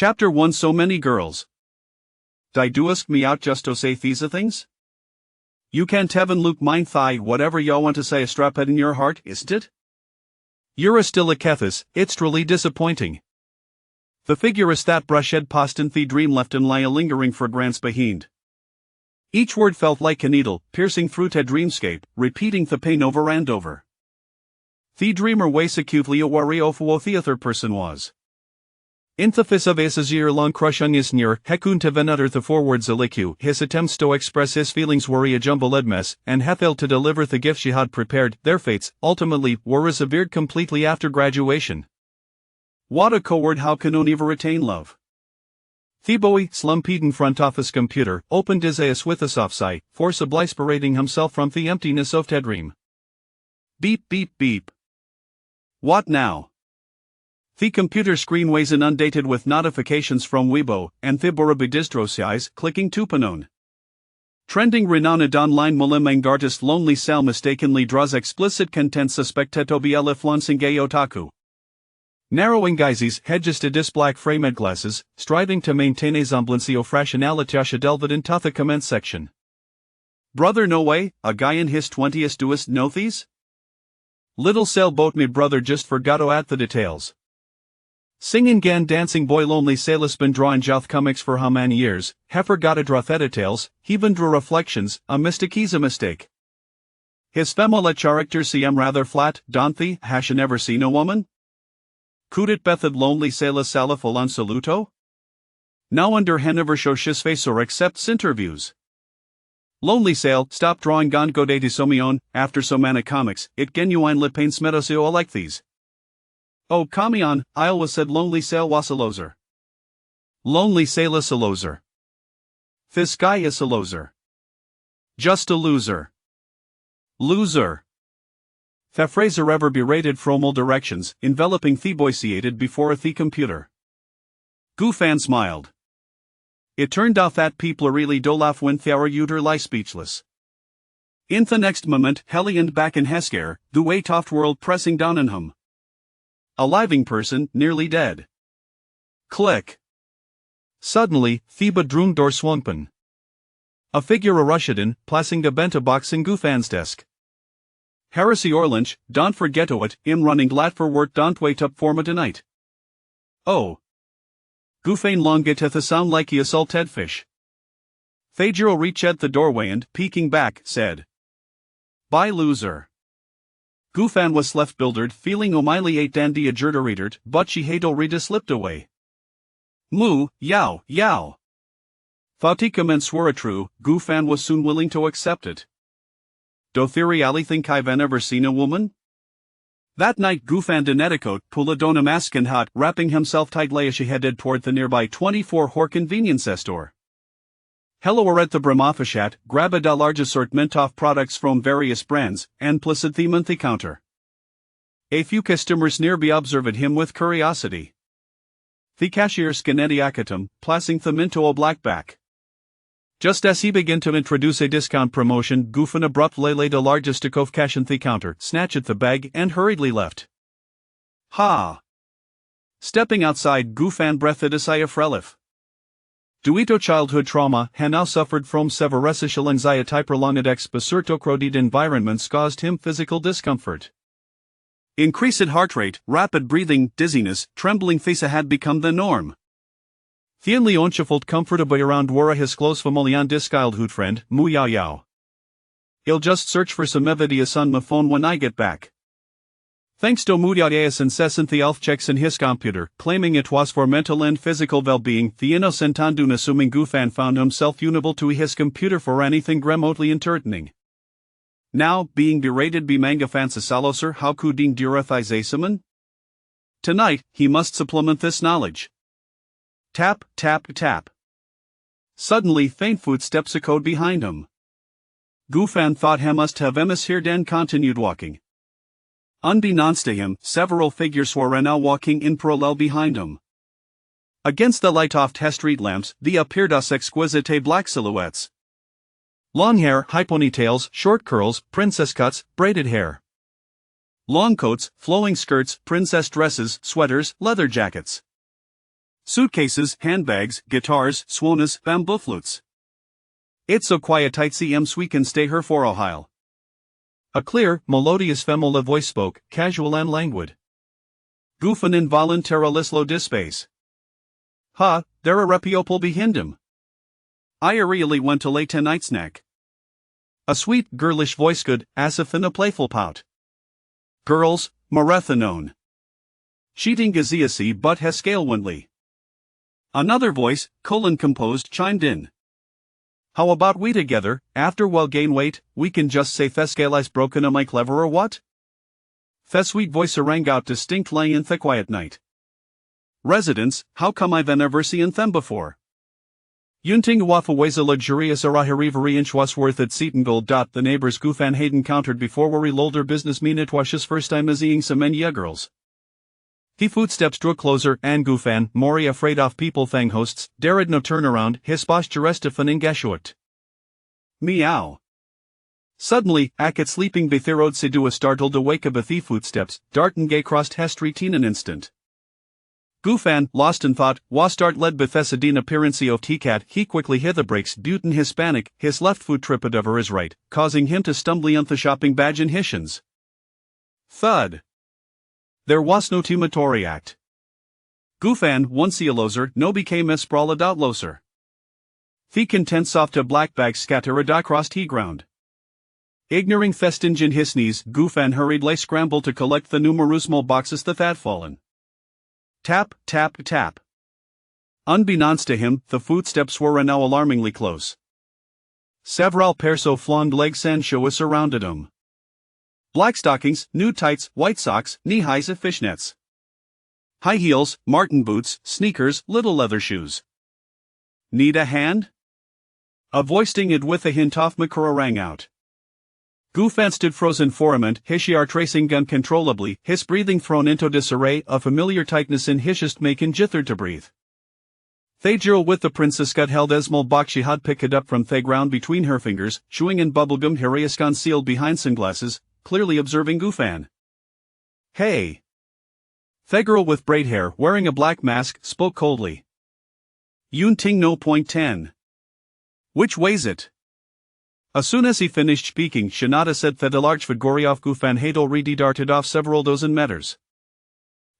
Chapter 1 So many girls. Die du ask me out just to say these things? You can't even look mine thigh whatever you want to say a strap it in your heart, isn't it? You're still a Kethis, it's truly disappointing. The figure is that brushed past in the dream left and lie a lingering fragrance behind. Each word felt like a needle, piercing through the dreamscape, repeating the pain over and over. The dreamer was acutely aware of what the other person was. In the face of his year-long crush on his near, he couldn't even utter the four words alicu. His attempts to express his feelings were a jumbled mess, and he failed to deliver the gift she had prepared. Their fates, ultimately, were severed completely after graduation. What a coward, how can one ever retain love? The boy slumped in front of his computer, opened his eyes with a soft sigh, forcibly separating himself from the emptiness of the dream. Beep beep beep. What now? The computer screen was inundated with notifications from Weibo, and the Borobidistros clicking tupanon. Trending renowned online Mulimang artist Lonely Sal mistakenly draws explicit content suspected to be flaunting gay otaku. Narrowing guises hedges to dis black framed glasses, striving to maintain a semblance of rationality delved into the comment section. Brother no way, a guy in his 20s doest know these? Little sailboat me brother just forgot to add the details. Singing gan dancing boy Lonely Sailus been drawing Joth comics for how many years, heifer gotta draw theta tales, even drew reflections, a mistake is a mistake. His femolet character seem rather flat, don't thee, hasha never seen a woman? Could it bethad Lonely Sailus salaful on saluto? Now under Hanover show his face or accepts interviews. Lonely Sail, stop drawing gon go de somion, after so many comics, it genuine lip pain smedosio like these. Oh come on, I always said Lonely Sail was a loser. Lonely Sail is a loser. This guy is a loser. Just a loser. Loser. The phrase ever berated from all directions, enveloping the boyciated before the computer. Goofan smiled. It turned out that people really do laugh when they are utterly speechless. In the next moment, Helly and back in Hesker, the weight of world pressing down on him. A living person, nearly dead. Click. Suddenly, Theba droom door swungpen. A figure a rushed in, placing a bento box in Goofan's desk. Heresy Orlunch, don't forget to it, I'm running glad for work, don't wait up for me tonight. Oh. Goofan long geteth a sound like he assaulted fish. Thajiro reached at the doorway and, peeking back, said. Bye loser. Goofan was left bewildered, feeling O'Miley ate dandy a jerdereated, but she had already slipped away. Moo, yow, yow. Thought he commenced were a true, Goofan was soon willing to accept it. Do theory Ali think I've ever seen a woman? That night Goofan deneticote puladona maskin hot, wrapping himself tightly as she headed toward the nearby 24-hour convenience store. Hello are at the Brahmafashat, grab a large assortment of products from various brands, and placed them on the counter. A few customers nearby observed him with curiosity. The cashier scanetiacatum, placing them into a black bag. Just as he began to introduce a discount promotion, Goofan abruptly laid a large stick of cash on the counter, snatched the bag, and hurriedly left. Ha! Stepping outside, Goofan breathed a sigh of relief. Duito childhood trauma had now suffered from severecial anxiety prolonged exposure crowded environments caused him physical discomfort. Increased heart rate, rapid breathing, dizziness, trembling face had become the norm. The only onchefult comfortably around were his close familiar childhood friend, Mu Yao Yao. He'll just search for some evidence on my phone when I get back. Thanks to Mu Yao's incessant health checks in his computer, claiming it was for mental and physical well-being, the innocent Andun assuming Goofan found himself unable to his computer for anything remotely entertaining. Now, being berated by manga fans Saloser, how could he durathizasaman? Tonight, he must supplement this knowledge. Tap, tap, tap. Suddenly faint footsteps echoed behind him. Goofan thought he must have heard and continued walking. Unbeknownst to him, several figures were now walking in parallel behind him. Against the light of street lamps, they appeared as exquisite black silhouettes. Long hair, high ponytails, short curls, princess cuts, braided hair. Long coats, flowing skirts, princess dresses, sweaters, leather jackets. Suitcases, handbags, guitars, swonas, bamboo flutes. It's so quiet tight CMs we can stay here for a while. A clear, melodious female voice spoke, casual and languid. Goofan involuntariless low dispace. Ha, there a repiopal behind him. I really went to lay tonight's snack. A sweet, girlish voice could, as if in a playful pout. Girls, Marethanon. Sheeting gaziasi but hescalewently. Another voice, composed, chimed in. How about we together, after well gain weight, we can just say thescalize broken am I clever or what? The sweet voice rang out distinctly in the quiet night. Residents, how come I've never seen them before? Yunting wafaways a luxurious arahirivari inch was worth at Seaton Gold. The neighbors Goofan had encountered before worry lolder business mean it was his first time as seeing so many girls. The footsteps drew closer and Goofan, more afraid of people thang hosts, dared no turn around, his posture estifan ingashuot. Meow. Suddenly, Akit sleeping Bethirod Sidua startled awake of the footsteps, dartin gay crossed Hestreet in an instant. Goofan, lost in thought, Wastart led Bethessadine appearance of T-Cat, he quickly hit the brakes, Butin Hispanic, his left foot tripped over his right, causing him to stumble on the shopping badge in Hishans. Thud. There was no timatory act. Goofan, one loser, no became a sprawled out loser. The contents of the black bag scattered across the ground. Ignoring Festinge in his knees, Goofan hurriedly scrambled to collect the numerous small boxes that had fallen. Tap, tap, tap. Unbeknownst to him, the footsteps were now alarmingly close. Several pairs of flaunt legs and shoes surrounded him. Black stockings, nude tights, white socks, knee-highs and fishnets. High heels, marten boots, sneakers, little leather shoes. Need a hand? A voice dinged with a hint of Makura rang out. Goofan stood frozen for a moment, his tracing gun controllably, his breathing thrown into disarray, a familiar tightness in his chest making jither to breathe. Thajirl with the princess got held Esmal Bakshi had picked it up from the ground between her fingers, chewing in bubblegum Harius concealed behind sunglasses, clearly observing Goofan. Hey! The girl with braid hair, wearing a black mask, spoke coldly. Yun Ting no point 10. Which way's it? As soon as he finished speaking, Shanada said that the large Fedgorioff Goofan had already darted off several dozen meters.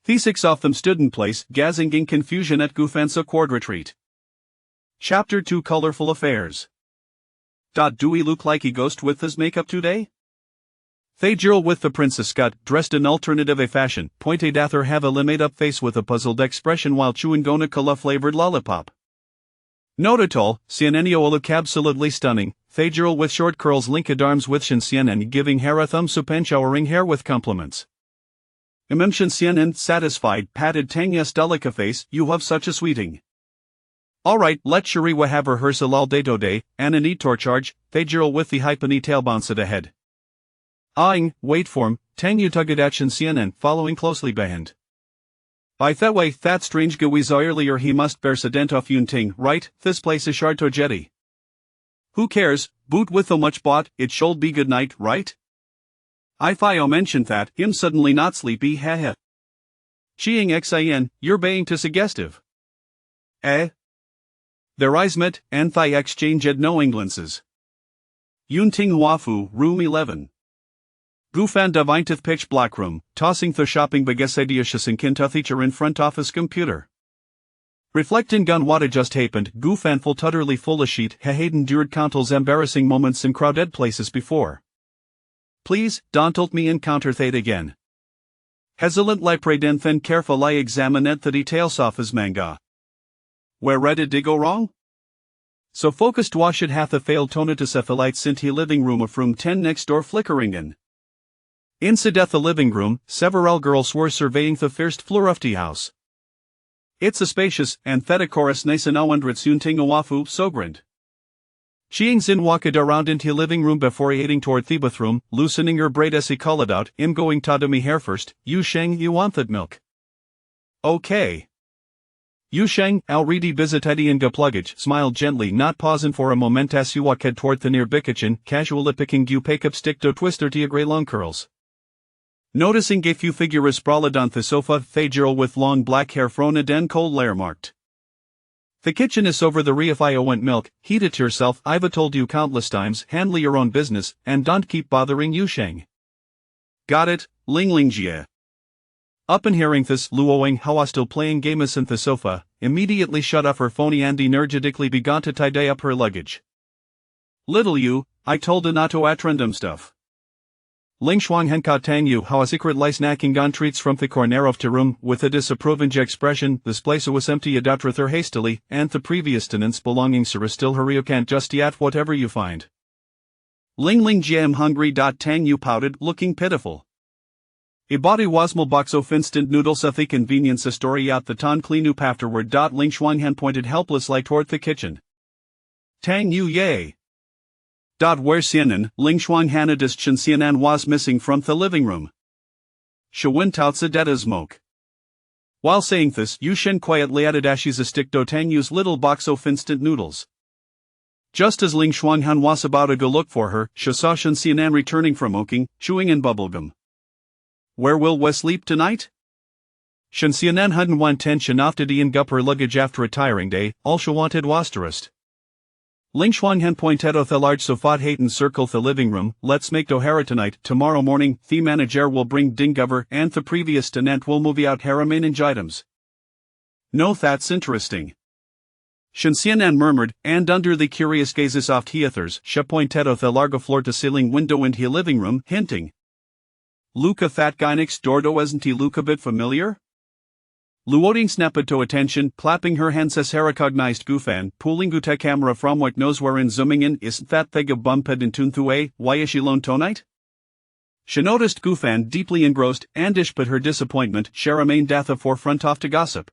The 6 of them stood in place, gazing in confusion at Goofan's awkward retreat. Chapter 2 Colorful Affairs. Do he look like he ghost with his makeup today? The girl with the princess got dressed in alternative a fashion, pointed at her have a made-up face with a puzzled expression while chewing Gona-Cola-flavored lollipop. Not at all, Cianenio look absolutely stunning, the girl with short curls linked arms with Shinsianen giving her a thumb supen showering hair with compliments. Shinsianen, satisfied, patted Tanya's delicate face, you have such a sweeting. Alright, let Shariwa have rehearsal all day today, and a neat torcharge, the girl with the hypony tail bounced ahead. Wait for him, Tanya tugged at Shinsianen, following closely behind. By that way, that strange Gawiza earlier he must bear sedent off Yunting, right, this place is Sharto Jetty. Who cares, boot with so much bought, it should be good night, right? I Fio mentioned that, him suddenly not sleepy, heh. Chiing xin, you're baying too suggestive. Their eyes met, and they exchanged knowing glances. Yunting Huafu, room 11. Goofan davinteth pitch black room, tossing the shopping bagesedius in kintathicher in front of his computer. Reflecting on what had just happened, Goofan full tutterly full of sheet had endured countless embarrassing moments in crowded places before. Please, don't let me encounter that again. Hesitantly prayed and then carefully examined the details of his manga. Where did it go wrong? So focused was it hath a failed tona to cephalite sint he living room of room 10 next door flickering in. Inside the living room, several girls were surveying the first floor of the house. It's a spacious and thetacorus nasanawandrits Yunting Owafu sogrand. Chiangzin walked around into living room before heading toward the bathroom, loosening her braid as he called out, I'm going to me hair first, Yu Sheng you want that milk. Okay. Yu Sheng, already visited in ga pluggage, smiled gently not pausing for a moment as you walked toward the near bickitchen, casually picking you pick up stick to twister to your grey long curls. Noticing a few figures sprawled on the sofa, the girl with long black hair frona den cold lair marked. The kitchen is over the if I want milk, heat it yourself. I've told you countless times, handle your own business, and don't keep bothering Yusheng. Got it, Ling Ling Jie. Up and hearing this, Luoying Hua still playing games on the sofa, immediately shut off her phone and energetically began to tidy up her luggage. Little you, I told her not to atrandom stuff. Ling Shuang Henka Tang Yu Hua secretly snacking on treats from the corner of the room, with a disapproving expression. This place was empty rather hastily, and the previous tenants belongings are still here. Can't just eat whatever you find. Ling Ling Jie am hungry. Tang Yu pouted, looking pitiful. Ibadi wasmal box of instant noodles at the convenience story at the ton clean up afterward. Ling Shuanghan pointed helplessly toward the kitchen. Tang Yu yay. Where Xianan, Ling Shuanghan is Chen Xianan was missing from the living room. Shawin Taozi deta smoke. While saying this, Yu Shen quietly added ashes a stick to Tang Yu's little box of instant noodles. Just as Ling Shuanghan was about to go look for her, she saw Chen Xianan returning from smoking, chewing in bubblegum. Where will we sleep tonight? Shen Xianan hadn't want tension after the and up her luggage after a tiring day. All she wanted was to rest. Ling Shuanghan pointed out the large sofa Hayton circle the living room. Let's make dohara tonight. Tomorrow morning, the manager will bring dingover and the previous tenant will move out her remaining items. No, that's interesting. Shen Xianan murmured, and under the curious gazes of theatres, she pointed out the large floor-to-ceiling window in the living room, hinting. Luca that guy next door, isn't he look a bit familiar? Luoding snapped to attention, clapping her hands as he recognized Gufan, pulling Gute camera from what knows where and zooming in. Isn't that thing a bumped in Tunthue? Why is she lone tonight? She noticed Gufan deeply engrossed, and but her disappointment, she remained at the forefront of to gossip.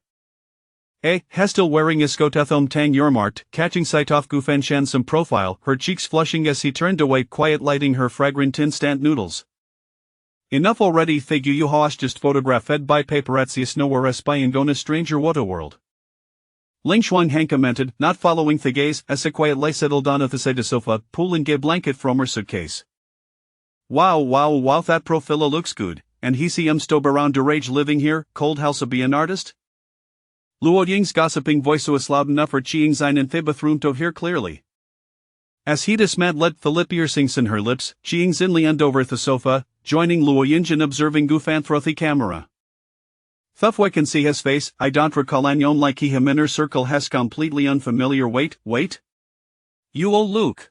Still wearing a Skotathom Tang Yormarked, catching sight of Gufan Shan's profile, her cheeks flushing as he turned away, quiet lighting her fragrant instant noodles. Enough already. Thigu you has just photographed by paparazzi nowhere spying on a stranger what a world. Ling Shuanghan commented, not following the gaze, as he quietly settled on the side of sofa, pulling a blanket from her suitcase. Wow, that profile looks good, and he see stob around the rage living here, cold house be an artist? Luo Ying's gossiping voice was loud enough for Chiang Zin and Thibathroom to hear clearly. As he dismantled let the lip piercings in her lips, Chiang Zin leaned over the sofa, joining Luo Ying in observing Gufan through the camera. Thufway can see his face. I don't recall anyone like him in her circle has completely unfamiliar. Wait. You old Luke.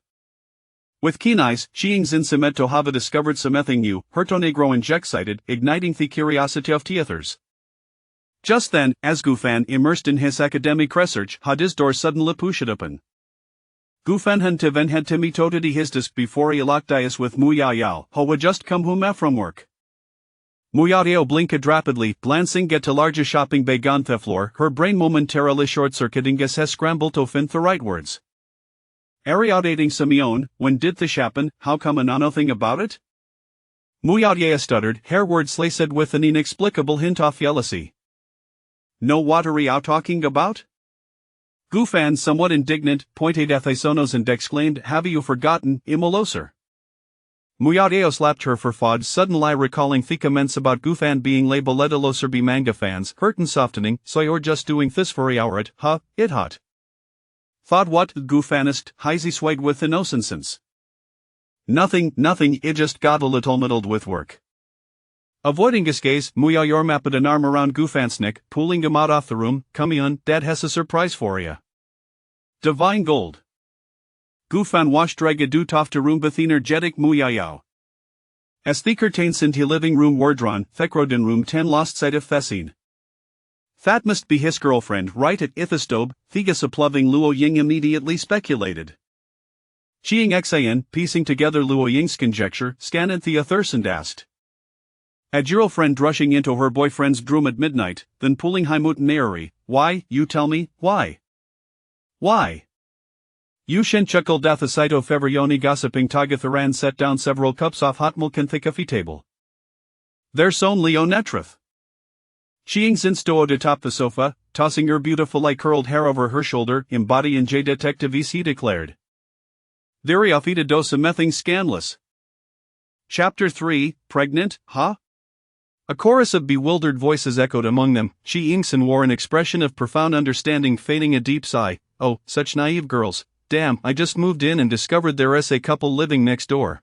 With keen eyes, Chiang Zin Semet to have discovered something new, her tonegro excited, igniting the curiosity of theatres. Just then, as Gufan immersed in his academic research, had his door suddenly pushed open. Gufan had to meet totally his desk before he locked eyes with Mu Yao, who had just come home from work. Mu Yao blinked rapidly, glancing at the largest shopping bag on the floor, her brain momentarily short-circuiting as he scrambled to find the right words. Ariadating Simeon, when did this happen? How come I know nothing about it? Mu Yao stuttered, her words said with an inexplicable hint of jealousy. No, what are you talking about? Gufan, somewhat indignant, pointed at Thesonos and exclaimed, have you forgotten, Imoloser? Muyadeo slapped her for fod, suddenly recalling the comments about Gufan being labeled Loser be manga fans, hurt and softening, so you're just doing this for a hour it hot. Thought what, Gufanist, Heisy swayed with innocence. Nothing, it just got a little muddled with work. Avoiding his gaze, Muyayor mapped an arm around Gufan's neck, pulling him out of the room. Come on, Dad has a surprise for ya. Divine gold. Gufan washed dragadut off to room with energetic Muyayao. As the curtains into living room were drawn, Thekrodin room 10 lost sight of Thessine. That must be his girlfriend, right at Ithistobe, Thegas apploving Luo Ying immediately speculated. Chiang Xian, piecing together Luo Ying's conjecture, scanned the thirst and asked. A girlfriend rushing into her boyfriend's room at midnight, then pulling Haimut Nairi. Why, you tell me, why? Why? Yushin chuckled at the sight of Feverioni gossiping. Tagatharan set down several cups of hot milk and the coffee table. There's only Onetrith. Chiang Zin stood atop the sofa, tossing her beautiful curled hair over her shoulder. Embody and J detective he declared. Theory of Ida dosa mething scandalous. Chapter 3, Pregnant, huh? A chorus of bewildered voices echoed among them. Chi Yingsen wore an expression of profound understanding, feigning a deep sigh. Oh, such naive girls. Damn, I just moved in and discovered there's a couple living next door.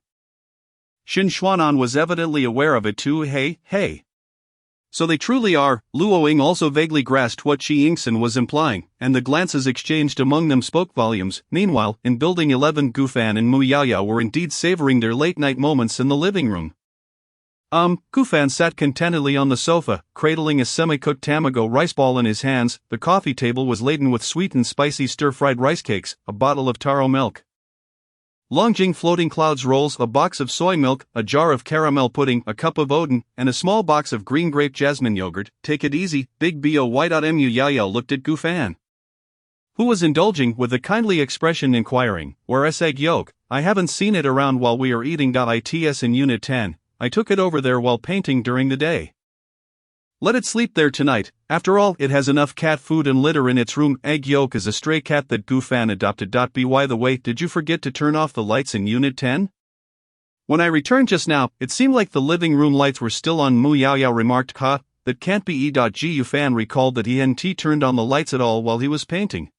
Shin Xuanan was evidently aware of it too. Hey. So they truly are. Luo Ying also vaguely grasped what Chi Yingsen was implying, and the glances exchanged among them spoke volumes. Meanwhile, in Building 11, Gu Fan and Mu Yaoyao were indeed savoring their late-night moments in the living room. Gu Fan sat contentedly on the sofa, cradling a semi-cooked tamago rice ball in his hands. The coffee table was laden with sweet and spicy stir-fried rice cakes, a bottle of taro milk, Longjing floating clouds rolls, a box of soy milk, a jar of caramel pudding, a cup of oden, and a small box of green grape jasmine yogurt. Take it easy, Big Bo. Mu Yaoyao looked at Gu Fan, who was indulging with a kindly expression, inquiring, "Where's egg yolk? I haven't seen it around while we are eating. It's in Unit 10. I took it over there while painting during the day. Let it sleep there tonight. After all, it has enough cat food and litter in its room. Egg yolk is a stray cat that Gu Fan adopted. By the way, did you forget to turn off the lights in Unit 10? When I returned just now, it seemed like the living room lights were still on." Mu Yaoyao remarked. That can't be. Gu Fan recalled that he hadn't turned on the lights at all while he was painting.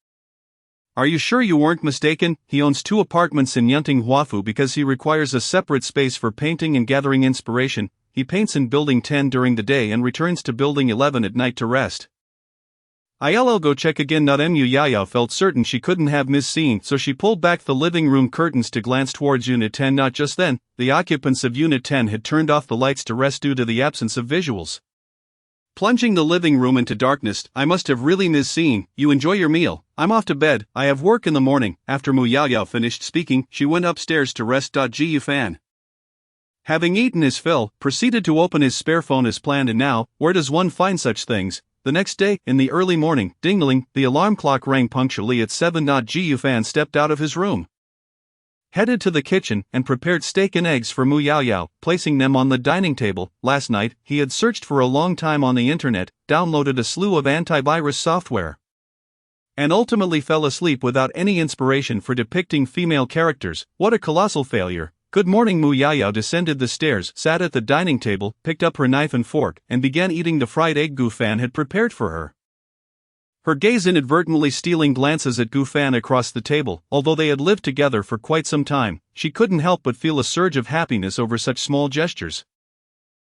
Are you sure you weren't mistaken? He owns 2 apartments in Yunting Huafu because he requires a separate space for painting and gathering inspiration. He paints in Building 10 during the day and returns to Building 11 at night to rest. I'll go check again. Mu Yaoyao felt certain she couldn't have misseen, so she pulled back the living room curtains to glance towards Unit 10. Not just then, the occupants of Unit 10 had turned off the lights to rest due to the absence of visuals, plunging the living room into darkness. I must have really misseen. You enjoy your meal. I'm off to bed. I have work in the morning. After Mu Yaoyao finished speaking, she went upstairs to rest. Gu Fan, having eaten his fill, proceeded to open his spare phone as planned. And now, where does one find such things? The next day, in the early morning, ding-a-ling, the alarm clock rang punctually at 7. Gu Fan stepped out of his room, headed to the kitchen, and prepared steak and eggs for Mu Yaoyao, placing them on the dining table. Last night, he had searched for a long time on the internet, downloaded a slew of antivirus software, and ultimately fell asleep without any inspiration for depicting female characters. What a colossal failure. Good morning. Mu Yaoyao descended the stairs, sat at the dining table, picked up her knife and fork, and began eating the fried egg Gu Fan had prepared for her, her gaze inadvertently stealing glances at Gu Fan across the table. Although they had lived together for quite some time, she couldn't help but feel a surge of happiness over such small gestures,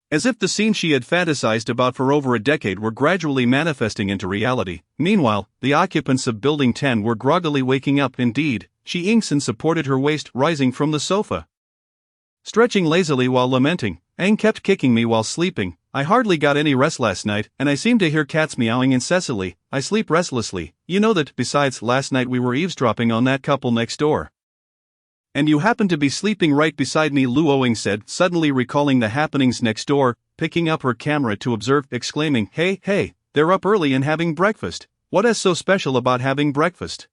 as if the scenes she had fantasized about for over a decade were gradually manifesting into reality. Meanwhile, the occupants of Building 10 were groggily waking up. Indeed, Chi Yingsen supported her waist, rising from the sofa, stretching lazily while lamenting. Aang kept kicking me while sleeping. I hardly got any rest last night, and I seem to hear cats meowing incessantly. I sleep restlessly. You know that. Besides, last night we were eavesdropping on that couple next door, and you happened to be sleeping right beside me. Luo Ying said, suddenly recalling the happenings next door, picking up her camera to observe, exclaiming, Hey, they're up early and having breakfast. What is so special about having breakfast?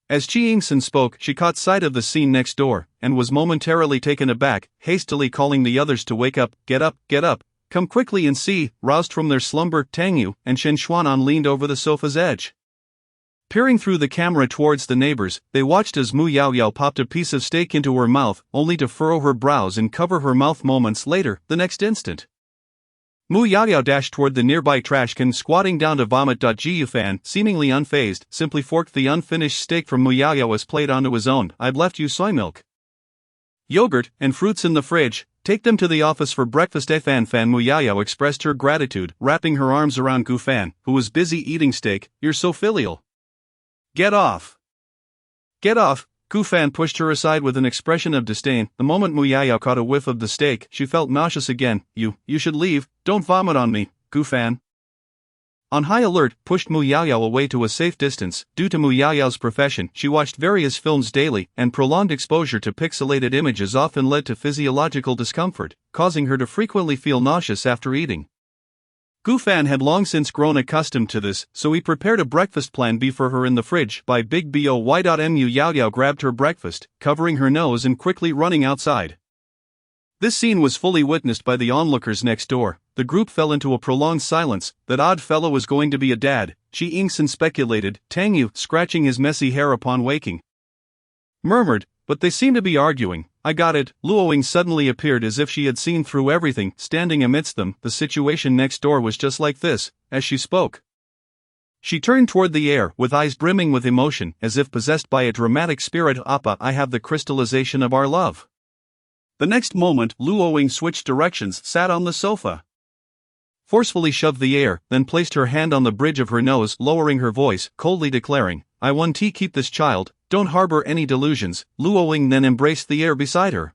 As Chi Yingsen spoke, she caught sight of the scene next door, and was momentarily taken aback, hastily calling the others to wake up. Get up, come quickly and see. Roused from their slumber, Tang Yu and Shen Xuanan leaned over the sofa's edge, peering through the camera towards the neighbors. They watched as Mu Yaoyao popped a piece of steak into her mouth, only to furrow her brows and cover her mouth moments later. The next instant, Mu Yaoyao dashed toward the nearby trash can, squatting down to vomit. Gu Fan, seemingly unfazed, simply forked the unfinished steak from Mu Yaoyao's plate onto his own. I've left you soy milk, yogurt, and fruits in the fridge. Take them to the office for breakfast. Fan Mu Yaoyao expressed her gratitude, wrapping her arms around Gu Fan, who was busy eating steak. You're so filial. Get off. Gu Fan pushed her aside with an expression of disdain. The moment Mu Yaoyao caught a whiff of the steak, she felt nauseous again. You should leave. Don't vomit on me, Gu Fan, on high alert, pushed Mu Yaoyao away to a safe distance. Due to Mu Yaoyao's profession, she watched various films daily, and prolonged exposure to pixelated images often led to physiological discomfort, causing her to frequently feel nauseous after eating. Gu Fan had long since grown accustomed to this, so he prepared a breakfast plan B for her in the fridge. By Big Bo. Mu Yaoyao grabbed her breakfast, covering her nose and quickly running outside. This scene was fully witnessed by the onlookers next door. The group fell into a prolonged silence. That odd fellow was going to be a dad, Chi Yingsen speculated. Tang Yu, scratching his messy hair upon waking, murmured, but they seem to be arguing. I got it. Luoing suddenly appeared as if she had seen through everything, standing amidst them. The situation next door was just like this. As she spoke, she turned toward the air, with eyes brimming with emotion, as if possessed by a dramatic spirit. Appa, I have the crystallization of our love. The next moment, Luoing switched directions, sat on the sofa, forcefully shoved the air, then placed her hand on the bridge of her nose, lowering her voice, coldly declaring, I want to keep this child, don't harbor any delusions. Luoing then embraced the air beside her,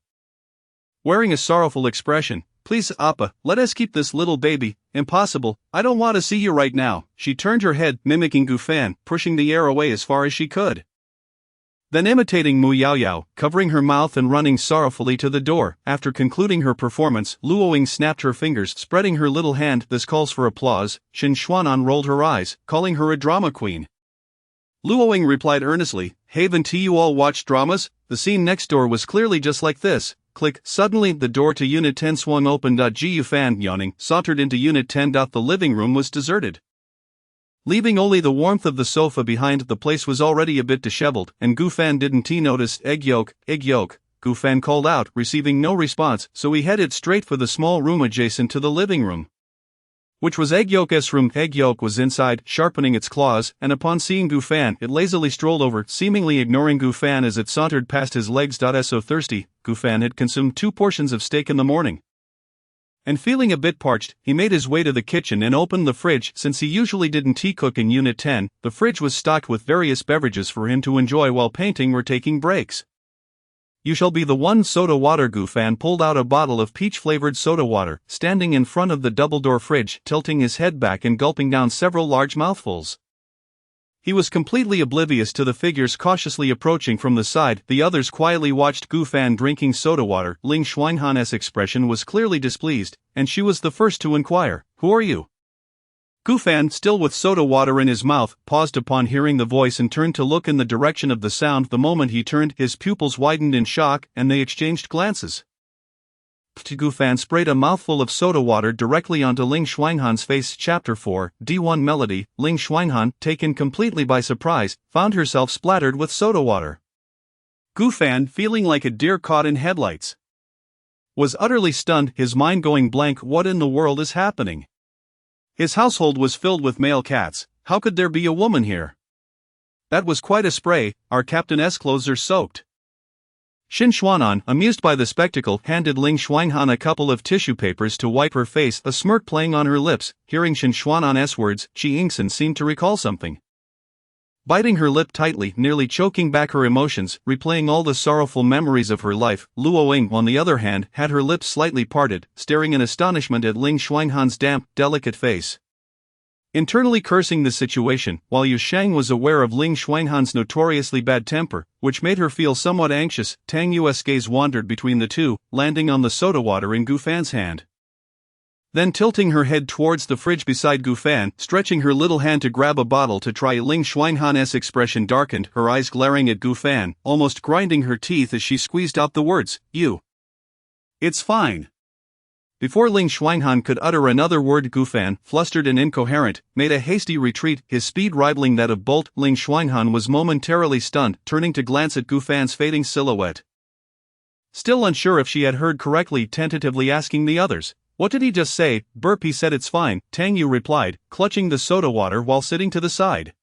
wearing a sorrowful expression. Please, Appa, let us keep this little baby. Impossible, I don't want to see you right now. She turned her head, mimicking Gufan, pushing the air away as far as she could. Then imitating Mu Yaoyao, covering her mouth and running sorrowfully to the door. After concluding her performance, Luoing snapped her fingers, spreading her little hand. This calls for applause. Shin Xuanan rolled her eyes, calling her a drama queen. Luoing replied earnestly, haven't you all watched dramas? The scene next door was clearly just like this. Click. Suddenly, the door to Unit 10 swung open. Ji Yufan, yawning, sauntered into Unit 10. The living room was deserted, leaving only the warmth of the sofa behind. The place was already a bit disheveled, and Gufan didn't notice. Egg yolk, Gufan called out, receiving no response, so he headed straight for the small room adjacent to the living room, which was Egg Yolk's room. Egg Yolk was inside, sharpening its claws, and upon seeing Gufan, it lazily strolled over, seemingly ignoring Gufan as it sauntered past his legs. So thirsty, Gufan had consumed 2 portions of steak in the morning, and feeling a bit parched, he made his way to the kitchen and opened the fridge. Since he usually didn't cook in Unit 10, the fridge was stocked with various beverages for him to enjoy while painting or taking breaks. You shall be the one. Soda water. Gufan pulled out a bottle of peach-flavored soda water, standing in front of the double-door fridge, tilting his head back and gulping down several large mouthfuls. He was completely oblivious to the figures cautiously approaching from the side. The others quietly watched Gufan drinking soda water. Ling Xuanhan's expression was clearly displeased, and she was the first to inquire, Who are you? Gufan, still with soda water in his mouth, paused upon hearing the voice and turned to look in the direction of the sound. The moment he turned, his pupils widened in shock, and they exchanged glances. Gufan sprayed a mouthful of soda water directly onto Ling Xuanhan's face. Chapter 4, D1 Melody. Ling Xuanhan, taken completely by surprise, found herself splattered with soda water. Gufan, feeling like a deer caught in headlights, was utterly stunned, his mind going blank. What in the world is happening? His household was filled with male cats. How could there be a woman here? That was quite a spray. Our captain's clothes are soaked. Shin Xuanan, amused by the spectacle, handed Ling Xuanhan a couple of tissue papers to wipe her face, a smirk playing on her lips. Hearing Shin Xuanan's words, Chi Yingxin seemed to recall something. Biting her lip tightly, nearly choking back her emotions, replaying all the sorrowful memories of her life, Luoing, on the other hand, had her lips slightly parted, staring in astonishment at Ling Xuanhan's damp, delicate face, internally cursing the situation, while Yu Shang was aware of Ling Xuanhan's notoriously bad temper, which made her feel somewhat anxious. Tang Yu's gaze wandered between the two, landing on the soda water in Gufan's hand. Then tilting her head towards the fridge beside Gufan, stretching her little hand to grab a bottle to try. Ling Xuanhan's expression darkened, her eyes glaring at Gufan, almost grinding her teeth as she squeezed out the words, You. It's fine. Before Ling Xuanhan could utter another word, Gufan, flustered and incoherent, made a hasty retreat, his speed rivaling that of Bolt. Ling Xuanhan was momentarily stunned, turning to glance at Gufan's fading silhouette. Still unsure if she had heard correctly, tentatively asking the others, What did he just say? Burp. He said it's fine, Tang Yu replied, clutching the soda water while sitting to the side.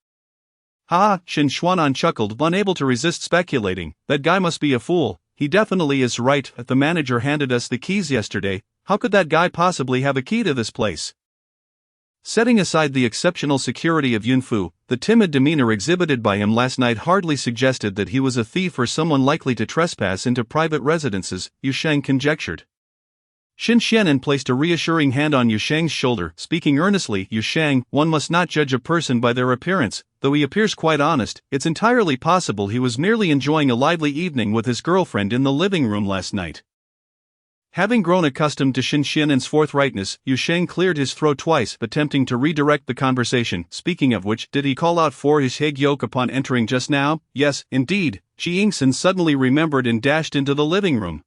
Ha! Shin Xuanan chuckled, unable to resist speculating, that guy must be a fool. He definitely is right. The manager handed us the keys yesterday. How could that guy possibly have a key to this place? Setting aside the exceptional security of Yunfu, the timid demeanor exhibited by him last night hardly suggested that he was a thief or someone likely to trespass into private residences, Yu Shang conjectured. Shin Xianan placed a reassuring hand on Yu Shang's shoulder, speaking earnestly. Yu Shang, one must not judge a person by their appearance. Though he appears quite honest, it's entirely possible he was merely enjoying a lively evening with his girlfriend in the living room last night. Having grown accustomed to Shin Xianan's forthrightness, Yu Shang cleared his throat twice, attempting to redirect the conversation. Speaking of which, did he call out for his Hague Yoke upon entering just now? Yes, indeed. Chi Yingxin suddenly remembered and dashed into the living room,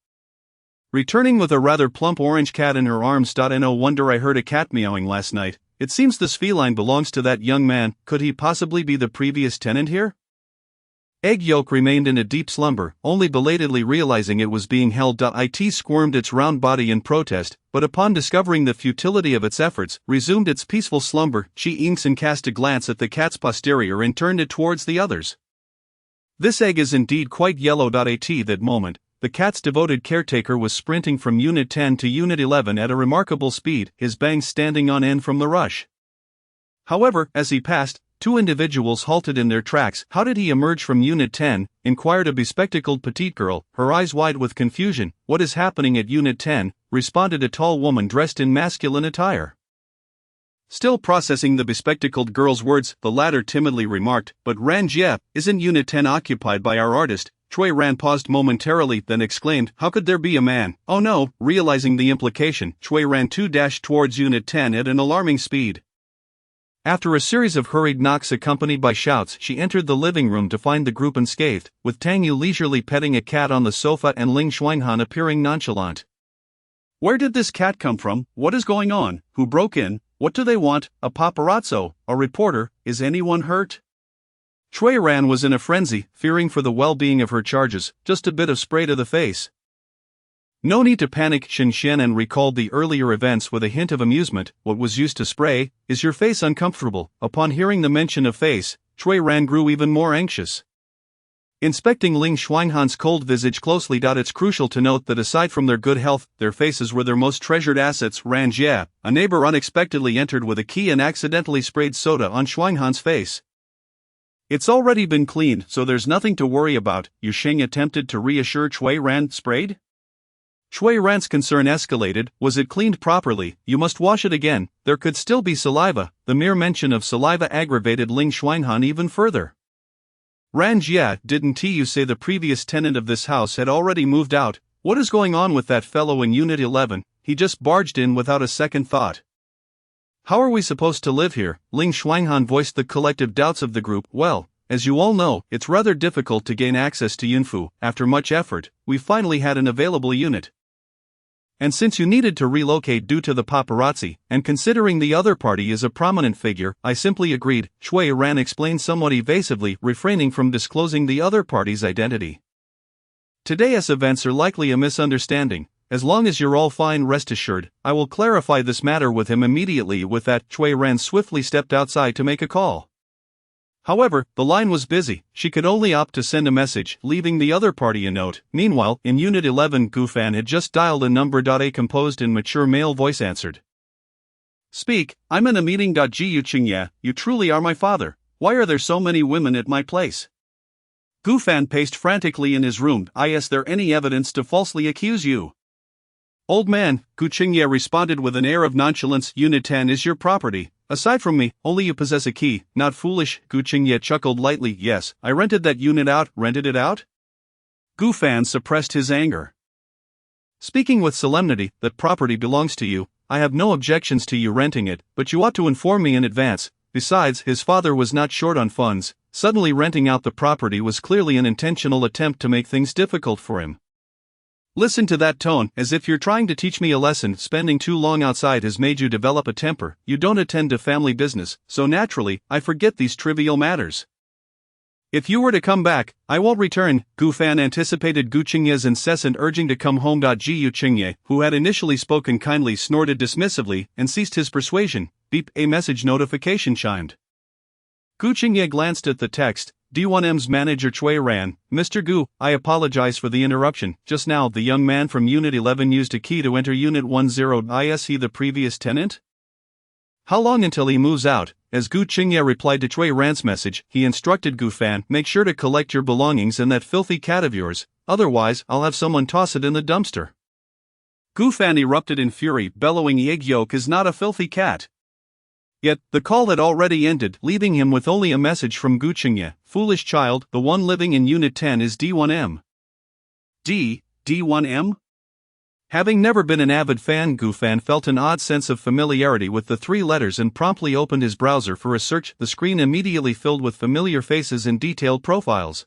returning with a rather plump orange cat in her arms. No wonder I heard a cat meowing last night. It seems this feline belongs to that young man. Could he possibly be the previous tenant here? Egg yolk remained in a deep slumber, only belatedly realizing it was being held. It squirmed its round body in protest, but upon discovering the futility of its efforts, resumed its peaceful slumber. Chi Inkson cast a glance at the cat's posterior and turned it towards the others. This egg is indeed quite yellow. At that moment, the cat's devoted caretaker was sprinting from Unit 10 to Unit 11 at a remarkable speed, his bangs standing on end from the rush. However, as he passed, two individuals halted in their tracks. "How did he emerge from Unit 10? Inquired a bespectacled petite girl, her eyes wide with confusion. "What is happening at Unit 10? Responded a tall woman dressed in masculine attire. Still processing the bespectacled girl's words, the latter timidly remarked, "But Ran Jie, isn't Unit 10 occupied by our artist?" Chui Ran paused momentarily, then exclaimed, "How could there be a man?" "Oh no!" Realizing the implication, Chui Ran 2 dashed towards Unit 10 at an alarming speed. After a series of hurried knocks accompanied by shouts, she entered the living room to find the group unscathed, with Tang Yu leisurely petting a cat on the sofa and Ling Xuanhan appearing nonchalant. "Where did this cat come from? What is going on? Who broke in? What do they want? A paparazzo? A reporter? Is anyone hurt?" Chui Ran was in a frenzy, fearing for the well-being of her charges. "Just a bit of spray to the face." "No need to panic," Shen Xianan recalled the earlier events with a hint of amusement. "What was used to spray? Is your face uncomfortable?" Upon hearing the mention of face, Chui Ran grew even more anxious. Inspecting Ling Xuanhan's cold visage closely, it's crucial to note that aside from their good health, their faces were their most treasured assets. Ran Jie, a neighbor, unexpectedly entered with a key and accidentally sprayed soda on Xuanhan's face. "It's already been cleaned, so there's nothing to worry about," Yu Sheng attempted to reassure Chui Ran. "Sprayed?" Chui Ran's concern escalated. "Was it cleaned properly? You must wash it again. There could still be saliva." The mere mention of saliva aggravated Ling Xuanhan even further. "Ran Jie, didn't you say the previous tenant of this house had already moved out? What is going on with that fellow in Unit 11? He just barged in without a second thought. How are we supposed to live here?" Ling Xuanhan voiced the collective doubts of the group. "Well, as you all know, it's rather difficult to gain access to Yunfu. After much effort, we finally had an available unit. And since you needed to relocate due to the paparazzi, and considering the other party is a prominent figure, I simply agreed," Chui Ran explained somewhat evasively, refraining from disclosing the other party's identity. "Today's events are likely a misunderstanding. As long as you're all fine, rest assured, I will clarify this matter with him immediately." With that, Chui Ran swiftly stepped outside to make a call. However, the line was busy. She could only opt to send a message, leaving the other party a note. Meanwhile, in Unit 11, Gu Fan had just dialed a number. A composed and mature male voice answered. "Speak, I'm in a meeting. Ji Yu Qingye, you truly are my father. Why are there so many women at my place?" Gu Fan paced frantically in his room. "Is there any evidence to falsely accuse you?" "Old man," Gu Qingye responded with an air of nonchalance, "Unit 10 is your property. Aside from me, only you possess a key." "Not foolish," Gu Qingye chuckled lightly. "Yes, I rented that unit out." "Rented it out?" Gu Fan suppressed his anger. "Speaking with solemnity, that property belongs to you. I have no objections to you renting it, but you ought to inform me in advance." Besides, his father was not short on funds. Suddenly renting out the property was clearly an intentional attempt to make things difficult for him. "Listen to that tone, as if you're trying to teach me a lesson. Spending too long outside has made you develop a temper. You don't attend to family business, so naturally, I forget these trivial matters. If you were to come back, I won't return." Gu Fan anticipated Gu Qingye's incessant urging to come home. Ji Yu Qingye, who had initially spoken kindly, snorted dismissively and ceased his persuasion. Beep, a message notification chimed. Gu Qingye glanced at the text. D1M's manager Chui Ran. "Mr. Gu, I apologize for the interruption. Just now the young man from Unit 11 used a key to enter Unit 10. Is he the previous tenant? How long until he moves out?" As Gu Qingye replied to Chui Ran's message, he instructed Gu Fan, "Make sure to collect your belongings and that filthy cat of yours, otherwise I'll have someone toss it in the dumpster." Gu Fan erupted in fury, bellowing, "Egg yolk is not a filthy cat." Yet, the call had already ended, leaving him with only a message from Gu Qingye. "Foolish child, the one living in Unit 10 is D1M. D1M? Having never been an avid fan, Gu Fan felt an odd sense of familiarity with the three letters and promptly opened his browser for a search. The screen immediately filled with familiar faces and detailed profiles.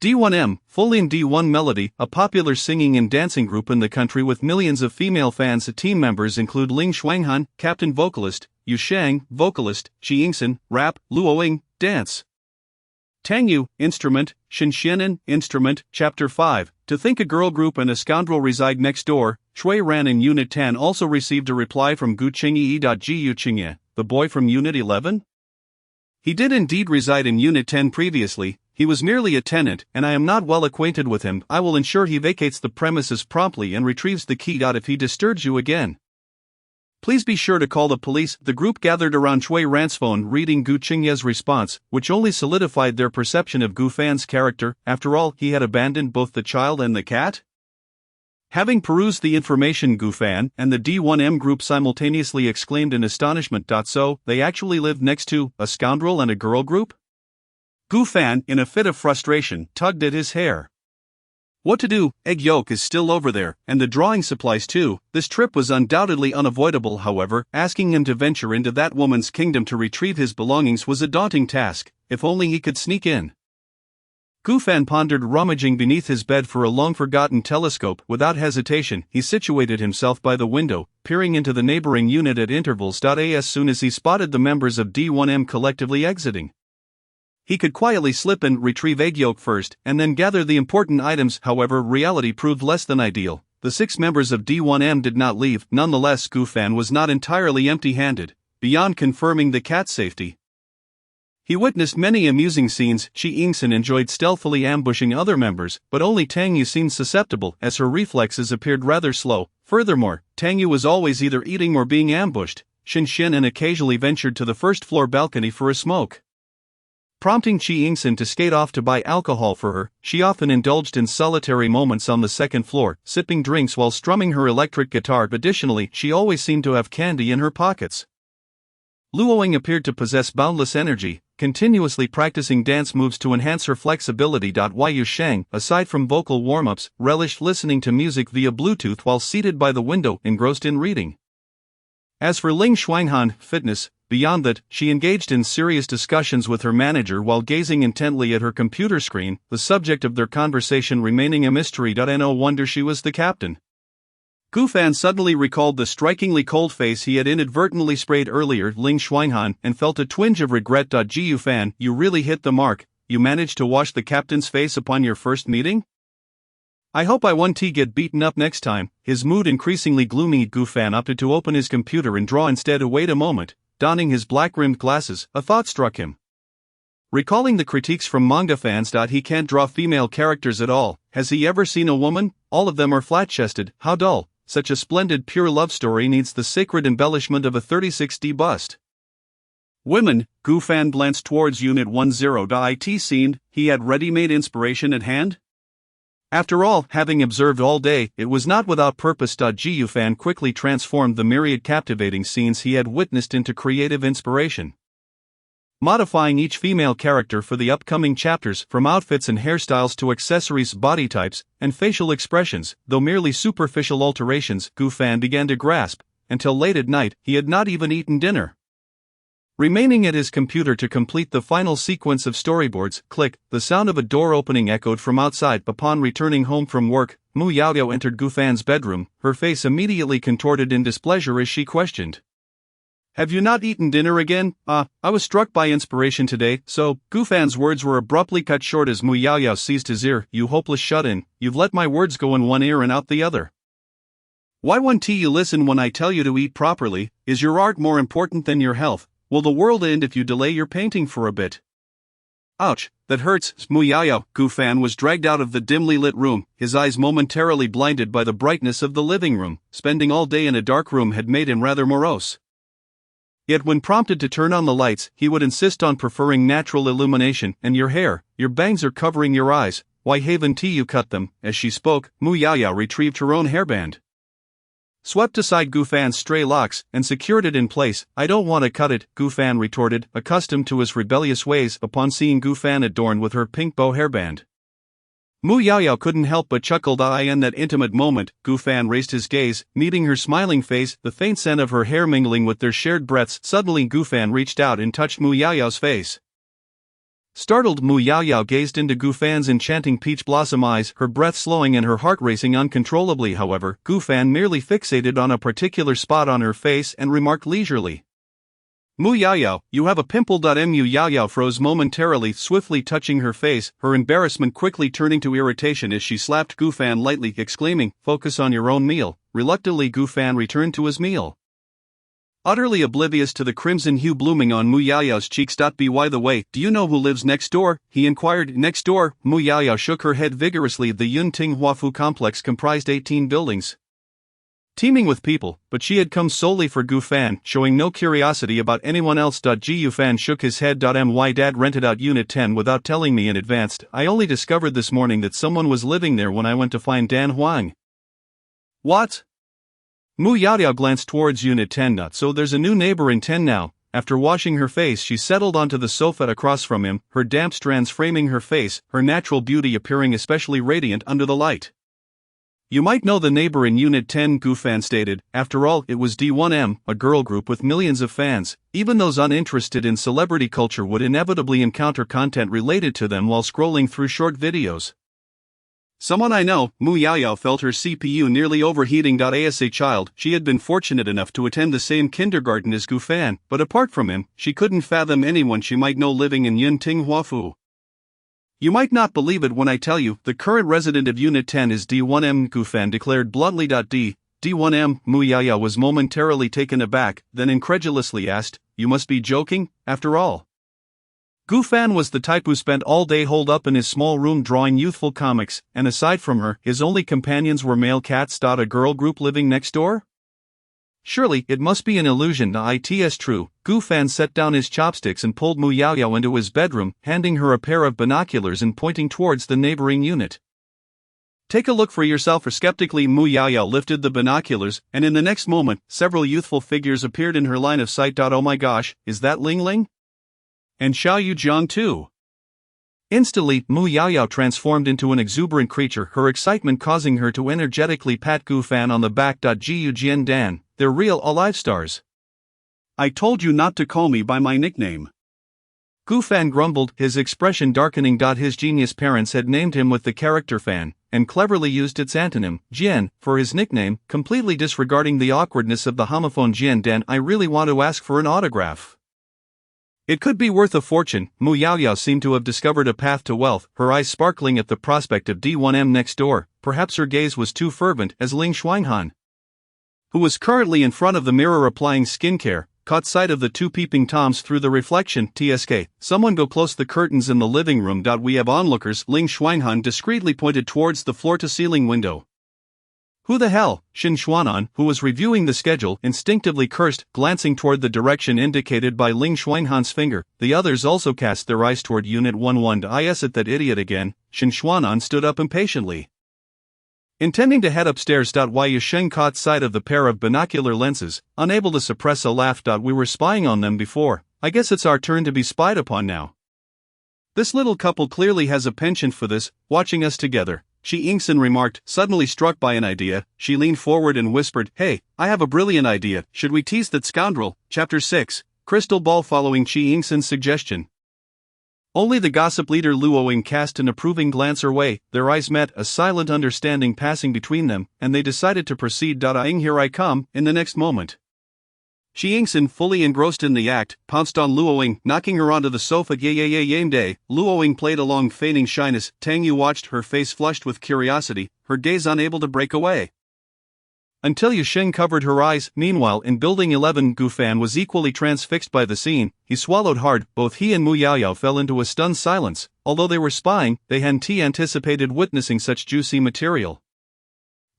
D1M, full in D1 Melody, a popular singing and dancing group in the country with millions of female fans. Team members include Ling Xuanhan, captain vocalist, Yu Sheng, vocalist, Chi Yingson, rap, Luo Ying, dance. Tangyu, Instrument, Shinshinin, Instrument, Chapter 5. To think a girl group and a scoundrel reside next door. Shui Ran in Unit 10 also received a reply from Gu Qingyi. Gu Qingye, the boy from Unit 11? He did indeed reside in Unit 10 previously. He was merely a tenant, and I am not well acquainted with him. I will ensure he vacates the premises promptly and retrieves the key. If he disturbs you again, please be sure to call the police. The group gathered around Shui Ran's phone, reading Gu Qingye's response, which only solidified their perception of Gu Fan's character. After all, he had abandoned both the child and the cat? Having perused the information, Gu Fan and the D1M group simultaneously exclaimed in astonishment. So, they actually lived next to a scoundrel and a girl group? Gu Fan, in a fit of frustration, tugged at his hair. What to do? Egg yolk is still over there, and the drawing supplies too. This trip was undoubtedly unavoidable. However, asking him to venture into that woman's kingdom to retrieve his belongings was a daunting task. If only he could sneak in. Gu Fan pondered, rummaging beneath his bed for a long-forgotten telescope. Without hesitation, he situated himself by the window, peering into the neighboring unit at intervals. As soon as he spotted the members of D1M collectively exiting, he could quietly slip and retrieve egg yolk first, and then gather the important items. However, reality proved less than ideal. The 6 members of D1M did not leave. Nonetheless, Gu Fan was not entirely empty-handed. Beyond confirming the cat's safety, he witnessed many amusing scenes. Chi Yingsen enjoyed stealthily ambushing other members, but only Tangyu seemed susceptible, as her reflexes appeared rather slow. Furthermore, Tangyu was always either eating or being ambushed. Shin occasionally ventured to the first-floor balcony for a smoke, prompting Chi Yingsen to skate off to buy alcohol for her. She often indulged in solitary moments on the second floor, sipping drinks while strumming her electric guitar. Additionally, she always seemed to have candy in her pockets. Luoying appeared to possess boundless energy, continuously practicing dance moves to enhance her flexibility. Yu Sheng, aside from vocal warm-ups, relished listening to music via Bluetooth while seated by the window, engrossed in reading. As for Ling Xuanhan, fitness. Beyond that, she engaged in serious discussions with her manager while gazing intently at her computer screen, the subject of their conversation remaining a mystery. No wonder she was the captain. Gu Fan suddenly recalled the strikingly cold face he had inadvertently sprayed earlier, Ling Xuanhan, and felt a twinge of regret. Gu Fan, you really hit the mark. You managed to wash the captain's face upon your first meeting? I hope I won't get beaten up next time. His mood increasingly gloomy. Gu Fan opted to open his computer and draw instead. Wait a moment. Donning his black-rimmed glasses, a thought struck him. Recalling the critiques from manga fans, he can't draw female characters at all. Has he ever seen a woman? All of them are flat-chested. How dull. Such a splendid pure love story needs the sacred embellishment of a 36D bust. Women. Gu Fan glanced towards Unit 10. It seemed he had ready-made inspiration at hand. After all, having observed all day, it was not without purpose. Gu Fan quickly transformed the myriad captivating scenes he had witnessed into creative inspiration, modifying each female character for the upcoming chapters, from outfits and hairstyles to accessories, body types, and facial expressions. Though merely superficial alterations, Gu Fan began to grasp. Until late at night, he had not even eaten dinner. Remaining at his computer to complete the final sequence of storyboards. Click, the sound of a door opening echoed from outside. Upon returning home from work, Mu Yaoyao entered Gu Fan's bedroom, her face immediately contorted in displeasure as she questioned. Have you not eaten dinner again? I was struck by inspiration today, so. Gu Fan's words were abruptly cut short as Mu Yaoyao seized his ear. You hopeless shut-in, you've let my words go in one ear and out the other. Why won't you listen when I tell you to eat properly? Is your art more important than your health? Will the world end if you delay your painting for a bit? Ouch, that hurts. Mu Yaoyao. Gu Fan was dragged out of the dimly lit room, his eyes momentarily blinded by the brightness of the living room. Spending all day in a dark room had made him rather morose. Yet when prompted to turn on the lights, he would insist on preferring natural illumination. And your hair, your bangs are covering your eyes. Why haven't you cut them? As she spoke, Mu Yaoyao retrieved her own hairband, swept aside Gu Fan's stray locks, and secured it in place. I don't want to cut it, Gu Fan retorted, accustomed to his rebellious ways. Upon seeing Gu Fan adorned with her pink bow hairband, Mu Yaoyao couldn't help but chuckle. In that intimate moment, Gu Fan raised his gaze, meeting her smiling face, the faint scent of her hair mingling with their shared breaths. Suddenly Gu Fan reached out and touched Mu Yaoyao's face. Startled, Mu Yaoyao gazed into Gu Fan's enchanting peach blossom eyes, her breath slowing and her heart racing uncontrollably. However, Gu Fan merely fixated on a particular spot on her face and remarked leisurely, Mu Yaoyao, you have a pimple. Mu Yaoyao froze momentarily, swiftly touching her face, her embarrassment quickly turning to irritation as she slapped Gufan lightly, exclaiming, "Focus on your own meal." Reluctantly, Gufan returned to his meal, utterly oblivious to the crimson hue blooming on Mu Yaoyao's cheeks. By the way, do you know who lives next door? He inquired. Next door? Mu Yaoyao shook her head vigorously. The Yunting Huafu complex comprised 18 buildings, teeming with people, but she had come solely for Gufan, showing no curiosity about anyone else. Gufan shook his head. My dad rented out Unit 10 without telling me in advance. I only discovered this morning that someone was living there when I went to find Dan Huang. What? Mu Yaoyao glanced towards Unit 10. So there's a new neighbor in 10 now. After washing her face, she settled onto the sofa across from him, her damp strands framing her face, her natural beauty appearing especially radiant under the light. You might know the neighbor in Unit 10, Gufan stated. After all, it was D1M, a girl group with millions of fans. Even those uninterested in celebrity culture would inevitably encounter content related to them while scrolling through short videos. Someone I know. Mu Yaoyao felt her CPU nearly overheating. As a child, she had been fortunate enough to attend the same kindergarten as Gufan, but apart from him, she couldn't fathom anyone she might know living in Yunting Huafu. You might not believe it when I tell you, the current resident of Unit 10 is D1M, Gufan declared bluntly. D1M, Mu Yaoyao was momentarily taken aback, then incredulously asked, "You must be joking, after all." Gufan was the type who spent all day holed up in his small room drawing youthful comics, and aside from her, his only companions were male cats. A girl group living next door? Surely, it must be an illusion. It's true. Gufan set down his chopsticks and pulled Mu Yaoyao into his bedroom, handing her a pair of binoculars and pointing towards the neighboring unit. "Take a look for yourself." Skeptically, Mu Yaoyao lifted the binoculars, and in the next moment, several youthful figures appeared in her line of sight. Oh my gosh, is that Ling Ling? And Xiao Yujiang too? Instantly, Mu Yaoyao transformed into an exuberant creature, her excitement causing her to energetically pat Gufan on the back. Jiu Jian Dan, they're real, alive stars. I told you not to call me by my nickname. Gufan grumbled, his expression darkening. His genius parents had named him with the character Fan, and cleverly used its antonym, Jian, for his nickname, completely disregarding the awkwardness of the homophone Jian Dan. I really want to ask for an autograph. It could be worth a fortune. Mu Yaoyao seemed to have discovered a path to wealth, her eyes sparkling at the prospect of D1M next door. Perhaps her gaze was too fervent as Ling Xuanhan, who was currently in front of the mirror applying skincare, caught sight of the two peeping toms through the reflection. "TSK, someone go close the curtains in the living room. We have onlookers." Ling Xuanhan discreetly pointed towards the floor-to-ceiling window. "Who the hell?" Xin Xuanan, who was reviewing the schedule, instinctively cursed, glancing toward the direction indicated by Ling Xuanhan's finger. The others also cast their eyes toward Unit 11. Is it that idiot again? Xin Xuanan stood up impatiently, intending to head upstairs. Yu Sheng caught sight of the pair of binocular lenses, unable to suppress a laugh. We were spying on them before. I guess it's our turn to be spied upon now. This little couple clearly has a penchant for this, watching us together. Shi Yingxin remarked, suddenly struck by an idea. She leaned forward and whispered, "Hey, I have a brilliant idea. Should we tease that scoundrel?" Chapter 6, Crystal Ball. Following Shi Yingxin's suggestion, only the gossip leader Luoying cast an approving glance her way. Their eyes met, a silent understanding passing between them, and they decided to proceed. Here I come. In the next moment, Shi Yingxin, fully engrossed in the act, pounced on Luoying, knocking her onto the sofa. Yame. Luoying played along, feigning shyness. Tang Yu watched, her face flushed with curiosity, her gaze unable to break away, until Yu Sheng covered her eyes. Meanwhile, in Building 11, Gufan was equally transfixed by the scene. He swallowed hard. Both he and Mu Yaoyao fell into a stunned silence. Although they were spying, they hadn't anticipated witnessing such juicy material.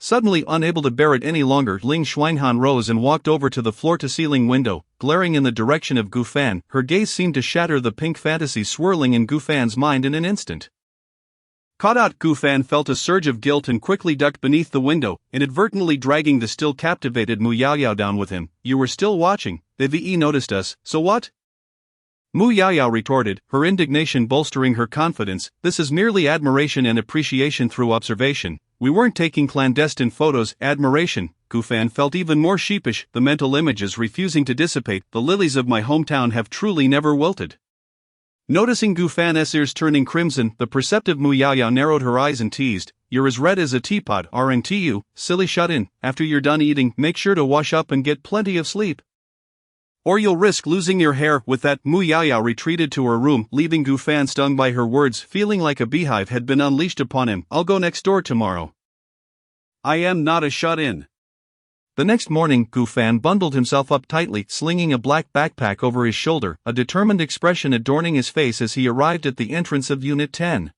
Suddenly unable to bear it any longer, Ling Xuanhan rose and walked over to the floor-to-ceiling window, glaring in the direction of Gufan. Her gaze seemed to shatter the pink fantasy swirling in Gufan's mind in an instant. Caught out, Gufan felt a surge of guilt and quickly ducked beneath the window, inadvertently dragging the still captivated Mu Yaoyao down with him. "You were still watching. The VE noticed us, so what?" Mu Yaoyao retorted, her indignation bolstering her confidence. "This is merely admiration and appreciation through observation. We weren't taking clandestine photos." Admiration. Gufan felt even more sheepish, the mental images refusing to dissipate. The lilies of my hometown have truly never wilted. Noticing Gufan's ears turning crimson, the perceptive Mu Yaoyao narrowed her eyes and teased, "You're as red as a teapot, aren't you? Silly, shut in. After you're done eating, make sure to wash up and get plenty of sleep." Or you'll risk losing your hair. With that, Mu Yaoyao retreated to her room, leaving Gu Fan stung by her words, feeling like a beehive had been unleashed upon him. I'll go next door tomorrow. I am not a shut-in. The next morning, Gu Fan bundled himself up tightly, slinging a black backpack over his shoulder, a determined expression adorning his face as he arrived at the entrance of Unit 10.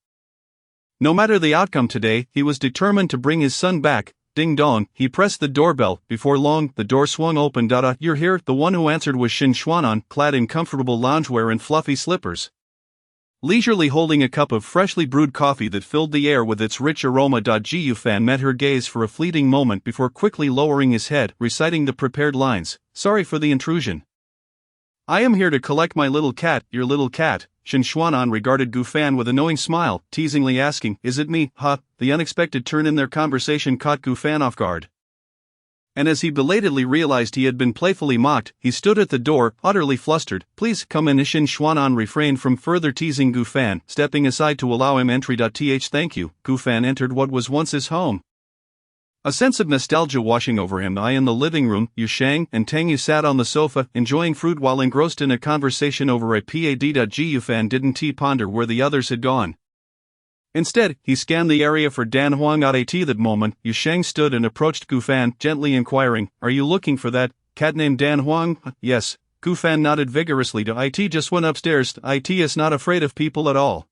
No matter the outcome today, he was determined to bring his son back. Ding dong, he pressed the doorbell. Before long, the door swung open. You're here. The one who answered was Shin Xuanan, clad in comfortable loungewear and fluffy slippers. Leisurely holding a cup of freshly brewed coffee that filled the air with its rich aroma. Ji Yufan met her gaze for a fleeting moment before quickly lowering his head, reciting the prepared lines. Sorry for the intrusion. I am here to collect my little cat. Your little cat. Shin Xuanan regarded Gu Fan with a knowing smile, teasingly asking, Is it me? Huh? The unexpected turn in their conversation caught Gu Fan off guard. And as he belatedly realized he had been playfully mocked, he stood at the door, utterly flustered. Please come in. Shin Xuanan refrained from further teasing Gu Fan, stepping aside to allow him entry. Thank you. Gu Fan entered what was once his home. A sense of nostalgia washing over him. In the living room, Yu Shang and Tang Yu sat on the sofa, enjoying fruit while engrossed in a conversation over a pad. Ji Yufan didn't ponder where the others had gone. Instead, he scanned the area for Dan Huang. At that moment, Yu Shang stood and approached Gu Fan, gently inquiring, Are you looking for that cat named Dan Huang? Yes. Gu Fan nodded vigorously. It just went upstairs. It is not afraid of people at all.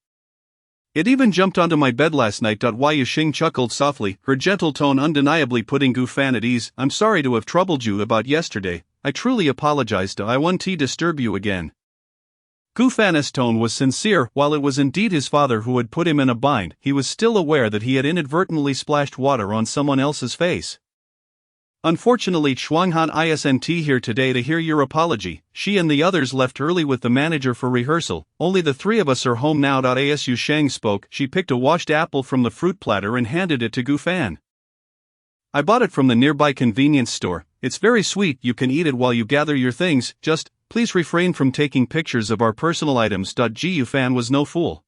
It even jumped onto my bed last night. Yu Shang chuckled softly, her gentle tone undeniably putting Gu Fan at ease. I'm sorry to have troubled you about yesterday. I truly apologize. I won't disturb you again. Gu Fan's tone was sincere. While it was indeed his father who had put him in a bind, he was still aware that he had inadvertently splashed water on someone else's face. Unfortunately, Shuanghan isn't here today to hear your apology. She and the others left early with the manager for rehearsal. Only the three of us are home now. As Yu Shang spoke, she picked a washed apple from the fruit platter and handed it to Gu Fan. I bought it from the nearby convenience store. It's very sweet. You can eat it while you gather your things. Just, please refrain from taking pictures of our personal items. Ji Yufan was no fool.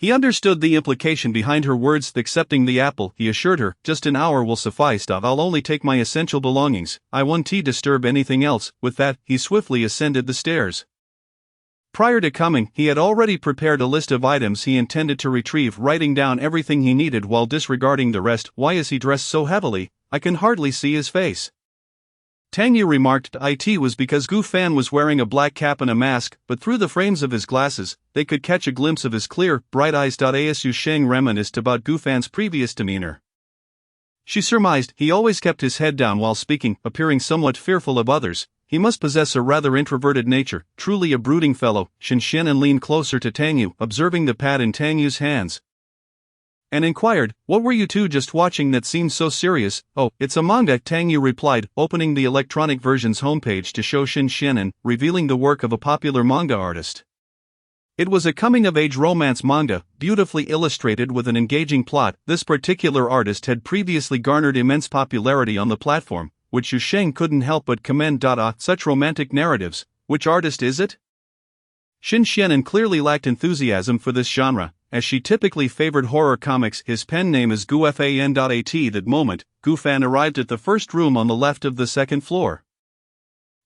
He understood the implication behind her words. Accepting the apple, he assured her, just an hour will suffice. I'll only take my essential belongings. I won't disturb anything else. With that, he swiftly ascended the stairs. Prior to coming, he had already prepared a list of items he intended to retrieve, writing down everything he needed while disregarding the rest. Why is he dressed so heavily? I can hardly see his face. Tang Yu remarked it was because Gu Fan was wearing a black cap and a mask, but through the frames of his glasses, they could catch a glimpse of his clear, bright eyes. Yu Shang reminisced about Gu Fan's previous demeanor. She surmised he always kept his head down while speaking, appearing somewhat fearful of others. He must possess a rather introverted nature, truly a brooding fellow. Shin Xuanan leaned closer to Tang Yu, observing the pad in Tang Yu's hands, and inquired, What were you two just watching that seemed so serious? Oh, it's a manga, Tang Yu replied, opening the electronic version's homepage to show Shin Xuanan, revealing the work of a popular manga artist. It was a coming-of-age romance manga, beautifully illustrated with an engaging plot. This particular artist had previously garnered immense popularity on the platform, which Yu Shang couldn't help but commend. Such romantic narratives. Which artist is it? Shin Xuanan clearly lacked enthusiasm for this genre, as she typically favored horror comics. His pen name is Gu Fan. At that moment, Gu Fan arrived at the first room on the left of the second floor.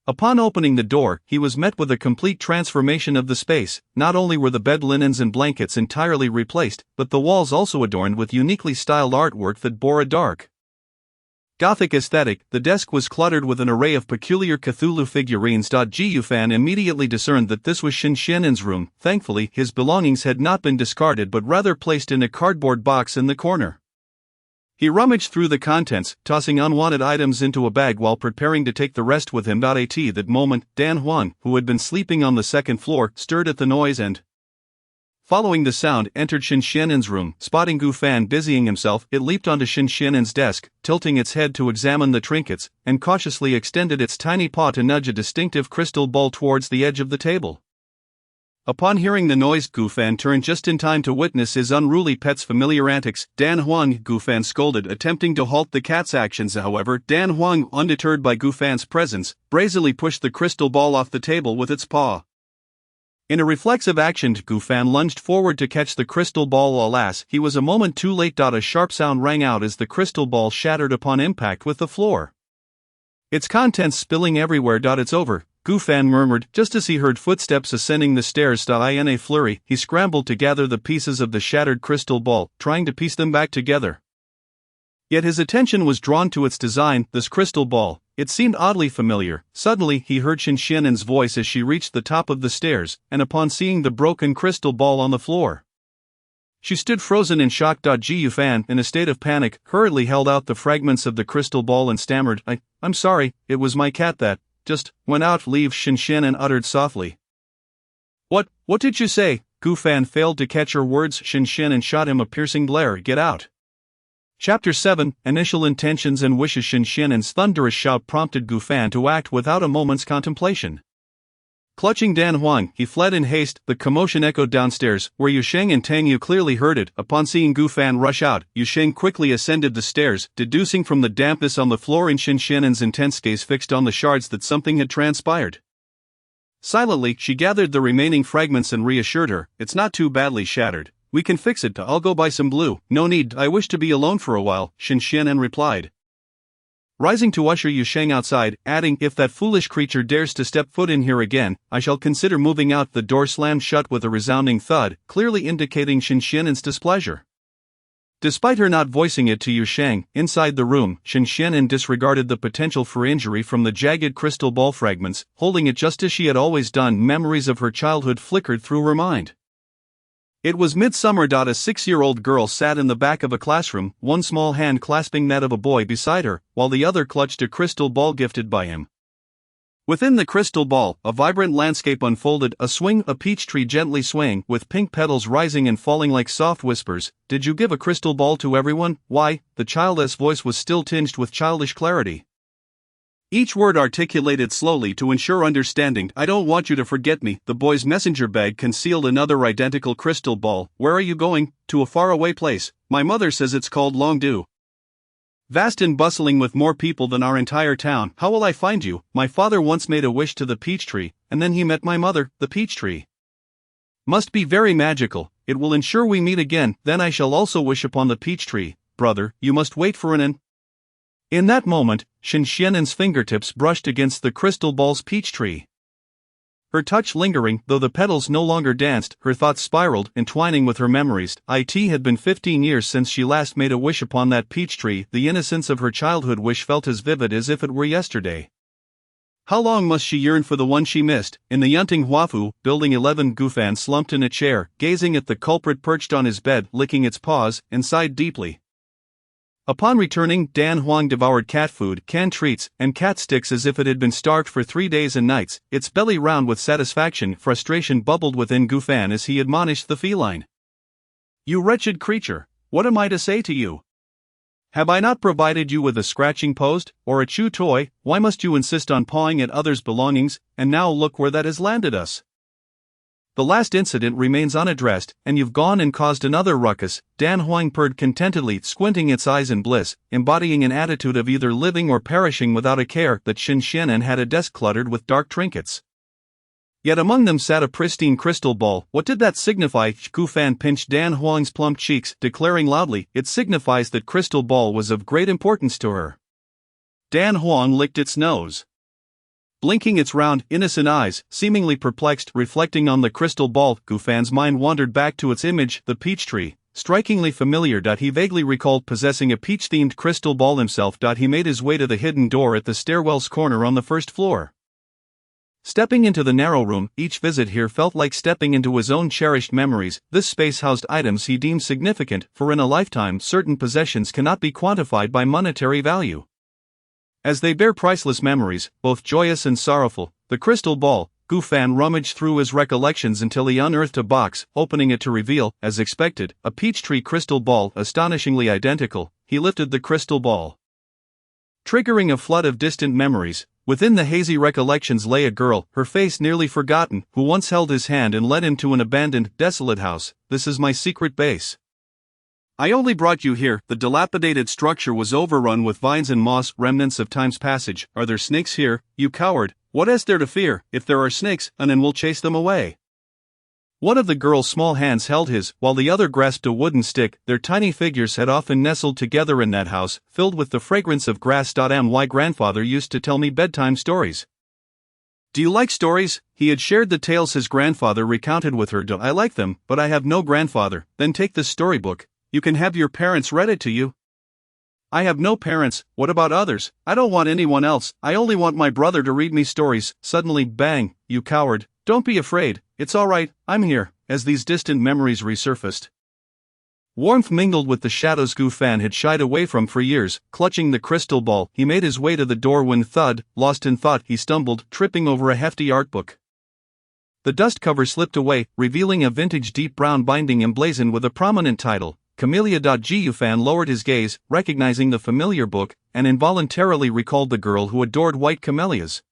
Upon opening the door, he was met with a complete transformation of the space. Not only were the bed linens and blankets entirely replaced, but the walls also adorned with uniquely styled artwork that bore a dark Gothic aesthetic. The desk was cluttered with an array of peculiar Cthulhu figurines. Ji Yufan immediately discerned that this was Shin Xuanan's room. Thankfully, his belongings had not been discarded but rather placed in a cardboard box in the corner. He rummaged through the contents, tossing unwanted items into a bag while preparing to take the rest with him. At that moment, Dan Huang, who had been sleeping on the second floor, stirred at the noise and, following the sound, entered Shin Xuanan's room. Spotting Gu Fan busying himself, it leaped onto Shin Xuanan's desk, tilting its head to examine the trinkets, and cautiously extended its tiny paw to nudge a distinctive crystal ball towards the edge of the table. Upon hearing the noise, Gu Fan turned just in time to witness his unruly pet's familiar antics. Dan Huang, Gu Fan scolded, attempting to halt the cat's actions. However, Dan Huang, undeterred by Gu Fan's presence, brazenly pushed the crystal ball off the table with its paw. In a reflexive action, Gu Fan lunged forward to catch the crystal ball. Alas, he was a moment too late. A sharp sound rang out as the crystal ball shattered upon impact with the floor, its contents spilling everywhere. It's over, Gu Fan murmured just as he heard footsteps ascending the stairs. In a flurry, he scrambled to gather the pieces of the shattered crystal ball, trying to piece them back together. Yet his attention was drawn to its design, this crystal ball. It seemed oddly familiar. Suddenly he heard Shinxinen's voice as she reached the top of the stairs, and upon seeing the broken crystal ball on the floor, she stood frozen in shock. Gu Fan, in a state of panic, hurriedly held out the fragments of the crystal ball and stammered, I'm sorry, it was my cat that just went out. Leave, Shinxinen uttered softly. What did you say? Gu Fan failed to catch her words. Shinxinen shot him a piercing glare. Get out. Chapter 7, Initial Intentions and Wishes. Shinxinen's thunderous shout prompted Gu Fan to act without a moment's contemplation. Clutching Dan Huang, he fled in haste. The commotion echoed downstairs, where Yusheng and Tang Yu clearly heard it. Upon seeing Gu Fan rush out, Yusheng quickly ascended the stairs, deducing from the dampness on the floor and Shinxinen's intense gaze fixed on the shards that something had transpired. Silently, she gathered the remaining fragments and reassured her, it's not too badly shattered. We can fix it. I'll go buy some blue. No need, I wish to be alone for a while, Shinxinen replied, rising to usher Yusheng outside, adding, if that foolish creature dares to step foot in here again, I shall consider moving out. The door slammed shut with a resounding thud, clearly indicating Shinxinen's displeasure. Despite her not voicing it to Yusheng, inside the room, Shinxinen disregarded the potential for injury from the jagged crystal ball fragments, holding it just as she had always done. Memories of her childhood flickered through her mind. It was midsummer. A 6-year-old girl sat in the back of a classroom, one small hand clasping that of a boy beside her, while the other clutched a crystal ball gifted by him. Within the crystal ball, a vibrant landscape unfolded, a peach tree gently swaying, with pink petals rising and falling like soft whispers. Did you give a crystal ball to everyone? Why? The child's voice was still tinged with childish clarity. Each word articulated slowly to ensure understanding. I don't want you to forget me. The boy's messenger bag concealed another identical crystal ball. Where are you going? To a faraway place. My mother says it's called Longdu. Vast and bustling with more people than our entire town. How will I find you? My father once made a wish to the peach tree, and then he met my mother. The peach tree must be very magical. It will ensure we meet again. Then I shall also wish upon the peach tree. Brother, you must wait for an In that moment, Shinxinen's fingertips brushed against the crystal ball's peach tree. Her touch lingering, though the petals no longer danced, her thoughts spiraled, entwining with her memories. It had been 15 years since she last made a wish upon that peach tree. The innocence of her childhood wish felt as vivid as if it were yesterday. How long must she yearn for the one she missed? In the Yunting Huafu, Building 11, Gu Fan slumped in a chair, gazing at the culprit perched on his bed, licking its paws, and sighed deeply. Upon returning, Dan Huang devoured cat food, canned treats, and cat sticks as if it had been starved for 3 days and nights, its belly round with satisfaction. Frustration bubbled within Gu Fan as he admonished the feline. You wretched creature, what am I to say to you? Have I not provided you with a scratching post, or a chew toy? Why must you insist on pawing at others' belongings? And now look where that has landed us. The last incident remains unaddressed, and you've gone and caused another ruckus. Dan Huang purred contentedly, squinting its eyes in bliss, embodying an attitude of either living or perishing without a care that Shinxinen had a desk cluttered with dark trinkets. Yet among them sat a pristine crystal ball. What did that signify? Gu Fan pinched Dan Huang's plump cheeks, declaring loudly, it signifies that crystal ball was of great importance to her. Dan Huang licked its nose, blinking its round, innocent eyes, seemingly perplexed, reflecting on the crystal ball. Gu Fan's mind wandered back to its image, the peach tree, strikingly familiar. He vaguely recalled possessing a peach-themed crystal ball himself. He made his way to the hidden door at the stairwell's corner on the first floor. Stepping into the narrow room, each visit here felt like stepping into his own cherished memories. This space housed items he deemed significant, for in a lifetime certain possessions cannot be quantified by monetary value. As they bear priceless memories, both joyous and sorrowful, the crystal ball, Gu Fan rummaged through his recollections until he unearthed a box, opening it to reveal, as expected, a peach tree crystal ball astonishingly identical. He lifted the crystal ball, triggering a flood of distant memories. Within the hazy recollections lay a girl, her face nearly forgotten, who once held his hand and led him to an abandoned, desolate house. This is my secret base. I only brought you here. The dilapidated structure was overrun with vines and moss, remnants of time's passage. Are there snakes here, you coward? What is there to fear? If there are snakes, and we'll chase them away. One of the girl's small hands held his, while the other grasped a wooden stick. Their tiny figures had often nestled together in that house, filled with the fragrance of grass. My grandfather used to tell me bedtime stories. Do you like stories? He had shared the tales his grandfather recounted with her. Do I like them, but I have no grandfather. Then take this storybook. You can have your parents read it to you. I have no parents. What about others? I don't want anyone else. I only want my brother to read me stories. Suddenly, bang, you coward. Don't be afraid. It's all right, I'm here. As these distant memories resurfaced, warmth mingled with the shadows Gufan had shied away from for years. Clutching the crystal ball, he made his way to the door when thud, lost in thought, he stumbled, tripping over a hefty art book. The dust cover slipped away, revealing a vintage deep brown binding emblazoned with a prominent title, Camellia. Gufan lowered his gaze, recognizing the familiar book, and involuntarily recalled the girl who adored white camellias.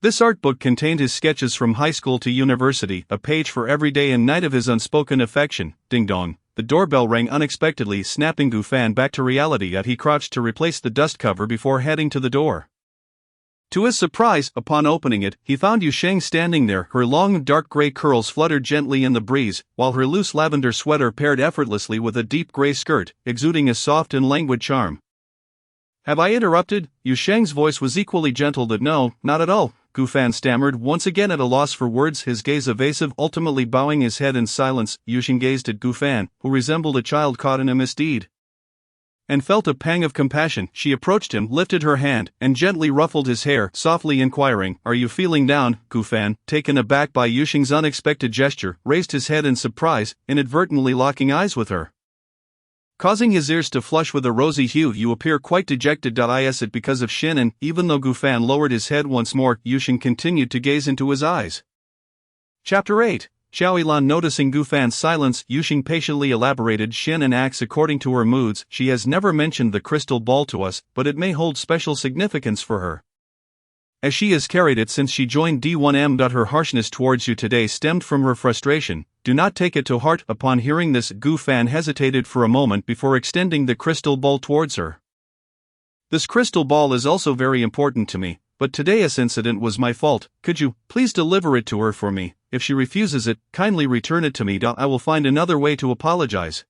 This art book contained his sketches from high school to university, a page for every day and night of his unspoken affection. Ding dong. The doorbell rang unexpectedly, snapping Gufan back to reality as he crouched to replace the dust cover before heading to the door. To his surprise, upon opening it, he found Yusheng standing there. Her long, dark gray curls fluttered gently in the breeze, while her loose lavender sweater paired effortlessly with a deep gray skirt, exuding a soft and languid charm. Have I interrupted? Yusheng's voice was equally gentle. No, not at all, Gufan stammered, once again at a loss for words, his gaze evasive, ultimately bowing his head in silence. Yusheng gazed at Gufan, who resembled a child caught in a misdeed, and felt a pang of compassion. She approached him, lifted her hand, and gently ruffled his hair, softly inquiring, "Are you feeling down?" Gufan, taken aback by Yusheng's unexpected gesture, raised his head in surprise, inadvertently locking eyes with her, causing his ears to flush with a rosy hue. "You appear quite dejected. Is it because of Shin?" And, even though Gufan lowered his head once more, Yusheng continued to gaze into his eyes. Chapter 8. Xiaoyilan. Noticing Gufan's silence, Yusheng patiently elaborated. "Shin and acts according to her moods. She has never mentioned the crystal ball to us, but it may hold special significance for her, as she has carried it since she joined D1M. Her harshness towards you today stemmed from her frustration. Do not take it to heart." Upon hearing this, Gufan hesitated for a moment before extending the crystal ball towards her. "This crystal ball is also very important to me, but today's incident was my fault. Could you please deliver it to her for me? If she refuses it, kindly return it to me. I will find another way to apologize."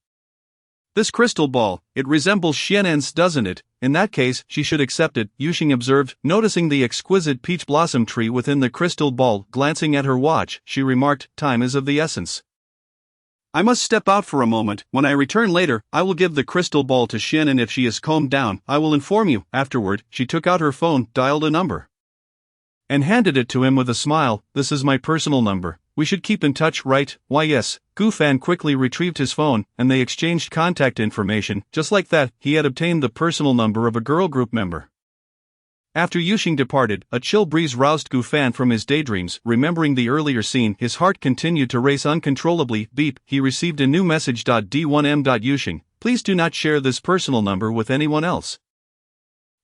"This crystal ball, it resembles Xianen's, doesn't it? In that case, she should accept it," Yusheng observed, noticing the exquisite peach blossom tree within the crystal ball. Glancing at her watch, she remarked, "Time is of the essence. I must step out for a moment. When I return later, I will give the crystal ball to Shin, and if she is calmed down, I will inform you." Afterward, she took out her phone, dialed a number, and handed it to him with a smile. "This is my personal number. We should keep in touch, right?" "Why, yes." Gufan quickly retrieved his phone, and they exchanged contact information. Just like that, he had obtained the personal number of a girl group member. After Yusheng departed, a chill breeze roused Gufan from his daydreams. Remembering the earlier scene, his heart continued to race uncontrollably. Beep, he received a new message. D1M. Yusheng, please do not share this personal number with anyone else.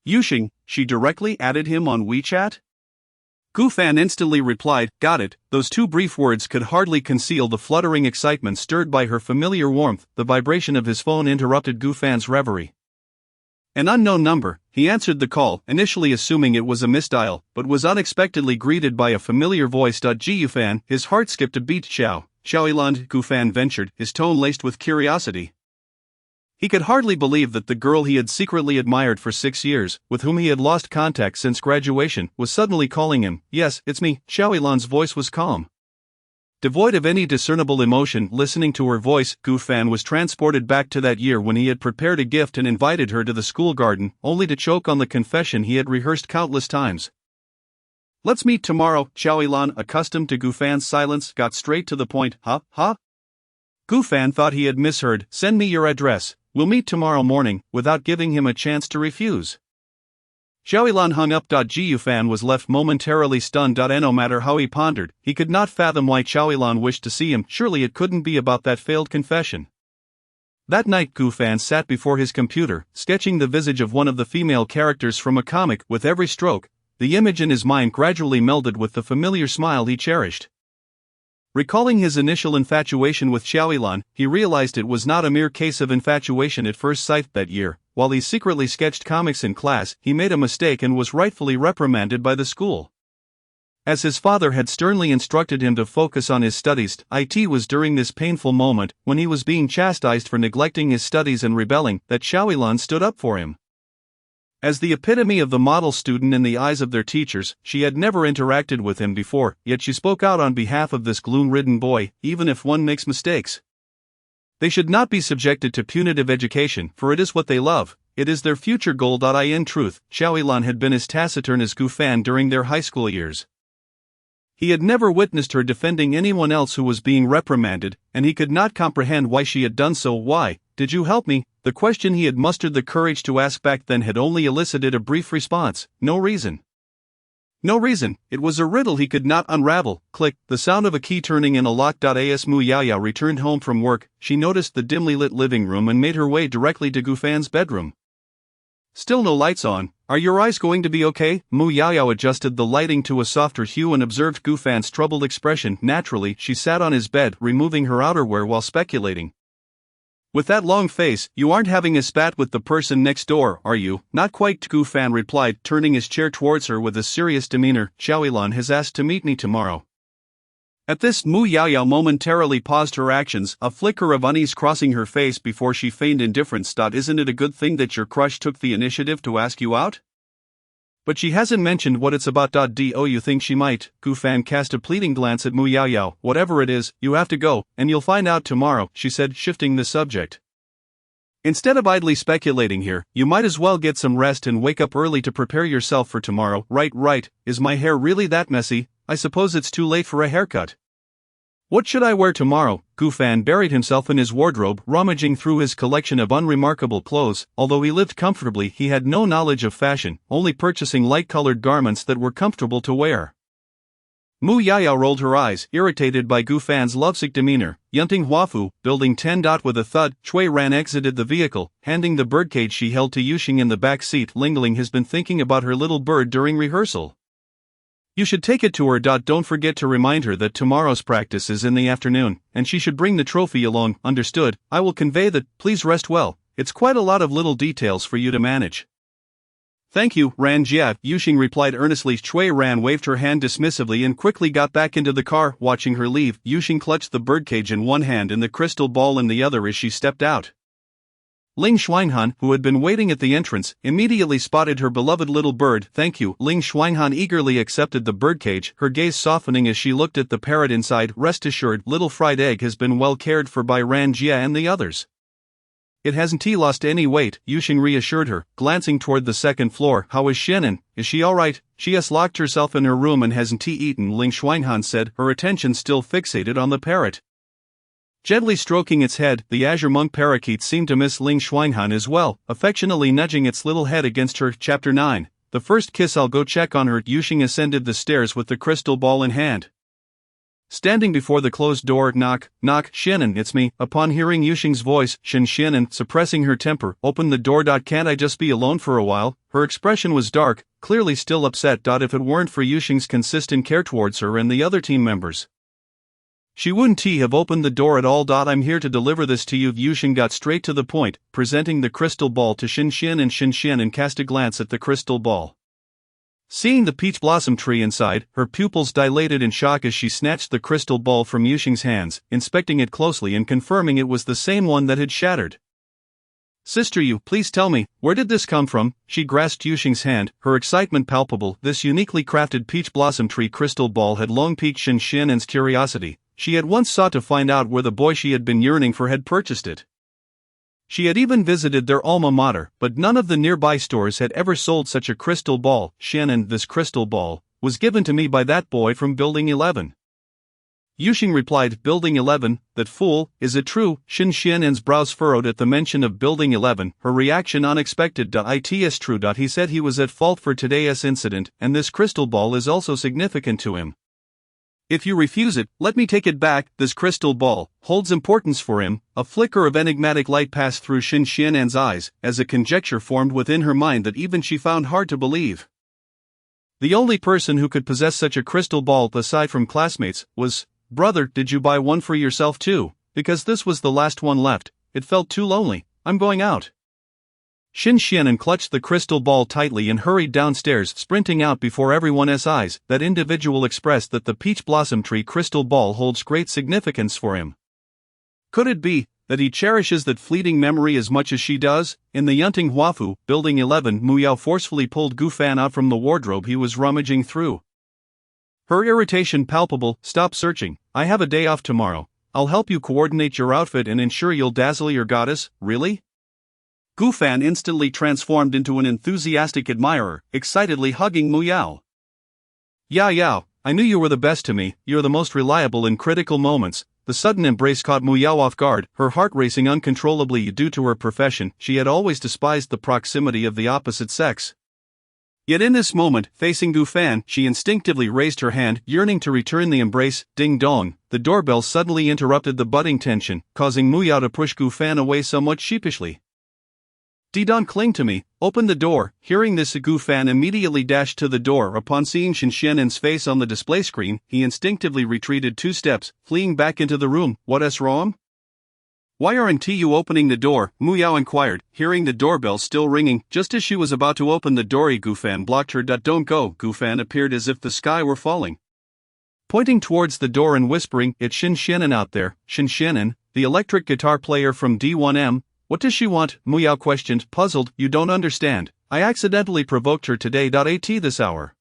Yusheng, she directly added him on WeChat? Gufan instantly replied, "Got it." Those two brief words could hardly conceal the fluttering excitement stirred by her familiar warmth. The vibration of his phone interrupted Gufan's reverie. An unknown number. He answered the call, initially assuming it was a misdial, but was unexpectedly greeted by a familiar voice. Gufan, his heart skipped a beat. Xiaoyilan, Gufan ventured, his tone laced with curiosity. He could hardly believe that the girl he had secretly admired for 6 years, with whom he had lost contact since graduation, was suddenly calling him. "Yes, it's me." Xiaoyilan's voice was calm, devoid of any discernible emotion. Listening to her voice, Gufan was transported back to that year when he had prepared a gift and invited her to the school garden, only to choke on the confession he had rehearsed countless times. "Let's meet tomorrow." Xiaoyilan, accustomed to Gufan's silence, got straight to the point. Huh? Gufan thought he had misheard. "Send me your address. We'll meet tomorrow morning," without giving him a chance to refuse. Xiaoyilan hung up. Gufan was left momentarily stunned. No matter how he pondered, he could not fathom why Xiaoyilan wished to see him. Surely it couldn't be about that failed confession. That night Gufan sat before his computer, sketching the visage of one of the female characters from a comic. With every stroke, the image in his mind gradually melded with the familiar smile he cherished. Recalling his initial infatuation with Xiaoyilan, he realized it was not a mere case of infatuation at first sight. That year, while he secretly sketched comics in class, he made a mistake and was rightfully reprimanded by the school, as his father had sternly instructed him to focus on his studies. It was during this painful moment, when he was being chastised for neglecting his studies and rebelling, that Xiaoyilan stood up for him. As the epitome of the model student in the eyes of their teachers, she had never interacted with him before, yet she spoke out on behalf of this gloom-ridden boy, even if one makes mistakes. They should not be subjected to punitive education, for it is what they love, it is their future goal. In truth, Xiaoyilan had been as taciturn as Gu Fan during their high school years. He had never witnessed her defending anyone else who was being reprimanded, and he could not comprehend why she had done so. Why did you help me? The question he had mustered the courage to ask back then had only elicited a brief response: no reason. No reason. It was a riddle he could not unravel. Click, the sound of a key turning in a lock. As Mu Yaoyao returned home from work, she noticed the dimly lit living room and made her way directly to Gu Fan's bedroom. Still no lights on. Are your eyes going to be okay? Mu Yaoyao adjusted the lighting to a softer hue and observed Gu Fan's troubled expression. Naturally, she sat on his bed, removing her outerwear while speculating. With that long face, you aren't having a spat with the person next door, are you? Not quite, Gu Fan replied, turning his chair towards her with a serious demeanor. Xiaoyilan has asked to meet me tomorrow. At this, Mu Yaoyao momentarily paused her actions, a flicker of unease crossing her face before she feigned indifference. Isn't it a good thing that your crush took the initiative to ask you out? But she hasn't mentioned what it's about. Do you think she might? Gu Fan cast a pleading glance at Mu Yaoyao. Whatever it is, you have to go, and you'll find out tomorrow, she said, shifting the subject. Instead of idly speculating here, you might as well get some rest and wake up early to prepare yourself for tomorrow. Right. Is my hair really that messy? I suppose it's too late for a haircut. What should I wear tomorrow? Gu Fan buried himself in his wardrobe, rummaging through his collection of unremarkable clothes. Although he lived comfortably, he had no knowledge of fashion, only purchasing light-colored garments that were comfortable to wear. Mu Yaoyao rolled her eyes, irritated by Gu Fan's lovesick demeanor. Yunting Huafu, building 10. With a thud, Cui Ran exited the vehicle, handing the birdcage she held to Yuxing in the back seat. Ling Ling has been thinking about her little bird during rehearsal. You should take it to her. Don't forget to remind her that tomorrow's practice is in the afternoon, and she should bring the trophy along. Understood. I will convey that. Please rest well. It's quite a lot of little details for you to manage. Thank you, Ran Jia, Yuxing replied earnestly. Cui Ran waved her hand dismissively and quickly got back into the car. Watching her leave, Yuxing clutched the birdcage in one hand and the crystal ball in the other as she stepped out. Ling Xuanhan, who had been waiting at the entrance, immediately spotted her beloved little bird. Thank you. Ling Xuanhan eagerly accepted the birdcage, her gaze softening as she looked at the parrot inside. Rest assured, little fried egg has been well cared for by Ran Jia and the others. It hasn't lost any weight, Yuxing reassured her, glancing toward the second floor. How is Shannon? Is she alright? She has locked herself in her room and hasn't eaten, Ling Xuanhan said, her attention still fixated on the parrot. Gently stroking its head, the azure monk parakeet seemed to miss Ling Xuanhan as well, affectionately nudging its little head against her. Chapter 9. The first kiss. I'll go check on her. Yuxing ascended the stairs with the crystal ball in hand. Standing before the closed door, knock, Shannon, it's me. Upon hearing Yuxing's voice, Shannon, suppressing her temper, opened the door. Can't I just be alone for a while? Her expression was dark, clearly still upset. If it weren't for Yuxing's consistent care towards her and the other team members, she wouldn't have opened the door at all. I'm here to deliver this to you. Yuxing got straight to the point, presenting the crystal ball to Shannon cast a glance at the crystal ball. Seeing the peach blossom tree inside, her pupils dilated in shock as she snatched the crystal ball from Yuxing's hands, inspecting it closely and confirming it was the same one that had shattered. Sister, please tell me, where did this come from? She grasped Yuxing's hand, her excitement palpable. This uniquely crafted peach blossom tree crystal ball had long piqued Shannon's curiosity. She had once sought to find out where the boy she had been yearning for had purchased it. She had even visited their alma mater, but none of the nearby stores had ever sold such a crystal ball. Shannon, this crystal ball was given to me by that boy from Building 11. Yuxing replied, Building 11, that fool, is it true? Shannon's brows furrowed at the mention of Building 11, her reaction unexpected. It's true. He said he was at fault for today's incident, and this crystal ball is also significant to him. If you refuse it, let me take it back. This crystal ball holds importance for him. A flicker of enigmatic light passed through Shannon's eyes, as a conjecture formed within her mind that even she found hard to believe. The only person who could possess such a crystal ball aside from classmates was, brother, did you buy one for yourself too? Because this was the last one left. It felt too lonely. I'm going out. Shannon clutched the crystal ball tightly and hurried downstairs, sprinting out before everyone's eyes. That individual expressed that the peach blossom tree crystal ball holds great significance for him. Could it be That he cherishes that fleeting memory as much as she does? In the Yunting Huafu, Building 11, Mu Yao forcefully pulled Gu Fan out from the wardrobe he was rummaging through. Her irritation palpable. Stop searching, I have a day off tomorrow. I'll help you coordinate your outfit and ensure you'll dazzle your goddess. Really? Gu Fan instantly transformed into an enthusiastic admirer, excitedly hugging Mu Yao. Yao, I knew you were the best to me, you're the most reliable in critical moments. The sudden embrace caught Mu Yao off guard, her heart racing uncontrollably due to her profession. She had always despised the proximity of the opposite sex. Yet in this moment, facing Gu Fan, she instinctively raised her hand, yearning to return the embrace. Ding dong, the doorbell suddenly interrupted the budding tension, causing Mu Yao to push Gu Fan away somewhat sheepishly. Don't cling to me, open the door. Hearing this, Gu Fan immediately dashed to the door. Upon seeing Shen Xianen's face on the display screen, he instinctively retreated 2 steps, fleeing back into the room. What's wrong? Why aren't you opening the door? Mu Yao inquired, hearing the doorbell still ringing. Just as she was about to open the door, Gu Fan blocked her. Don't go. Gu Fan appeared as if the sky were falling. Pointing towards the door and whispering, it's Shen Xianen out there. Shen Xianen, the electric guitar player from D1M. What does she want? Mu Yao questioned, puzzled. You don't understand. I accidentally provoked her today. At this hour.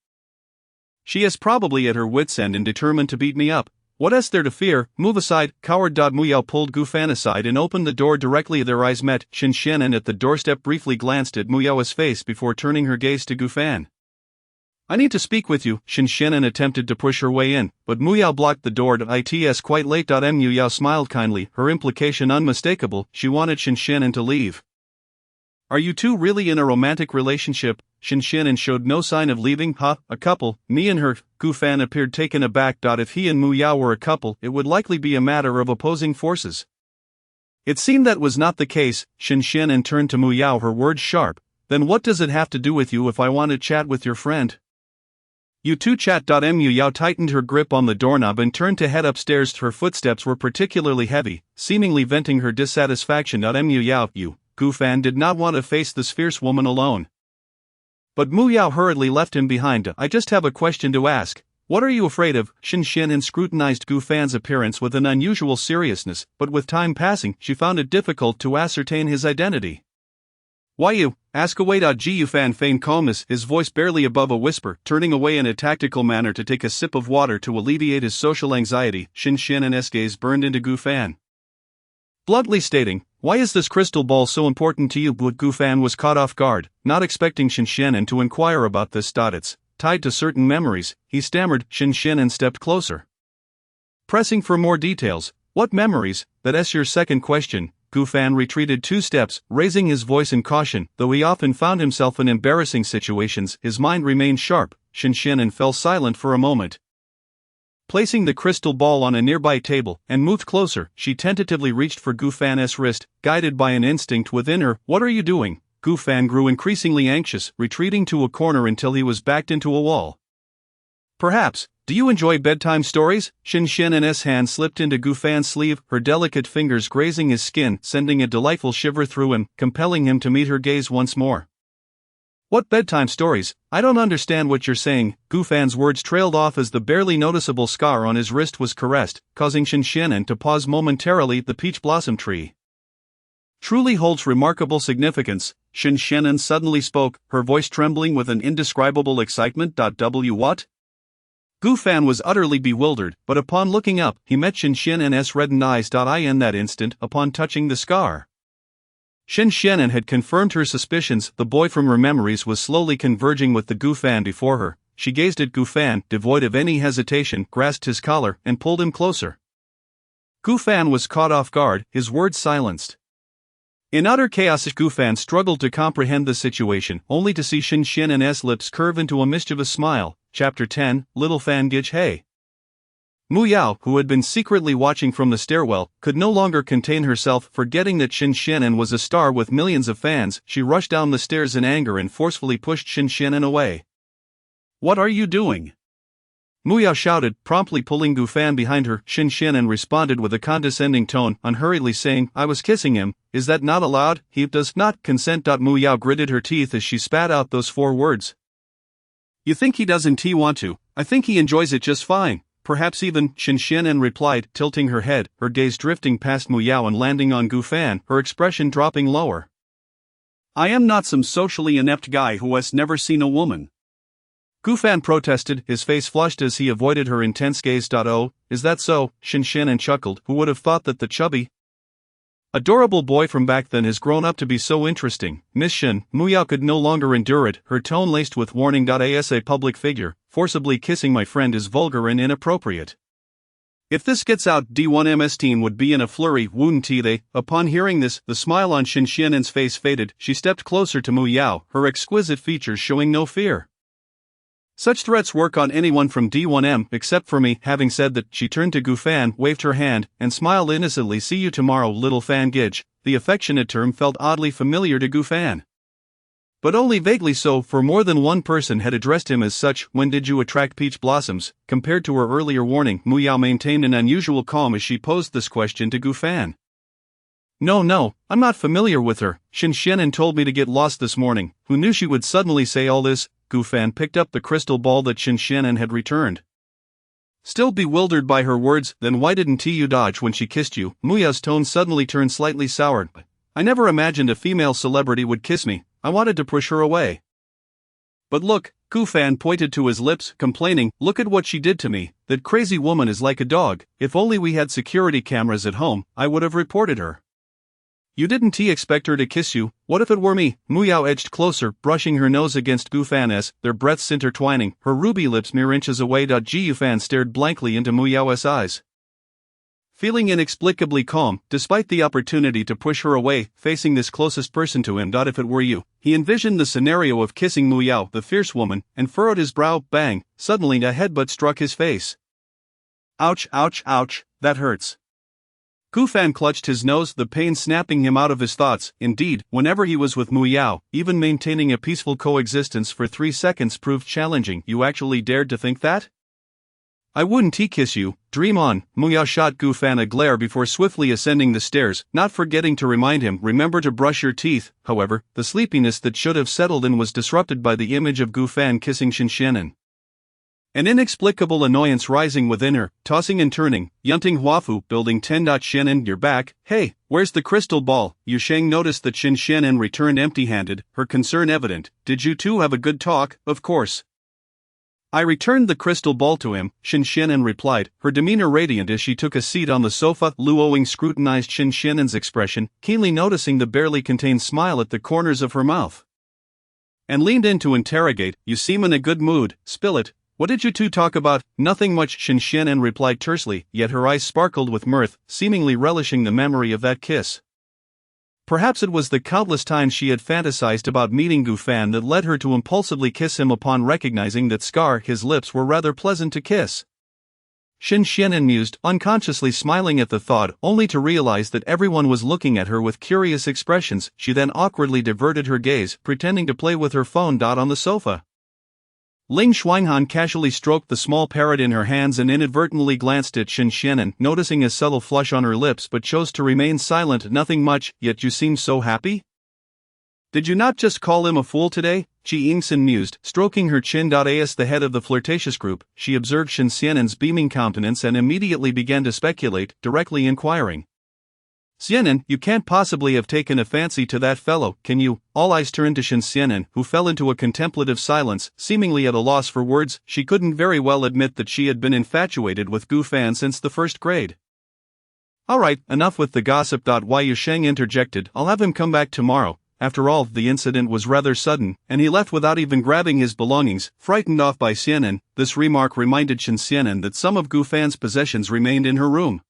She is probably at her wit's end and determined to beat me up. What's there to fear? Move aside, coward. Mu Yao pulled Gu Fan aside and opened the door directly. Their eyes met. Shen Xianen at the doorstep briefly glanced at Mu Yao's face before turning her gaze to Gu Fan. I need to speak with you. Shen Xianen attempted to push her way in, but Mu Yao blocked the door. It's quite late. Mu Yao smiled kindly, her implication unmistakable. She wanted Shen Xianen to leave. Are you two really in a romantic relationship? Shen Xianen showed no sign of leaving. A couple, me and her. Gu Fan appeared taken aback. If he and Mu Yao were a couple, it would likely be a matter of opposing forces. It seemed that was not the case. Shen Xianen turned to Mu Yao, her words sharp. Then what does it have to do with you if I want to chat with your friend? You two chat. Mu Yao tightened her grip on the doorknob and turned to head upstairs. Her footsteps were particularly heavy, seemingly venting her dissatisfaction. Mu Yao, Gu Fan did not want to face this fierce woman alone. But Mu Yao hurriedly left him behind. I just have a question to ask. What are you afraid of? Shen Xianen scrutinized Gu Fan's appearance with an unusual seriousness, but with time passing, she found it difficult to ascertain his identity. Why you? Ask away. Gu Fan feigned calmness, his voice barely above a whisper, turning away in a tactical manner to take a sip of water to alleviate his social anxiety. Shen Xianen's gaze burned into Gu Fan, bluntly stating, why is this crystal ball so important to you? But Gu Fan was caught off guard, not expecting Shen Xianen to inquire about this. It's tied to certain memories, he stammered. Shen Xianen stepped closer, pressing for more details. What memories? That's your second question. Gu Fan retreated 2 steps, raising his voice in caution. Though he often found himself in embarrassing situations, his mind remained sharp. Shen Xianen fell silent for a moment, placing the crystal ball on a nearby table, and moved closer. She tentatively reached for Gu Fan's wrist, guided by an instinct within her. What are you doing? Gu Fan grew increasingly anxious, retreating to a corner until he was backed into a wall. Perhaps. Do you enjoy bedtime stories? Shen Xianen's hand slipped into Gu Fan's sleeve, her delicate fingers grazing his skin, sending a delightful shiver through him, compelling him to meet her gaze once more. What bedtime stories? I don't understand what you're saying. Gu Fan's words trailed off as the barely noticeable scar on his wrist was caressed, causing Shen Xianen to pause momentarily. The peach blossom tree truly holds remarkable significance. Shen Xianen suddenly spoke, her voice trembling with an indescribable excitement. What? Gu Fan was utterly bewildered, but upon looking up, he met Shen Xianen's reddened eyes. In that instant, upon touching the scar, Shen Xianen had confirmed her suspicions. The boy from her memories was slowly converging with the Gu Fan before her. She gazed at Gu Fan, devoid of any hesitation, grasped his collar, and pulled him closer. Gu Fan was caught off guard, his words silenced. In utter chaos, Gu Fan struggled to comprehend the situation, only to see Shen Xianen's lips curve into a mischievous smile. Chapter 10, Little Fan Gitch Hey. Mu Yao, who had been secretly watching from the stairwell, could no longer contain herself. Forgetting that Shen Xianen was a star with millions of fans, she rushed down the stairs in anger and forcefully pushed Shen Xianen away. What are you doing? Mu Yao shouted, promptly pulling Gu Fan behind her. Shen Xianen responded with a condescending tone, unhurriedly saying, I was kissing him. Is that not allowed? He does not consent. Mu Yao gritted her teeth as she spat out those 4 words. You think he doesn't want to? I think he enjoys it just fine. perhaps even, Shinshinen replied, tilting her head, her gaze drifting past Mu Yao and landing on Gu Fan, her expression dropping lower. I am not some socially inept guy who has never seen a woman. Gu Fan protested, his face flushed as he avoided her intense gaze. Oh, is that so? Shinshinen chuckled, who would have thought that the chubby, adorable boy from back then has grown up to be so interesting. Miss Shin, Mu Yao could no longer endure it, her tone laced with warning. As a public figure, forcibly kissing my friend is vulgar and inappropriate. If this gets out, D1MS teen would be in a flurry, wouldn't they? Upon hearing this, the smile on Shinshinen's face faded. She stepped closer to Mu Yao, her exquisite features showing no fear. Such threats work on anyone from D1M, except for me. Having said that, she turned to Gu Fan, waved her hand, and smiled innocently. See you tomorrow, little Fan Gidge. The affectionate term felt oddly familiar to Gu Fan. But only vaguely so, for more than one person had addressed him as such. When did you attract peach blossoms? Compared to her earlier warning, Mu Yao maintained an unusual calm as she posed this question to Gu Fan. No, I'm not familiar with her. Shinshinen told me to get lost this morning. Who knew she would suddenly say all this? Gu Fan picked up the crystal ball that Shinshinen had returned. Still bewildered by her words, then why didn't you dodge when she kissed you? Mu Yao's tone suddenly turned slightly sour. I never imagined a female celebrity would kiss me. I wanted to push her away. But look, Gu Fan pointed to his lips, complaining, look at what she did to me. That crazy woman is like a dog. If only we had security cameras at home, I would have reported her. You didn't expect her to kiss you? What if it were me? Mu Yao edged closer, brushing her nose against Gu Fan as, their breaths intertwining, her ruby lips mere inches away. Gu Fan stared blankly into Mu Yao's eyes. Feeling inexplicably calm, despite the opportunity to push her away, facing this closest person to him. If it were you, he envisioned the scenario of kissing Mu Yao, the fierce woman, and furrowed his brow. Bang! Suddenly a headbutt struck his face. Ouch, that hurts. Gu Fan clutched his nose, the pain snapping him out of his thoughts. Indeed, whenever he was with Mu Yao, even maintaining a peaceful coexistence for 3 seconds proved challenging. You actually dared to think that? I wouldn't kiss you, dream on. Mu Yao shot Gu Fan a glare before swiftly ascending the stairs, not forgetting to remind him, remember to brush your teeth. However, the sleepiness that should have settled in was disrupted by the image of Gu Fan kissing Shinshinen. An inexplicable annoyance rising within her, tossing and turning. Yunting Huafu, building 10. Shinin, you're back. Hey, where's the crystal ball? Yu Sheng noticed that Shinshinen returned empty-handed, her concern evident. Did you two have a good talk? Of course. I returned the crystal ball to him, Shinshinen replied, her demeanor radiant as she took a seat on the sofa. Luoing scrutinized Shinshinen's expression, keenly noticing the barely contained smile at the corners of her mouth. And leaned in to interrogate, you seem in a good mood, spill it. What did you two talk about? Nothing much, Shinshinen replied tersely, yet her eyes sparkled with mirth, seemingly relishing the memory of that kiss. Perhaps it was the countless times she had fantasized about meeting Gu Fan that led her to impulsively kiss him upon recognizing that his lips were rather pleasant to kiss. Shinshinen mused, unconsciously smiling at the thought, only to realize that everyone was looking at her with curious expressions. She then awkwardly diverted her gaze, pretending to play with her phone. On the sofa, Ling Shuanghan casually stroked the small parrot in her hands and inadvertently glanced at Shinshinen, noticing a subtle flush on her lips but chose to remain silent. Nothing much, yet you seem so happy? Did you not just call him a fool today? Chi Yingxin mused, stroking her chin. As the head of the flirtatious group, she observed Shinshinen's beaming countenance and immediately began to speculate, directly inquiring. Xianen, you can't possibly have taken a fancy to that fellow, can you? All eyes turned to Shinshinen, who fell into a contemplative silence, seemingly at a loss for words. She couldn't very well admit that she had been infatuated with Gu Fan since the first grade. Alright, enough with the gossip. Yu Sheng interjected, I'll have him come back tomorrow. After all, the incident was rather sudden, and he left without even grabbing his belongings. Frightened off by Xianen, this remark reminded Shinshinen that some of Gu Fan's possessions remained in her room.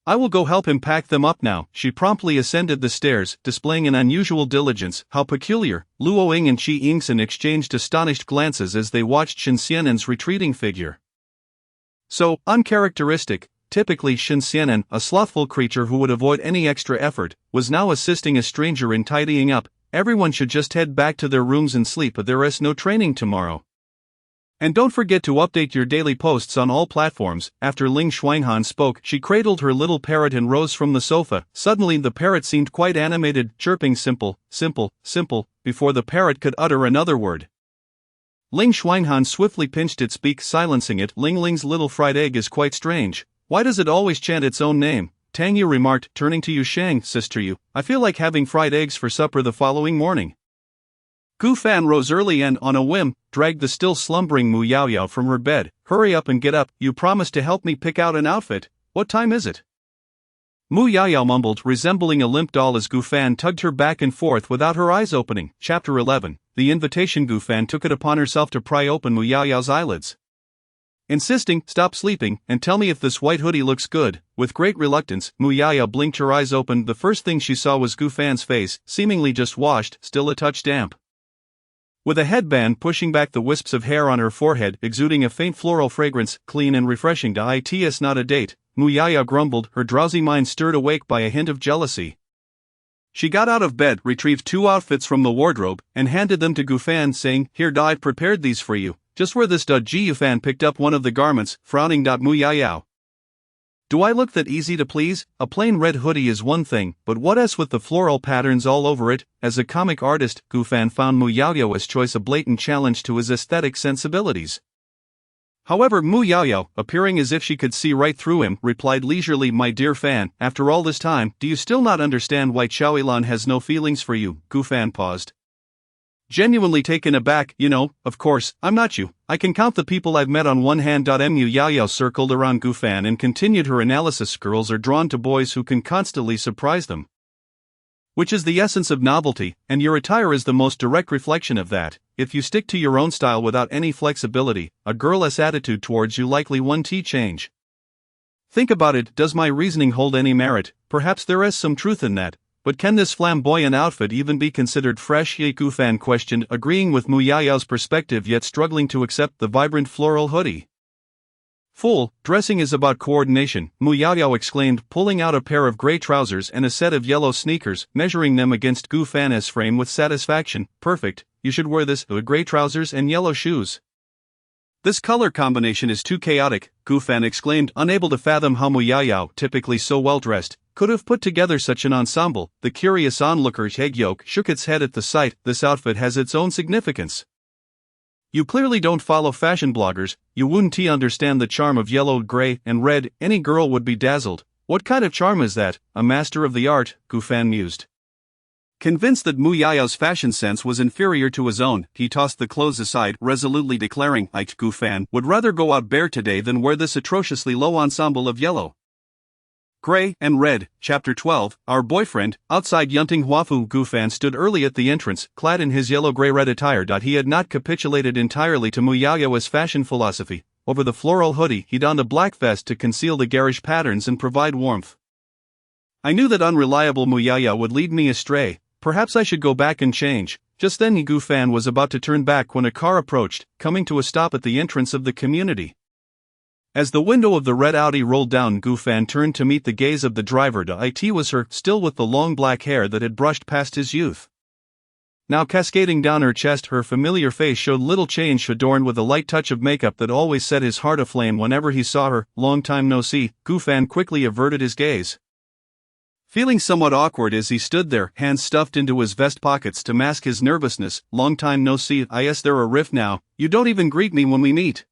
I will go help him pack them up now. She promptly ascended the stairs, displaying an unusual diligence. How peculiar. Luoying and Chi Yingxin exchanged astonished glances as they watched Shinshinen's retreating figure. So uncharacteristic. Typically Shinshinen, a slothful creature who would avoid any extra effort, was now assisting a stranger in tidying up. Everyone should just head back to their rooms and sleep. There is no training tomorrow. And don't forget to update your daily posts on all platforms. After Ling Shuanghan spoke, she cradled her little parrot and rose from the sofa. Suddenly the parrot seemed quite animated, chirping simple, simple, simple, before the parrot could utter another word. Ling Schweinhan swiftly pinched its beak, silencing it. Ling Ling's little fried egg is quite strange. Why does it always chant its own name? Tang Yu remarked, turning to Yu Shang. Sister Yu, I feel like having fried eggs for supper the following morning. Gu Fan rose early and, on a whim, dragged the still slumbering Mu Yaoyao from her bed. Hurry up and get up, you promised to help me pick out an outfit. What time is it? Mu Yaoyao mumbled, resembling a limp doll as Gu Fan tugged her back and forth without her eyes opening. Chapter 11. The invitation. Gu Fan took it upon herself to pry open Mu Yaoyao's eyelids, insisting, stop sleeping, and tell me if this white hoodie looks good. With great reluctance, Mu Yaoyao blinked her eyes open. The first thing she saw was Gu Fan's face, seemingly just washed, still a touch damp. With a headband pushing back the wisps of hair on her forehead, exuding a faint floral fragrance, clean and refreshing to it's not a date, Mu Yaoyao grumbled, her drowsy mind stirred awake by a hint of jealousy. She got out of bed, retrieved 2 outfits from the wardrobe, and handed them to Gu Fan, saying, Here, I've prepared these for you. Just wear this. Gu Fan picked up one of the garments, frowning. Mu Yaoyao, do I look that easy to please? A plain red hoodie is one thing, but what else with the floral patterns all over it? As a comic artist, Gu Fan found Mu Yaoyao's choice a blatant challenge to his aesthetic sensibilities. However, Mu Yaoyao, appearing as if she could see right through him, replied leisurely, My dear Fan, after all this time, do you still not understand why Xiaoyilan has no feelings for you? Gu Fan paused, genuinely taken aback. You know, of course, I'm not you. I can count the people I've met on one hand. Mu Yaoyao circled around Gu Fan and continued her analysis. Girls are drawn to boys who can constantly surprise them, which is the essence of novelty, and your attire is the most direct reflection of that. If you stick to your own style without any flexibility, a girl's attitude towards you likely won't change. Think about it, does my reasoning hold any merit? Perhaps there is some truth in that. But can this flamboyant outfit even be considered fresh? Gu Fan questioned, agreeing with Mu Yaoyao's perspective yet struggling to accept the vibrant floral hoodie. Fool, dressing is about coordination, Mu Yaoyao exclaimed, pulling out a pair of gray trousers and a set of yellow sneakers, measuring them against Gu Fan's frame with satisfaction. Perfect, you should wear this, gray trousers and yellow shoes. This color combination is too chaotic, Gu Fan exclaimed, unable to fathom how Mu Yaoyao, typically so well dressed, could have put together such an ensemble. The curious onlooker Hegyok shook its head at the sight. This outfit has its own significance. You clearly don't follow fashion bloggers, you wouldn't understand the charm of yellow, gray, and red. Any girl would be dazzled. What kind of charm is that? A master of the art, Gu Fan mused. Convinced that Mu Yaoyao's fashion sense was inferior to his own, he tossed the clothes aside, resolutely declaring, Gu Fan would rather go out bare today than wear this atrociously low ensemble of yellow, gray, and red. Chapter 12. Our boyfriend. Outside Yunting Huafu, Gu Fan stood early at the entrance, clad in his yellow-gray-red attire. He had not capitulated entirely to Mu Yaoyao's fashion philosophy. Over the floral hoodie, he donned a black vest to conceal the garish patterns and provide warmth. I knew that unreliable Mu Yaoyao would lead me astray. Perhaps I should go back and change. Just then Gu Fan was about to turn back when a car approached, coming to a stop at the entrance of the community. As the window of the red Audi rolled down, Gu Fan turned to meet the gaze of the driver. It was her, still with the long black hair that had brushed past his youth. Now cascading down her chest, her familiar face showed little change, adorned with a light touch of makeup that always set his heart aflame whenever he saw her. Long time no see. Gu Fan quickly averted his gaze, feeling somewhat awkward as he stood there, hands stuffed into his vest pockets to mask his nervousness. Long time no see. Is there a rift now? You don't even greet me when we meet.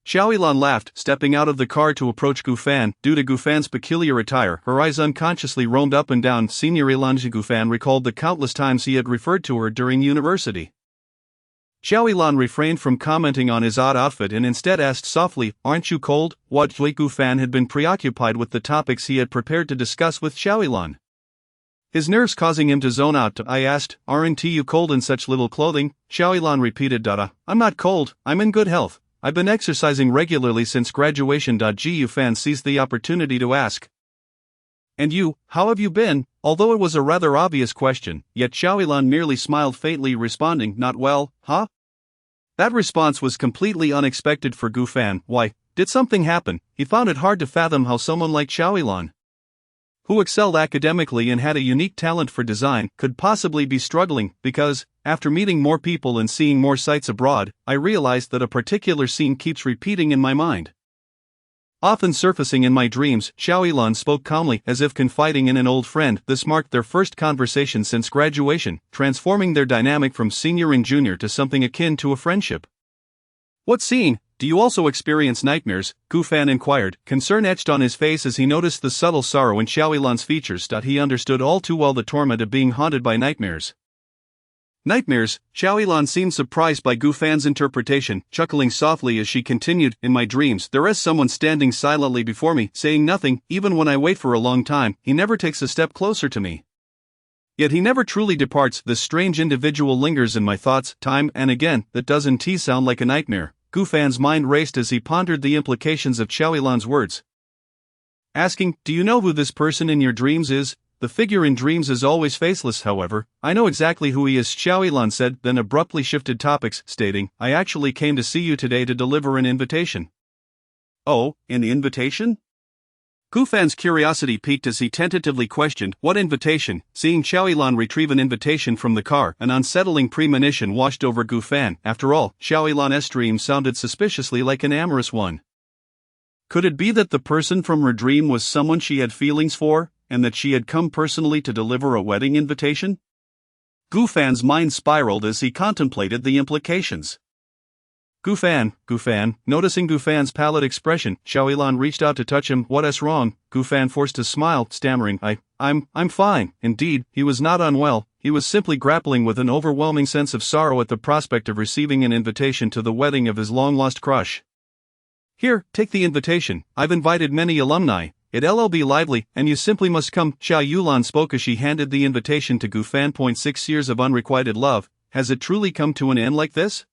Xiaoyilan laughed, stepping out of the car to approach Gu Fan. Due to Gu Fan's peculiar attire, her eyes unconsciously roamed up and down. Senior Gu Fan recalled the countless times he had referred to her during university. Xiaoyilan refrained from commenting on his odd outfit and instead asked softly, Aren't you cold? What? Gu Fan had been preoccupied with the topics he had prepared to discuss with Xiaoyilan, his nerves causing him to zone out. I asked, Aren't you cold in such little clothing? Xiaoyilan repeated, I'm not cold, I'm in good health. I've been exercising regularly since graduation. Gu Fan seized the opportunity to ask, And you, how have you been? Although it was a rather obvious question, yet Xiaoyilan merely smiled faintly, responding, Not well, huh? That response was completely unexpected for Gu Fan. Why, did something happen? He found it hard to fathom how someone like Xiaoyilan, who excelled academically and had a unique talent for design, could possibly be struggling, because, after meeting more people and seeing more sights abroad, I realized that a particular scene keeps repeating in my mind. Often surfacing in my dreams, Xiao Yilan spoke calmly as if confiding in an old friend. This marked their first conversation since graduation, transforming their dynamic from senior and junior to something akin to a friendship. "What scene? Do you also experience nightmares?" Gu Fan inquired, concern etched on his face as he noticed the subtle sorrow in Xiao Yilan's features. He understood all too well the torment of being haunted by nightmares. "Nightmares?" Xiao Yilan seemed surprised by Gu Fan's interpretation, chuckling softly as she continued, "In my dreams, there is someone standing silently before me, saying nothing. Even when I wait for a long time, he never takes a step closer to me. Yet he never truly departs. This strange individual lingers in my thoughts, time and again. That doesn't sound like a nightmare?" Gu Fan's mind raced as he pondered the implications of Xiao Yilan's words. Asking, "Do you know who this person in your dreams is?" "The figure in dreams is always faceless, however. I know exactly who he is," Xiao Yilan said, then abruptly shifted topics, stating, "I actually came to see you today to deliver an invitation." "Oh, an invitation?" Gu Fan's curiosity piqued as he tentatively questioned, "What invitation?" Seeing Xiao Yilan retrieve an invitation from the car, an unsettling premonition washed over Gu Fan. After all, Xiao Yilan's dream sounded suspiciously like an amorous one. Could it be that the person from her dream was someone she had feelings for, and that she had come personally to deliver a wedding invitation? Gu Fan's mind spiraled as he contemplated the implications. Gu Fan, noticing Gu Fan's pallid expression, Xiao Yilan reached out to touch him. "What's wrong?" Gu Fan forced a smile, stammering, I'm fine." Indeed, he was not unwell, he was simply grappling with an overwhelming sense of sorrow at the prospect of receiving an invitation to the wedding of his long-lost crush. "Here, take the invitation. I've invited many alumni. It'll be lively, and you simply must come." Xiao Yilan spoke as she handed the invitation to Gu Fan. 6 years of unrequited love, has it truly come to an end like this?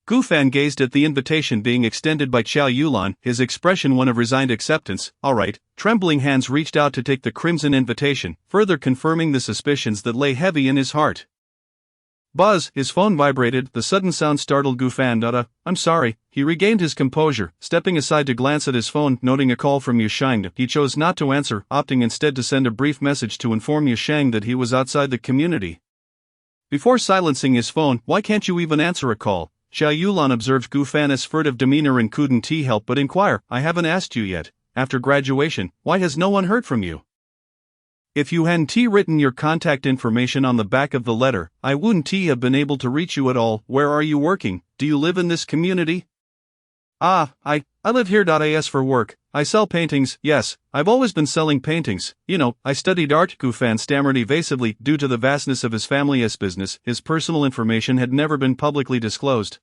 Gu Fan gazed at the invitation being extended by Xiao Yilan, his expression one of resigned acceptance. "All right." Trembling hands reached out to take the crimson invitation, further confirming the suspicions that lay heavy in his heart. Buzz, his phone vibrated. The sudden sound startled Gu Fan. "I'm sorry." He regained his composure, stepping aside to glance at his phone, noting a call from Yushang. He chose not to answer, opting instead to send a brief message to inform Yushang that he was outside the community. Before silencing his phone, "Why can't you even answer a call?" Xiao Yilan observed Gu Fan's furtive demeanor and couldn't help but inquire, "I haven't asked you yet. After graduation, why has no one heard from you? If you hadn't written your contact information on the back of the letter, I wouldn't have been able to reach you at all. Where are you working? Do you live in this community?" I live here. As for work, I sell paintings." "Yes, I've always been selling paintings. I studied art." Gu Fan stammered evasively. Due to the vastness of his family's business, his personal information had never been publicly disclosed.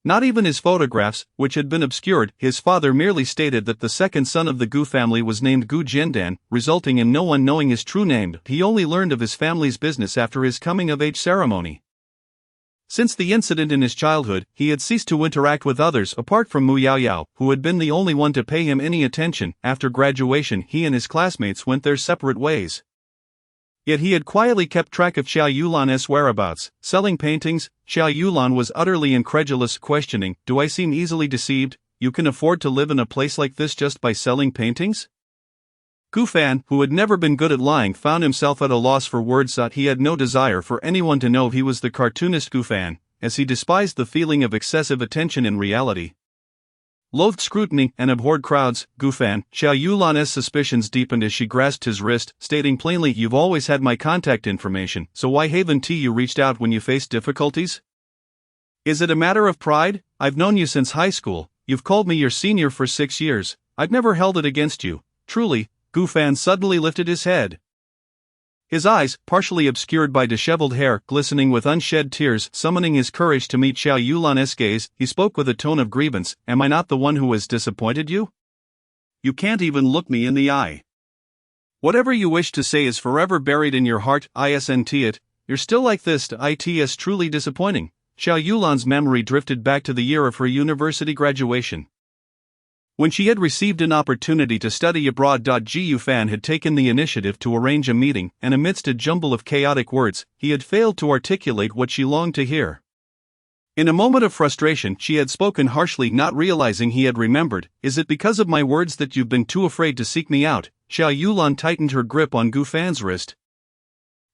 Not even his photographs, which had been obscured. His father merely stated that the second son of the Gu family was named Gu Jiandan, resulting in no one knowing his true name. He only learned of his family's business after his coming-of-age ceremony. Since the incident in his childhood, he had ceased to interact with others apart from Mu Yaoyao, who had been the only one to pay him any attention. After graduation, he and his classmates went their separate ways. Yet he had quietly kept track of Xiao Yulan's whereabouts, selling paintings. Xiao Yulan was utterly incredulous, questioning, "Do I seem easily deceived? You can afford to live in a place like this just by selling paintings?" Gu Fan, who had never been good at lying, found himself at a loss for words. He had no desire for anyone to know he was the cartoonist Gu Fan, as he despised the feeling of excessive attention in reality. Loathed scrutiny and abhorred crowds. Gu Fan, Xiao Yulan's suspicions deepened as she grasped his wrist, stating plainly, "You've always had my contact information, so why haven't you reached out when you faced difficulties? Is it a matter of pride? I've known you since high school. You've called me your senior for 6 years. I've never held it against you. Truly." Gu Fan suddenly lifted his head. His eyes, partially obscured by disheveled hair, glistening with unshed tears, summoning his courage to meet Xiao Yulan's gaze, he spoke with a tone of grievance, "Am I not the one who has disappointed you? You can't even look me in the eye. Whatever you wish to say is forever buried in your heart. Isn't it? You're still like this. It's truly disappointing." Xiao Yulan's memory drifted back to the year of her university graduation. When she had received an opportunity to study abroad. Gu Fan had taken the initiative to arrange a meeting, and amidst a jumble of chaotic words, he had failed to articulate what she longed to hear. In a moment of frustration, she had spoken harshly, not realizing he had remembered. "Is it because of my words that you've been too afraid to seek me out?" Xiao Yulan tightened her grip on Gu Fan's wrist,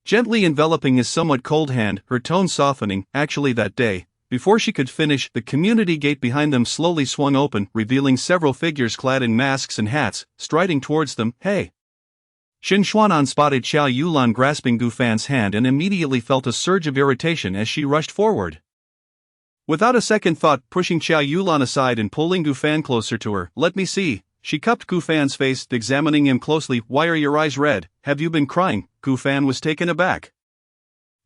gently enveloping his somewhat cold hand, her tone softening. "Actually that day, before she could finish, the community gate behind them slowly swung open, revealing several figures clad in masks and hats, striding towards them. Hey! Shin Xuanan spotted Xiao Yulan grasping Gu Fan's hand and immediately felt a surge of irritation as she rushed forward. Without a second thought, pushing Xiao Yulan aside and pulling Gu Fan closer to her. Let me see. She cupped Gu Fan's face, examining him closely. Why are your eyes red? Have you been crying? Gu Fan was taken aback.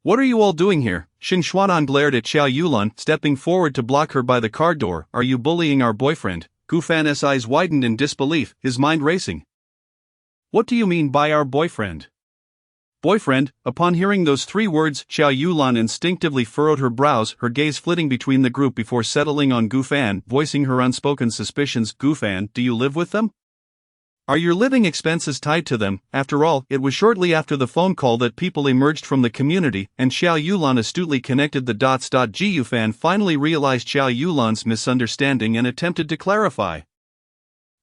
What are you all doing here? Shin Xuanan glared at Xiao Yulan, stepping forward to block her by the car door. Are you bullying our boyfriend? Gu Fan's eyes widened in disbelief, his mind racing. What do you mean by our boyfriend? Boyfriend? Upon hearing those three words, Xiao Yulan instinctively furrowed her brows, her gaze flitting between the group before settling on Gu Fan, voicing her unspoken suspicions. Gu Fan, do you live with them? Are your living expenses tied to them? After all, it was shortly after the phone call that people emerged from the community, and Xiao Yulan astutely connected the dots. Gu Fan finally realized Xiao Yulan's misunderstanding and attempted to clarify.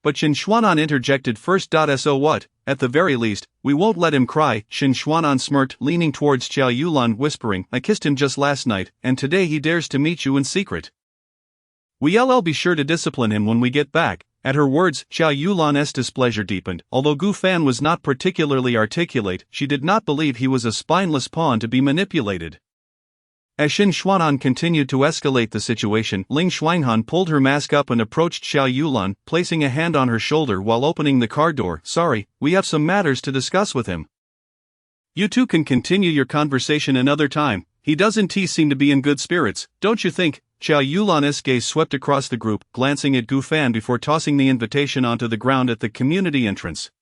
But Shin Xuanan interjected first. So what? At the very least, we won't let him cry. Shin Xuanan smirked, leaning towards Xiao Yulan, whispering, I kissed him just last night, and today he dares to meet you in secret. We'll be sure to discipline him when we get back. At her words, Xiao Yulan's displeasure deepened. Although Gu Fan was not particularly articulate, she did not believe he was a spineless pawn to be manipulated. As Shin Xuanan continued to escalate the situation, Ling Xuanhan pulled her mask up and approached Xiao Yulan, placing a hand on her shoulder while opening the car door. Sorry, we have some matters to discuss with him. You two can continue your conversation another time. He doesn't seem to be in good spirits, don't you think? Xiao Yulan's gaze swept across the group, glancing at Gu Fan before tossing the invitation onto the ground at the community entrance.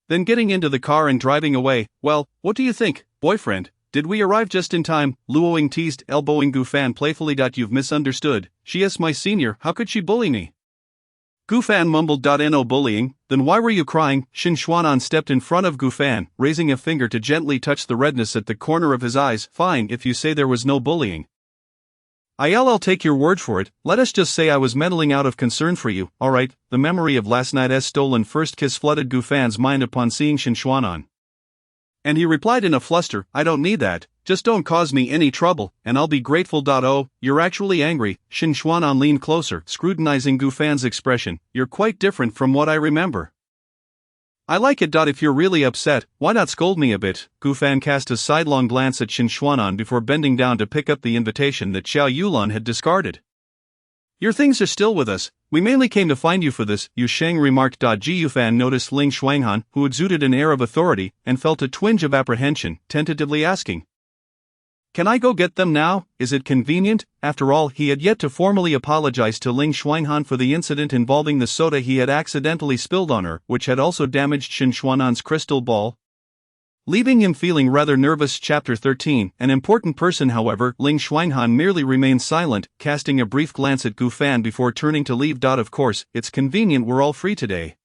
Then getting into the car and driving away. Well, what do you think, boyfriend? Did we arrive just in time? Luoing teased, elbowing Gu Fan playfully. You've misunderstood. She is my senior, how could she bully me? Gu Fan mumbled. No bullying, then why were you crying? Shin Xuanan stepped in front of Gu Fan, raising a finger to gently touch the redness at the corner of his eyes. Fine, if you say there was no bullying. I'll take your word for it. Let us just say I was meddling out of concern for you. Alright. The memory of last night's stolen first kiss flooded Gu Fan's mind upon seeing Shin Xuanan. And he replied in a fluster, I don't need that, just don't cause me any trouble, and I'll be grateful. Oh, you're actually angry. Shin Xuanan leaned closer, scrutinizing Gu Fan's expression. You're quite different from what I remember. I like it. If you're really upset, why not scold me a bit? Gu Fan cast a sidelong glance at Shin Xuanan before bending down to pick up the invitation that Xiao Yulan had discarded. Your things are still with us. We mainly came to find you for this, Yu Sheng remarked. Gu Fan noticed Ling Xuanhan, who exuded an air of authority, and felt a twinge of apprehension, tentatively asking. Can I go get them now? Is it convenient? After all, he had yet to formally apologize to Ling Xuanhan for the incident involving the soda he had accidentally spilled on her, which had also damaged Shin Xuanan's crystal ball. Leaving him feeling rather nervous. Chapter 13. An important person. However, Ling Xuanhan merely remained silent, casting a brief glance at Gu Fan before turning to leave. Of course, it's convenient we're all free today.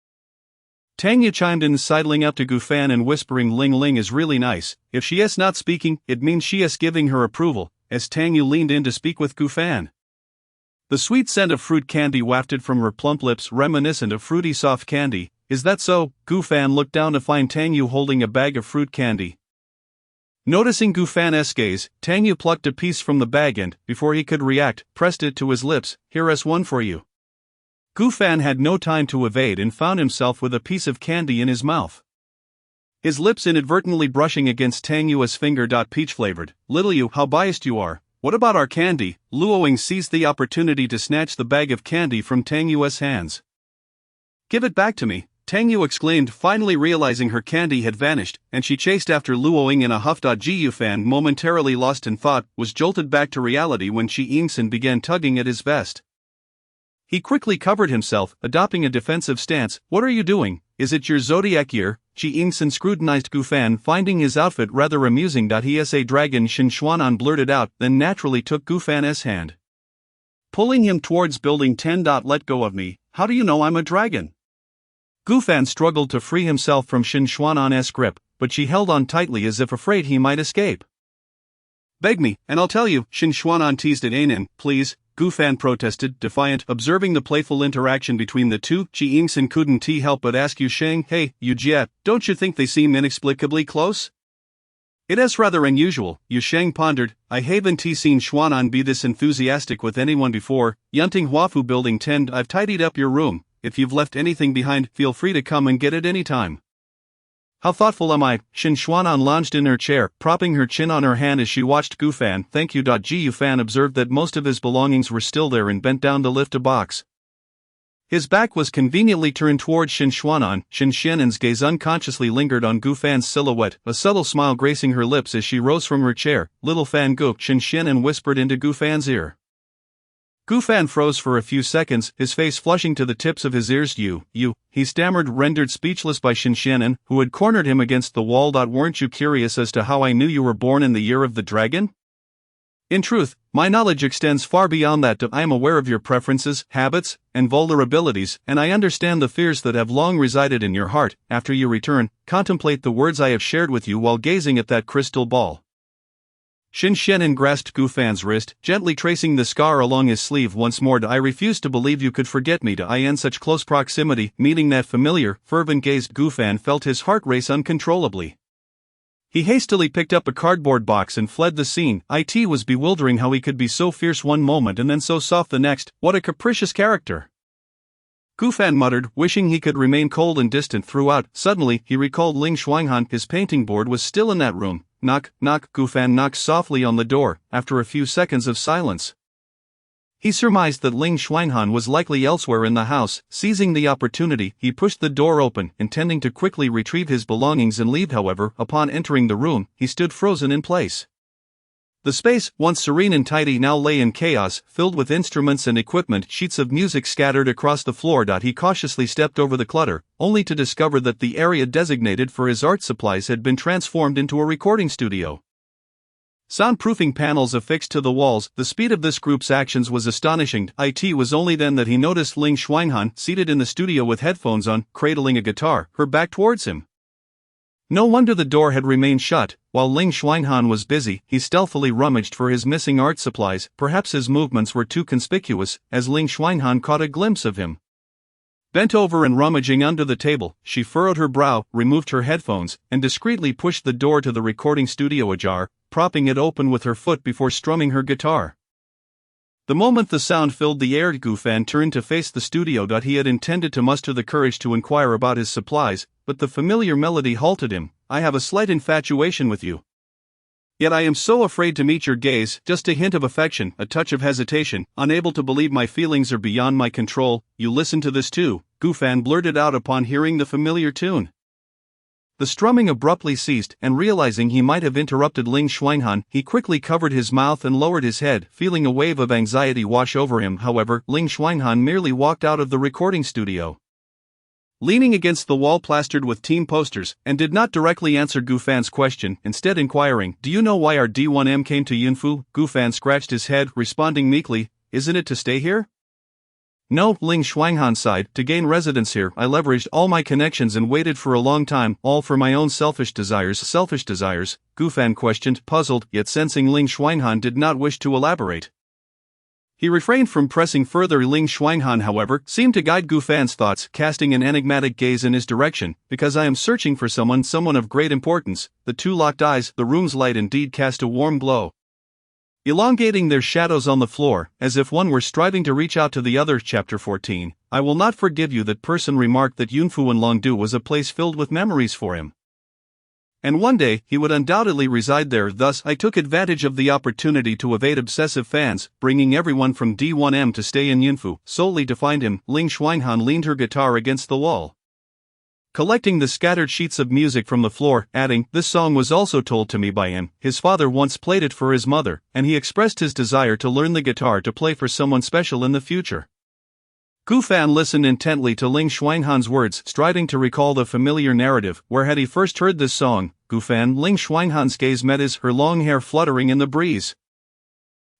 Tang Yu chimed in, sidling up to Gu Fan and whispering, Ling Ling is really nice. If she is not speaking, it means she is giving her approval, as Tang Yu leaned in to speak with Gu Fan. The sweet scent of fruit candy wafted from her plump lips, reminiscent of fruity soft candy. Is that so? Gu Fan looked down to find Tang Yu holding a bag of fruit candy. Noticing Gu Fan's gaze, Tang Yu plucked a piece from the bag and, before he could react, pressed it to his lips. Here's one for you. Gu Fan had no time to evade and found himself with a piece of candy in his mouth. His lips inadvertently brushing against Tang Yu's finger. Peach-flavored. Little you, how biased you are. What about our candy? Luoing seized the opportunity to snatch the bag of candy from Tang Yu's hands. Give it back to me, Tang Yu exclaimed, finally realizing her candy had vanished, and she chased after Luoing in a huff. Gu Fan, momentarily lost in thought, was jolted back to reality when Shi Yingxin began tugging at his vest. He quickly covered himself, adopting a defensive stance. What are you doing? Is it your zodiac year? Shi Yingxin scrutinized Gu Fan, finding his outfit rather amusing. He is a dragon, Shin Xuanan blurted out, then naturally took Gu Fan's hand, pulling him towards building 10. Let go of me, how do you know I'm a dragon? Gu Fan struggled to free himself from Shin Xuanan's grip, but she held on tightly as if afraid he might escape. Beg me, and I'll tell you, Shin Xuanan teased at Anin. Please, Gu Fan protested, defiant. Observing the playful interaction between the two, Shi Yingxin couldn't help but ask Yu Sheng, hey, Yu Jie, don't you think they seem inexplicably close? It is rather unusual, Yu Sheng pondered. I haven't seen Xuanan be this enthusiastic with anyone before. Yunting Huafu Building 10. I've tidied up your room. If you've left anything behind, feel free to come and get it anytime. How thoughtful am I? Shin Xuanan lounged in her chair, propping her chin on her hand as she watched Gu Fan. Thank you. Gu Fan observed that most of his belongings were still there and bent down to lift a box. His back was conveniently turned towards Shin Xuanan. Shin Xuanan's gaze unconsciously lingered on Gu Fan's silhouette, a subtle smile gracing her lips as she rose from her chair. Little Fan Gu, Shin Xuanan whispered into Gu Fan's ear. Gu Fan froze for a few seconds, his face flushing to the tips of his ears. You, he stammered, rendered speechless by Shin Xuanan, who had cornered him against the wall. Weren't you curious as to how I knew you were born in the year of the dragon? In truth, my knowledge extends far beyond that. I am aware of your preferences, habits, and vulnerabilities, and I understand the fears that have long resided in your heart. After you return, contemplate the words I have shared with you while gazing at that crystal ball. Shin Xuanan grasped Gu Fan's wrist, gently tracing the scar along his sleeve once more. I refuse to believe you could forget me. I in such close proximity, meeting that familiar, fervent gaze. Gu Fan felt his heart race uncontrollably. He hastily picked up a cardboard box and fled the scene. It was bewildering how he could be so fierce one moment and then so soft the next. What a capricious character! Gu Fan muttered, wishing he could remain cold and distant throughout. Suddenly, he recalled Ling Shuanghan. His painting board was still in that room. Knock, knock. Gu Fan knocked softly on the door, after a few seconds of silence. He surmised that Ling Shuanghan was likely elsewhere in the house. Seizing the opportunity, he pushed the door open, intending to quickly retrieve his belongings and leave. However, upon entering the room, he stood frozen in place. The space, once serene and tidy, now lay in chaos, filled with instruments and equipment, sheets of music scattered across the floor. He cautiously stepped over the clutter, only to discover that the area designated for his art supplies had been transformed into a recording studio. Soundproofing panels affixed to the walls. The speed of this group's actions was astonishing. It was only then that he noticed Ling Shuanghan seated in the studio with headphones on, cradling a guitar, her back towards him. No wonder the door had remained shut. While Ling Shuanghan was busy, he stealthily rummaged for his missing art supplies. Perhaps his movements were too conspicuous, as Ling Shuanghan caught a glimpse of him. Bent over and rummaging under the table, she furrowed her brow, removed her headphones, and discreetly pushed the door to the recording studio ajar, propping it open with her foot before strumming her guitar. The moment the sound filled the air, Gu Fan turned to face the studio. He had intended to muster the courage to inquire about his supplies, but the familiar melody halted him. I have a slight infatuation with you. Yet I am so afraid to meet your gaze. Just a hint of affection, a touch of hesitation, unable to believe my feelings are beyond my control. You listen to this too, Gu Fan blurted out upon hearing the familiar tune. The strumming abruptly ceased, and realizing he might have interrupted Ling Shuanghan, he quickly covered his mouth and lowered his head, feeling a wave of anxiety wash over him. However, Ling Shuanghan merely walked out of the recording studio, leaning against the wall plastered with team posters, and did not directly answer Gu Fan's question, instead inquiring, "Do you know why our D1M came to Yunfu?" Gu Fan scratched his head, responding meekly, "Isn't it to stay here?" "No," Ling Shuanghan sighed, "to gain residence here. I leveraged all my connections and waited for a long time, all for my own selfish desires." "Selfish desires?" Gu Fan questioned, puzzled, yet sensing Ling Shuanghan did not wish to elaborate. He refrained from pressing further. Ling Shuanghan, however, seemed to guide Gu Fan's thoughts, casting an enigmatic gaze in his direction. "Because I am searching for someone of great importance." The two locked eyes, the room's light indeed cast a warm glow, elongating their shadows on the floor, as if one were striving to reach out to the other. Chapter 14. I will not forgive you. That person remarked that Yunfu in Longdu was a place filled with memories for him, and one day he would undoubtedly reside there. Thus, I took advantage of the opportunity to evade obsessive fans, bringing everyone from D1M to stay in Yunfu, solely to find him. Ling Shuanghan leaned her guitar against the wall, collecting the scattered sheets of music from the floor, adding, "This song was also told to me by him. His father once played it for his mother, and he expressed his desire to learn the guitar to play for someone special in the future." Gu Fan listened intently to Ling Shuanghan's words, striving to recall the familiar narrative. Where had he first heard this song? Gu Fan. Ling Shuanghan's gaze met his, her long hair fluttering in the breeze,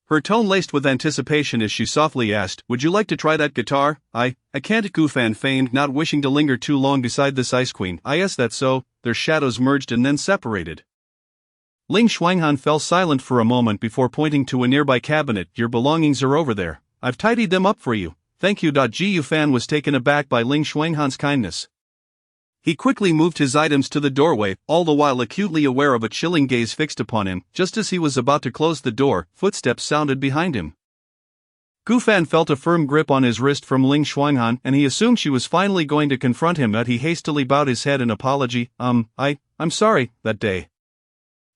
her tone laced with anticipation as she softly asked, "Would you like to try that guitar?" I can't." Gu Fan feigned, not wishing to linger too long beside this ice queen. "Yes, that's so." Their shadows merged and then separated. Ling Shuanghan fell silent for a moment before pointing to a nearby cabinet. "Your belongings are over there. I've tidied them up for you. Thank you. Gu Fan was taken aback by Ling Shuanghan's kindness. He quickly moved his items to the doorway, all the while acutely aware of a chilling gaze fixed upon him. Just as he was about to close the door, footsteps sounded behind him. Gu Fan felt a firm grip on his wrist from Ling Xuanhan, and he assumed she was finally going to confront him, but he hastily bowed his head in apology. I'm sorry, that day.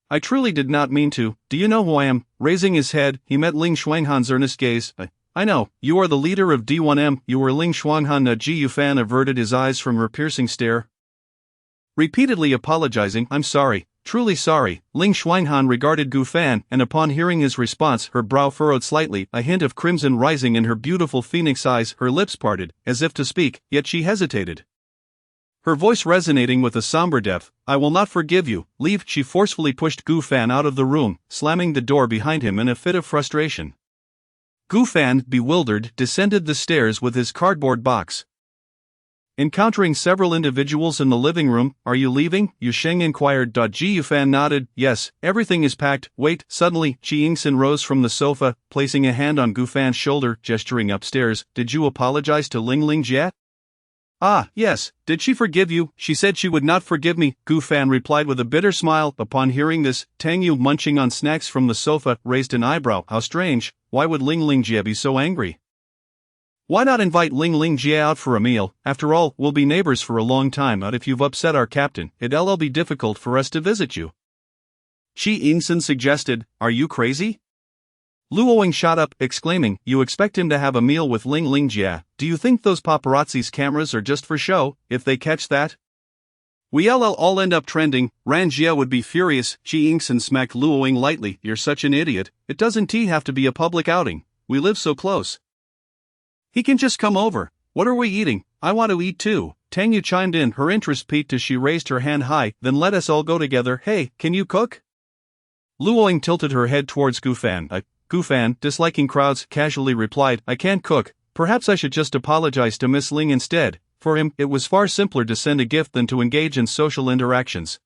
I truly did not mean to. Do you know who I am? Raising his head, he met Ling Xuanhan's earnest gaze. I know, you are the leader of D1M, you were Ling Xuanhan. Gu Fan averted his eyes from her piercing stare. Repeatedly apologizing, I'm sorry, truly sorry. Ling Xuanhan regarded Gu Fan, and upon hearing his response, her brow furrowed slightly, a hint of crimson rising in her beautiful phoenix eyes. Her lips parted, as if to speak, yet she hesitated. Her voice resonating with a somber depth. I will not forgive you. Leave. She forcefully pushed Gu Fan out of the room, slamming the door behind him in a fit of frustration. Gu Fan, bewildered, descended the stairs with his cardboard box. Encountering several individuals in the living room, are you leaving? Yu Sheng inquired. Gu Fan nodded. Yes, everything is packed. Wait. Suddenly, Qi Yingxin rose from the sofa, placing a hand on Gu Fan's shoulder, gesturing upstairs. Did you apologize to Ling Lingjie? Ah, yes. Did she forgive you? She said she would not forgive me, Gu Fan replied with a bitter smile. Upon hearing this, Tang Yu, munching on snacks from the sofa, raised an eyebrow. How strange. Why would Ling Lingjie be so angry? Why not invite Ling Lingjie out for a meal? After all, we'll be neighbors for a long time, but if you've upset our captain, it'll be difficult for us to visit you. Qi Yingxin suggested. Are you crazy? Luoying shot up, exclaiming, you expect him to have a meal with Ling Lingjie? Do you think those paparazzi's cameras are just for show? If they catch that, we'll all end up trending. Ran Jia would be furious. Qi Yingxin smacked Luoying lightly. You're such an idiot. It doesn't have to be a public outing. We live so close. He can just come over. What are we eating? I want to eat too. Tang Yu chimed in, her interest piqued as she raised her hand high. Then let us all go together. Hey, can you cook? Luoying tilted her head towards Gu Fan. Gu Fan, disliking crowds, casually replied, I can't cook. Perhaps I should just apologize to Miss Ling instead. For him, it was far simpler to send a gift than to engage in social interactions.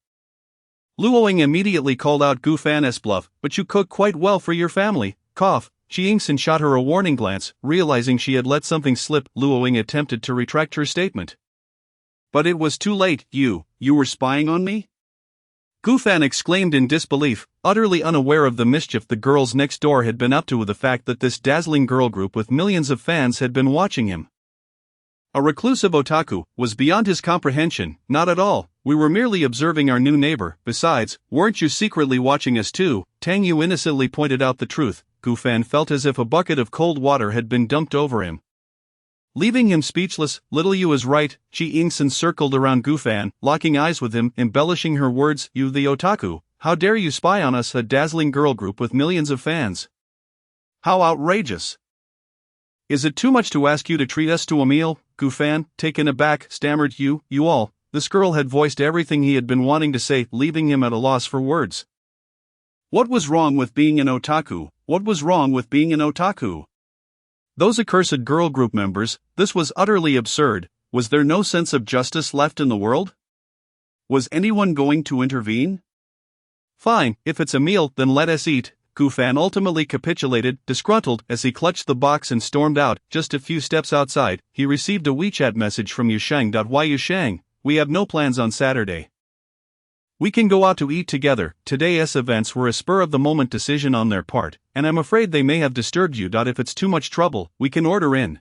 Luoying immediately called out Gu Fan as bluff, but you cook quite well for your family. Cough. Qi Yingxin shot her a warning glance, realizing she had let something slip. Luoying attempted to retract her statement. But it was too late. You were spying on me? Gu Fan exclaimed in disbelief, utterly unaware of the mischief the girls next door had been up to with the fact that this dazzling girl group with millions of fans had been watching him. A reclusive otaku was beyond his comprehension. Not at all, we were merely observing our new neighbor. Besides, weren't you secretly watching us too? Tang Yu innocently pointed out the truth. Gu Fan felt as if a bucket of cold water had been dumped over him. Leaving him speechless, little Yu is right. Qi Yingxin circled around Gu Fan, locking eyes with him, embellishing her words. You the otaku, how dare you spy on us, a dazzling girl group with millions of fans? How outrageous! Is it too much to ask you to treat us to a meal? Gu Fan, taken aback, stammered. You all. This girl had voiced everything he had been wanting to say, leaving him at a loss for words. What was wrong with being an otaku? What was wrong with being an otaku? Those accursed girl group members, this was utterly absurd. Was there no sense of justice left in the world? Was anyone going to intervene? Fine, if it's a meal, then let us eat. Gu Fan ultimately capitulated, disgruntled, as he clutched the box and stormed out. Just a few steps outside, he received a WeChat message from Yu Sheng. Why Yu Sheng? We have no plans on Saturday. We can go out to eat together. Today's events were a spur-of-the-moment decision on their part, and I'm afraid they may have disturbed you. If it's too much trouble, we can order in.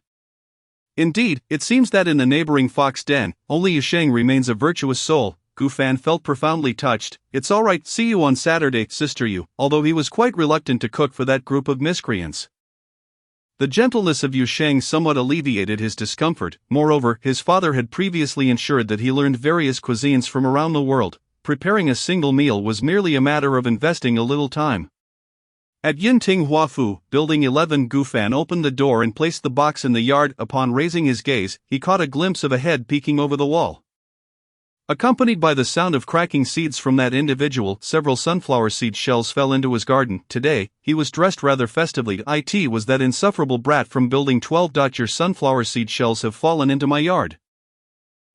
Indeed, it seems that in the neighboring Fox Den, only Yu Sheng remains a virtuous soul. Gu Fan felt profoundly touched. It's alright, see you on Saturday, Sister Yu, although he was quite reluctant to cook for that group of miscreants. The gentleness of Yu Sheng somewhat alleviated his discomfort. Moreover, his father had previously ensured that he learned various cuisines from around the world. Preparing a single meal was merely a matter of investing a little time. At Yinting Huafu, Building 11, Gu Fan opened the door and placed the box in the yard. Upon raising his gaze, he caught a glimpse of a head peeking over the wall. Accompanied by the sound of cracking seeds from that individual, several sunflower seed shells fell into his garden. Today, he was dressed rather festively. It was that insufferable brat from Building 12. Your sunflower seed shells have fallen into my yard.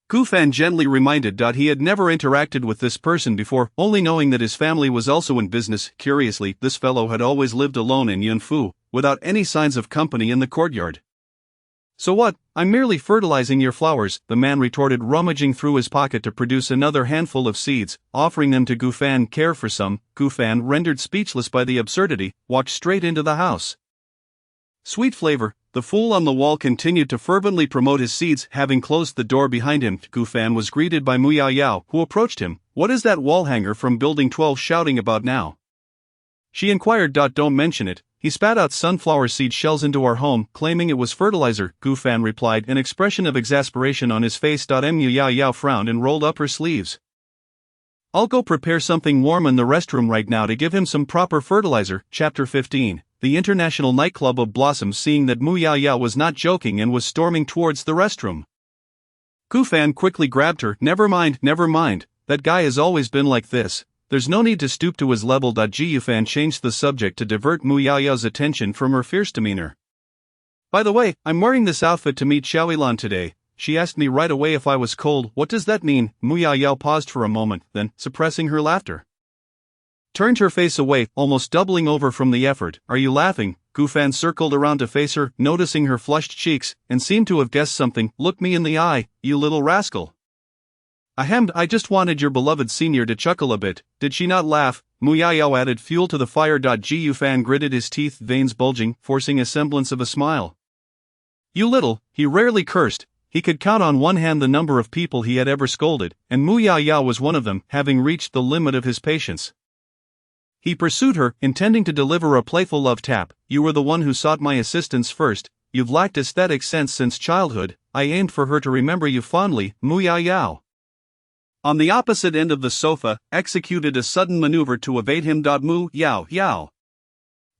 Gu Fan gently reminded. He had never interacted with this person before, only knowing that his family was also in business. Curiously, this fellow had always lived alone in Yunfu, without any signs of company in the courtyard. So what, I'm merely fertilizing your flowers, the man retorted, rummaging through his pocket to produce another handful of seeds, offering them to Gufan. Care for some. Gufan, rendered speechless by the absurdity, walked straight into the house. Sweet flavor, the fool on the wall continued to fervently promote his seeds. Having closed the door behind him, Gufan was greeted by Mu Yao, who approached him. What is that wall hanger from Building 12 shouting about now? She inquired. Don't mention it. He spat out sunflower seed shells into our home, claiming it was fertilizer, Gufan replied, an expression of exasperation on his face. Mu Yao frowned and rolled up her sleeves. I'll go prepare something warm in the restroom right now to give him some proper fertilizer. Chapter 15. The International Nightclub of Blossoms. Seeing that Mu Yao was not joking and was storming towards the restroom, Gufan quickly grabbed her. Never mind, that guy has always been like this. There's no need to stoop to his level. Gufan changed the subject to divert Mu Yao's attention from her fierce demeanor. By the way, I'm wearing this outfit to meet Xiaoyilan today. She asked me right away if I was cold. What does that mean? Mu Yao paused for a moment, then, suppressing her laughter, turned her face away, almost doubling over from the effort. Are you laughing? Gufan circled around to face her, noticing her flushed cheeks, and seemed to have guessed something. Look me in the eye, you little rascal. Ahem, I just wanted your beloved senior to chuckle a bit. Did she not laugh? Mu Yao added fuel to the fire. Gufan gritted his teeth, veins bulging, forcing a semblance of a smile. You little, he rarely cursed. He could count on one hand the number of people he had ever scolded, and Mu Yao was one of them, having reached the limit of his patience. He pursued her, intending to deliver a playful love tap. You were the one who sought my assistance first. You've lacked aesthetic sense since childhood. I aimed for her to remember you fondly. Mu Yao, on the opposite end of the sofa, executed a sudden maneuver to evade him. Mu Yao.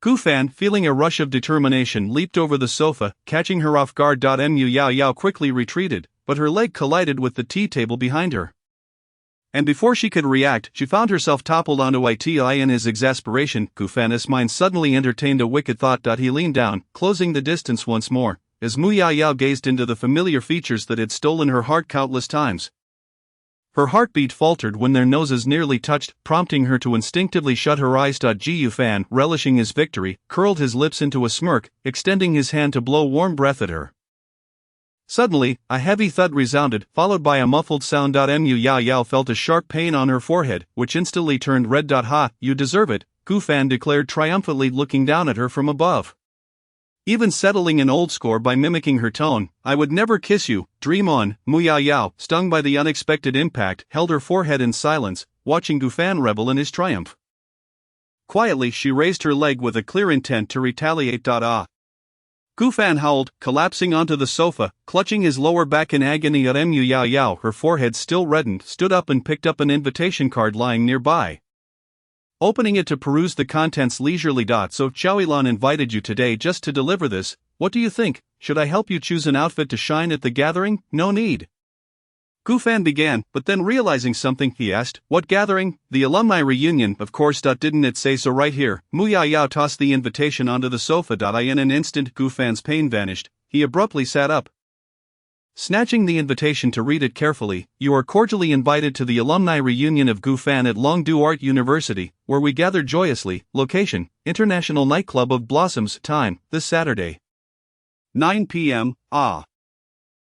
Gufan, feeling a rush of determination, leaped over the sofa, catching her off guard. Mu Yao quickly retreated, but her leg collided with the tea table behind her. And before she could react, she found herself toppled onto it. In his exasperation, Gufan's mind suddenly entertained a wicked thought. He leaned down, closing the distance once more, as Mu Yao gazed into the familiar features that had stolen her heart countless times. Her heartbeat faltered when their noses nearly touched, prompting her to instinctively shut her eyes. Gufan, relishing his victory, curled his lips into a smirk, extending his hand to blow warm breath at her. Suddenly, a heavy thud resounded, followed by a muffled sound. Mu Yao felt a sharp pain on her forehead, which instantly turned red. Ha, you deserve it, Gufan declared triumphantly, looking down at her from above. Even settling an old score by mimicking her tone. I would never kiss you, dream on. Mu Yao, stung by the unexpected impact, held her forehead in silence, watching Gufan revel in his triumph. Quietly, she raised her leg with a clear intent to retaliate. Gufan howled, collapsing onto the sofa, clutching his lower back in agony. Mu Yao, her forehead still reddened, stood up and picked up an invitation card lying nearby. Opening it to peruse the contents leisurely. So Xiaoyilan invited you today just to deliver this. What do you think? Should I help you choose an outfit to shine at the gathering? No need. Gufan began, but then realizing something, he asked, what gathering? The alumni reunion, of course. Didn't it say so right here? Mu Yao tossed the invitation onto the sofa. In an instant, Gufan's pain vanished. He abruptly sat up, snatching the invitation to read it carefully. You are cordially invited to the alumni reunion of Gufan at Longdu Art University, where we gather joyously. Location, International Nightclub of Blossoms. Time, this Saturday, 9 p.m.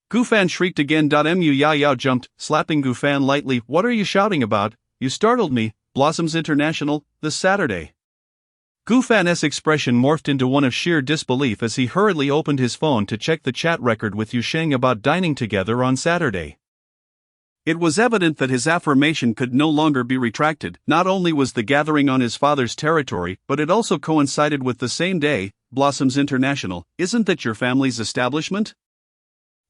Gufan shrieked again. Mu Yao jumped, slapping Gufan lightly. What are you shouting about? You startled me. Blossoms International, this Saturday. Gufan's expression morphed into one of sheer disbelief as he hurriedly opened his phone to check the chat record with Yusheng about dining together on Saturday. It was evident that his affirmation could no longer be retracted. Not only was the gathering on his father's territory, but it also coincided with the same day. Blossoms International, isn't that your family's establishment?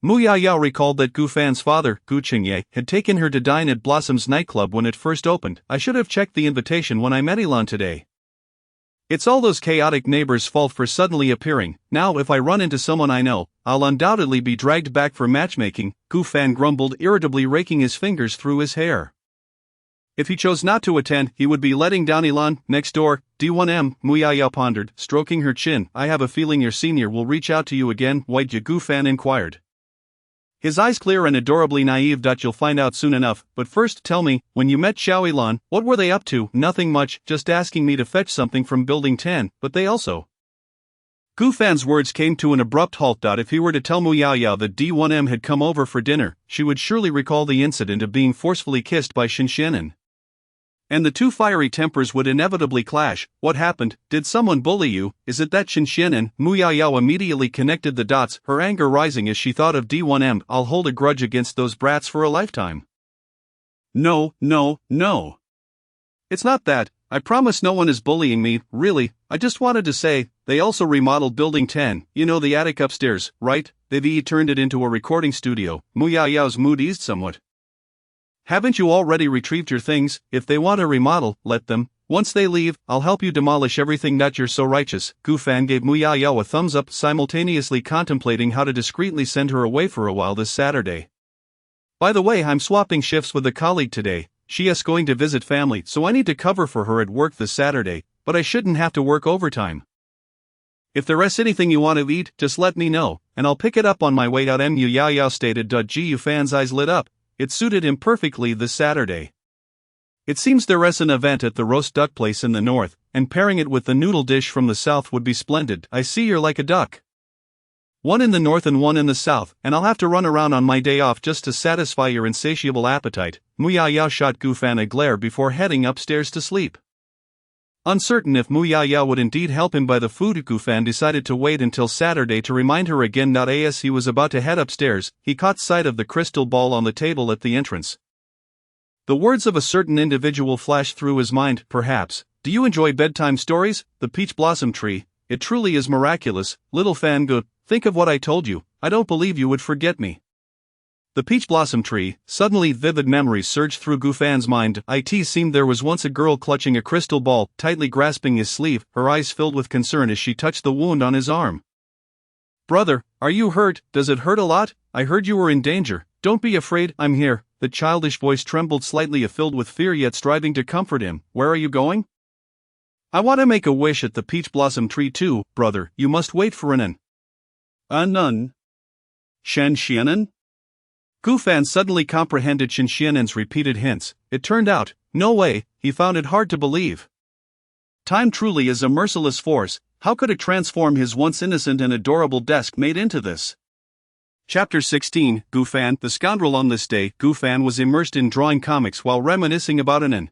Mu Yao recalled that Gufan's father, Gu Qingye, had taken her to dine at Blossoms nightclub when it first opened. I should have checked the invitation when I met Ilan today. It's all those chaotic neighbors' fault for suddenly appearing. Now if I run into someone I know, I'll undoubtedly be dragged back for matchmaking, Gufan grumbled, irritably raking his fingers through his hair. If he chose not to attend, he would be letting down Ilan, next door. D1M, Mu Yao pondered, stroking her chin. I have a feeling your senior will reach out to you again, White Gufan inquired, his eyes clear and adorably naive. You'll find out soon enough, but first tell me, when you met Xiaoyilan, what were they up to? Nothing much, just asking me to fetch something from Building 10, but they also Gu Fan's words came to an abrupt halt. If he were to tell Mu Yaoyao that D1M had come over for dinner, she would surely recall the incident of being forcefully kissed by Shen Xianen. And the two fiery tempers would inevitably clash. What happened? Did someone bully you? Is it that Shen Xianen? Mu Yaoyao immediately connected the dots, her anger rising as she thought of D1M. I'll hold a grudge against those brats for a lifetime. No. It's not that. I promise no one is bullying me, really. I just wanted to say, they also remodeled Building 10, you know, the attic upstairs, right? They've turned it into a recording studio. Mu Yaoyao's mood eased somewhat. Haven't you already retrieved your things? If they want to remodel, let them. Once they leave, I'll help you demolish everything. That you're so righteous. Gu Fan gave Mu Yaoyao a thumbs up, simultaneously contemplating how to discreetly send her away for a while this Saturday. By the way, I'm swapping shifts with a colleague today. She is going to visit family, so I need to cover for her at work this Saturday, but I shouldn't have to work overtime. If there's anything you want to eat, just let me know, and I'll pick it up on my way out. Mu Yaoyao stated. Gu Fan's eyes lit up. It suited him perfectly this Saturday. It seems there's an event at the roast duck place in the north, and pairing it with the noodle dish from the south would be splendid. I see you're like a duck. One in the north and one in the south, and I'll have to run around on my day off just to satisfy your insatiable appetite. Mu Yaoyao shot Gu Fan a glare before heading upstairs to sleep. Uncertain if Mu Yaoyao would indeed help him buy the food, Gu Fan decided to wait until Saturday to remind her again. As he was about to head upstairs, he caught sight of the crystal ball on the table at the entrance. The words of a certain individual flashed through his mind. Perhaps. Do you enjoy bedtime stories? The peach blossom tree. It truly is miraculous. Little Fan Gu, think of what I told you. I don't believe you would forget me. The peach blossom tree. Suddenly vivid memories surged through Gu Fan's mind. It seemed there was once a girl clutching a crystal ball, tightly grasping his sleeve, her eyes filled with concern as she touched the wound on his arm. Brother, are you hurt? Does it hurt a lot? I heard you were in danger. Don't be afraid, I'm here. The childish voice trembled slightly, filled with fear yet striving to comfort him. Where are you going? I want to make a wish at the peach blossom tree too, brother. You must wait for an nun. Shen Xianen? Gu Fan suddenly comprehended Shen Xianen's repeated hints. It turned out, no way, he found it hard to believe. Time truly is a merciless force. How could it transform his once innocent and adorable desk mate into this? Chapter 16, Gu Fan, the scoundrel. On this day, Gu Fan was immersed in drawing comics while reminiscing about an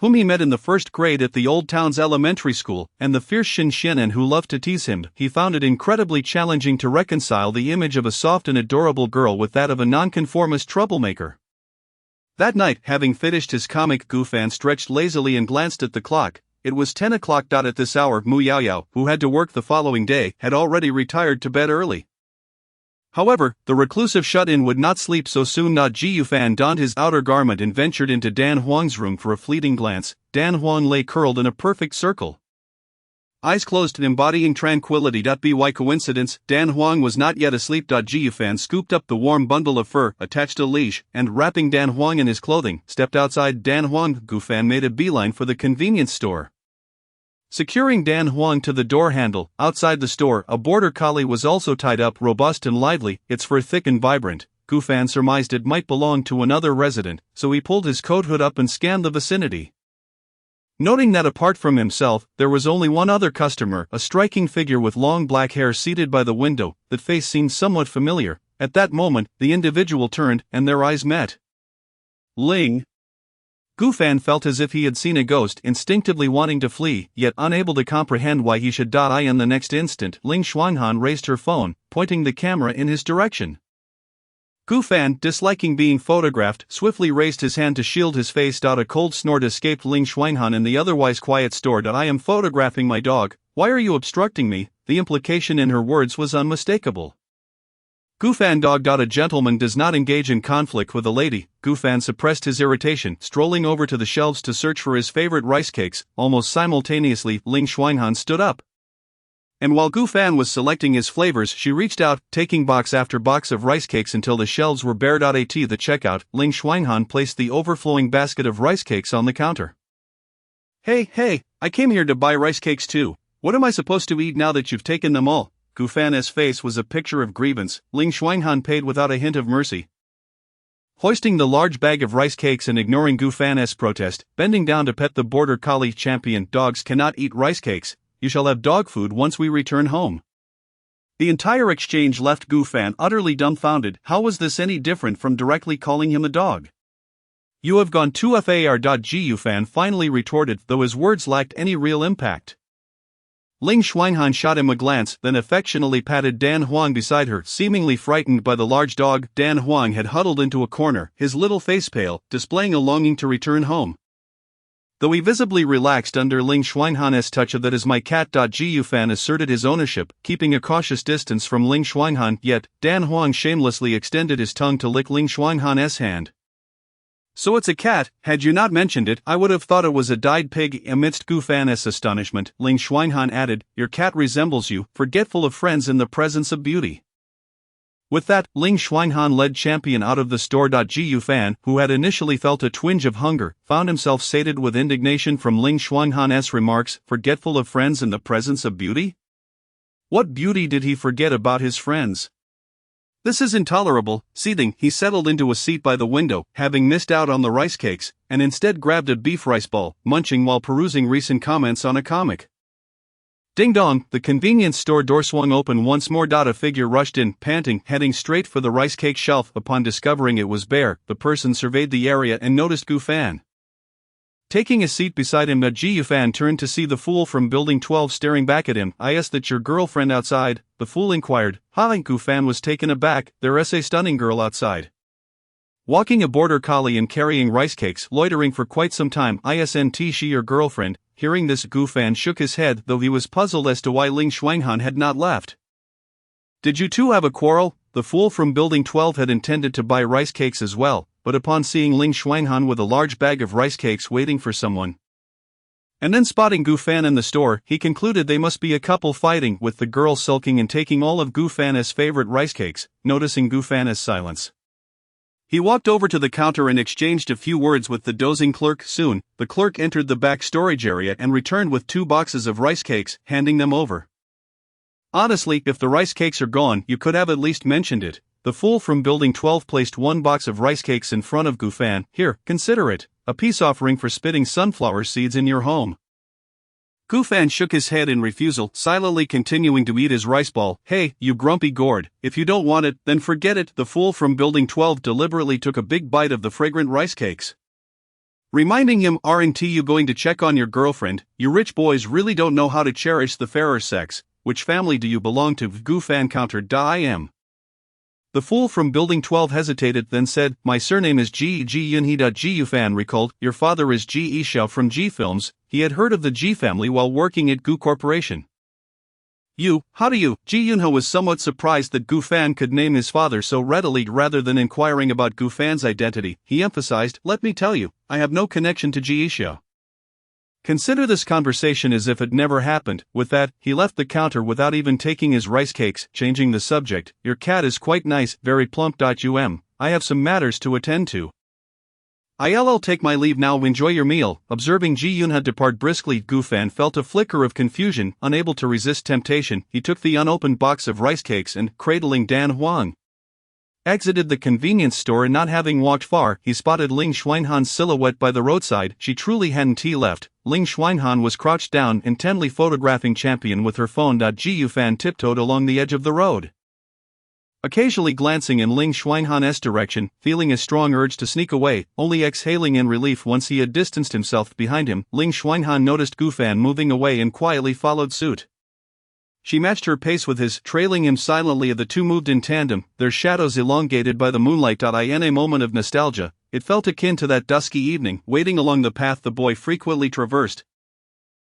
whom he met in the first grade at the old town's elementary school, and the fierce Shen Xianen who loved to tease him. He found it incredibly challenging to reconcile the image of a soft and adorable girl with that of a nonconformist troublemaker. That night, having finished his comic, Gu Fan stretched lazily and glanced at the clock. It was 10 o'clock. At this hour, Mu Yaoyao, who had to work the following day, had already retired to bed early. However, the reclusive shut-in would not sleep so soon. Gu Fan donned his outer garment and ventured into Dan Huang's room for a fleeting glance. Dan Huang lay curled in a perfect circle, eyes closed and embodying tranquility. By coincidence, Dan Huang was not yet asleep. Gu Fan scooped up the warm bundle of fur, attached a leash, and wrapping Dan Huang in his clothing, stepped outside. Dan Huang. Gu Fan made a beeline for the convenience store. Securing Dan Huang to the door handle, outside the store, a border collie was also tied up, robust and lively, its fur thick and vibrant. Gu Fan surmised it might belong to another resident, so he pulled his coat hood up and scanned the vicinity. Noting that apart from himself, there was only one other customer, a striking figure with long black hair seated by the window. That face seemed somewhat familiar. At that moment, the individual turned, and their eyes met. Ling. Gu Fan felt as if he had seen a ghost, instinctively wanting to flee, yet unable to comprehend why he should die. In the next instant, Ling Xuanhan raised her phone, pointing the camera in his direction. Gu Fan, disliking being photographed, swiftly raised his hand to shield his face. A cold snort escaped Ling Xuanhan in the otherwise quiet store. I am photographing my dog. Why are you obstructing me? The implication in her words was unmistakable. Gu Fan dogged out. A gentleman does not engage in conflict with a lady. Gu Fan suppressed his irritation, strolling over to the shelves to search for his favorite rice cakes. Almost simultaneously, Ling Xuanhan stood up. And while Gu Fan was selecting his flavors, she reached out, taking box after box of rice cakes until the shelves were bare. At the checkout, Ling Xuanhan placed the overflowing basket of rice cakes on the counter. Hey, I came here to buy rice cakes too. What am I supposed to eat now that you've taken them all? Gu Fan's face was a picture of grievance. Ling Xuanhan paid without a hint of mercy. Hoisting the large bag of rice cakes and ignoring Gu Fan's protest, bending down to pet the border collie champion. Dogs cannot eat rice cakes. you shall have dog food once we return home. The entire exchange left Gu Fan utterly dumbfounded. How was this any different from directly calling him a dog? You have gone too far. Gu Fan finally retorted, though his words lacked any real impact. Ling Xuanhan shot him a glance, then affectionately patted Dan Huang beside her. Seemingly frightened by the large dog, Dan Huang had huddled into a corner, his little face pale, displaying a longing to return home. Though he visibly relaxed under Ling Xuanhan's touch of "that is my cat." Gu Fan asserted his ownership, keeping a cautious distance from Ling Xuanhan, yet Dan Huang shamelessly extended his tongue to lick Ling Xuanhan's hand. So it's a cat. Had you not mentioned it, I would have thought it was a dyed pig. Amidst Gu Fan's astonishment, Ling Xuanhan added, your cat resembles you, forgetful of friends in the presence of beauty. With that, Ling Xuanhan led Champion out of the store. Gu Fan, who had initially felt a twinge of hunger, found himself sated with indignation from Ling Xuanhan's remarks, forgetful of friends in the presence of beauty? What beauty did he forget about his friends? This is intolerable. Seething, he settled into a seat by the window, having missed out on the rice cakes, and instead grabbed a beef rice ball, munching while perusing recent comments on a comic. Ding dong, the convenience store door swung open once more. A figure rushed in, panting, heading straight for the rice cake shelf. Upon discovering it was bare, the person surveyed the area and noticed Gu Fan. Taking a seat beside him, Gu Fan turned to see the fool from Building 12 staring back at him. "I asked that your girlfriend outside?" the fool inquired. Gu Fan was taken aback. "There's a stunning girl outside. Walking a border collie and carrying rice cakes, loitering for quite some time. Isn't she your girlfriend?" Hearing this, Gu Fan shook his head, though he was puzzled as to why Ling Xuanhan had not left. "Did you two have a quarrel?" The fool from Building 12 had intended to buy rice cakes as well, but upon seeing Ling Xuanhan with a large bag of rice cakes waiting for someone, and then spotting Gu Fan in the store, he concluded they must be a couple fighting, with the girl sulking and taking all of Gu Fan's favorite rice cakes. Noticing Gu Fan's silence, he walked over to the counter and exchanged a few words with the dozing clerk. Soon, the clerk entered the back storage area and returned with 2 boxes of rice cakes, handing them over. "Honestly, if the rice cakes are gone, you could have at least mentioned it." The fool from Building 12 placed 1 box of rice cakes in front of Gu Fan. "Here, consider it, a peace offering for spitting sunflower seeds in your home." Gu Fan shook his head in refusal, silently continuing to eat his rice ball. "Hey, you grumpy gourd, if you don't want it, then forget it." The fool from Building 12 deliberately took a big bite of the fragrant rice cakes, reminding him, "Aren't you going to check on your girlfriend? You rich boys really don't know how to cherish the fairer sex. Which family do you belong to?" Gu Fan countered, "I am." The fool from Building 12 hesitated, then said, "My surname is Ji Yunhee." Gu Fan recalled, "Your father is Ji Xiao from Ji Films." He had heard of the Ji family while working at Gu Corporation. How do you? Ji Yunho was somewhat surprised that Gu Fan could name his father so readily. Rather than inquiring about Gu Fan's identity, he emphasized, "Let me tell you, I have no connection to Ji Xiao. Consider this conversation as if it never happened." With that, he left the counter without even taking his rice cakes, changing the subject. "Your cat is quite nice, very plump. I have some matters to attend to. I'll take my leave now. Enjoy your meal." Observing Ji Yunha depart briskly, Gu Fan felt a flicker of confusion. Unable to resist temptation, he took the unopened box of rice cakes and, cradling Dan Huang, exited the convenience store. And not having walked far, he spotted Ling Xuanhan's silhouette by the roadside. She truly hadn't tea left. Ling Xuanhan was crouched down, intently photographing Champion with her phone. Gu Fan tiptoed along the edge of the road, occasionally glancing in Ling Xuanhan's direction, feeling a strong urge to sneak away, only exhaling in relief once he had distanced himself. Behind him, Ling Xuanhan noticed Gu Fan moving away and quietly followed suit. She matched her pace with his, trailing him silently. The two moved in tandem, their shadows elongated by the moonlight. In a moment of nostalgia, it felt akin to that dusky evening, waiting along the path the boy frequently traversed,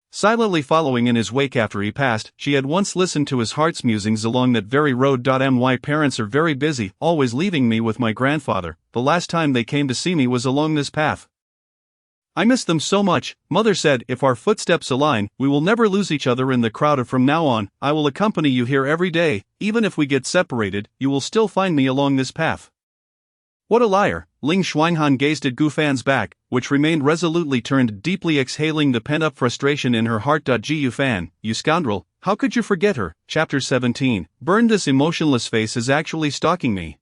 silently following in his wake after he passed. She had once listened to his heart's musings along that very road. My parents are very busy, always leaving me with my grandfather. The last time they came to see me was along this path. I miss them so much. Mother said, if our footsteps align, we will never lose each other in the crowd. From now on, I will accompany you here every day. Even if we get separated, you will still find me along this path. What a liar. Ling Xuanhan gazed at Gu Fan's back, which remained resolutely turned, deeply exhaling the pent-up frustration in her heart. Gu Fan, you scoundrel, how could you forget her? Chapter 17. Burn. This emotionless face is actually stalking me.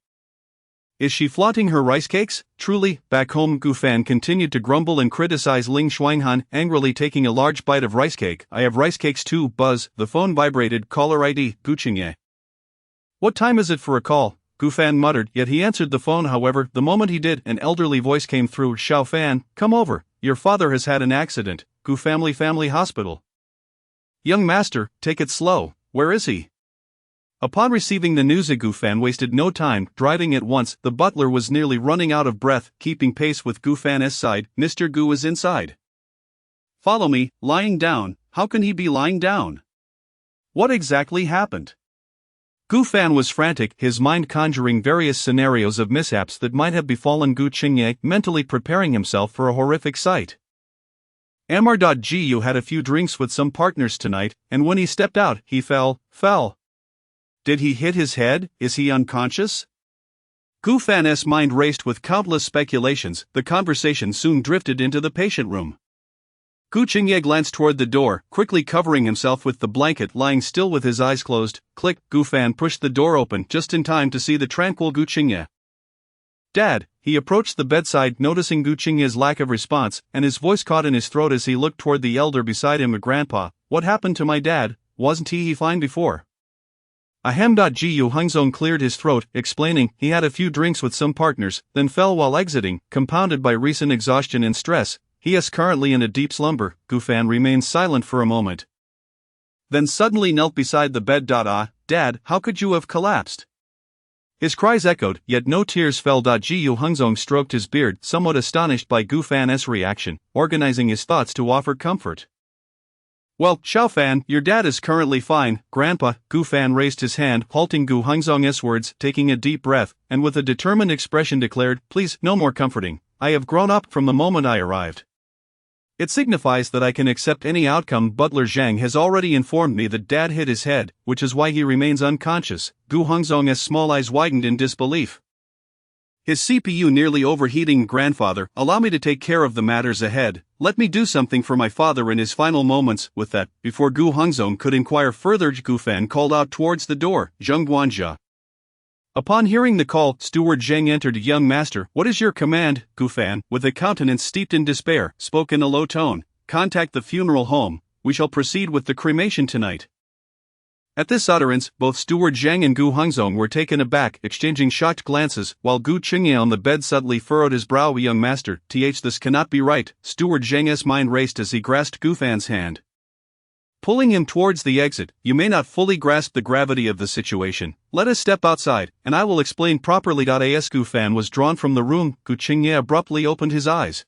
Is she flaunting her rice cakes? Truly, back home Gu Fan continued to grumble and criticize Ling Shuanghan, angrily taking a large bite of rice cake. I have rice cakes too. Buzz, the phone vibrated. Caller ID, Gu Qingye. What time is it for a call? Gu Fan muttered, yet he answered the phone. However, the moment he did, an elderly voice came through. Xiao Fan, come over. Your father has had an accident. Gu Family Hospital. Young master, take it slow. Where is he? Upon receiving the news, Gu Fan wasted no time, driving at once. The butler was nearly running out of breath, keeping pace with Gu Fan's side. Mr. Gu is inside. Follow me. Lying down. How can he be lying down? What exactly happened? Gu Fan was frantic, his mind conjuring various scenarios of mishaps that might have befallen Gu Qingye, mentally preparing himself for a horrific sight. Mr.Gu had a few drinks with some partners tonight, and when he stepped out, he fell. Did he hit his head? Is he unconscious? Gu Fan's mind raced with countless speculations. The conversation soon drifted into the patient room. Gu Qingye glanced toward the door, quickly covering himself with the blanket, lying still with his eyes closed. Click, Gu Fan pushed the door open just in time to see the tranquil Gu Qingye. Dad, he approached the bedside, noticing Gu Qingye's lack of response, and his voice caught in his throat as he looked toward the elder beside him. Grandpa, what happened to my dad? Wasn't he fine before? Gu Hungzong cleared his throat, explaining he had a few drinks with some partners, then fell while exiting, compounded by recent exhaustion and stress. He is currently in a deep slumber. Gu Fan remained silent for a moment, then suddenly knelt beside the bed. Dad, how could you have collapsed? His cries echoed, yet no tears fell. Gu Hungzong stroked his beard, somewhat astonished by Gu Fan's reaction, organizing his thoughts to offer comfort. Well, Xiao Fan, your dad is currently fine. Grandpa, Gu Fan raised his hand, halting Gu Hungzong's words, taking a deep breath, and with a determined expression declared, please, no more comforting. I have grown up from the moment I arrived. It signifies that I can accept any outcome. Butler Zhang has already informed me that Dad hit his head, which is why he remains unconscious. Gu Hungzong's small eyes widened in disbelief. His CPU nearly overheating. Grandfather, allow me to take care of the matters ahead. Let me do something for my father in his final moments. With that, before Gu Hungzong could inquire further, Gu Fan called out towards the door, Zheng Guanjia. Upon hearing the call, Steward Zheng entered. Young master, what is your command? Gu Fan, with a countenance steeped in despair, spoke in a low tone. Contact the funeral home. We shall proceed with the cremation tonight. At this utterance, both Steward Zheng and Gu Hungzong were taken aback, exchanging shocked glances, while Gu Qingye on the bed subtly furrowed his brow. Young master, this cannot be right. Steward Zheng's mind raced as he grasped Gu Fan's hand, pulling him towards the exit. You may not fully grasp the gravity of the situation. Let us step outside, and I will explain properly. As Gu Fan was drawn from the room, Gu Qingye abruptly opened his eyes.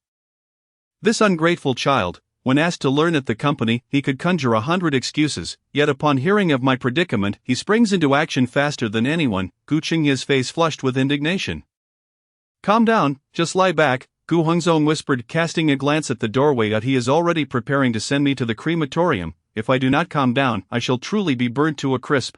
This ungrateful child, when asked to learn at the company, he could conjure 100 excuses, yet upon hearing of my predicament, he springs into action faster than anyone. Gu Qingye's face flushed with indignation. Calm down, just lie back, Gu Hungzong whispered, casting a glance at the doorway. He is already preparing to send me to the crematorium. If I do not calm down, I shall truly be burnt to a crisp.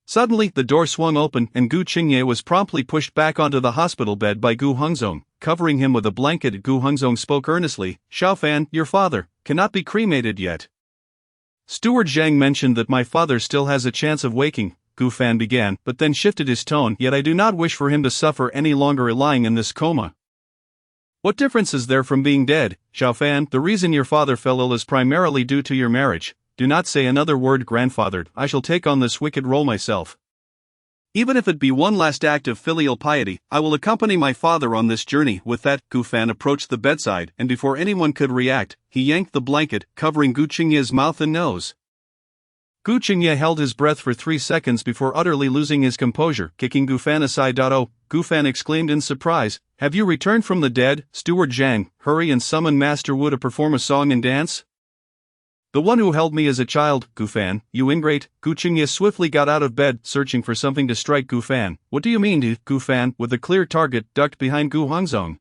Suddenly, the door swung open, and Gu Qingye was promptly pushed back onto the hospital bed by Gu Hungzong, covering him with a blanket. Gu Hungzong spoke earnestly, Xiao Fan, your father cannot be cremated yet. Steward Zhang mentioned that my father still has a chance of waking, Gu Fan began, but then shifted his tone, yet I do not wish for him to suffer any longer lying in this coma. What difference is there from being dead? Xiao Fan, the reason your father fell ill is primarily due to your marriage. Do not say another word, grandfather. I shall take on this wicked role myself. Even if it be one last act of filial piety, I will accompany my father on this journey. With that, Gu Fan approached the bedside, and before anyone could react, he yanked the blanket, covering Gu Qingye's mouth and nose. Gu Qingye held his breath for 3 seconds before utterly losing his composure, kicking Gu Fan aside. Oh, Gu Fan exclaimed in surprise, have you returned from the dead? Steward Zhang, hurry and summon Master Wu to perform a song and dance. The one who held me as a child, Gu Fan, you ingrate. Gu Qingye swiftly got out of bed, searching for something to strike Gu Fan. What do you mean? Gu Fan, with a clear target, ducked behind Gu Hungzong,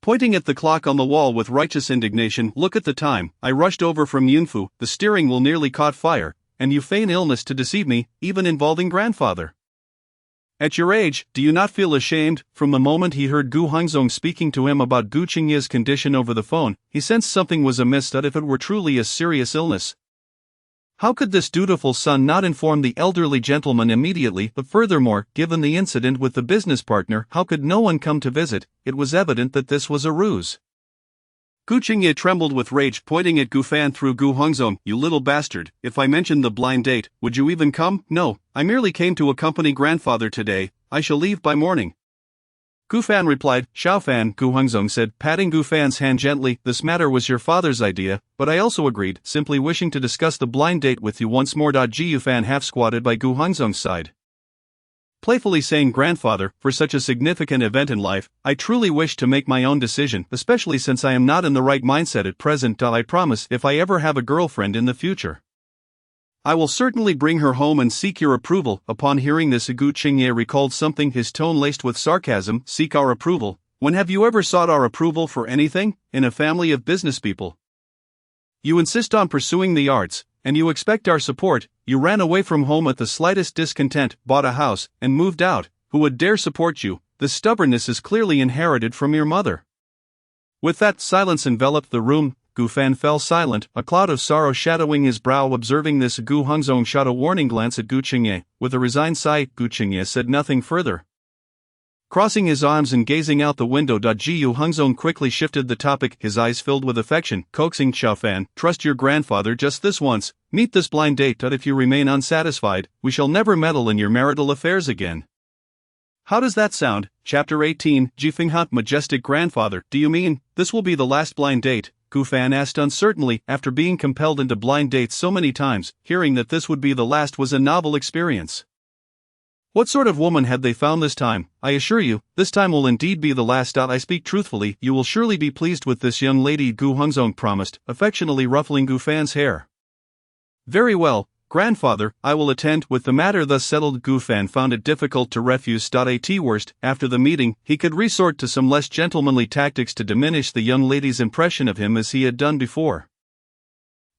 pointing at the clock on the wall with righteous indignation. Look at the time. I rushed over from Yunfu, the steering wheel nearly caught fire, and you feign illness to deceive me, even involving grandfather. At your age, do you not feel ashamed? From the moment he heard Gu Hungzong speaking to him about Gu Qingye's condition over the phone, he sensed something was amiss, that if it were truly a serious illness. How could this dutiful son not inform the elderly gentleman immediately? But furthermore, given the incident with the business partner, how could no one come to visit? It was evident that this was a ruse. Gu Qingye trembled with rage, pointing at Gu Fan through Gu Hongzong. You little bastard, if I mentioned the blind date, would you even come? No, I merely came to accompany grandfather today. I shall leave by morning. Gu Fan replied. Xiaofan, Gu Hongzong said, patting Gu Fan's hand gently. This matter was your father's idea, but I also agreed, simply wishing to discuss the blind date with you once more. Ji Fan half squatted by Gu Hongzong's side, playfully saying, grandfather, for such a significant event in life, I truly wish to make my own decision, especially since I am not in the right mindset at present. I promise, if I ever have a girlfriend in the future, I will certainly bring her home and seek your approval. Upon hearing this, Gu Qingye recalled something, his tone laced with sarcasm. Seek our approval? When have you ever sought our approval for anything? In a family of business people, you insist on pursuing the arts, and you expect our support. You ran away from home at the slightest discontent, bought a house, and moved out. Who would dare support you? This stubbornness is clearly inherited from your mother. With that, silence enveloped the room. Gu Fan fell silent, a cloud of sorrow shadowing his brow. Observing this, Gu Hongzong shot a warning glance at Gu Qingye. With a resigned sigh, Gu Qingye said nothing further. Crossing his arms and gazing out the window, Ji Hongzong quickly shifted the topic, his eyes filled with affection, coaxing Xiaofan, trust your grandfather just this once, meet this blind date. If you remain unsatisfied, we shall never meddle in your marital affairs again. How does that sound? Chapter 18, Jifenghat, majestic grandfather, do you mean, this will be the last blind date? Gu Fan asked uncertainly. After being compelled into blind dates so many times, hearing that this would be the last was a novel experience. What sort of woman had they found this time? I assure you, this time will indeed be the last. I speak truthfully, you will surely be pleased with this young lady, Gu Hongzong promised, affectionately ruffling Gu Fan's hair. Very well, grandfather, I will attend. With the matter thus settled, Gu Fan found it difficult to refuse. At worst, after the meeting, he could resort to some less gentlemanly tactics to diminish the young lady's impression of him as he had done before.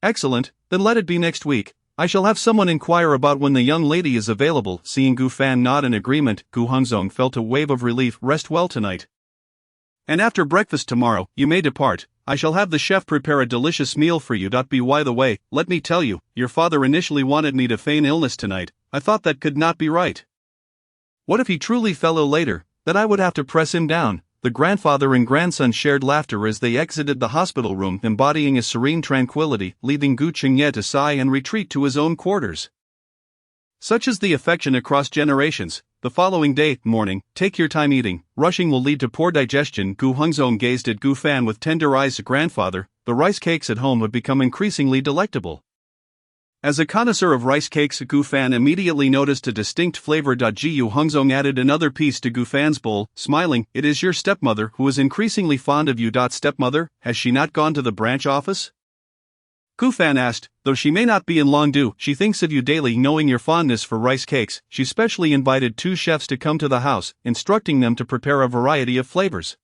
Excellent, then let it be next week. I shall have someone inquire about when the young lady is available. Seeing Gu Fan nod in agreement, Gu Hongzong felt a wave of relief. Rest well tonight. And after breakfast tomorrow, you may depart. I shall have the chef prepare a delicious meal for you. By the way, let me tell you, your father initially wanted me to feign illness tonight. I thought that could not be right. What if he truly fell ill later? Then I would have to press him down. The grandfather and grandson shared laughter as they exited the hospital room, embodying a serene tranquility, leaving Gu Qingye to sigh and retreat to his own quarters. Such is the affection across generations. The following day, morning, take your time eating. Rushing will lead to poor digestion. Gu Hongzong gazed at Gu Fan with tender eyes. Grandfather, the rice cakes at home have become increasingly delectable. As a connoisseur of rice cakes, Gu Fan immediately noticed a distinct flavor. Ji Hongzong added another piece to Gu Fan's bowl, smiling. It is your stepmother who is increasingly fond of you. Stepmother, has she not gone to the branch office? Gu Fan asked. Though she may not be in long due, she thinks of you daily. Knowing your fondness for rice cakes, she specially invited 2 chefs to come to the house, instructing them to prepare a variety of flavors,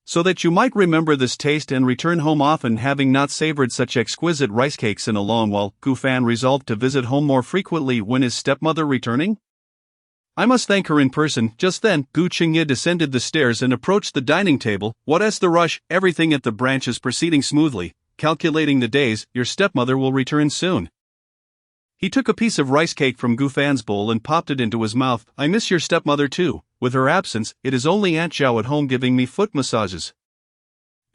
so that you might remember this taste and return home often. Having not savored such exquisite rice cakes in a long while, Gu Fan resolved to visit home more frequently. When is stepmother returning? I must thank her in person. Just then, Gu Qingye descended the stairs and approached the dining table. What's the rush? Everything at the branch is proceeding smoothly. Calculating the days, your stepmother will return soon. He took a piece of rice cake from Gu Fan's bowl and popped it into his mouth. I miss your stepmother too. With her absence, it is only Aunt Zhao at home giving me foot massages.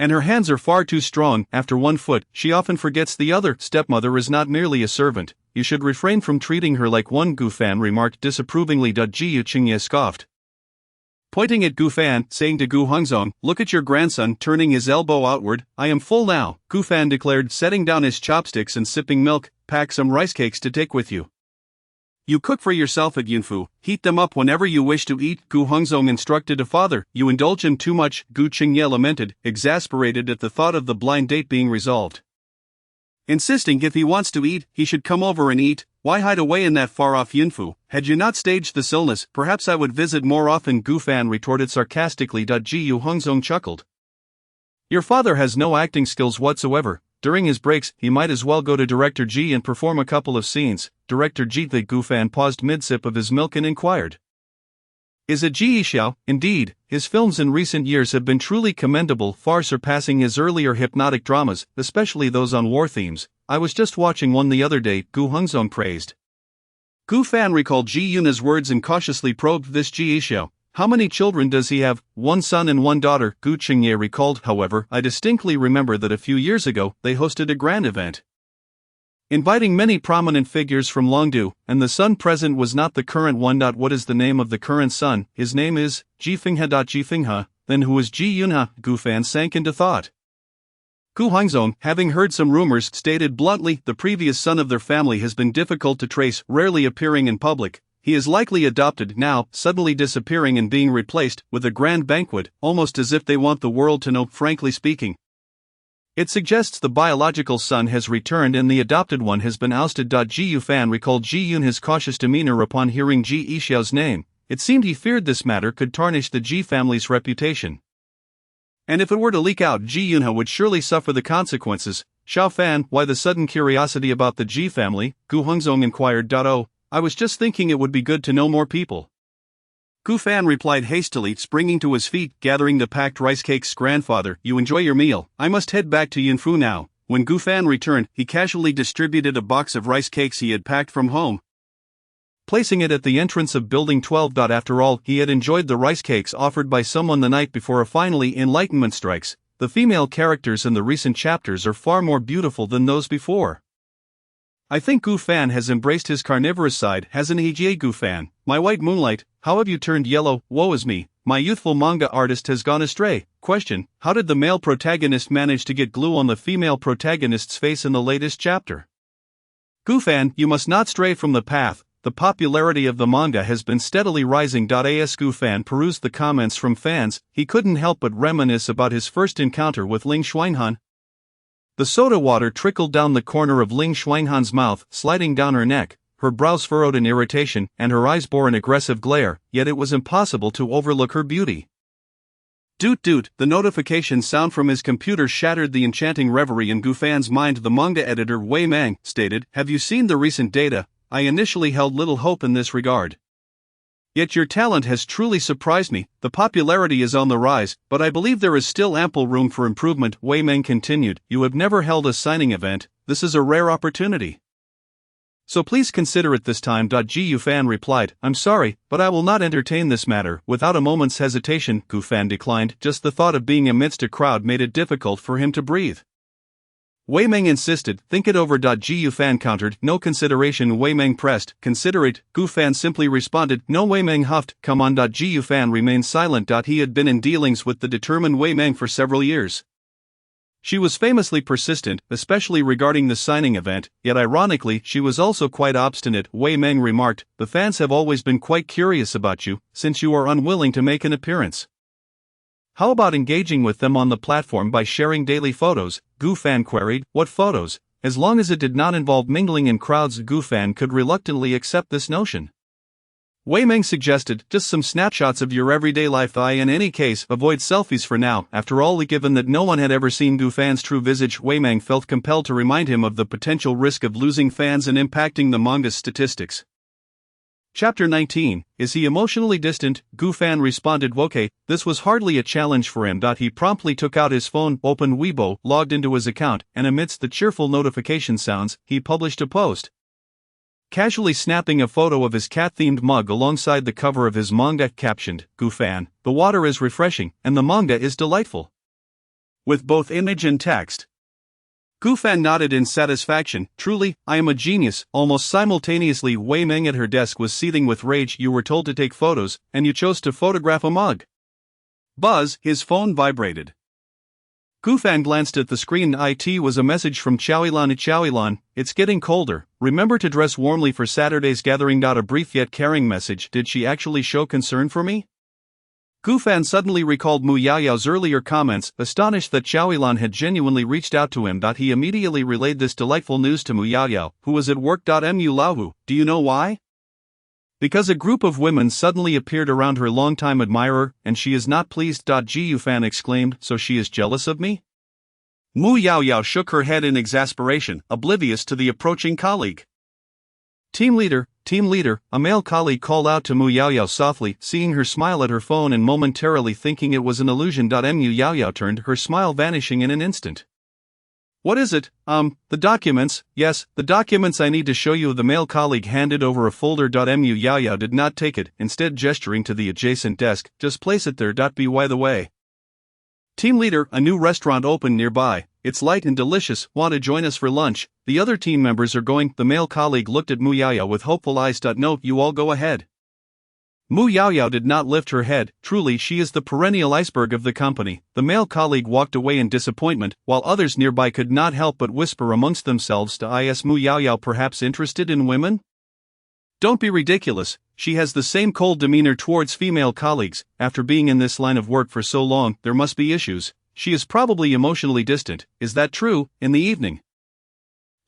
And her hands are far too strong. After one foot, she often forgets the other. Stepmother is not merely a servant. You should refrain from treating her like one, Gu Fan remarked disapprovingly. Ji Qingye scoffed, pointing at Gu Fan, saying to Gu Hongzong, look at your grandson, turning his elbow outward. I am full now, Gu Fan declared, setting down his chopsticks and sipping milk. Pack some rice cakes to take with you. You cook for yourself at Yunfu, heat them up whenever you wish to eat, Gu Hongzong instructed a father. You indulge him too much, Gu Qingye lamented, exasperated at the thought of the blind date being resolved. Insisting if he wants to eat, he should come over and eat. Why hide away in that far-off Yunfu? Had you not staged this illness, perhaps I would visit more often, Gu Fan retorted sarcastically. Ji Hongzong chuckled. Your father has no acting skills whatsoever. During his breaks, he might as well go to Director Ji and perform a couple of scenes. Director Ji. The Gu Fan paused mid-sip of his milk and inquired. Is it Ji Xiao? Indeed, his films in recent years have been truly commendable, far surpassing his earlier hypnotic dramas, especially those on war themes. I was just watching one the other day, Gu Hongzong praised. Gu Fan recalled Ji Yuna's words and cautiously probed this Ji Yixiao. How many children does he have? One son and one daughter, Gu Qingye recalled. However, I distinctly remember that a few years ago, they hosted a grand event, inviting many prominent figures from Longdu, and the son present was not the current one. What is the name of the current son? His name is Ji Fingha. Ji Fingha, then who is Ji Yunha? Gu Fan sank into thought. Gu Hongzong, having heard some rumors, stated bluntly, the previous son of their family has been difficult to trace, rarely appearing in public. He is likely adopted now, suddenly disappearing and being replaced with a grand banquet, almost as if they want the world to know. Frankly speaking, it suggests the biological son has returned and the adopted one has been ousted. Ji Yufan recalled Ji Yunha's cautious demeanor upon hearing Ji Yixiao's name. It seemed he feared this matter could tarnish the Ji family's reputation, and if it were to leak out, Ji Yunha would surely suffer the consequences. Xiao Fan, why the sudden curiosity about the Ji family? Gu Hongzong inquired. Oh, I was just thinking it would be good to know more people. Gu Fan replied hastily, springing to his feet, gathering the packed rice cakes. Grandfather, you enjoy your meal. I must head back to Yunfu now. When Gu Fan returned, he casually distributed a box of rice cakes he had packed from home, placing it at the entrance of Building 12. After all, he had enjoyed the rice cakes offered by someone the night before. Finally, enlightenment strikes. The female characters in the recent chapters are far more beautiful than those before. I think Gu Fan has embraced his carnivorous side, hasn't he? Gu Fan, my white moonlight, how have you turned yellow? Woe is me, my youthful manga artist has gone astray. Question, how did the male protagonist manage to get glue on the female protagonist's face in the latest chapter? Gu Fan, you must not stray from the path. The popularity of the manga has been steadily rising. As Gu Fan perused the comments from fans, he couldn't help but reminisce about his first encounter with Ling Xuanhan. The soda water trickled down the corner of Ling Xuanhan's mouth, sliding down her neck, her brows furrowed in irritation, and her eyes bore an aggressive glare, yet it was impossible to overlook her beauty. Doot doot, the notification sound from his computer shattered the enchanting reverie in Gu Fan's mind. The manga editor Wei Mang stated, have you seen the recent data? I initially held little hope in this regard. Yet your talent has truly surprised me. The popularity is on the rise, but I believe there is still ample room for improvement. Wei Meng continued, you have never held a signing event, this is a rare opportunity, so please consider it this time. Ji Yufan replied, I'm sorry, but I will not entertain this matter. Without a moment's hesitation, Gu Fan declined. Just the thought of being amidst a crowd made it difficult for him to breathe. Wei Meng insisted, think it over. Ji Yufan countered, no consideration. Wei Meng pressed, consider it. Gu Fan simply responded, no. Wei Meng huffed, come on. Ji Yufan remained silent. He had been in dealings with the determined Wei Meng for several years. She was famously persistent, especially regarding the signing event, yet ironically, she was also quite obstinate. Wei Meng remarked, the fans have always been quite curious about you, since you are unwilling to make an appearance. How about engaging with them on the platform by sharing daily photos? Gu Fan queried, what photos? As long as it did not involve mingling in crowds. Gu Fan could reluctantly accept this notion. Wei Meng suggested, just some snapshots of your everyday life. In any case, avoid selfies for now. After all, given that no one had ever seen Gu Fan's true visage, Wei Meng felt compelled to remind him of the potential risk of losing fans and impacting the manga's statistics. Chapter 19, Is he emotionally distant? Gu Fan responded, okay, this was hardly a challenge for him. He promptly took out his phone, opened Weibo, logged into his account, and amidst the cheerful notification sounds, he published a post, casually snapping a photo of his cat-themed mug alongside the cover of his manga, captioned, Gu Fan, the water is refreshing, and the manga is delightful, with both image and text. Gu Fan nodded in satisfaction, truly, I am a genius. Almost simultaneously, Wei Meng at her desk was seething with rage. You were told to take photos, and you chose to photograph a mug. Buzz, his phone vibrated. Gu Fan glanced at the screen. It was a message from Chaoilan. Chaoilan, it's getting colder, remember to dress warmly for Saturday's gathering. A brief yet caring message. Did she actually show concern for me? Gu Fan suddenly recalled Mu Yaoyao's earlier comments, astonished that Chaoilan had genuinely reached out to him. He immediately relayed this delightful news to Mu Yaoyao, who was at work. Mu Laohu, do you know why? Because a group of women suddenly appeared around her longtime admirer, and she is not pleased. Ji Yufan exclaimed, so she is jealous of me? Mu Yaoyao shook her head in exasperation, oblivious to the approaching colleague. Team leader, a male colleague called out to Mu Yaoyao softly, seeing her smile at her phone and momentarily thinking it was an illusion. Mu Yaoyao turned, her smile vanishing in an instant. What is it? The documents. Yes, the documents I need to show you. The male colleague handed over a folder. Mu Yao Yao did not take it, instead gesturing to the adjacent desk. Just place it there. By the way. Team leader, a new restaurant opened nearby. It's light and delicious. Want to join us for lunch? The other team members are going. The male colleague looked at Mu Yao Yao with hopeful eyes. No, you all go ahead. Mu Yao Yao did not lift her head. Truly, she is the perennial iceberg of the company. The male colleague walked away in disappointment, while others nearby could not help but whisper amongst themselves. Is Mu Yao Yao perhaps interested in women? Don't be ridiculous. She has the same cold demeanor towards female colleagues. After being in this line of work for so long, there must be issues. She is probably emotionally distant. Is that true? In the evening.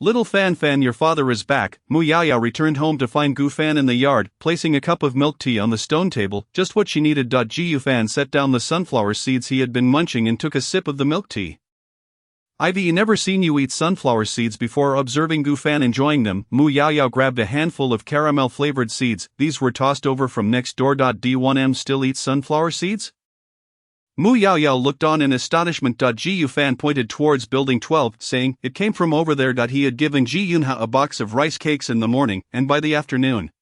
Little Fan, your father is back. Mu Yao Yao returned home to find Gu Fan in the yard, placing a cup of milk tea on the stone table, just what she needed. Gu Fan set down the sunflower seeds he had been munching and took a sip of the milk tea. I've never seen you eat sunflower seeds before. Observing Gu Fan enjoying them, Mu Yao Yao grabbed a handful of caramel-flavored seeds. These were tossed over from next door. D1M still eats sunflower seeds? Mu Yao Yao looked on in astonishment. Gu Fan pointed towards Building 12, saying, it came from over there. He had given Ji Yunha a box of rice cakes in the morning, and by the afternoon,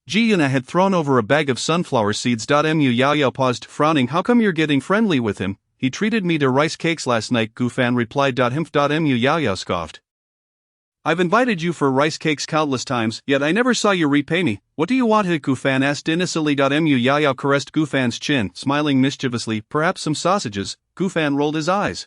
Ji Yunha had thrown over a bag of sunflower seeds. Mu Yao Yao paused, frowning. How come you're getting friendly with him? He treated me to rice cakes last night, Gu Fan replied. Mu Yao Yao scoffed. I've invited you for rice cakes countless times, yet I never saw you repay me. What do you want? Gu Fan asked innocently. Mu Yao Yao caressed Gu Fan's chin, smiling mischievously. Perhaps some sausages. Gu Fan rolled his eyes.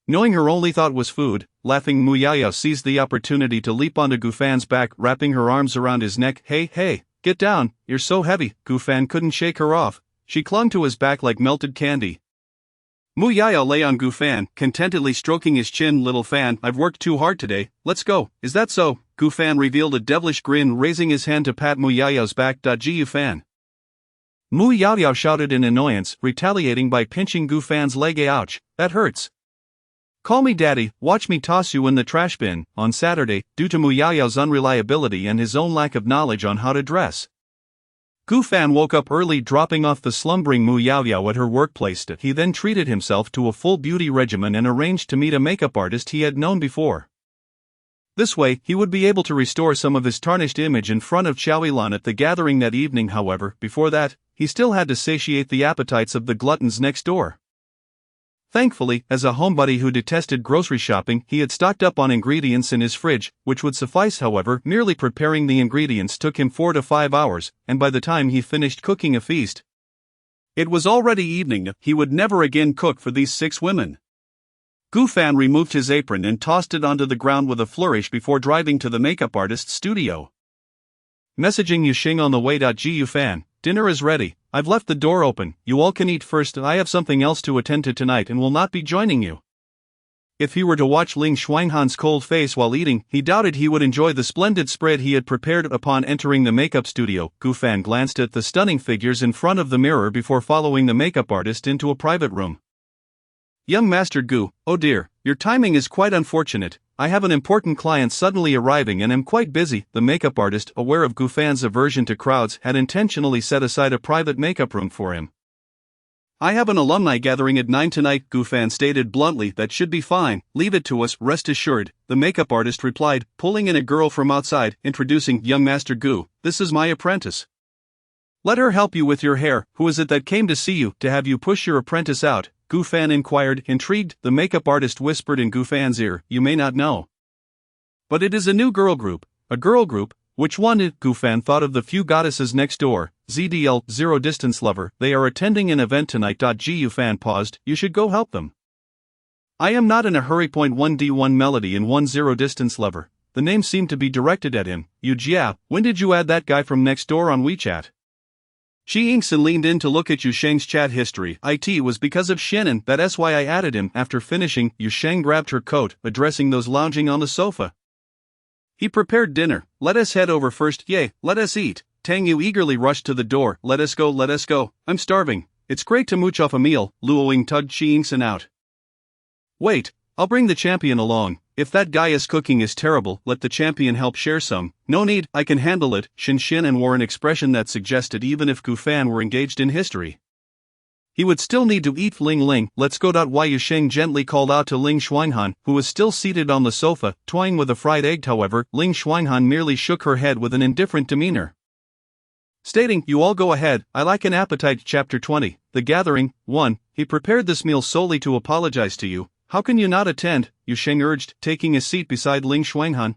Knowing her only thought was food, laughing, Mu Yao Yao seized the opportunity to leap onto Gu Fan's back, wrapping her arms around his neck. Hey, get down, you're so heavy. Gu Fan couldn't shake her off. She clung to his back like melted candy. Mu Yao Yao lay on Gu Fan, contentedly stroking his chin. Little Fan, I've worked too hard today. Let's go. Is that so? Gu Fan revealed a devilish grin, raising his hand to pat Mu Yao Yao's back. Gu Fan. Mu Yao Yao shouted in annoyance, retaliating by pinching Gu Fan's leg. Ouch, that hurts. Call me daddy, watch me toss you in the trash bin. On Saturday, due to Mu Yao Yao's unreliability and his own lack of knowledge on how to dress, Gu Fan woke up early, dropping off the slumbering Mu Yao Yao at her workplace. He then treated himself to a full beauty regimen and arranged to meet a makeup artist he had known before. This way, he would be able to restore some of his tarnished image in front of Chaoyuan at the gathering that evening. However, before that, he still had to satiate the appetites of the gluttons next door. Thankfully, as a homebody who detested grocery shopping, he had stocked up on ingredients in his fridge, which would suffice. However, merely preparing the ingredients took him 4 to 5 hours, and by the time he finished cooking a feast, it was already evening. He would never again cook for these 6 women. Gu Fan removed his apron and tossed it onto the ground with a flourish before driving to the makeup artist's studio. Messaging Yuxing on the way. Gu Fan, dinner is ready. I've left the door open. You all can eat first. I have something else to attend to tonight and will not be joining you. If he were to watch Ling Xuanhan's cold face while eating, he doubted he would enjoy the splendid spread he had prepared. Upon entering the makeup studio, Gu Fan glanced at the stunning figures in front of the mirror before following the makeup artist into a private room. Young Master Gu, oh dear, your timing is quite unfortunate. I have an important client suddenly arriving and am quite busy. The makeup artist, aware of Gu Fan's aversion to crowds, had intentionally set aside a private makeup room for him. I have an alumni gathering at 9 tonight, Gu Fan stated bluntly. That should be fine, leave it to us, rest assured, the makeup artist replied, pulling in a girl from outside, introducing young Master Gu. This is my apprentice. Let her help you with your hair. Who is it that came to see you, to have you push your apprentice out? Gu Fan inquired, intrigued. The makeup artist whispered in Gu Fan's ear, you may not know, but it is a new girl group. A girl group? Which one? Gu Fan thought of the few goddesses next door. ZDL, Zero Distance Lover. They are attending an event tonight. Gu Fan paused. You should go help them. I am not in a hurry. 1D1 Melody and 1 Zero Distance Lover. The name seemed to be directed at him. Yu Jia, when did you add that guy from next door on WeChat? She inks and leaned in to look at Yu Sheng's chat history. It was because of Shannon, that's why I added him. After finishing, Yu Sheng grabbed her coat, addressing those lounging on the sofa. He prepared dinner. Let us head over first. Yay, let us eat. Tang Yu eagerly rushed to the door. Let us go. I'm starving. It's great to mooch off a meal. Luoing tugged Shi Yingsen out. Wait, I'll bring the champion along. If that guy's cooking is terrible, let the champion help share some. No need, I can handle it. Shin Shin and wore an expression that suggested even if Gu Fan were engaged in history, He would still need to eat Ling Ling. Let's go. Yu Sheng gently called out to Ling Xuanhan, who was still seated on the sofa, toying with a fried egg. However, Ling Xuanhan merely shook her head with an indifferent demeanor, stating, "You all go ahead, I lack an appetite." Chapter 20, The Gathering, 1. He prepared this meal solely to apologize to you. How can you not attend? Yu Sheng urged, taking a seat beside Ling Xuanhan.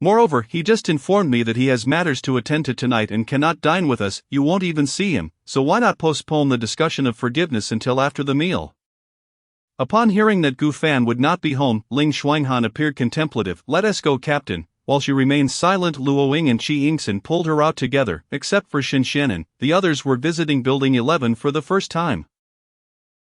Moreover, he just informed me that he has matters to attend to tonight and cannot dine with us. You won't even see him, so why not postpone the discussion of forgiveness until after the meal? Upon hearing that Gu Fan would not be home, Ling Xuanhan appeared contemplative. Let us go, Captain. While she remained silent, Luo Ying and Qi Yingxin pulled her out together. Except for Xin Xianan, the others were visiting Building 11 for the first time.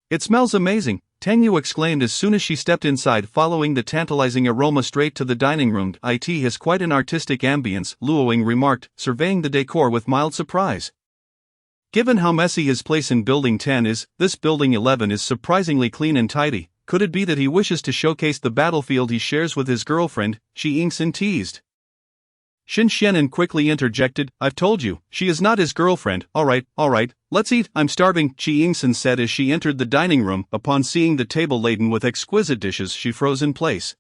It smells amazing, Tang Yu exclaimed as soon as she stepped inside, following the tantalizing aroma straight to the dining room. It has quite an artistic ambience, Luo Ying remarked, surveying the decor with mild surprise. Given how messy his place in Building 10 is, this Building 11 is surprisingly clean and tidy. Could it be that he wishes to showcase the battlefield he shares with his girlfriend? Qi Yingxin teased. Xin Xianan quickly interjected, I've told you, she is not his girlfriend. Alright, let's eat, I'm starving, Qi Yingxin said as she entered the dining room. Upon seeing the table laden with exquisite dishes, she froze in place.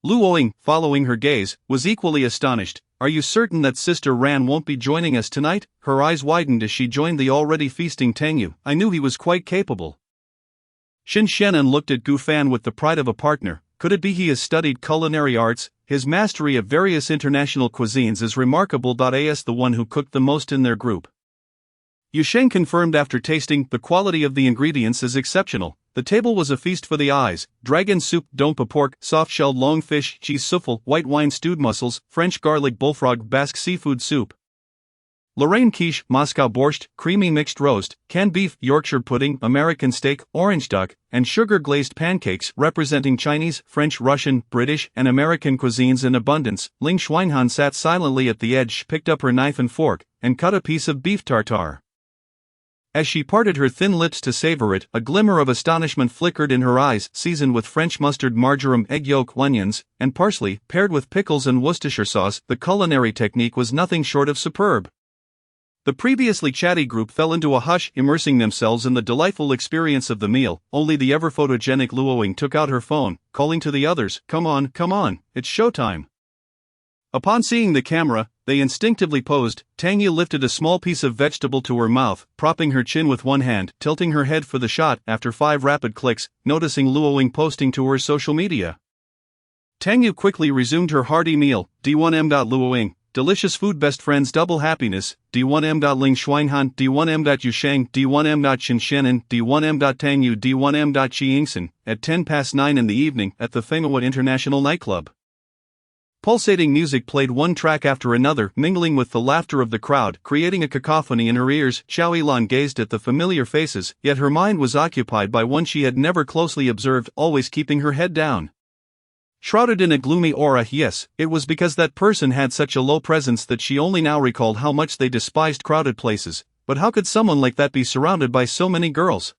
Luo Ying, following her gaze, was equally astonished. Are you certain that Sister Ran won't be joining us tonight? Her eyes widened as she joined the already feasting Tang Yu. I knew he was quite capable. Xin Xianan looked at Gu Fan with the pride of a partner. Could it be he has studied culinary arts? His mastery of various international cuisines is remarkable. As the one who cooked the most in their group, Yu Sheng confirmed after tasting. The quality of the ingredients is exceptional. The table was a feast for the eyes. Dragon soup, dompa pork, soft-shelled long fish, cheese souffle, white wine stewed mussels, French garlic bullfrog, Basque seafood soup, Lorraine quiche, Moscow borscht, creamy mixed roast, canned beef, Yorkshire pudding, American steak, orange duck, and sugar-glazed pancakes representing Chinese, French, Russian, British, and American cuisines in abundance. Ling Xuanhan sat silently at the edge, picked up her knife and fork, and cut a piece of beef tartare. As she parted her thin lips to savor it, a glimmer of astonishment flickered in her eyes. Seasoned with French mustard, marjoram, egg yolk, onions, and parsley, paired with pickles and Worcestershire sauce, the culinary technique was nothing short of superb. The previously chatty group fell into a hush, immersing themselves in the delightful experience of the meal. Only the ever-photogenic Luo Ying took out her phone, calling to the others, come on, it's showtime. Upon seeing the camera, they instinctively posed. Tang Yu lifted a small piece of vegetable to her mouth, propping her chin with one hand, tilting her head for the shot. After 5 rapid clicks, noticing Luo Ying posting to her social media, Tang Yu quickly resumed her hearty meal. D1M. Luo Ying, delicious food, best friends, double happiness. D1M. Ling Xuanhan, D1M. Yu Sheng, D1M. Xin Xianan, D1M. Tang Yu, D1M. Qi Yingxin, at 9:10 in the evening, at the Fengwa International Nightclub. Pulsating music played one track after another, mingling with the laughter of the crowd, creating a cacophony in her ears. Xiao Yilan gazed at the familiar faces, yet her mind was occupied by one she had never closely observed, always keeping her head down. Shrouded in a gloomy aura. Yes, it was because that person had such a low presence that she only now recalled how much they despised crowded places. But how could someone like that be surrounded by so many girls?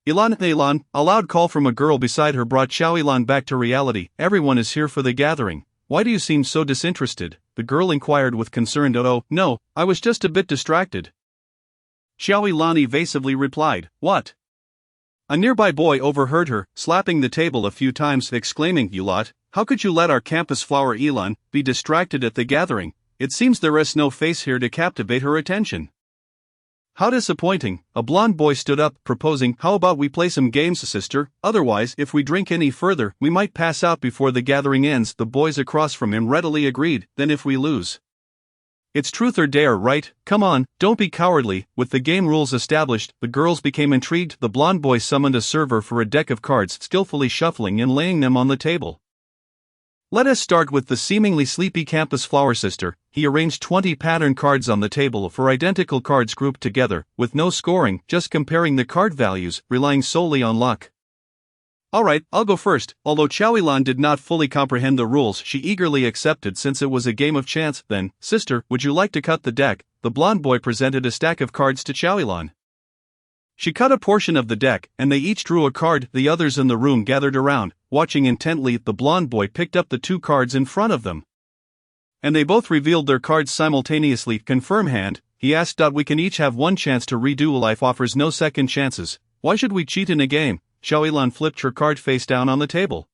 Ilan, a loud call from a girl beside her brought Xiao Yilan back to reality. Everyone is here for the gathering. Why do you seem so disinterested? The girl inquired with concern. Oh, no, I was just a bit distracted. Xiao Yilan evasively replied. What? A nearby boy overheard her, slapping the table a few times, exclaiming, You lot, how could you let our campus flower Ilan be distracted at the gathering? It seems there is no face here to captivate her attention. How disappointing. A blonde boy stood up, proposing, How about we play some games, sister? Otherwise, if we drink any further, we might pass out before the gathering ends. The boys across from him readily agreed. Then if we lose, it's truth or dare, right? Come on, don't be cowardly. With the game rules established, the girls became intrigued. The blonde boy summoned a server for a deck of cards, skillfully shuffling and laying them on the table. Let us start with the seemingly sleepy campus flower sister. He arranged 20 pattern cards on the table for identical cards grouped together, with no scoring, just comparing the card values, relying solely on luck. Alright, I'll go first. Although Xiao Yilan did not fully comprehend the rules, she eagerly accepted since it was a game of chance. Then, sister, would you like to cut the deck? The blonde boy presented a stack of cards to Xiao Yilan. She cut a portion of the deck, and they each drew a card. The others in the room gathered around, watching intently. The blonde boy picked up the 2 cards in front of them, and they both revealed their cards simultaneously. Confirm hand. he asked. We can each have one chance to redo. Life offers no second chances. Why should we cheat in a game? Xiaolan flipped her card face down on the table,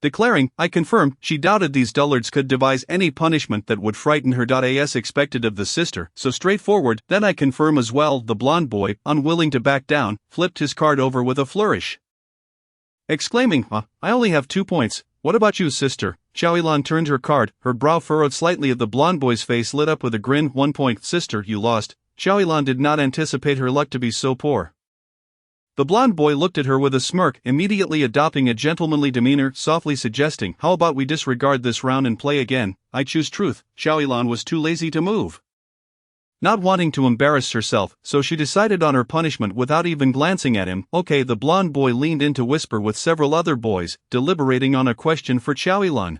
declaring, I confirm. She doubted these dullards could devise any punishment that would frighten her. As expected of the sister, so straightforward. Then I confirm as well. The blonde boy, unwilling to back down, flipped his card over with a flourish, exclaiming, I only have 2 points. What about you, sister? Xiaolan turned her card, her brow furrowed slightly. At the blonde boy's face lit up with a grin. 1 point, sister, you lost. Xiaolan did not anticipate her luck to be so poor. The blonde boy looked at her with a smirk, immediately adopting a gentlemanly demeanor, softly suggesting, how about we disregard this round and play again? I choose truth. Xiaolan was too lazy to move, not wanting to embarrass herself, so she decided on her punishment without even glancing at him. Okay, the blonde boy leaned in to whisper with several other boys, deliberating on a question for Xiaolan.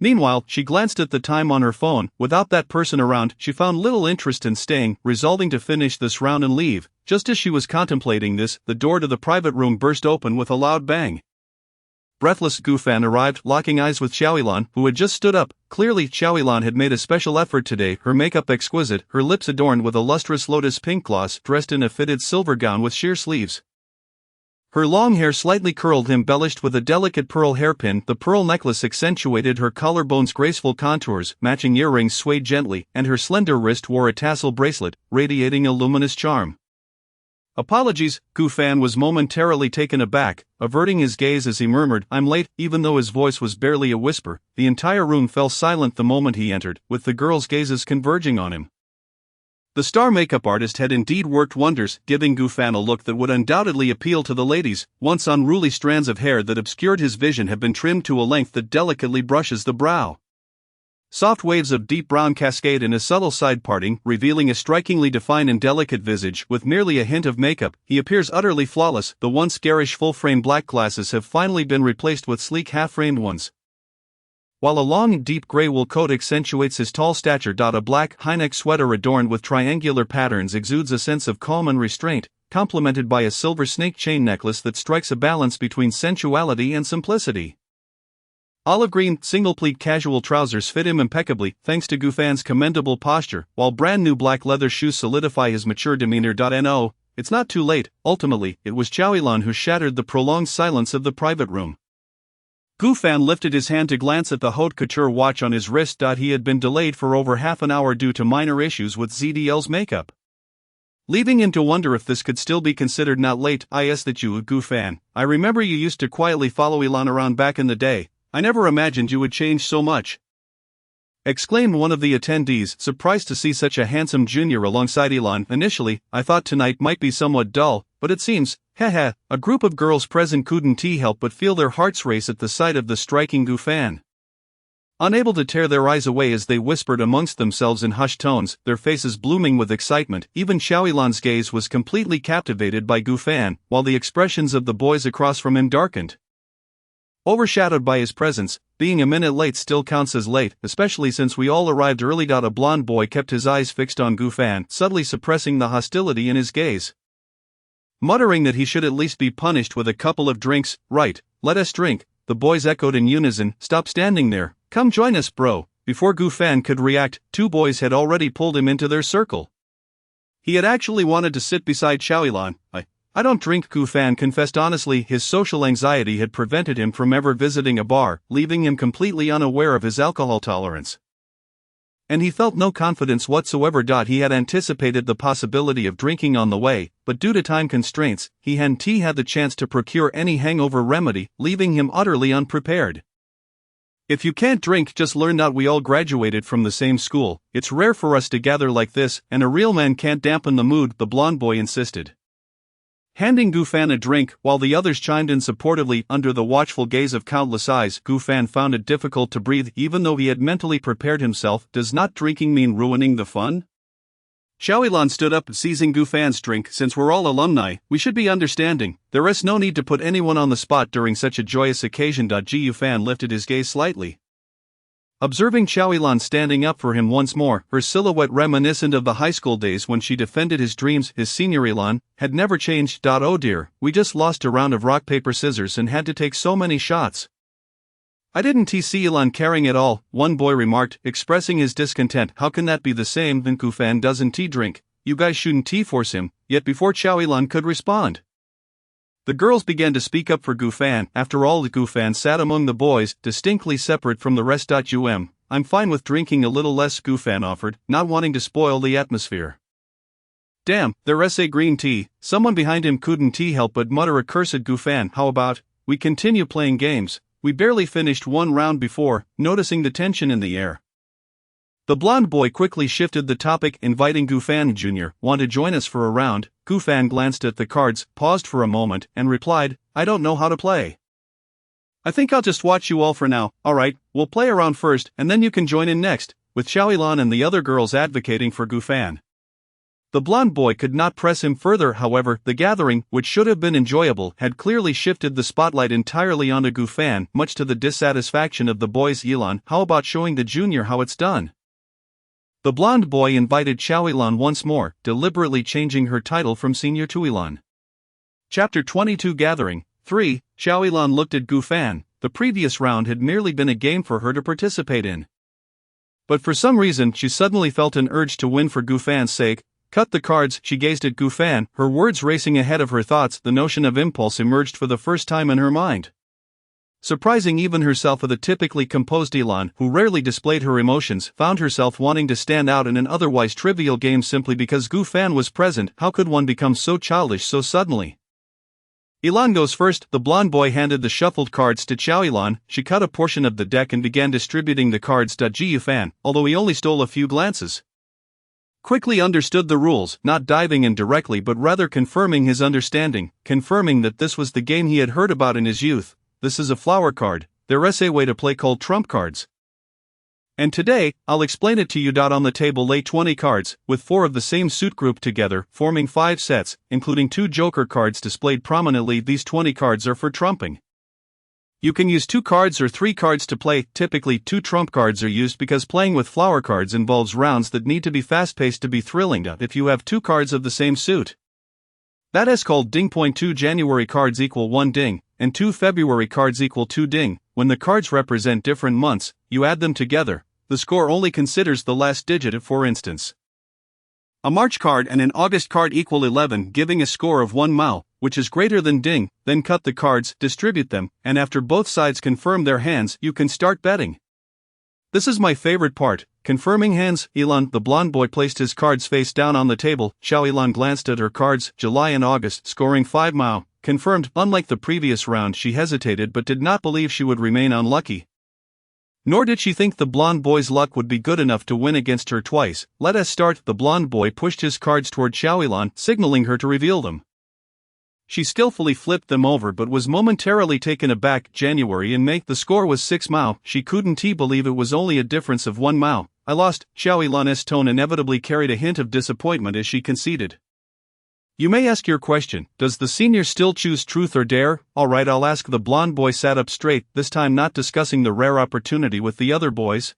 Meanwhile, she glanced at the time on her phone. Without that person around, she found little interest in staying, resolving to finish this round and leave. Just as she was contemplating this, the door to the private room burst open with a loud bang. Breathless, Gufan arrived, locking eyes with Xiaolan, who had just stood up. Clearly, Xiaolan had made a special effort today, her makeup exquisite, her lips adorned with a lustrous lotus pink gloss, dressed in a fitted silver gown with sheer sleeves. Her long hair slightly curled, embellished with a delicate pearl hairpin. The pearl necklace accentuated her collarbone's graceful contours, matching earrings swayed gently, and her slender wrist wore a tassel bracelet, radiating a luminous charm. Apologies, Gufan was momentarily taken aback, averting his gaze as he murmured, I'm late. Even though his voice was barely a whisper, the entire room fell silent the moment he entered, with the girls' gazes converging on him. The star makeup artist had indeed worked wonders, giving Gufan a look that would undoubtedly appeal to the ladies. Once unruly strands of hair that obscured his vision have been trimmed to a length that delicately brushes the brow. Soft waves of deep brown cascade in a subtle side parting, revealing a strikingly defined and delicate visage. With merely a hint of makeup, he appears utterly flawless. The once garish full-frame black glasses have finally been replaced with sleek half-framed ones, while a long, deep gray wool coat accentuates his tall stature. A black, high-neck sweater adorned with triangular patterns exudes a sense of calm and restraint, complemented by a silver snake chain necklace that strikes a balance between sensuality and simplicity. Olive green, single-pleat casual trousers fit him impeccably, thanks to Gufan's commendable posture, while brand-new black leather shoes solidify his mature demeanor. No, it's not too late. Ultimately, it was Xiaolan who shattered the prolonged silence of the private room. Gufan lifted his hand to glance at the haute couture watch on his wrist. He had been delayed for over half an hour due to minor issues with ZDL's makeup, leaving him to wonder if this could still be considered not late. Is that you, Gufan? I remember you used to quietly follow Elon around back in the day. I never imagined you would change so much, exclaimed one of the attendees, surprised to see such a handsome junior alongside Elon. Initially, I thought tonight might be somewhat dull, but it seems, a group of girls present couldn't help but feel their hearts race at the sight of the striking Gufan. Unable to tear their eyes away as they whispered amongst themselves in hushed tones, their faces blooming with excitement, even Xiaolan's gaze was completely captivated by Gufan, while the expressions of the boys across from him darkened, overshadowed by his presence. Being a minute late still counts as late, especially since we all arrived early. A blonde boy kept his eyes fixed on Gufan, subtly suppressing the hostility in his gaze, muttering that he should at least be punished with a couple of drinks. Right, let us drink, the boys echoed in unison. Stop standing there, come join us, bro. Before Gufan could react, 2 boys had already pulled him into their circle. He had actually wanted to sit beside Xiaolan. I don't drink, Gufan confessed honestly. His social anxiety had prevented him from ever visiting a bar, leaving him completely unaware of his alcohol tolerance, and he felt no confidence whatsoever. He had anticipated the possibility of drinking on the way, but due to time constraints, he hadn't had the chance to procure any hangover remedy, leaving him utterly unprepared. If you can't drink, just learn. We all graduated from the same school. It's rare for us to gather like this, and a real man can't dampen the mood, the blonde boy insisted, handing Gufan a drink, while the others chimed in supportively. Under the watchful gaze of countless eyes, Gufan found it difficult to breathe, even though he had mentally prepared himself. Does not drinking mean ruining the fun? Xiaolan stood up, seizing Gufan's drink. Since we're all alumni, we should be understanding. There is no need to put anyone on the spot during such a joyous occasion. Gufan lifted his gaze slightly, observing Xiaolan standing up for him once more, her silhouette reminiscent of the high school days when she defended his dreams. His senior Elon had never changed. Oh dear, we just lost a round of rock paper scissors and had to take so many shots. I didn't see Elon carrying it all, one boy remarked, expressing his discontent. How can that be the same when Gufan doesn't drink? You guys shouldn't force him. Yet before Chow Elon could respond, the girls began to speak up for Gufan. After all, Gufan sat among the boys, distinctly separate from the rest. I'm fine with drinking a little less, Gufan offered, not wanting to spoil the atmosphere. Damn, there's green tea. Someone behind him couldn't help but mutter a curse at Gufan. How about we continue playing games? We barely finished one round before, noticing the tension in the air. The blonde boy quickly shifted the topic, inviting Gufan Jr. Want to join us for a round? Gufan glanced at the cards, paused for a moment, and replied, I don't know how to play. I think I'll just watch you all for now. Alright, we'll play around first, and then you can join in next, with Chow Elon and the other girls advocating for Gufan. The blonde boy could not press him further. However, the gathering, which should have been enjoyable, had clearly shifted the spotlight entirely onto Gufan, much to the dissatisfaction of the boys. Elon, how about showing the junior how it's done? The blonde boy invited Chow Elon once more, deliberately changing her title from senior to Elon. Chapter 22 Gathering 3. Chow Elon looked at Gufan. The previous round had merely been a game for her to participate in. But for some reason, she suddenly felt an urge to win for Gufan's sake. Cut the cards, she gazed at Gufan, her words racing ahead of her thoughts. The notion of impulse emerged for the first time in her mind. Surprising even herself, the typically composed Elon, who rarely displayed her emotions, found herself wanting to stand out in an otherwise trivial game simply because Gufan was present. How could one become so childish so suddenly? Elon goes first. The blonde boy handed the shuffled cards to Chow Elon. She cut a portion of the deck and began distributing the cards to Gufan, although he only stole a few glances. Quickly understood the rules, not diving in directly but rather confirming his understanding, confirming that this was the game he had heard about in his youth. This is a flower card, there's a way to play called trump cards. And today, I'll explain it to you. On the table lay 20 cards, with 4 of the same suit grouped together, forming 5 sets, including 2 joker cards displayed prominently. These 20 cards are for trumping. You can use 2 cards or 3 cards to play. Typically 2 trump cards are used because playing with flower cards involves rounds that need to be fast-paced to be thrilling. If you have 2 cards of the same suit, that is called ding. 2 January cards equal 1 ding, and 2 February cards equal 2 ding. When the cards represent different months, you add them together. The score only considers the last digit. For instance, a March card and an August card equal 11, giving a score of 1 mao, which is greater than ding. Then cut the cards, distribute them, and after both sides confirm their hands, you can start betting. This is my favorite part, confirming hands. Elon, the blonde boy, placed his cards face down on the table. Chow Elon glanced at her cards, July and August, scoring 5 mao, confirmed. Unlike the previous round, she hesitated but did not believe she would remain unlucky. Nor did she think the blonde boy's luck would be good enough to win against her twice. Let us start. The blonde boy pushed his cards toward Chow Elon, signaling her to reveal them. She skillfully flipped them over but was momentarily taken aback. January and May. The score was 6 mao. She couldn't believe it was only a difference of 1 mao. I lost. Chow Elon's tone inevitably carried a hint of disappointment as she conceded. You may ask your question, does the senior still choose truth or dare? Alright, I'll ask. The blonde boy sat up straight, this time not discussing the rare opportunity with the other boys,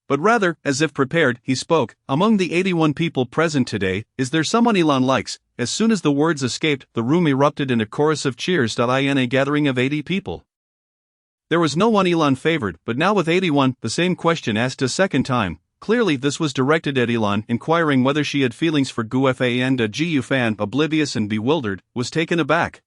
but rather, as if prepared, he spoke. Among the 81 people present today, is there someone Elon likes? As soon as the words escaped, the room erupted in a chorus of cheers. In a gathering of 80 people, there was no one Elon favored, but now with 81, the same question asked a second time. Clearly this was directed at Elon, inquiring whether she had feelings for Gufan. Gufan, oblivious and bewildered, was taken aback.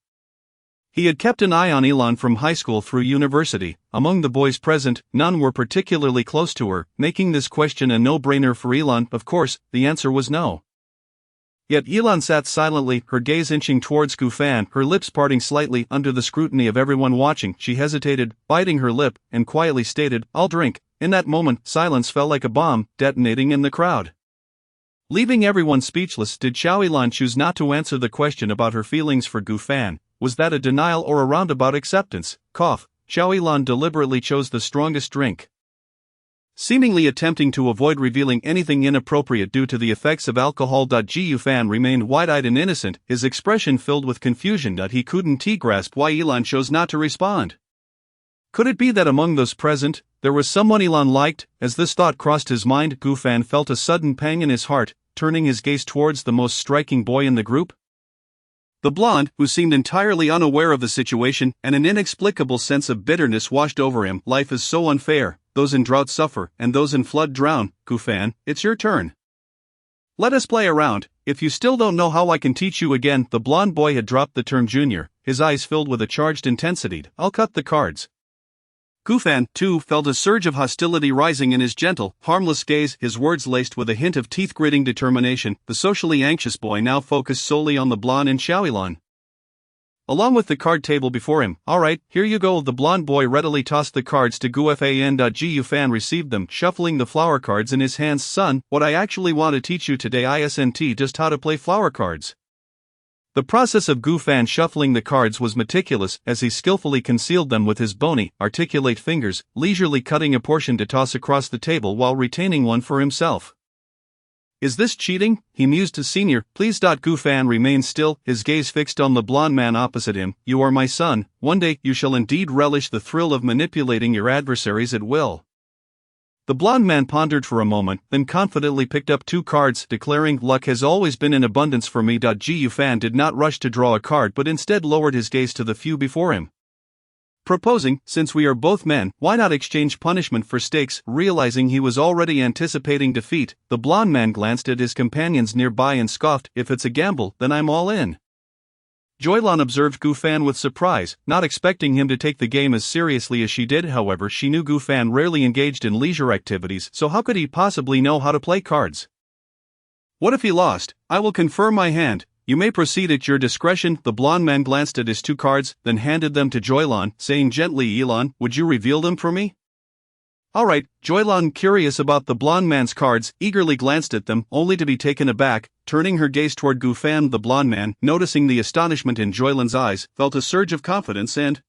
He had kept an eye on Elon from high school through university. Among the boys present, none were particularly close to her, making this question a no-brainer for Elon. Of course, the answer was no. Yet Elon sat silently, her gaze inching towards Gufan, her lips parting slightly under the scrutiny of everyone watching. She hesitated, biting her lip, and quietly stated, I'll drink. In that moment, silence fell like a bomb, detonating in the crowd, leaving everyone speechless. Did Chow Elon choose not to answer the question about her feelings for Gufan? Was that a denial or a roundabout acceptance? Cough. Chow Elon deliberately chose the strongest drink, seemingly attempting to avoid revealing anything inappropriate due to the effects of alcohol. Gufan remained wide-eyed and innocent, his expression filled with confusion. He couldn't grasp why Elon chose not to respond. Could it be that among those present, there was someone Elon liked? As this thought crossed his mind, Gufan felt a sudden pang in his heart, turning his gaze towards the most striking boy in the group. The blonde, who seemed entirely unaware of the situation, and an inexplicable sense of bitterness washed over him. Life is so unfair, those in drought suffer, and those in flood drown. Gufan, it's your turn. Let us play around. If you still don't know how, I can teach you again. The blonde boy had dropped the term junior, his eyes filled with a charged intensity. I'll cut the cards. Gufan, too, felt a surge of hostility rising in his gentle, harmless gaze, his words laced with a hint of teeth-gritting determination. The socially anxious boy now focused solely on the blonde and Xiaolan, along with the card table before him. Alright, here you go. The blonde boy readily tossed the cards to Gufan. Gufan received them, shuffling the flower cards in his hands. Son, what I actually want to teach you today isn't just how to play flower cards. The process of Gufan shuffling the cards was meticulous, as he skillfully concealed them with his bony, articulate fingers, leisurely cutting a portion to toss across the table while retaining one for himself. Is this cheating? He mused to Senior. Please. Gufan remained still, his gaze fixed on the blonde man opposite him. You are my son. One day you shall indeed relish the thrill of manipulating your adversaries at will. The blonde man pondered for a moment, then confidently picked up 2 cards, declaring, Luck has always been in abundance for me. Gufan did not rush to draw a card but instead lowered his gaze to the few before him, proposing, since we are both men, why not exchange punishment for stakes? Realizing he was already anticipating defeat, the blonde man glanced at his companions nearby and scoffed, if it's a gamble, then I'm all in. Joylan observed Gufan with surprise, not expecting him to take the game as seriously as she did. However, she knew Gufan rarely engaged in leisure activities, so how could he possibly know how to play cards? What if he lost? I will confirm my hand. You may proceed at your discretion. The blonde man glanced at his 2 cards, then handed them to Joylan, saying gently, Elon, would you reveal them for me? Alright. Joylan, curious about the blonde man's cards, eagerly glanced at them, only to be taken aback. Turning her gaze toward Gufan, the blonde man, noticing the astonishment in Joylan's eyes, felt a surge of confidence and,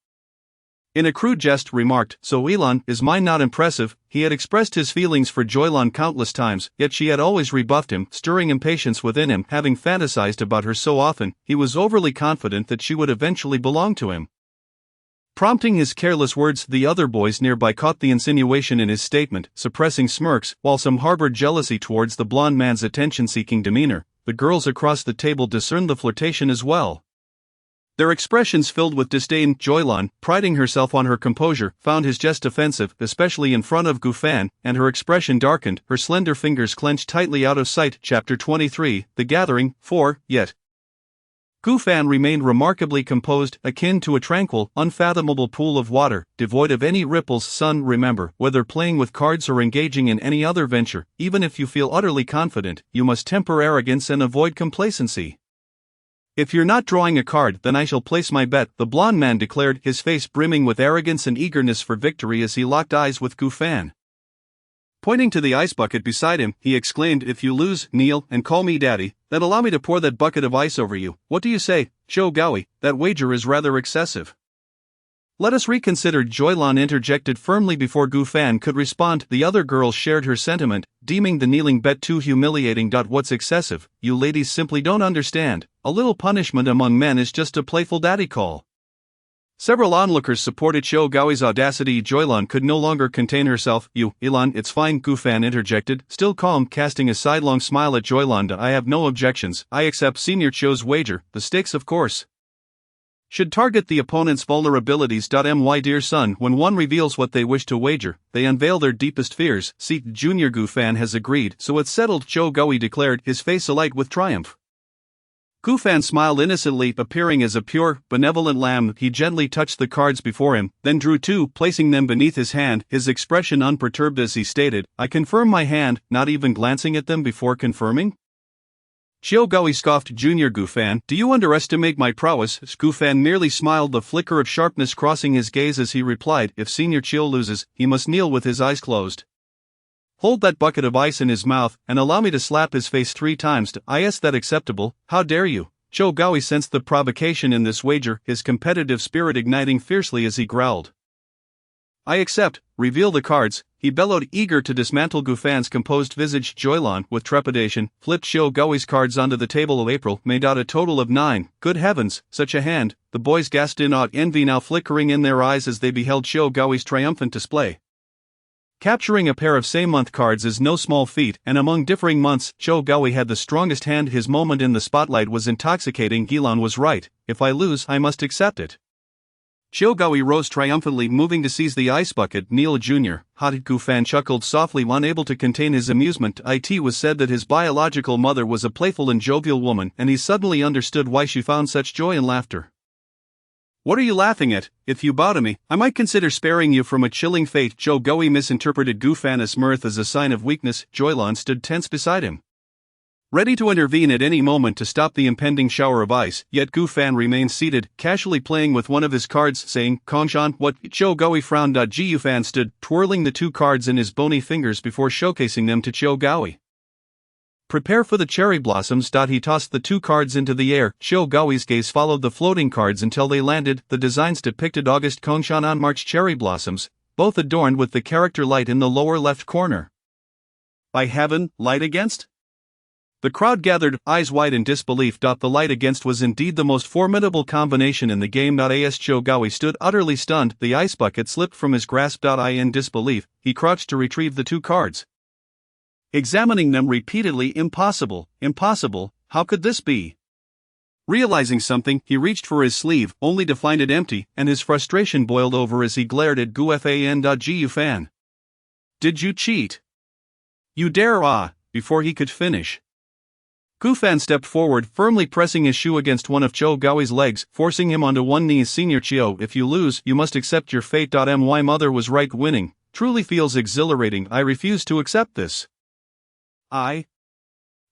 in a crude jest, remarked, So Elon, is mine not impressive? He had expressed his feelings for Joylan countless times, yet she had always rebuffed him, stirring impatience within him. Having fantasized about her so often, he was overly confident that she would eventually belong to him. Prompting his careless words, the other boys nearby caught the insinuation in his statement, suppressing smirks, while some harbored jealousy towards the blonde man's attention-seeking demeanor. The girls across the table discerned the flirtation as well. Their expressions filled with disdain. Joylan, priding herself on her composure, found his jest offensive, especially in front of Gufan, and her expression darkened, her slender fingers clenched tightly. Out of sight. Chapter 23, The Gathering. 4. Yet Gufan remained remarkably composed, akin to a tranquil, unfathomable pool of water, devoid of any ripples. Son, remember, whether playing with cards or engaging in any other venture, even if you feel utterly confident, you must temper arrogance and avoid complacency. If you're not drawing a card, then I shall place my bet, the blonde man declared, his face brimming with arrogance and eagerness for victory as he locked eyes with Gufan. Pointing to the ice bucket beside him, he exclaimed, If you lose, kneel and call me daddy, then allow me to pour that bucket of ice over you. What do you say, Zhou Gaoi? That wager is rather excessive. Let us reconsider. Joylan interjected firmly before Gufan could respond. The other girls shared her sentiment, deeming the kneeling bet too humiliating. What's excessive? You ladies simply don't understand. A little punishment among men is just a playful daddy call. Several onlookers supported Zhou Gaoi's audacity. Joylan could no longer contain herself. You, Elon, it's fine, Gufan interjected, still calm, casting a sidelong smile at Joylan. I have no objections. I accept Senior Zhou's wager. The stakes, of course, should target the opponent's vulnerabilities. My dear son, when one reveals what they wish to wager, they unveil their deepest fears. See, Junior Gufan has agreed, so it's settled, Zhou Gaoi declared, his face alight with triumph. Gufan smiled innocently, appearing as a pure, benevolent lamb. He gently touched the cards before him, then drew 2, placing them beneath his hand, his expression unperturbed as he stated, I confirm my hand, not even glancing at them before confirming? Zhou Gaoi scoffed. Junior Gufan, do you underestimate my prowess? Gufan merely smiled, the flicker of sharpness crossing his gaze as he replied, If Senior Zhou loses, he must kneel with his eyes closed. Hold that bucket of ice in his mouth, and allow me to slap his face 3 times. Is that acceptable? How dare you? Zhou Gaoi sensed the provocation in this wager, his competitive spirit igniting fiercely as he growled. I accept. Reveal the cards, he bellowed, eager to dismantle Gufan's composed visage. Joylan, with trepidation, flipped Zhou Gaoi's cards onto the table. April made out a total of 9. Good heavens, such a hand! The boys gasped in awed, envy now flickering in their eyes as they beheld Zhou Gaoi's triumphant display. Capturing a pair of same-month cards is no small feat, and among differing months, Chogawi had the strongest hand. His moment in the spotlight was intoxicating. Gilan was right. If I lose, I must accept it. Chogawi rose triumphantly, moving to seize the ice bucket. Neil Jr., Hatiku fan chuckled softly, unable to contain his amusement. It was said that his biological mother was a playful and jovial woman, and he suddenly understood why she found such joy in laughter. What are you laughing at? If you bow to me, I might consider sparing you from a chilling fate. Chogawi misinterpreted Gufan's mirth as a sign of weakness. Joylan stood tense beside him, ready to intervene at any moment to stop the impending shower of ice, yet Gufan remained seated, casually playing with one of his cards, saying, "Kongshan, what?" Chogawi frowned. Gufan stood, twirling the two cards in his bony fingers before showcasing them to Chogawi. "Prepare for the cherry blossoms." He tossed the two cards into the air. Chogawi's gaze followed the floating cards until they landed. The designs depicted August Kongshan on March cherry blossoms, both adorned with the character light in the lower left corner. By heaven, light against? The crowd gathered, eyes wide in disbelief. The light against was indeed the most formidable combination in the game. As Chogawi stood utterly stunned, the ice bucket slipped from his grasp. In disbelief, he crouched to retrieve the two cards, examining them repeatedly. Impossible, impossible, how could this be? Realizing something, he reached for his sleeve, only to find it empty, and his frustration boiled over as he glared at Gufan. "Did you cheat? You dare?" Before he could finish, Gufan stepped forward, firmly pressing his shoe against one of Chogawi's legs, forcing him onto one knee. "Senior Chio, if you lose, you must accept your fate." My mother was right. Winning truly feels exhilarating. I refuse to accept this.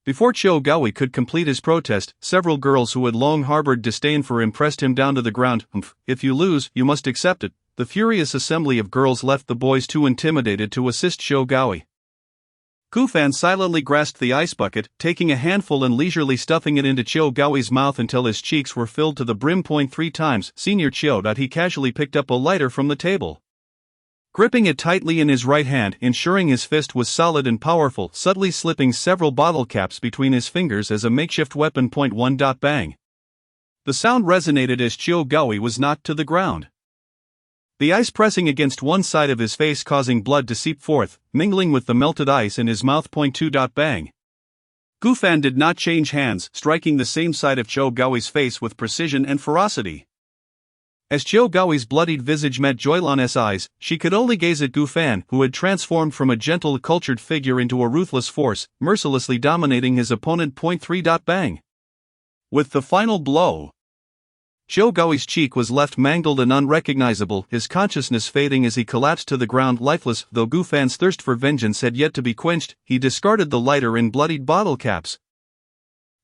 Before Chogawi could complete his protest, several girls who had long harbored disdain for him pressed him down to the ground. "If you lose, you must accept it." The furious assembly of girls left the boys too intimidated to assist Chogawi. Gufan silently grasped the ice bucket, taking a handful and leisurely stuffing it into Chogawi's mouth until his cheeks were filled to the brim. 3 times, Senior Chio. He casually picked up a lighter from the table, gripping it tightly in his right hand, ensuring his fist was solid and powerful, subtly slipping several bottle caps between his fingers as a makeshift weapon. 1. Bang. The sound resonated as Chogawi was knocked to the ground, the ice pressing against one side of his face, causing blood to seep forth, mingling with the melted ice in his mouth. 2. Bang. Gufan did not change hands, striking the same side of Chogawi's face with precision and ferocity. As Chogawi's bloodied visage met Joylan's eyes, she could only gaze at Gufan, who had transformed from a gentle, cultured figure into a ruthless force, mercilessly dominating his opponent. 3. Bang. With the final blow, Chogawi's cheek was left mangled and unrecognizable, his consciousness fading as he collapsed to the ground lifeless. Though Gufan's thirst for vengeance had yet to be quenched, he discarded the lighter and bloodied bottle caps.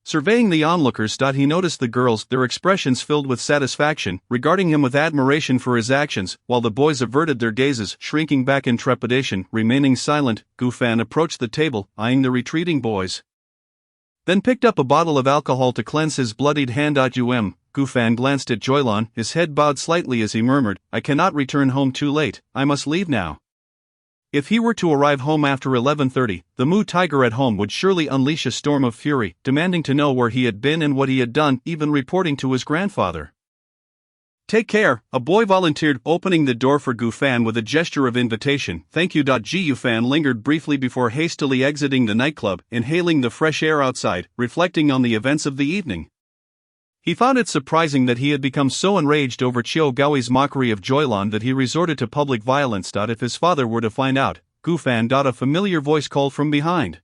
Surveying the onlookers, he noticed the girls, their expressions filled with satisfaction, regarding him with admiration for his actions, while the boys averted their gazes, shrinking back in trepidation. Remaining silent, Gufan approached the table, eyeing the retreating boys, then picked up a bottle of alcohol to cleanse his bloodied hand. Gufan glanced at Joylan, his head bowed slightly as he murmured, "I cannot return home too late, I must leave now." If he were to arrive home after 11:30, the Mu tiger at home would surely unleash a storm of fury, demanding to know where he had been and what he had done, even reporting to his grandfather. "Take care," a boy volunteered, opening the door for Gufan with a gesture of invitation. "Thank you." Gufan lingered briefly before hastily exiting the nightclub, inhaling the fresh air outside, reflecting on the events of the evening. He found it surprising that he had become so enraged over Chogawi's mockery of Joylan that he resorted to public violence. If his father were to find out, Gufan. A familiar voice called from behind.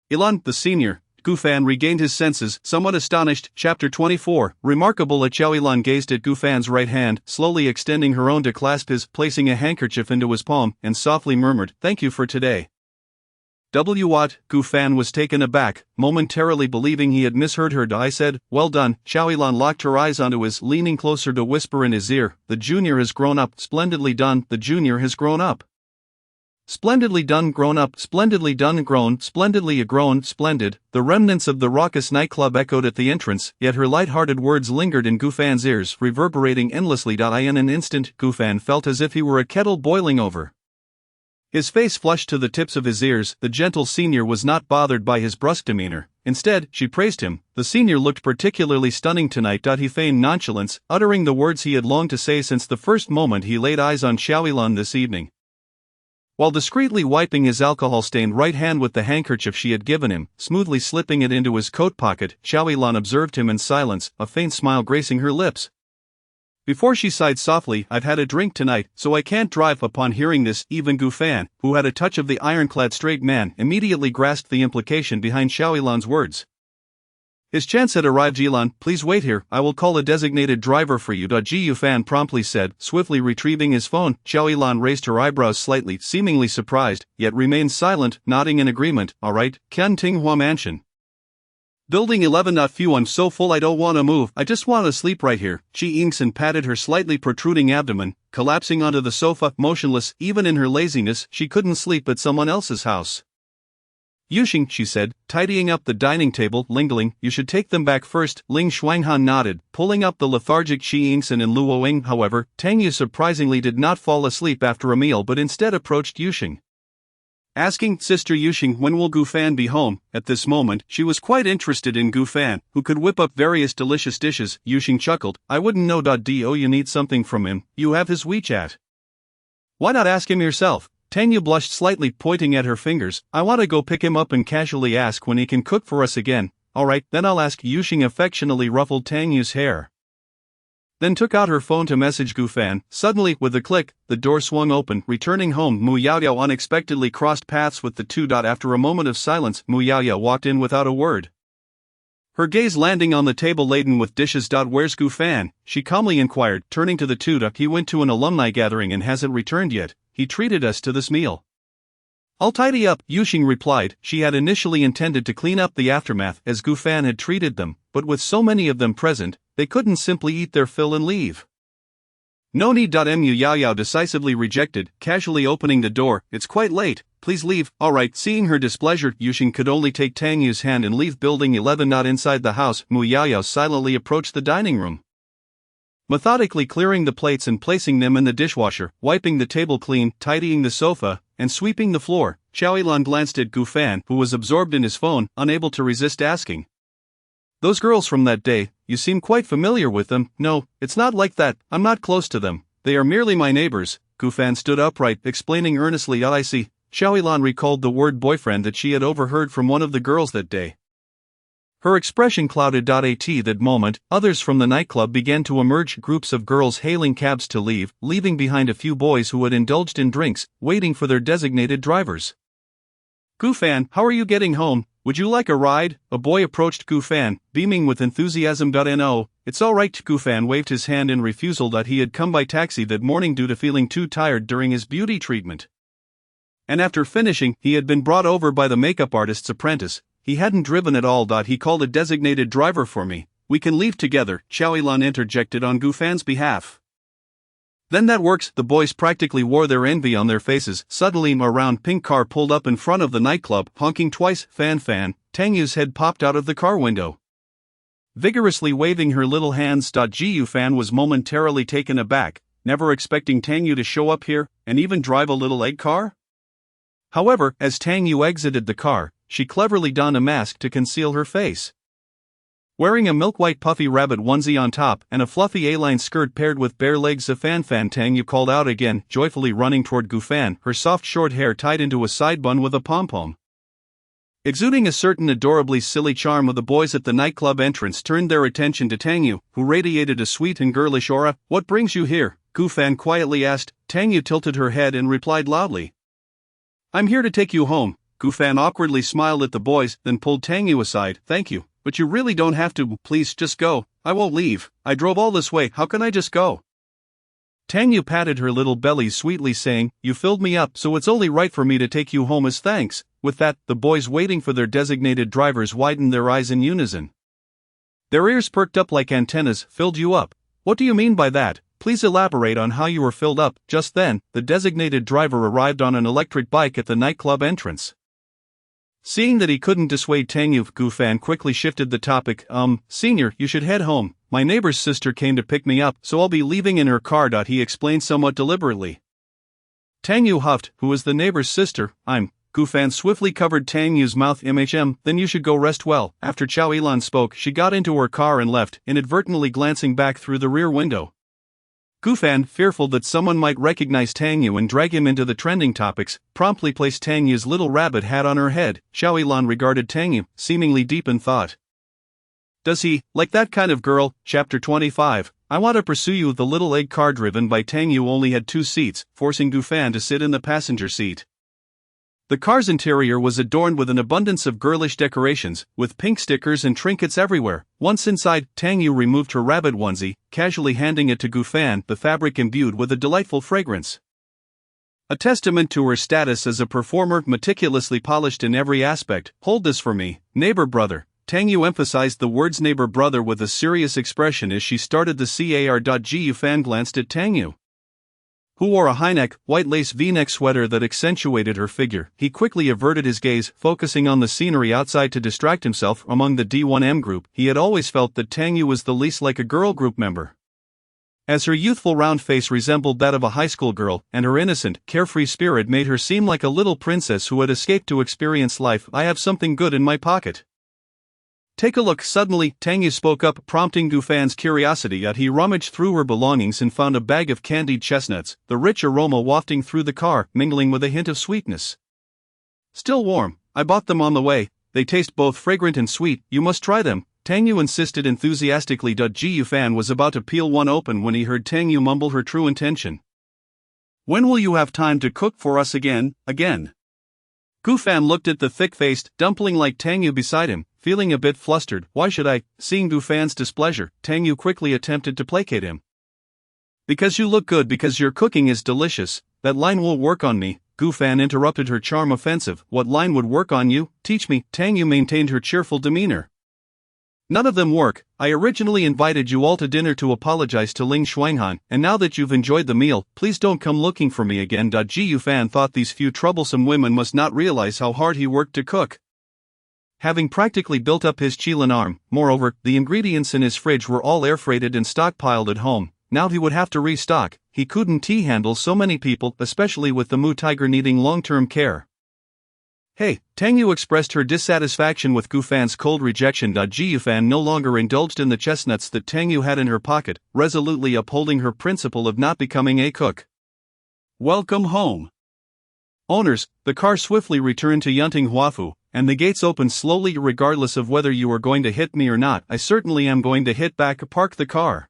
"Ilan, the senior." Gufan regained his senses, somewhat astonished. Chapter 24. Remarkable. Ilan gazed at Gufan's right hand, slowly extending her own to clasp his, placing a handkerchief into his palm, and softly murmured, "Thank you for today." What? Gufan was taken aback, momentarily believing he had misheard her. I said, "Well done." Choilan locked her eyes onto his, leaning closer to whisper in his ear, "The junior has grown up." "Splendidly done." "The junior has grown up." "Splendidly done." "Grown up." "Splendidly done." "Grown." "Splendidly grown." "Splendid." The remnants of the raucous nightclub echoed at the entrance, yet her light-hearted words lingered in Gufan's ears, reverberating endlessly. In an instant, Gufan felt as if he were a kettle boiling over. His face flushed to the tips of his ears. The gentle senior was not bothered by his brusque demeanor. Instead, she praised him. The senior looked particularly stunning tonight. He feigned nonchalance, uttering the words he had longed to say since the first moment he laid eyes on Choilan this evening. While discreetly wiping his alcohol-stained right hand with the handkerchief she had given him, smoothly slipping it into his coat pocket, Xiaoyilan observed him in silence, a faint smile gracing her lips. Before she sighed softly, "I've had a drink tonight, so I can't drive." Upon hearing this, even Gu Fan, who had a touch of the ironclad straight man, immediately grasped the implication behind Xiaoyilan's words. His chance had arrived. "Yilan, please wait here, I will call a designated driver for you." Ji Yufan promptly said, swiftly retrieving his phone. Xiaoyilan raised her eyebrows slightly, seemingly surprised, yet remained silent, nodding in agreement. "All right, Qian Tinghua Mansion. Building 11. Phew, I'm so full I don't want to move, I just want to sleep right here." Qi Yingxin patted her slightly protruding abdomen, collapsing onto the sofa, motionless. Even in her laziness, she couldn't sleep at someone else's house. "Yuxing," she said, tidying up the dining table. "Lingling, you should take them back first." Ling Shuanghan nodded, pulling up the lethargic Qi Yingxin and Luo Ying. However, Tang Yu surprisingly did not fall asleep after a meal but instead approached Yuxing, asking, "Sister Yuxing, when will Gu Fan be home?" At this moment, she was quite interested in Gu Fan, who could whip up various delicious dishes. Yuxing chuckled, "I wouldn't know. Do you need something from him? You have his WeChat. Why not ask him yourself?" Tang Yu blushed slightly, pointing at her fingers. "I want to go pick him up and casually ask when he can cook for us again." "Alright, then I'll ask." Yuxing affectionately ruffled Tang Yu's hair, then took out her phone to message Gu Fan. Suddenly, with a click, the door swung open. Returning home, Mu Yaoyao unexpectedly crossed paths with the two. After a moment of silence, Mu Yaoyao walked in without a word, her gaze landing on the table laden with dishes. "Where's Gu Fan?" she calmly inquired, turning to the two. "He went to an alumni gathering and hasn't returned yet. He treated us to this meal." "I'll tidy up," Yuxing replied. She had initially intended to clean up the aftermath as Gu Fan had treated them, but with so many of them present, they couldn't simply eat their fill and leave. "No need." Mu Yaoyao decisively rejected, casually opening the door. "It's quite late, please leave." "Alright." Seeing her displeasure, Yuxing could only take Tang Yu's hand and leave Building 11. Inside the house, Mu Yaoyao silently approached the dining room, methodically clearing the plates and placing them in the dishwasher, wiping the table clean, tidying the sofa, and sweeping the floor. Xiaoyilan glanced at Gu Fan, who was absorbed in his phone, unable to resist asking, "Those girls from that day, you seem quite familiar with them." "No, it's not like that, I'm not close to them, they are merely my neighbors." Gu Fan stood upright, explaining earnestly, "I see." Xiaoyilan recalled the word boyfriend that she had overheard from one of the girls that day. Her expression clouded. At that moment, others from the nightclub began to emerge, groups of girls hailing cabs to leave, leaving behind a few boys who had indulged in drinks, waiting for their designated drivers. "Gu Fan, how are you getting home? Would you like a ride?" A boy approached Gu Fan, beaming with enthusiasm. "No, it's alright." Gu Fan waved his hand in refusal. He had come by taxi that morning due to feeling too tired during his beauty treatment, and after finishing, he had been brought over by the makeup artist's apprentice. He hadn't driven at all. "He called a designated driver for me. We can leave together," Xiaoyilan interjected on Gu Fan's behalf. "Then that works." The boys practically wore their envy on their faces. Suddenly, a round pink car pulled up in front of the nightclub, honking twice. "Fan Fan." Tang Yu's head popped out of the car window, vigorously waving her little hands. Ji Yufan was momentarily taken aback, never expecting Tang Yu to show up here, and even drive a little egg car. However, as Tang Yu exited the car, she cleverly donned a mask to conceal her face. Wearing a milk-white puffy rabbit onesie on top and a fluffy A-line skirt paired with bare legs, Fan Fan, Tang Yu called out again, joyfully running toward Gu Fan, her soft short hair tied into a side bun with a pom-pom, exuding a certain adorably silly charm. Of the boys at the nightclub entrance turned their attention to Tang Yu, who radiated a sweet and girlish aura. "What brings you here?" Gu Fan quietly asked. Tang Yu tilted her head and replied loudly, "I'm here to take you home." Gu Fan awkwardly smiled at the boys, then pulled Tang Yu aside. "Thank you, but you really don't have to. Please, just go." "I won't leave. I drove all this way, how can I just go?" Tang Yu patted her little belly sweetly, saying, "You filled me up, so it's only right for me to take you home as thanks." With that, the boys waiting for their designated drivers widened their eyes in unison. Their ears perked up like antennas. "Filled you up? What do you mean by that? Please elaborate on how you were filled up." Just then, the designated driver arrived on an electric bike at the nightclub entrance. Seeing that he couldn't dissuade Tang Yu, Gu Fan quickly shifted the topic. Senior, you should head home. My neighbor's sister came to pick me up, so I'll be leaving in her car." He explained somewhat deliberately. Tang Yu huffed. "Who is the neighbor's sister?" "I'm." Gu Fan swiftly covered Tang Yu's mouth. "Then you should go rest well." After Xiaoyilan spoke, she got into her car and left, inadvertently glancing back through the rear window. Gufan, fearful that someone might recognize Tang Yu and drag him into the trending topics, promptly placed Tang Yu's little rabbit hat on her head. Xiao Yilan regarded Tang Yu, seemingly deep in thought. Does he, like that kind of girl? Chapter 25. I want to pursue you. The little egg car driven by Tang Yu only had 2 seats, forcing Gufan to sit in the passenger seat. The car's interior was adorned with an abundance of girlish decorations, with pink stickers and trinkets everywhere. Once inside, Tang Yu removed her rabbit onesie, casually handing it to Gufan, the fabric imbued with a delightful fragrance. A testament to her status as a performer, meticulously polished in every aspect. Hold this for me, neighbor brother. Tang Yu emphasized the words neighbor brother with a serious expression as she started the car. Gufan glanced at Tang Yu, who wore a high-neck, white lace V-neck sweater that accentuated her figure. He quickly averted his gaze, focusing on the scenery outside to distract himself. Among the D1M group, he had always felt that Tang Yu was the least like a girl group member, as her youthful round face resembled that of a high school girl, and her innocent, carefree spirit made her seem like a little princess who had escaped to experience life. I have something good in my pocket. Take a look. Suddenly, Tang Yu spoke up, prompting Gufan's curiosity. He rummaged through her belongings and found a bag of candied chestnuts, the rich aroma wafting through the car, mingling with a hint of sweetness. Still warm. I bought them on the way. They taste both fragrant and sweet. You must try them, Tang Yu insisted enthusiastically. Gufan was about to peel one open when he heard Tang Yu mumble her true intention. When will you have time to cook for us again? Gufan looked at the thick-faced, dumpling-like Tang Yu beside him, feeling a bit flustered. Why should I? Seeing Gufan's displeasure, Tang Yu quickly attempted to placate him. Because you look good, because your cooking is delicious. That line will work on me, Gufan interrupted her charm offensive. What line would work on you? Teach me. Tang Yu maintained her cheerful demeanor. None of them work. I originally invited you all to dinner to apologize to Ling Shuanghan, and now that you've enjoyed the meal, please don't come looking for me again. Gufan thought these few troublesome women must not realize how hard he worked to cook. Having practically built up his Qilin arm, moreover, the ingredients in his fridge were all air-freighted and stockpiled at home. Now he would have to restock. He couldn't handle so many people, especially with the Mu tiger needing long-term care. Hey, Tang Yu expressed her dissatisfaction with Gufan's cold rejection. Gufan no longer indulged in the chestnuts that Tang Yu had in her pocket, resolutely upholding her principle of not becoming a cook. Welcome home. Owners, the car swiftly returned to Yunting Huafu, and the gates opened slowly. Regardless of whether you are going to hit me or not, I certainly am going to hit back. Park the car.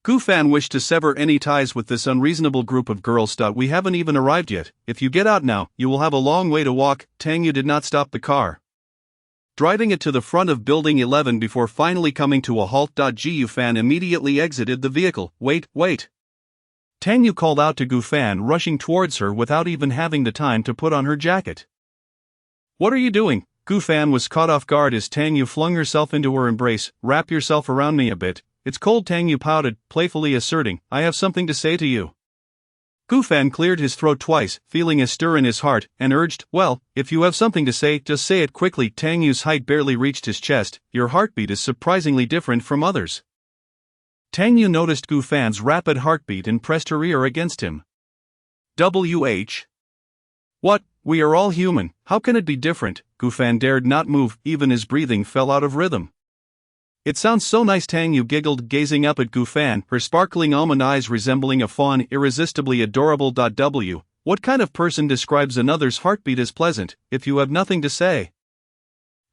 Gufan wished to sever any ties with this unreasonable group of girls. We haven't even arrived yet. If you get out now, you will have a long way to walk. Tang Yu did not stop the car, driving it to the front of Building 11 before finally coming to a halt. Gufan immediately exited the vehicle. Wait. Tang Yu called out to Gufan, rushing towards her without even having the time to put on her jacket. What are you doing? Gufan was caught off guard as Tang Yu flung herself into her embrace. Wrap yourself around me a bit. It's cold. Tang Yu pouted, playfully asserting, I have something to say to you. Gufan cleared his throat twice, feeling a stir in his heart, and urged, well, if you have something to say, just say it quickly. Tang Yu's height barely reached his chest. Your heartbeat is surprisingly different from others. Tang Yu noticed Gufan's rapid heartbeat and pressed her ear against him. What? We are all human. How can it be different? Gufan dared not move, even his breathing fell out of rhythm. It sounds so nice. Tang Yu giggled, gazing up at Gufan, her sparkling almond eyes resembling a fawn, irresistibly adorable. What kind of person describes another's heartbeat as pleasant, if you have nothing to say?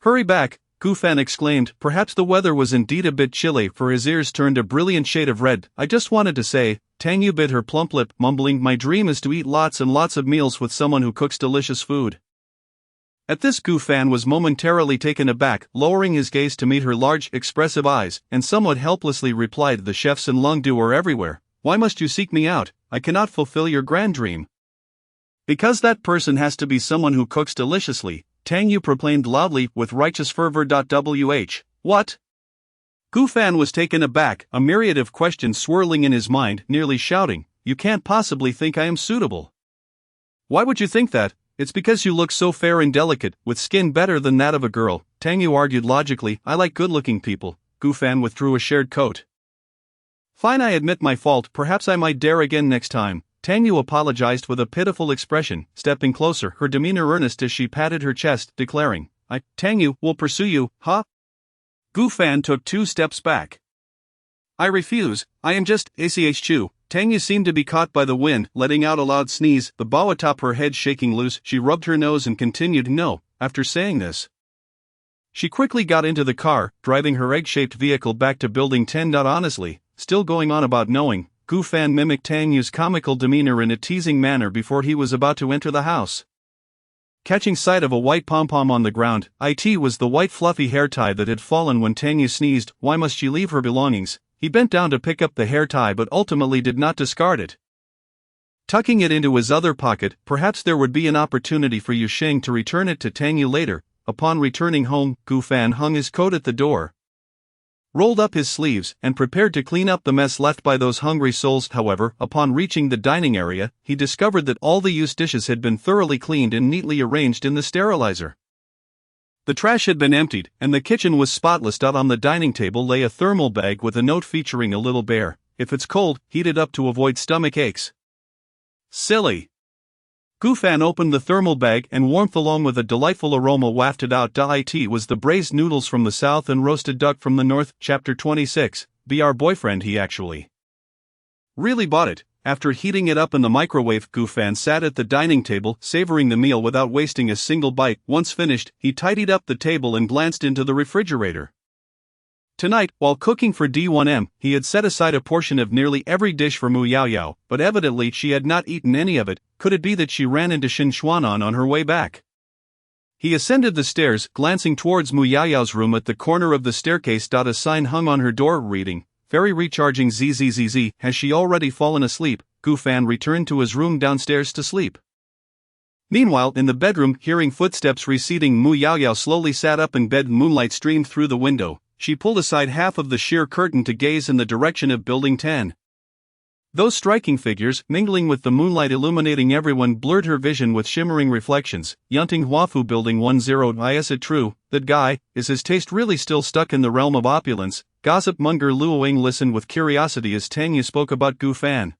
Hurry back, Gufan exclaimed. Perhaps the weather was indeed a bit chilly, for his ears turned a brilliant shade of red. I just wanted to say. Tang Yu bit her plump lip, mumbling, my dream is to eat lots and lots of meals with someone who cooks delicious food. At this, Gufan was momentarily taken aback, lowering his gaze to meet her large, expressive eyes, and somewhat helplessly replied, the chefs in Longdu are everywhere. Why must you seek me out? I cannot fulfill your grand dream. Because that person has to be someone who cooks deliciously, Tang Yu proclaimed loudly, with righteous fervor. What? Gufan was taken aback, a myriad of questions swirling in his mind, nearly shouting, you can't possibly think I am suitable. Why would you think that? It's because you look so fair and delicate, with skin better than that of a girl, Tang Yu argued logically. I like good-looking people. Gufan withdrew a shared coat. Fine, I admit my fault, perhaps I might dare again next time. Tang Yu apologized with a pitiful expression, stepping closer, her demeanor earnest as she patted her chest, declaring, Tang Yu, will pursue you, huh? Gufan took 2 steps back. I refuse, I am just, Chu. Tanya seemed to be caught by the wind, letting out a loud sneeze, the bow atop her head shaking loose. She rubbed her nose and continued, no, after saying this. She quickly got into the car, driving her egg-shaped vehicle back to Building 10. Honestly, still going on about knowing, Gu Fan mimicked Tanyu's comical demeanor in a teasing manner before he was about to enter the house. Catching sight of a white pom-pom on the ground, it was the white fluffy hair tie that had fallen when Tanya sneezed. Why must she leave her belongings? He bent down to pick up the hair tie but ultimately did not discard it. Tucking it into his other pocket, perhaps there would be an opportunity for Yu Sheng to return it to Tanya later. Upon returning home, Gu Fan hung his coat at the door, rolled up his sleeves, and prepared to clean up the mess left by those hungry souls. However, upon reaching the dining area, he discovered that all the used dishes had been thoroughly cleaned and neatly arranged in the sterilizer. The trash had been emptied, and the kitchen was spotless. On the dining table lay a thermal bag with a note featuring a little bear. If it's cold, heat it up to avoid stomach aches. Silly. Gu Fan opened the thermal bag and warmth along with a delightful aroma wafted out. It was the braised noodles from the south and roasted duck from the north. Chapter 26, Be Our Boyfriend. He actually really bought it. After heating it up in the microwave, Gu Fan sat at the dining table, savoring the meal without wasting a single bite. Once finished, he tidied up the table and glanced into the refrigerator. Tonight, while cooking for D1M, he had set aside a portion of nearly every dish for Mu Yao Yao, but evidently she had not eaten any of it. Could it be that she ran into Shin Xuanan on her way back? He ascended the stairs, glancing towards Mu Yao Yao's room. At the corner of the staircase, a sign hung on her door reading, "Very recharging ZZZZ." Has she already fallen asleep? Gu Fan returned to his room downstairs to sleep. Meanwhile, in the bedroom, hearing footsteps receding, Mu Yao Yao slowly sat up in bed. Moonlight streamed through the window. She pulled aside half of the sheer curtain to gaze in the direction of Building 10. Those striking figures, mingling with the moonlight illuminating everyone, blurred her vision with shimmering reflections. Yunting Huafu Building 10. Is it true? That guy, is his taste really still stuck in the realm of opulence? Gossip monger Luoing listened with curiosity as Tanya spoke about Gu Fan.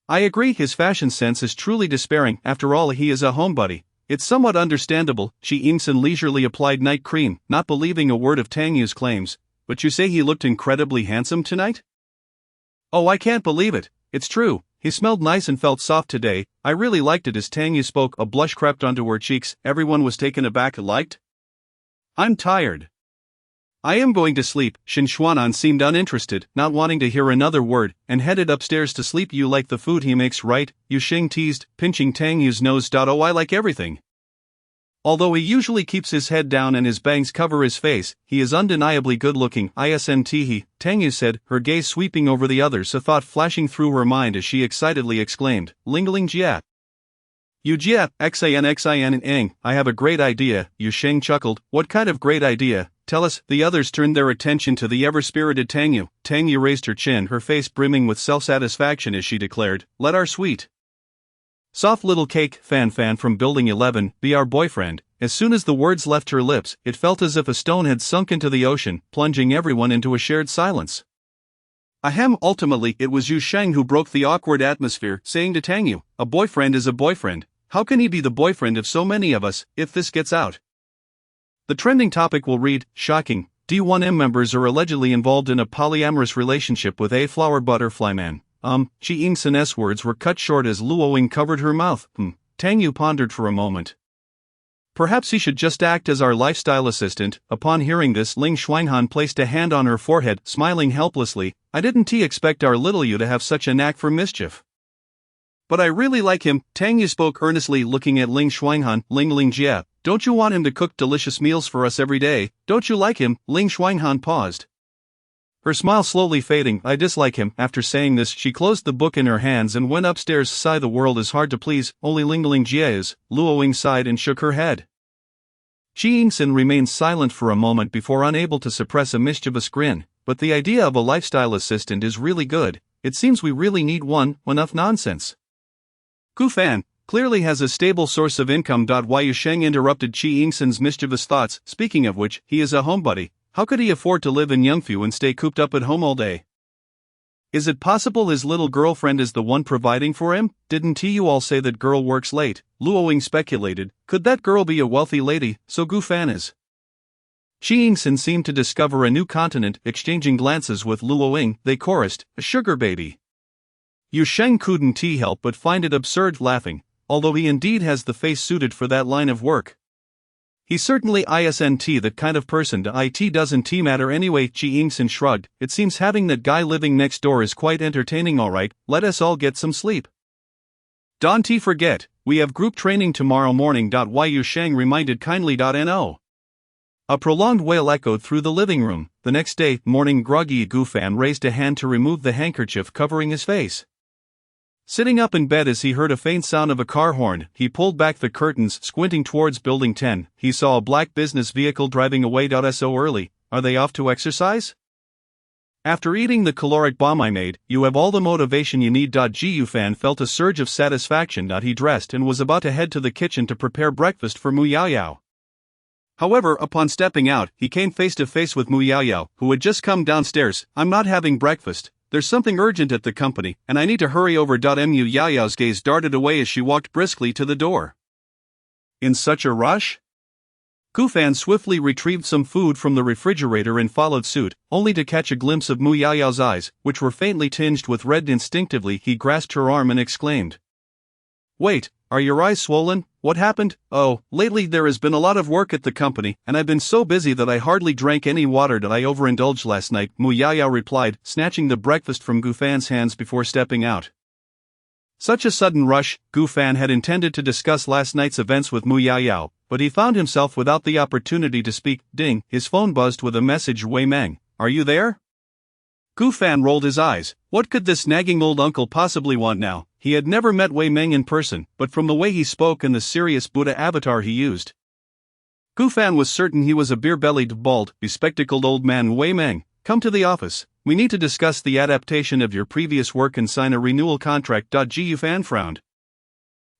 I agree, his fashion sense is truly despairing. After all, he is a homebody. It's somewhat understandable. Chi Yingsen leisurely applied night cream, not believing a word of Tangyu's claims. But you say he looked incredibly handsome tonight? Oh, I can't believe it. It's true. He smelled nice and felt soft today. I really liked it. As Tangyu spoke, a blush crept onto her cheeks. Everyone was taken aback. Liked? I'm tired. I am going to sleep. Shin Xuanan seemed uninterested, not wanting to hear another word, and headed upstairs to sleep. You like the food he makes, right? Yu Sheng teased, pinching Tangyu's nose. Oh, I like everything. Although he usually keeps his head down and his bangs cover his face, he is undeniably good-looking. Isn't Tangyu said, her gaze sweeping over the others, a thought flashing through her mind as she excitedly exclaimed, Lingling Jia. You Jia, Xin, I have a great idea. Yu Sheng chuckled. What kind of great idea? Tell us. The others turned their attention to the ever-spirited Tangyu. Tangyu raised her chin, her face brimming with self-satisfaction as she declared, let our sweet, soft little cake, Fan from Building 11, be our boyfriend. As soon as the words left her lips, it felt as if a stone had sunk into the ocean, plunging everyone into a shared silence. Ahem. Ultimately, it was Yu Sheng who broke the awkward atmosphere, saying to Tangyu, a boyfriend is a boyfriend. How can he be the boyfriend of so many of us, if this gets out? The trending topic will read, shocking, D1M members are allegedly involved in a polyamorous relationship with a flower butterfly man. Chi Yingsen's words were cut short as Luoing covered her mouth. Tangyu pondered for a moment. Perhaps he should just act as our lifestyle assistant. Upon hearing this, Ling Xuanhan placed a hand on her forehead, smiling helplessly. I didn't expect our little Yu to have such a knack for mischief. But I really like him. Tangyu spoke earnestly, looking at Ling Xuanhan. Ling Jia, don't you want him to cook delicious meals for us every day? Don't you like him? Ling Xuanhan paused, her smile slowly fading. I dislike him. After saying this, she closed the book in her hands and went upstairs. Sigh, the world is hard to please, only Ling Jia is. Luoing sighed and shook her head. Chi Yingsen remained silent for a moment before unable to suppress a mischievous grin. But the idea of a lifestyle assistant is really good. It seems we really need one. Enough nonsense. Gu Fan clearly has a stable source of income. Yu Sheng interrupted Chi Yingsen's mischievous thoughts. Speaking of which, he is a homebody. How could he afford to live in Yangfu and stay cooped up at home all day? Is it possible his little girlfriend is the one providing for him? Didn't you all say that girl works late? Luoing speculated. Could that girl be a wealthy lady? So Gu Fan is Chi Yingsen seemed to discover a new continent, exchanging glances with Luoying. They chorused, "A sugar baby." Yu Sheng couldn't help but find it absurd, laughing, although he indeed has the face suited for that line of work. He's certainly isn't that kind of person. It doesn't matter anyway. Chi Yingsen shrugged. It seems having that guy living next door is quite entertaining. Alright, let us all get some sleep. Don't forget, we have group training tomorrow morning. Yu Sheng reminded kindly. No. A prolonged wail echoed through the living room. The next day morning, groggy Gu Fan raised a hand to remove the handkerchief covering his face. Sitting up in bed as he heard a faint sound of a car horn, he pulled back the curtains, squinting towards Building 10. He saw a black business vehicle driving away. So early, are they off to exercise? After eating the caloric bomb I made, you have all the motivation you need. Gu Fan felt a surge of satisfaction. He dressed and was about to head to the kitchen to prepare breakfast for Mu Yaoyao. However, upon stepping out, he came face to face with Mu Yaoyao, who had just come downstairs. I'm not having breakfast. There's something urgent at the company, and I need to hurry over. Mu Yaoyao's gaze darted away as she walked briskly to the door. In such a rush? Gu Fan swiftly retrieved some food from the refrigerator and followed suit, only to catch a glimpse of Mu Yaoyao's eyes, which were faintly tinged with red. Instinctively he grasped her arm and exclaimed, "Wait, are your eyes swollen? What happened?" "Oh, lately there has been a lot of work at the company, and I've been so busy that I hardly drank any water. I overindulged last night," Mu Yaoyao replied, snatching the breakfast from Gu Fan's hands before stepping out. Such a sudden rush. Gu Fan had intended to discuss last night's events with Mu Yaoyao, but he found himself without the opportunity to speak. Ding, his phone buzzed with a message. "Wei Meng, are you there?" Gu Fan rolled his eyes. What could this nagging old uncle possibly want now? He had never met Wei Meng in person, but from the way he spoke and the serious Buddha avatar he used, Gu Fan was certain he was a beer-bellied, bald, bespectacled old man. "Wei Meng, come to the office. We need to discuss the adaptation of your previous work and sign a renewal contract." Gu Fan frowned,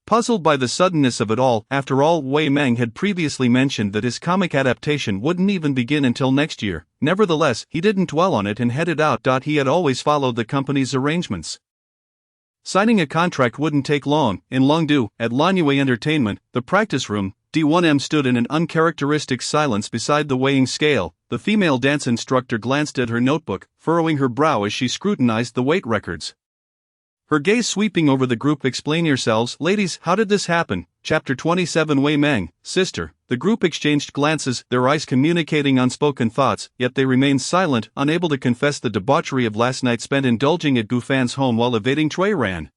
puzzled by the suddenness of it all. After all, Wei Meng had previously mentioned that his comic adaptation wouldn't even begin until next year. Nevertheless, he didn't dwell on it and headed out. He had always followed the company's arrangements. Signing a contract wouldn't take long. In Longdu, at Lanyue Entertainment, the practice room, D1M stood in an uncharacteristic silence beside the weighing scale. The female dance instructor glanced at her notebook, furrowing her brow as she scrutinized the weight records, her gaze sweeping over the group. "Explain yourselves, ladies, how did this happen?" Chapter 27. Wei Meng, sister. The group exchanged glances, their eyes communicating unspoken thoughts, yet they remained silent, unable to confess the debauchery of last night spent indulging at Gu Fan's home while evading Cui Ran.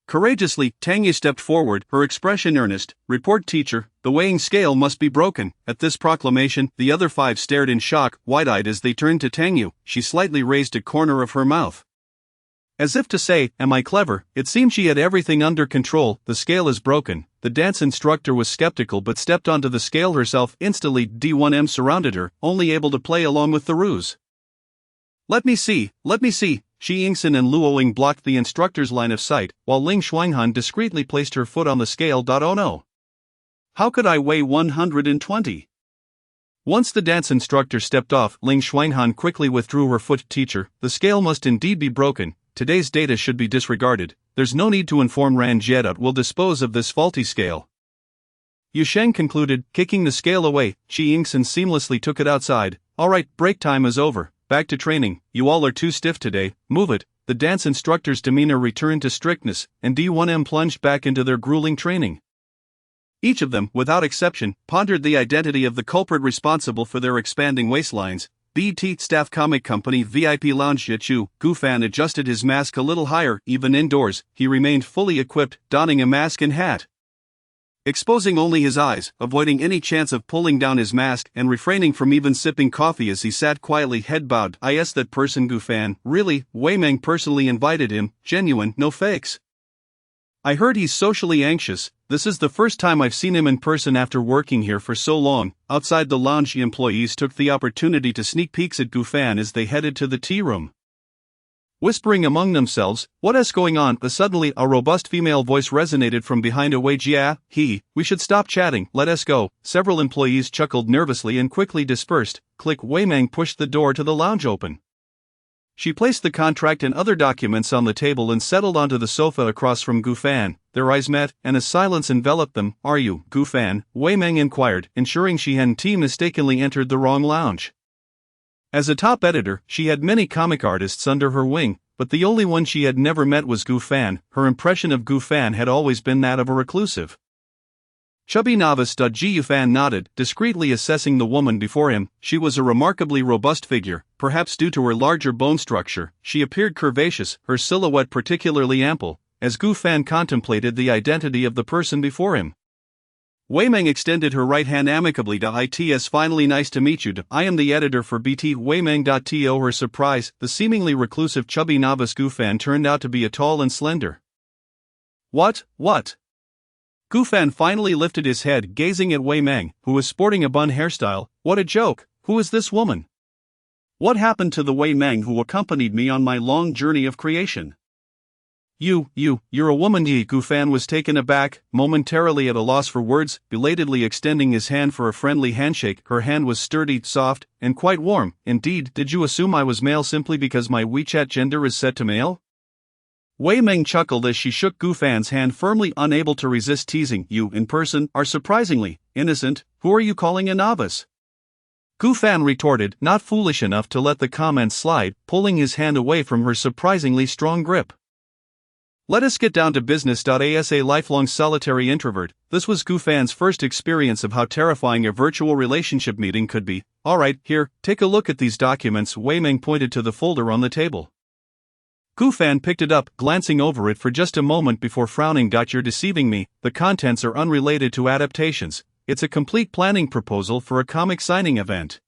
Courageously, Tang Yi stepped forward, her expression earnest. "Report, teacher, the weighing scale must be broken." At this proclamation, the other five stared in shock, wide-eyed as they turned to Tang Yu. She slightly raised a corner of her mouth, as if to say, "Am I clever?" It seemed she had everything under control. "The scale is broken." The dance instructor was skeptical but stepped onto the scale herself. Instantly, D1M surrounded her, only able to play along with the ruse. Let me see. Shi Yingsen and Luoying blocked the instructor's line of sight, while Ling Shuanghan discreetly placed her foot on the scale. Oh no. How could I weigh 120? Once the dance instructor stepped off, Ling Shuanghan quickly withdrew her foot. "Teacher, the scale must indeed be broken. Today's data should be disregarded. There's no need to inform Ran Jiedat. We'll dispose of this faulty scale." Yu Sheng concluded, kicking the scale away. Shi Yingsen seamlessly took it outside. "Alright, break time is over. Back to training. You all are too stiff today. Move it." The dance instructor's demeanor returned to strictness, and D1M plunged back into their grueling training. Each of them, without exception, pondered the identity of the culprit responsible for their expanding waistlines. BT Staff Comic Company VIP Lounge. Yachu. Gu Fan adjusted his mask a little higher. Even indoors, he remained fully equipped, donning a mask and hat, exposing only his eyes, avoiding any chance of pulling down his mask, and refraining from even sipping coffee as he sat quietly, head bowed. "Is that person Gu Fan? Really? Wei Meng personally invited him, genuine, no fakes. I heard he's socially anxious. This is the first time I've seen him in person after working here for so long." Outside the lounge, employees took the opportunity to sneak peeks at Gu Fan as they headed to the tea room, whispering among themselves, "What's going on?" Suddenly, a robust female voice resonated from behind. "Wei Jia, we should stop chatting, let us go." Several employees chuckled nervously and quickly dispersed. Click. Wei Meng pushed the door to the lounge open. She placed the contract and other documents on the table and settled onto the sofa across from Gu Fan. Their eyes met, and a silence enveloped them. "Are you, Gu Fan?" Wei Meng inquired, ensuring she hadn't mistakenly entered the wrong lounge. As a top editor, she had many comic artists under her wing, but the only one she had never met was Gu Fan. Her impression of Gu Fan had always been that of a reclusive, chubby novice. Gu Fan nodded, discreetly assessing the woman before him. She was a remarkably robust figure, perhaps due to her larger bone structure. She appeared curvaceous, her silhouette particularly ample, as Gu Fan contemplated the identity of the person before him. Wei Meng extended her right hand amicably. "It's finally nice to meet you. I am the editor for BT Wei Meng. To her surprise, the seemingly reclusive chubby novice Gu Fan turned out to be tall and slender. What? Gu Fan finally lifted his head, gazing at Wei Meng, who was sporting a bun hairstyle. What a joke! Who is this woman? What happened to the Wei Meng who accompanied me on my long journey of creation? You're a woman. Gu Fan was taken aback, momentarily at a loss for words, belatedly extending his hand for a friendly handshake. Her hand was sturdy, soft, and quite warm. "Indeed, did you assume I was male simply because my WeChat gender is set to male?" Wei Meng chuckled as she shook Gu Fan's hand firmly, unable to resist teasing. "You, in person, are surprisingly innocent. Who are you calling a novice?" Gu Fan retorted, not foolish enough to let the comment slide, pulling his hand away from her surprisingly strong grip. "Let us get down to business. As a lifelong solitary introvert, this was Gu Fan's first experience of how terrifying a virtual relationship meeting could be. Alright, here, take a look at these documents." Wei Meng pointed to the folder on the table. Gu Fan picked it up, glancing over it for just a moment before frowning. "You're deceiving me. The contents are unrelated to adaptations. It's a complete planning proposal for a comic signing event."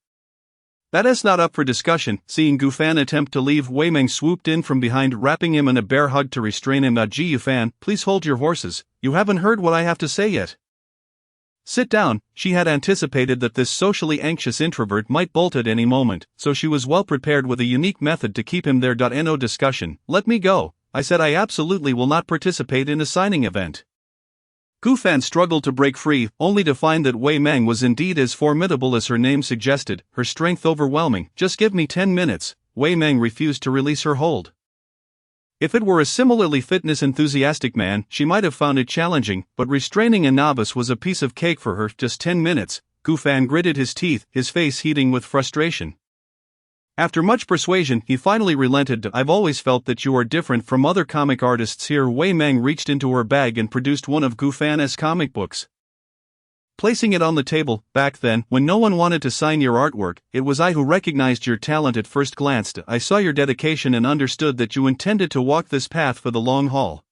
"That is not up for discussion." Seeing Gu Fan attempt to leave, Wei Meng swooped in from behind, wrapping him in a bear hug to restrain him. "Gu Fan, please hold your horses. You haven't heard what I have to say yet." "Sit down." She had anticipated that this socially anxious introvert might bolt at any moment, so she was well prepared with a unique method to keep him there. No discussion. "Let me go. I said I absolutely will not participate in a signing event." Gu Fan struggled to break free, only to find that Wei Meng was indeed as formidable as her name suggested, her strength overwhelming. "Just give me 10 minutes. Wei Meng refused to release her hold. If it were a similarly fitness-enthusiastic man, she might have found it challenging, but restraining a novice was a piece of cake for her. "Just 10 minutes. Gu Fan gritted his teeth, his face heating with frustration. After much persuasion, he finally relented. "I've always felt that you are different from other comic artists here." Wei Meng reached into her bag and produced one of Gu Fan's comic books. Placing it on the table, "Back then, when no one wanted to sign your artwork, it was I who recognized your talent at first glance. I saw your dedication and understood that you intended to walk this path for the long haul.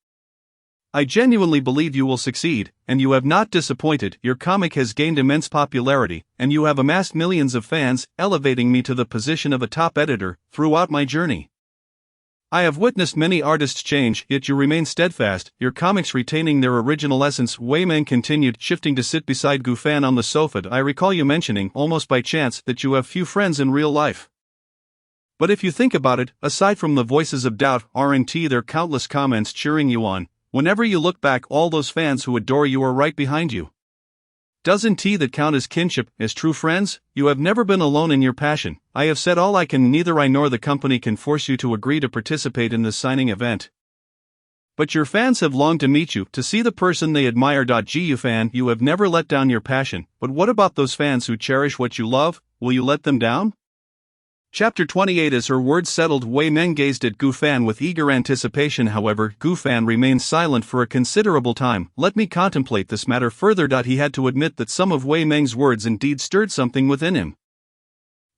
I genuinely believe you will succeed, and you have not disappointed. Your comic has gained immense popularity, and you have amassed millions of fans, elevating me to the position of a top editor. Throughout my journey, I have witnessed many artists change, yet you remain steadfast, your comics retaining their original essence." Wei Meng continued, shifting to sit beside Gu Fan on the sofa. "I recall you mentioning, almost by chance, that you have few friends in real life. But if you think about it, aside from the voices of doubt, aren't there countless comments cheering you on? Whenever you look back, all those fans who adore you are right behind you. Doesn't that count as kinship, as true friends? You have never been alone in your passion. I have said all I can. Neither I nor the company can force you to agree to participate in this signing event. But your fans have longed to meet you, to see the person they admire. Gu Fan, you have never let down your passion, but what about those fans who cherish what you love? Will you let them down?" Chapter 28. As her words settled, Wei Meng gazed at Gu Fan with eager anticipation. However, Gu Fan remained silent for a considerable time. "Let me contemplate this matter further." He had to admit that some of Wei Meng's words indeed stirred something within him.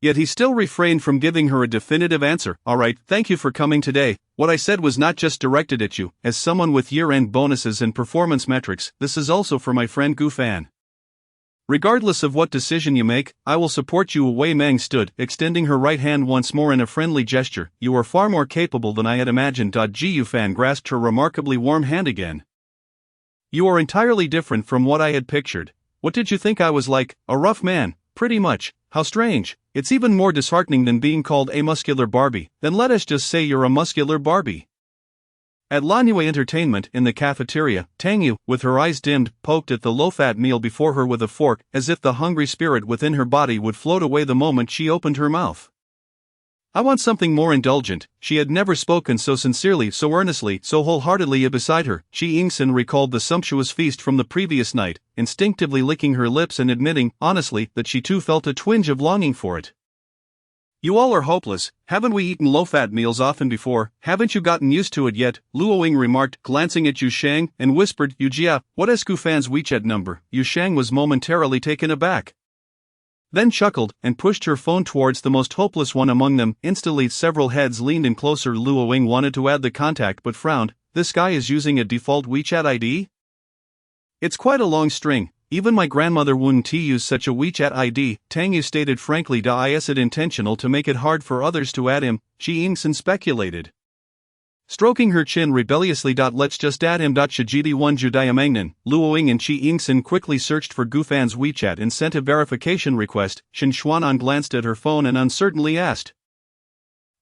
Yet he still refrained from giving her a definitive answer. "Alright, thank you for coming today. What I said was not just directed at you, as someone with year-end bonuses and performance metrics. This is also for my friend Gu Fan. Regardless of what decision you make, I will support you." Wei Meng stood, extending her right hand once more in a friendly gesture. "You are far more capable than I had imagined." Gu Fan grasped her remarkably warm hand again. "You are entirely different from what I had pictured. What did you think I was like? A rough man? Pretty much. How strange. It's even more disheartening than being called a muscular Barbie. Then let us just say you're a muscular Barbie." At Lanue Entertainment, in the cafeteria, Tang Yu, with her eyes dimmed, poked at the low-fat meal before her with a fork, as if the hungry spirit within her body would float away the moment she opened her mouth. I want something more indulgent. She had never spoken so sincerely, so earnestly, so wholeheartedly. Beside her, Chi Ying-sen recalled the sumptuous feast from the previous night, instinctively licking her lips and admitting, honestly, that she too felt a twinge of longing for it. You all are hopeless. Haven't we eaten low-fat meals often before? Haven't you gotten used to it yet? Luoying remarked, glancing at Yu Shang, and whispered, Yujia, what is Gufan's WeChat number? Yu Shang was momentarily taken aback, then chuckled and pushed her phone towards the most hopeless one among them. Instantly several heads leaned in closer. Luoying wanted to add the contact but frowned. This guy is using a default WeChat ID? It's quite a long string. Even my grandmother wouldn't use such a WeChat ID, Tang Yu stated frankly. Is it intentional to make it hard for others to add him? Chi Ying-sen speculated, stroking her chin rebelliously. Let's just add him. Shijidi 1 Judayamangnan. Luoying and Chi Ying-sen quickly searched for Gufan's WeChat and sent a verification request. Shin Xuanan glanced at her phone and uncertainly asked,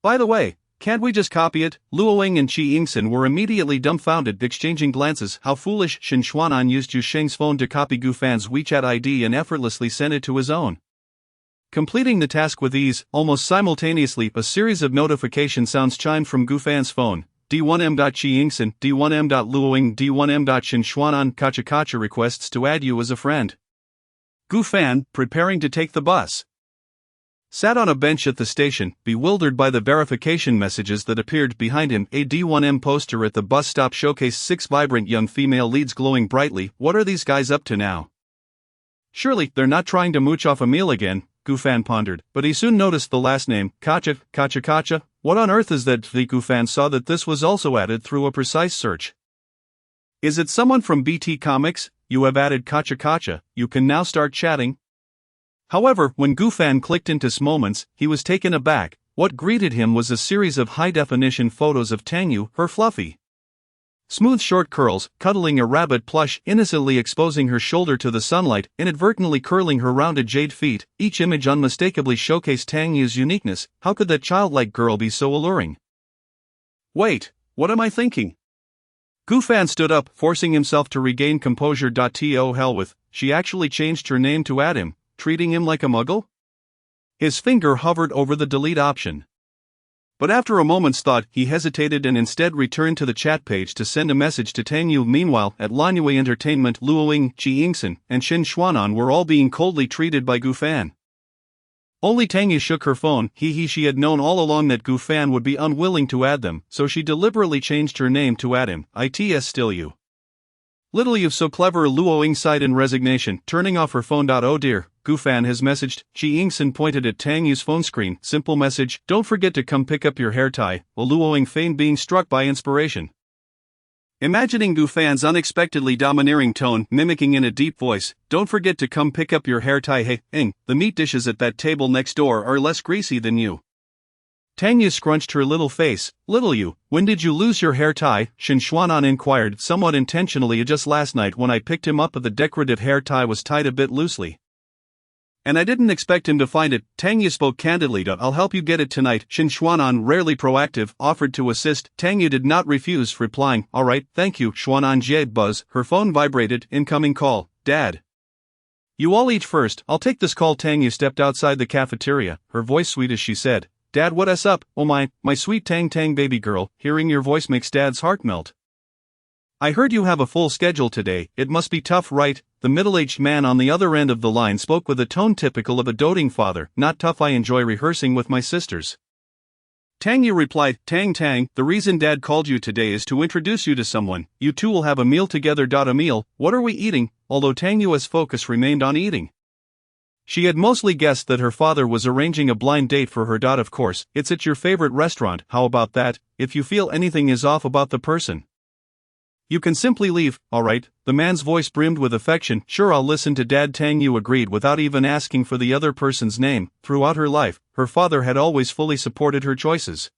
by the way, can't we just copy it? Luoying and Chi Ying-sen were immediately dumbfounded, exchanging glances. How foolish! Shin Xuanan used Yu Sheng's phone to copy Gufan's WeChat ID and effortlessly sent it to his own, completing the task with ease. Almost simultaneously, a series of notification sounds chimed from Gufan's phone. D1M. Chi Ying-sen, D1M. Luoying, D1M. Shin Xuanan. Kacha requests to add you as a friend. Gufan, preparing to take the bus, sat on a bench at the station, bewildered by the verification messages that appeared behind him. A D1M poster at the bus stop showcased 6 vibrant young female leads glowing brightly. What are these guys up to now? Surely, they're not trying to mooch off a meal again, Gufan pondered, but he soon noticed the last name, Kacha. What on earth is that? The Gufan saw that this was also added through a precise search. Is it someone from BT Comics? You have added Kacha. You can now start chatting. However, when Gufan clicked into moments, he was taken aback. What greeted him was a series of high-definition photos of Tang Yu, her fluffy, smooth short curls, cuddling a rabbit plush, innocently exposing her shoulder to the sunlight, inadvertently curling her rounded jade feet. Each image unmistakably showcased Tang Yu's uniqueness. How could that childlike girl be so alluring? Wait, what am I thinking? Gufan stood up, forcing himself to regain composure. To hell with, she actually changed her name to add him, treating him like a muggle? His finger hovered over the delete option, but after a moment's thought, he hesitated and instead returned to the chat page to send a message to Tang Yu. Meanwhile, at Lanyue Entertainment, Luoying, Chi Ying-sen, and Shin Xuanan were all being coldly treated by Gufan. Only Tang Yu shook her phone. She had known all along that Gufan would be unwilling to add them, so she deliberately changed her name to add him. It's still you. Little you so clever, Luoying sighed in resignation, turning off her phone. Oh dear, Gufan has messaged. Chi Ying-sen pointed at Tang Yu's phone screen. Simple message, don't forget to come pick up your hair tie. Luoying feigned being struck by inspiration, imagining Gufan's unexpectedly domineering tone, mimicking in a deep voice, don't forget to come pick up your hair tie. Hey, the meat dishes at that table next door are less greasy than you. Tang Yu scrunched her little face. Little you, when did you lose your hair tie? Shin Xuanan inquired, somewhat intentionally. Just last night when I picked him up, the decorative hair tie was tied a bit loosely, and I didn't expect him to find it. Tang Yu spoke candidly. I'll help you get it tonight. Shin Xuanan, rarely proactive, offered to assist. Tang Yu did not refuse, replying, alright, thank you. Xuanan jied buzz. Her phone vibrated. Incoming call. Dad. You all eat first, I'll take this call. Tang Yu stepped outside the cafeteria, her voice sweet as she said, Dad, what's up? Oh my sweet Tang baby girl, hearing your voice makes Dad's heart melt. I heard you have a full schedule today, it must be tough, right? The middle-aged man on the other end of the line spoke with a tone typical of a doting father. Not tough, I enjoy rehearsing with my sisters. Tang Yu replied, Tang, the reason Dad called you today is to introduce you to someone. You two will have a meal together. A meal? What are we eating? Although Tang Yu's focus remained on eating, she had mostly guessed that her father was arranging a blind date for her. Of course, it's at your favorite restaurant. How about that? If you feel anything is off about the person, you can simply leave. Alright, the man's voice brimmed with affection. Sure, I'll listen to Dad. Tang Yu agreed without even asking for the other person's name. Throughout her life, her father had always fully supported her choices,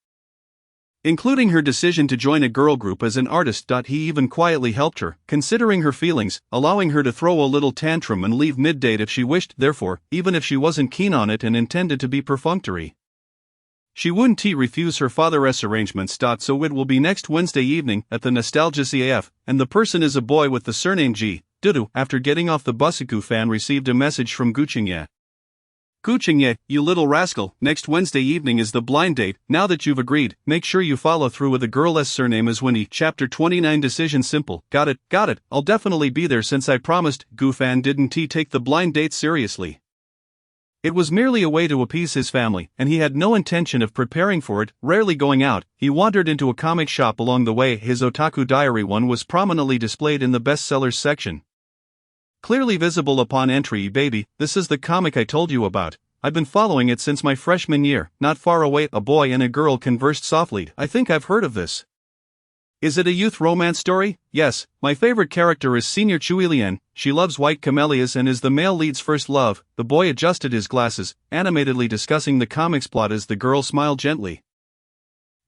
including her decision to join a girl group as an artist. He even quietly helped her, considering her feelings, allowing her to throw a little tantrum and leave mid-date if she wished. Therefore, even if she wasn't keen on it and intended to be perfunctory, she wouldn't refuse her father's arrangements. So it will be next Wednesday evening at the Nostalgia CAF, and the person is a boy with the surname G. Dudu. After getting off the bus, Gufan received a message from Guqingye. Gooching ya, you little rascal. Next Wednesday evening is the blind date. Now that you've agreed, make sure you follow through with a girl's surname is Winnie. Chapter 29 Decision simple. Got it. I'll definitely be there since I promised. Goofan didn't take the blind date seriously. It was merely a way to appease his family, and he had no intention of preparing for it. Rarely going out, he wandered into a comic shop along the way. His otaku diary one was prominently displayed in the bestsellers section. Clearly visible upon entry, baby, this is the comic I told you about. I've been following it since my freshman year. Not far away, a boy and a girl conversed softly. I think I've heard of this. Is it a youth romance story? Yes, my favorite character is Senior Chuilian. She loves white camellias and is the male lead's first love. The boy adjusted his glasses, animatedly discussing the comic's plot as the girl smiled gently.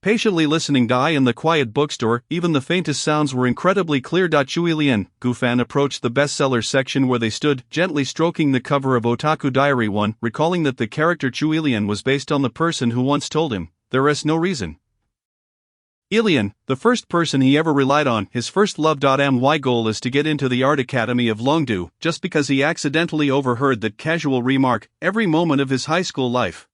Patiently listening in the quiet bookstore, even the faintest sounds were incredibly clear. Chuilian, Goofan approached the bestseller section where they stood, gently stroking the cover of Otaku Diary 1, recalling that the character Chuilian was based on the person who once told him, "There is no reason." Ilian, the first person he ever relied on, his first love. My goal is to get into the Art Academy of Longdu, just because he accidentally overheard that casual remark. Every moment of his high school life,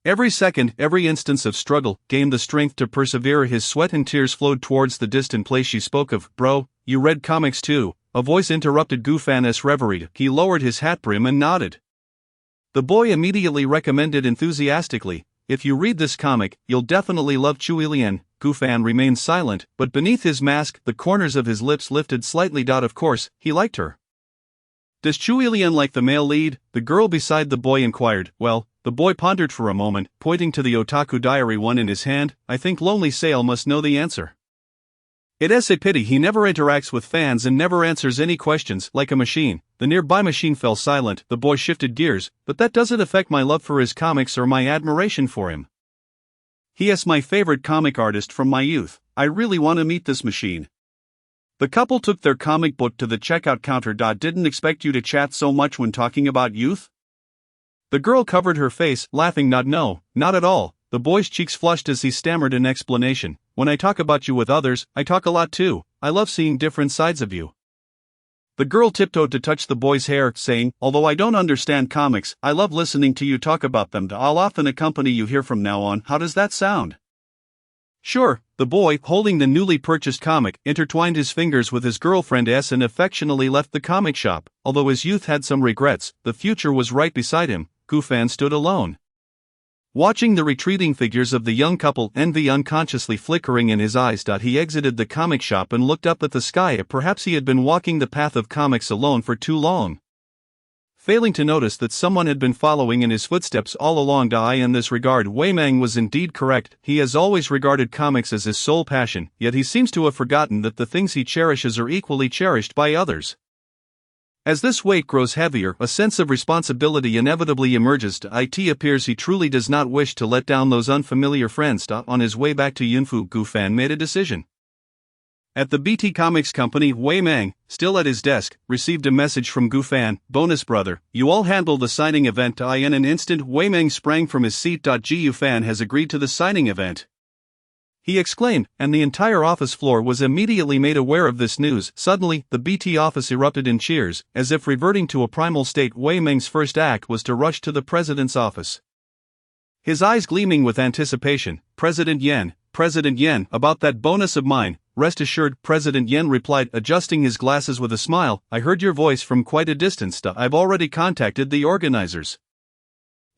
every second, every instance of struggle, gained the strength to persevere. His sweat and tears flowed towards the distant place she spoke of. Bro, you read comics too? A voice interrupted Goofan's reverie. He lowered his hat brim and nodded. The boy immediately recommended enthusiastically, "If you read this comic, you'll definitely love Chuilian." Goofan remained silent, but beneath his mask, the corners of his lips lifted slightly. Of course, he liked her. Does Chuilian like the male lead? The girl beside the boy inquired. Well, the boy pondered for a moment, pointing to the Otaku Diary 1 in his hand. I think Lonely Sale must know the answer. It is a pity he never interacts with fans and never answers any questions, like a machine. The nearby machine fell silent. The boy shifted gears, but that doesn't affect my love for his comics or my admiration for him. He is my favorite comic artist from my youth. I really want to meet this machine. The couple took their comic book to the checkout counter. Didn't expect you to chat so much when talking about youth? The girl covered her face, laughing. No, not at all. The boy's cheeks flushed as he stammered an explanation. When I talk about you with others, I talk a lot too. I love seeing different sides of you. The girl tiptoed to touch the boy's hair, saying, although I don't understand comics, I love listening to you talk about them. I'll often accompany you here from now on. How does that sound? Sure. The boy, holding the newly purchased comic, intertwined his fingers with his girlfriend's and affectionately left the comic shop. Although his youth had some regrets, the future was right beside him. Goofan stood alone, watching the retreating figures of the young couple, envy unconsciously flickering in his eyes. He exited the comic shop and looked up at the sky. Perhaps he had been walking the path of comics alone for too long, failing to notice that someone had been following in his footsteps all along. In this regard, Wei Meng was indeed correct. He has always regarded comics as his sole passion, yet he seems to have forgotten that the things he cherishes are equally cherished by others. As this weight grows heavier, a sense of responsibility inevitably emerges. It appears he truly does not wish to let down those unfamiliar friends. On his way back to Yunfu, Goofan made a decision. At the BT Comics Company, Wei Meng, still at his desk, received a message from Goofan. Bonus brother, you all handle the signing event. In an instant, Wei Meng sprang from his seat. Goofan has agreed to the signing event, he exclaimed, and the entire office floor was immediately made aware of this news. Suddenly, the BT office erupted in cheers, as if reverting to a primal state. Wei Meng's first act was to rush to the president's office, his eyes gleaming with anticipation. President Yen, about that bonus of mine. Rest assured, President Yen replied, adjusting his glasses with a smile, I heard your voice from quite a distance. I've already contacted the organizers.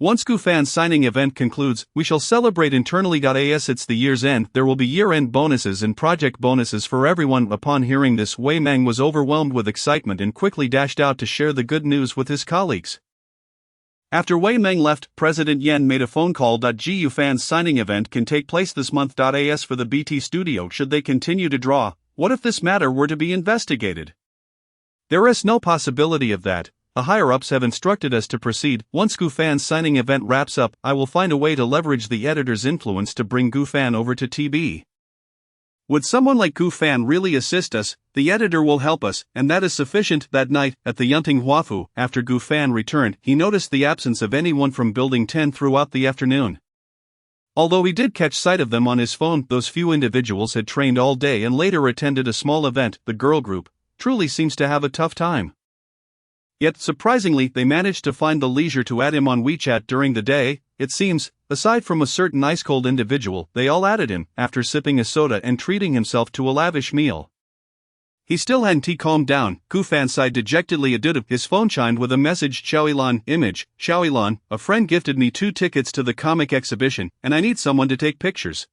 Once Goofan's signing event concludes, we shall celebrate internally. As it's the year's end, there will be year-end bonuses and project bonuses for everyone. Upon hearing this, Wei Meng was overwhelmed with excitement and quickly dashed out to share the good news with his colleagues. After Wei Meng left, President Yen made a phone call. Goofan's signing event can take place this month. As for the BT studio, should they continue to draw, what if this matter were to be investigated? There is no possibility of that. The higher-ups have instructed us to proceed. Once Goofan's signing event wraps up, I will find a way to leverage the editor's influence to bring Goofan over to TB. Would someone like Goofan really assist us? The editor will help us, and that is sufficient. That night, at the Yunting Huafu, after Goofan returned, he noticed the absence of anyone from Building 10 throughout the afternoon. Although he did catch sight of them on his phone, those few individuals had trained all day and later attended a small event. The girl group truly seems to have a tough time. Yet, surprisingly, they managed to find the leisure to add him on WeChat during the day. It seems, aside from a certain ice-cold individual, they all added him, after sipping a soda and treating himself to a lavish meal. He still hadn't calmed down. Gufan sighed dejectedly. His phone chimed with a message. Xiaoyilan, image, Xiaoyilan, a friend gifted me 2 tickets to the comic exhibition, and I need someone to take pictures.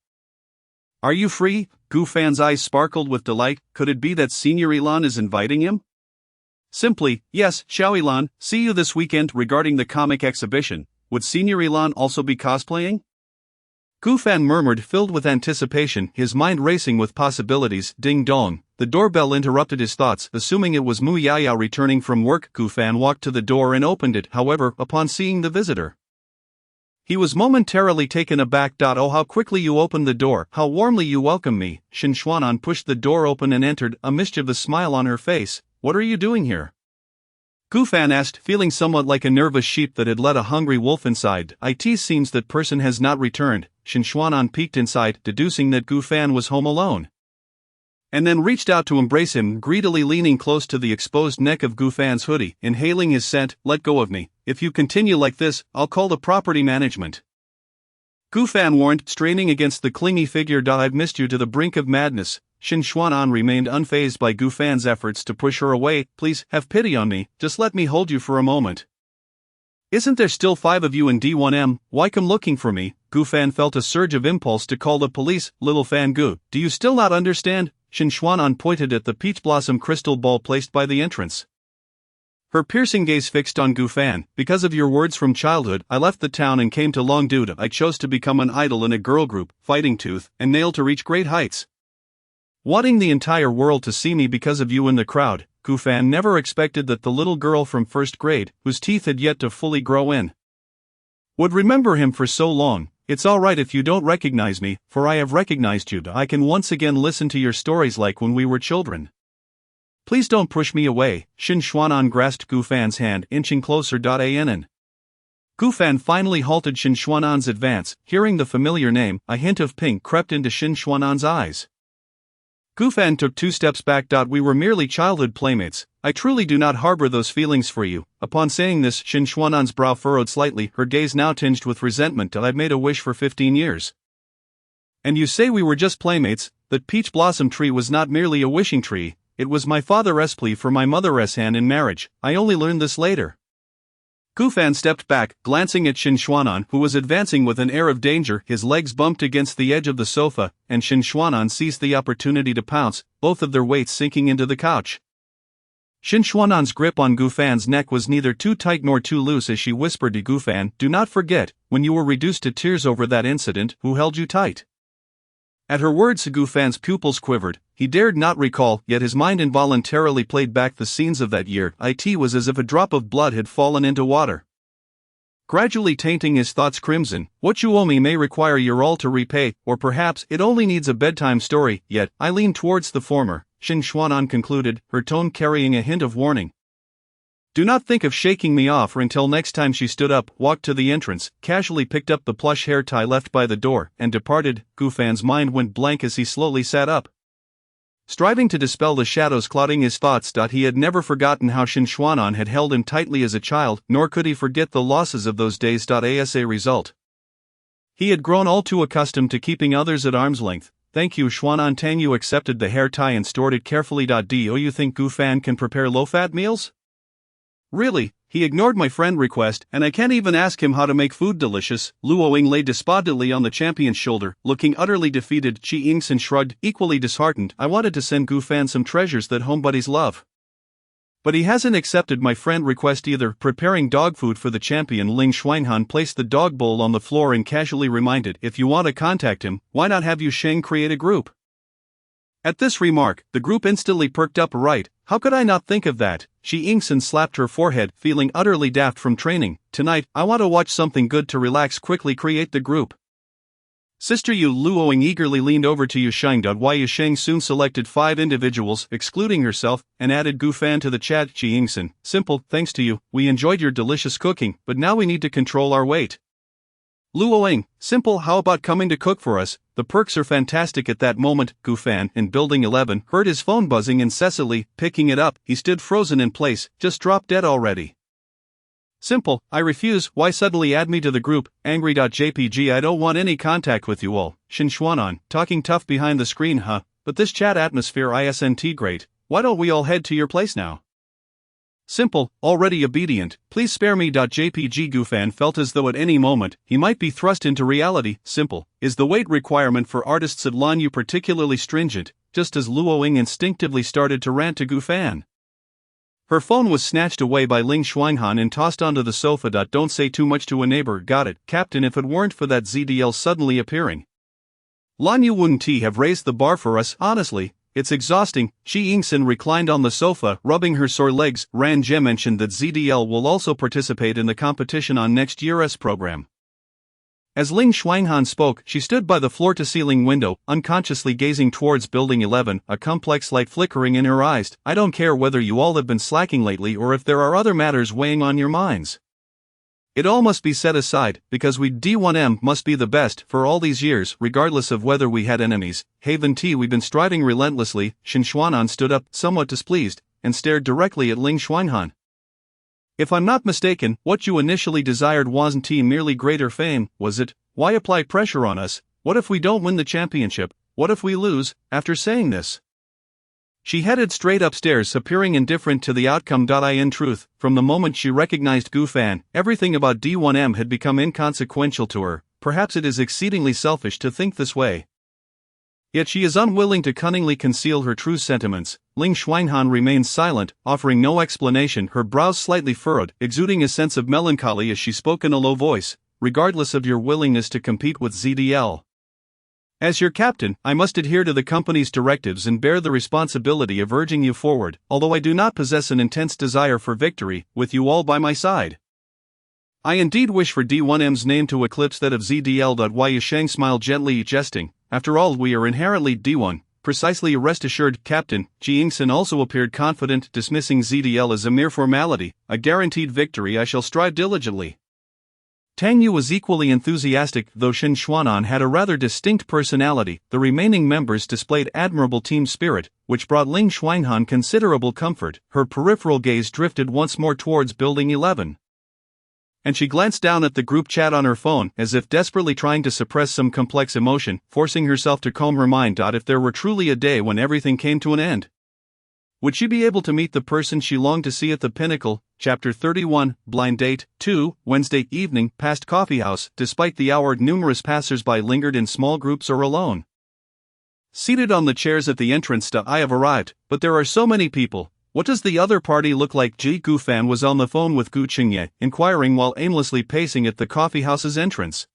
Are you free? Gufan's eyes sparkled with delight. Could it be that Senior Ilan is inviting him? Simply, yes, Xiaoyilan, see you this weekend. Regarding the comic exhibition, would Senior Ilan also be cosplaying? Gufan murmured, filled with anticipation, his mind racing with possibilities. Ding dong. The doorbell interrupted his thoughts. Assuming it was Mu Yaoyao returning from work, Gufan walked to the door and opened it. However, upon seeing the visitor, he was momentarily taken aback. Oh, how quickly you opened the door, how warmly you welcome me. Shin Xuanan pushed the door open and entered, a mischievous smile on her face. What are you doing here? Gufan asked, feeling somewhat like a nervous sheep that had let a hungry wolf inside. It seems that person has not returned. Shin Xuanan peeked inside, deducing that Gufan was home alone, and then reached out to embrace him, greedily leaning close to the exposed neck of Gufan's hoodie, inhaling his scent. Let go of me. If you continue like this, I'll call the property management. Gufan warned, straining against the clingy figure. I've missed you to the brink of madness. Shin Xuanan remained unfazed by Gufan's efforts to push her away. Please, have pity on me, just let me hold you for a moment. Isn't there still 5 of you in D1M? Why come looking for me? Gufan felt a surge of impulse to call the police. Little Fan Gu, do you still not understand? Shin Xuanan pointed at the peach blossom crystal ball placed by the entrance, her piercing gaze fixed on Gufan. Because of your words from childhood, I left the town and came to Longduda. I chose to become an idol in a girl group, Fighting Tooth, and Nail to reach great heights. Wanting the entire world to see me because of you in the crowd, Gufan never expected that the little girl from first grade, whose teeth had yet to fully grow in, would remember him for so long. It's alright if you don't recognize me, for I have recognized you. I can once again listen to your stories like when we were children. Please don't push me away. Shin Xuanan grasped Gufan's hand, inching closer. Anan. Gufan finally halted Shin Xuanan's advance. Hearing the familiar name, a hint of pink crept into Shin Xuanan's eyes. Gufan took 2 steps back. We were merely childhood playmates. I truly do not harbor those feelings for you. Upon saying this, Shin Xuanan's brow furrowed slightly, her gaze now tinged with resentment. I've made a wish for 15 years. And you say we were just playmates? That peach blossom tree was not merely a wishing tree, it was my father's plea for my mother's hand in marriage. I only learned this later. Gufan stepped back, glancing at Shin Xuanan, who was advancing with an air of danger. His legs bumped against the edge of the sofa, and Shin Xuanan seized the opportunity to pounce, both of their weights sinking into the couch. Shin Xuanan's grip on Gufan's neck was neither too tight nor too loose as she whispered to Gufan, do not forget, when you were reduced to tears over that incident, who held you tight? At her words, Gufan's pupils quivered. He dared not recall, yet his mind involuntarily played back the scenes of that year. It was as if a drop of blood had fallen into water, gradually tainting his thoughts crimson. What you owe me may require your all to repay, or perhaps it only needs a bedtime story. Yet, I lean towards the former, Shin Xuanan concluded, her tone carrying a hint of warning. Do not think of shaking me off. Until next time. She stood up, walked to the entrance, casually picked up the plush hair tie left by the door, and departed. Gufan's mind went blank as he slowly sat up, striving to dispel the shadows clouding his thoughts. He had never forgotten how Shin Xuanan had held him tightly as a child, nor could he forget the losses of those days. As a result, he had grown all too accustomed to keeping others at arm's length. Thank you, Xuanan Tang. You accepted the hair tie and stored it carefully. Do you think Gufan can prepare low-fat meals? Really, he ignored my friend request, and I can't even ask him how to make food delicious. Luoying lay despondently on the champion's shoulder, looking utterly defeated. Chi Yingsan shrugged, equally disheartened. I wanted to send Gufan some treasures that homebuddies love, but he hasn't accepted my friend request either. Preparing dog food for the champion, Ling Xuanhan placed the dog bowl on the floor and casually reminded, if you want to contact him, why not have Yu Sheng create a group? At this remark, the group instantly perked up. Right, how could I not think of that? Shi Yingsan slapped her forehead, feeling utterly daft from training. Tonight, I want to watch something good to relax. Quickly create the group. Sister Yu Luoying eagerly leaned over to Yu Sheng. Yu Sheng soon selected 5 individuals, excluding herself, and added Gufan to the chat. Shi Yingsan, simple, thanks to you, we enjoyed your delicious cooking, but now we need to control our weight. Luoing, simple, how about coming to cook for us? The perks are fantastic. At that moment, Gufan, in Building 11, heard his phone buzzing incessantly. Picking it up, he stood frozen in place, just dropped dead already. Simple, I refuse. Why suddenly add me to the group? Angry.jpg, I don't want any contact with you all. Shin Xuanan, talking tough behind the screen, huh? But this chat atmosphere isn't great. Why don't we all head to your place now? Simple, already obedient, please spare me. JPG Gufan felt as though at any moment he might be thrust into reality. Simple, is the weight requirement for artists at Lanyu particularly stringent? Just as Luoing instinctively started to rant to Gufan. Her phone was snatched away by Ling Xuanhan and tossed onto the sofa. Don't say too much to a neighbor. Got it, Captain. If it weren't for that ZDL suddenly appearing, Lanyu wouldn't have raised the bar for us. Honestly, it's exhausting. Shi Yingxin reclined on the sofa, rubbing her sore legs. Ran Jie mentioned that ZDL will also participate in the competition on next year's program. As Ling Xuanhan spoke, she stood by the floor-to-ceiling window, unconsciously gazing towards Building 11, a complex light flickering in her eyes. I don't care whether you all have been slacking lately or if there are other matters weighing on your minds. It all must be set aside, because we D1M must be the best for all these years, regardless of whether we had enemies. Haven T, we've been striving relentlessly. Shin Xuanan stood up, somewhat displeased, and stared directly at Ling Xuanhan. If I'm not mistaken, what you initially desired wasn't merely greater fame, was it? Why apply pressure on us? What if we don't win the championship? What if we lose? After saying this, she headed straight upstairs, appearing indifferent to the outcome. In truth, from the moment she recognized Gufan, everything about D1M had become inconsequential to her. Perhaps it is exceedingly selfish to think this way. Yet she is unwilling to cunningly conceal her true sentiments. Ling Xuanhan remained silent, offering no explanation, her brows slightly furrowed, exuding a sense of melancholy as she spoke in a low voice. Regardless of your willingness to compete with ZDL, as your captain, I must adhere to the company's directives and bear the responsibility of urging you forward, although I do not possess an intense desire for victory, with you all by my side. I indeed wish for D1M's name to eclipse that of ZDL. Yu Sheng smiled gently, jesting. After all, we are inherently D1. Precisely, rest assured, Captain. Ji Yingxin also appeared confident, dismissing ZDL as a mere formality. A guaranteed victory. I shall strive diligently. Tang Yu was equally enthusiastic, though Shin Xuanan had a rather distinct personality. The remaining members displayed admirable team spirit, which brought Ling Xuanhan considerable comfort. Her peripheral gaze drifted once more towards Building 11. And she glanced down at the group chat on her phone, as if desperately trying to suppress some complex emotion, forcing herself to calm her mind. If there were truly a day when everything came to an end, would she be able to meet the person she longed to see at the pinnacle? Chapter 31, Blind Date. 2, Wednesday evening, past coffeehouse. Despite the hour, numerous passers-by lingered in small groups or alone. Seated on the chairs at the entrance. I have arrived, but there are so many people. What does the other party look like? Ji Gufan was on the phone with Gu Qingye, inquiring while aimlessly pacing at the coffeehouse's entrance.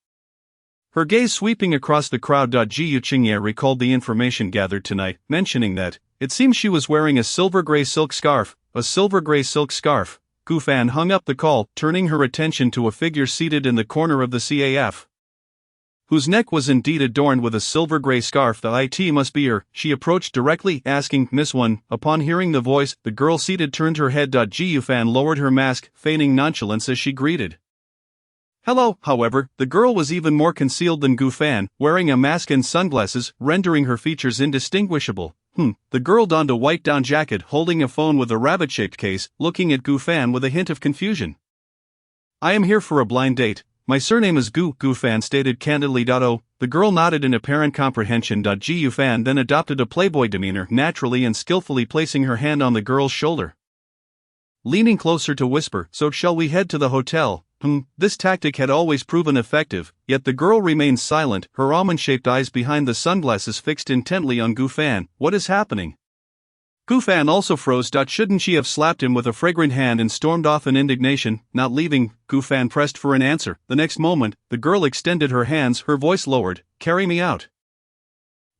Her gaze sweeping across the crowd. Ji Qingye recalled the information gathered tonight, mentioning that it seems she was wearing a silver-gray silk scarf. A silver-gray silk scarf. Gufan hung up the call, turning her attention to a figure seated in the corner of the CAF, whose neck was indeed adorned with a silver-gray scarf. The IT must be her. She approached directly, asking, Miss One. Upon hearing the voice, the girl seated turned her head. Ji Yufan lowered her mask, feigning nonchalance as she greeted. Hello. However, the girl was even more concealed than Gufan, wearing a mask and sunglasses, rendering her features indistinguishable. The girl donned a white down jacket, holding a phone with a rabbit-shaped case, looking at Gufan with a hint of confusion. I am here for a blind date. My surname is Gu, Gufan stated candidly. The girl nodded in apparent comprehension. Ji Yufan then adopted a playboy demeanor, naturally and skillfully placing her hand on the girl's shoulder, leaning closer to whisper, So shall we head to the hotel? This tactic had always proven effective, yet the girl remained silent, her almond-shaped eyes behind the sunglasses fixed intently on Gufan. What is happening? Gufan also froze. Shouldn't she have slapped him with a fragrant hand and stormed off in indignation? Not leaving, Gufan pressed for an answer. The next moment, the girl extended her hands, her voice lowered. Carry me out.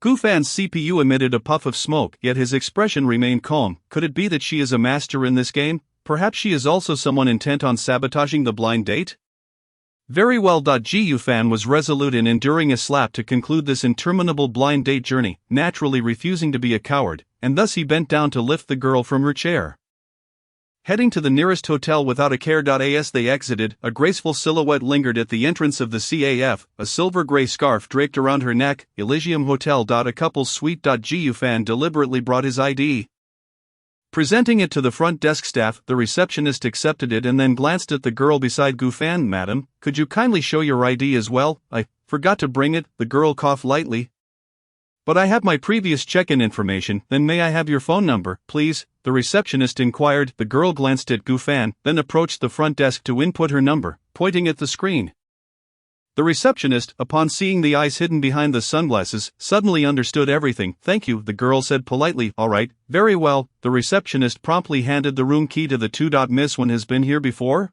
Gufan's CPU emitted a puff of smoke, yet his expression remained calm. Could it be that she is a master in this game? Perhaps she is also someone intent on sabotaging the blind date? Very well. Ji Yufan was resolute in enduring a slap to conclude this interminable blind date journey, naturally refusing to be a coward, and thus he bent down to lift the girl from her chair. Heading to the nearest hotel without a care. As they exited, a graceful silhouette lingered at the entrance of the CAF, a silver-gray scarf draped around her neck. Elysium Hotel. A couple's suite. Gu Fan deliberately brought his ID. Presenting it to the front desk staff, the receptionist accepted it and then glanced at the girl beside Gu Fan. Madam, could you kindly show your ID as well? I forgot to bring it, the girl coughed lightly. But I have my previous check-in information. Then may I have your phone number, please? The receptionist inquired. The girl glanced at Gu Fan, then approached the front desk to input her number, pointing at the screen. The receptionist, upon seeing the eyes hidden behind the sunglasses, suddenly understood everything. Thank you, the girl said politely. All right, very well. The receptionist promptly handed the room key to the two. Miss One has been here before?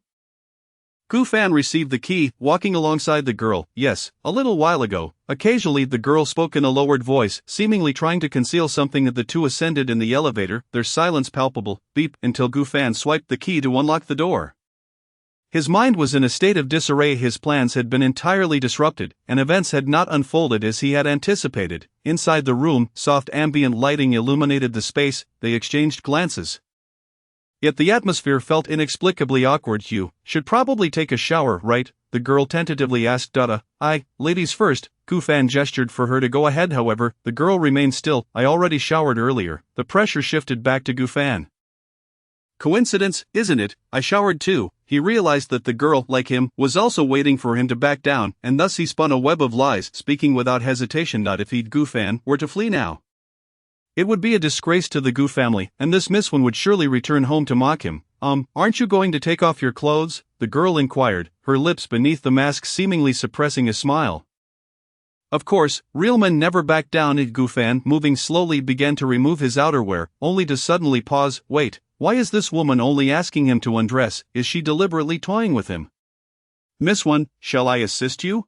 Gu Fan received the key, walking alongside the girl. Yes, a little while ago. Occasionally the girl spoke in a lowered voice, seemingly trying to conceal something. As the two ascended in the elevator, their silence palpable, beep, until Gu Fan swiped the key to unlock the door. His mind was in a state of disarray. His plans had been entirely disrupted, and events had not unfolded as he had anticipated. Inside the room, soft ambient lighting illuminated the space. They exchanged glances. Yet the atmosphere felt inexplicably awkward. You should probably take a shower, right? The girl tentatively asked. Ladies first. Gu Fan gestured for her to go ahead. However, the girl remained still. I already showered earlier. The pressure shifted back to Gu Fan. Coincidence, isn't it? I showered too. He realized that the girl, like him, was also waiting for him to back down, and thus he spun a web of lies, speaking without hesitation. If he, Gu Fan, were to flee now, it would be a disgrace to the Gu family, and this Miss One would surely return home to mock him. Aren't you going to take off your clothes? The girl inquired, her lips beneath the mask seemingly suppressing a smile. Of course, real men never back down. Gu Fan, moving slowly, began to remove his outerwear, only to suddenly pause. Wait, why is this woman only asking him to undress? Is she deliberately toying with him? Miss One, shall I assist you?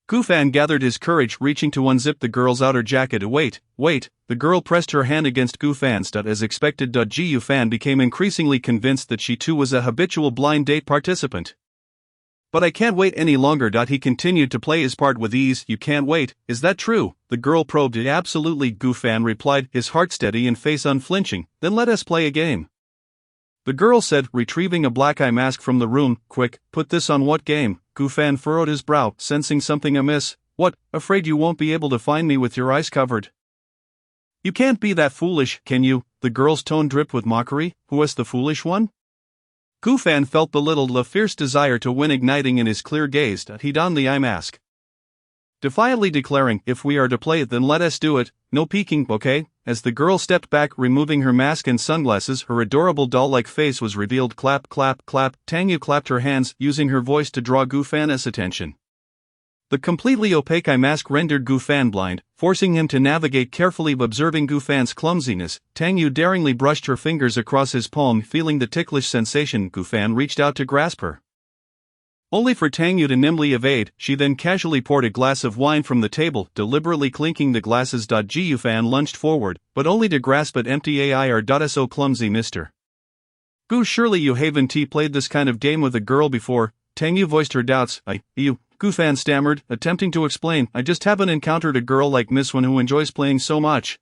Gu Fan gathered his courage, reaching to unzip the girl's outer jacket. Wait. The girl pressed her hand against Gu Fan's. As expected, Gu Fan became increasingly convinced that she too was a habitual blind date participant. But I can't wait any longer. He continued to play his part with ease. You can't wait, is that true? The girl probed. Absolutely, Gu Fan replied, his heart steady and face unflinching. Then let us play a game. The girl said, retrieving a black eye mask from the room. Quick, put this on. What game? Gu Fan furrowed his brow, sensing something amiss. What, afraid you won't be able to find me with your eyes covered? You can't be that foolish, can you? The girl's tone dripped with mockery. Who was the foolish one? Gu Fan felt belittled, a fierce desire to win igniting in his clear gaze. He donned the eye mask, defiantly declaring, if we are to play it, then let us do it. No peeking, okay? As the girl stepped back, removing her mask and sunglasses, her adorable doll-like face was revealed. Clap, clap, clap. Tangyu clapped her hands, using her voice to draw Gu Fan's attention. The completely opaque eye mask rendered Gu Fan blind, forcing him to navigate carefully. Observing Gu Fan's clumsiness, Tangyu daringly brushed her fingers across his palm. Feeling the ticklish sensation, Gu Fan reached out to grasp her, only for Tangyu to nimbly evade. She then casually poured a glass of wine from the table, deliberately clinking the glasses. Gu Fan lunged forward, but only to grasp at empty. So clumsy, mister. Gu, surely you haven't played this kind of game with a girl before? Tangyu voiced her doubts. Gu Fan stammered, attempting to explain. I just haven't encountered a girl like Miss One who enjoys playing so much.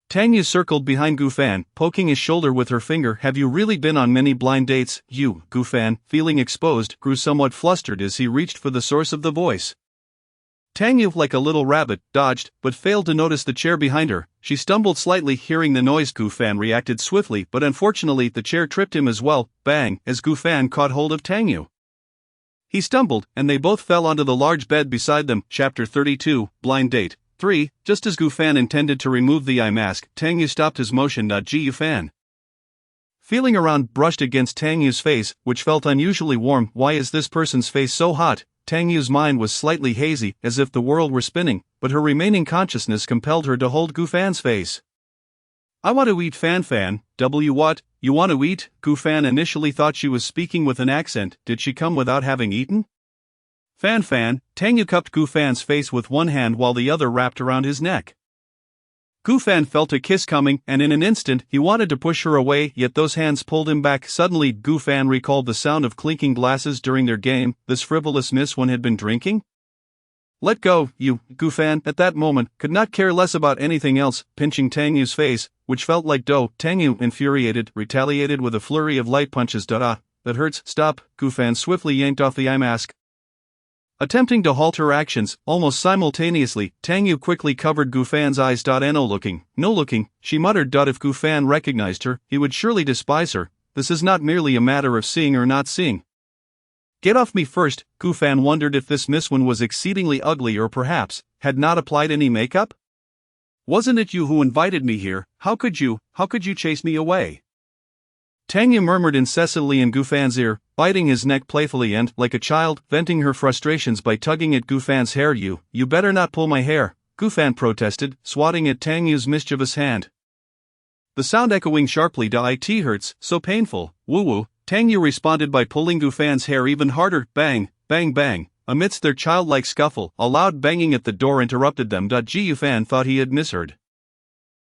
Tangyu circled behind Gu Fan, poking his shoulder with her finger. Have you really been on many blind dates? Gu Fan, feeling exposed, grew somewhat flustered as he reached for the source of the voice. Tangyu, like a little rabbit, dodged, but failed to notice the chair behind her. She stumbled slightly, hearing the noise. Gu Fan reacted swiftly, but unfortunately the chair tripped him as well. Bang, as Gu Fan caught hold of Tangyu. He stumbled, and they both fell onto the large bed beside them. Chapter 32, Blind Date 3. Just as Gu Fan intended to remove the eye mask, Tangyu stopped his motion. Gu Fan, feeling around, brushed against Tangyu's face, which felt unusually warm. Why is this person's face so hot? Tangyu's mind was slightly hazy, as if the world were spinning, but her remaining consciousness compelled her to hold Gu Fan's face. I want to eat. Fan. What? You want to eat? Gu Fan initially thought she was speaking with an accent. Did she come without having eaten? Fan. Tangyu cupped Gu Fan's face with one hand while the other wrapped around his neck. Gu Fan felt a kiss coming, and in an instant, he wanted to push her away, yet those hands pulled him back. Suddenly, Gu Fan recalled the sound of clinking glasses during their game. This frivolous Miss One had been drinking? Let go, you, Gufan, at that moment, could not care less about anything else, pinching Tangyu's face, which felt like dough. Tangyu, infuriated, retaliated with a flurry of light punches. That hurts, stop, Gufan swiftly yanked off the eye mask. Attempting to halt her actions, almost simultaneously, Tangyu quickly covered Gufan's eyes. No looking, she muttered. If Gufan recognized her, he would surely despise her. This is not merely a matter of seeing or not seeing. Get off me first. Gufan wondered if this Miss Wen was exceedingly ugly or perhaps had not applied any makeup. Wasn't it you who invited me here? How could you chase me away? Tangyu murmured incessantly in Gufan's ear, biting his neck playfully and, like a child, venting her frustrations by tugging at Gufan's hair. You better not pull my hair, Gufan protested, swatting at Tangyu's mischievous hand. The sound echoing sharply. It hurts, so painful, woo-woo. Tangyu responded by pulling Gufan's hair even harder. Bang, bang, bang. Amidst their childlike scuffle, a loud banging at the door interrupted them. Gufan thought he had misheard.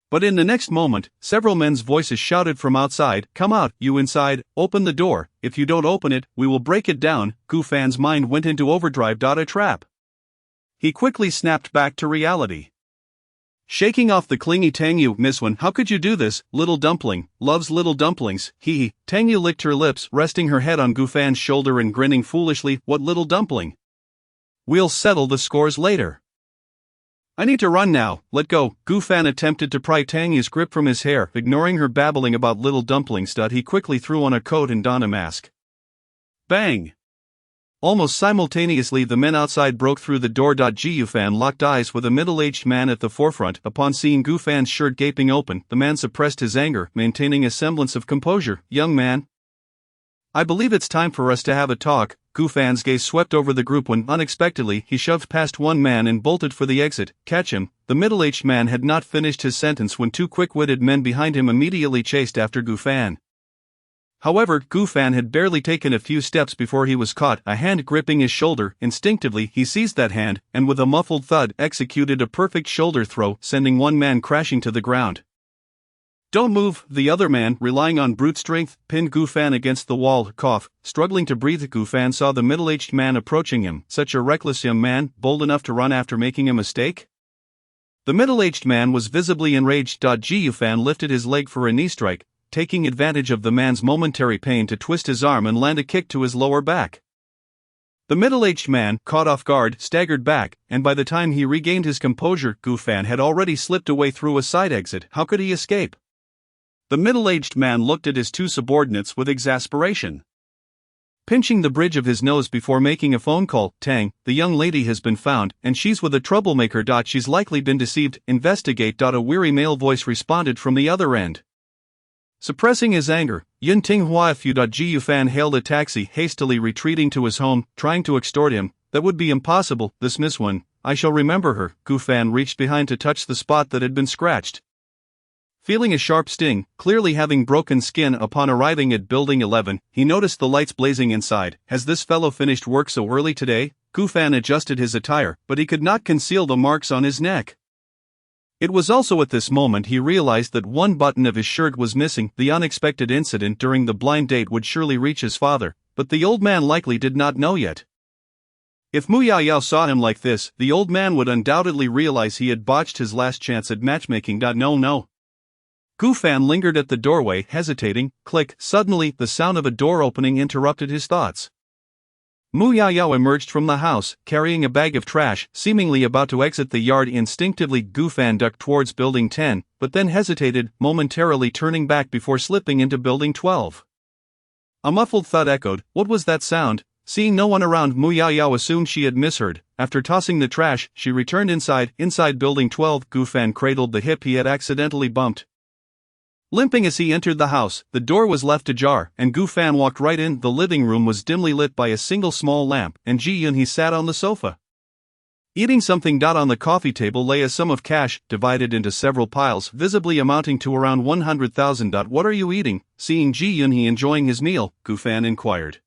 But in the next moment, several men's voices shouted from outside, "Come out, you inside, open the door, if you don't open it, we will break it down." Gufan's mind went into overdrive. A trap. He quickly snapped back to reality. Shaking off the clingy Tangyu, "Miss Wen, how could you do this? Little dumpling, loves little dumplings." Tangyu licked her lips, resting her head on Gufan's shoulder and grinning foolishly. "What little dumpling? We'll settle the scores later. I need to run now, let go." Gufan attempted to pry Tangyu's grip from his hair, ignoring her babbling about little dumplings. He quickly threw on a coat and donned a mask. Bang! Almost simultaneously the men outside broke through the door. Gufan locked eyes with a middle-aged man at the forefront. Upon seeing Gufan's shirt gaping open, the man suppressed his anger, maintaining a semblance of composure. "Young man, I believe it's time for us to have a talk." Gufan's gaze swept over the group when, unexpectedly, he shoved past one man and bolted for the exit. "Catch him." The middle-aged man had not finished his sentence when two quick-witted men behind him immediately chased after Gufan. However, Gufan had barely taken a few steps before he was caught, a hand gripping his shoulder. Instinctively, he seized that hand, and with a muffled thud, executed a perfect shoulder throw, sending one man crashing to the ground. "Don't move!" The other man, relying on brute strength, pinned Gufan against the wall. Struggling to breathe, Gufan saw the middle-aged man approaching him. Such a reckless young man, bold enough to run after making a mistake? The middle-aged man was visibly enraged. Gufan lifted his leg for a knee strike, taking advantage of the man's momentary pain to twist his arm and land a kick to his lower back. The middle-aged man, caught off guard, staggered back, and by the time he regained his composure, Gufan had already slipped away through a side exit. How could he escape? The middle-aged man looked at his two subordinates with exasperation. Pinching the bridge of his nose before making a phone call, "Tang, the young lady has been found, and she's with a troublemaker. She's likely been deceived. Investigate." A weary male voice responded from the other end. Suppressing his anger, "Yun Ting Hua, if you." Gufan hailed a taxi, hastily retreating to his home, trying to extort him. "That would be impossible. This Miss Wen, I shall remember her." Gufan reached behind to touch the spot that had been scratched. Feeling a sharp sting, clearly having broken skin. Upon arriving at Building 11, he noticed the lights blazing inside. "Has this fellow finished work so early today?" Gufan adjusted his attire, but he could not conceal the marks on his neck. It was also at this moment he realized that one button of his shirt was missing. The unexpected incident during the blind date would surely reach his father, but the old man likely did not know yet. If Mu Yaoyao saw him like this, the old man would undoubtedly realize he had botched his last chance at matchmaking. No. Gufan lingered at the doorway, hesitating. Click. Suddenly, the sound of a door opening interrupted his thoughts. Mu Yaoyao emerged from the house, carrying a bag of trash, seemingly about to exit the yard. Instinctively, Gufan ducked towards Building 10, but then hesitated, momentarily turning back before slipping into Building 12. A muffled thud echoed. What was that sound? Seeing no one around, Mu Yaoyao assumed she had misheard. After tossing the trash, she returned inside. Inside Building 12, Gufan cradled the hip he had accidentally bumped. Limping as he entered the house, the door was left ajar, and Gufan walked right in. The living room was dimly lit by a single small lamp, and Ji Yun he sat on the sofa, eating something. On the coffee table lay a sum of cash, divided into several piles, visibly amounting to around 100,000. "What are you eating?" Seeing Ji Yun he enjoying his meal, Gufan inquired.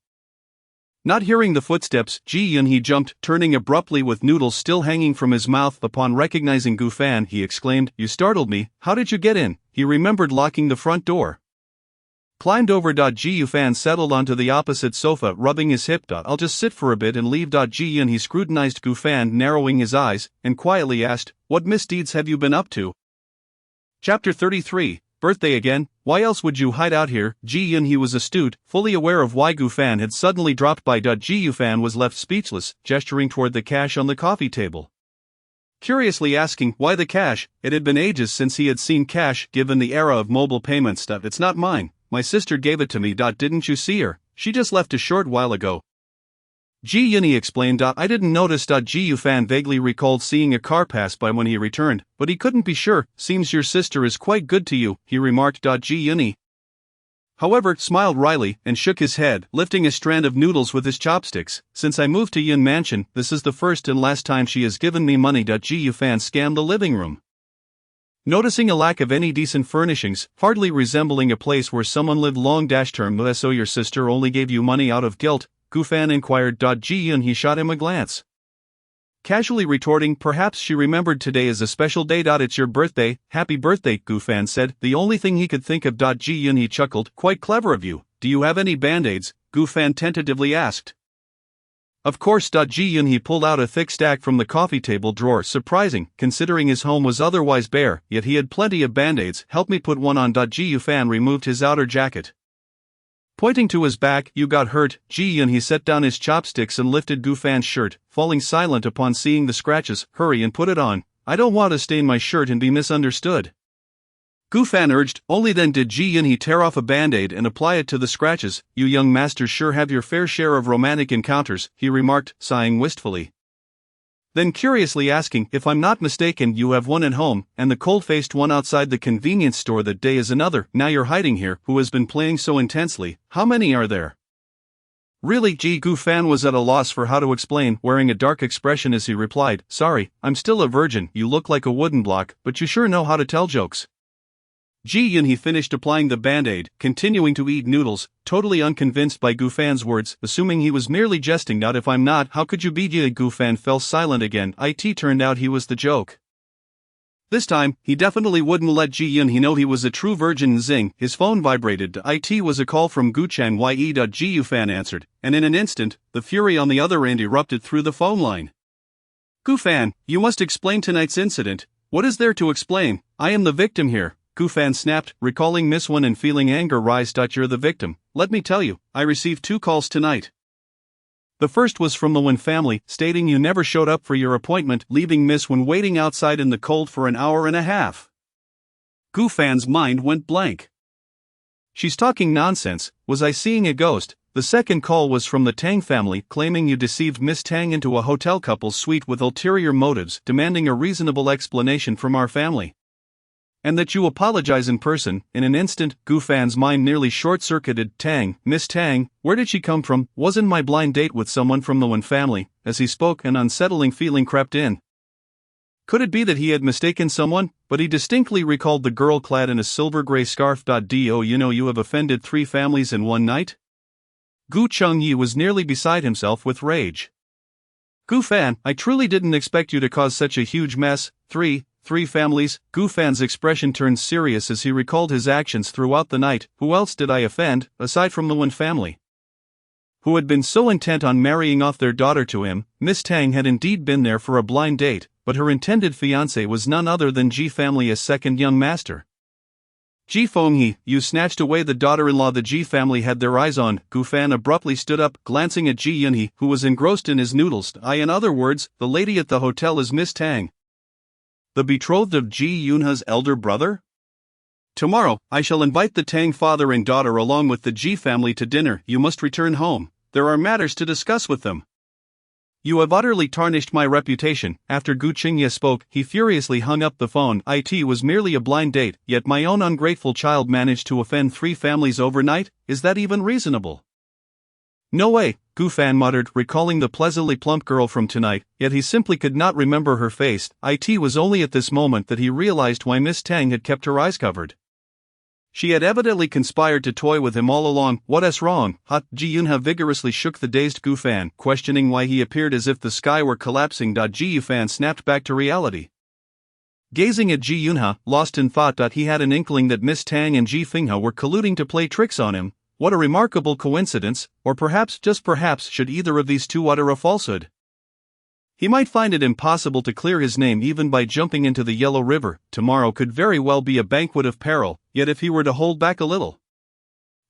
Not hearing the footsteps, Ji Yun he jumped, turning abruptly with noodles still hanging from his mouth. Upon recognizing Gufan, he exclaimed, "You startled me. How did you get in?" He remembered locking the front door. climbed over. Gu Fan settled onto the opposite sofa, rubbing his hip. I'll just sit for a bit and leave. Ji Yun he scrutinized Gu Fan, narrowing his eyes, and quietly asked, "What misdeeds have you been up to?" Chapter 33, Birthday Again. Why else would you hide out here? Ji Yun he was astute, fully aware of why Gu Fan had suddenly dropped by. Ji Fan was left speechless, gesturing toward the cash on the coffee table. Curiously asking, why the cash? It had been ages since he had seen cash, given the era of mobile payment stuff. It's not mine. My sister gave it to me. Didn't you see her? She just left a short while ago. Ji Yun explained. I didn't notice. Gu Fan vaguely recalled seeing a car pass by when he returned, but he couldn't be sure. Seems your sister is quite good to you, he remarked. Ji Yun, however, smiled wryly and shook his head, lifting a strand of noodles with his chopsticks. Since I moved to Yun Mansion, this is the first and last time she has given me money. Gu Fan scanned the living room. Noticing a lack of any decent furnishings, hardly resembling a place where someone lived long-term. So your sister only gave you money out of guilt? Gu Fan inquired. Ji Yun he shot him a glance, casually retorting, perhaps she remembered today as a special day. It's your birthday. Happy birthday, Gu Fan said, the only thing he could think of. Ji Yun he chuckled, quite clever of you. Do you have any band-aids? Gu Fan tentatively asked. Of course. Ji Yun he pulled out a thick stack from the coffee table drawer, surprising, considering his home was otherwise bare, yet he had plenty of band-aids. Help me put one on. Ji Fan removed his outer jacket, pointing to his back. You got hurt? Ji Yun he set down his chopsticks and lifted Gu Fan's shirt, falling silent upon seeing the scratches. Hurry and put it on. I don't want to stain my shirt and be misunderstood, Gu Fan urged. Only then did Ji Yun he tear off a band-aid and apply it to the scratches. You young masters sure have your fair share of romantic encounters, he remarked, sighing wistfully. Then curiously asking, if I'm not mistaken, you have one at home, and the cold-faced one outside the convenience store that day is another. Now you're hiding here. Who has been playing so intensely? How many are there? Really? Gu Fan was at a loss for how to explain, wearing a dark expression as he replied, sorry, I'm still a virgin. You look like a wooden block, but you sure know how to tell jokes. Ji Yun he finished applying the band-aid, continuing to eat noodles, totally unconvinced by Gu Fan's words, assuming he was merely jesting. Not if I'm not, how could you be? Gu Fan fell silent again. It turned out he was the joke. This time, he definitely wouldn't let Ji Yun he know he was a true virgin. Zing, his phone vibrated. It was a call from Gu Chang Ye. Ji Fan answered, and in an instant, the fury on the other end erupted through the phone line. Gu Fan, you must explain tonight's incident. What is there to explain? I am the victim here, Gu Fan snapped, recalling Miss Wan and feeling anger rise. You're the victim. Let me tell you, I received 2 calls tonight. The first was from the Wan family, stating you never showed up for your appointment, leaving Miss Wan waiting outside in the cold for an hour and a half. Gu Fan's mind went blank. She's talking nonsense. Was I seeing a ghost? The second call was from the Tang family, claiming you deceived Miss Tang into a hotel couple's suite with ulterior motives, demanding a reasonable explanation from our family, and that you apologize in person. In an instant, Gu Fan's mind nearly short-circuited. Tang, Miss Tang, where did she come from? Wasn't my blind date with someone from the Wan family? As he spoke, an unsettling feeling crept in. Could it be that he had mistaken someone? But he distinctly recalled the girl clad in a silver-gray scarf. Do you know you have offended 3 families in one night? Gu Chengyi was nearly beside himself with rage. Gu Fan, I truly didn't expect you to cause such a huge mess. 3 families? Gu Fan's expression turned serious as he recalled his actions throughout the night. Who else did I offend, aside from the Wan family, who had been so intent on marrying off their daughter to him? Miss Tang had indeed been there for a blind date, but her intended fiancé was none other than Ji family as second young master. Ji Fenghe, you snatched away the daughter-in-law the Ji family had their eyes on. Gu Fan abruptly stood up, glancing at Ji Yunhe, who was engrossed in his noodles. In other words, the lady at the hotel is Miss Tang, the betrothed of Ji Yunhe's elder brother? Tomorrow, I shall invite the Tang father and daughter along with the Ji family to dinner. You must return home. There are matters to discuss with them. You have utterly tarnished my reputation. After Gu Qingye spoke, he furiously hung up the phone. It was merely a blind date, yet my own ungrateful child managed to offend 3 families overnight? Is that even reasonable? No way, Gu Fan muttered, recalling the pleasantly plump girl from tonight, yet he simply could not remember her face. It was only at this moment that he realized why Miss Tang had kept her eyes covered. She had evidently conspired to toy with him all along. What's wrong? Ji Yunhe vigorously shook the dazed Gu Fan, questioning why he appeared as if the sky were collapsing. Ji Fan snapped back to reality. Gazing at Ji Yunha, lost in thought. He had an inkling that Miss Tang and Ji Fingha were colluding to play tricks on him. What a remarkable coincidence, or perhaps, just perhaps, should either of these two utter a falsehood. He might find it impossible to clear his name even by jumping into the Yellow River. Tomorrow could very well be a banquet of peril, yet if he were to hold back a little.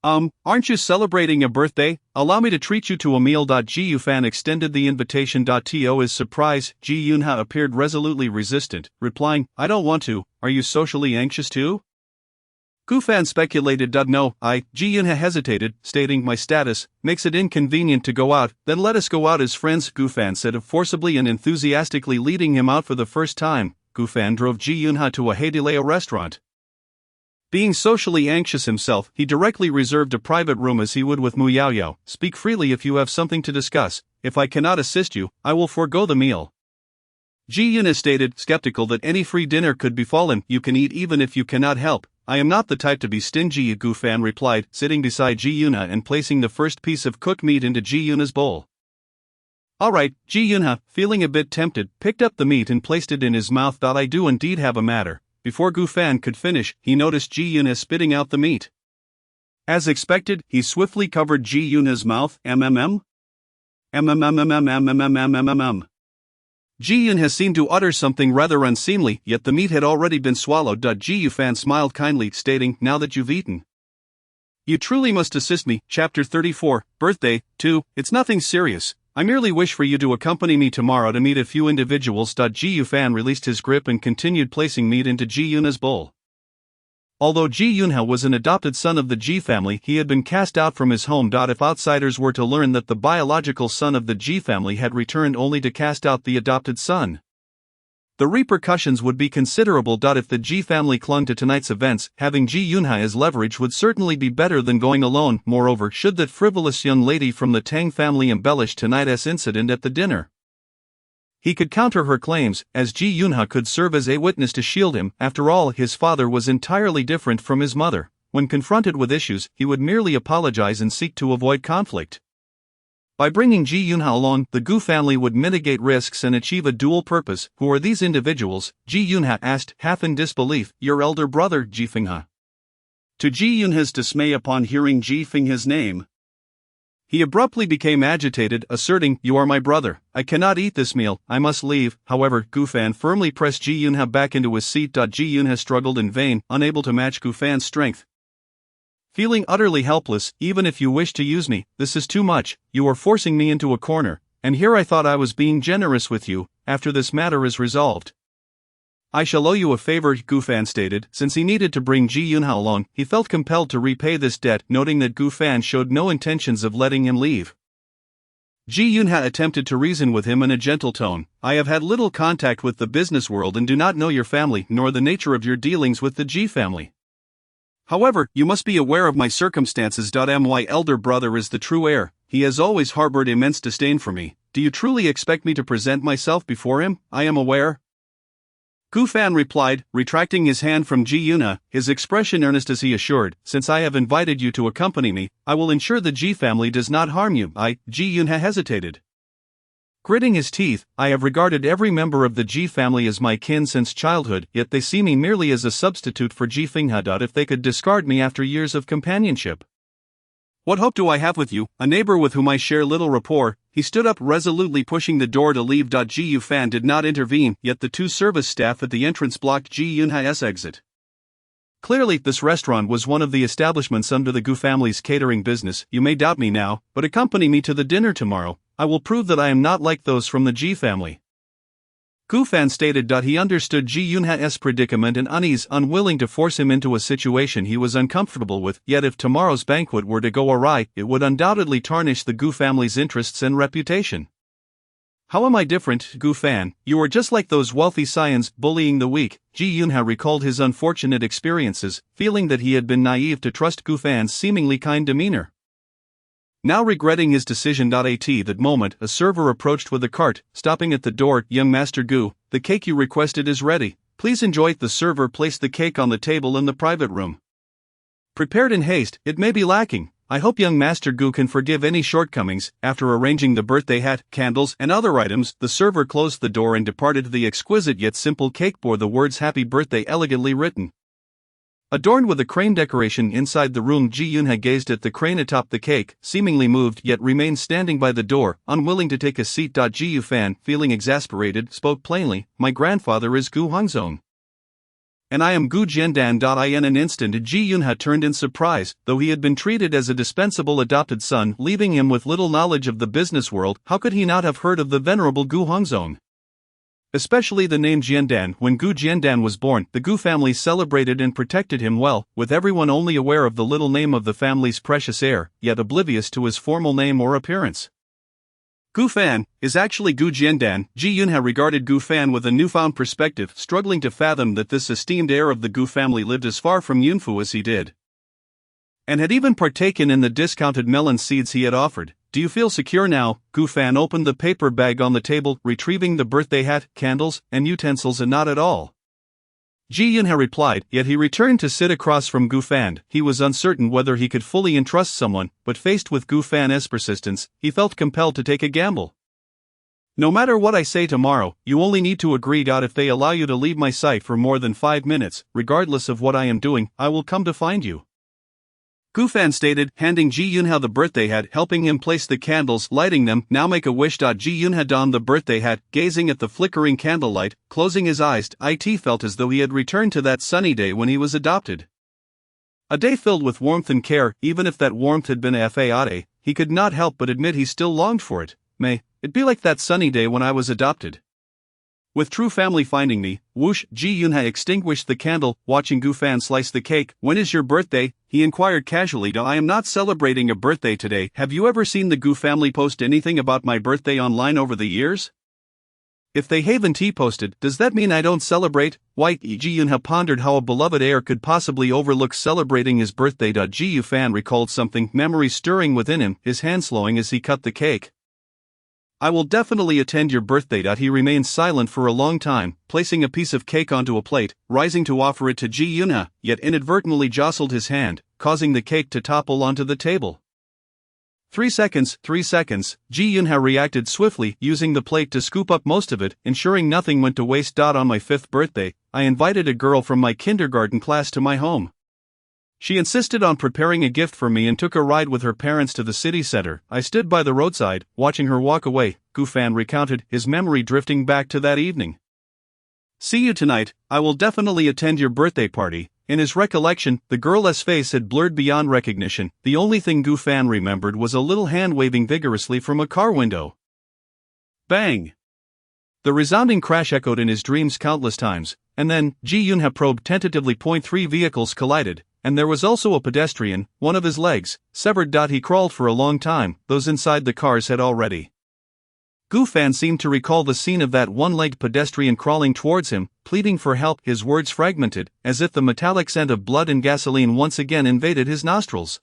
Aren't you celebrating a birthday? Allow me to treat you to a meal. Ji Yufan extended the invitation. To his surprise, Ji Yunha appeared resolutely resistant, replying, I don't want to. Are you socially anxious too? Gufan speculated. No, Ji Yunha hesitated, stating, my status makes it inconvenient to go out. Then let us go out as friends, Gufan said forcibly and enthusiastically, leading him out for the first time. Gufan drove Ji Yunha to a Haidileo restaurant. Being socially anxious himself, he directly reserved a private room as he would with Mu Yaoyao. Speak freely if you have something to discuss. If I cannot assist you, I will forego the meal. Ji Yunha stated, skeptical that any free dinner could befall him. You can eat even if you cannot help. I am not the type to be stingy, Gufan replied, sitting beside Ji Yunha and placing the first piece of cooked meat into Ji Yunha's bowl. Alright, Ji Yunha, feeling a bit tempted, picked up the meat and placed it in his mouth. I do indeed have a matter. Before Gufan could finish, he noticed Ji Yunha spitting out the meat. As expected, he swiftly covered Ji Yunha's mouth. Ji Yunha seemed to utter something rather unseemly, yet the meat had already been swallowed. Ji Yufan smiled kindly, stating, now that you've eaten, you truly must assist me. Chapter 34, Birthday, 2, It's nothing serious. I merely wish for you to accompany me tomorrow to meet a few individuals. Ji Yufan released his grip and continued placing meat into Ji Yunha's bowl. Although Ji Yunha was an adopted son of the Ji family, he had been cast out from his home. If outsiders were to learn that the biological son of the Ji family had returned only to cast out the adopted son, the repercussions would be considerable. If the Ji family clung to tonight's events, having Ji Yunha as leverage would certainly be better than going alone. Moreover, should that frivolous young lady from the Tang family embellish tonight's incident at the dinner, he could counter her claims, as Ji Yunha could serve as a witness to shield him. After all, his father was entirely different from his mother. When confronted with issues, he would merely apologize and seek to avoid conflict. By bringing Ji Yunha along, the Gu family would mitigate risks and achieve a dual purpose. Who are these individuals? Ji Yunha asked, half in disbelief. Your elder brother, Ji Fingha. To Ji Yunha's dismay upon hearing Ji Fingha's name, he abruptly became agitated, asserting, you are my brother. I cannot eat this meal, I must leave. However, Gufan firmly pressed Ji Yunha back into his seat. Ji Yunha struggled in vain, unable to match Gufan's strength. Feeling utterly helpless, even if you wish to use me, this is too much. You are forcing me into a corner, and here I thought I was being generous with you. After this matter is resolved, I shall owe you a favor, Gufan stated. Since he needed to bring Ji Yunha along, he felt compelled to repay this debt, noting that Gufan showed no intentions of letting him leave. Ji Yunha attempted to reason with him in a gentle tone. I have had little contact with the business world and do not know your family, nor the nature of your dealings with the Ji family. However, you must be aware of my circumstances. My elder brother is the true heir. He has always harbored immense disdain for me. Do you truly expect me to present myself before him? I am aware. Gufan replied, retracting his hand from Ji Yunha, his expression earnest as he assured, since I have invited you to accompany me, I will ensure the Ji family does not harm you. Ji Yunha hesitated. Gritting his teeth, I have regarded every member of the Ji family as my kin since childhood, yet they see me merely as a substitute for Ji Fingha. If they could discard me after years of companionship, what hope do I have with you, a neighbor with whom I share little rapport? He stood up resolutely, pushing the door to leave. Ji Yufan did not intervene, yet the two service staff at the entrance blocked Ji Yunha's exit. Clearly, this restaurant was one of the establishments under the Gu family's catering business. You may doubt me now, but accompany me to the dinner tomorrow. I will prove that I am not like those from the Ji family. Gufan stated. He understood Ji Yunha's predicament and unease, unwilling to force him into a situation he was uncomfortable with. Yet if tomorrow's banquet were to go awry, it would undoubtedly tarnish the Gu family's interests and reputation. How am I different, Gufan? You are just like those wealthy scions, bullying the weak. Ji Yunha recalled his unfortunate experiences, feeling that he had been naive to trust Gufan's seemingly kind demeanor. Now regretting his decision. At that moment, a server approached with a cart, stopping at the door. Young Master Gu, the cake you requested is ready. Please enjoy it. The server placed the cake on the table in the private room. Prepared in haste, it may be lacking. I hope young Master Gu can forgive any shortcomings." After arranging the birthday hat, candles, and other items, the server closed the door and departed. The exquisite yet simple cake bore the words "Happy Birthday" elegantly written. Adorned with a crane decoration inside the room, Ji Yun had gazed at the crane atop the cake, seemingly moved yet remained standing by the door, unwilling to take a seat. Ji Yu Fan, feeling exasperated, spoke plainly, "My grandfather is Gu Hongzong. And I am Gu Jiandan." In an instant Ji Yun had turned in surprise. Though he had been treated as a dispensable adopted son, leaving him with little knowledge of the business world, how could he not have heard of the venerable Gu Hongzong? Especially the name Jiandan. When Gu Jiandan was born, the Gu family celebrated and protected him well, with everyone only aware of the little name of the family's precious heir, yet oblivious to his formal name or appearance. Gu Fan is actually Gu Jiandan. Ji Yun had regarded Gu Fan with a newfound perspective, struggling to fathom that this esteemed heir of the Gu family lived as far from Yunfu as he did, and had even partaken in the discounted melon seeds he had offered. "Do you feel secure now?" Gu Fan opened the paper bag on the table, retrieving the birthday hat, candles, and utensils. "And not at all," Ji Yun had replied, yet he returned to sit across from Gu Fan. He was uncertain whether he could fully entrust someone, but faced with Gu Fan's persistence, he felt compelled to take a gamble. "No matter what I say tomorrow, you only need to agree. If they allow you to leave my sight for more than 5 minutes, regardless of what I am doing, I will come to find you," Gu Fan stated, handing Ji Yunha the birthday hat, helping him place the candles, lighting them. "Now make a wish." Ji Yunha donned the birthday hat, gazing at the flickering candlelight, closing his eyes. It felt as though he had returned to that sunny day when he was adopted. A day filled with warmth and care. Even if that warmth had been fade, he could not help but admit he still longed for it. "May it be like that sunny day when I was adopted, with true family finding me." Whoosh! Ji Yunha extinguished the candle, watching Gu Fan slice the cake. "When is your birthday?" he inquired casually. "I am not celebrating a birthday today." "Have you ever seen the Gu family post anything about my birthday online over the years? If they haven't posted, does that mean I don't celebrate?" Ji Yunha pondered how a beloved heir could possibly overlook celebrating his birthday. Ji Yu Fan recalled something, memories stirring within him, his hand slowing as he cut the cake. "I will definitely attend your birthday." He remained silent for a long time, placing a piece of cake onto a plate, rising to offer it to Ji Yunha, yet inadvertently jostled his hand, causing the cake to topple onto the table. 3 seconds, 3 seconds, Ji Yunha reacted swiftly, using the plate to scoop up most of it, ensuring nothing went to waste. "On my 5th birthday, I invited a girl from my kindergarten class to my home. She insisted on preparing a gift for me and took a ride with her parents to the city center. I stood by the roadside, watching her walk away," Gu Fan recounted, his memory drifting back to that evening. "See you tonight. I will definitely attend your birthday party." In his recollection, the girl's face had blurred beyond recognition. The only thing Gu Fan remembered was a little hand waving vigorously from a car window. Bang! The resounding crash echoed in his dreams countless times, and then, Ji Yunha probed tentatively. 3 vehicles collided, and there was also a pedestrian, one of his legs severed. He crawled for a long time. Those inside the cars had already. Gu Fan seemed to recall the scene of that one-legged pedestrian crawling towards him, pleading for help, his words fragmented, as if the metallic scent of blood and gasoline once again invaded his nostrils.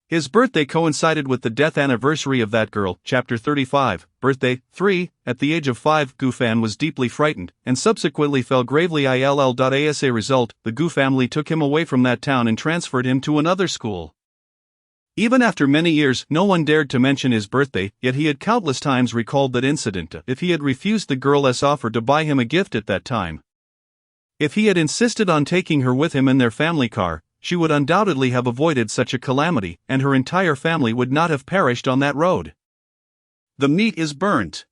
His birthday coincided with the death anniversary of that girl. Chapter 35, Birthday 3. At the age of 5, Gu Fan was deeply frightened, and subsequently fell gravely ill. As a result, the Gu family took him away from that town and transferred him to another school. Even after many years, no one dared to mention his birthday, yet he had countless times recalled that incident. If he had refused the girl's offer to buy him a gift at that time, if he had insisted on taking her with him in their family car, she would undoubtedly have avoided such a calamity, and her entire family would not have perished on that road. "The meat is burnt."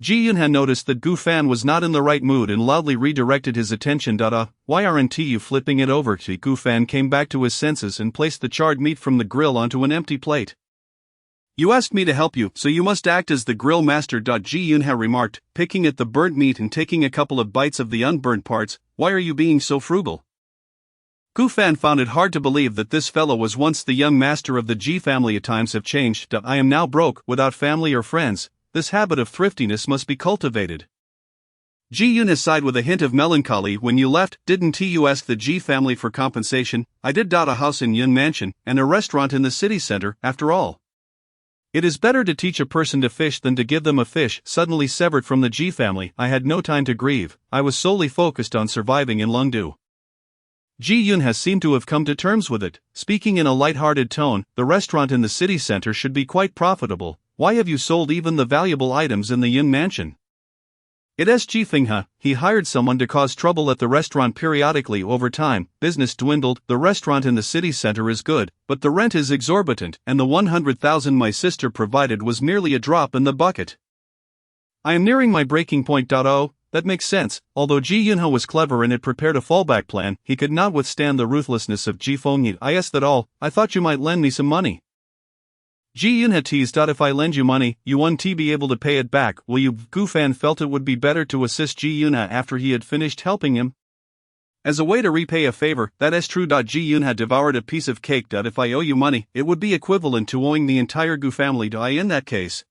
Ji Yunha noticed that Gu Fan was not in the right mood and loudly redirected his attention. "Why aren't you flipping it over?" Gu Fan came back to his senses and placed the charred meat from the grill onto an empty plate. "You asked me to help you, so you must act as the grill master." Ji Yunha remarked, picking at the burnt meat and taking a couple of bites of the unburnt parts. "Why are you being so frugal?" Gu Fan found it hard to believe that this fellow was once the young master of the Ji family. "Times have changed. I am now broke, without family or friends. This habit of thriftiness must be cultivated." Ji Yunha sighed with a hint of melancholy. "When you left, didn't you ask the Ji family for compensation?" "I did. A house in Yun Mansion, and a restaurant in the city center. After all, it is better to teach a person to fish than to give them a fish." Suddenly severed from the Ji family, I had no time to grieve. I was solely focused on surviving in Lungdu. Ji Yun has seemed to have come to terms with it. Speaking in a light-hearted tone, the restaurant in the city center should be quite profitable. Why have you sold even the valuable items in the Yun mansion? It's Ji Finghe. He hired someone to cause trouble at the restaurant periodically. Over time, business dwindled. The restaurant in the city center is good, but the rent is exorbitant, and the 100,000 my sister provided was merely a drop in the bucket. I am nearing my breaking point. Oh, that makes sense. Although Ji Yunho was clever and had prepared a fallback plan, he could not withstand the ruthlessness of Ji Fengyi. I asked that all. I thought you might lend me some money. Ji Yunha teased. If I lend you money, you won't be able to pay it back, will you? Gu Fan felt it would be better to assist Ji Yunha after he had finished helping him. As a way to repay a favor, that is true. Ji Yun had devoured a piece of cake. If I owe you money, it would be equivalent to owing the entire Gu family. In that case,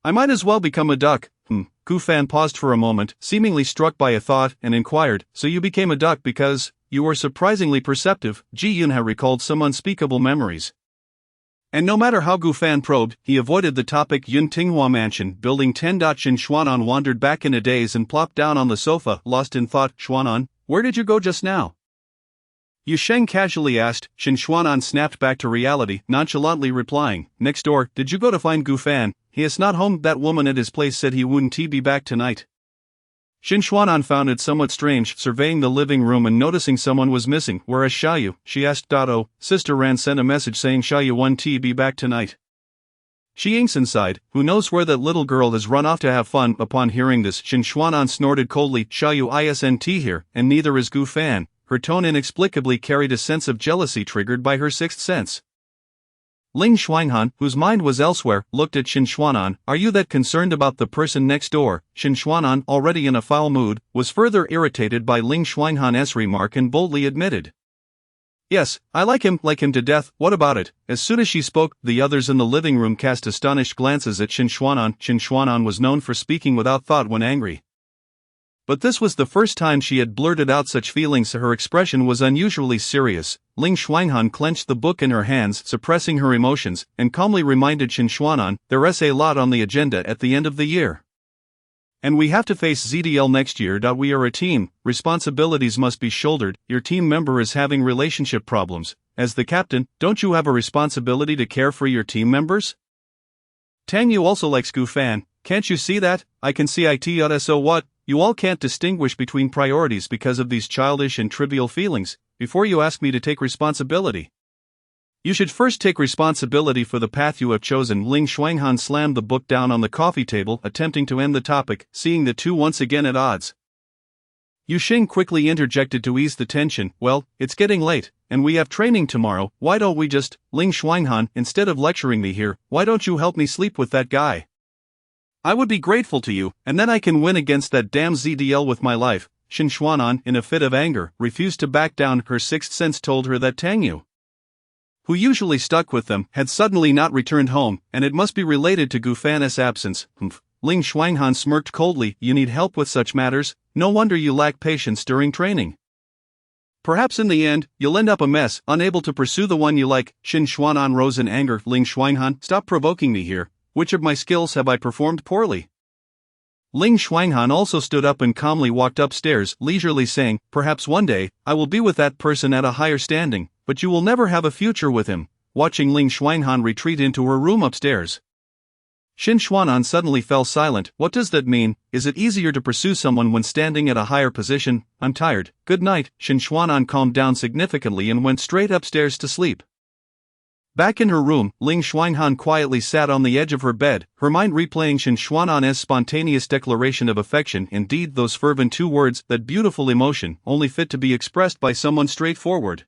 I might as well become a duck. Gu Fan paused for a moment, seemingly struck by a thought, and inquired, so you became a duck because you were surprisingly perceptive. Ji Yunha recalled some unspeakable memories. And no matter how Gu Fan probed, he avoided the topic. Yun Tinghua Mansion, Building 10. Shin Xuanan wandered back in a daze and plopped down on the sofa, lost in thought. Xuanan, where did you go just now? Yu Sheng casually asked. Shin Xuanan snapped back to reality, nonchalantly replying, next door. Did you go to find Gu Fan? He is not home. That woman at his place said he wouldn't be back tonight. Shin Xuanan found it somewhat strange, surveying the living room and noticing someone was missing. Where is Xiaoyu? She asked. Oh, Sister Ran sent a message saying Xiaoyu won't be back tonight. She inks inside. Who knows where that little girl has run off to have fun? Upon hearing this, Shin Xuanan snorted coldly. Xiaoyu isn't here, and neither is Gu Fan. Her tone inexplicably carried a sense of jealousy triggered by her sixth sense. Ling Xuanhan, whose mind was elsewhere, looked at Shin Xuanan. Are you that concerned about the person next door? Shin Xuanan, already in a foul mood, was further irritated by Ling Xuanhan's remark and boldly admitted. Yes, I like him to death. What about it? As soon as she spoke, the others in the living room cast astonished glances at Shin Xuanan. Shin Xuanan was known for speaking without thought when angry. But this was the first time she had blurted out such feelings. Her expression was unusually serious. Ling Xuanhan clenched the book in her hands, suppressing her emotions, and calmly reminded Shin Xuanan, there's a lot on the agenda at the end of the year. And we have to face ZDL next year. We are a team, responsibilities must be shouldered. Your team member is having relationship problems. As the captain, don't you have a responsibility to care for your team members? Tang Yu also likes Gu Fan, can't you see that? I can see it. So what? You all can't distinguish between priorities because of these childish and trivial feelings, before you ask me to take responsibility. You should first take responsibility for the path you have chosen. Ling Xuanhan slammed the book down on the coffee table, attempting to end the topic, seeing the two once again at odds. Yu Xing quickly interjected to ease the tension. Well, it's getting late, and we have training tomorrow. Why don't we just, Ling Xuanhan, instead of lecturing me here, why don't you help me sleep with that guy? I would be grateful to you, and then I can win against that damn ZDL with my life. Shin Xuanan, in a fit of anger, refused to back down. Her sixth sense told her that Tang Yu, who usually stuck with them, had suddenly not returned home, and it must be related to Gu Fan's absence. Ling Xuanhan smirked coldly. You need help with such matters? No wonder you lack patience during training. Perhaps in the end, you'll end up a mess, unable to pursue the one you like. Shin Xuanan rose in anger. Ling Xuanhan, stop provoking me here. Which of my skills have I performed poorly? Ling Xuanhan also stood up and calmly walked upstairs, leisurely saying, perhaps one day, I will be with that person at a higher standing, but you will never have a future with him. Watching Ling Xuanhan retreat into her room upstairs, Shin Xuanan suddenly fell silent. What does that mean? Is it easier to pursue someone when standing at a higher position? I'm tired. Good night. Shin Xuanan calmed down significantly and went straight upstairs to sleep. Back in her room, Ling Xuanhan quietly sat on the edge of her bed, her mind replaying Shin Xuanan's spontaneous declaration of affection. Indeed, those fervent two words, that beautiful emotion, only fit to be expressed by someone straightforward,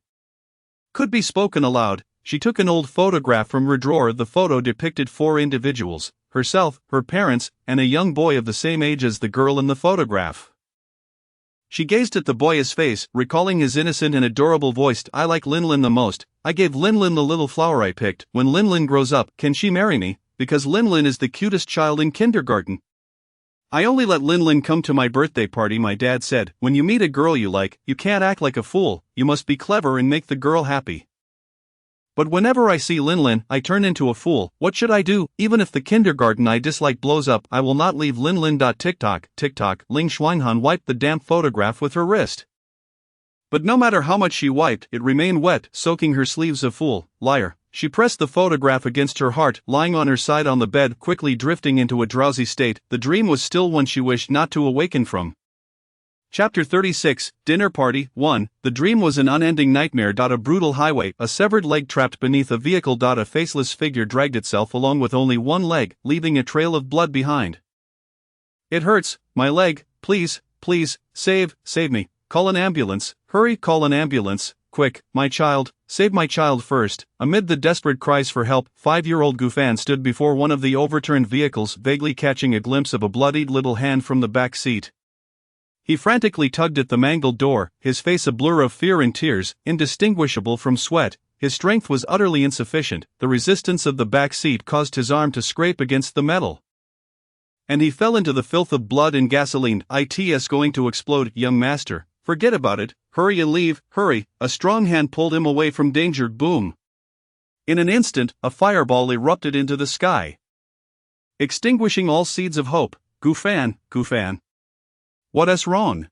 could be spoken aloud. She took an old photograph from her drawer. The photo depicted four individuals, herself, her parents, and a young boy of the same age as the girl in the photograph. She gazed at the boy's face, recalling his innocent and adorable voice. I like Linlin the most. I gave Linlin the little flower I picked. When Linlin grows up, can she marry me? Because Linlin is the cutest child in kindergarten. I only let Linlin come to my birthday party. My dad said, when you meet a girl you like, you can't act like a fool, you must be clever and make the girl happy. But whenever I see Linlin, I turn into a fool. What should I do? Even if the kindergarten I dislike blows up, I will not leave Linlin. Tick-tock, tick-tock. Ling Xuanhan wiped the damp photograph with her wrist. But no matter how much she wiped, it remained wet, soaking her sleeves. A fool, liar. She pressed the photograph against her heart, lying on her side on the bed, quickly drifting into a drowsy state. The dream was still one she wished not to awaken from. Chapter 36, Dinner Party. 1. The dream was an unending nightmare. A brutal highway, a severed leg trapped beneath a vehicle. A faceless figure dragged itself along with only one leg, leaving a trail of blood behind. It hurts, my leg, please, please, save me, call an ambulance, hurry, call an ambulance, quick, my child, save my child first. Amid the desperate cries for help, 5-year-old Gufan stood before one of the overturned vehicles, vaguely catching a glimpse of a bloodied little hand from the back seat. He frantically tugged at the mangled door, his face a blur of fear and tears, indistinguishable from sweat. His strength was utterly insufficient. The resistance of the back seat caused his arm to scrape against the metal, and he fell into the filth of blood and gasoline. It's going to explode, young master. Forget about it. Hurry and leave, hurry. A strong hand pulled him away from danger. Boom. In an instant, a fireball erupted into the sky, extinguishing all seeds of hope. Gufan. What's wrong?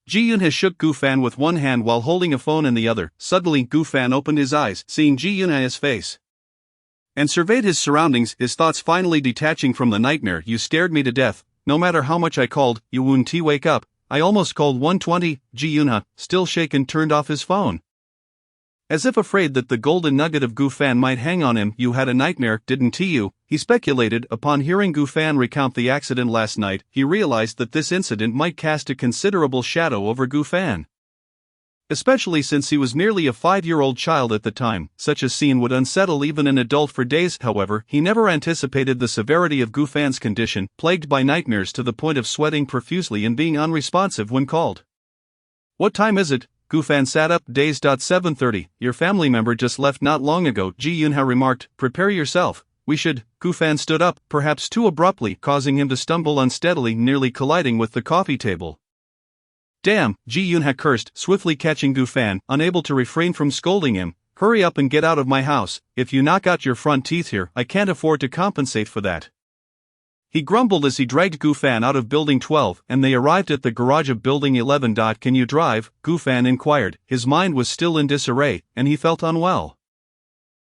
Ji-Yun has shook Gufan with one hand while holding a phone in the other. Suddenly, Gufan opened his eyes, seeing Ji-Yun's face, and surveyed his surroundings, his thoughts finally detaching from the nightmare. You scared me to death. No matter how much I called, you wouldn't wake up. I almost called 120. Ji-Yun, still shaken, turned off his phone, as if afraid that the golden nugget of Gufan might hang on him. You had a nightmare, didn't you? He speculated. Upon hearing Gufan recount the accident last night, he realized that this incident might cast a considerable shadow over Gufan, especially since he was merely a 5-year-old child at the time. Such a scene would unsettle even an adult for days. However, he never anticipated the severity of Gufan's condition, plagued by nightmares to the point of sweating profusely and being unresponsive when called. What time is it? Gufan sat up, dazed. 7:30. Your family member just left not long ago, Ji-Yun remarked. Prepare yourself. We should. Gufan stood up, perhaps too abruptly, causing him to stumble unsteadily, nearly colliding with the coffee table. Damn, Ji-Yun cursed, swiftly catching Gufan, unable to refrain from scolding him. Hurry up and get out of my house. If you knock out your front teeth here, I can't afford to compensate for that. He grumbled as he dragged Gufan out of Building 12, and they arrived at the garage of Building 11. Can you drive? Gufan inquired. His mind was still in disarray, and he felt unwell.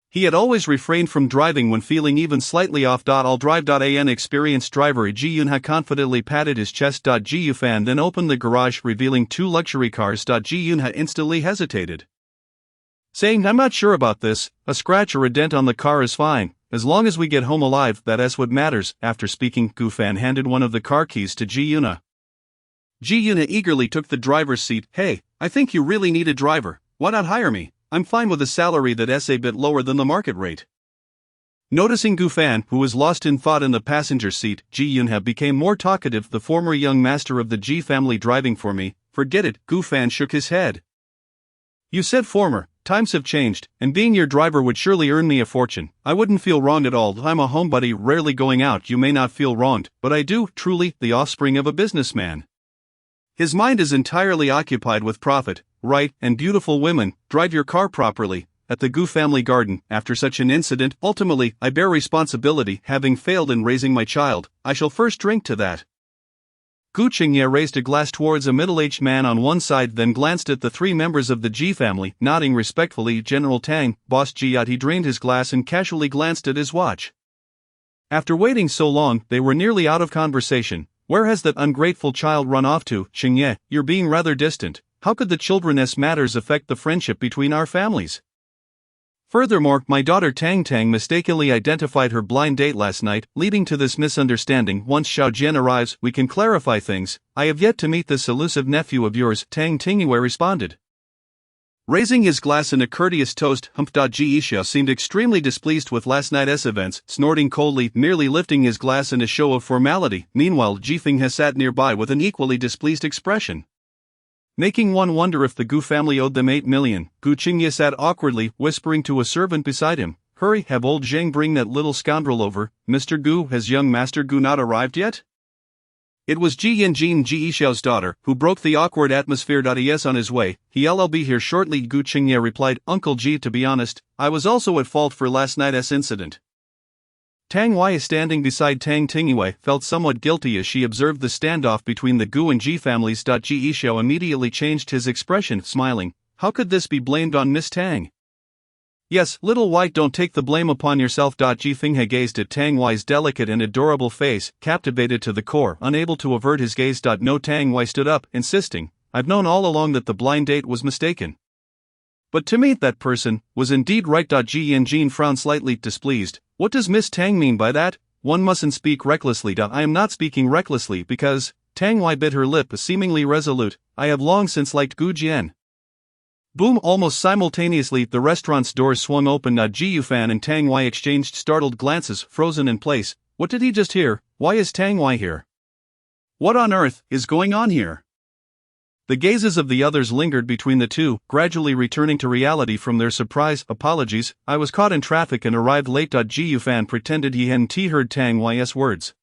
He had always refrained from driving when feeling even slightly off. I'll drive. An experienced driver. Ji-Yun confidently patted his chest. Gufan then opened the garage, revealing 2 luxury cars. Ji-Yun instantly hesitated, saying, I'm not sure about this. A scratch or a dent on the car is fine. As long as we get home alive, that's what matters. After speaking, Gufan handed one of the car keys to Ji-Yun. Ji-Yun eagerly took the driver's seat. Hey, I think you really need a driver. Why not hire me? I'm fine with a salary that's a bit lower than the market rate. Noticing Gufan, who was lost in thought in the passenger seat, Ji-Yun became more talkative. The former young master of the Ji family driving for me. Forget it. Gufan shook his head. You said former. Times have changed, and being your driver would surely earn me a fortune. I wouldn't feel wronged at all. I'm a homebody, rarely going out. You may not feel wronged, but I do, truly, the offspring of a businessman. His mind is entirely occupied with profit, right, and beautiful women. Drive your car properly. At the Gu family garden, after such an incident, ultimately, I bear responsibility. Having failed in raising my child, I shall first drink to that. Gu Qingye raised a glass towards a middle-aged man on one side, then glanced at the 3 members of the Ji family, nodding respectfully. General Tang, Boss Ji. He drained his glass and casually glanced at his watch. After waiting so long, they were nearly out of conversation. Where has that ungrateful child run off to? Qingye, you're being rather distant. How could the children's matters affect the friendship between our families? Furthermore, my daughter Tang mistakenly identified her blind date last night, leading to this misunderstanding. Once Xiao Jian arrives, we can clarify things. I have yet to meet this elusive nephew of yours, Tang Tingyue responded, raising his glass in a courteous toast. Ji Isha seemed extremely displeased with last night's events, snorting coldly, merely lifting his glass in a show of formality. Meanwhile, Jifeng has sat nearby with an equally displeased expression, making one wonder if the Gu family owed them 8 million. Gu Qingye sat awkwardly, whispering to a servant beside him. Hurry, have old Zheng bring that little scoundrel over. Mr. Gu, has young Master Gu not arrived yet? It was Ji Yanjin, Ji Ishao's daughter, who broke the awkward atmosphere. Yes, on his way. He'll be here shortly. Gu Qingye replied. Uncle Ji, to be honest, I was also at fault for last night's incident. Tang Wei, standing beside Tang Tingyue, felt somewhat guilty as she observed the standoff between the Gu and Ji families. Ji Yishou immediately changed his expression, smiling. How could this be blamed on Miss Tang? Yes, little white, don't take the blame upon yourself. Ji Finghe gazed at Tang Wei's delicate and adorable face, captivated to the core, unable to avert his gaze. No, Tang Wei stood up, insisting. I've known all along that the blind date was mistaken. But to me, that person was indeed right. Ji Yanjin frowned slightly, displeased. What does Miss Tang mean by that? One mustn't speak recklessly. I am not speaking recklessly because, Tang Wei bit her lip, seemingly resolute, I have long since liked Gu Jian. Boom! Almost simultaneously, the restaurant's doors swung open. Ji Yufan and Tang Wei exchanged startled glances, frozen in place. What did he just hear? Why is Tang Wei here? What on earth is going on here? The gazes of the others lingered between the two, gradually returning to reality from their surprise. Apologies, I was caught in traffic and arrived late. Ji Yufan pretended he hadn't heard Tang Wei's words.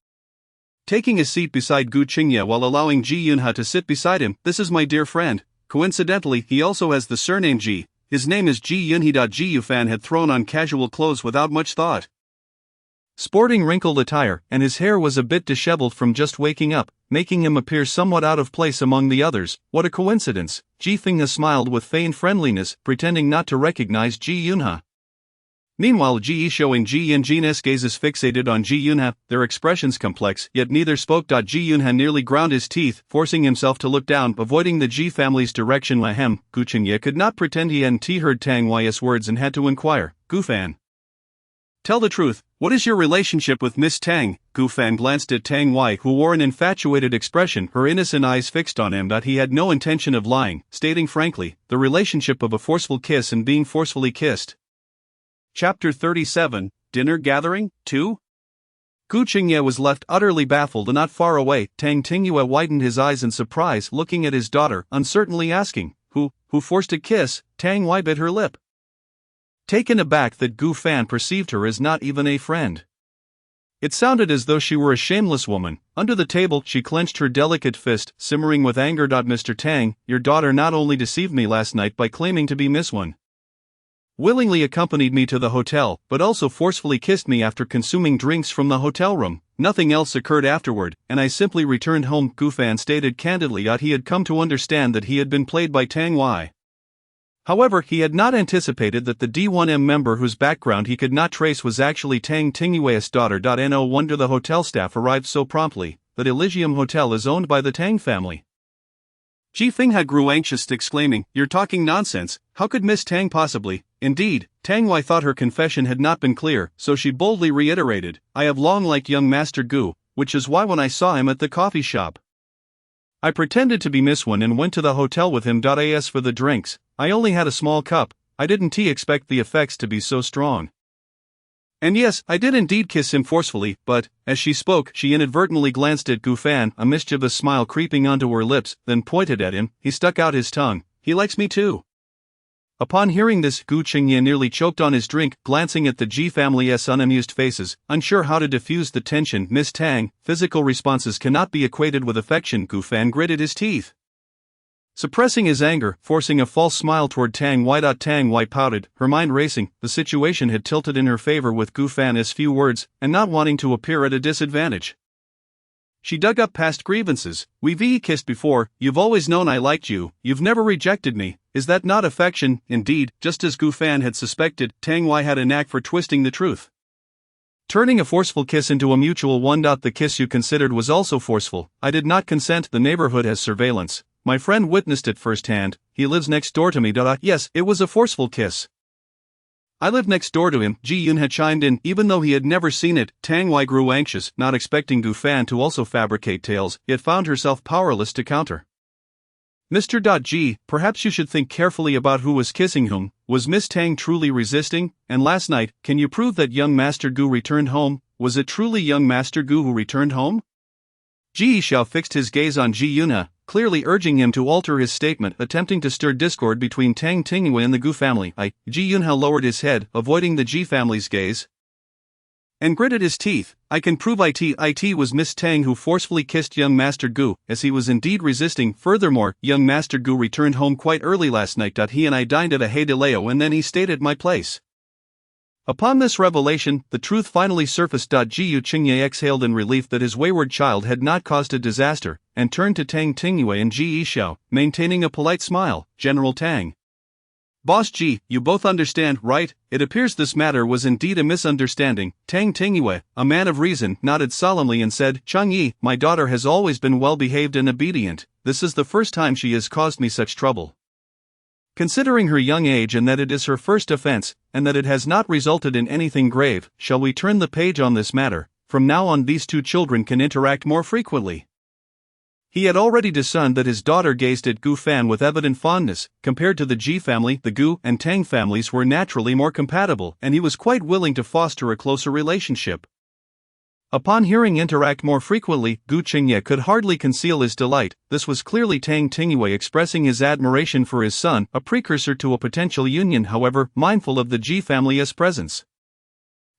Taking his seat beside Gu Qingye while allowing Ji Yunha to sit beside him, this is my dear friend. Coincidentally, he also has the surname Ji. His name is Ji Yunhe. Ji Yufan had thrown on casual clothes without much thought. Sporting wrinkled attire, and his hair was a bit disheveled from just waking up, making him appear somewhat out of place among the others. What a coincidence! Ji Finghe smiled with feigned friendliness, pretending not to recognize Ji Yunha. Meanwhile, Ji Yishou and Ji Yanjin's gazes fixated on Ji Yunha, their expressions complex, yet neither spoke. Ji Yunha nearly ground his teeth, forcing himself to look down, avoiding the Ji family's direction. Ahem, Gu Qingye could not pretend he hadn't heard Tang Wei's words and had to inquire, Gu Fan. Tell the truth, what is your relationship with Miss Tang? Gu Fan glanced at Tang Wei, who wore an infatuated expression, her innocent eyes fixed on him. He had no intention of lying, stating frankly, the relationship of a forceful kiss and being forcefully kissed. Chapter 37, Dinner Gathering, 2? Gu Qingye was left utterly baffled. Not far away, Tang Tingyue widened his eyes in surprise, looking at his daughter, uncertainly asking, Who forced a kiss? Tang Wei bit her lip. Taken aback that Gu Fan perceived her as not even a friend. It sounded as though she were a shameless woman. Under the table, she clenched her delicate fist, simmering with anger. Mr. Tang, your daughter not only deceived me last night by claiming to be Miss One, willingly accompanied me to the hotel, but also forcefully kissed me after consuming drinks from the hotel room. Nothing else occurred afterward, and I simply returned home. Gu Fan stated candidly that he had come to understand that he had been played by Tang Wei. However, he had not anticipated that the D1M member whose background he could not trace was actually Tang Tingyue's daughter. No wonder the hotel staff arrived so promptly. The Elysium Hotel is owned by the Tang family. Ji Finghe grew anxious, exclaiming, You're talking nonsense, how could Miss Tang possibly? Indeed, Tang Wei thought her confession had not been clear, so she boldly reiterated, I have long liked young Master Gu, which is why when I saw him at the coffee shop, I pretended to be Miss One and went to the hotel with him. As for the drinks, I only had a small cup, I didn't expect the effects to be so strong. And yes, I did indeed kiss him forcefully, but, as she spoke, she inadvertently glanced at Gu Fan, a mischievous smile creeping onto her lips, then pointed at him. He stuck out his tongue. He likes me too. Upon hearing this, Gu Qingye nearly choked on his drink, glancing at the Ji family's unamused faces, unsure how to diffuse the tension. Miss Tang, physical responses cannot be equated with affection. Gu Fan gritted his teeth, suppressing his anger, forcing a false smile toward Tang Wei. Tang Wei pouted, her mind racing. The situation had tilted in her favor with Gu Fan's few words, and not wanting to appear at a disadvantage, she dug up past grievances. We've kissed before, you've always known I liked you, you've never rejected me, is that not affection? Indeed, just as Gu Fan had suspected, Tang Wei had a knack for twisting the truth, turning a forceful kiss into a mutual one. The kiss you considered was also forceful. I did not consent. The neighborhood has surveillance. My friend witnessed it firsthand. He lives next door to me. Yes, it was a forceful kiss. I live next door to him, Ji Yun had chimed in, even though he had never seen it. Tang Wei grew anxious, not expecting Gu Fan to also fabricate tales, yet found herself powerless to counter. Mr. Ji, perhaps you should think carefully about who was kissing whom. Was Miss Tang truly resisting? And last night, can you prove that young Master Gu returned home? Was it truly young Master Gu who returned home? Ji Yishou fixed his gaze on Ji Yunha, clearly urging him to alter his statement, attempting to stir discord between Tang Tingyue and the Gu family. Ji Yunha lowered his head, avoiding the Ji family's gaze, and gritted his teeth. I can prove it was Miss Tang who forcefully kissed young Master Gu, as he was indeed resisting. Furthermore, young Master Gu returned home quite early last night. He and I dined at a Hay de Leo and then he stayed at my place. Upon this revelation, the truth finally surfaced. Gu Qingye exhaled in relief that his wayward child had not caused a disaster, and turned to Tang Tingyue and Ji Yishao, maintaining a polite smile. General Tang. Boss Ji, you both understand, right? It appears this matter was indeed a misunderstanding. Tang Tingyue, a man of reason, nodded solemnly and said, Changyi, my daughter has always been well behaved and obedient. This is the first time she has caused me such trouble. Considering her young age and that it is her first offense, and that it has not resulted in anything grave, shall we turn the page on this matter? From now on these two children can interact more frequently. He had already discerned that his daughter gazed at Gu Fan with evident fondness. Compared to the Ji family, the Gu and Tang families were naturally more compatible, and he was quite willing to foster a closer relationship. Upon hearing interact more frequently, Gu Qingye could hardly conceal his delight. This was clearly Tang Tingyue expressing his admiration for his son, a precursor to a potential union. However, mindful of the Ji family's presence,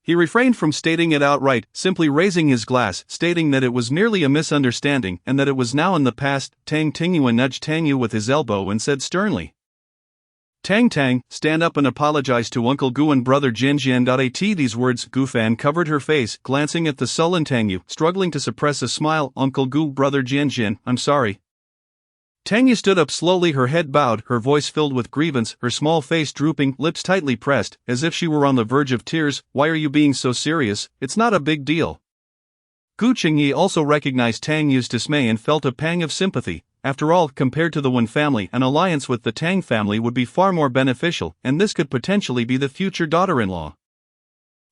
he refrained from stating it outright, simply raising his glass, stating that it was merely a misunderstanding and that it was now in the past. Tang Tingyue nudged Tang Yu with his elbow and said sternly, Tang, stand up and apologize to Uncle Gu and Brother Jinjian. At these words, Gu Fan covered her face, glancing at the sullen Tang Yu, struggling to suppress a smile. Uncle Gu, Brother Jinjian, I'm sorry. Tang Yu stood up slowly, her head bowed, her voice filled with grievance, her small face drooping, lips tightly pressed, as if she were on the verge of tears. Why are you being so serious? It's not a big deal. Gu Qingye also recognized Tang Yu's dismay and felt a pang of sympathy. After all, compared to the Wen family, an alliance with the Tang family would be far more beneficial, and this could potentially be the future daughter-in-law.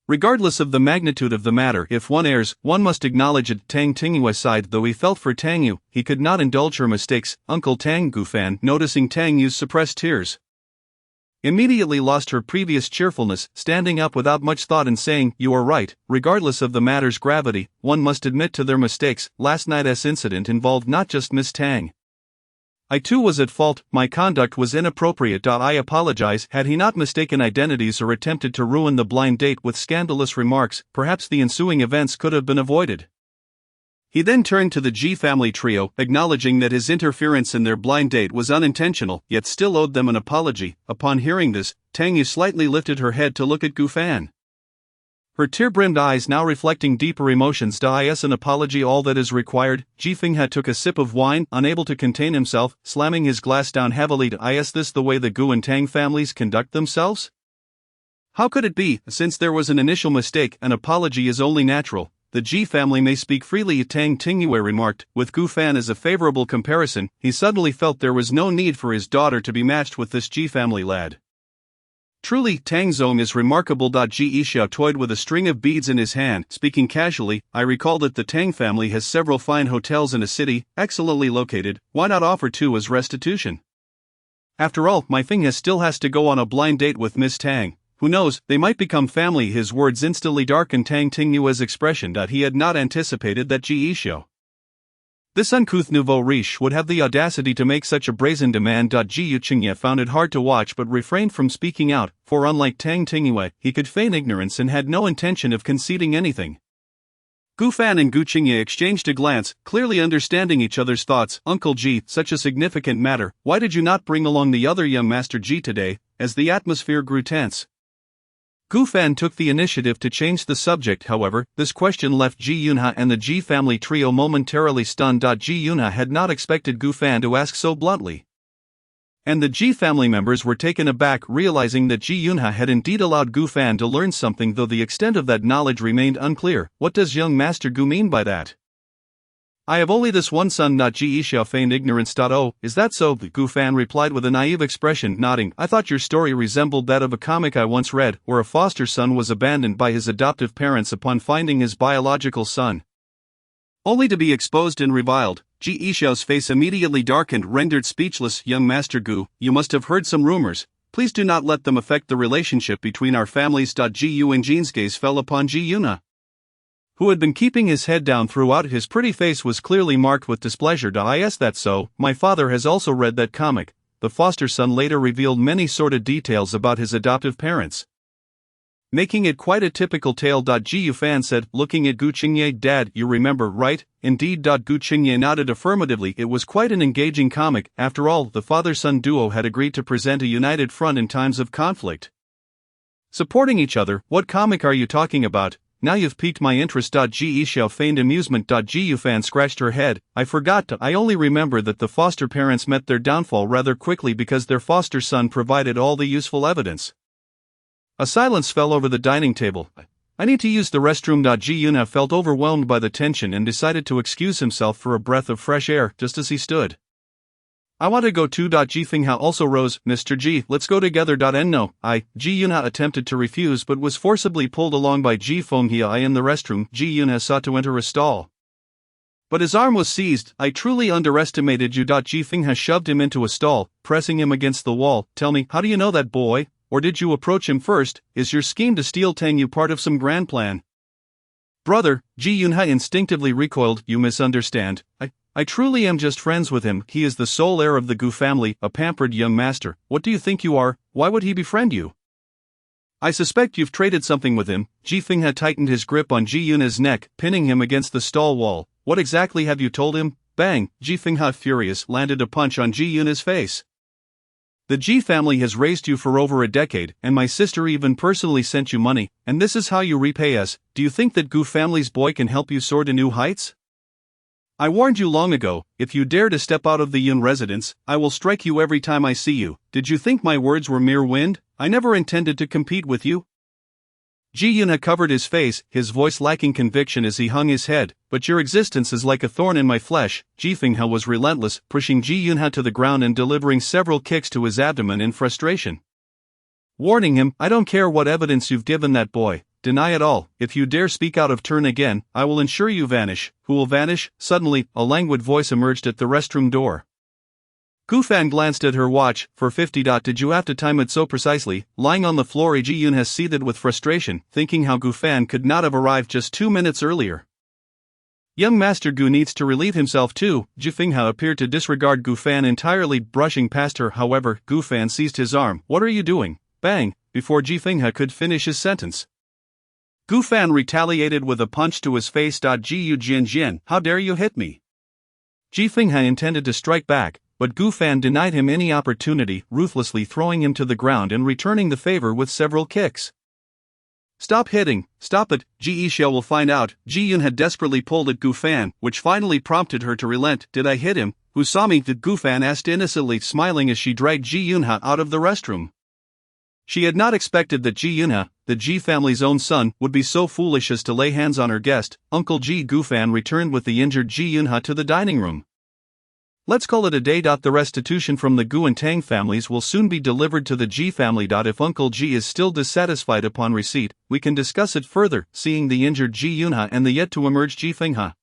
Regardless of the magnitude of the matter, if one errs, one must acknowledge it. Tang Tingyue's side, though he felt for Tang Yu, he could not indulge her mistakes. Uncle Tang, Gu Fan, noticing Tang Yu's suppressed tears, immediately lost her previous cheerfulness, standing up without much thought and saying, You are right, regardless of the matter's gravity, one must admit to their mistakes. Last night's incident involved not just Miss Tang. I too was at fault, my conduct was inappropriate. I apologize. Had he not mistaken identities or attempted to ruin the blind date with scandalous remarks, perhaps the ensuing events could have been avoided. He then turned to the Ji family trio, acknowledging that his interference in their blind date was unintentional, yet still owed them an apology. Upon hearing this, Tang Yu slightly lifted her head to look at Gu Fan, her tear-brimmed eyes now reflecting deeper emotions. Is an apology all that is required? Ji Finghe took a sip of wine, unable to contain himself, slamming his glass down heavily. Is this the way the Gu and Tang families conduct themselves? How could it be? Since there was an initial mistake, an apology is only natural. The Ji family may speak freely, Tang Tingyue remarked. With Gu Fan as a favorable comparison, he suddenly felt there was no need for his daughter to be matched with this Ji family lad. Truly, Tang Zong is remarkable. Ji Yishao toyed with a string of beads in his hand, speaking casually. I recall that the Tang family has several fine hotels in a city, excellently located. Why not offer two as restitution? After all, my Finghe still has to go on a blind date with Miss Tang. Who knows, they might become family. His words instantly darkened Tang Tingyue's expression. He had not anticipated that Ji Yishao, this uncouth nouveau riche, would have the audacity to make such a brazen demand. Ji Qingye found it hard to watch but refrained from speaking out, for unlike Tang Tingyue, he could feign ignorance and had no intention of conceding anything. Gu Fan and Gu Qingye exchanged a glance, clearly understanding each other's thoughts. Uncle Ji, such a significant matter, why did you not bring along the other young Master Ji today? As the atmosphere grew tense, Gu Fan took the initiative to change the subject. However, this question left Ji Yunhe and the Ji family trio momentarily stunned. Ji Yunhe had not expected Gu Fan to ask so bluntly, and the Ji family members were taken aback, realizing that Ji Yunhe had indeed allowed Gu Fan to learn something, though the extent of that knowledge remained unclear. What does young Master Gu mean by that? I have only this one son. Ji Yishao feigned ignorance. Oh, is that so? Gu Fan replied with a naive expression, nodding. I thought your story resembled that of a comic I once read, where a foster son was abandoned by his adoptive parents upon finding his biological son, only to be exposed and reviled. Ji Yishao's face immediately darkened, rendered speechless. Young Master Gu, you must have heard some rumors. Please do not let them affect the relationship between our families. Ji Yuanjin's gaze fell upon Ji Yunhe, who had been keeping his head down throughout. His pretty face was clearly marked with displeasure. Is that so? My father has also read that comic. The foster son later revealed many sordid details about his adoptive parents, making it quite a typical tale. Ji Yufan said, looking at Gu Qingye. Dad, you remember, right? Indeed. Gu Qingye nodded affirmatively. It was quite an engaging comic. After all, the father-son duo had agreed to present a united front in times of conflict. Supporting each other, what comic are you talking about? Now you've piqued my interest. Ge Xiao feigned amusement. Gu Fan scratched her head. I only remember that the foster parents met their downfall rather quickly because their foster son provided all the useful evidence. A silence fell over the dining table. I need to use the restroom. Ji Yunha felt overwhelmed by the tension and decided to excuse himself for a breath of fresh air just as he stood. I want to go too. Ji Fengha also rose. Mr. Ji, let's go together. No, Ji Yunha attempted to refuse but was forcibly pulled along by Ji Fengha in the restroom. Ji Yunha sought to enter a stall, but his arm was seized. I truly underestimated you. Ji Fengha shoved him into a stall, pressing him against the wall. Tell me, how do you know that boy? Or did you approach him first? Is your scheme to steal Tang Yu part of some grand plan? Brother, Ji Yunha instinctively recoiled. You misunderstand. I truly am just friends with him. He is the sole heir of the Gu family, a pampered young master. What do you think you are? Why would he befriend you? I suspect you've traded something with him. Ji Fengha tightened his grip on Ji Yunha's neck, pinning him against the stall wall. What exactly have you told him? Bang! Ji Fengha, furious, landed a punch on Ji Yunha's face. The Ji family has raised you for over a decade, and my sister even personally sent you money, and this is how you repay us. Do you think that Gu family's boy can help you soar to new heights? I warned you long ago, if you dare to step out of the Yun residence, I will strike you every time I see you. Did you think my words were mere wind? I never intended to compete with you. Ji Yunha covered his face, his voice lacking conviction as he hung his head. But your existence is like a thorn in my flesh. Ji Fengha was relentless, pushing Ji Yunha to the ground and delivering several kicks to his abdomen in frustration. Warning him, I don't care what evidence you've given that boy. Deny it all. If you dare speak out of turn again, I will ensure you vanish. Who will vanish? Suddenly, a languid voice emerged at the restroom door. Gu Fan glanced at her watch. For 50. Did you have to time it so precisely? Lying on the floor, Ji Yunha seethed with frustration, thinking how Gu Fan could not have arrived just 2 minutes earlier. Young Master Gu needs to relieve himself too. Ji Fengha appeared to disregard Gu Fan entirely, brushing past her. However, Gu Fan seized his arm. What are you doing? Bang! Before Ji Fengha could finish his sentence, Gu Fan retaliated with a punch to his face. Ji Yu Jian, how dare you hit me? Ji Fengha intended to strike back, but Gu Fan denied him any opportunity, ruthlessly throwing him to the ground and returning the favor with several kicks. Stop hitting, stop it, Ji Xiao will find out. Ji Yun had desperately pulled at Gu Fan, which finally prompted her to relent. Did I hit him? Who saw me? Gu Fan asked innocently, smiling as she dragged Ji Yunha out of the restroom. She had not expected that Ji Yunha, the Ji family's own son, would be so foolish as to lay hands on her guest. Uncle Ji. Gu Fan returned with the injured Ji Yunha to the dining room. Let's call it a day. The restitution from the Gu and Tang families will soon be delivered to the Ji family. If Uncle Ji is still dissatisfied upon receipt, we can discuss it further. Seeing the injured Ji Yunha and the yet to emerge Ji Fengha,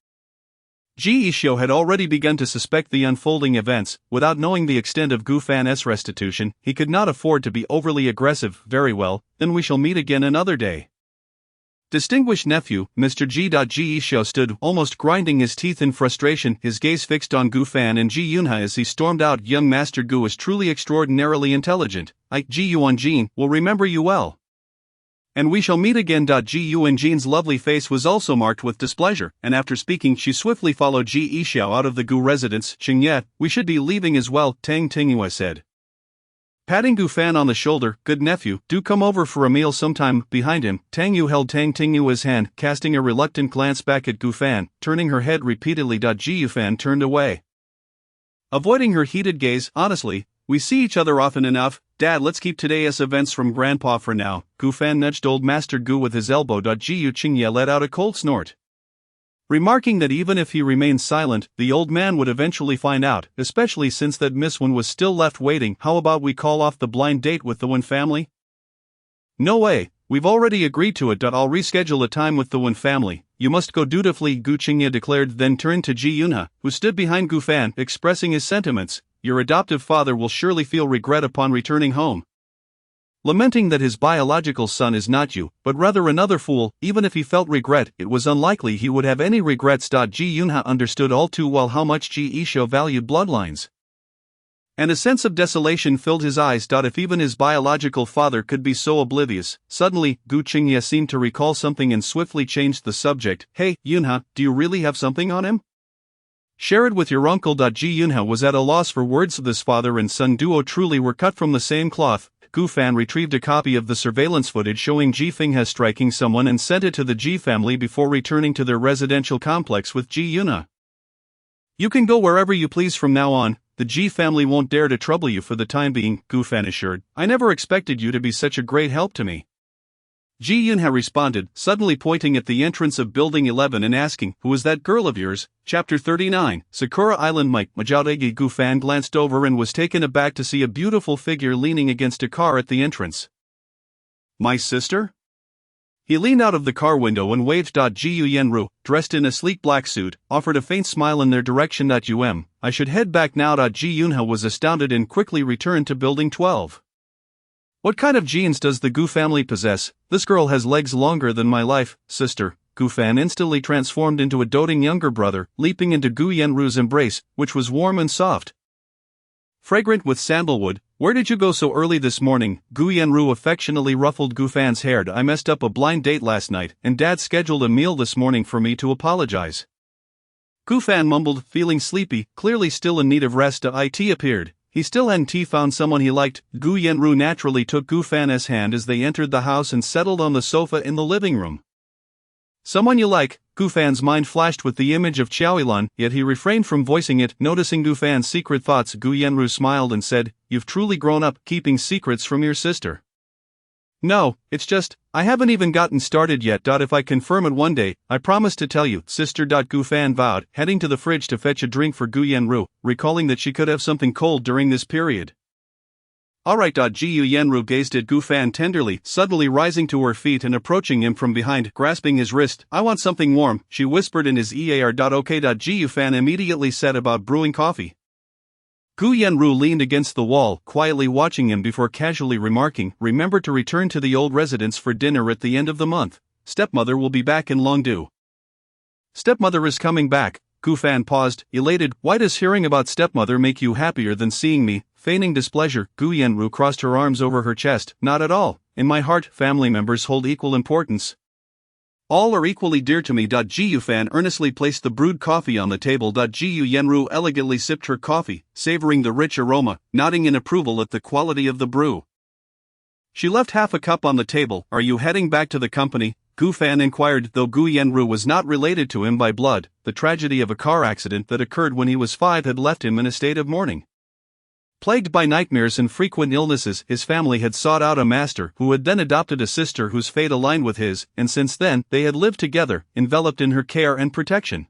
Ji Xiao had already begun to suspect the unfolding events. Without knowing the extent of Gu Fan's restitution, he could not afford to be overly aggressive. Very well, then we shall meet again another day. Distinguished nephew, Mr. Ji. Ji Xiao stood, almost grinding his teeth in frustration, his gaze fixed on Gu Fan and Ji Yunha as he stormed out. Young Master Gu is truly extraordinarily intelligent. Ji Yuanjin will remember you well. And we shall meet again. Ji Yuanjin's lovely face was also marked with displeasure, and after speaking she swiftly followed Ji Xiao out of the Gu residence. Qingye, we should be leaving as well, Tang Tingyue said, patting Gu Fan on the shoulder. Good nephew, do come over for a meal sometime. Behind him, Tang Yu held Tang Tingyue's hand, casting a reluctant glance back at Gu Fan, turning her head repeatedly. Ji Yu Fan turned away, avoiding her heated gaze. Honestly, we see each other often enough. Dad, let's keep today's events from Grandpa for now. Gu Fan nudged old Master Gu with his elbow. Ji Yu Qingye let out a cold snort, remarking that even if he remained silent, the old man would eventually find out, especially since that Miss Wen was still left waiting. How about we call off the blind date with the Wen family? No way, we've already agreed to it. I'll reschedule a time with the Wen family. You must go dutifully, Gu Qingye declared, then turned to Ji Yunha, who stood behind Gu Fan, expressing his sentiments. Your adoptive father will surely feel regret upon returning home, lamenting that his biological son is not you, but rather another fool. Even if he felt regret, it was unlikely he would have any regrets. Ji Yunha understood all too well how much Ji Xiao valued bloodlines, and a sense of desolation filled his eyes. If even his biological father could be so oblivious. Suddenly, Gu Qingye seemed to recall something and swiftly changed the subject. Hey, Yunha, do you really have something on him? Share it with your uncle. Ji Yunha was at a loss for words. This father and son duo truly were cut from the same cloth. Gu Fan retrieved a copy of the surveillance footage showing Ji Finghe striking someone and sent it to the Ji family before returning to their residential complex with Ji Yuna. You can go wherever you please from now on, the Ji family won't dare to trouble you for the time being, Gu Fan assured. I never expected you to be such a great help to me. Ji Yunha responded, suddenly pointing at the entrance of Building 11 and asking, Who is that girl of yours? Chapter 39, Sakura Island. Mike Majaudegi. Gu Fan glanced over and was taken aback to see a beautiful figure leaning against a car at the entrance. My sister? He leaned out of the car window and waved. Jiu Yenru, dressed in a sleek black suit, offered a faint smile in their direction. I should head back now. Ji Yunha was astounded and quickly returned to Building 12. What kind of genes does the Gu family possess? This girl has legs longer than my life, sister. Gu Fan instantly transformed into a doting younger brother, leaping into Gu Yenru's embrace, which was warm and soft. Fragrant with sandalwood. Where did you go so early this morning? Gu Yenru affectionately ruffled Gu Fan's hair. I messed up a blind date last night, and Dad scheduled a meal this morning for me to apologize. Gu Fan mumbled, feeling sleepy, clearly still in need of rest. It appeared he still hadn't found someone he liked. Gu Yenru naturally took Gu Fan's hand as they entered the house and settled on the sofa in the living room. Someone you like? Gu Fan's mind flashed with the image of Xiaoyilan, yet he refrained from voicing it. Noticing Gu Fan's secret thoughts, Gu Yenru smiled and said, You've truly grown up, keeping secrets from your sister. No, it's just, I haven't even gotten started yet. If I confirm it one day, I promise to tell you, sister. Gu Fan vowed, heading to the fridge to fetch a drink for Gu Yenru, recalling that she could have something cold during this period. Alright. Jiu Yenru gazed at Gu Fan tenderly, suddenly rising to her feet and approaching him from behind, grasping his wrist. I want something warm, she whispered in his ear. Okay. Jiu Fan immediately set about brewing coffee. Gu Yenru leaned against the wall, quietly watching him before casually remarking, Remember to return to the old residence for dinner at the end of the month. Stepmother will be back in long due. Stepmother is coming back. Gu Fan paused, elated. Why does hearing about stepmother make you happier than seeing me? Feigning displeasure, Gu Yenru crossed her arms over her chest. Not at all. In my heart, family members hold equal importance. All are equally dear to me. Jiu Fan earnestly placed the brewed coffee on the table. Jiu Yenru elegantly sipped her coffee, savoring the rich aroma, nodding in approval at the quality of the brew. She left half a cup on the table. Are you heading back to the company? Gu Fan inquired. Though Gu Yenru was not related to him by blood, the tragedy of a car accident that occurred when he was 5 had left him in a state of mourning. Plagued by nightmares and frequent illnesses, his family had sought out a master who had then adopted a sister whose fate aligned with his, and since then, they had lived together, enveloped in her care and protection.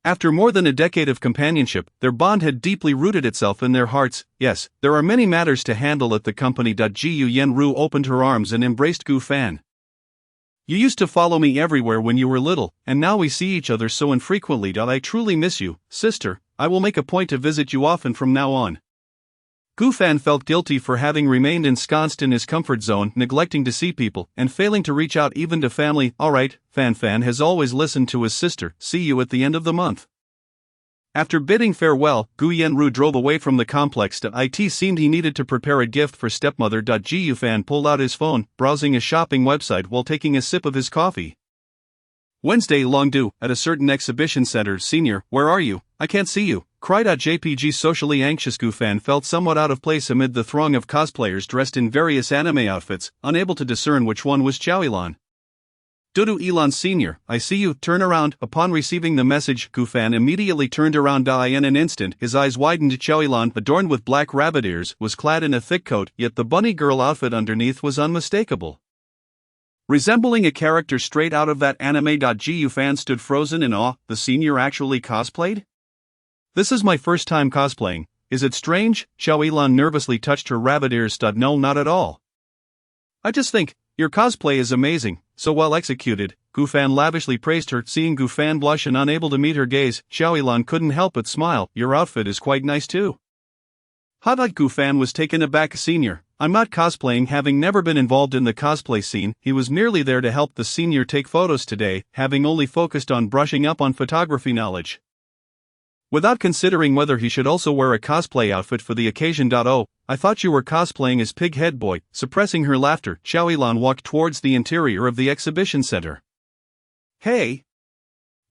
After more than a decade of companionship, their bond had deeply rooted itself in their hearts. Yes, there are many matters to handle at the company. Jiu Yenru opened her arms and embraced Gu Fan. You used to follow me everywhere when you were little, and now we see each other so infrequently. I truly miss you, sister. I will make a point to visit you often from now on. Gu Fan felt guilty for having remained ensconced in his comfort zone, neglecting to see people, and failing to reach out even to family. Alright, Fan has always listened to his sister. See you at the end of the month. After bidding farewell, Gu Yenru drove away from the complex. It seemed he needed to prepare a gift for stepmother. Jiu Fan pulled out his phone, browsing a shopping website while taking a sip of his coffee. Wednesday, long due, at a certain exhibition center. Senior, where are you? I can't see you, cried JPG. Socially anxious Gu Fan felt somewhat out of place amid the throng of cosplayers dressed in various anime outfits, unable to discern which one was Xiaoyilan. Dudu Elon Senior, I see you. Turn around. Upon receiving the message, Gu Fan immediately turned around. In an instant, his eyes widened. Xiaoyilan, adorned with black rabbit ears, was clad in a thick coat, yet the bunny girl outfit underneath was unmistakable. Resembling a character straight out of that anime. Jiu Fan stood frozen in awe. The senior actually cosplayed? This is my first time cosplaying. Is it strange? Xiaoyilan nervously touched her rabbit ears. No, not at all. I just think, your cosplay is amazing, so well executed. Gu Fan lavishly praised her. Seeing Gu Fan blush and unable to meet her gaze, Xiaoyilan couldn't help but smile. Your outfit is quite nice too. Gu Fan was taken aback. Senior, I'm not cosplaying. Having never been involved in the cosplay scene, he was merely there to help the senior take photos today, having only focused on brushing up on photography knowledge. Without considering whether he should also wear a cosplay outfit for the occasion. Oh, I thought you were cosplaying as Pig Head Boy. Suppressing her laughter, Xiaoyilan walked towards the interior of the exhibition center. Hey!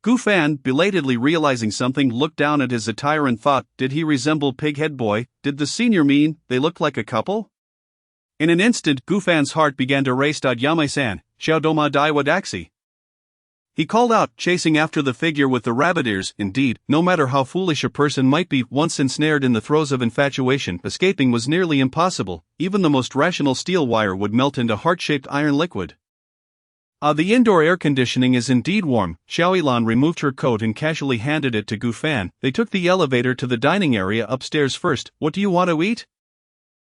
Gu Fan, belatedly realizing something, looked down at his attire and thought, did he resemble Pig Head Boy? Did the senior mean they looked like a couple? In an instant, Gufan's heart began to race. Yamai-san, Xiaodoma dai wadaxi. He called out, chasing after the figure with the rabbit ears. Indeed, no matter how foolish a person might be, once ensnared in the throes of infatuation, escaping was nearly impossible. Even the most rational steel wire would melt into heart-shaped iron liquid. The indoor air conditioning is indeed warm. Xiaoyilan removed her coat and casually handed it to Gufan. They took the elevator to the dining area upstairs first. What do you want to eat?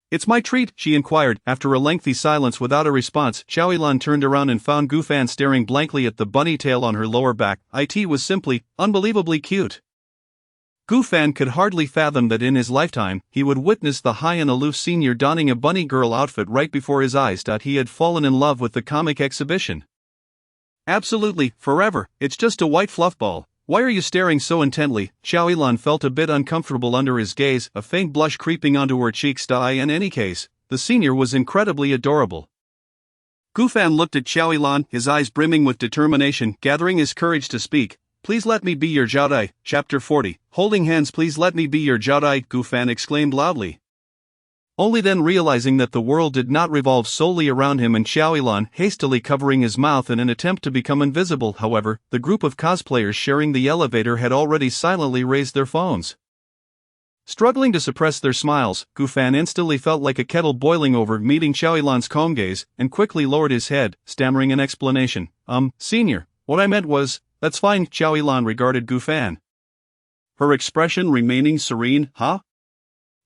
It's my treat, she inquired. After a lengthy silence without a response, Xiaoyilan turned around and found Gufan staring blankly at the bunny tail on her lower back. It was simply, unbelievably cute. Gufan could hardly fathom that in his lifetime, he would witness the high and aloof senior donning a bunny girl outfit right before his eyes. He had fallen in love with the comic exhibition. Absolutely, forever. It's just a white fluff ball. Why are you staring so intently? Xiaoyilan felt a bit uncomfortable under his gaze, a faint blush creeping onto her cheeks. In any case, the senior was incredibly adorable. Gufan looked at Xiaoyilan, his eyes brimming with determination, gathering his courage to speak. Please let me be your Jiaodai. Chapter 40. Holding hands. Please let me be your Jiaodai, Gufan exclaimed loudly. Only then realizing that the world did not revolve solely around him and Xiaoyilan, hastily covering his mouth in an attempt to become invisible. However, the group of cosplayers sharing the elevator had already silently raised their phones. Struggling to suppress their smiles, Gufan instantly felt like a kettle boiling over, meeting Xiaoyilan's calm gaze, and quickly lowered his head, stammering an explanation. Senior, what I meant was, that's fine. Xiaoyilan regarded Gufan, her expression remaining serene. Huh?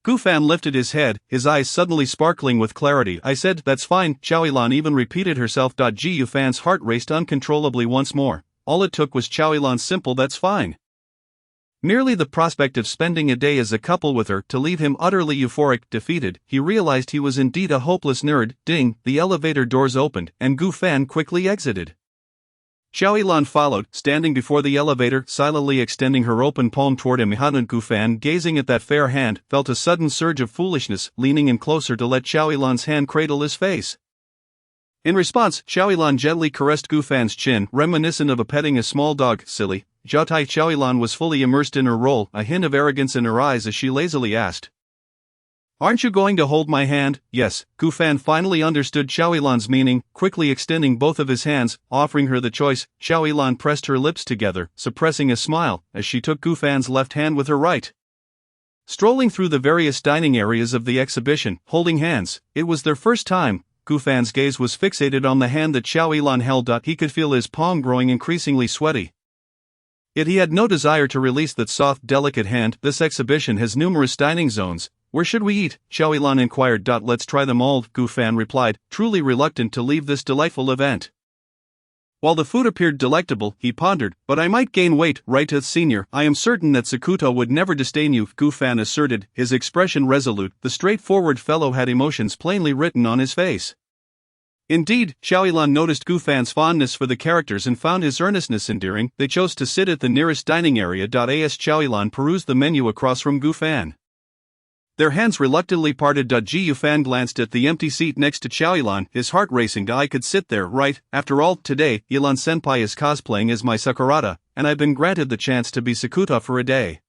Gufan lifted his head, his eyes suddenly sparkling with clarity. I said, that's fine. Xiaoyilan even repeated herself. Gufan's heart raced uncontrollably once more. All it took was Xiaoyilan's simple that's fine. Merely the prospect of spending a day as a couple with her to leave him utterly euphoric. Defeated, he realized he was indeed a hopeless nerd. Ding, the elevator doors opened, and Gufan quickly exited. Xiaoyilan followed, standing before the elevator, silently extending her open palm toward him. Gufan, gazing at that fair hand, felt a sudden surge of foolishness, leaning in closer to let Xiaoyilan's hand cradle his face. In response, Xiaoyilan gently caressed Gufan's chin, reminiscent of petting a small dog. Silly. Jiaotai. Xiaoyilan was fully immersed in her role, a hint of arrogance in her eyes as she lazily asked, aren't you going to hold my hand? Yes. Gufan finally understood Xiaoyilan's meaning, quickly extending both of his hands, offering her the choice. Xiaoyilan pressed her lips together, suppressing a smile, as she took Gufan's left hand with her right. Strolling through the various dining areas of the exhibition, holding hands, it was their first time. Gufan's gaze was fixated on the hand that Xiaoyilan held. He could feel his palm growing increasingly sweaty. Yet he had no desire to release that soft, delicate hand. This exhibition has numerous dining zones. Where should we eat? Xiaoyilan inquired. Let's try them all, Gufan replied, truly reluctant to leave this delightful event. While the food appeared delectable, he pondered, but I might gain weight, right? Senior, I am certain that Sakuta would never disdain you, Gufan asserted, his expression resolute. The straightforward fellow had emotions plainly written on his face. Indeed, Xiaoyilan noticed Gufan's fondness for the characters and found his earnestness endearing. They chose to sit at the nearest dining area. As Xiaoyilan perused the menu across from Gufan, their hands reluctantly parted. Gufan glanced at the empty seat next to Xiaoyilan, his heart racing. I could sit there, right? After all, today, Yilan-senpai is cosplaying as my Sakurada, and I've been granted the chance to be Sakuta for a day.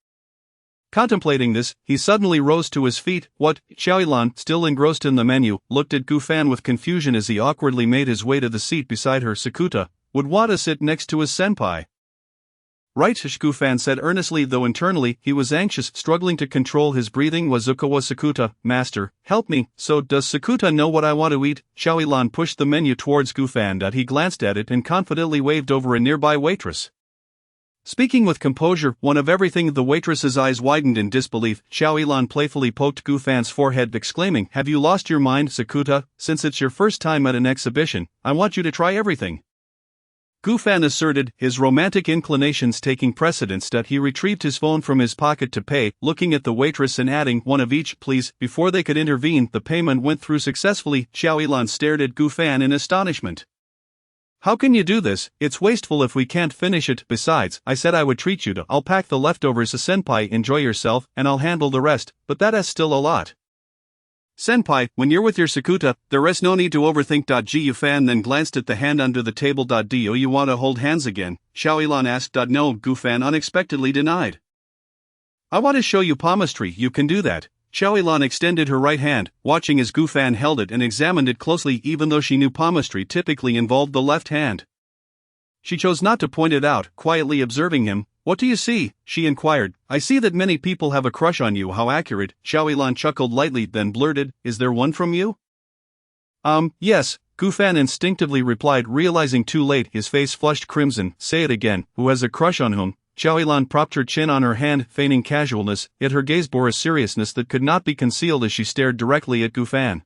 Contemplating this, he suddenly rose to his feet. What? Xiaoyilan, still engrossed in the menu, looked at Gufan with confusion as he awkwardly made his way to the seat beside her. Sakuta would want to sit next to his senpai. Right, Gufan said earnestly, though internally he was anxious, struggling to control his breathing. Wazukawa Sakuta, master, help me. So does Sakuta know what I want to eat? Xiaoyilan pushed the menu towards Gufan. He glanced at it and confidently waved over a nearby waitress. Speaking with composure, one of everything. The waitress's eyes widened in disbelief. Xiaoyilan playfully poked Gufan's forehead, exclaiming, have you lost your mind, Sakuta? Since it's your first time at an exhibition, I want you to try everything. Gufan asserted, his romantic inclinations taking precedence. He retrieved his phone from his pocket to pay, looking at the waitress and adding, one of each, please. Before they could intervene, the payment went through successfully. Xiaoyilan stared at Gufan in astonishment. How can you do this? It's wasteful if we can't finish it. Besides, I said I would treat you to. I'll pack the leftovers. Senpai, enjoy yourself, and I'll handle the rest, but that is still a lot. Senpai, when you're with your Sakuta, there is no need to overthink. Gufan then glanced at the hand under the table. Do you want to hold hands again? Xiaoyilan asked. No, Gufan unexpectedly denied. I want to show you palmistry. You can do that. Xiaoyilan extended her right hand, watching as Gu Fan held it and examined it closely even though she knew palmistry typically involved the left hand. She chose not to point it out, quietly observing him. "What do you see?" she inquired. "I see that many people have a crush on you." "How accurate." Xiaoyilan chuckled lightly, then blurted, "Is there one from you?" Yes, Gu Fan instinctively replied, realizing too late, his face flushed crimson. "Say it again." "Who has a crush on whom?" Xiaoyilan propped her chin on her hand, feigning casualness, yet her gaze bore a seriousness that could not be concealed as she stared directly at Gu Fan.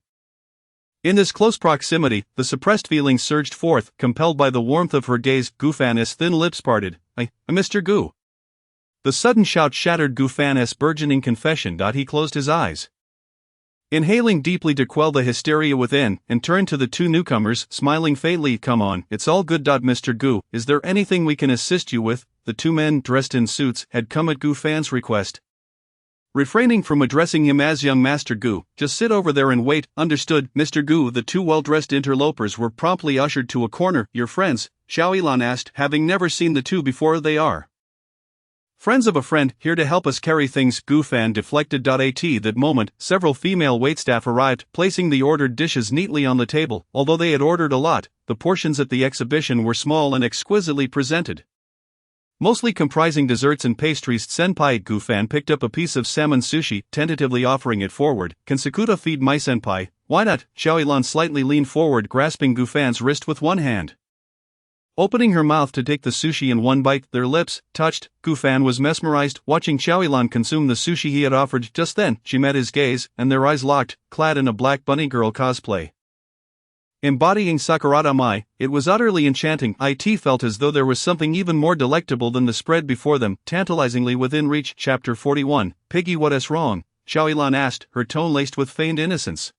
In this close proximity, the suppressed feelings surged forth, compelled by the warmth of her gaze. Gu Fan's thin lips parted. I Mr. Gu." The sudden shout shattered Gu Fan's burgeoning confession. He closed his eyes, inhaling deeply to quell the hysteria within, and turned to the two newcomers, smiling faintly. "Come on, it's all good. Mr. Gu, is there anything we can assist you with?" The two men, dressed in suits, had come at Gu Fan's request. Refraining from addressing him as young Master Gu, "Just sit over there and wait." "Understood, Mr. Gu." The two well-dressed interlopers were promptly ushered to a corner. "Your friends?" Xiaoyilan asked, having never seen the two before. "They are friends of a friend, here to help us carry things." Gu Fan deflected. At that moment, several female waitstaff arrived, placing the ordered dishes neatly on the table. Although they had ordered a lot, the portions at the exhibition were small and exquisitely presented, mostly comprising desserts and pastries. "Senpai." Gu Fan picked up a piece of salmon sushi, tentatively offering it forward. "Can Sakuta feed my senpai?" "Why not?" Xiaoyilan slightly leaned forward, grasping Gu Fan's wrist with one hand, opening her mouth to take the sushi in one bite. Their lips touched. Gu Fan was mesmerized, watching Xiaoyilan consume the sushi he had offered. Just then, she met his gaze, and their eyes locked. Clad in a black bunny girl cosplay, embodying Sakurada Mai, it was utterly enchanting. It felt as though there was something even more delectable than the spread before them, tantalizingly within reach. Chapter 41, Piggy. "What's wrong?" Xiaoyilan asked, her tone laced with feigned innocence.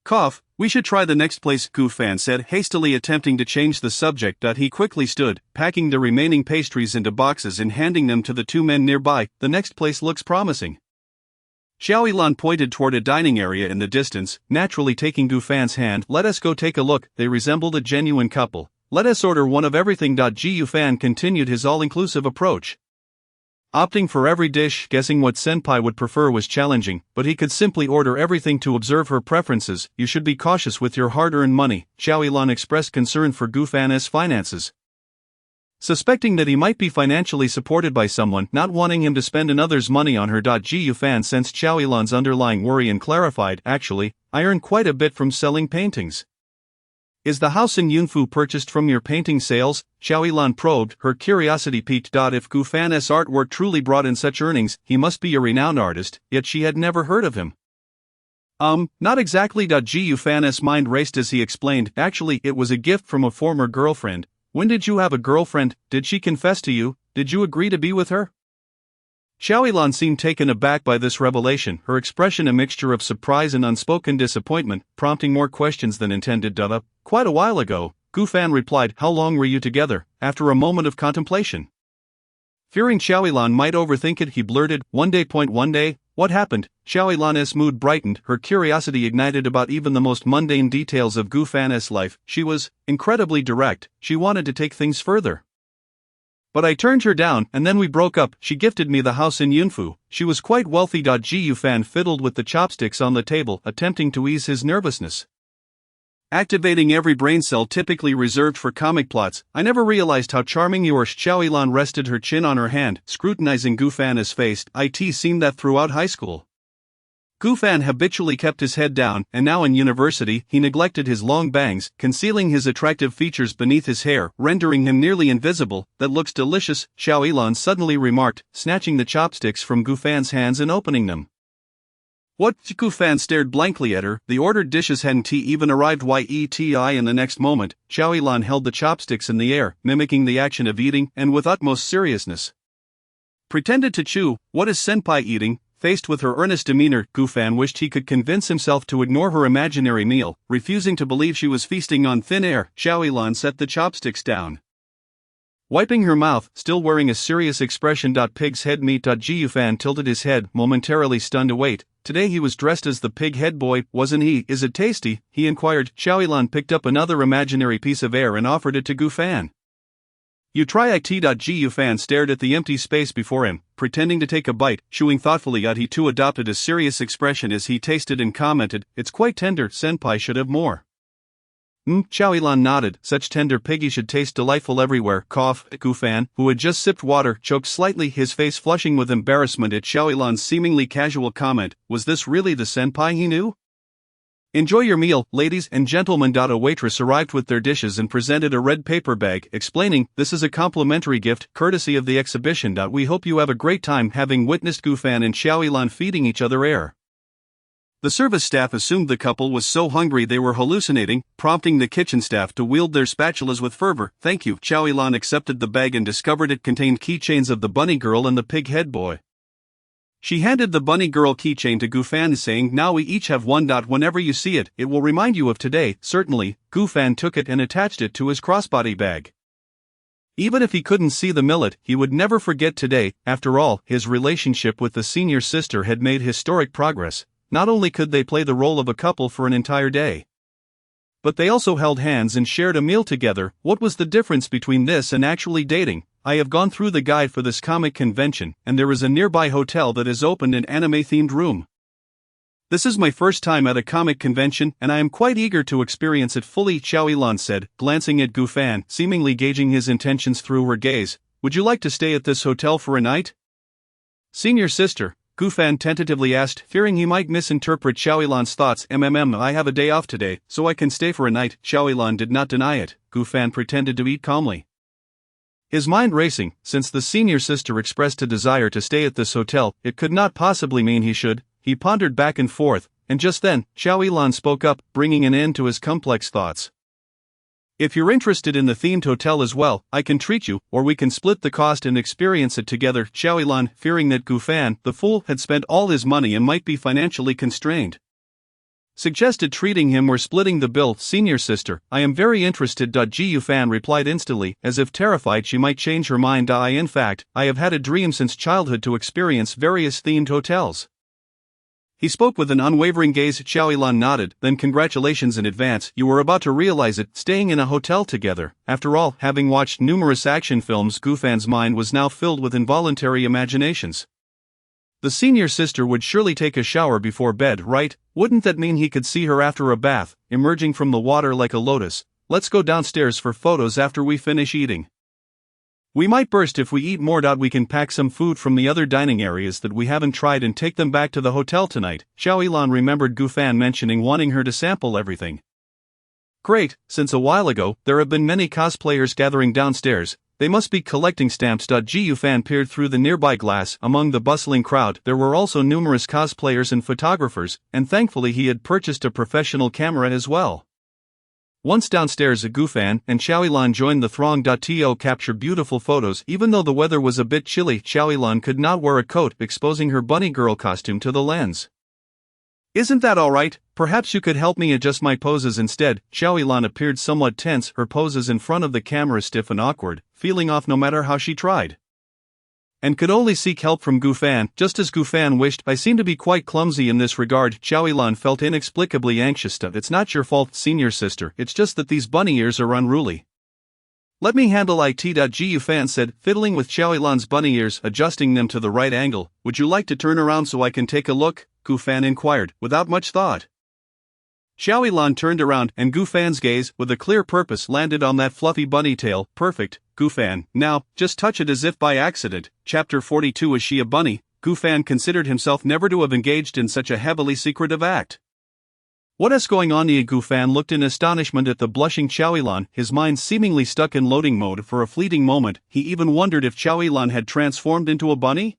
"Cough, we should try the next place," Gu Fan said, hastily attempting to change the subject. He quickly stood, packing the remaining pastries into boxes and handing them to the two men nearby. "The next place looks promising." Xiaoyilan pointed toward a dining area in the distance, naturally taking Gu Fan's hand. "Let us go take a look." They resembled a genuine couple. "Let us order one of everything." Gu Fan continued his all-inclusive approach, opting for every dish. Guessing what senpai would prefer was challenging, but he could simply order everything to observe her preferences. "You should be cautious with your hard-earned money." Xiaoyilan expressed concern for Gu Fan's finances, suspecting that he might be financially supported by someone, not wanting him to spend another's money on her. Gu Fan sensed Xiaoyilan's underlying worry and clarified, "Actually, I earn quite a bit from selling paintings." "Is the house in Yunfu purchased from your painting sales?" Xiaoyilan probed, her curiosity piqued. If Gu Fan's artwork truly brought in such earnings, he must be a renowned artist, yet she had never heard of him. Not exactly." Gu Fan's mind raced as he explained, "Actually, it was a gift from a former girlfriend." "When did you have a girlfriend? Did she confess to you? Did you agree to be with her?" Xiaoyilan seemed taken aback by this revelation, her expression a mixture of surprise and unspoken disappointment, prompting more questions than intended. "Quite a while ago," Gu Fan replied. "How long were you together?" After a moment of contemplation, fearing Xiaoyilan might overthink it, he blurted, "1 day. "1 day? What happened?" Xiaoyilan's mood brightened, her curiosity ignited about even the most mundane details of Gu Fan's life. She was incredibly direct. She wanted to take things further, but I turned her down, and then we broke up. She gifted me the house in Yunfu. She was quite wealthy." Gu Fan fiddled with the chopsticks on the table, attempting to ease his nervousness, activating every brain cell typically reserved for comic plots. "I never realized how charming you are." Xiaoyilan rested her chin on her hand, scrutinizing Gu Fan's face. It seemed that throughout high school, Gu Fan habitually kept his head down, and now in university, he neglected his long bangs, concealing his attractive features beneath his hair, rendering him nearly invisible. "That looks delicious," Xiaoyilan suddenly remarked, snatching the chopsticks from Gu Fan's hands and opening them. "What?" Gu Fan stared blankly at her. The ordered dishes hadn't even arrived. In the next moment, Xiaoyilan held the chopsticks in the air, mimicking the action of eating, and with utmost seriousness pretended to chew. "What is senpai eating?" Faced with her earnest demeanor, Gu Fan wished he could convince himself to ignore her imaginary meal, refusing to believe she was feasting on thin air. Xiaoyilan set the chopsticks down, wiping her mouth, still wearing a serious expression. "Pig's head meat." Gu Fan tilted his head, momentarily stunned to wait. Today he was dressed as the pig head boy, wasn't he? "Is it tasty?" he inquired. Xiaoyilan picked up another imaginary piece of air and offered it to Gu Fan. "You try it." Gu Fan stared at the empty space before him, pretending to take a bite, chewing thoughtfully. He too adopted a serious expression as he tasted and commented, "It's quite tender, senpai should have more." Chow-Elan nodded, "Such tender piggy should taste delightful everywhere." Cough. Gufan, who had just sipped water, choked slightly, his face flushing with embarrassment at Chow-Elan's seemingly casual comment. Was this really the senpai he knew? "Enjoy your meal, ladies and gentlemen." A waitress arrived with their dishes and presented a red paper bag, explaining, "This is a complimentary gift, courtesy of the exhibition. We hope you have a great time." Having witnessed Gufan and Chow-Elan feeding each other air, the service staff assumed the couple was so hungry they were hallucinating, prompting the kitchen staff to wield their spatulas with fervor. "Thank you." Chow-Elan accepted the bag and discovered it contained keychains of the bunny girl and the pig head boy. She handed the bunny girl keychain to Gufan, saying, "Now we each have one. Whenever you see it, it will remind you of today." Certainly. Gufan took it and attached it to his crossbody bag. Even if he couldn't see the millet, he would never forget today. After all, his relationship with the senior sister had made historic progress. Not only could they play the role of a couple for an entire day, but they also held hands and shared a meal together. What was the difference between this and actually dating? I have gone through the guide for this comic convention, and there is a nearby hotel that has opened an anime-themed room. This is my first time at a comic convention, and I am quite eager to experience it fully, Chow-Elan said, glancing at Gufan, seemingly gauging his intentions through her gaze. "Would you like to stay at this hotel for a night?" "Senior sister," Gufan tentatively asked, fearing he might misinterpret Chow-Elan's thoughts. I have a day off today, so I can stay for a night." Chow-Elan did not deny it. Gufan pretended to eat calmly, his mind racing. Since the senior sister expressed a desire to stay at this hotel, it could not possibly mean he should. He pondered back and forth, and just then, Chow-Elan spoke up, bringing an end to his complex thoughts. "If you're interested in the themed hotel as well, I can treat you, or we can split the cost and experience it together." Chow-Elan, fearing that Gufan, the fool, had spent all his money and might be financially constrained, suggested treating him or splitting the bill. "Senior sister, I am very interested." Gufan replied instantly, as if terrified she might change her mind. In fact, I have had a dream since childhood to experience various themed hotels." He spoke with an unwavering gaze. Chow-Elan nodded. "Then congratulations in advance, you were about to realize it, staying in a hotel together." After all, having watched numerous action films, Gufan's mind was now filled with involuntary imaginations. The senior sister would surely take a shower before bed, right? Wouldn't that mean he could see her after a bath, emerging from the water like a lotus? "Let's go downstairs for photos after we finish eating. We might burst if we eat more. We can pack some food from the other dining areas that we haven't tried and take them back to the hotel tonight." Chow-Elan remembered Gufan mentioning wanting her to sample everything. "Great, since a while ago, there have been many cosplayers gathering downstairs. They must be collecting stamps." Gufan peered through the nearby glass. Among the bustling crowd, there were also numerous cosplayers and photographers, and thankfully he had purchased a professional camera as well. Once downstairs, Gufan and Chow-Elan joined the throng. To capture beautiful photos. Even though the weather was a bit chilly, Chow-Elan could not wear a coat, exposing her bunny girl costume to the lens. "Isn't that alright? Perhaps you could help me adjust my poses instead." Chow-Elan appeared somewhat tense, her poses in front of the camera stiff and awkward, feeling off no matter how she tried, and could only seek help from Gufan, just as Gufan wished. "I seem to be quite clumsy in this regard." Chow-Elan felt inexplicably anxious. "It's not your fault, senior sister, it's just that these bunny ears are unruly. Let me handle it." Gufan said, fiddling with Chow-Elan's bunny ears, adjusting them to the right angle. "Would you like to turn around so I can take a look?" Gufan inquired, without much thought. Chow-Elan turned around, and Gufan's gaze, with a clear purpose, landed on that fluffy bunny tail. "Perfect, Gufan. Now, just touch it as if by accident." Chapter 42. Is she a bunny? Gufan considered himself never to have engaged in such a heavily secretive act. "What is going on?" Gufan looked in astonishment at the blushing Chow-Elan, his mind seemingly stuck in loading mode for a fleeting moment. He even wondered if Chow-Elan had transformed into a bunny.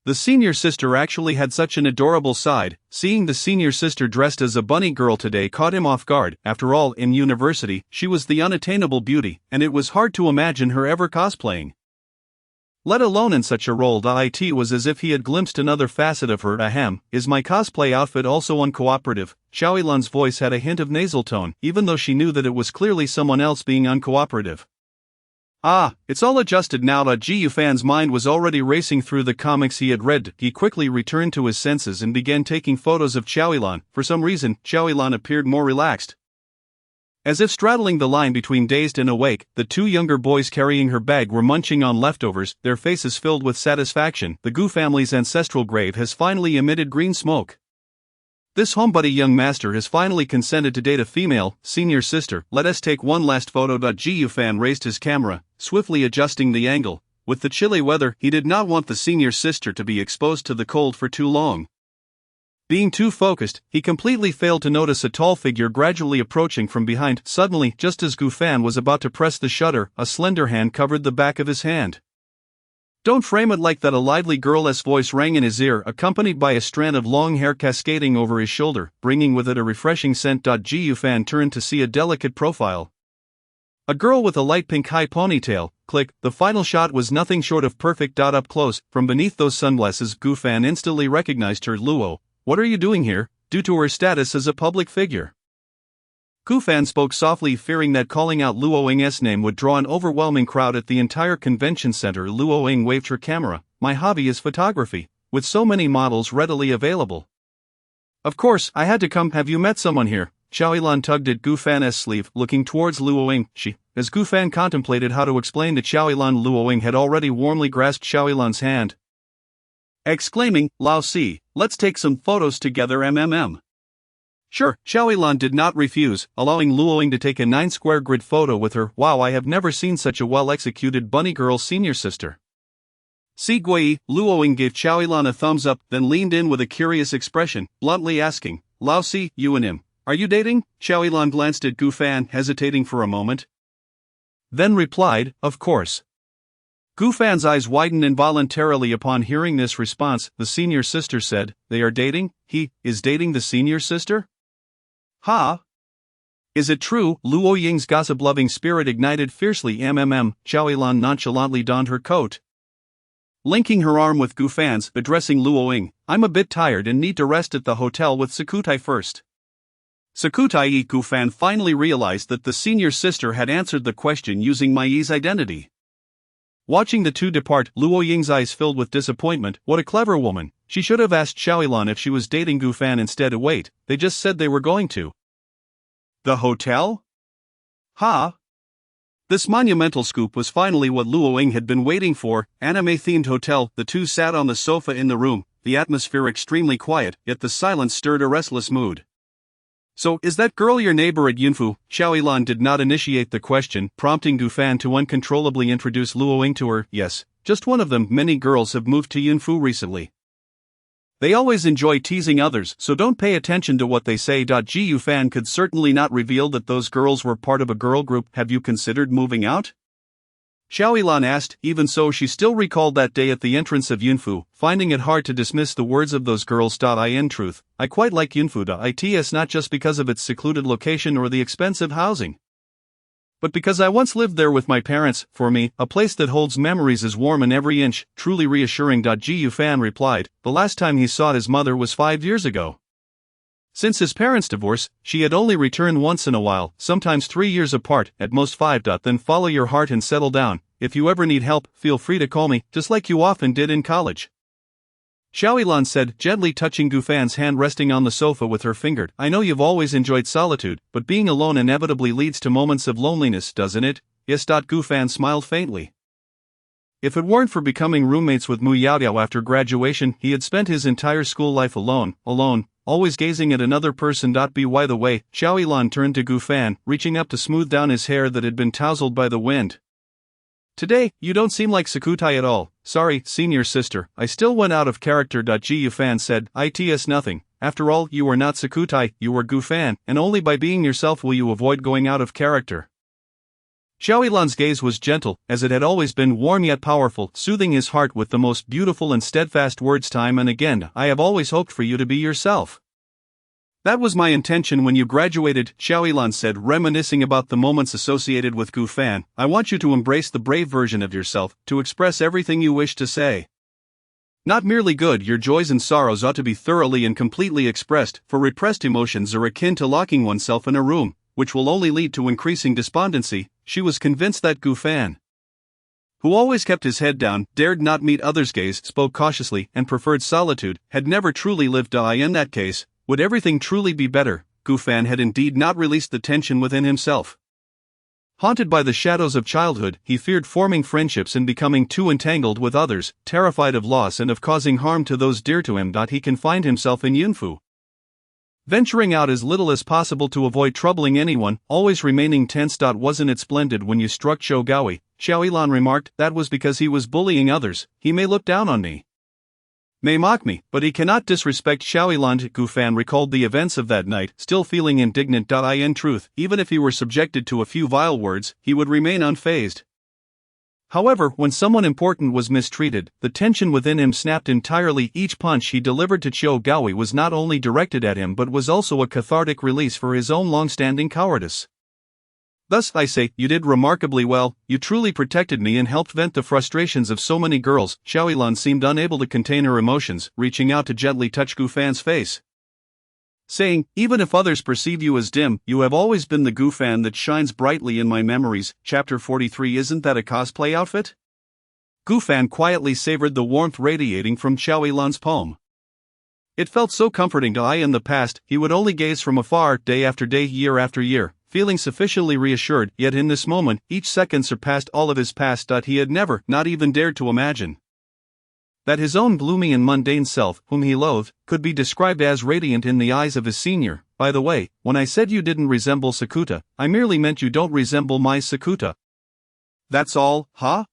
The senior sister actually had such an adorable side. Seeing the senior sister dressed as a bunny girl today caught him off guard. After all, in university, she was the unattainable beauty, and it was hard to imagine her ever cosplaying, let alone in such a role. It was as if he had glimpsed another facet of her. "Ahem, is my cosplay outfit also uncooperative?" Chow-Elan's voice had a hint of nasal tone, even though she knew that it was clearly someone else being uncooperative. "Ah, it's all adjusted now." Gufan's mind was already racing through the comics he had read. He quickly returned to his senses and began taking photos of Chow-Elan. For some reason, Chow-Elan appeared more relaxed. As if straddling the line between dazed and awake, the two younger boys carrying her bag were munching on leftovers, their faces filled with satisfaction. The Gu family's ancestral grave has finally emitted green smoke. This homebody young master has finally consented to date a female, senior sister. Let us take one last photo. Gu fan raised his camera, swiftly adjusting the angle. With the chilly weather, he did not want the senior sister to be exposed to the cold for too long. Being too focused, he completely failed to notice a tall figure gradually approaching from behind. Suddenly, just as Gu fan was about to press the shutter, a slender hand covered the back of his hand. "Don't frame it like that," a lively girl's voice rang in his ear, accompanied by a strand of long hair cascading over his shoulder, bringing with it a refreshing scent. Gu fan turned to see a delicate profile. A girl with a light pink high ponytail. Click, the final shot was nothing short of perfect. Up close, from beneath those sunglasses, Gu fan instantly recognized her. "Luo, what are you doing here?" Due to her status as a public figure, Gu fan spoke softly, fearing that calling out Luo Ying's name would draw an overwhelming crowd at the entire convention center. Luo Ying waved her camera. "My hobby is photography, with so many models readily available. Of course, I had to come." "Have you met someone here?" Xiaoyilan tugged at Gu fan's sleeve, looking towards Luo Ying. As Gu fan contemplated how to explain to Xiaoyilan, Luo Ying had already warmly grasped Xiaoyilan's hand, exclaiming, "Lao Si, let's take some photos together." Sure, Xiaoyilan did not refuse, allowing Luo Ying to take a 9-square grid photo with her. "Wow, I have never seen such a well-executed bunny girl senior sister." "Si Gui," Luo Ying gave Xiaoyilan a thumbs up, then leaned in with a curious expression, bluntly asking, "Lao Si, you and him, are you dating?" Xiaoyilan glanced at Gu fan, hesitating for a moment, then replied, "Of course." Gu fan's eyes widened involuntarily upon hearing this response. The senior sister said, "They are dating? He is dating the senior sister? Ha! Is it true?" Luo Ying's gossip-loving spirit ignited fiercely. Xiaoyilan nonchalantly donned her coat, linking her arm with Gu fan's, addressing Luo Ying, "I'm a bit tired and need to rest at the hotel with Sakutai first." Sakutai. Gu fan finally realized that the senior sister had answered the question using Mai's identity. Watching the two depart, Luo Ying's eyes filled with disappointment. What a clever woman. She should have asked Xiaoyilan if she was dating Gu fan instead. Wait, they just said they were going to the hotel? Ha! This monumental scoop was finally what Luo Ying had been waiting for. Anime-themed hotel. The two sat on the sofa in the room, the atmosphere extremely quiet, yet the silence stirred a restless mood. "So, is that girl your neighbor at Yunfu?" Xiaoyilan did not initiate the question, prompting Gu fan to uncontrollably introduce Luo Ying to her. "Yes, just one of them. Many girls have moved to Yunfu recently. They always enjoy teasing others, so don't pay attention to what they say." Gu fan could certainly not reveal that those girls were part of a girl group. "Have you considered moving out?" Xiaoyilan asked. Even so, she still recalled that day at the entrance of Yunfu, finding it hard to dismiss the words of those girls. In truth, I quite like Yunfu. It's not just because of its secluded location or the expensive housing, but because I once lived there with my parents. For me, a place that holds memories is warm in every inch. Truly reassuring. Gu fan replied. The last time he saw his mother was 5 years ago. Since his parents' divorce, she had only returned once in a while, sometimes 3 years apart, at most 5. Then follow your heart and settle down. If you ever need help, feel free to call me, just like you often did in college. Xiaoyilan said, gently touching Gu fan's hand resting on the sofa with her finger. "I know you've always enjoyed solitude, but being alone inevitably leads to moments of loneliness, doesn't it?" "Yes." Gu fan smiled faintly. If it weren't for becoming roommates with Mu Yaoyao after graduation, he had spent his entire school life alone, always gazing at another person. By the way, Xiaoyilan turned to Gu fan, reaching up to smooth down his hair that had been tousled by the wind. "Today, you don't seem like Sakutai at all." "Sorry, senior sister, I still went out of character." Gu fan said, "It's nothing. After all, you are not Sakutai, you are Gu fan, and only by being yourself will you avoid going out of character." Xiaoyilan's gaze was gentle, as it had always been, warm yet powerful, soothing his heart with the most beautiful and steadfast words time and again. "I have always hoped for you to be yourself. That was my intention when you graduated," Xiaoyilan said, reminiscing about the moments associated with Gu fan. "I want you to embrace the brave version of yourself, to express everything you wish to say. Not merely good, your joys and sorrows ought to be thoroughly and completely expressed, for repressed emotions are akin to locking oneself in a room, which will only lead to increasing despondency." She was convinced that Gu fan, who always kept his head down, dared not meet others' gaze, spoke cautiously, and preferred solitude, had never truly lived. In that case, would everything truly be better? Gu Fan had indeed not released the tension within himself. Haunted by the shadows of childhood, he feared forming friendships and becoming too entangled with others, terrified of loss and of causing harm to those dear to him. He confined himself in Yunfu, venturing out as little as possible to avoid troubling anyone, always remaining tense. Wasn't it splendid when you struck Shogawi? Xiaoyilan remarked. That was because he was bullying others. He may look down on me, may mock me, but he cannot disrespect Xiaoyilan. Gu Fan recalled the events of that night, still feeling indignant. In truth, even if he were subjected to a few vile words, he would remain unfazed. However, when someone important was mistreated, the tension within him snapped entirely. Each punch he delivered to Chiu Gaoi was not only directed at him but was also a cathartic release for his own long-standing cowardice. Thus, I say, you did remarkably well, you truly protected me and helped vent the frustrations of so many girls. Xiaoyilan seemed unable to contain her emotions, reaching out to gently touch Gu Fan's face, saying, even if others perceive you as dim, you have always been the Gu Fan that shines brightly in my memories. Chapter 43. Isn't that a cosplay outfit? Gu Fan quietly savored the warmth radiating from Xiaoyilan's poem. It felt so comforting. In the past, he would only gaze from afar, day after day, year after year, feeling sufficiently reassured, yet in this moment, each second surpassed all of his past. He had never, not even dared to imagine that his own gloomy and mundane self, whom he loathed, could be described as radiant in the eyes of his senior. By the way, when I said you didn't resemble Sakuta, I merely meant you don't resemble my Sakuta. That's all, huh?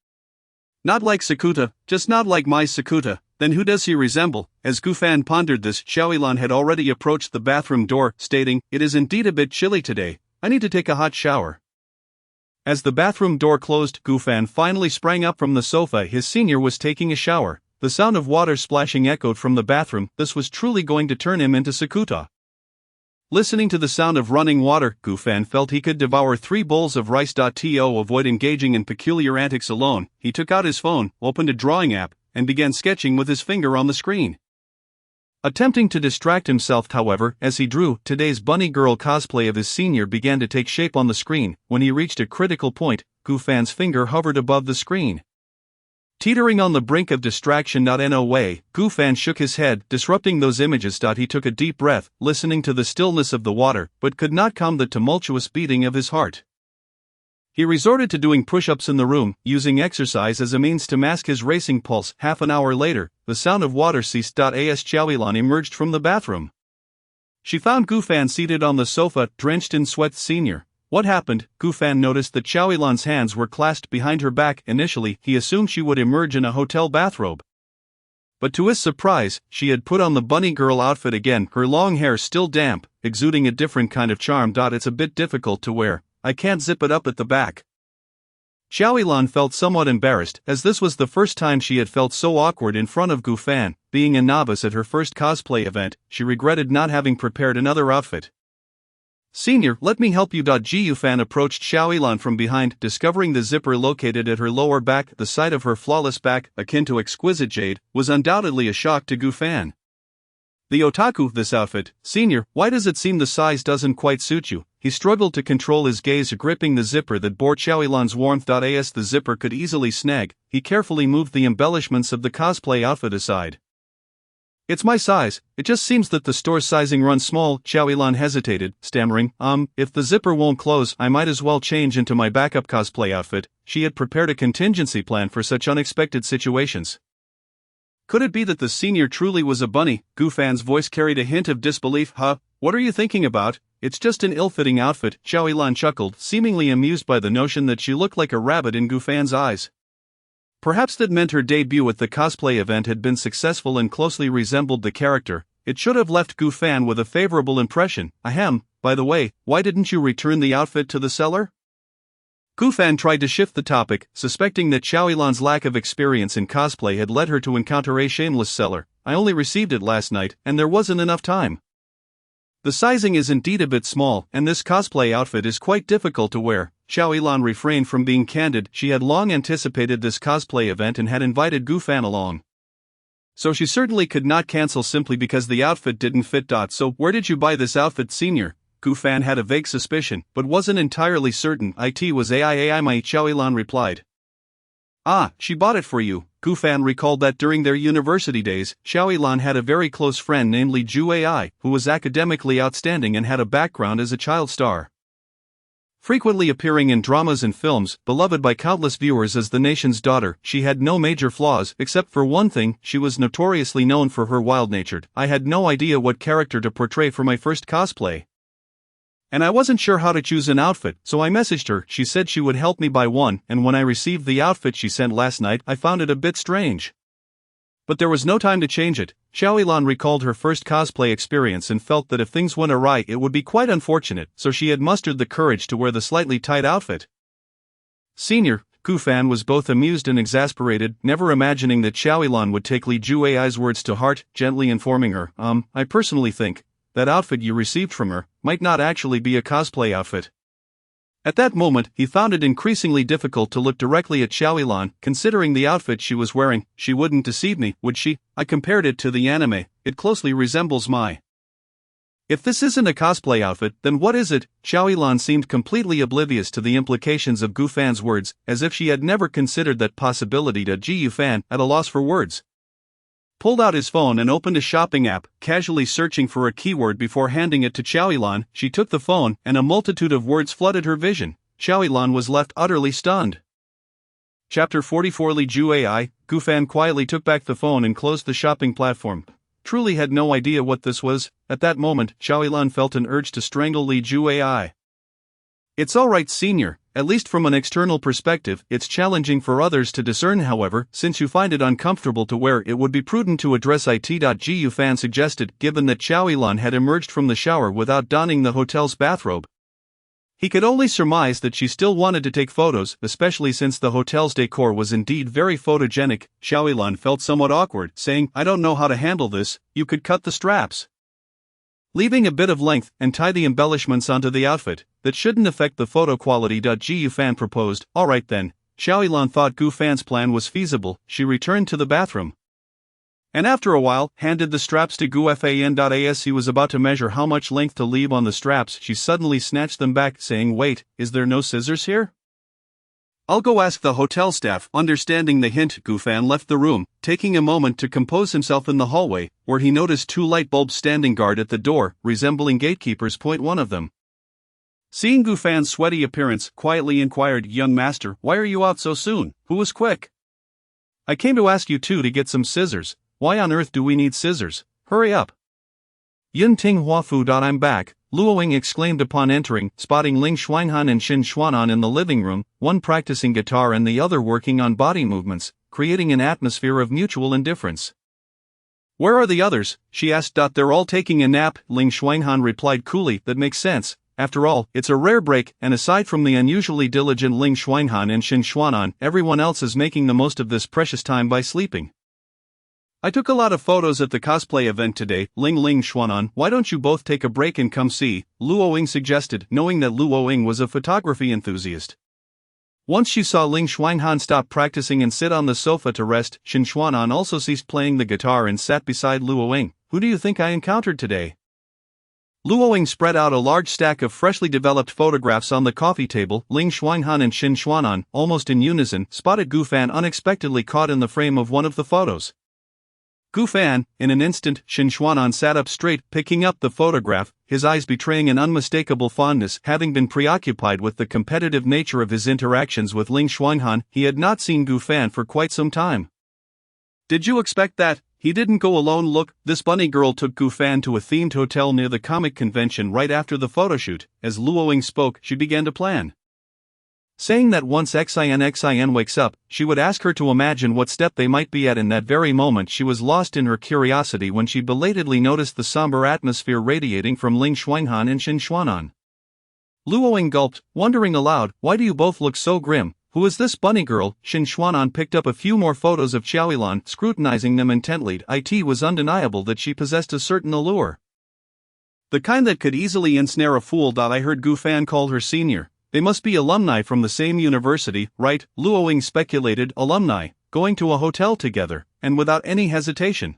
Not like Sakuta, just not like my Sakuta. Then who does he resemble? As Gu Fan pondered this, Xiaoyilan had already approached the bathroom door, stating, it is indeed a bit chilly today, I need to take a hot shower. As the bathroom door closed, Gu Fan finally sprang up from the sofa. His senior was taking a shower. The sound of water splashing echoed from the bathroom. This was truly going to turn him into Sakuta. Listening to the sound of running water, Gu Fan felt he could devour 3 bowls of rice. To avoid engaging in peculiar antics alone, he took out his phone, opened a drawing app, and began sketching with his finger on the screen. Attempting to distract himself, however, as he drew, today's bunny girl cosplay of his senior began to take shape on the screen. When he reached a critical point, Gu Fan's finger hovered above the screen. Teetering on the brink of distraction. No way, Gu Fan shook his head, disrupting those images. He took a deep breath, listening to the stillness of the water, but could not calm the tumultuous beating of his heart. He resorted to doing push-ups in the room, using exercise as a means to mask his racing pulse. Half an hour later, the sound of water ceased. As Xiaoyilan emerged from the bathroom, she found Gu Fan seated on the sofa, drenched in sweat. Senior, what happened? Gu Fan noticed that Xiaoyilan's hands were clasped behind her back. Initially, he assumed she would emerge in a hotel bathrobe, but to his surprise, she had put on the bunny girl outfit again, her long hair still damp, exuding a different kind of charm. It's a bit difficult to wear. I can't zip it up at the back. Xiaoyilan felt somewhat embarrassed, as this was the first time she had felt so awkward in front of Gu Fan. Being a novice at her first cosplay event, she regretted not having prepared another outfit. Senior, let me help you. Gu Fan approached Xiaoyilan from behind, discovering the zipper located at her lower back. The sight of her flawless back, akin to exquisite jade, was undoubtedly a shock to Gu Fan. The otaku, this outfit, senior, why does it seem the size doesn't quite suit you? He struggled to control his gaze, gripping the zipper that bore Xiaoyilan's warmth. As the zipper could easily snag, he carefully moved the embellishments of the cosplay outfit aside. It's my size, it just seems that the store's sizing runs small. Xiaoyilan hesitated, stammering, if the zipper won't close, I might as well change into my backup cosplay outfit. She had prepared a contingency plan for such unexpected situations. Could it be that the senior truly was a bunny? Gu Fan's voice carried a hint of disbelief. What are you thinking about? It's just an ill-fitting outfit. Xiaoyilan chuckled, seemingly amused by the notion that she looked like a rabbit in Gu Fan's eyes. Perhaps that meant her debut at the cosplay event had been successful and closely resembled the character. It should have left Gu Fan with a favorable impression. Ahem, by the way, why didn't you return the outfit to the seller? Gu Fan tried to shift the topic, suspecting that Xiaoyilan's lack of experience in cosplay had led her to encounter a shameless seller. I only received it last night, and there wasn't enough time. The sizing is indeed a bit small, and this cosplay outfit is quite difficult to wear. Xiaoyilan refrained from being candid. She had long anticipated this cosplay event and had invited Gu Fan along, so she certainly could not cancel simply because the outfit didn't fit. So where did you buy this outfit, senior? Gu Fan had a vague suspicion, but wasn't entirely certain. It was AIAI. My Xiaoyilan replied. Ah, she bought it for you. Gu Fan recalled that during their university days, Xiaoyilan had a very close friend named Li Juai, who was academically outstanding and had a background as a child star. Frequently appearing in dramas and films, beloved by countless viewers as the nation's daughter, she had no major flaws, except for one thing: she was notoriously known for her wild-natured. I had no idea what character to portray for my first cosplay. And I wasn't sure how to choose an outfit, so I messaged her. She said she would help me buy one, and when I received the outfit she sent last night, I found it a bit strange. But there was no time to change it. Xiaoyilan recalled her first cosplay experience and felt that if things went awry it would be quite unfortunate, so she had mustered the courage to wear the slightly tight outfit. Senior, Gu Fan was both amused and exasperated, never imagining that Xiaoyilan would take Li Juai's words to heart, gently informing her, I personally think that outfit you received from her might not actually be a cosplay outfit. At that moment, he found it increasingly difficult to look directly at Xiaoyilan, considering the outfit she was wearing. She wouldn't deceive me, would she? I compared it to the anime. It closely resembles my. If this isn't a cosplay outfit, then what is it? Xiaoyilan seemed completely oblivious to the implications of Gu Fan's words, as if she had never considered that possibility. Gu Fan, at a loss for words, pulled out his phone and opened a shopping app, casually searching for a keyword before handing it to Xiaoyilan. She took the phone, and a multitude of words flooded her vision. Xiaoyilan was left utterly stunned. Chapter 44. Li Juai. Gu Fan quietly took back the phone and closed the shopping platform. Truly had no idea what this was. At that moment, Xiaoyilan felt an urge to strangle Li Juai. It's alright, senior. At least from an external perspective, it's challenging for others to discern. However, since you find it uncomfortable to wear, it would be prudent to address it. Gu Fan suggested, given that Xiaoyilan had emerged from the shower without donning the hotel's bathrobe. He could only surmise that she still wanted to take photos, especially since the hotel's decor was indeed very photogenic. Xiaoyilan felt somewhat awkward, saying, I don't know how to handle this. You could cut the straps, leaving a bit of length, and tie the embellishments onto the outfit. That shouldn't affect the photo quality. Gu Fan proposed. Alright then. Xiaoyilan thought Gu Fan's plan was feasible. She returned to the bathroom, and after a while, handed the straps to Gu Fan. As he was about to measure how much length to leave on the straps, she suddenly snatched them back, saying, Wait, is there no scissors here? I'll go ask the hotel staff. Understanding the hint, Gu Fan left the room, taking a moment to compose himself in the hallway, where he noticed two light bulbs standing guard at the door, resembling gatekeepers. One of them, seeing Gu Fan's sweaty appearance, quietly inquired, Young master, why are you out so soon? Who was quick? I came to ask you two to get some scissors. Why on earth do we need scissors? Hurry up. Yun Ting Hua Fu. I'm back, Luoying exclaimed upon entering, spotting Ling Xuanhan and Xin Xuanan in the living room, one practicing guitar and the other working on body movements, creating an atmosphere of mutual indifference. Where are the others? She asked. They're all taking a nap, Ling Xuanhan replied coolly. That makes sense. After all, it's a rare break, and aside from the unusually diligent Ling Xuanhan and Xin Xuanan, everyone else is making the most of this precious time by sleeping. I took a lot of photos at the cosplay event today, Ling Xuanan. Why don't you both take a break and come see? Luoying suggested, knowing that Luoying was a photography enthusiast. Once she saw Ling Xuanhan stop practicing and sit on the sofa to rest, Xin Xuanan also ceased playing the guitar and sat beside Luoying. Who do you think I encountered today? Luoying spread out a large stack of freshly developed photographs on the coffee table. Ling Xuanhan and Xin Xuanan, almost in unison, spotted Gu Fan unexpectedly caught in the frame of one of the photos. Gu Fan, in an instant. Xin Xuanan sat up straight, picking up the photograph, his eyes betraying an unmistakable fondness. Having been preoccupied with the competitive nature of his interactions with Ling Xuanhan, he had not seen Gu Fan for quite some time. Did you expect that? He didn't go alone. Look, this bunny girl took Gu Fan to a themed hotel near the comic convention right after the photoshoot. As Luoying spoke, she began to plan, saying that once Xin wakes up, she would ask her to imagine what step they might be at. In that very moment she was lost in her curiosity when she belatedly noticed the somber atmosphere radiating from Ling Xuanhan and Xin Xuanan. Luoying gulped, wondering aloud, why do you both look so grim? Who is this bunny girl? Xin Xuanan picked up a few more photos of Xiaoyilan, scrutinizing them intently. It was undeniable that she possessed a certain allure, the kind that could easily ensnare a fool. I heard Gu Fan called her senior. They must be alumni from the same university, right? Luoying speculated. Alumni, going to a hotel together, and without any hesitation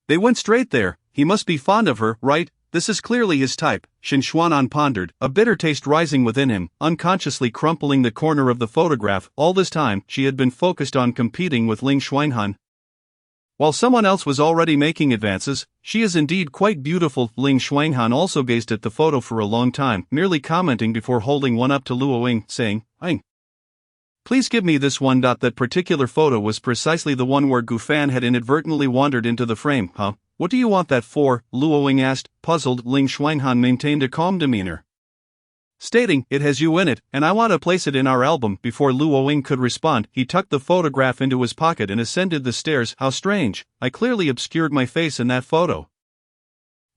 they went straight there. He must be fond of her, right? This is clearly his type, Shin Xuanan pondered, a bitter taste rising within him, unconsciously crumpling the corner of the photograph. All this time, she had been focused on competing with Ling Xuanhan. While someone else was already making advances, she is indeed quite beautiful. Ling Xuanhan also gazed at the photo for a long time, merely commenting before holding one up to Luoying, saying, "Ing. Please give me this one." That particular photo was precisely the one where Gufan had inadvertently wandered into the frame. "Huh? What do you want that for?" Luoying asked, puzzled. Ling Xuanhan maintained a calm demeanor, stating, "It has you in it, and I want to place it in our album." Before Luoying could respond, he tucked the photograph into his pocket and ascended the stairs. "How strange, I clearly obscured my face in that photo."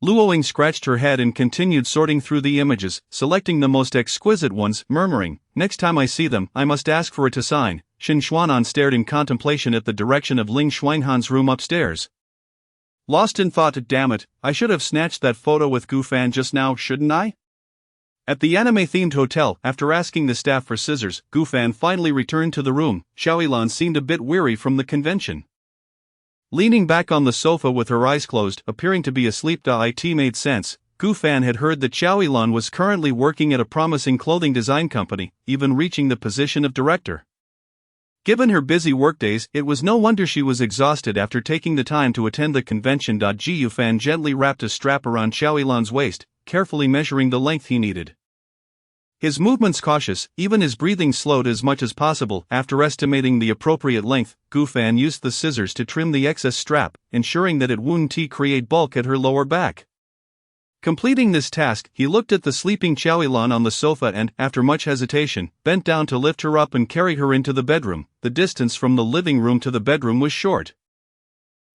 Luoying scratched her head and continued sorting through the images, selecting the most exquisite ones, murmuring, "Next time I see them, I must ask for it to sign." Shin Xuanan stared in contemplation at the direction of Ling Xuanhan's room upstairs. Lost in thought. "Damn it, I should have snatched that photo with Gufan just now, shouldn't I?" At the anime-themed hotel, after asking the staff for scissors, Gufan finally returned to the room. Xiaoyilan seemed a bit weary from the convention. Leaning back on the sofa with her eyes closed, appearing to be asleep. It made sense. Gufan had heard that Xiaoyilan was currently working at a promising clothing design company, even reaching the position of director. Given her busy workdays, it was no wonder she was exhausted after taking the time to attend the convention. Gufan gently wrapped a strap around Xiaoyilan's waist, carefully measuring the length he needed. His movements cautious, even his breathing slowed as much as possible. After estimating the appropriate length, Gufan used the scissors to trim the excess strap, ensuring that it wouldn't create bulk at her lower back. Completing this task, he looked at the sleeping Xiaoyilan on the sofa and, after much hesitation, bent down to lift her up and carry her into the bedroom. The distance from the living room to the bedroom was short.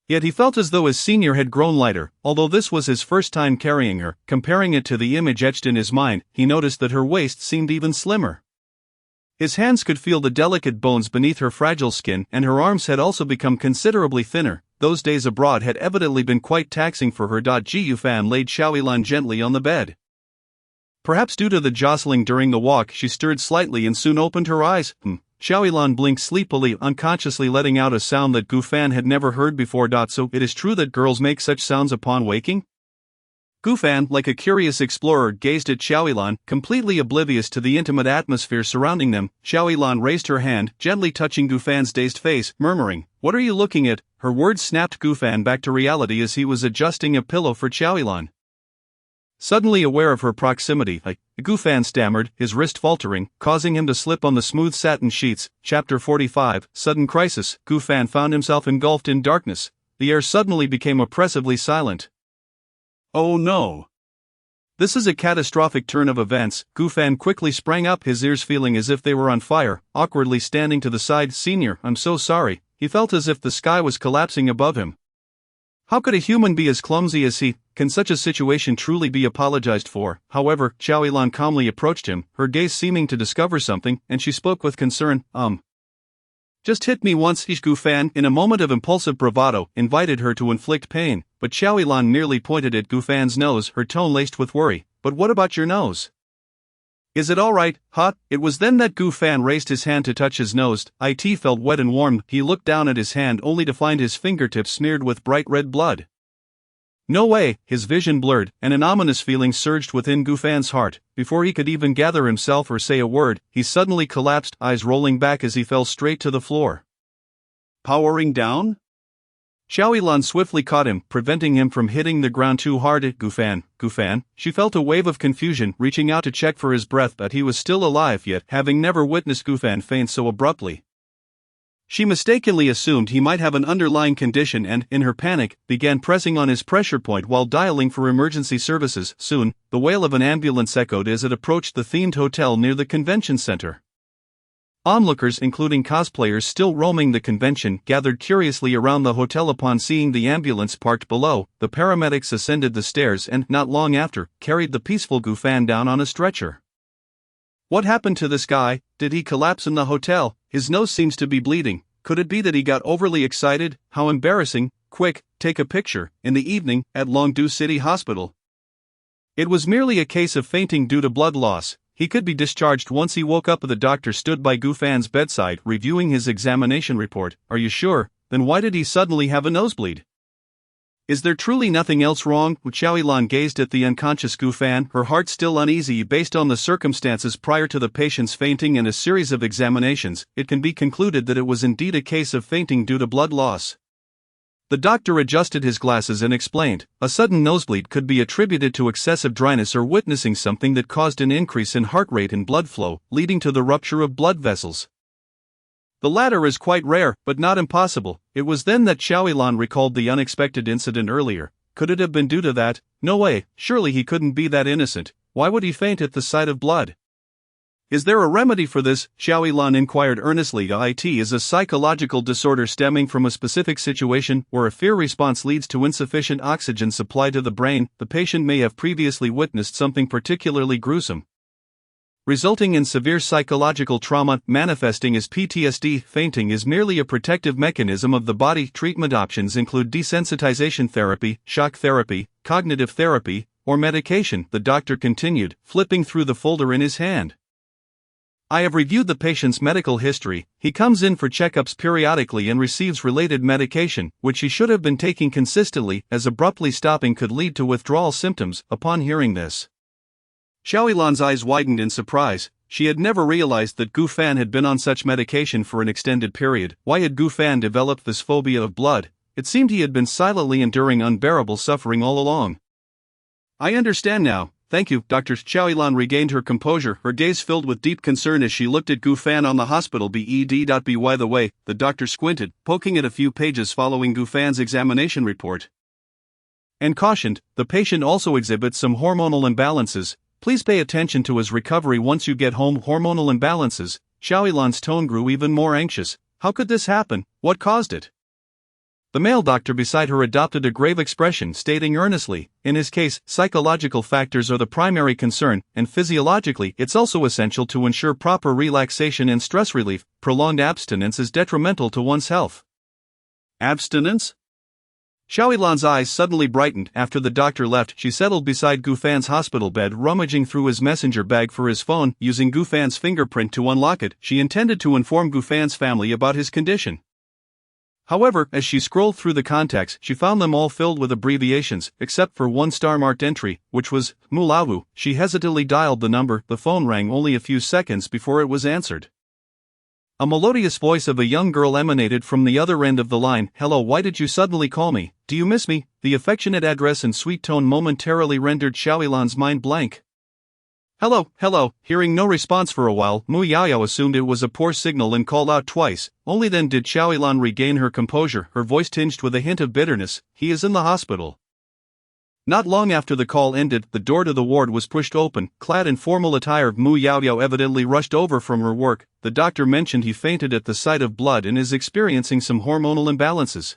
Yet he felt as though his senior had grown lighter. Although this was his first time carrying her, comparing it to the image etched in his mind, he noticed that her waist seemed even slimmer. His hands could feel the delicate bones beneath her fragile skin, and her arms had also become considerably thinner. Those days abroad had evidently been quite taxing for her. Gufan laid Xiaoyilan gently on the bed. Perhaps due to the jostling during the walk, she stirred slightly and soon opened her eyes. Xiaoyilan blinked sleepily, unconsciously letting out a sound that Gufan had never heard before. So, it is true that girls make such sounds upon waking? Gufan, like a curious explorer, gazed at Xiaoyilan, completely oblivious to the intimate atmosphere surrounding them. Xiaoyilan raised her hand, gently touching Gufan's dazed face, murmuring, "What are you looking at?" Her words snapped Gufan back to reality as he was adjusting a pillow for Xiaoyilan. Suddenly aware of her proximity, Gufan stammered, his wrist faltering, causing him to slip on the smooth satin sheets. Chapter 45, Sudden Crisis. Gufan found himself engulfed in darkness. The air suddenly became oppressively silent. Oh no! This is a catastrophic turn of events. Gufan quickly sprang up, his ears feeling as if they were on fire, awkwardly standing to the side. "Senior, I'm so sorry." He felt as if the sky was collapsing above him. How could a human be as clumsy as he? Can such a situation truly be apologized for? However, Xiaoyilan calmly approached him, her gaze seeming to discover something, and she spoke with concern. Just hit me once." Gufan, in a moment of impulsive bravado, invited her to inflict pain, but Xiaoyilan merely pointed at Gufan's nose, her tone laced with worry. "But what about your nose? Is it alright, huh?" It was then that Gufan raised his hand to touch his nose. It felt wet and warm. He looked down at his hand only to find his fingertips smeared with bright red blood. No way, his vision blurred, and an ominous feeling surged within Gufan's heart. Before he could even gather himself or say a word, he suddenly collapsed, eyes rolling back as he fell straight to the floor. Powering down? Xiaoyilan swiftly caught him, preventing him from hitting the ground too hard. Gufan. She felt a wave of confusion, reaching out to check for his breath, but he was still alive, yet, having never witnessed Gufan faint so abruptly, she mistakenly assumed he might have an underlying condition and, in her panic, began pressing on his pressure point while dialing for emergency services. Soon, the wail of an ambulance echoed as it approached the themed hotel near the convention center. Onlookers, including cosplayers still roaming the convention, gathered curiously around the hotel upon seeing the ambulance parked below. The paramedics ascended the stairs and, not long after, carried the peaceful Gufan down on a stretcher. What happened to this guy? Did he collapse in the hotel? His nose seems to be bleeding. Could it be that he got overly excited? How embarrassing. Quick, take a picture. In the evening, at Longdu City Hospital. It was merely a case of fainting due to blood loss. He could be discharged once he woke up. The doctor stood by Gufan's bedside, reviewing his examination report. Are you sure? Then why did he suddenly have a nosebleed? Is there truly nothing else wrong? Xiaolan gazed at the unconscious Gu Fan, her heart still uneasy based on the circumstances prior to the patient's fainting and a series of examinations. It can be concluded that it was indeed a case of fainting due to blood loss. The doctor adjusted his glasses and explained, a sudden nosebleed could be attributed to excessive dryness or witnessing something that caused an increase in heart rate and blood flow, leading to the rupture of blood vessels. The latter is quite rare, but not impossible. It was then that Xiaolan recalled the unexpected incident earlier. Could it have been due to that? No way, surely he couldn't be that innocent. Why would he faint at the sight of blood? Is there a remedy for this? Xiaolan inquired earnestly. It is a psychological disorder stemming from a specific situation where a fear response leads to insufficient oxygen supply to the brain. The patient may have previously witnessed something particularly gruesome, resulting in severe psychological trauma, manifesting as PTSD. Fainting is merely a protective mechanism of the body. Treatment options include desensitization therapy, shock therapy, cognitive therapy, or medication, the doctor continued, flipping through the folder in his hand. I have reviewed the patient's medical history. He comes in for checkups periodically and receives related medication, which he should have been taking consistently, as abruptly stopping could lead to withdrawal symptoms. Upon hearing this, Xiaolan's eyes widened in surprise. She had never realized that Gu Fan had been on such medication for an extended period. Why had Gu Fan developed this phobia of blood? It seemed he had been silently enduring unbearable suffering all along. I understand now. Thank you, Dr. Xiaolan regained her composure, her gaze filled with deep concern as she looked at Gu Fan on the hospital bed. By the way, the doctor squinted, poking at a few pages following Gu Fan's examination report, and cautioned, the patient also exhibits some hormonal imbalances. Please pay attention to his recovery once you get home. Hormonal imbalances. Xiaolan's tone grew even more anxious. How could this happen? What caused it? The male doctor beside her adopted a grave expression, stating earnestly, in his case, psychological factors are the primary concern, and physiologically, it's also essential to ensure proper relaxation and stress relief. Prolonged abstinence is detrimental to one's health. Abstinence? Xiaolan's eyes suddenly brightened. After the doctor left, she settled beside Gu Fan's hospital bed, rummaging through his messenger bag for his phone. Using Gu Fan's fingerprint to unlock it, she intended to inform Gu Fan's family about his condition. However, as she scrolled through the contacts, she found them all filled with abbreviations, except for one star-marked entry, which was Mulawu. She hesitantly dialed the number. The phone rang only a few seconds before it was answered. A melodious voice of a young girl emanated from the other end of the line. Hello, why did you suddenly call me? Do you miss me? The affectionate address and sweet tone momentarily rendered Xiaolan's mind blank. Hello. Hearing no response for a while, Mu Yaoyao assumed it was a poor signal and called out twice. Only then did Xiaolan regain her composure, her voice tinged with a hint of bitterness. He is in the hospital. Not long after the call ended, the door to the ward was pushed open. Clad in formal attire, Mu Yaoyao evidently rushed over from her work. The doctor mentioned he fainted at the sight of blood and is experiencing some hormonal imbalances.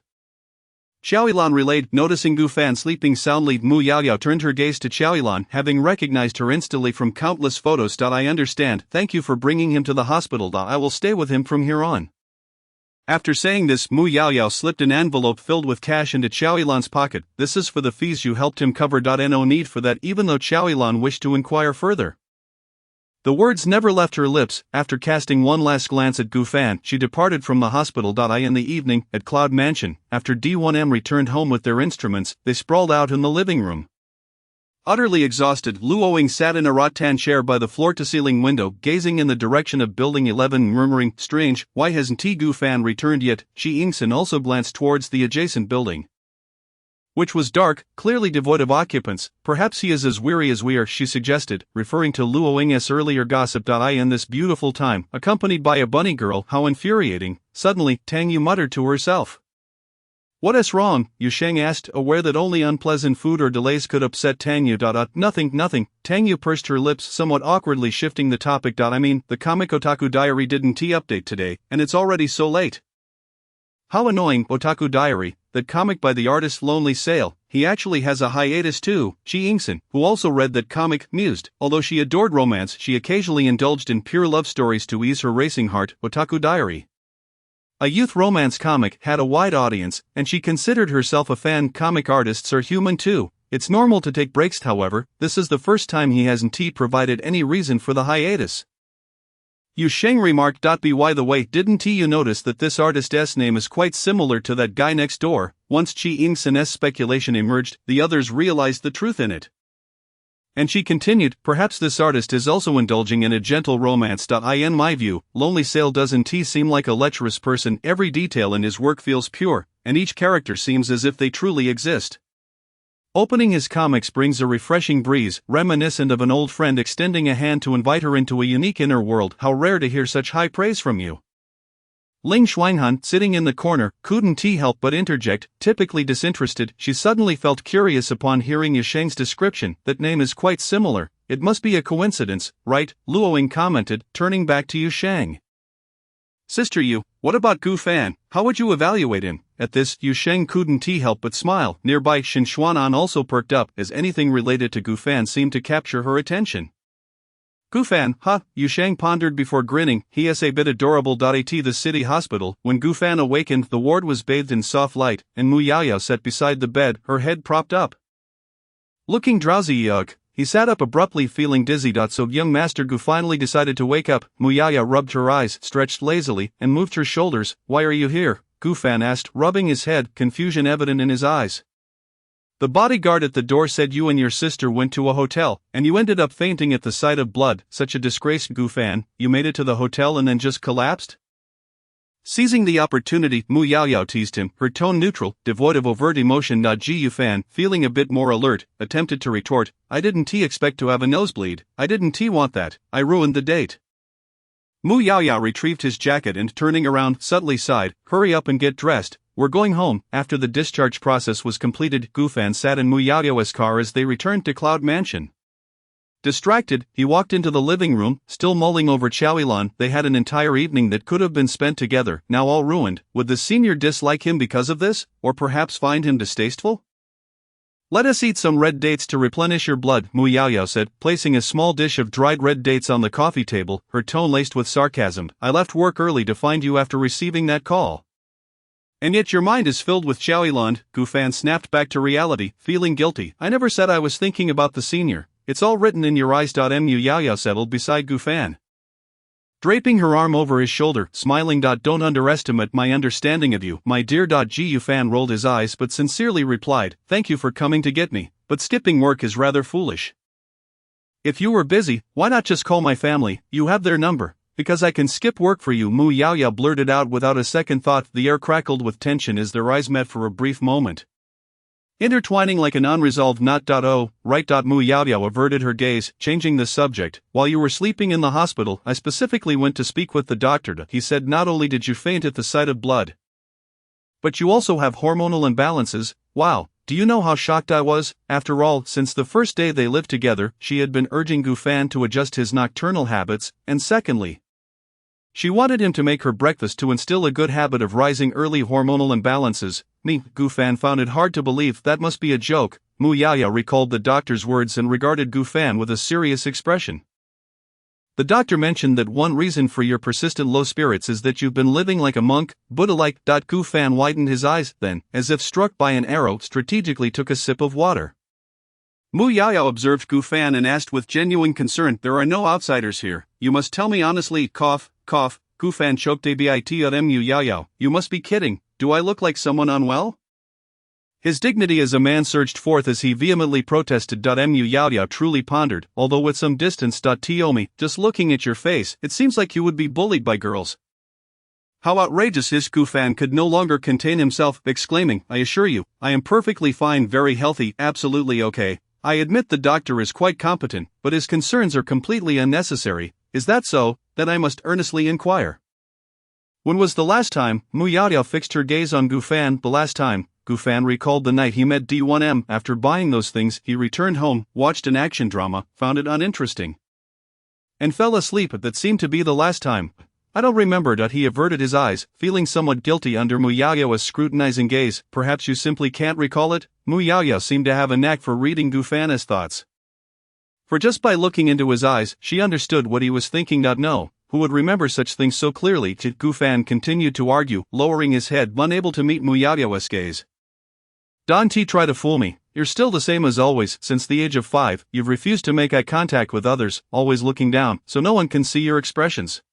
Xiaolan relayed, noticing Gu Fan sleeping soundly. Mu Yaoyao turned her gaze to Xiaolan, having recognized her instantly from countless photos. I understand, thank you for bringing him to the hospital. I will stay with him from here on. After saying this, Mu Yaoyao slipped an envelope filled with cash into Xiaolan's pocket. This is for the fees you helped him cover. No need for that, even though Xiaolan wished to inquire further. The words never left her lips. After casting one last glance at Gu Fan, she departed from the hospital. In the evening, at Cloud Mansion, after D1M returned home with their instruments, they sprawled out in the living room. Utterly exhausted, Luoying sat in a rattan chair by the floor-to-ceiling window, gazing in the direction of Building 11, murmuring, strange, why hasn't Gu Fan returned yet? Shi Yingxin also glanced towards the adjacent building, which was dark, clearly devoid of occupants. Perhaps he is as weary as we are, she suggested, referring to Luoying's earlier gossip. In this beautiful time, accompanied by a bunny girl, how infuriating. Suddenly, Tang Yu muttered to herself. What is wrong? Yu Sheng asked, aware that only unpleasant food or delays could upset Tang Yu. Nothing. Tang Yu pursed her lips, somewhat awkwardly shifting the topic. The comic Otaku Diary didn't update today, and it's already so late. How annoying. Otaku Diary, that comic by the artist Lonely Sail, he actually has a hiatus too. Shi Yingxin, who also read that comic, mused. Although she adored romance, she occasionally indulged in pure love stories to ease her racing heart. Otaku Diary, a youth romance comic, had a wide audience, and she considered herself a fan. Comic artists are human too. It's normal to take breaks. However, this is the first time he hasn't provided any reason for the hiatus. Yu Sheng remarked. By the way, didn't you notice that this artist's name is quite similar to that guy next door? Once Chi Ying-sen's speculation emerged, the others realized the truth in it. And she continued, perhaps this artist is also indulging in a gentle romance. In my view, Lonely Sail doesn't seem like a lecherous person. Every detail in his work feels pure, and each character seems as if they truly exist. Opening his comics brings a refreshing breeze, reminiscent of an old friend extending a hand to invite her into a unique inner world. How rare to hear such high praise from you. Ling Xuanhan, sitting in the corner, couldn't help but interject, typically disinterested. She suddenly felt curious upon hearing Yusheng's description. That name is quite similar. It must be a coincidence, right? Luoying commented, turning back to Yusheng. Sister Yu, what about Gu Fan? How would you evaluate him? At this, Yusheng couldn't help but smile. Nearby, Xin Xuanan also perked up, as anything related to Gu Fan seemed to capture her attention. Gu Fan, huh? Yusheng pondered before grinning. He is a bit adorable. At the city hospital, when Gu Fan awakened, the ward was bathed in soft light, and Mu Yaoyao sat beside the bed, her head propped up. Looking drowsy, he sat up abruptly, feeling dizzy. So young Master Gu finally decided to wake up. Mu Yaoyao rubbed her eyes, stretched lazily, and moved her shoulders. Why are you here? Gu Fan asked, rubbing his head, confusion evident in his eyes. The bodyguard at the door said you and your sister went to a hotel, and you ended up fainting at the sight of blood. Such a disgrace, Gu Fan. You made it to the hotel and then just collapsed? Seizing the opportunity, Mu Yaoyao teased him, her tone neutral, devoid of overt emotion. Ji Yufan, feeling a bit more alert, attempted to retort, I didn't expect to have a nosebleed. I didn't want that. I ruined the date. Mu Yaoyao retrieved his jacket and, turning around, subtly sighed, hurry up and get dressed. We're going home. After the discharge process was completed, Gu Fan sat in Mu Yaoyao's car as they returned to Cloud Mansion. Distracted, he walked into the living room, still mulling over Chaoyuan. They had an entire evening that could have been spent together, now all ruined. Would the senior dislike him because of this, or perhaps find him distasteful? Let us eat some red dates to replenish your blood, Mu Yaoyao said, placing a small dish of dried red dates on the coffee table, her tone laced with sarcasm. I left work early to find you after receiving that call. And yet your mind is filled with Chaoyuan. Gu Fan snapped back to reality, feeling guilty. I never said I was thinking about the senior. It's all written in your eyes. Mu Yaoyao settled beside Gu Fan, draping her arm over his shoulder, smiling. Don't underestimate my understanding of you, my dear. Ji Yufan rolled his eyes but sincerely replied, thank you for coming to get me, but skipping work is rather foolish. If you were busy, why not just call my family? You have their number. Because I can skip work for you, Mu Yaoyao blurted out without a second thought. The air crackled with tension as their eyes met for a brief moment, intertwining like an unresolved knot. Oh, right. Mu Yaoyao averted her gaze, changing the subject. While you were sleeping in the hospital, I specifically went to speak with the doctor. He said not only did you faint at the sight of blood, but you also have hormonal imbalances. Wow, do you know how shocked I was? After all, since the first day they lived together, she had been urging Gu Fan to adjust his nocturnal habits, and secondly, she wanted him to make her breakfast to instill a good habit of rising early. Hormonal imbalances. Gu Fan found it hard to believe. That must be a joke. Mu Yaoyao recalled the doctor's words and regarded Gu Fan with a serious expression. The doctor mentioned that one reason for your persistent low spirits is that you've been living like a monk, Buddha-like. Gu Fan widened his eyes, then, as if struck by an arrow, strategically took a sip of water. Mu Yaoyao observed Gu Fan and asked with genuine concern, there are no outsiders here. You must tell me honestly. Cough, cough. Gu Fan choked a bit. Mu Yaoyao, you must be kidding. Do I look like someone unwell? His dignity as a man surged forth as he vehemently protested. Mu Yaoyao truly pondered, although with some distance. Tiomi, just looking at your face, it seems like you would be bullied by girls. How outrageous is Gu Fan could no longer contain himself, exclaiming, I assure you, I am perfectly fine, very healthy, absolutely okay. I admit the doctor is quite competent, but his concerns are completely unnecessary. Is that so? Then I must earnestly inquire. When was the last time? Mu Yaoyao fixed her gaze on Gu Fan. The last time. Gu Fan recalled the night he met D1M. After buying those things, he returned home, watched an action drama, found it uninteresting, and fell asleep. That seemed to be the last time. I don't remember. He averted his eyes, feeling somewhat guilty under Mu Yaoyao's scrutinizing gaze. Perhaps you simply can't recall it? Mu Yaoyao seemed to have a knack for reading Gu Fan's thoughts, for just by looking into his eyes, she understood what he was thinking. No, who would remember such things so clearly? Gu Fan continued to argue, lowering his head, unable to meet Mu Yaoyao's gaze. Don't try to fool me. You're still the same as always. Since the age of 5, you've refused to make eye contact with others, always looking down, so no one can see your expressions.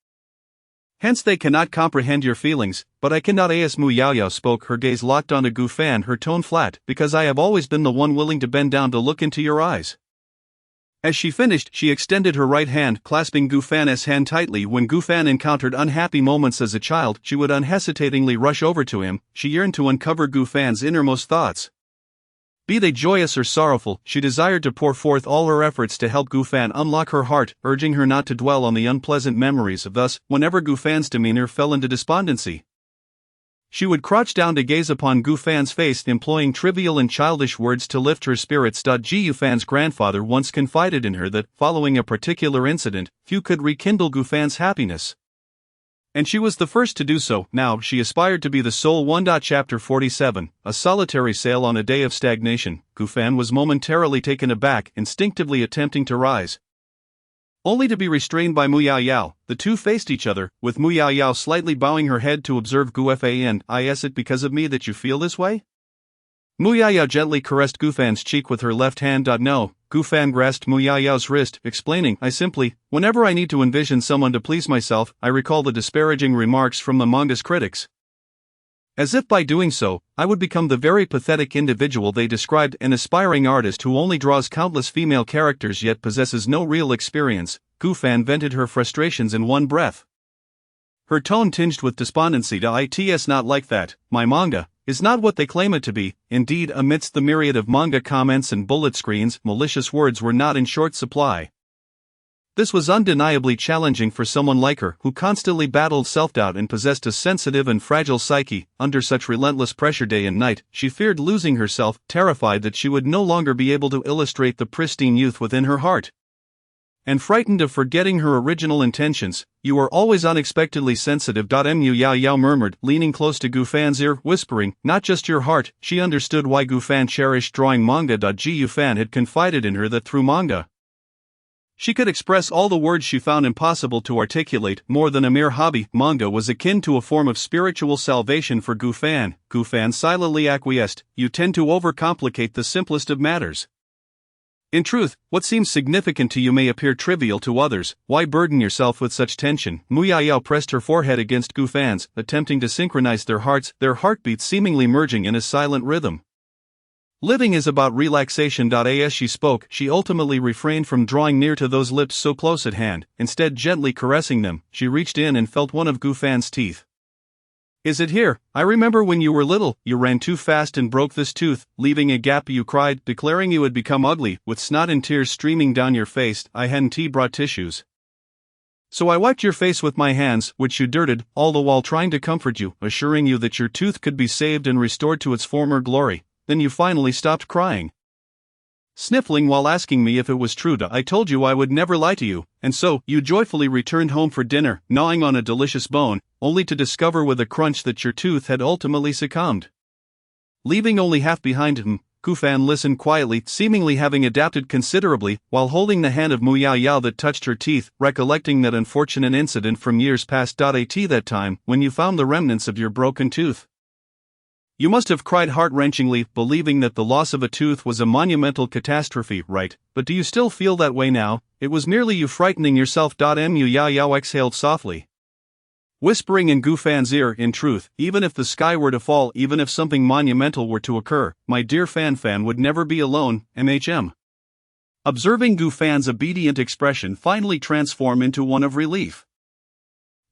Hence they cannot comprehend your feelings, but I cannot. As Mu Yaoyao spoke, her gaze locked onto Gu Fan, her tone flat, because I have always been the one willing to bend down to look into your eyes. As she finished, she extended her right hand, clasping Gu Fan's hand tightly. When Gu Fan encountered unhappy moments as a child, she would unhesitatingly rush over to him. She yearned to uncover Gu Fan's innermost thoughts. Be they joyous or sorrowful, she desired to pour forth all her efforts to help Gu Fan unlock her heart, urging her not to dwell on the unpleasant memories. Thus, whenever Gu Fan's demeanor fell into despondency, she would crouch down to gaze upon Gu Fan's face, employing trivial and childish words to lift her spirits. Gu Fan's grandfather once confided in her that, following a particular incident, few could rekindle Gu Fan's happiness, and she was the first to do so. Now she aspired to be the sole one. Chapter 47, A solitary sail on a day of stagnation. Gu Fan was momentarily taken aback, instinctively attempting to rise, only to be restrained by Mu Yaoyao. The two faced each other, with Mu Yaoyao slightly bowing her head to observe Gu Fan. Is it because of me that you feel this way? Mu Yaoyao gently caressed Gu Fan's cheek with her left hand. No. Gu Fan grasped Mu Yaoyao's wrist, explaining, I simply, whenever I need to envision someone to please myself, I recall the disparaging remarks from the manga's critics, as if by doing so, I would become the very pathetic individual they described, an aspiring artist who only draws countless female characters yet possesses no real experience. Gu Fan vented her frustrations in one breath, her tone tinged with despondency. It's not like that. My manga is not what they claim it to be. Indeed, amidst the myriad of manga comments and bullet screens, malicious words were not in short supply. This was undeniably challenging for someone like her, who constantly battled self-doubt and possessed a sensitive and fragile psyche. Under such relentless pressure day and night, she feared losing herself, terrified that she would no longer be able to illustrate the pristine youth within her heart, and frightened of forgetting her original intentions. You are always unexpectedly sensitive. Mu Yaoyao murmured, leaning close to Gu Fan's ear, whispering, not just your heart. She understood why Gu Fan cherished drawing manga. Gu Fan had confided in her that through manga, she could express all the words she found impossible to articulate. More than a mere hobby, manga was akin to a form of spiritual salvation for Gu Fan. Gu Fan silently acquiesced. You tend to overcomplicate the simplest of matters. In truth, what seems significant to you may appear trivial to others. Why burden yourself with such tension? Mu Yaoyao pressed her forehead against Gu Fan's, attempting to synchronize their hearts, their heartbeats seemingly merging in a silent rhythm. Living is about relaxation. As she spoke, she ultimately refrained from drawing near to those lips so close at hand. Instead, gently caressing them, she reached in and felt one of Gu Fan's teeth. Is it here? I remember when you were little, you ran too fast and broke this tooth, leaving a gap. You cried, declaring you had become ugly, with snot and tears streaming down your face. I hadn't brought tissues, so I wiped your face with my hands, which you dirted, all the while trying to comfort you, assuring you that your tooth could be saved and restored to its former glory. Then you finally stopped crying, sniffling while asking me if it was true. I told you I would never lie to you, and so, you joyfully returned home for dinner, gnawing on a delicious bone, only to discover with a crunch that your tooth had ultimately succumbed, leaving only half behind him. Gu Fan listened quietly, seemingly having adapted considerably, while holding the hand of Mu Yaoyao that touched her teeth, recollecting that unfortunate incident from years past. At that time, when you found the remnants of your broken tooth, you must have cried heart-wrenchingly, believing that the loss of a tooth was a monumental catastrophe, right? But do you still feel that way now? It was merely you frightening yourself. Mu Yaoyao exhaled softly, whispering in Gu Fan's ear, in truth, even if the sky were to fall, even if something monumental were to occur, my dear Fan would never be alone. Observing Gu Fan's obedient expression finally transform into one of relief,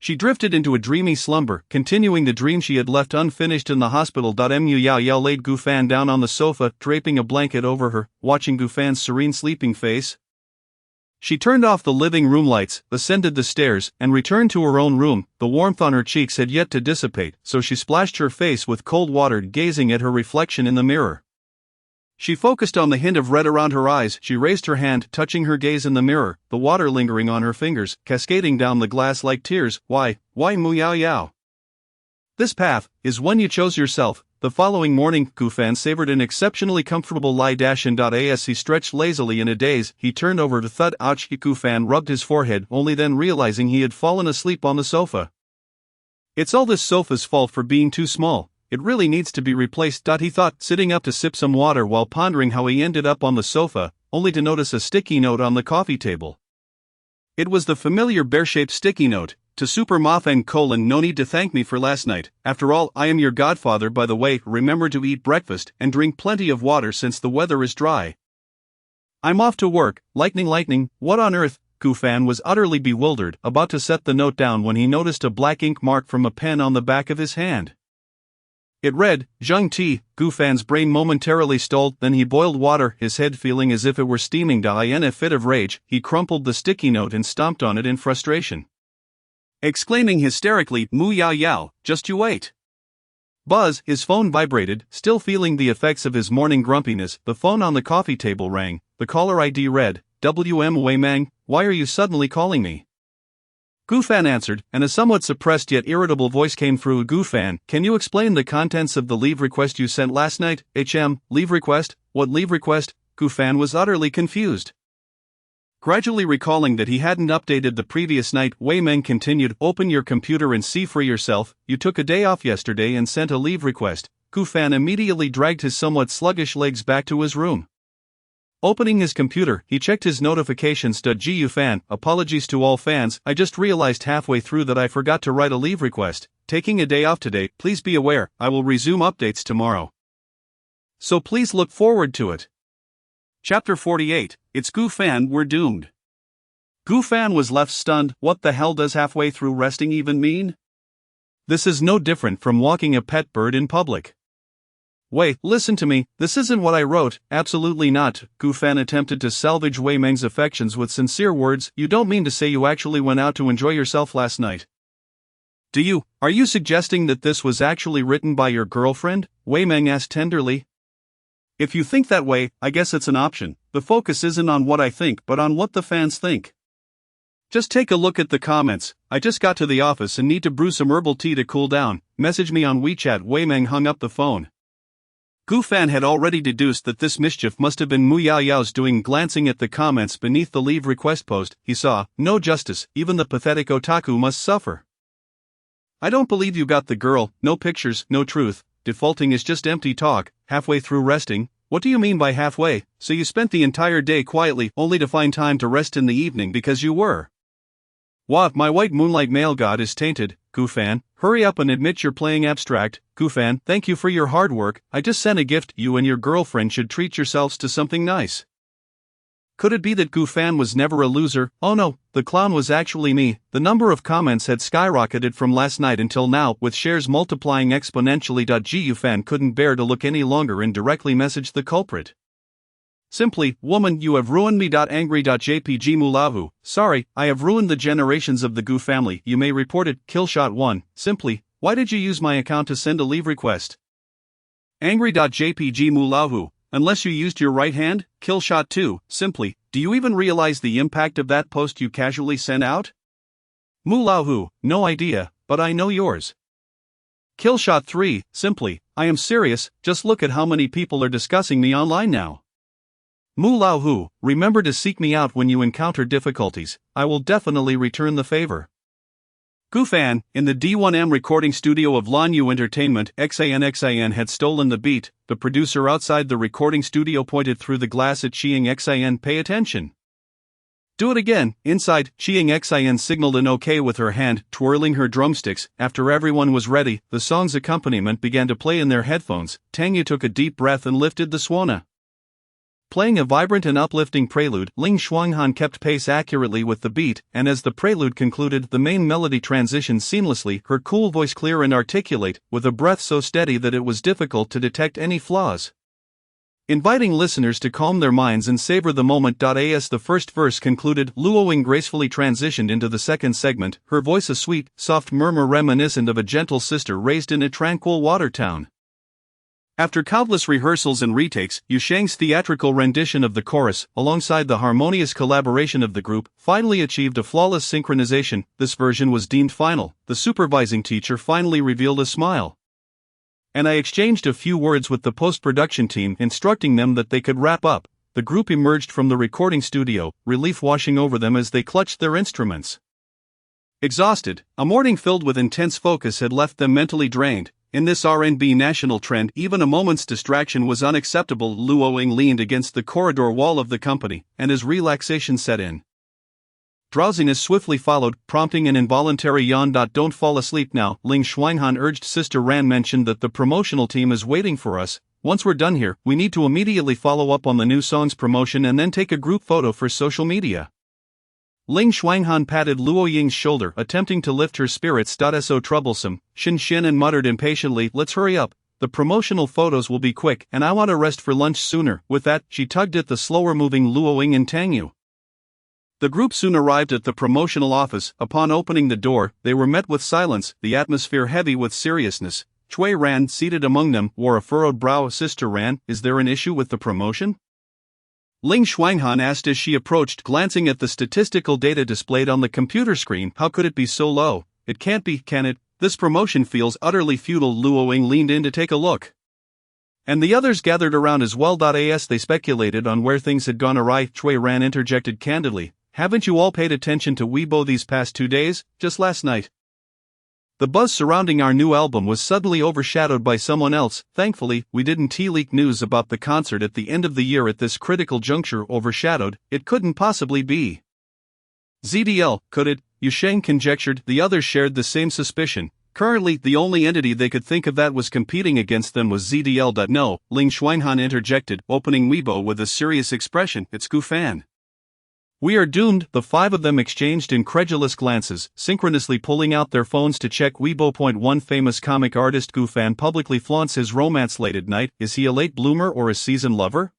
she drifted into a dreamy slumber, continuing the dream she had left unfinished in the hospital. Mu Yaoyao laid Gu Fan down on the sofa, draping a blanket over her, watching Gu Fan's serene sleeping face. She turned off the living room lights, ascended the stairs, and returned to her own room. The warmth on her cheeks had yet to dissipate, so she splashed her face with cold water, gazing at her reflection in the mirror. She focused on the hint of red around her eyes. She raised her hand, touching her gaze in the mirror, the water lingering on her fingers, cascading down the glass like tears. Why Mu Yaoyao? This path is one you chose yourself. The following morning, Gu Fan savored an exceptionally comfortable lie. As he stretched lazily in a daze, he turned over to thud. Ouch! Gu Fan rubbed his forehead, only then realizing he had fallen asleep on the sofa. It's all this sofa's fault for being too small. It really needs to be replaced. He thought, sitting up to sip some water while pondering how he ended up on the sofa, only to notice a sticky note on the coffee table. It was the familiar bear-shaped sticky note. To Super Moth and no need to thank me for last night, after all I am your godfather by the way, remember to eat breakfast and drink plenty of water since the weather is dry. I'm off to work, lightning, what on earth? Gufan was utterly bewildered, about to set the note down when he noticed a black ink mark from a pen on the back of his hand. It read, Zheng Ti. Gufan's brain momentarily stalled, then he boiled water, his head feeling as if it were steaming. In a fit of rage, he crumpled the sticky note and stomped on it in frustration, exclaiming hysterically, Mu Yao Yao, just you wait. Buzz, his phone vibrated, still feeling the effects of his morning grumpiness. The phone on the coffee table rang, the caller ID read, WM Wei Meng, why are you suddenly calling me? Gufan answered, and a somewhat suppressed yet irritable voice came through. Gufan, can you explain the contents of the leave request you sent last night? Leave request? What leave request? Gufan was utterly confused. Gradually recalling that he hadn't updated the previous night, Wei Meng continued, open your computer and see for yourself, you took a day off yesterday and sent a leave request. Gufan immediately dragged his somewhat sluggish legs back to his room. Opening his computer, he checked his notifications. Gu Fan, apologies to all fans, I just realized halfway through that I forgot to write a leave request. Taking a day off today, please be aware, I will resume updates tomorrow. So please look forward to it. Chapter 48, It's Gufan, we're doomed. Gufan was left stunned. What the hell does halfway through resting even mean? This is no different from walking a pet bird in public. Wait, listen to me, this isn't what I wrote, absolutely not. Gufan attempted to salvage Wei Meng's affections with sincere words. You don't mean to say you actually went out to enjoy yourself last night? Do you? Are you suggesting that this was actually written by your girlfriend? Wei Meng asked tenderly. If you think that way, I guess it's an option. The focus isn't on what I think but on what the fans think. Just take a look at the comments. I just got to the office and need to brew some herbal tea to cool down. Message me on WeChat. Wei Meng hung up the phone. Gufan had already deduced that this mischief must have been Mu Yao Yao's doing. Glancing at the comments beneath the leave request post, he saw, no justice, even the pathetic otaku must suffer. I don't believe you got the girl, no pictures, no truth, defaulting is just empty talk, halfway through resting, what do you mean by halfway? So you spent the entire day quietly only to find time to rest in the evening because you were. Wah, my white moonlight male god is tainted. Gufan, hurry up and admit you're playing abstract. Gufan, thank you for your hard work, I just sent a gift. You and your girlfriend should treat yourselves to something nice. Could it be that Gufan was never a loser? Oh no, the clown was actually me. The number of comments had skyrocketed from last night until now, with shares multiplying exponentially. Gufan couldn't bear to look any longer and directly messaged the culprit. Simply, woman, you have ruined me. Angry.jpg Mulavu, sorry, I have ruined the generations of the Gu family. You may report it. Killshot 1, simply, why did you use my account to send a leave request? Angry.jpg Mulavu, unless you used your right hand. Killshot 2, simply, do you even realize the impact of that post you casually sent out? Mulavu, no idea, but I know yours. Killshot 3, simply, I am serious, just look at how many people are discussing me online now. Mu Lao Hu, remember to seek me out when you encounter difficulties, I will definitely return the favor. Gufan, in the D1M recording studio of Lanyu Entertainment, XAN had stolen the beat. The producer outside the recording studio pointed through the glass at Chiang XAN. Pay attention. Do it again. Inside, Chiang XAN signaled an okay with her hand, twirling her drumsticks. After everyone was ready, the song's accompaniment began to play in their headphones. Tangyu took a deep breath and lifted the swana. Playing a vibrant and uplifting prelude, Ling Shuanghan kept pace accurately with the beat, and as the prelude concluded, the main melody transitioned seamlessly, her cool voice clear and articulate, with a breath so steady that it was difficult to detect any flaws. Inviting listeners to calm their minds and savor the moment. As the first verse concluded, Luoing gracefully transitioned into the second segment, her voice a sweet, soft murmur reminiscent of a gentle sister raised in a tranquil water town. After countless rehearsals and retakes, Yu Shang's theatrical rendition of the chorus, alongside the harmonious collaboration of the group, finally achieved a flawless synchronization. This version was deemed final. The supervising teacher finally revealed a smile. And I exchanged a few words with the post-production team, instructing them that they could wrap up. The group emerged from the recording studio, relief washing over them as they clutched their instruments. Exhausted, a morning filled with intense focus had left them mentally drained. In this R&B national trend, even a moment's distraction was unacceptable. Luoing leaned against the corridor wall of the company, and his relaxation set in. Drowsiness swiftly followed, prompting an involuntary yawn. Don't fall asleep now, Ling Schweinhan urged. Sister Ran mentioned that the promotional team is waiting for us. Once we're done here, we need to immediately follow up on the new song's promotion and then take a group photo for social media. Ling Schweinhan patted Luo Ying's shoulder, attempting to lift her spirits. So troublesome, Xin and muttered impatiently, let's hurry up. The promotional photos will be quick, and I want to rest for lunch sooner. With that, she tugged at the slower-moving Luo Ying and Tang Yu. The group soon arrived at the promotional office. Upon opening the door, they were met with silence, the atmosphere heavy with seriousness. Chui Ran, seated among them, wore a furrowed brow. Sister Ran, is there an issue with the promotion? Ling Schweinhan asked as she approached, glancing at the statistical data displayed on the computer screen. How could it be so low? It can't be, can it? This promotion feels utterly futile. Luo Ying leaned in to take a look. And the others gathered around as well. As they speculated on where things had gone awry, Chui Ran interjected candidly. Haven't you all paid attention to Weibo these past 2 days, just last night? The buzz surrounding our new album was suddenly overshadowed by someone else. Thankfully, we didn't leak news about the concert at the end of the year at this critical juncture. Overshadowed, it couldn't possibly be ZDL, could it? Yusheng conjectured. The others shared the same suspicion. Currently, the only entity they could think of that was competing against them was ZDL. No, Ling Schweinhan interjected, opening Weibo with a serious expression. It's Gufan. We are doomed. The 5 of them exchanged incredulous glances, synchronously pulling out their phones to check Weibo. One famous comic artist Gufan publicly flaunts his romance late at night. Is he a late bloomer or a seasoned lover?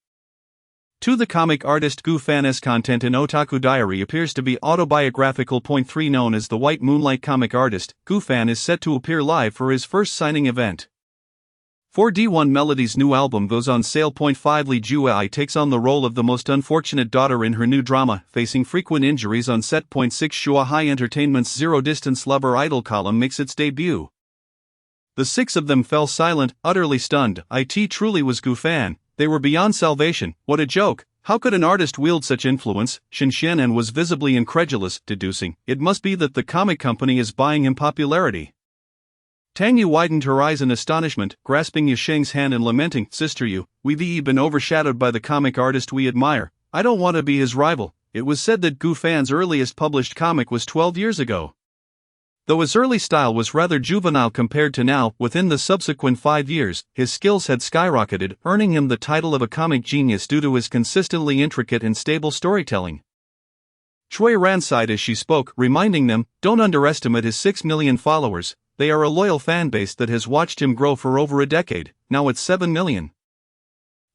2. The comic artist Gufan's content in Otaku Diary appears to be autobiographical. 3. Known as the White Moonlight comic artist, Gufan is set to appear live for his first signing event. 4. D1 Melody's new album goes on sale. 5. Li Juai takes on the role of the most unfortunate daughter in her new drama, facing frequent injuries on set. 6. Shua High Entertainment's Zero Distance Lover Idol column makes its debut. The 6 of them fell silent, utterly stunned. It truly was Gufan. They were beyond salvation. What a joke! How could an artist wield such influence? Xin was visibly incredulous, deducing, it must be that the comic company is buying him popularity. Tang Yu widened her eyes in astonishment, grasping Yusheng's hand and lamenting, Sister Yu, we've been overshadowed by the comic artist we admire. I don't want to be his rival. It was said that Gufan's earliest published comic was 12 years ago. Though his early style was rather juvenile compared to now, within the subsequent 5 years, his skills had skyrocketed, earning him the title of a comic genius due to his consistently intricate and stable storytelling. Chui Ran sighed as she spoke, reminding them, don't underestimate his 6 million followers. They are a loyal fanbase that has watched him grow for over a decade. Now it's 7 million.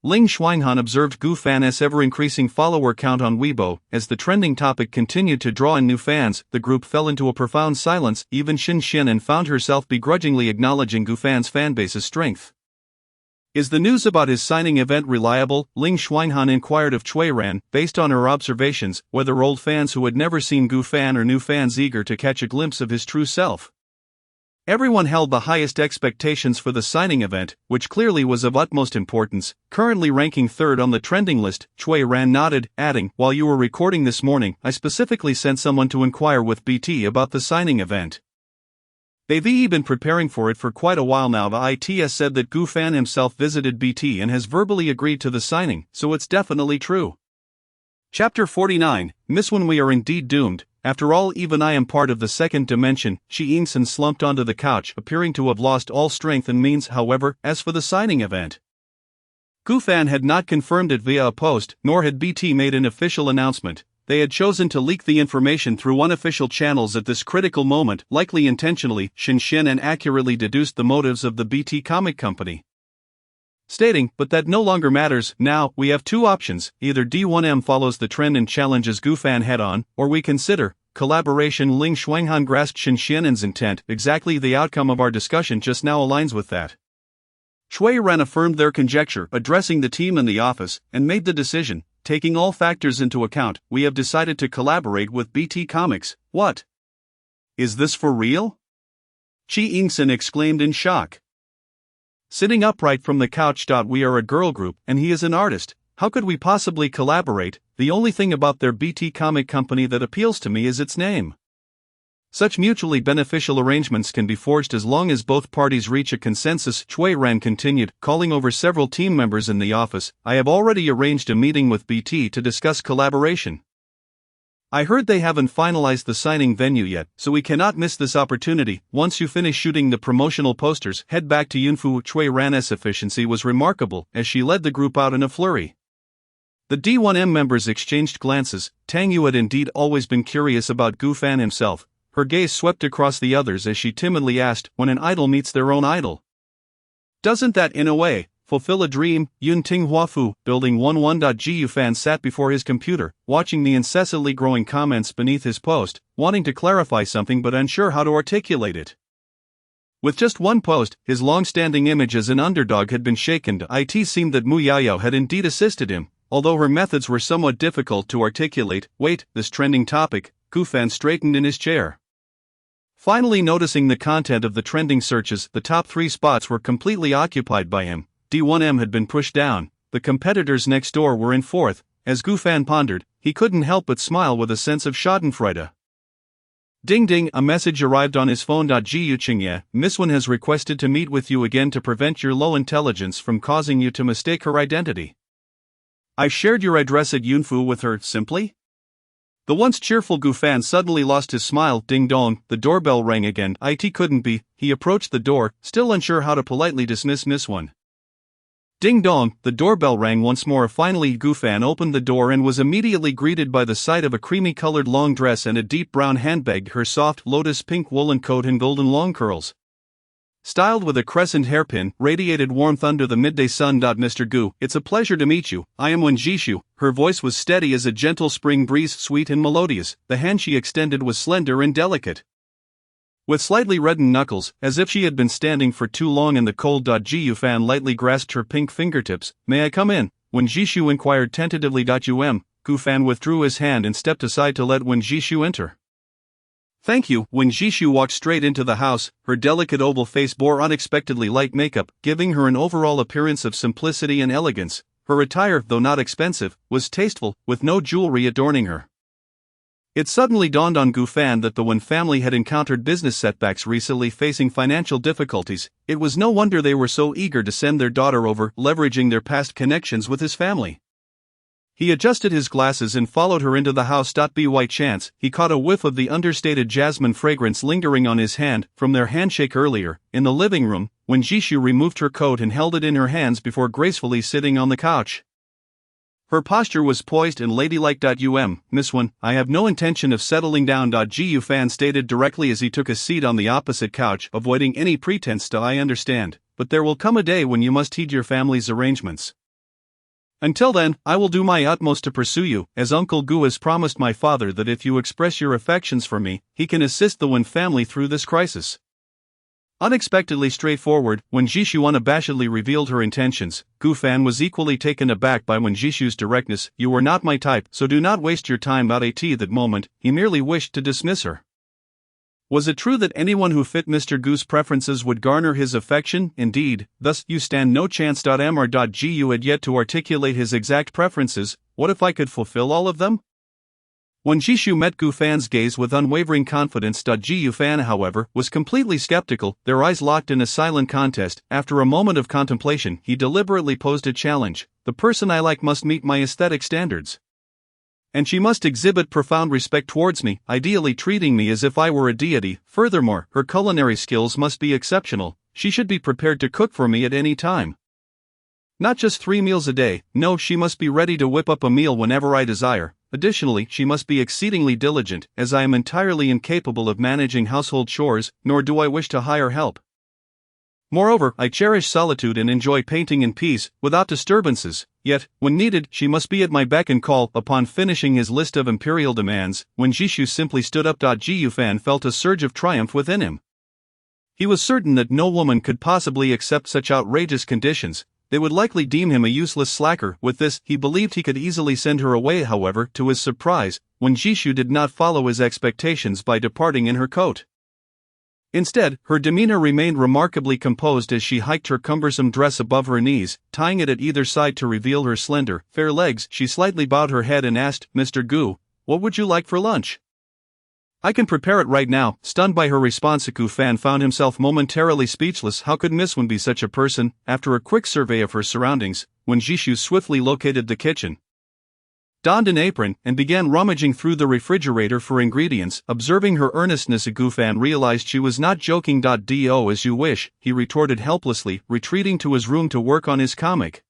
Ling Schweinhan observed Gufan's ever-increasing follower count on Weibo. As the trending topic continued to draw in new fans, the group fell into a profound silence. Even Xin found herself begrudgingly acknowledging Gufan's fanbase's strength. Is the news about his signing event reliable? Ling Schweinhan inquired of Chui Ran, based on her observations, whether old fans who had never seen Gufan or new fans eager to catch a glimpse of his true self. Everyone held the highest expectations for the signing event, which clearly was of utmost importance. Currently ranking 3rd on the trending list, Chui Ran nodded, adding, while you were recording this morning, I specifically sent someone to inquire with BT about the signing event. They've been preparing for it for quite a while now. The ITS said that Gufan himself visited BT and has verbally agreed to the signing, so it's definitely true. Chapter 49, Miss When We Are Indeed Doomed. After all, even I am part of the second dimension. Shi Yingsen slumped onto the couch, appearing to have lost all strength and means. However, as for the signing event, Gufan had not confirmed it via a post, nor had BT made an official announcement. They had chosen to leak the information through unofficial channels at this critical moment, likely intentionally. Xin accurately deduced the motives of the BT comic company, stating, but that no longer matters. Now, we have 2 options, either D1M follows the trend and challenges Gufan head-on, or we consider collaboration. Ling Schweinhan grasped Xinxian's intent. Exactly the outcome of our discussion just now aligns with that. Chui Ran affirmed their conjecture, addressing the team in the office, and made the decision, taking all factors into account, we have decided to collaborate with BT Comics. What? Is this for real? Chi Yingsen exclaimed in shock. Sitting upright from the couch. We are a girl group, and he is an artist. How could we possibly collaborate? The only thing about their BT comic company that appeals to me is its name. Such mutually beneficial arrangements can be forged as long as both parties reach a consensus. Chui Ran continued, calling over several team members in the office. I have already arranged a meeting with BT to discuss collaboration. I heard they haven't finalized the signing venue yet, so we cannot miss this opportunity. Once you finish shooting the promotional posters, head back to Yunfu. Chui Ran's efficiency was remarkable as she led the group out in a flurry. The D1M members exchanged glances. Tang Yu had indeed always been curious about Gu Fan himself. Her gaze swept across the others as she timidly asked, when an idol meets their own idol, doesn't that, in a way, fulfill a dream? Yun Ting Huafu, building 11. Gu Fan sat before his computer, watching the incessantly growing comments beneath his post, wanting to clarify something but unsure how to articulate it. With just one post, his long-standing image as an underdog had been shaken. It seemed that Mu Yaoyao had indeed assisted him, although her methods were somewhat difficult to articulate. Wait, this trending topic. Gu Fan straightened in his chair. Finally noticing the content of the trending searches, the top 3 spots were completely occupied by him. D1M had been pushed down, the competitors next door were in 4th. As Gu Fan pondered, he couldn't help but smile with a sense of schadenfreude. Ding ding, a message arrived on his phone. Gu Qingye, Miss Wen has requested to meet with you again to prevent your low intelligence from causing you to mistake her identity. I shared your address at Yunfu with her. Simply? The once cheerful Gu Fan suddenly lost his smile. Ding dong, the doorbell rang again. It couldn't be. He approached the door, still unsure how to politely dismiss Miss Wen. Ding dong, the doorbell rang once more. Finally Gu Fan opened the door and was immediately greeted by the sight of a creamy-colored long dress and a deep brown handbag. Her soft lotus-pink woolen coat and golden long curls, styled with a crescent hairpin, radiated warmth under the midday sun. Mr. Gu, it's a pleasure to meet you. I am Wen Jishu. Her voice was steady as a gentle spring breeze, sweet and melodious. The hand she extended was slender and delicate, with slightly reddened knuckles, as if she had been standing for too long in the cold. Gu Fan lightly grasped her pink fingertips. May I come in? Wen Jishu inquired tentatively. Gu Fan withdrew his hand and stepped aside to let Wen Jishu enter. Thank you. Wen Jishu walked straight into the house. Her delicate oval face bore unexpectedly light makeup, giving her an overall appearance of simplicity and elegance. Her attire, though not expensive, was tasteful, with no jewelry adorning her. It suddenly dawned on Gu Fan that the Wen family had encountered business setbacks recently, facing financial difficulties. It was no wonder they were so eager to send their daughter over, leveraging their past connections with his family. He adjusted his glasses and followed her into the house. By chance, he caught a whiff of the understated jasmine fragrance lingering on his hand from their handshake earlier. In the living room, when Jishu removed her coat and held it in her hands before gracefully sitting on the couch. Her posture was poised and ladylike. Miss Wen, I have no intention of settling down. Gu Fan stated directly as he took a seat on the opposite couch, avoiding any pretense to I understand, but there will come a day when you must heed your family's arrangements. Until then, I will do my utmost to pursue you, as Uncle Gu has promised my father that if you express your affections for me, he can assist the Wen family through this crisis. Unexpectedly straightforward, when Jishu unabashedly revealed her intentions, Gu Fan was equally taken aback by Wen Jishu's directness. You are not my type, so do not waste your time. At that moment, he merely wished to dismiss her. Was it true that anyone who fit Mr. Gu's preferences would garner his affection? Indeed, thus you stand no chance. Gu had yet to articulate his exact preferences. What if I could fulfill all of them? When Jishu met Gu Fan's gaze with unwavering confidence. Gu Fan, however, was completely skeptical, their eyes locked in a silent contest. After a moment of contemplation, he deliberately posed a challenge. The person I like must meet my aesthetic standards. And she must exhibit profound respect towards me, ideally treating me as if I were a deity. Furthermore, her culinary skills must be exceptional. She should be prepared to cook for me at any time. Not just 3 meals a day, no, she must be ready to whip up a meal whenever I desire. Additionally, she must be exceedingly diligent, as I am entirely incapable of managing household chores, nor do I wish to hire help. Moreover, I cherish solitude and enjoy painting in peace, without disturbances. Yet, when needed, she must be at my beck and call. Upon finishing his list of imperial demands, when Jishu simply stood up. Gu Fan felt a surge of triumph within him. He was certain that no woman could possibly accept such outrageous conditions. They would likely deem him a useless slacker. With this, he believed he could easily send her away. However, to his surprise, when Jishu did not follow his expectations by departing in her coat. Instead, her demeanor remained remarkably composed as she hiked her cumbersome dress above her knees, tying it at either side to reveal her slender, fair legs. She slightly bowed her head and asked, Mr. Gu, what would you like for lunch? I can prepare it right now. Stunned by her response, Gu Fan found himself momentarily speechless. How could Miss Wen be such a person? After a quick survey of her surroundings, when Jishu swiftly located the kitchen, donned an apron, and began rummaging through the refrigerator for ingredients. Observing her earnestness, Gufan realized she was not joking. Do as you wish, he retorted helplessly, retreating to his room to work on his comic.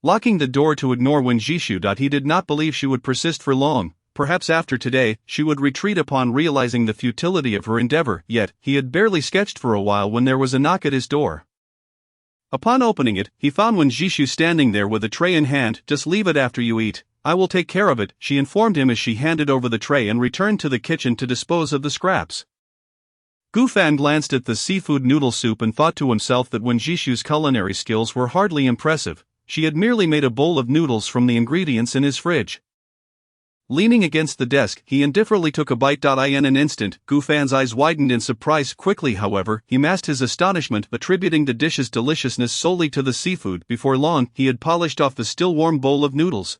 Locking the door to ignore Wen Jishu. He did not believe she would persist for long. Perhaps after today, she would retreat upon realizing the futility of her endeavor, yet, he had barely sketched for a while when there was a knock at his door. Upon opening it, he found Wen Jishu standing there with a tray in hand. Just leave it after you eat. I will take care of it, she informed him as she handed over the tray and returned to the kitchen to dispose of the scraps. Gufan glanced at the seafood noodle soup and thought to himself that Wen Jishu's culinary skills were hardly impressive. She had merely made a bowl of noodles from the ingredients in his fridge. Leaning against the desk, he indifferently took a bite. In an instant, Gufan's eyes widened in surprise. Quickly, however, he masked his astonishment, attributing the dish's deliciousness solely to the seafood. Before long, he had polished off the still-warm bowl of noodles.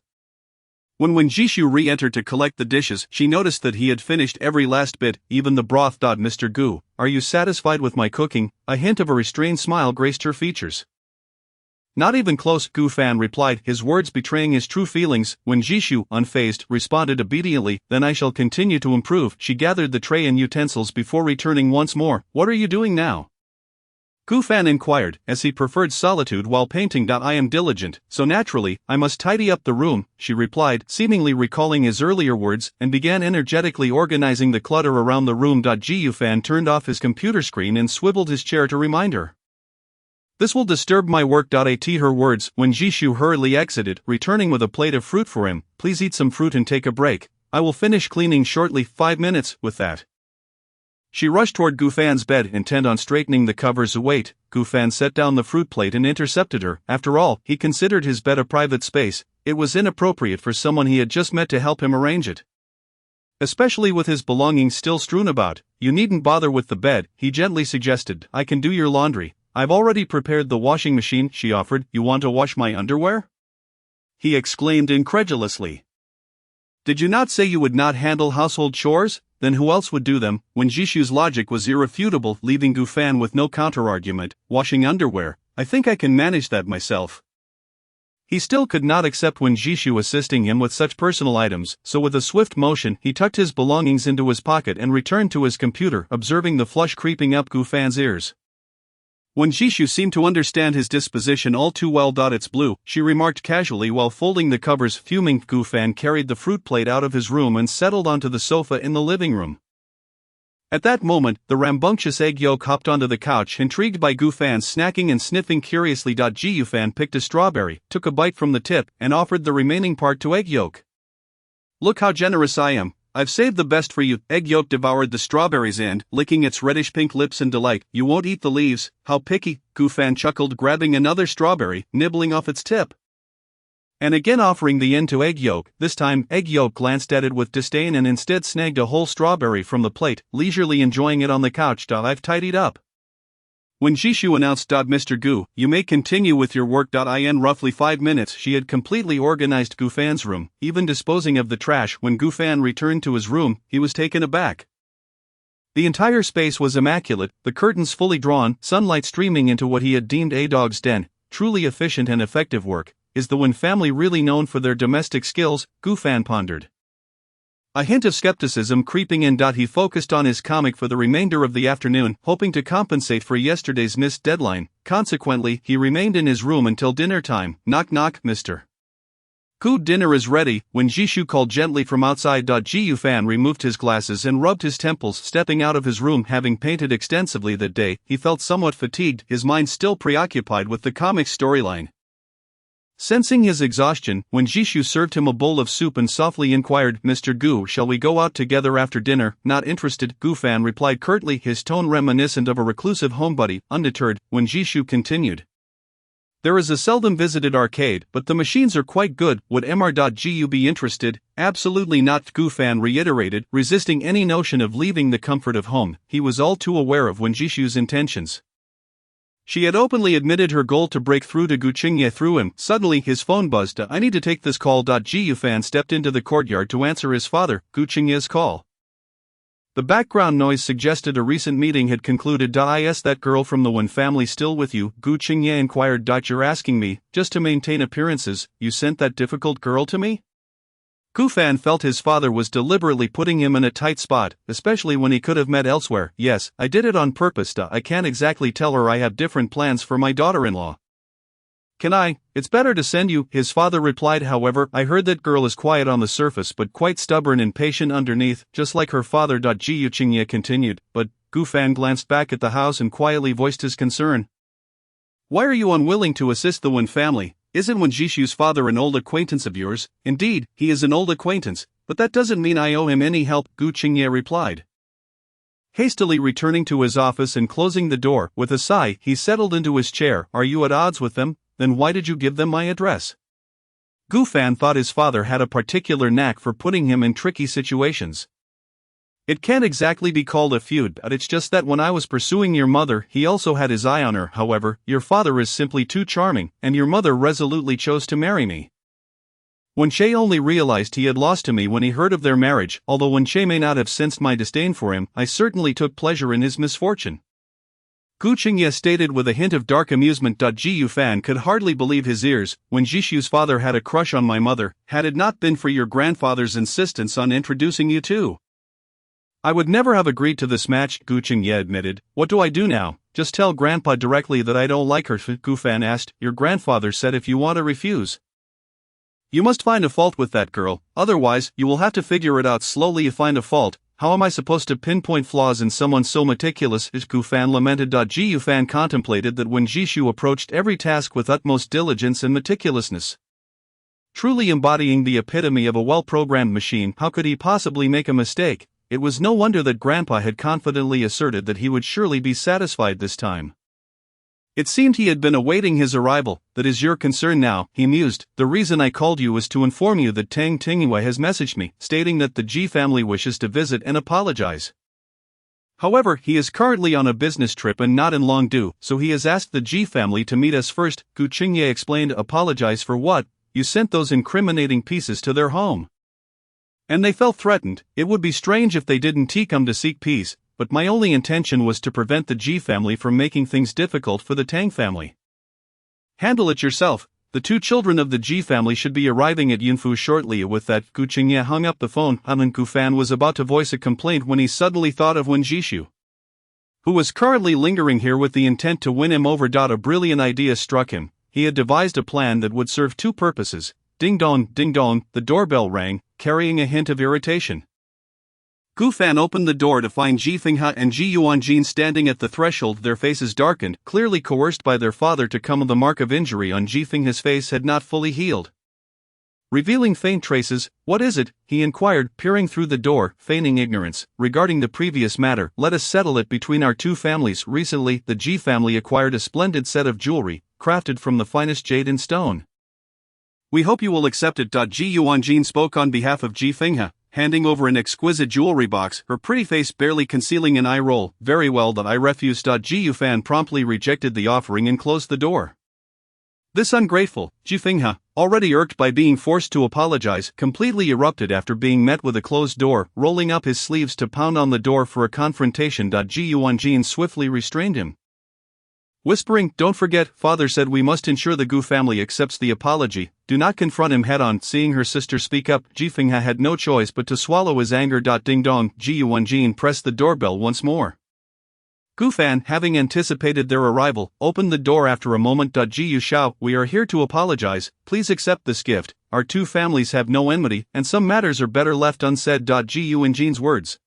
When Wen Jishu re-entered to collect the dishes, she noticed that he had finished every last bit, even the broth. Mr. Gu, are you satisfied with my cooking? A hint of a restrained smile graced her features. Not even close, Gufan replied, his words betraying his true feelings. Wen Jishu, unfazed, responded obediently, then I shall continue to improve. She gathered the tray and utensils before returning once more. What are you doing now? Gufan inquired, as he preferred solitude while painting. I am diligent, so naturally, I must tidy up the room, she replied, seemingly recalling his earlier words, and began energetically organizing the clutter around the room. Gufan turned off his computer screen and swiveled his chair to remind her. This will disturb my work. At her words, Wen Jishu hurriedly exited, returning with a plate of fruit for him. Please eat some fruit and take a break. I will finish cleaning shortly. 5 minutes. With that, she rushed toward Gufan's bed, intent on straightening the covers. Wait, Gufan set down the fruit plate and intercepted her. After all, he considered his bed a private space. It was inappropriate for someone he had just met to help him arrange it, especially with his belongings still strewn about. You needn't bother with the bed, he gently suggested. I can do your laundry. I've already prepared the washing machine, she offered. You want to wash my underwear? He exclaimed incredulously. Did you not say you would not handle household chores? Then who else would do them? Wen Jishu's logic was irrefutable, leaving Gufan with no counterargument. Washing underwear? I think I can manage that myself. He still could not accept Wen Jishu assisting him with such personal items, so with a swift motion he tucked his belongings into his pocket and returned to his computer, observing the flush creeping up Gufan's ears. Wen Jishu seemed to understand his disposition all too well. It's blue, she remarked casually while folding the covers. Fuming, Gufan carried the fruit plate out of his room and settled onto the sofa in the living room. At that moment, the rambunctious egg yolk hopped onto the couch, intrigued by Gufan snacking and sniffing curiously. Gufan picked a strawberry, took a bite from the tip, and offered the remaining part to egg yolk. Look how generous I am. I've saved the best for you. Egg yolk devoured the strawberries and, licking its reddish-pink lips in delight. You won't eat the leaves, how picky, Gufan chuckled, grabbing another strawberry, nibbling off its tip, and again offering the end to egg yolk. This time, egg yolk glanced at it with disdain and instead snagged a whole strawberry from the plate, leisurely enjoying it on the couch. I've tidied up. Wen Jishu announced. Mr. Gu, you may continue with your work. In roughly 5 minutes she had completely organized Gufan's room, even disposing of the trash. When Gufan returned to his room, he was taken aback. The entire space was immaculate, the curtains fully drawn, sunlight streaming into what he had deemed a dog's den. Truly efficient and effective work. Is the Wen family really known for their domestic skills? Gufan pondered. A hint of skepticism creeping in. He focused on his comic for the remainder of the afternoon, hoping to compensate for yesterday's missed deadline. Consequently, he remained in his room until dinner time. Knock knock, Mr. Gu, dinner is ready. Wen Jishu called gently from outside. Gufan removed his glasses and rubbed his temples, stepping out of his room. Having painted extensively that day, he felt somewhat fatigued, his mind still preoccupied with the comic's storyline. Sensing his exhaustion, Wen Jishu served him a bowl of soup and softly inquired, Mr. Gu, shall we go out together after dinner? Not interested, Gufan replied curtly, his tone reminiscent of a reclusive homebody. Undeterred, Wen Jishu continued. There is a seldom visited arcade, but the machines are quite good. Would Mr.Gu be interested? Absolutely not, Gufan reiterated, resisting any notion of leaving the comfort of home. He was all too aware of Wen Jishu's intentions. She had openly admitted her goal to break through to Gu Qingye through him. Suddenly his phone buzzed. I need to take this call. Gufan stepped into the courtyard to answer his father, Gu Qingye's call. The background noise suggested a recent meeting had concluded. Is that girl from the Wen family still with you? Gu Qingye inquired. You're asking me, just to maintain appearances, you sent that difficult girl to me? Gufan felt his father was deliberately putting him in a tight spot, especially when he could have met elsewhere. Yes, I did it on purpose. I can't exactly tell her I have different plans for my daughter-in-law. Can I? It's better to send you, his father replied. However, I heard that girl is quiet on the surface but quite stubborn and patient underneath, just like her father. Gu Qingye continued, but Gufan glanced back at the house and quietly voiced his concern. Why are you unwilling to assist the Wen family? Isn't Wen Jishu's father an old acquaintance of yours? Indeed, he is an old acquaintance, but that doesn't mean I owe him any help, Gu Qingye replied. Hastily returning to his office and closing the door, with a sigh, he settled into his chair. Are you at odds with them? Then why did you give them my address? Gufan thought his father had a particular knack for putting him in tricky situations. It can't exactly be called a feud, but it's just that when I was pursuing your mother, he also had his eye on her. However, your father is simply too charming, and your mother resolutely chose to marry me. Wen Che only realized he had lost to me when he heard of their marriage. Although Wen Che may not have sensed my disdain for him, I certainly took pleasure in his misfortune. Gu Qingye stated with a hint of dark amusement. Ji Yufan could hardly believe his ears. Wen Jishu's father had a crush on my mother, had it not been for your grandfather's insistence on introducing you two. I would never have agreed to this match, Gu Qingye admitted. What do I do now? Just tell Grandpa directly that I don't like her, Gufan asked. Your grandfather said if you want to refuse. You must find a fault with that girl, otherwise, you will have to figure it out slowly. You find a fault. How am I supposed to pinpoint flaws in someone so meticulous? Gufan lamented. Ji Yufan contemplated that when Jishu approached every task with utmost diligence and meticulousness, truly embodying the epitome of a well-programmed machine, how could he possibly make a mistake? It was no wonder that Grandpa had confidently asserted that he would surely be satisfied this time. It seemed he had been awaiting his arrival. That is your concern now, he mused. The reason I called you was to inform you that Tang Tingyue has messaged me, stating that the Ji family wishes to visit and apologize. However, he is currently on a business trip and not in Longdu, so he has asked the Ji family to meet us first. Gu Qingye explained. Apologize for what? You sent those incriminating pieces to their home. And they felt threatened. It would be strange if they didn't come to seek peace, but my only intention was to prevent the Ji family from making things difficult for the Tang family. Handle it yourself. The two children of the Ji family should be arriving at Yunfu shortly. With that, Gu Qingye hung up the phone. Gufan was about to voice a complaint when he suddenly thought of Wen Jishu, who was currently lingering here with the intent to win him over. A brilliant idea struck him. He had devised a plan that would serve two purposes. Ding dong, the doorbell rang, carrying a hint of irritation. Gufan opened the door to find Ji Fenghe and Ji Yuanjin standing at the threshold, their faces darkened, clearly coerced by their father to come. The mark of injury on Ji Fenghe's face had not fully healed, revealing faint traces. What is it? He inquired, peering through the door, feigning ignorance. Regarding the previous matter, let us settle it between our two families. Recently, the Ji family acquired a splendid set of jewelry, crafted from the finest jade and stone. We hope you will accept it. Ji Yuanjin spoke on behalf of Ji Fenghe, handing over an exquisite jewelry box, her pretty face barely concealing an eye roll. Very well, I refused. Ji Yufan promptly rejected the offering and closed the door. This ungrateful, Ji Fenghe, already irked by being forced to apologize, completely erupted after being met with a closed door, rolling up his sleeves to pound on the door for a confrontation. Ji Yuanjin swiftly restrained him, whispering, don't forget, father said we must ensure the Gu family accepts the apology. Do not confront him head-on. Seeing her sister speak up, Ji Fenghe had no choice but to swallow his anger. Ding dong, Ji Yuanjin pressed the doorbell once more. Gufan, having anticipated their arrival, opened the door after a moment. Ji Yushao, we are here to apologize, please accept this gift. Our two families have no enmity, and some matters are better left unsaid. Ji Yuanjin's words,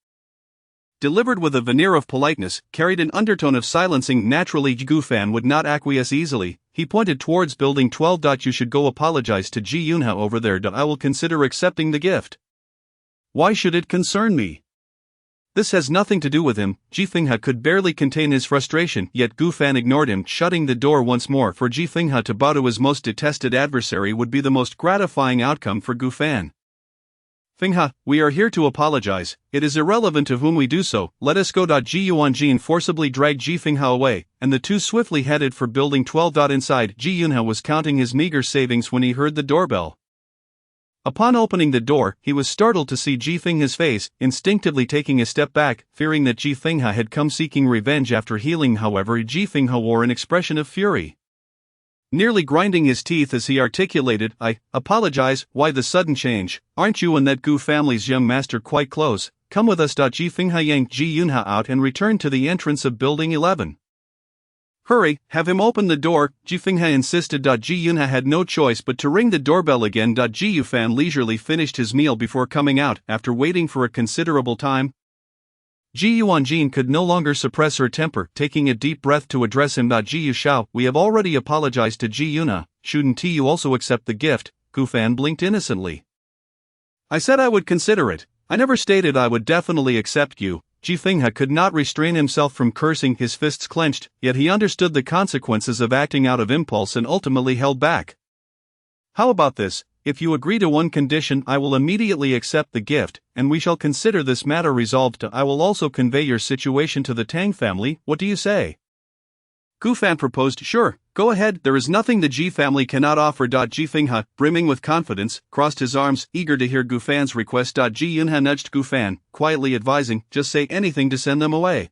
delivered with a veneer of politeness, carried an undertone of silencing. Naturally, Gufan would not acquiesce easily. He pointed towards building 12. You should go apologize to Ji Yunhe over there. I will consider accepting the gift. Why should it concern me? This has nothing to do with him. Ji Fenghe could barely contain his frustration, yet Gufan ignored him, shutting the door once more. For Ji Fenghe to bow to his most detested adversary would be the most gratifying outcome for Gufan. Fenghe, we are here to apologize. It is irrelevant to whom we do so. Let us go. Ji Yuanjin forcibly dragged Ji Fenghe away, and the two swiftly headed for building 12. Inside, Ji Yunhe was counting his meager savings when he heard the doorbell. Upon opening the door, he was startled to see Ji Fenghe's face, instinctively taking a step back, fearing that Ji Fenghe had come seeking revenge after healing. However, Ji Fenghe wore an expression of fury. nearly grinding his teeth as he articulated, "I apologize, why the sudden change? Aren't you and that Gu family's young master quite close? Come with us." Ji Fingha yanked Ji Yunha out and returned to the entrance of Building 11. "Hurry, have him open the door," Ji Fingha insisted. Ji Yunha had no choice but to ring the doorbell again. Ji Yufan leisurely finished his meal before coming out, after waiting for a considerable time. Ji Yuanjin could no longer suppress her temper, taking a deep breath to address him. Ji Yushao, we have already apologized to Ji Yuna, shouldn't you also accept the gift? Gufan blinked innocently. I said I would consider it. I never stated I would definitely accept you. Ji Fingha could not restrain himself from cursing, his fists clenched, yet he understood the consequences of acting out of impulse and ultimately held back. How about this? If you agree to one condition, I will immediately accept the gift, and we shall consider this matter resolved. I will also convey your situation to the Tang family. What do you say? Gufan proposed. Sure, go ahead, there is nothing the Ji family cannot offer. Ji Fingha, brimming with confidence, crossed his arms, eager to hear Gufan's request. Ji Yunha nudged Gufan, quietly advising, just say anything to send them away.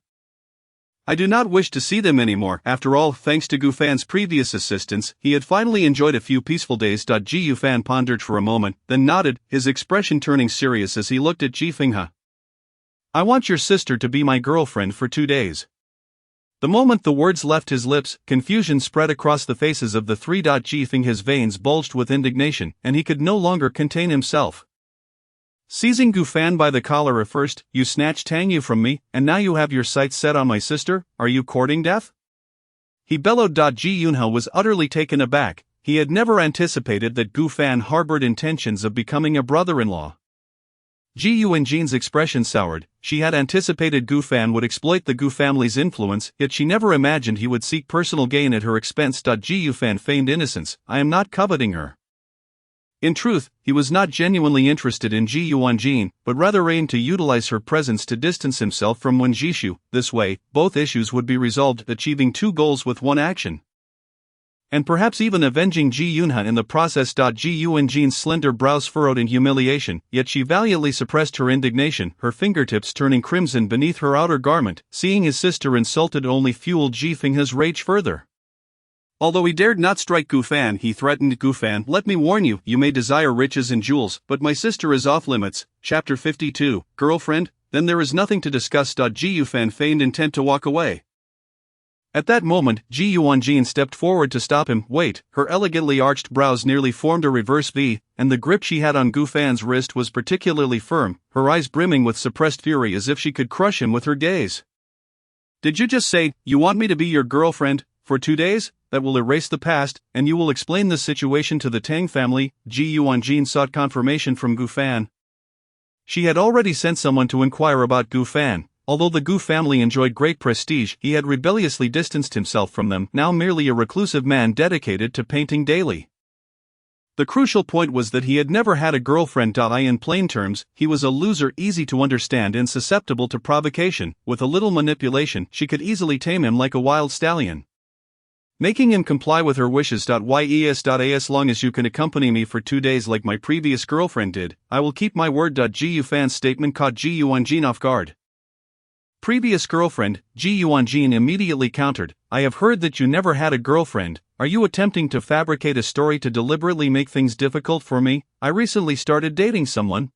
I do not wish to see them anymore. After all, thanks to Gufan's previous assistance, he had finally enjoyed a few peaceful days. Ji Yufan pondered for a moment, then nodded, his expression turning serious as he looked at Ji Fingha. I want your sister to be my girlfriend for 2 days. The moment the words left his lips, confusion spread across the faces of the three. Ji Fingha's veins bulged with indignation, and he could no longer contain himself. Seizing Gufan by the collar, first, you snatched Tang Yu from me, and now you have your sights set on my sister? Are you courting death? He bellowed. Ji Yunha was utterly taken aback. He had never anticipated that Gufan harbored intentions of becoming a brother-in-law. Ji Yuanjin's expression soured. She had anticipated Gufan would exploit the Gu family's influence, yet she never imagined he would seek personal gain at her expense. Ji Yufan feigned innocence. I am not coveting her. In truth, he was not genuinely interested in Ji Yuanjin, but rather aimed to utilize her presence to distance himself from Wen Jishu. This way, both issues would be resolved, achieving 2 goals with 1 action. And perhaps even avenging Ji Yunha in the process. Ji Yuanjin's slender brows furrowed in humiliation, yet she valiantly suppressed her indignation, her fingertips turning crimson beneath her outer garment. Seeing his sister insulted only fueled Ji Fingha's rage further. Although he dared not strike Gufan, he threatened. Gufan, let me warn you, you may desire riches and jewels, but my sister is off limits. Chapter 52, Girlfriend? Then there is nothing to discuss. Ji Yufan feigned intent to walk away. At that moment, Ji Yuanjin stepped forward to stop him. Wait, her elegantly arched brows nearly formed a reverse V, and the grip she had on Gufan's wrist was particularly firm, her eyes brimming with suppressed fury as if she could crush him with her gaze. Did you just say, you want me to be your girlfriend, for 2 days? That will erase the past, and you will explain this situation to the Tang family. Ji Yuanjin sought confirmation from Gufan. She had already sent someone to inquire about Gufan. Although the Gu family enjoyed great prestige, he had rebelliously distanced himself from them, now merely a reclusive man dedicated to painting daily. The crucial point was that he had never had a girlfriend. In plain terms, he was a loser, easy to understand and susceptible to provocation. With a little manipulation, she could easily tame him like a wild stallion, making him comply with her wishes. As long as you can accompany me for 2 days like my previous girlfriend did, I will keep my word. Ji Yufan's statement caught Ji Yuanjin off guard. Previous girlfriend? Ji Yuanjin immediately countered. I have heard that you never had a girlfriend. Are you attempting to fabricate a story to deliberately make things difficult for me? I recently started dating someone.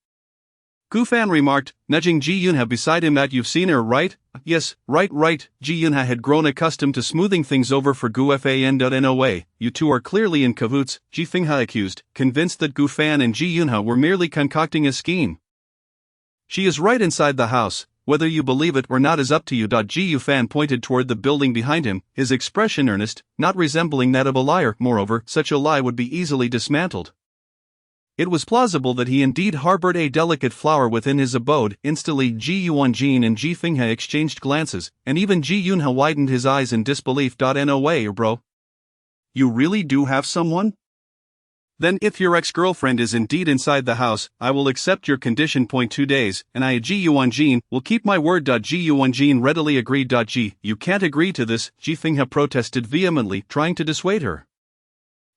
Gufan remarked, nudging Ji Yunha beside him. That you've seen her, right? Yes, right. Ji Yunha had grown accustomed to smoothing things over for Gufan. No way, you two are clearly in cahoots, Ji Fingha accused, convinced that Gufan and Ji Yunha were merely concocting a scheme. She is right inside the house. Whether you believe it or not is up to you. Ji Yufan pointed toward the building behind him, his expression earnest, not resembling that of a liar. Moreover, such a lie would be easily dismantled. It was plausible that he indeed harbored a delicate flower within his abode. Instantly, Ji Yuanjin and Ji Fingha exchanged glances, and even Ji Yunha widened his eyes in disbelief. No way, bro. You really do have someone? Then, if your ex-girlfriend is indeed inside the house, I will accept your condition. 2 days, and I, Ji Yuanjin, will keep my word. Ji Yuanjin readily agreed. Ji, you can't agree to this, Ji Fingha protested vehemently, trying to dissuade her.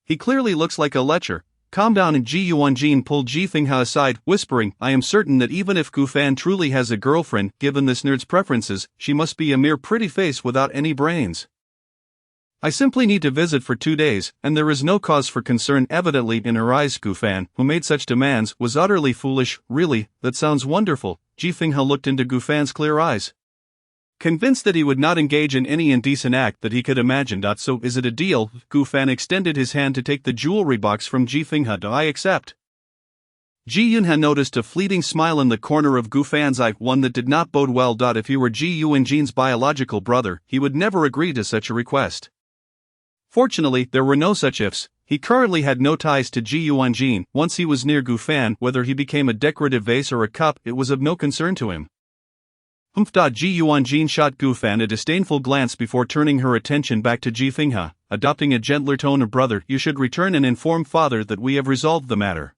He clearly looks like a lecher. Calm down. And Ji Yuanjin pulled Ji Fingha aside, whispering, I am certain that even if Gufan truly has a girlfriend, given this nerd's preferences, she must be a mere pretty face without any brains. I simply need to visit for 2 days, and there is no cause for concern evidently in her eyes. Gu Fan, who made such demands, was utterly foolish. Really, that sounds wonderful. Ji Fenghe looked into Gu Fan's clear eyes, convinced that he would not engage in any indecent act that he could imagine. So is it a deal? Gu Fan extended his hand to take the jewelry box from Ji Fenghe. I accept. Ji Yunhan noticed a fleeting smile in the corner of Gu Fan's eye, one that did not bode well. If he were Ji Yuanjin's biological brother, he would never agree to such a request. Fortunately, there were no such ifs. He currently had no ties to Ji Yuanjin. Once he was near Gu Fan, whether he became a decorative vase or a cup, it was of no concern to him. Ji Yuanjin shot Gu Fan a disdainful glance before turning her attention back to Ji Fenghe, adopting a gentler tone of brother. You should return and inform father that we have resolved the matter.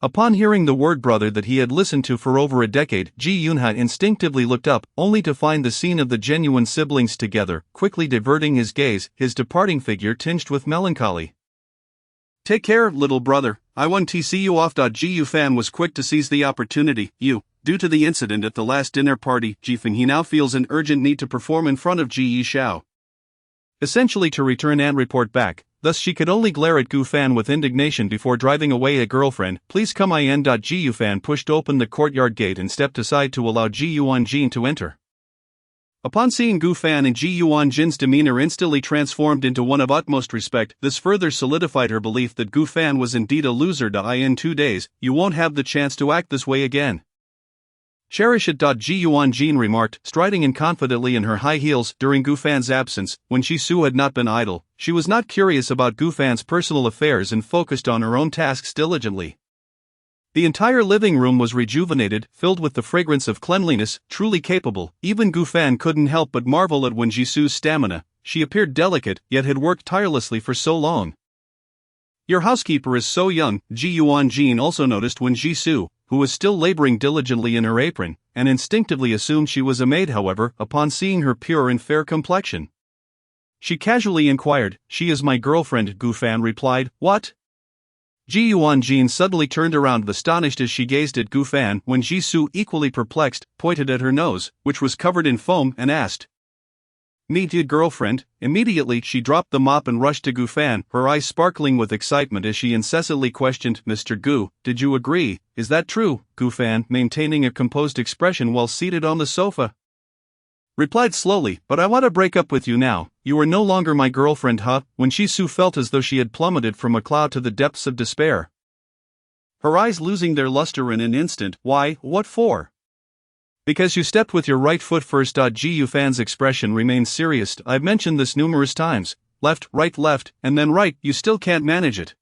Upon hearing the word brother that he had listened to for over a decade, Ji Yunha instinctively looked up, only to find the scene of the genuine siblings together, quickly diverting his gaze, his departing figure tinged with melancholy. Take care, little brother, I want to see you off. Ji Yufan was quick to seize the opportunity. Due to the incident at the last dinner party, Ji Fenghe now feels an urgent need to perform in front of Ji Yishao. Essentially to return and report back. Thus she could only glare at Gu Fan with indignation before driving away a girlfriend. Please come in. Ji Yufan pushed open the courtyard gate and stepped aside to allow Ji Yuanjin to enter. Upon seeing Gu Fan and Ji Yuanjin's demeanor instantly transformed into one of utmost respect, this further solidified her belief that Gu Fan was indeed a loser. In 2 days, you won't have the chance to act this way again. Cherish it. Ji Yuanjin remarked, striding in confidently in her high heels. During Gu Fan's absence, when Shi Su had not been idle, she was not curious about Gu Fan's personal affairs and focused on her own tasks diligently. The entire living room was rejuvenated, filled with the fragrance of cleanliness, truly capable. Even Gu Fan couldn't help but marvel at Wen Jisu's stamina. She appeared delicate, yet had worked tirelessly for so long. Your housekeeper is so young. Ji Yuanjin also noticed Wen Jisu, who was still laboring diligently in her apron, and instinctively assumed she was a maid. However, upon seeing her pure and fair complexion, she casually inquired, "She is my girlfriend," Gu Fan replied. "What?" Ji Yuanjin suddenly turned around astonished as she gazed at Gu Fan. When Jisu, equally perplexed, pointed at her nose, which was covered in foam, and asked, "Meet your girlfriend?" Immediately she dropped the mop and rushed to Gu Fan, her eyes sparkling with excitement as she incessantly questioned, "Mr. Gu, did you agree? Is that true?" Gu Fan, maintaining a composed expression while seated on the sofa, replied slowly, "But I want to break up with you now. You are no longer my girlfriend, huh?" When Shisu felt as though she had plummeted from a cloud to the depths of despair, her eyes losing their luster in an instant. "Why, what for?" "Because you stepped with your right foot first." Ji Yufan's expression remained serious. "I've mentioned this numerous times. Left, and then right. You still can't manage it.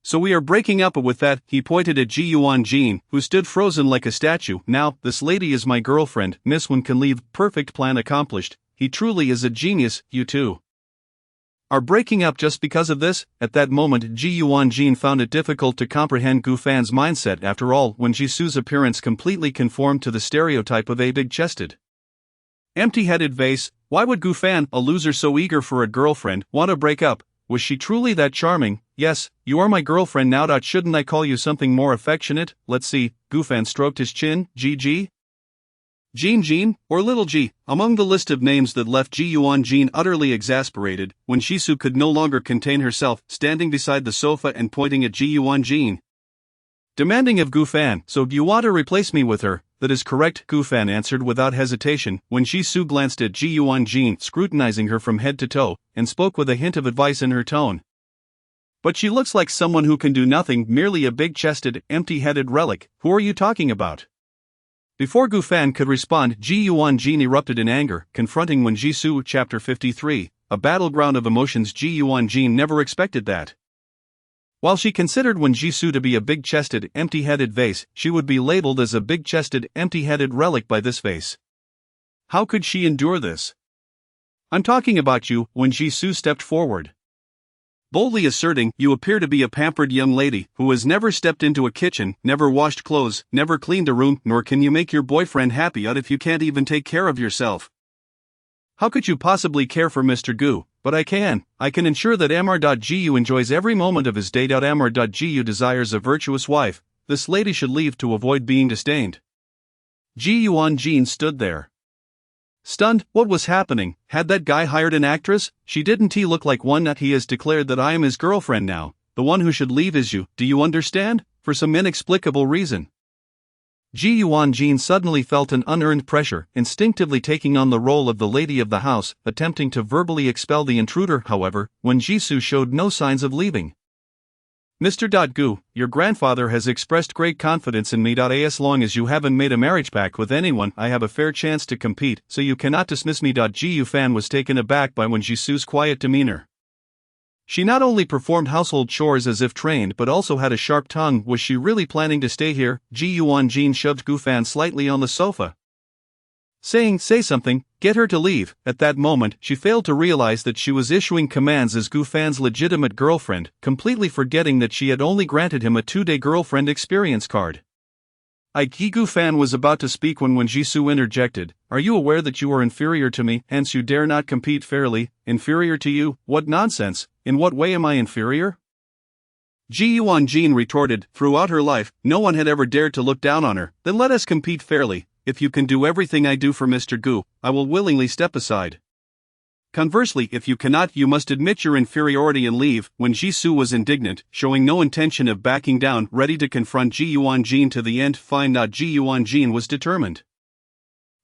So we are breaking up. With that, he pointed at Ji Yuanjin, who stood frozen like a statue. "Now, this lady is my girlfriend. Miss Wen can leave." Perfect plan accomplished. He truly is a genius. "You two are breaking up just because of this?" At that moment, Ji Yuanjin found it difficult to comprehend Gu Fan's mindset. After all, Wen Jisu's appearance completely conformed to the stereotype of a big-chested, empty-headed vase. Why would Gu Fan, a loser so eager for a girlfriend, want to break up? Was she truly that charming? "Yes, you are my girlfriend now. Shouldn't I call you something more affectionate? Let's see." Gu Fan stroked his chin. Ji? Jean, or Little G, among the list of names that left Ji Yuanjin utterly exasperated, when Shisu could no longer contain herself, standing beside the sofa and pointing at Ji Yuanjin, demanding of Gu Fan, "So you want to replace me with her?" "That is correct," Gu Fan answered without hesitation. When Shisu glanced at Ji Yuanjin, scrutinizing her from head to toe, and spoke with a hint of advice in her tone. "But she looks like someone who can do nothing, merely a big-chested, empty-headed relic. Who are you talking about?" Before Gu Fan could respond, Ji Yuanjin erupted in anger, confronting Wen Jisu. Chapter 53, a battleground of emotions. Ji Yuanjin never expected that. While she considered Wen Jisu to be a big-chested, empty-headed vase, she would be labeled as a big-chested, empty-headed relic by this vase. How could she endure this? "I'm talking about you," Wen Jisu stepped forward, boldly asserting, "You appear to be a pampered young lady, who has never stepped into a kitchen, never washed clothes, never cleaned a room, nor can you make your boyfriend happy if you can't even take care of yourself. How could you possibly care for Mr. Gu?" "But I can ensure that Mr.Gu enjoys every moment of his day. Mr.Gu desires a virtuous wife. This lady should leave to avoid being disdained." Ji Yuanjin stood there, Stunned, what was happening? Had that guy hired an actress? She didn't he look like one? That he has declared that I am his girlfriend now. The one who should leave is you, do you understand? For some inexplicable reason. Ji Yuan-jin suddenly felt an unearned pressure, instinctively taking on the role of the lady of the house, attempting to verbally expel the intruder. However, when Jisoo showed no signs of leaving. Mr. Gu, your grandfather has expressed great confidence in me. As long as you haven't made a marriage pact with anyone, I have a fair chance to compete, so you cannot dismiss me. Ji Yu-fan was taken aback by when Jisoo's quiet demeanor. She not only performed household chores as if trained but also had a sharp tongue. Was she really planning to stay here? Ji Yuan-jin shoved Gu-fan slightly on the sofa, saying, "Say something, get her to leave." At that moment, she failed to realize that she was issuing commands as Gu-fan's legitimate girlfriend, completely forgetting that she had only granted him a 2-day girlfriend experience card. Gu-fan was about to speak when Jisoo interjected, "Are you aware that you are inferior to me, hence you dare not compete fairly?" "Inferior to you? What nonsense! In what way am I inferior?" Ji Yuan-jin retorted, "Throughout her life, no one had ever dared to look down on her. Then let us compete fairly. If you can do everything I do for Mr. Gu, I will willingly step aside. Conversely, if you cannot, you must admit your inferiority and leave." When Jisoo was indignant, showing no intention of backing down, ready to confront Ji Yuan-jin to the end. Fine. Ji Yuan-jin was determined.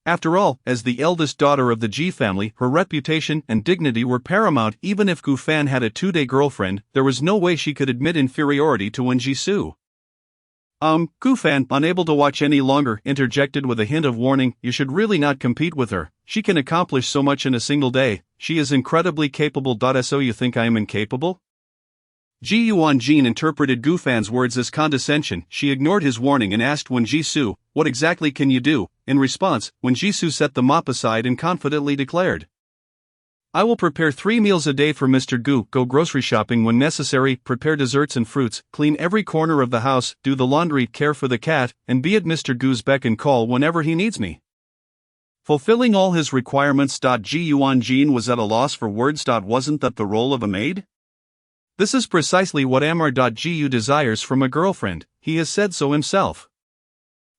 After all, as the eldest daughter of the Ji family, her reputation and dignity were paramount. Even if Gu-fan had a 2-day girlfriend, there was no way she could admit inferiority to Jisoo. Gu-fan, unable to watch any longer, interjected with a hint of warning, "You should really not compete with her. She can accomplish so much in a single day. She is incredibly capable. So you think I am incapable?" Ji Yuan-jin interpreted Gu-fan's words as condescension. She ignored his warning and asked Jisoo, "What exactly can you do?" In response, Jisoo set the mop aside and confidently declared, "I will prepare 3 meals a day for Mr. Gu, go grocery shopping when necessary, prepare desserts and fruits, clean every corner of the house, do the laundry, care for the cat, and be at Mr. Gu's beck and call whenever he needs me." Fulfilling all his requirements. Ji Yuan-jin was at a loss for words. Wasn't that the role of a maid? This is precisely what Amar. Gu desires from a girlfriend, he has said so himself.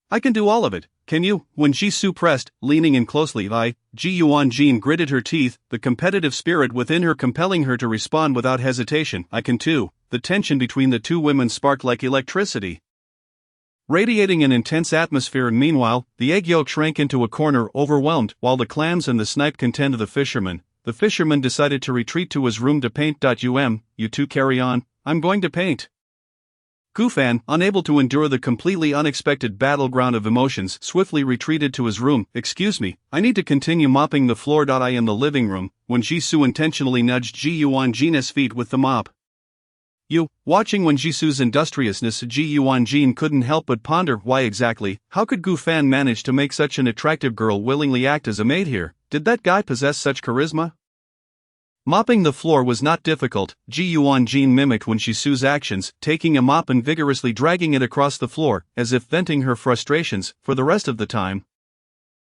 "I can do all of it, can you?" When Jisoo pressed, leaning in closely, Ji Yuan-jin gritted her teeth, the competitive spirit within her compelling her to respond without hesitation, "I can too." The tension between the two women sparked like electricity, radiating an intense atmosphere. Meanwhile, the egg yolk shrank into a corner, overwhelmed, while the clams and the snipe contended the fisherman. The fisherman decided to retreat to his room to paint. You two carry on, I'm going to paint." Gu-fan, unable to endure the completely unexpected battleground of emotions, swiftly retreated to his room. "Excuse me, I need to continue mopping the floor. I am the living room," when Jisoo intentionally nudged Ji Yuan-jin's feet with the mop. Watching Jisoo's industriousness, Ji Yuan-jin couldn't help but ponder, why exactly, how could Gu-fan manage to make such an attractive girl willingly act as a maid here? Did that guy possess such charisma? Mopping the floor was not difficult. Ji Yuan-jin mimicked Jisoo's actions, taking a mop and vigorously dragging it across the floor, as if venting her frustrations. For the rest of the time,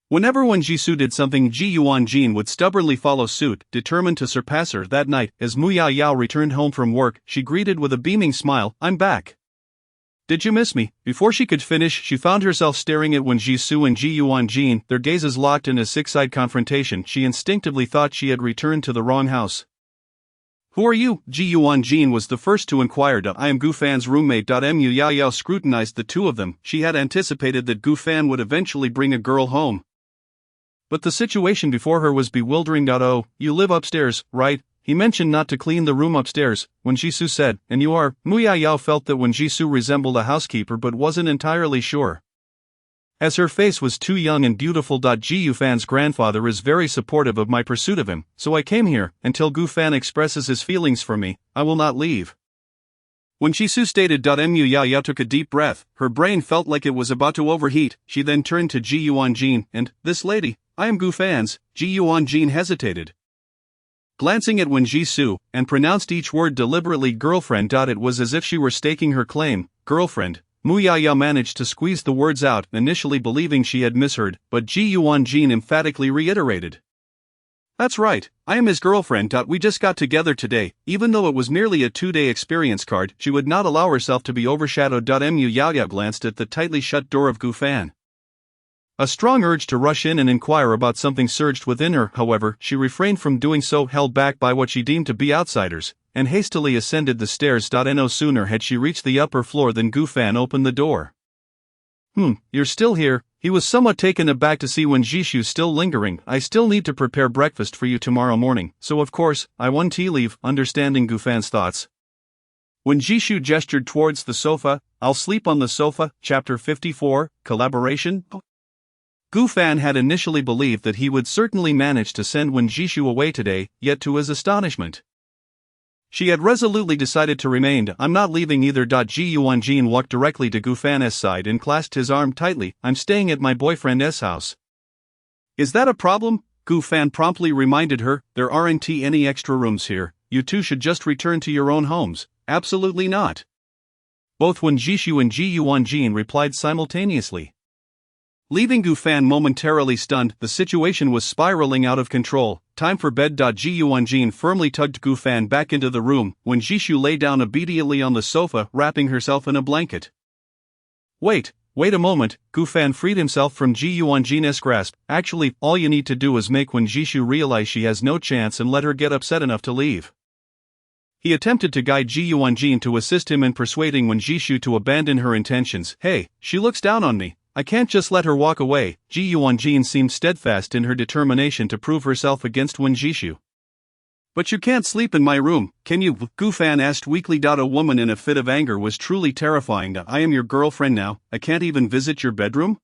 whenever Jisoo did something, Ji Yuan-jin would stubbornly follow suit, determined to surpass her. That night, as Mu Yao returned home from work, she greeted with a beaming smile, "I'm back. Did you miss me?" Before she could finish, she found herself staring at Jisoo and Ji Yuan-jin, their gazes locked in a six-eyed confrontation. She instinctively thought she had returned to the wrong house. "Who are you?" Ji Yuan-jin was the first to inquire. "I am Gu-fan's roommate." Mu Yao scrutinized the two of them. She had anticipated that Gu-fan would eventually bring a girl home, but the situation before her was bewildering. "Oh, you live upstairs, right? He mentioned not to clean the room upstairs," Jisoo said. "And you are?" Mu Yao felt that Jisoo resembled a housekeeper but wasn't entirely sure, as her face was too young and beautiful. Ji Yu-fan's grandfather is very supportive of my pursuit of him, so I came here. Until Gu-fan expresses his feelings for me, I will not leave." When Jisoo stated, Mu Yao took a deep breath. Her brain felt like it was about to overheat. She then turned to Ji Yuan-jin, "And, this lady, I am Gu-fan's." Ji Yuan-jin hesitated, glancing at Jisoo, and pronounced each word deliberately, "Girlfriend." It was as if she were staking her claim. "Girlfriend." Mu Yao managed to squeeze the words out, initially believing she had misheard, but Ji Yuan-jin emphatically reiterated, "That's right, I am his girlfriend. We just got together today." Even though it was merely a 2-day experience card, she would not allow herself to be overshadowed. Mu Yao glanced at the tightly shut door of Gu-fan. A strong urge to rush in and inquire about something surged within her, however, she refrained from doing so, held back by what she deemed to be outsiders, and hastily ascended the stairs. No sooner had she reached the upper floor than Gu Fan opened the door. You're still here." He was somewhat taken aback to see Wen Jishu still lingering. "I still need to prepare breakfast for you tomorrow morning, so of course, I want tea leave." Understanding Gu Fan's thoughts, Wen Jishu gestured towards the sofa. "I'll sleep on the sofa." Chapter 54, Collaboration. Gu Fan had initially believed that he would certainly manage to send Wen Jishu away today, yet to his astonishment, she had resolutely decided to remain. "I'm not leaving either." Ji Yuanjin walked directly to Gu Fan's side and clasped his arm tightly. "I'm staying at my boyfriend's house." "Is that a problem?" Gu Fan promptly reminded her. "There aren't any extra rooms here. You two should just return to your own homes." "Absolutely not." Both Wen Jishu and Ji Yuanjin replied simultaneously. Leaving Gu Fan momentarily stunned, the situation was spiraling out of control. "Time for bed." Ji Yuanjin firmly tugged Gu Fan back into the room, when Jishu lay down obediently on the sofa, wrapping herself in a blanket. Wait a moment." Gu Fan freed himself from Ji Yuanjin's grasp. "Actually, all you need to do is make Wen Jishu realize she has no chance and let her get upset enough to leave." He attempted to guide Ji Yuanjin to assist him in persuading Wen Jishu to abandon her intentions. "Hey, she looks down on me. I can't just let her walk away." Ji Yuanjin seemed steadfast in her determination to prove herself against Wen Jishu. "But you can't sleep in my room, can you?" Gu Fan asked weakly. A woman in a fit of anger was truly terrifying. "I am your girlfriend now, I can't even visit your bedroom?"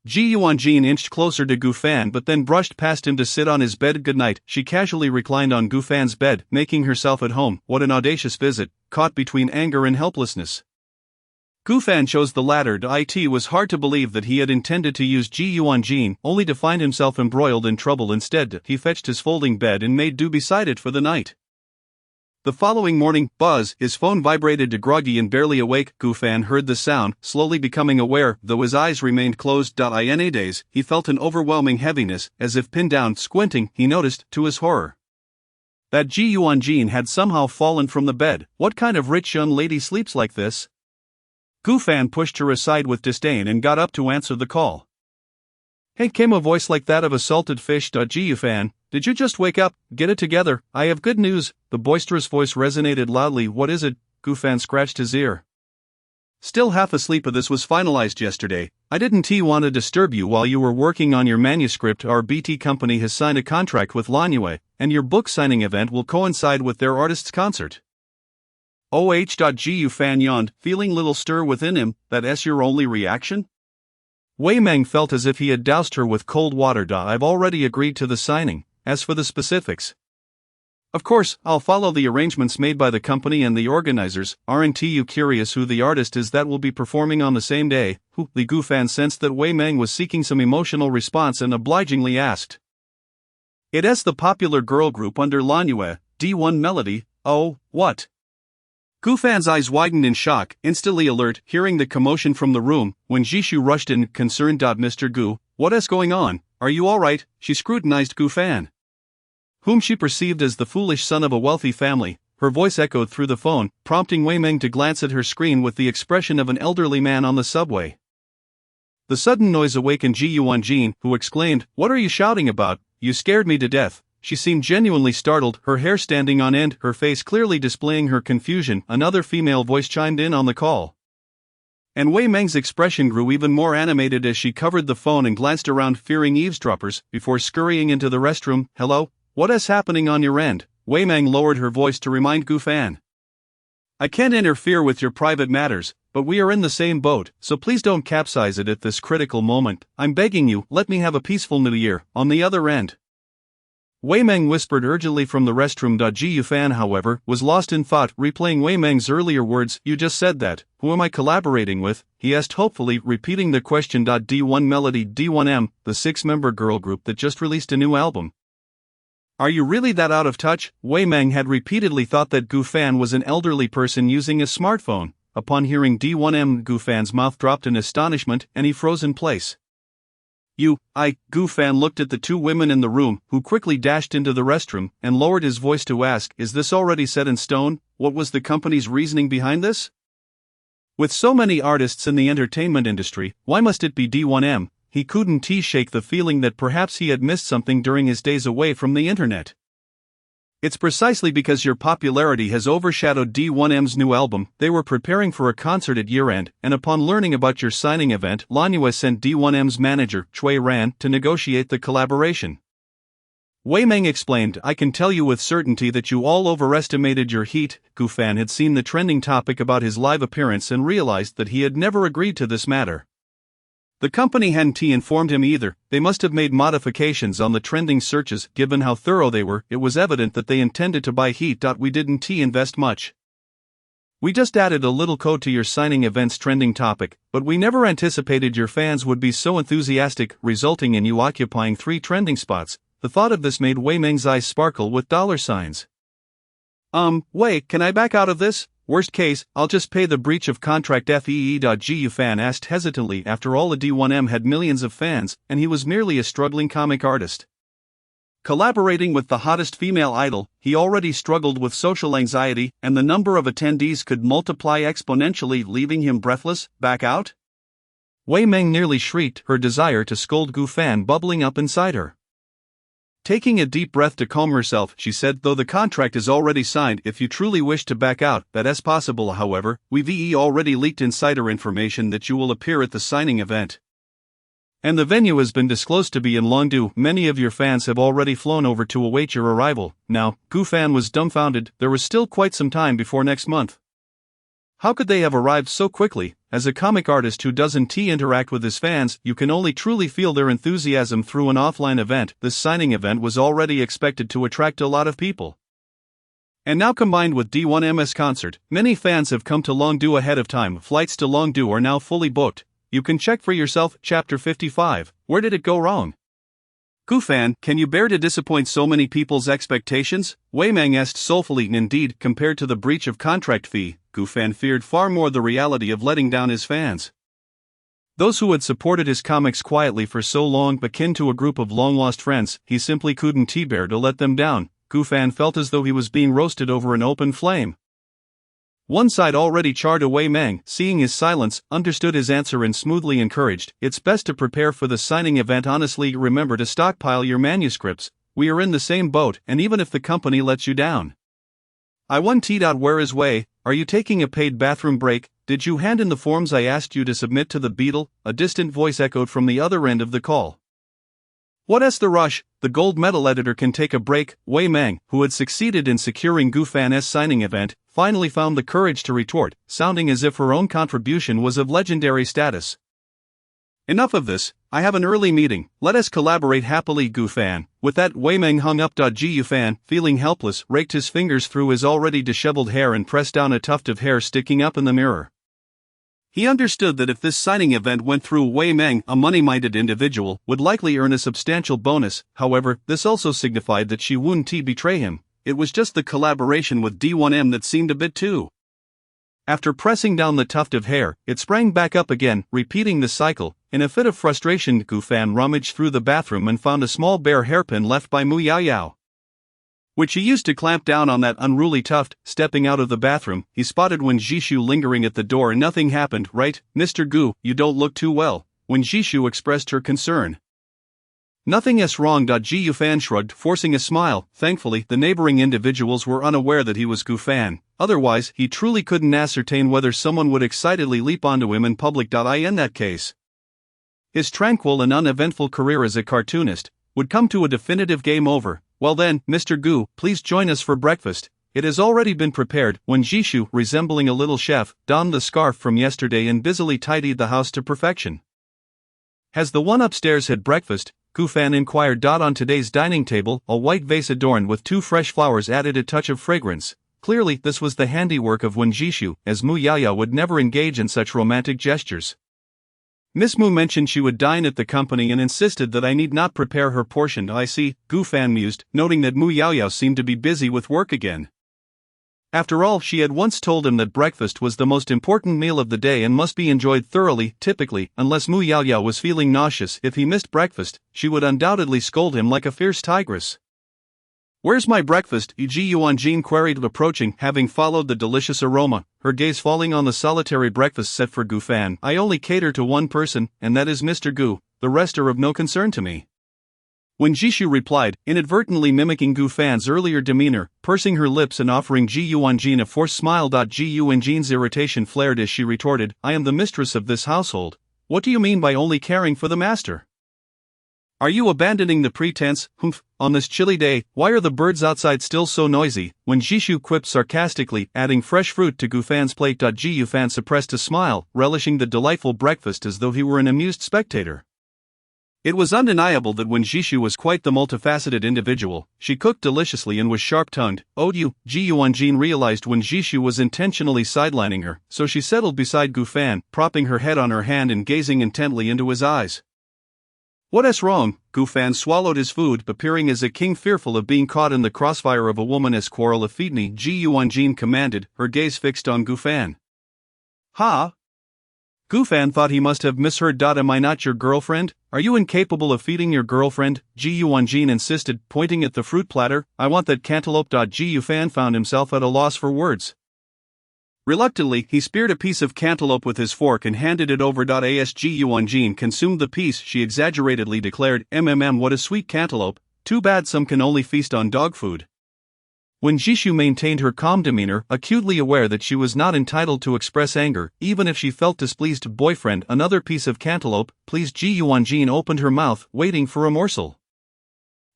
Ji Yuanjin inched closer to Gu Fan but then brushed past him to sit on his bed. "Good night." She casually reclined on Gu Fan's bed, making herself at home. What an audacious visit, caught between anger and helplessness. Gu Fan chose the latter. It was hard to believe that he had intended to use Ji Yuanjin, only to find himself embroiled in trouble instead. He fetched his folding bed and made do beside it for the night. The following morning, buzz, his phone vibrated. Groggy and barely awake, Gu Fan heard the sound, slowly becoming aware, though his eyes remained closed. In days, he felt an overwhelming heaviness, as if pinned down. Squinting, he noticed, to his horror, that Ji Yuanjin had somehow fallen from the bed. What kind of rich young lady sleeps like this? Gu Fan pushed her aside with disdain and got up to answer the call. "Hey," came a voice like that of a salted fish. "Ji Fan, did you just wake up? Get it together, I have good news." The boisterous voice resonated loudly. "What is it?" Gu Fan scratched his ear. "Still half asleep. This was finalized yesterday. I didn't want to disturb you while you were working on your manuscript. Our BT company has signed a contract with Lanyue, and your book signing event will coincide with their artists' concert." Ji Fan yawned, feeling little stir within him. "That's your only reaction?" Wei Meng felt as if he had doused her with cold water. "I've already agreed to the signing. As for the specifics, of course, I'll follow the arrangements made by the company and the organizers. Aren't you curious who the artist is that will be performing on the same day?" The Gu Fan sensed that Wei Meng was seeking some emotional response and obligingly asked. "It's the popular girl group under Lanyue, D1 Melody." "Oh, what?" Gu Fan's eyes widened in shock, instantly alert, hearing the commotion from the room, when Jishu rushed in, concerned. "Mr. Gu, what is going on? Are you alright?" She scrutinized Gu Fan, whom she perceived as the foolish son of a wealthy family. Her voice echoed through the phone, prompting Wei Meng to glance at her screen with the expression of an elderly man on the subway. The sudden noise awakened Ji Yuanjin, who exclaimed, "What are you shouting about? You scared me to death." She seemed genuinely startled, her hair standing on end, her face clearly displaying her confusion. Another female voice chimed in on the call, and Wei Meng's expression grew even more animated as she covered the phone and glanced around, fearing eavesdroppers, before scurrying into the restroom. "Hello? What is happening on your end?" Wei Meng lowered her voice to remind Gu Fan. "I can't interfere with your private matters, but we are in the same boat, so please don't capsize it at this critical moment. I'm begging you, let me have a peaceful New Year." On the other end, Wei Meng whispered urgently from the restroom. Ji Fan, however, was lost in thought, replaying Wei Meng's earlier words. "You just said that. Who am I collaborating with?" he asked hopefully, repeating the question. D1 Melody, D1M, the 6-member girl group that just released a new album. "Are you really that out of touch?" Wei Meng had repeatedly thought that Gu Fan was an elderly person using a smartphone. Upon hearing D1M, Gu Fan's mouth dropped in astonishment, and he froze in place. Gu Fan looked at the two women in the room, who quickly dashed into the restroom, and lowered his voice to ask, "Is this already set in stone? What was the company's reasoning behind this? With so many artists in the entertainment industry, why must it be D1M?" he couldn't shake the feeling that perhaps he had missed something during his days away from the internet. It's precisely because your popularity has overshadowed D1M's new album. They were preparing for a concert at year-end, and upon learning about your signing event, Lanua sent D1M's manager, Chui Ran, to negotiate the collaboration. Wei Meng explained, I can tell you with certainty that you all overestimated your heat. Gu Fan had seen the trending topic about his live appearance and realized that he had never agreed to this matter. The company hadn't informed him either. They must have made modifications on the trending searches. Given how thorough they were, it was evident that they intended to buy heat. We didn't invest much. We just added a little code to your signing event's trending topic, but we never anticipated your fans would be so enthusiastic, resulting in you occupying 3 trending spots. The thought of this made Wei Meng's eyes sparkle with dollar signs. Wei, can I back out of this? Worst case, I'll just pay the breach of contract fee. Gu Fan asked hesitantly. After all, a D1M had millions of fans, and he was merely a struggling comic artist. Collaborating with the hottest female idol, he already struggled with social anxiety, and the number of attendees could multiply exponentially, leaving him breathless. Back out? Wei Meng nearly shrieked, her desire to scold Gu Fan bubbling up inside her. Taking a deep breath to calm herself, she said, though the contract is already signed, if you truly wish to back out, that is possible. However, we've already leaked insider information that you will appear at the signing event. And the venue has been disclosed to be in Longdu. Many of your fans have already flown over to await your arrival. Now, Gu Fan was dumbfounded. There was still quite some time before next month. How could they have arrived so quickly? As a comic artist who doesn't interact with his fans, you can only truly feel their enthusiasm through an offline event. This signing event was already expected to attract a lot of people. And now combined with D1M's concert, many fans have come to Longdu ahead of time. Flights to Longdu are now fully booked. You can check for yourself. Chapter 55. Where did it go wrong? Gu Fan, can you bear to disappoint so many people's expectations? Wei Meng asked soulfully. Indeed, compared to the breach of contract fee, Gu Fan feared far more the reality of letting down his fans. Those who had supported his comics quietly for so long, akin to a group of long-lost friends, he simply couldn't bear to let them down. Gu Fan felt as though he was being roasted over an open flame. One side already charred. Wei Meng, seeing his silence, understood his answer and smoothly encouraged, it's best to prepare for the signing event honestly. Remember to stockpile your manuscripts. We are in the same boat, and even if the company lets you down. I want Where is Wei? Are you taking a paid bathroom break? Did you hand in the forms I asked you to submit to the Beetle? A distant voice echoed from the other end of the call. What's the rush? The gold medal editor can take a break. Wei Meng, who had succeeded in securing Gu Fan's signing event, finally found the courage to retort, sounding as if her own contribution was of legendary status. Enough of this, I have an early meeting, let us collaborate happily. Gu Fan. With that, Wei Meng hung up. Gu Fan, feeling helpless, raked his fingers through his already disheveled hair and pressed down a tuft of hair sticking up in the mirror. He understood that if this signing event went through, Wei Meng, a money-minded individual, would likely earn a substantial bonus. However, this also signified that she wouldn't betray him. It was just the collaboration with D1M that seemed a bit too. After pressing down the tuft of hair, it sprang back up again, repeating the cycle. In a fit of frustration, Gu Fan rummaged through the bathroom and found a small bare hairpin left by Mu Yaoyao, which he used to clamp down on that unruly tuft. Stepping out of the bathroom, he spotted Wen Jishu lingering at the door. Nothing happened, right, Mr. Gu? You don't look too well. Wen Jishu expressed her concern. Nothing's wrong. Gu Fan shrugged, forcing a smile. Thankfully, the neighboring individuals were unaware that he was Gu Fan. Otherwise, he truly couldn't ascertain whether someone would excitedly leap onto him in public. In that case, his tranquil and uneventful career as a cartoonist would come to a definitive game over. Well then, Mr. Gu, please join us for breakfast. It has already been prepared. When Jishu, resembling a little chef, donned the scarf from yesterday and busily tidied the house to perfection. Has the one upstairs had breakfast? Gu Fan inquired. On today's dining table, a white vase adorned with 2 fresh flowers added a touch of fragrance. Clearly, this was the handiwork of Wen Jishu, as Mu Yaoyao would never engage in such romantic gestures. Miss Mu mentioned she would dine at the company and insisted that I need not prepare her portion. I see, Gu Fan mused, noting that Mu Yaoyao seemed to be busy with work again. After all, she had once told him that breakfast was the most important meal of the day and must be enjoyed thoroughly. Typically, unless Mu Yaoyao was feeling nauseous, if he missed breakfast, she would undoubtedly scold him like a fierce tigress. Where's my breakfast? Ji Yuanjin queried, approaching, having followed the delicious aroma, her gaze falling on the solitary breakfast set for Gu Fan. I only cater to one person, and that is Mr. Gu. the rest are of no concern to me. When Jishu replied, inadvertently mimicking Gu Fan's earlier demeanor, pursing her lips and offering Ji Yuanjin a forced smile. Ji Yuanjin's irritation flared as she retorted, I am the mistress of this household. What do you mean by only caring for the master? Are you abandoning the pretense? Humph, on this chilly day, why are the birds outside still so noisy? When Jishu quipped sarcastically, adding fresh fruit to Gu Fan's plate. Ji Yufan suppressed a smile, relishing the delightful breakfast as though he were an amused spectator. It was undeniable that when Jishu was quite the multifaceted individual, she cooked deliciously and was sharp-tongued. Oh you, Ji Yuanjin realized when Jishu was intentionally sidelining her, so she settled beside Gu Fan, propping her head on her hand and gazing intently into his eyes. What's wrong? Gu Fan swallowed his food, appearing as a king fearful of being caught in the crossfire of a woman as quarrel of Feedney, Ji Yuanjin commanded, her gaze fixed on Gu Fan. Ha? Gu Fan thought he must have misheard. Am I not your girlfriend? Are you incapable of feeding your girlfriend? Ji Yuanjin insisted, pointing at the fruit platter. I want that cantaloupe. Ji Yufan found himself at a loss for words. Reluctantly, he speared a piece of cantaloupe with his fork and handed it over. As Ji Yuanjin consumed the piece, she exaggeratedly declared, what a sweet cantaloupe, too bad some can only feast on dog food. When Jishu maintained her calm demeanor, acutely aware that she was not entitled to express anger, even if she felt displeased. Boyfriend, another piece of cantaloupe, please. Ji Yuanjin opened her mouth, waiting for a morsel.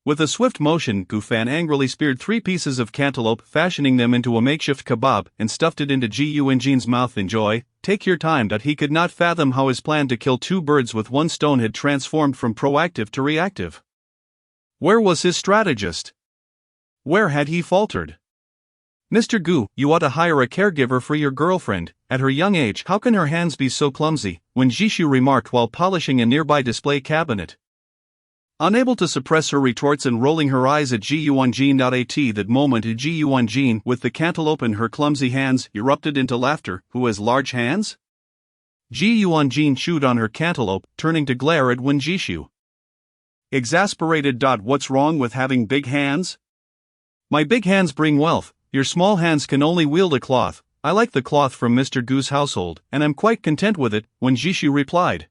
With a swift motion, Gu Fan angrily speared 3 pieces of cantaloupe, fashioning them into a makeshift kebab, and stuffed it into Ji Yuanjin's mouth. Enjoy, take your time. He could not fathom how his plan to kill 2 birds with 1 stone had transformed from proactive to reactive. Where was his strategist? Where had he faltered? Mr. Gu, you ought to hire a caregiver for your girlfriend. At her young age, how can her hands be so clumsy? When Jishu remarked while polishing a nearby display cabinet. Unable to suppress her retorts and rolling her eyes at Ji Yuanjin. At that moment, Ji Yuanjin, with the cantaloupe in her clumsy hands, erupted into laughter. Who has large hands? Ji Yuanjin chewed on her cantaloupe, turning to glare at Wen Jishu. Exasperated. What's wrong with having big hands? My big hands bring wealth, your small hands can only wield a cloth. I like the cloth from Mr. Gu's household, and I'm quite content with it, Wen Jishu replied.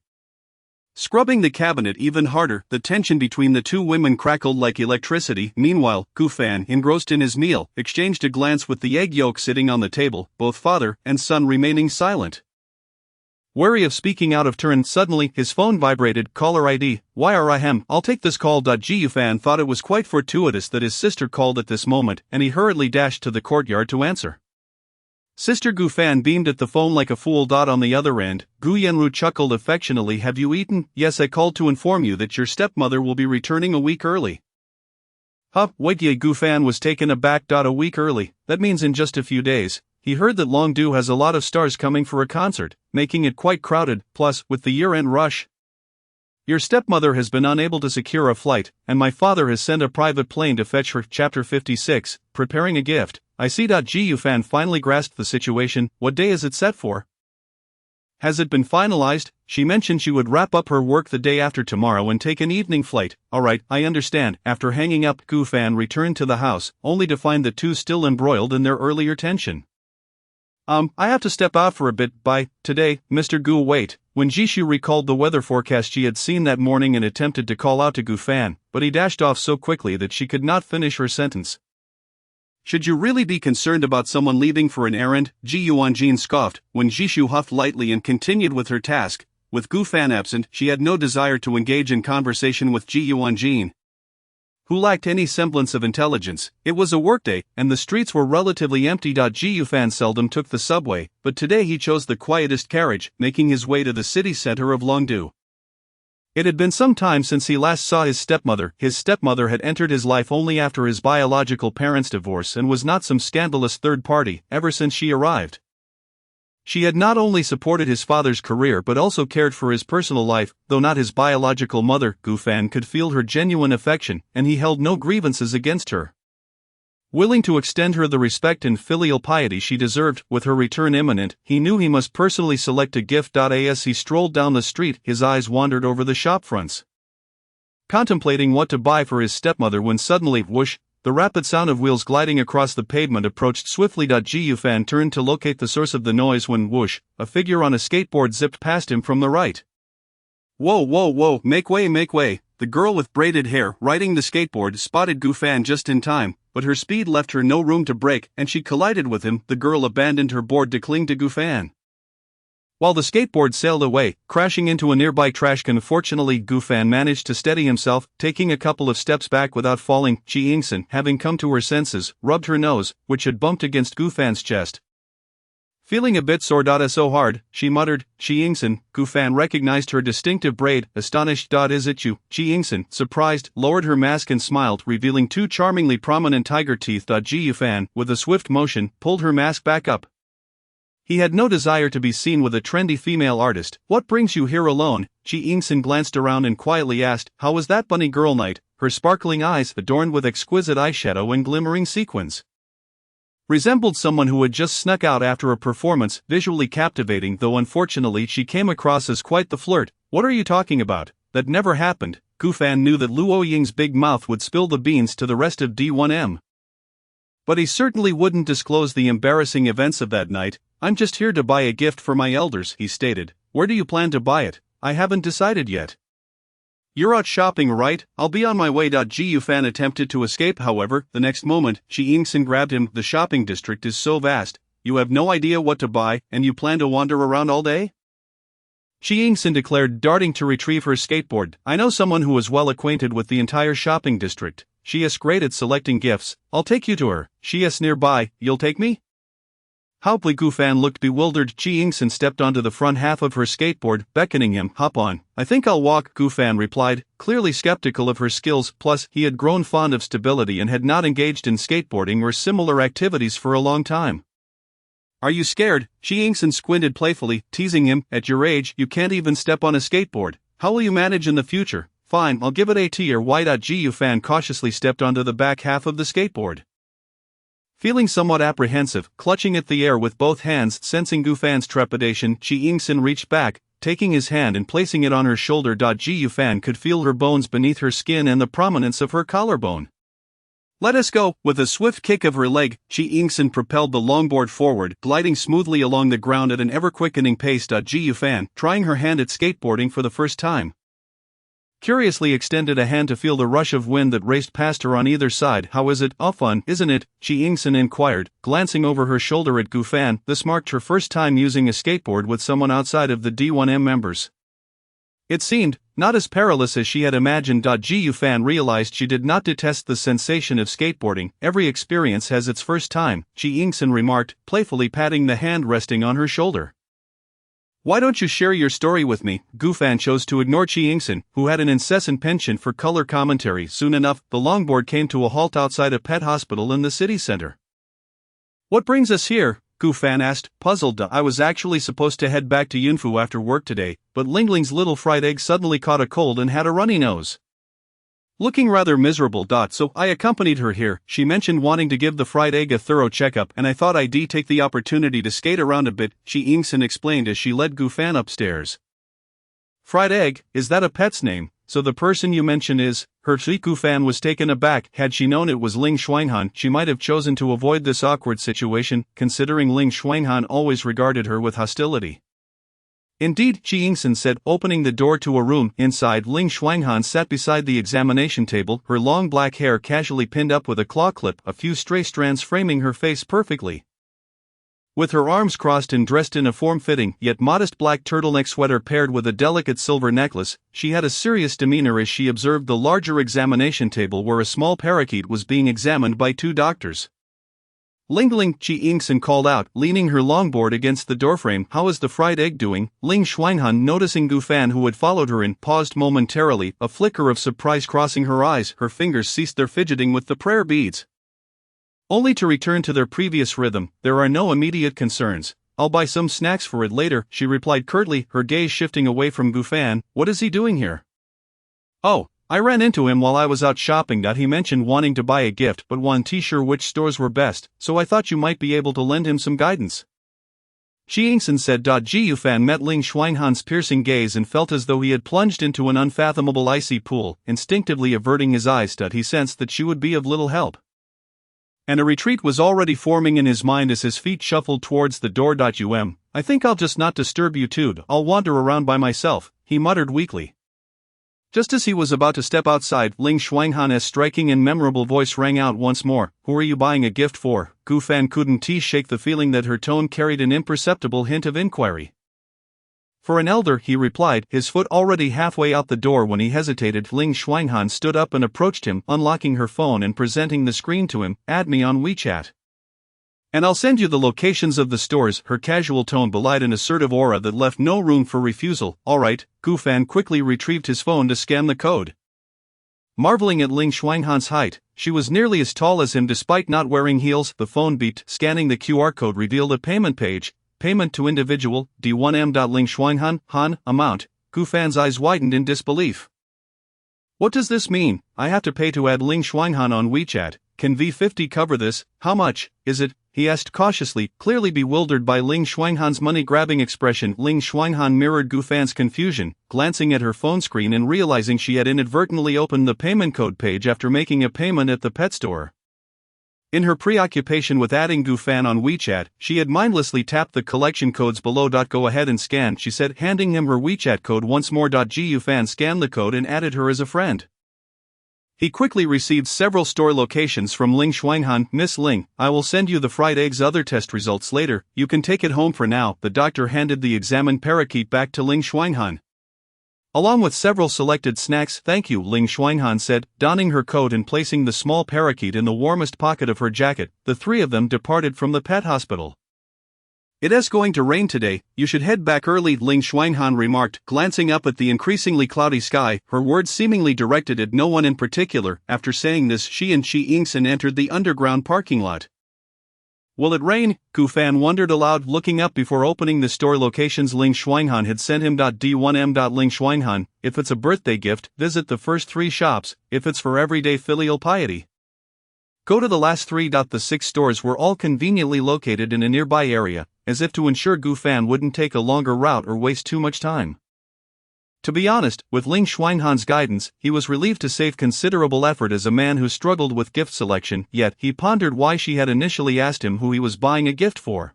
Scrubbing the cabinet even harder, the tension between the 2 women crackled like electricity. Meanwhile, Gu Fan, engrossed in his meal, exchanged a glance with the egg yolk sitting on the table, both father and son remaining silent. Wary of speaking out of turn, suddenly his phone vibrated. Caller ID, YRIM, I'll take this call. Ji Yufan thought it was quite fortuitous that his sister called at this moment, and he hurriedly dashed to the courtyard to answer. Sister Gu Fan beamed at the phone like a fool. On the other end, Gu Yenru chuckled affectionately. Have you eaten? Yes, I called to inform you that your stepmother will be returning a week early. Huh, wait, Gu Fan was taken aback. A week early, that means in just a few days. He heard that Longdu has a lot of stars coming for a concert, making it quite crowded, plus, with the year-end rush. Your stepmother has been unable to secure a flight, and my father has sent a private plane to fetch her. Chapter 56, Preparing a Gift. I see. Ji Yufan finally grasped the situation. What day is it set for? Has it been finalized? She mentioned she would wrap up her work the day after tomorrow and take an evening flight. Alright, I understand. After hanging up, Gu Fan returned to the house, only to find the 2 still embroiled in their earlier tension. I have to step out for a bit. Bye, today, Mr. Gu. Wait. When Jishu recalled the weather forecast she had seen that morning and attempted to call out to Gu Fan, but he dashed off so quickly that she could not finish her sentence. Should you really be concerned about someone leaving for an errand? Ji Yuanjin scoffed, when Jishu huffed lightly and continued with her task. With Gu Fan absent, she had no desire to engage in conversation with Ji Yuanjin, who lacked any semblance of intelligence. It was a workday, and the streets were relatively empty. Ji Yufan seldom took the subway, but today he chose the quietest carriage, making his way to the city center of Longdu. It had been some time since he last saw his stepmother. His stepmother had entered his life only after his biological parents' divorce and was not some scandalous third party ever since she arrived. She had not only supported his father's career but also cared for his personal life. Though not his biological mother, Gu Fan could feel her genuine affection, and he held no grievances against her. Willing to extend her the respect and filial piety she deserved, with her return imminent, he knew he must personally select a gift. As he strolled down the street, his eyes wandered over the shop fronts, contemplating what to buy for his stepmother when suddenly, whoosh, the rapid sound of wheels gliding across the pavement approached swiftly. Ji Yufan turned to locate the source of the noise when, whoosh, a figure on a skateboard zipped past him from the right. Whoa, whoa, whoa, make way, make way. The girl with braided hair riding the skateboard spotted Gu Fan just in time, but her speed left her no room to brake and she collided with him. The girl abandoned her board to cling to Gu Fan, while the skateboard sailed away, crashing into a nearby trash can. Fortunately, Gu Fan managed to steady himself, taking a couple of steps back without falling. Chi Yingsen, having come to her senses, rubbed her nose, which had bumped against Gu Fan's chest. Feeling a bit sore. So hard, she muttered. Chi Yingsen. Gu Fan recognized her distinctive braid, astonished. Is it you? Chi Yingsen, surprised, lowered her mask and smiled, revealing two charmingly prominent tiger teeth. Gu Fan, with a swift motion, pulled her mask back up. He had no desire to be seen with a trendy female artist. What brings you here alone? Chi Yingsen glanced around and quietly asked, how was that bunny girl night? Her sparkling eyes, adorned with exquisite eyeshadow and glimmering sequins, resembled someone who had just snuck out after a performance. Visually captivating, though unfortunately she came across as quite the flirt. What are you talking about? That never happened. Gu Fan knew that Luo Ying's big mouth would spill the beans to the rest of D1M. But he certainly wouldn't disclose the embarrassing events of that night. I'm just here to buy a gift for my elders, he stated. Where do you plan to buy it? I haven't decided yet. You're out shopping, right? I'll be on my way. Gu Fan attempted to escape, however, the next moment, Chi Yingsen grabbed him. The shopping district is so vast, you have no idea what to buy, and you plan to wander around all day? Chi Yingsen declared, darting to retrieve her skateboard. I know someone who is well acquainted with the entire shopping district. She is great at selecting gifts. I'll take you to her. She is nearby. You'll take me? Hauptly Gu Fan looked bewildered. Chi Yingsen stepped onto the front half of her skateboard, beckoning him, hop on. I think I'll walk, Gu Fan replied, clearly skeptical of her skills. Plus, he had grown fond of stability and had not engaged in skateboarding or similar activities for a long time. Are you scared? Chi Yingsen squinted playfully, teasing him, at your age, you can't even step on a skateboard. How will you manage in the future? Fine, I'll give it a T or Y. Gu Fan cautiously stepped onto the back half of the skateboard. Feeling somewhat apprehensive, clutching at the air with both hands, sensing Gu Fan's trepidation, Chi Yingsen reached back, taking his hand and placing it on her shoulder. Gu Fan could feel her bones beneath her skin and the prominence of her collarbone. Let us go. With a swift kick of her leg, Chi Yingsen propelled the longboard forward, gliding smoothly along the ground at an ever-quickening pace. Gu Fan, trying her hand at skateboarding for the first time, curiously extended a hand to feel the rush of wind that raced past her on either side. How is it? Oh, fun, isn't it? Chi Yingsen inquired, glancing over her shoulder at Gu Fan. This marked her first time using a skateboard with someone outside of the D1M members. It seemed not as perilous as she had imagined. Gu Fan realized she did not detest the sensation of skateboarding. Every experience has its first time, Chi Yingsen remarked, playfully patting the hand resting on her shoulder. Why don't you share your story with me? Gu Fan chose to ignore Chi Yingsen, who had an incessant penchant for color commentary. Soon enough, the longboard came to a halt outside a pet hospital in the city center. What brings us here? Gu Fan asked, puzzled. I was actually supposed to head back to Yunfu after work today, but Lingling's little fried egg suddenly caught a cold and had a runny nose. Looking rather miserable. So I accompanied her here. She mentioned wanting to give the fried egg a thorough checkup, and I thought I'd take the opportunity to skate around a bit, Chi Yingsen explained as she led Gu Fan upstairs. Fried egg, is that a pet's name? So the person you mention is her? Gu Fan was taken aback. Had she known it was Ling Xuanhan, she might have chosen to avoid this awkward situation, considering Ling Xuanhan always regarded her with hostility. Indeed, Chi Yingsen said, opening the door to a room. Inside, Ling Xuanhan sat beside the examination table, her long black hair casually pinned up with a claw clip, a few stray strands framing her face perfectly. With her arms crossed and dressed in a form-fitting, yet modest black turtleneck sweater paired with a delicate silver necklace, she had a serious demeanor as she observed the larger examination table where a small parakeet was being examined by two doctors. Lingling, Chi Yingsen called out, leaning her longboard against the doorframe. How is the fried egg doing? Ling Xuanhan, noticing Gu Fan who had followed her in, paused momentarily, a flicker of surprise crossing her eyes. Her fingers ceased their fidgeting with the prayer beads, only to return to their previous rhythm. There are no immediate concerns. I'll buy some snacks for it later, she replied curtly, her gaze shifting away from Gu Fan. What is he doing here? Oh, I ran into him while I was out shopping. He mentioned wanting to buy a gift but wasn't sure which stores were best, so I thought you might be able to lend him some guidance. Chi Yingsen said. Gu Fan met Ling Xuanhan's piercing gaze and felt as though he had plunged into an unfathomable icy pool, instinctively averting his eyes. He sensed that she would be of little help, and a retreat was already forming in his mind as his feet shuffled towards the door. I think I'll just not disturb you two. I'll wander around by myself, he muttered weakly. Just as he was about to step outside, Ling Shuanghan's striking and memorable voice rang out once more. "Who are you buying a gift for?" Gu Fan couldn't shake the feeling that her tone carried an imperceptible hint of inquiry. "For an elder," he replied, his foot already halfway out the door when he hesitated. Ling Shuanghan stood up and approached him, unlocking her phone and presenting the screen to him. "Add me on WeChat. And I'll send you the locations of the stores." Her casual tone belied an assertive aura that left no room for refusal. "All right." Gu Fan quickly retrieved his phone to scan the code. Marveling at Ling Shuanghan's height, she was nearly as tall as him despite not wearing heels. The phone beeped. Scanning the QR code revealed a payment page. Payment to individual, D1M. Ling Shuanghan, Han, amount. Gu Fan's eyes widened in disbelief. "What does this mean? I have to pay to add Ling Shuanghan on WeChat. Can V50 cover this? How much is it?" he asked cautiously, clearly bewildered by Ling Shuanghan's money-grabbing expression. Ling Shuanghan mirrored Gu Fan's confusion, glancing at her phone screen and realizing she had inadvertently opened the payment code page after making a payment at the pet store. In her preoccupation with adding Gu Fan on WeChat, she had mindlessly tapped the collection codes below. "Go ahead and scan," she said, handing him her WeChat code once more. Gu Fan scanned the code and added her as a friend. He quickly received several store locations from Ling Shuanghan. "Miss Ling, I will send you the fried eggs' other test results later. You can take it home for now." The doctor handed the examined parakeet back to Ling Shuanghan, along with several selected snacks. "Thank you," Ling Shuanghan said, donning her coat and placing the small parakeet in the warmest pocket of her jacket. The three of them departed from the pet hospital. "It's going to rain today, you should head back early," Ling Shuanghan remarked, glancing up at the increasingly cloudy sky, her words seemingly directed at no one in particular. After saying this, she and Chi Yingxin entered the underground parking lot. "Will it rain?" Gu Fan wondered aloud, looking up before opening the store locations Ling Shuanghan had sent him. D1M. Ling Shuanghan, if it's a birthday gift, visit the first 3 shops. If it's for everyday filial piety, go to the last 3. The 6 stores were all conveniently located in a nearby area, as if to ensure Gu Fan wouldn't take a longer route or waste too much time. To be honest, with Ling Shuanghan's guidance, he was relieved to save considerable effort as a man who struggled with gift selection, yet he pondered why she had initially asked him who he was buying a gift for.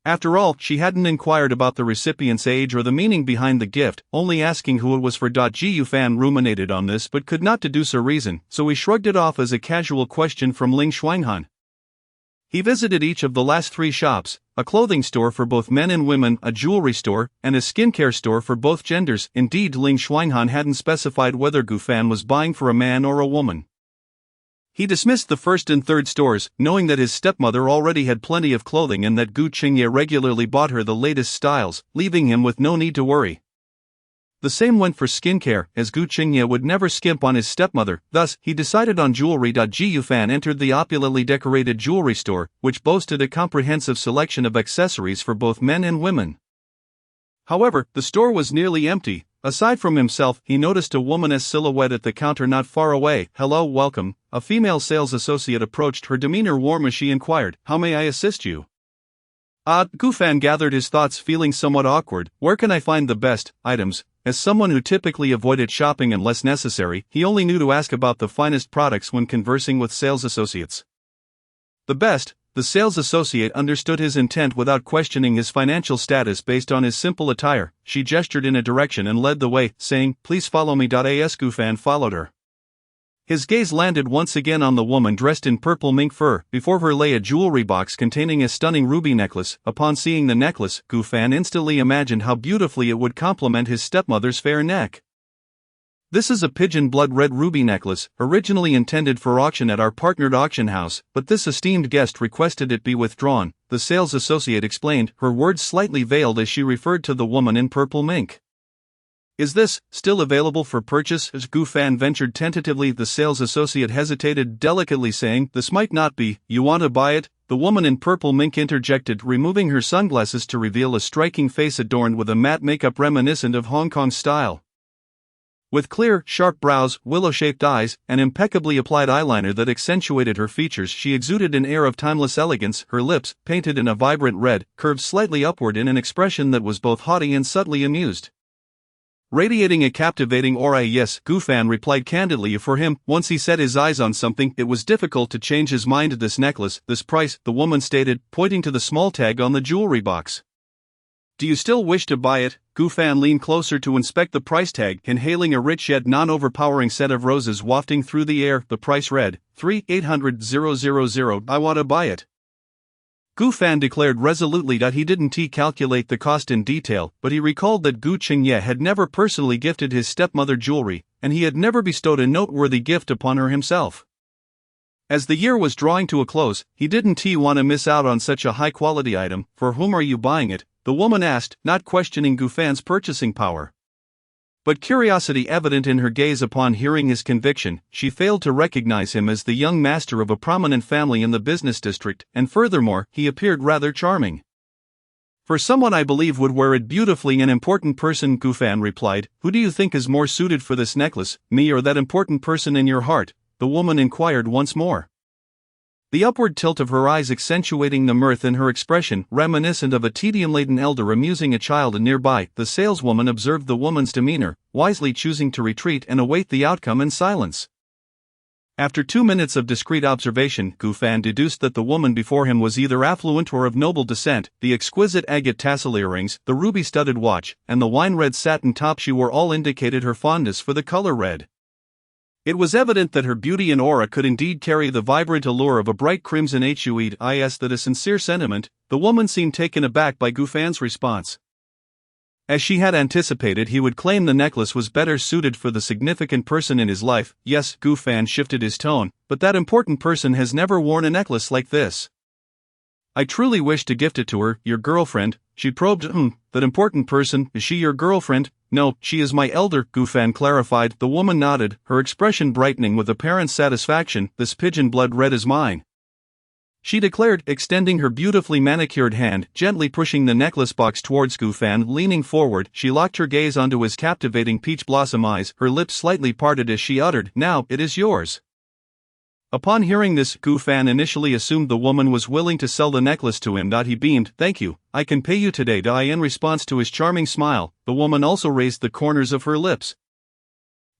After all, she hadn't inquired about the recipient's age or the meaning behind the gift, only asking who it was for. Gu Fan ruminated on this but could not deduce a reason, so he shrugged it off as a casual question from Ling Shuanghan. He visited each of the last 3 shops, a clothing store for both men and women, a jewelry store, and a skincare store for both genders. Indeed, Ling Shuanghan hadn't specified whether Gu Fan was buying for a man or a woman. He dismissed the first and third stores, knowing that his stepmother already had plenty of clothing and that Gu Qingye regularly bought her the latest styles, leaving him with no need to worry. The same went for skincare, as Gu Qingye would never skimp on his stepmother. Thus, he decided on jewelry. Gu Fan entered the opulently decorated jewelry store, which boasted a comprehensive selection of accessories for both men and women. However, the store was nearly empty. Aside from himself, he noticed a woman's silhouette at the counter not far away. "Hello, welcome." A female sales associate approached, her demeanor warm as she inquired, "How may I assist you?" Gu Fan gathered his thoughts, feeling somewhat awkward. "Where can I find the best items?" As someone who typically avoided shopping unless necessary, he only knew to ask about the finest products when conversing with sales associates. The best? The sales associate understood his intent without questioning his financial status based on his simple attire. She gestured in a direction and led the way, saying, "Please follow me." As Gu Fan followed her, his gaze landed once again on the woman dressed in purple mink fur. Before her lay a jewelry box containing a stunning ruby necklace. Upon seeing the necklace, Gu Fan instantly imagined how beautifully it would complement his stepmother's fair neck. "This is a pigeon blood red ruby necklace, originally intended for auction at our partnered auction house, but this esteemed guest requested it be withdrawn," the sales associate explained, her words slightly veiled as she referred to the woman in purple mink. "Is this still available for purchase?" As Gu Fan ventured tentatively, the sales associate hesitated, delicately saying, "This might not be. You want to buy it?" The woman in purple mink interjected, removing her sunglasses to reveal a striking face adorned with a matte makeup reminiscent of Hong Kong style. With clear, sharp brows, willow-shaped eyes, and impeccably applied eyeliner that accentuated her features, she exuded an air of timeless elegance. Her lips, painted in a vibrant red, curved slightly upward in an expression that was both haughty and subtly amused. Radiating a captivating aura. "Yes," Gu Fan replied candidly. For him, once he set his eyes on something, it was difficult to change his mind. "This necklace, this price," the woman stated, pointing to the small tag on the jewelry box. "Do you still wish to buy it?" Gu Fan leaned closer to inspect the price tag, inhaling a rich yet non-overpowering scent of roses wafting through the air. The price read, 3,800,000. I want to buy it. Gu Fan declared resolutely that he didn't calculate the cost in detail, but he recalled that Gu Qingye had never personally gifted his stepmother jewelry, and he had never bestowed a noteworthy gift upon her himself. As the year was drawing to a close, he didn't want to miss out on such a high-quality item. For whom are you buying it? The woman asked, not questioning Gu Fan's purchasing power. But curiosity evident in her gaze upon hearing his conviction, she failed to recognize him as the young master of a prominent family in the business district, and furthermore, he appeared rather charming. For someone I believe would wear it beautifully, an important person, Gu Fan replied. Who do you think is more suited for this necklace, me or that important person in your heart? The woman inquired once more. The upward tilt of her eyes accentuating the mirth in her expression, reminiscent of a tedium-laden elder amusing a child nearby. The saleswoman observed the woman's demeanor, wisely choosing to retreat and await the outcome in silence. After 2 minutes of discreet observation, Gu Fan deduced that the woman before him was either affluent or of noble descent. The exquisite agate tassel earrings, the ruby-studded watch, and the wine-red satin top she wore all indicated her fondness for the color red. It was evident that her beauty and aura could indeed carry the vibrant allure of a bright crimson hued. That a sincere sentiment. The woman seemed taken aback by Gu Fan's response. As she had anticipated, he would claim the necklace was better suited for the significant person in his life. Yes, Gu Fan shifted his tone, but that important person has never worn a necklace like this. I truly wish to gift it to her. Your girlfriend? She probed. That important person, is she your girlfriend? No, she is my elder, Gu Fan clarified. The woman nodded, her expression brightening with apparent satisfaction. This pigeon blood red is mine, she declared, extending her beautifully manicured hand, gently pushing the necklace box towards Gu Fan. Leaning forward, she locked her gaze onto his captivating peach blossom eyes, her lips slightly parted as she uttered, now, it is yours. Upon hearing this, Gu Fan initially assumed the woman was willing to sell the necklace to him. He beamed, thank you, I can pay you today. In response to his charming smile, the woman also raised the corners of her lips,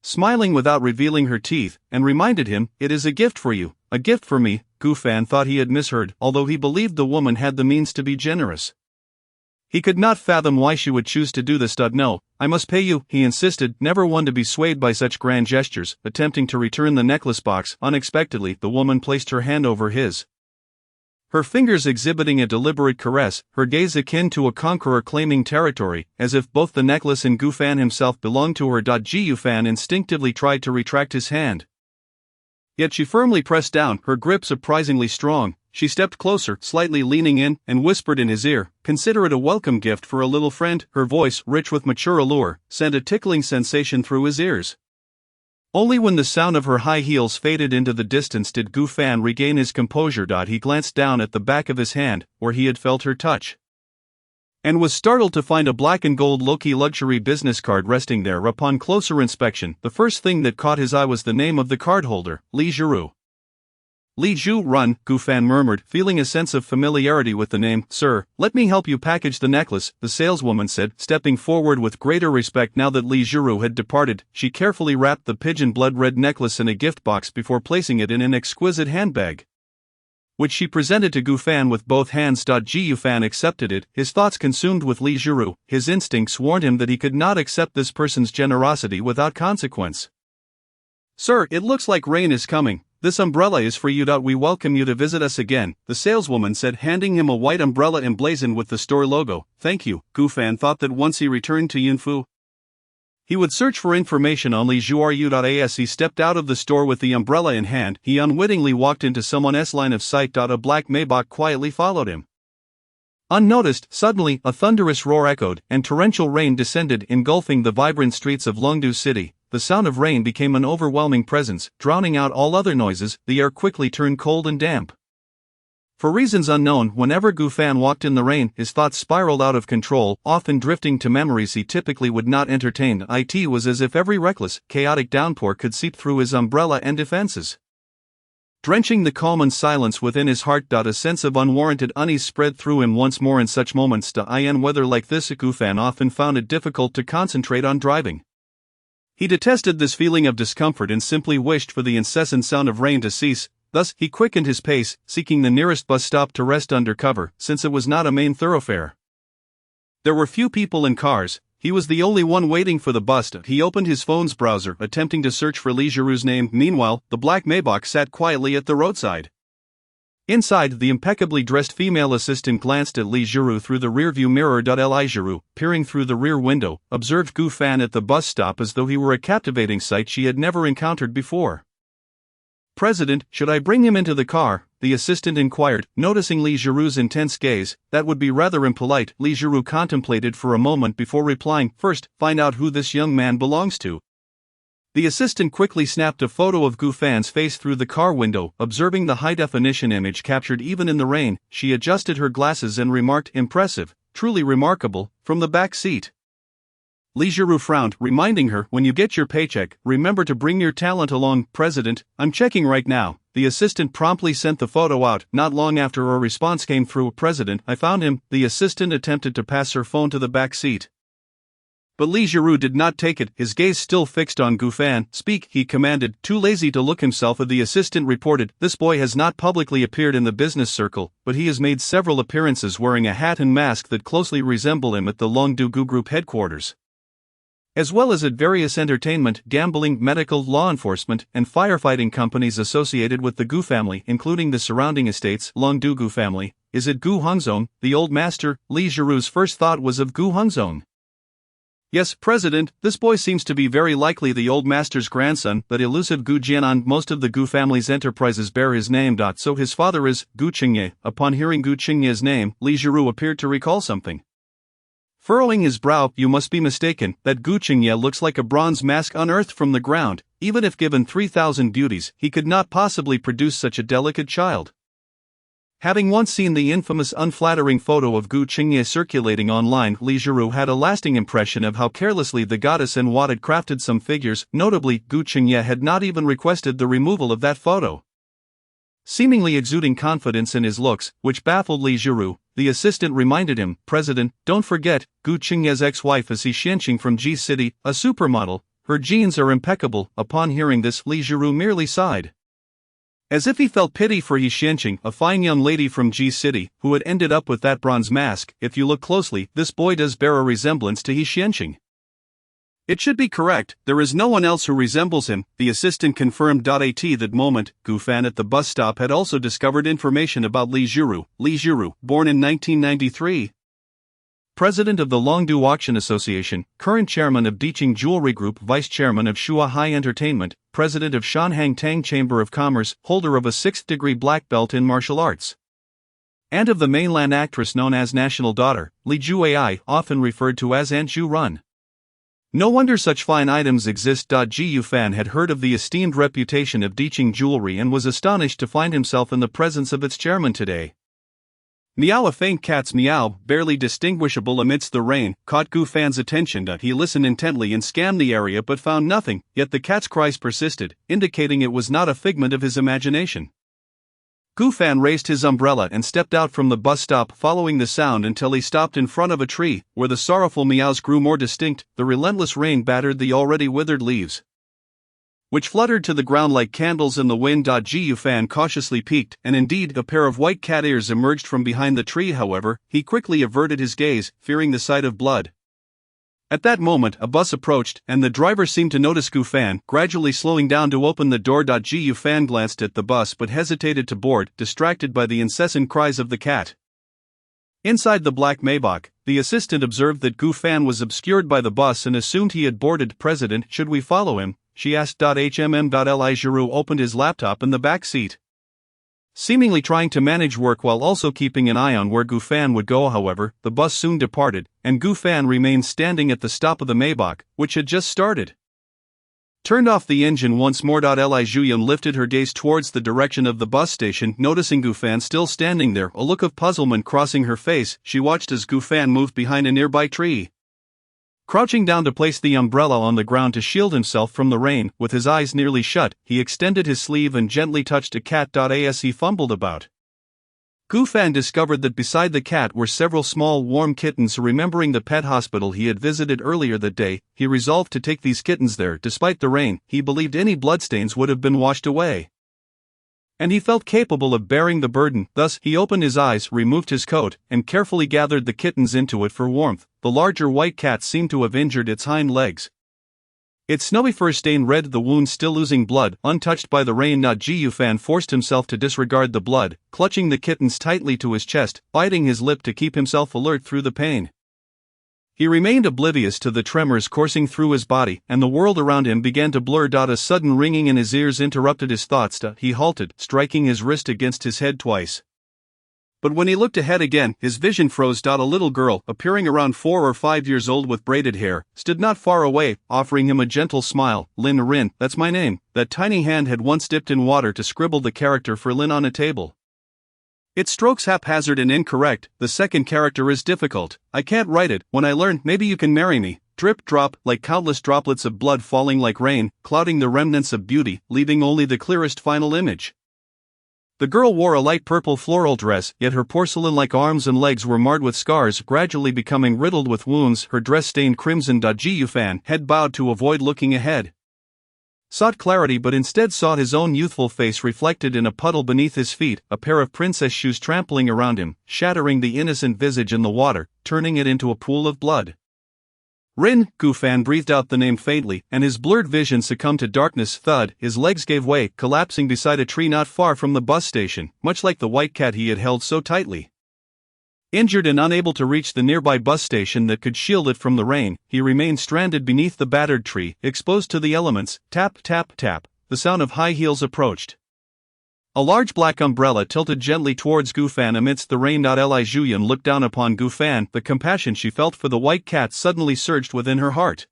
smiling without revealing her teeth, and reminded him, it is a gift for you. A gift for me. Gu Fan thought he had misheard, although he believed the woman had the means to be generous. He could not fathom why she would choose to do this. No, I must pay you, he insisted, never one to be swayed by such grand gestures. Attempting to return the necklace box, unexpectedly, the woman placed her hand over his, her fingers exhibiting a deliberate caress, her gaze akin to a conqueror claiming territory, as if both the necklace and Gu Fan himself belonged to her. Gu Fan instinctively tried to retract his hand, yet she firmly pressed down, her grip surprisingly strong. She stepped closer, slightly leaning in, and whispered in his ear, consider it a welcome gift for a little friend. Her voice, rich with mature allure, sent a tickling sensation through his ears. Only when the sound of her high heels faded into the distance did Gu Fan regain his composure. He glanced down at the back of his hand, where he had felt her touch, and was startled to find a black and gold Loki luxury business card resting there. Upon closer inspection, the first thing that caught his eye was the name of the cardholder, Li Jiru. Li Zhu Run, Gu Fan murmured, feeling a sense of familiarity with the name. Sir, let me help you package the necklace, the saleswoman said, stepping forward with greater respect. Now that Li Jiru had departed, she carefully wrapped the pigeon blood red necklace in a gift box before placing it in an exquisite handbag, which she presented to Gu Fan with both hands. Gu Fan accepted it, his thoughts consumed with Li Jiru. His instincts warned him that he could not accept this person's generosity without consequence. Sir, it looks like rain is coming. This umbrella is for you. We welcome you to visit us again, the saleswoman said, handing him a white umbrella emblazoned with the store logo. Thank you. Gu Fan thought that once he returned to Yunfu, he would search for information on Li Zhuru. As he stepped out of the store with the umbrella in hand, he unwittingly walked into someone's line of sight. A black Maybach quietly followed him. Unnoticed, suddenly, a thunderous roar echoed, and torrential rain descended, engulfing the vibrant streets of Longdu City. The sound of rain became an overwhelming presence, drowning out all other noises. The air quickly turned cold and damp. For reasons unknown, whenever Gu Fan walked in the rain, his thoughts spiraled out of control, often drifting to memories he typically would not entertain. It was as if every reckless, chaotic downpour could seep through his umbrella and defenses, drenching the calm and silence within his heart. A sense of unwarranted unease spread through him once more in such moments. In weather like this, Gu Fan often found it difficult to concentrate on driving. He detested this feeling of discomfort and simply wished for the incessant sound of rain to cease. Thus, he quickened his pace, seeking the nearest bus stop to rest under cover, since it was not a main thoroughfare. There were few people and cars. He was the only one waiting for the bus. He opened his phone's browser, attempting to search for Lee Giroux's name. Meanwhile, the black Maybach sat quietly at the roadside. Inside, the impeccably dressed female assistant glanced at Lee Giroux through the rearview mirror. Lee Giroux, peering through the rear window, observed Gu Fan at the bus stop as though he were a captivating sight she had never encountered before. "President, should I bring him into the car?" the assistant inquired, noticing Lee Giroux's intense gaze. "That would be rather impolite." Lee Giroux contemplated for a moment before replying, "First, find out who this young man belongs to." The assistant quickly snapped a photo of Gu Fan's face through the car window. Observing the high-definition image captured even in the rain, she adjusted her glasses and remarked, "Impressive, truly remarkable," from the back seat. Lee Giroux frowned, reminding her, "When you get your paycheck, remember to bring your talent along." "President, I'm checking right now." The assistant promptly sent the photo out. Not long after a response came through, "President, I found him." The assistant attempted to pass her phone to the back seat, but Lee Giroux did not take it, his gaze still fixed on Gu Fan. "Speak," he commanded, too lazy to look himself. The assistant reported, "This boy has not publicly appeared in the business circle, but he has made several appearances wearing a hat and mask that closely resemble him at the Longdu Group headquarters, as well as at various entertainment, gambling, medical, law enforcement, and firefighting companies associated with the Gu family, including the surrounding estates. Longdu Gu family. Is it Gu Hongzong, the old master?" Lee Giroux's first thought was of Gu Hongzong. "Yes, President, this boy seems to be very likely the old master's grandson, that elusive Gu Jianan. Most of the Gu family's enterprises bear his name. So his father is Gu Qingye." Upon hearing Gu Qingye's name, Lee Giroux appeared to recall something. Furrowing his brow, "You must be mistaken, that Gu Qingye looks like a bronze mask unearthed from the ground. Even if given 3,000 beauties, he could not possibly produce such a delicate child." Having once seen the infamous unflattering photo of Gu Qingye circulating online, Lee Giroux had a lasting impression of how carelessly the goddess en Wat had crafted some figures. Notably, Gu Qingye had not even requested the removal of that photo. Seemingly exuding confidence in his looks, which baffled Lee Giroux, the assistant reminded him, "President, don't forget, Gu Qingye's ex-wife is He Xianqing from G City, a supermodel. Her genes are impeccable." Upon hearing this, Lee Giroux merely sighed, as if he felt pity for He Xianqing, a fine young lady from G City, who had ended up with that bronze mask. "If you look closely, this boy does bear a resemblance to He Xianqing. It should be correct, there is no one else who resembles him," the assistant confirmed. At that moment, Gu Fan at the bus stop had also discovered information about Lee Giroux. Lee Giroux, born in 1993. President of the Longdu Auction Association, current chairman of Diqing Jewelry Group, vice chairman of Shua High Entertainment, president of Shanhang Tang Chamber of Commerce, holder of a 6th-degree black belt in martial arts, and of the mainland actress known as National Daughter, Li Juai, often referred to as Aunt Ju Run. No wonder such fine items exist. Ji Yufan had heard of the esteemed reputation of Diqing Jewelry and was astonished to find himself in the presence of its chairman today. Meow, a faint cat's meow, barely distinguishable amidst the rain, caught Gu Fan's attention. He listened intently and scanned the area but found nothing, yet the cat's cries persisted, indicating it was not a figment of his imagination. Gu Fan raised his umbrella and stepped out from the bus stop, following the sound until he stopped in front of a tree, where the sorrowful meows grew more distinct. The relentless rain battered the already withered leaves, which fluttered to the ground like candles in the wind. Ji Yufan cautiously peeked, and indeed, a pair of white cat ears emerged from behind the tree. However, he quickly averted his gaze, fearing the sight of blood. At that moment, a bus approached, and the driver seemed to notice Gu Fan, gradually slowing down to open the door. Ji Yufan glanced at the bus but hesitated to board, distracted by the incessant cries of the cat. Inside the black Maybach, the assistant observed that Gu Fan was obscured by the bus and assumed he had boarded. "President, should we follow him?" she asked. Lee Giroux opened his laptop in the back seat, seemingly trying to manage work while also keeping an eye on where Gu Fan would go. However, the bus soon departed, and Gu Fan remained standing at the stop of the Maybach, which had just started. Turned off the engine once more. Li Juyan lifted her gaze towards the direction of the bus station, noticing Gu Fan still standing there, a look of puzzlement crossing her face. She watched as Gu Fan moved behind a nearby tree. Crouching down to place the umbrella on the ground to shield himself from the rain, with his eyes nearly shut, he extended his sleeve and gently touched a cat. As he fumbled about, Gu Fan discovered that beside the cat were several small warm kittens. Remembering the pet hospital he had visited earlier that day, he resolved to take these kittens there. Despite the rain, he believed any bloodstains would have been washed away, and he felt capable of bearing the burden. Thus, he opened his eyes, removed his coat, and carefully gathered the kittens into it for warmth. the larger white cat seemed to have injured its hind legs. Its snowy fur stain red, the wound still oozing blood, untouched by the rain. Jiufan forced himself to disregard the blood, clutching the kittens tightly to his chest, biting his lip to keep himself alert through the pain. He remained oblivious to the tremors coursing through his body, and the world around him began to blur. A sudden ringing in his ears interrupted his thoughts. He halted, striking his wrist against his head twice. But when he looked ahead again, his vision froze. A little girl, appearing around 4 or 5 years old with braided hair, stood not far away, offering him a gentle smile. Lin Rin, that's my name. That tiny hand had once dipped in water to scribble the character for Lin on a table. Its strokes haphazard and incorrect. The second character is difficult. I can't write it. When I learn, maybe you can marry me. Drip drop, like countless droplets of blood falling like rain, clouding the remnants of beauty, leaving only the clearest final image. The girl wore a light purple floral dress, yet her porcelain-like arms and legs were marred with scars, gradually becoming riddled with wounds. Her dress stained crimson. Jiufan, head bowed to avoid looking ahead, sought clarity but instead saw his own youthful face reflected in a puddle beneath his feet, a pair of princess shoes trampling around him, shattering the innocent visage in the water, turning it into a pool of blood. Rin, Gufan breathed out the name faintly, and his blurred vision succumbed to darkness. Thud, his legs gave way, collapsing beside a tree not far from the bus station, much like the white cat he had held so tightly. Injured and unable to reach the nearby bus station that could shield it from the rain, he remained stranded beneath the battered tree, exposed to the elements. Tap, tap, tap, the sound of high heels approached. A large black umbrella tilted gently towards Gufan amidst the rain. Li Zhuyan looked down upon Gufan. The compassion she felt for the white cat suddenly surged within her heart.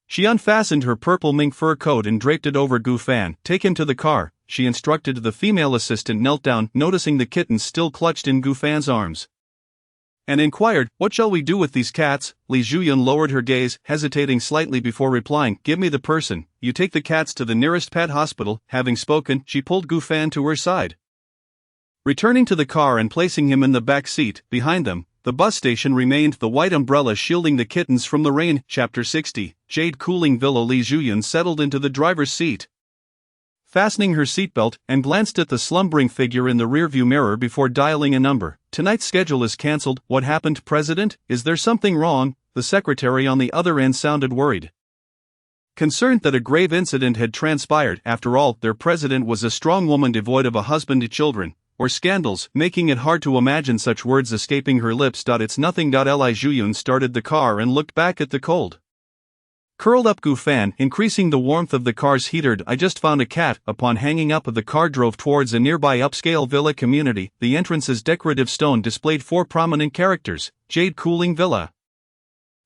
She unfastened her purple mink fur coat and draped it over Gufan. Take him to the car, she instructed. The female assistant knelt down, noticing the kittens still clutched in Gufan's arms, and inquired, "What shall we do with these cats?" Li Zhuyan lowered her gaze, hesitating slightly before replying, "Give me the person, you take the cats to the nearest pet hospital." Having spoken, she pulled Gufan to her side. Returning to the car and placing him in the back seat, behind them, the bus station remained, the white umbrella shielding the kittens from the rain. Chapter 60, Jade Cooling Villa. Li Zhuyan settled into the driver's seat, fastening her seatbelt, and glanced at the slumbering figure in the rearview mirror before dialing a number. "Tonight's schedule is cancelled." "What happened, President? Is there something wrong?" The secretary on the other end sounded worried, concerned that a grave incident had transpired. After all, their president was a strong woman devoid of a husband and children, or scandals, making it hard to imagine such words escaping her lips. "It's nothing." Li Zhuyan started the car and looked back at the cold, curled up Gufan, increasing the warmth of the car's heater. "I just found a cat." Upon hanging up, the car drove towards a nearby upscale villa community. The entrance's decorative stone displayed 4 prominent characters: Jade Cooling Villa.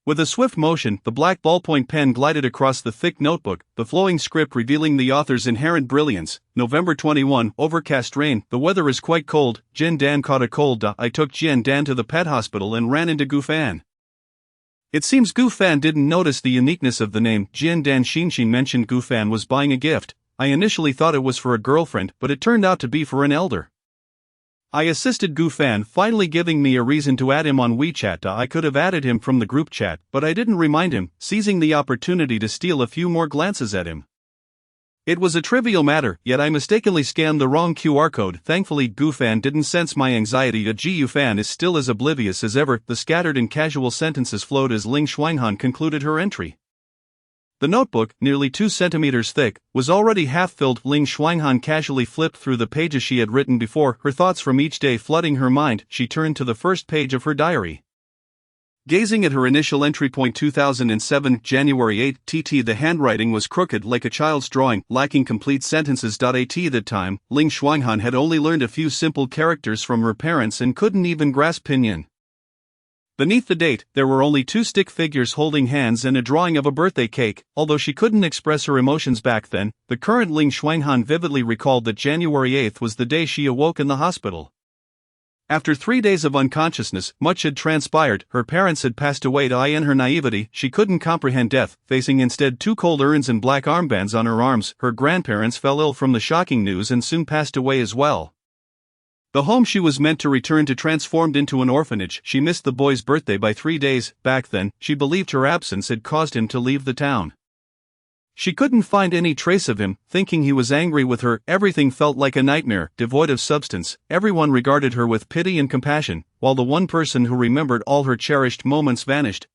With a swift motion, the black ballpoint pen glided across the thick notebook, the flowing script revealing the author's inherent brilliance. November 21, overcast rain. The weather is quite cold. Jin Dan caught a cold. I took Jin Dan to the pet hospital and ran into Gufan. It seems Gufan didn't notice the uniqueness of the name. Jin Dan Xinshin mentioned Gufan was buying a gift. I initially thought it was for a girlfriend, but it turned out to be for an elder. I assisted Gufan, finally giving me a reason to add him on WeChat. I could have added him from the group chat, but I didn't remind him, seizing the opportunity to steal a few more glances at him. It was a trivial matter, yet I mistakenly scanned the wrong QR code. Thankfully, Gufan didn't sense my anxiety. Jiufan is still as oblivious as ever. The scattered and casual sentences flowed as Ling Shuanghan concluded her entry. The notebook, nearly 2 centimeters thick, was already half filled. Ling Shuanghan casually flipped through the pages she had written before, her thoughts from each day flooding her mind. She turned to the first page of her diary, gazing at her initial entry point. 2007, January 8, TT. The handwriting was crooked like a child's drawing, lacking complete sentences. At that time, Ling Shuanghan had only learned a few simple characters from her parents and couldn't even grasp pinyin. Beneath the date, there were only 2 stick figures holding hands and a drawing of a birthday cake. Although she couldn't express her emotions back then, the current Ling Shuanghan vividly recalled that January 8 was the day she awoke in the hospital. After 3 days of unconsciousness, much had transpired. Her parents had passed away. In her naivety, she couldn't comprehend death, facing instead 2 cold urns and black armbands on her arms. Her grandparents fell ill from the shocking news and soon passed away as well. The home she was meant to return to transformed into an orphanage. She missed the boy's birthday by 3 days. Back then, she believed her absence had caused him to leave the town. She couldn't find any trace of him, thinking he was angry with her. Everything felt like a nightmare, devoid of substance. Everyone regarded her with pity and compassion, while the one person who remembered all her cherished moments vanished.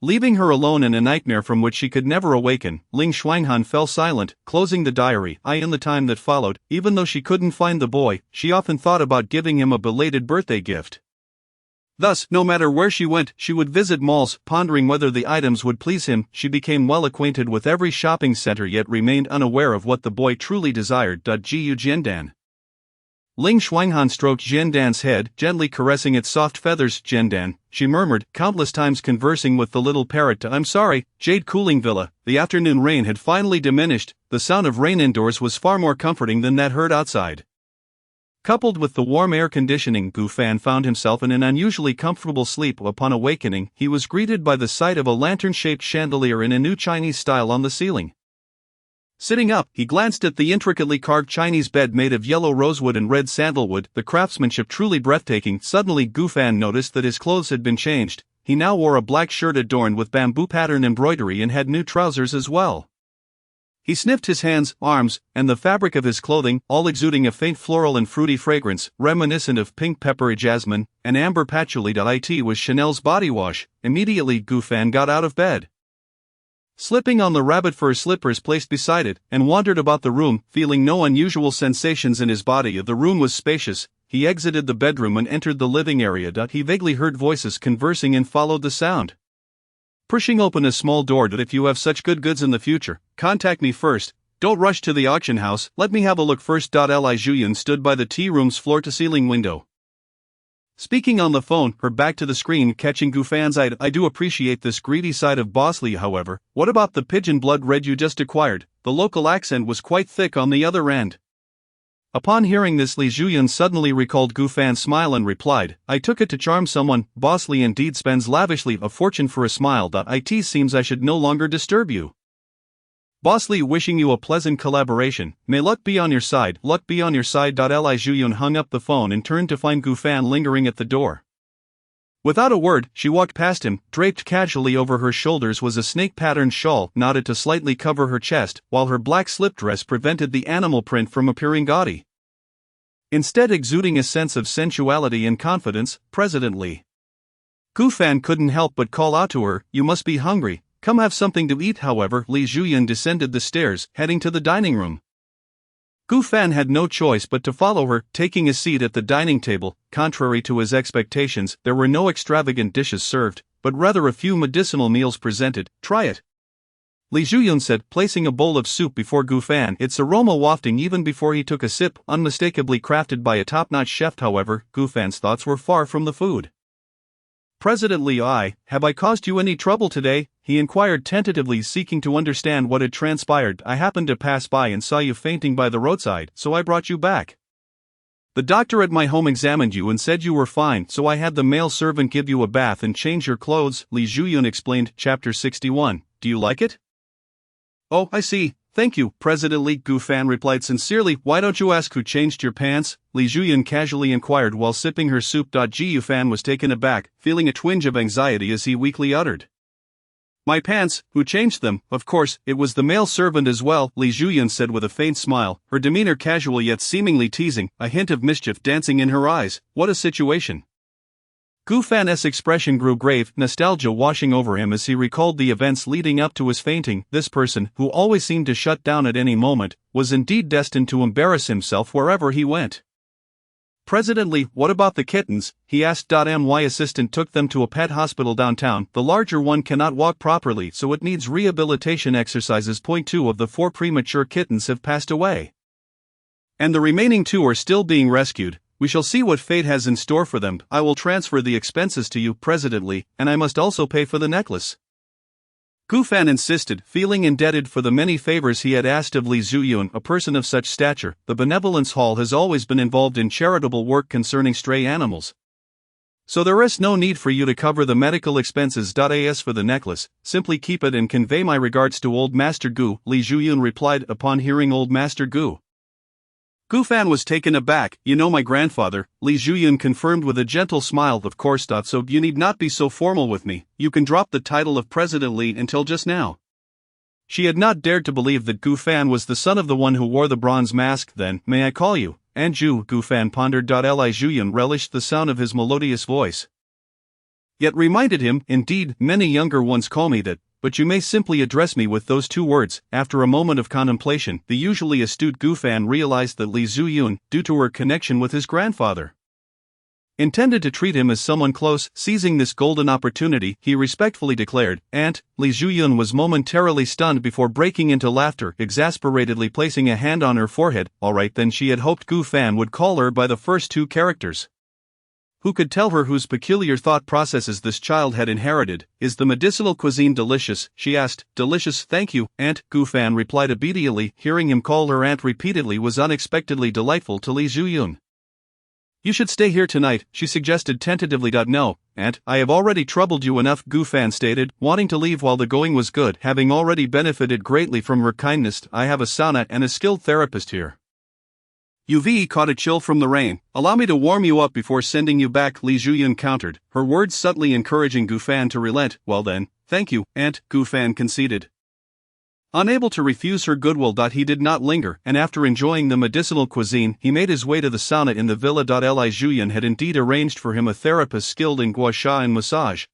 Leaving her alone in a nightmare from which she could never awaken, Ling Shuanghan fell silent, closing the diary. In the time that followed, even though she couldn't find the boy, she often thought about giving him a belated birthday gift. Thus, no matter where she went, she would visit malls, pondering whether the items would please him. She became well acquainted with every shopping center yet remained unaware of what the boy truly desired. Gu Jiandan. Ling Shuanghan stroked Jiandan's head, gently caressing its soft feathers. Jiandan, she murmured, countless times conversing with the little parrot. I'm sorry, Jade Cooling Villa. The afternoon rain had finally diminished. The sound of rain indoors was far more comforting than that heard outside. Coupled with the warm air conditioning, Gu Fan found himself in an unusually comfortable sleep. Upon awakening, he was greeted by the sight of a lantern-shaped chandelier in a new Chinese style on the ceiling. Sitting up, he glanced at the intricately carved Chinese bed made of yellow rosewood and red sandalwood, the craftsmanship truly breathtaking. Suddenly Gu Fan noticed that his clothes had been changed. He now wore a black shirt adorned with bamboo pattern embroidery and had new trousers as well. He sniffed his hands, arms, and the fabric of his clothing, all exuding a faint floral and fruity fragrance, reminiscent of pink peppery jasmine and amber patchouli. It was Chanel's body wash. Immediately Gu Fan got out of bed. Slipping on the rabbit fur slippers placed beside it, and wandered about the room, feeling no unusual sensations in his body. The room was spacious. He exited the bedroom and entered the living area. He vaguely heard voices conversing and followed the sound. Pushing open a small door. If you have such good goods in the future, contact me first. Don't rush to the auction house, let me have a look first. Li Zhuyan stood by the tea room's floor-to-ceiling window. Speaking on the phone, her back to the screen, catching Gu Fan's eye. I do appreciate this greedy side of Boss Li, however. What about the pigeon blood red you just acquired? The local accent was quite thick on the other end. Upon hearing this, Li Zhuyan suddenly recalled Gu Fan's smile and replied, I took it to charm someone. Boss Li indeed spends lavishly, a fortune for a smile. It seems I should no longer disturb you. Boss Li wishing you a pleasant collaboration. May luck be on your side. Luck be on your side. Li Zhuyan hung up the phone and turned to find Gu Fan lingering at the door. Without a word, she walked past him. Draped casually over her shoulders was a snake-patterned shawl knotted to slightly cover her chest, while her black slip dress prevented the animal print from appearing gaudy. Instead exuding a sense of sensuality and confidence, President Li. Gu Fan couldn't help but call out to her, you must be hungry, come have something to eat. However, Li Zhuyan descended the stairs, heading to the dining room. Gu Fan had no choice but to follow her, taking a seat at the dining table. Contrary to his expectations, there were no extravagant dishes served, but rather a few medicinal meals presented. Try it, Li Zhuyan said, placing a bowl of soup before Gu Fan, its aroma wafting even before he took a sip. Unmistakably crafted by a top-notch chef. However, Gu Fan's thoughts were far from the food. President Li, have I caused you any trouble today? He inquired tentatively, seeking to understand what had transpired. I happened to pass by and saw you fainting by the roadside, so I brought you back. The doctor at my home examined you and said you were fine, so I had the male servant give you a bath and change your clothes, Li Zhuyan explained. Chapter 61. Do you like it? Oh, I see. Thank you, President Li. Gu Fan replied sincerely. Why don't you ask who changed your pants? Li Zhuyan casually inquired while sipping her soup. Gu Fan was taken aback, feeling a twinge of anxiety as he weakly uttered, my pants, who changed them? Of course, it was the male servant as well, Li Zhuyan said with a faint smile, her demeanor casual yet seemingly teasing, a hint of mischief dancing in her eyes. What a situation. Gu Fan's expression grew grave, nostalgia washing over him as he recalled the events leading up to his fainting. This person, who always seemed to shut down at any moment, was indeed destined to embarrass himself wherever he went. President Li, what about the kittens? He asked. My assistant took them to a pet hospital downtown. The larger one cannot walk properly, so it needs rehabilitation exercises. Point 2 of the 4 premature kittens have passed away, and the remaining 2 are still being rescued. We shall see what fate has in store for them. I will transfer the expenses to you, President Li, and I must also pay for the necklace. Gu Fan insisted, feeling indebted for the many favors he had asked of Li Zhuyan, a person of such stature. The Benevolence Hall has always been involved in charitable work concerning stray animals, so there is no need for you to cover the medical expenses. As for the necklace, simply keep it and convey my regards to Old Master Gu, Li Zhuyan replied. Upon hearing Old Master Gu, Gu Fan was taken aback. You know my grandfather, Li Zhuyan confirmed with a gentle smile. Of course. So you need not be so formal with me, you can drop the title of President Li until just now. She had not dared to believe that Gu Fan was the son of the one who wore the bronze mask. Then, may I call you Anju? Gu Fan pondered. Li Zhuyan relished the sound of his melodious voice. Yet reminded him, indeed, many younger ones call me that, but you may simply address me with those two words. After a moment of contemplation, the usually astute Gu Fan realized that Li Zhuyan, due to her connection with his grandfather, intended to treat him as someone close. Seizing this golden opportunity, he respectfully declared, "Aunt." Li Zhuyan was momentarily stunned before breaking into laughter, exasperately placing a hand on her forehead. All right then, she had hoped Gu Fan would call her by the first two characters. Who could tell her whose peculiar thought processes this child had inherited? "Is the medicinal cuisine delicious?" she asked. "Delicious, thank you, Aunt," Gu Fan replied obediently. Hearing him call her aunt repeatedly was unexpectedly delightful to Li Zhuyan. "You should stay here tonight," she suggested tentatively. "No, Aunt, I have already troubled you enough," Gu Fan stated, wanting to leave while the going was good. "Having already benefited greatly from her kindness, I have a sauna and a skilled therapist here. You've caught a chill from the rain. Allow me to warm you up before sending you back," Li Zhuyan countered, her words subtly encouraging Gu Fan to relent. "Well then, thank you, Aunt," Gu Fan conceded. Unable to refuse her goodwill, he did not linger, and after enjoying the medicinal cuisine, he made his way to the sauna in the villa. Li Zhuyan had indeed arranged for him a therapist skilled in gua sha and massage,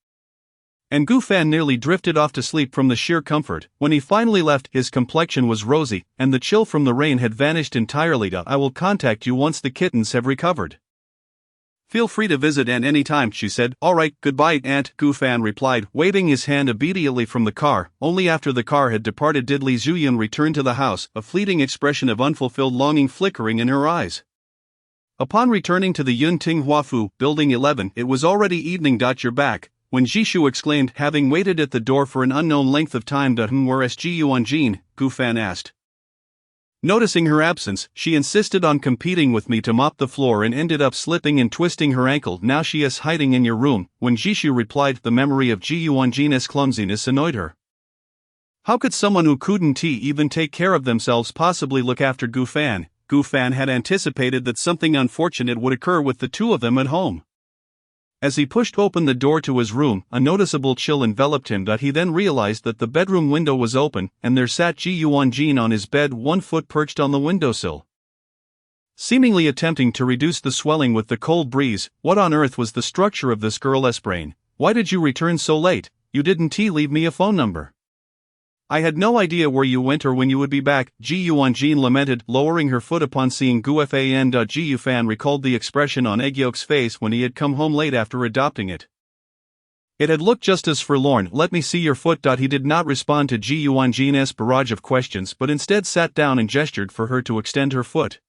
and Gu Fan nearly drifted off to sleep from the sheer comfort. When he finally left, his complexion was rosy, and the chill from the rain had vanished entirely. "I will contact you once the kittens have recovered. Feel free to visit Aunt any time," she said. "All right, goodbye, Aunt," Gu Fan replied, waving his hand obediently from the car. Only after the car had departed did Li Zhuyan return to the house, a fleeting expression of unfulfilled longing flickering in her eyes. Upon returning to the Yun Ting Huafu, Building 11, it was already evening. "You're back," when Jishu exclaimed, having waited at the door for an unknown length of time. "Where's Ji Yuanjin?" Gu Fan asked. Noticing her absence, she insisted on competing with me to mop the floor and ended up slipping and twisting her ankle. "Now she is hiding in your room," when Jishu replied. The memory of Ji Yuanjin's clumsiness annoyed her. How could someone who couldn't even take care of themselves possibly look after Gu Fan? Gu Fan had anticipated that something unfortunate would occur with the two of them at home. As he pushed open the door to his room, a noticeable chill enveloped him. He then realized that the bedroom window was open, and there sat Ji Yuanjin on his bed, one foot perched on the windowsill, seemingly attempting to reduce the swelling with the cold breeze. What on earth was the structure of this girl's brain? "Why did you return so late? You didn't leave me a phone number. I had no idea where you went or when you would be back," Ji Yuanjin lamented, lowering her foot upon seeing Gu Fan. Ji Yufan recalled the expression on Eggyok's face when he had come home late after adopting it. It had looked just as forlorn. "Let me see your foot." He did not respond to Ji Yuanjin's barrage of questions but instead sat down and gestured for her to extend her foot.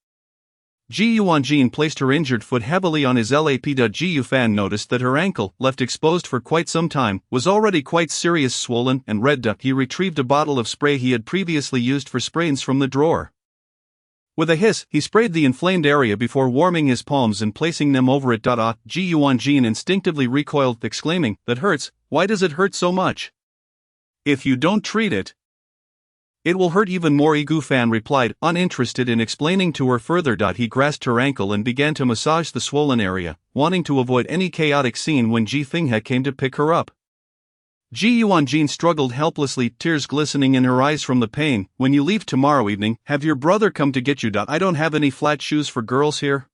Ji Yuanjin placed her injured foot heavily on his lap. Ji Yufan noticed that her ankle, left exposed for quite some time, was already quite serious, swollen and red. He retrieved a bottle of spray he had previously used for sprains from the drawer. With a hiss, he sprayed the inflamed area before warming his palms and placing them over it. Ji Yuanjin instinctively recoiled, exclaiming, "That hurts. Why does it hurt so much? If you don't treat it, it will hurt even more." Gu Fan replied, uninterested in explaining to her further. He grasped her ankle and began to massage the swollen area, wanting to avoid any chaotic scene when Ji Finghe came to pick her up. Ji Yuanjin struggled helplessly, tears glistening in her eyes from the pain. "When you leave tomorrow evening, have your brother come to get you. I don't have any flat shoes for girls here.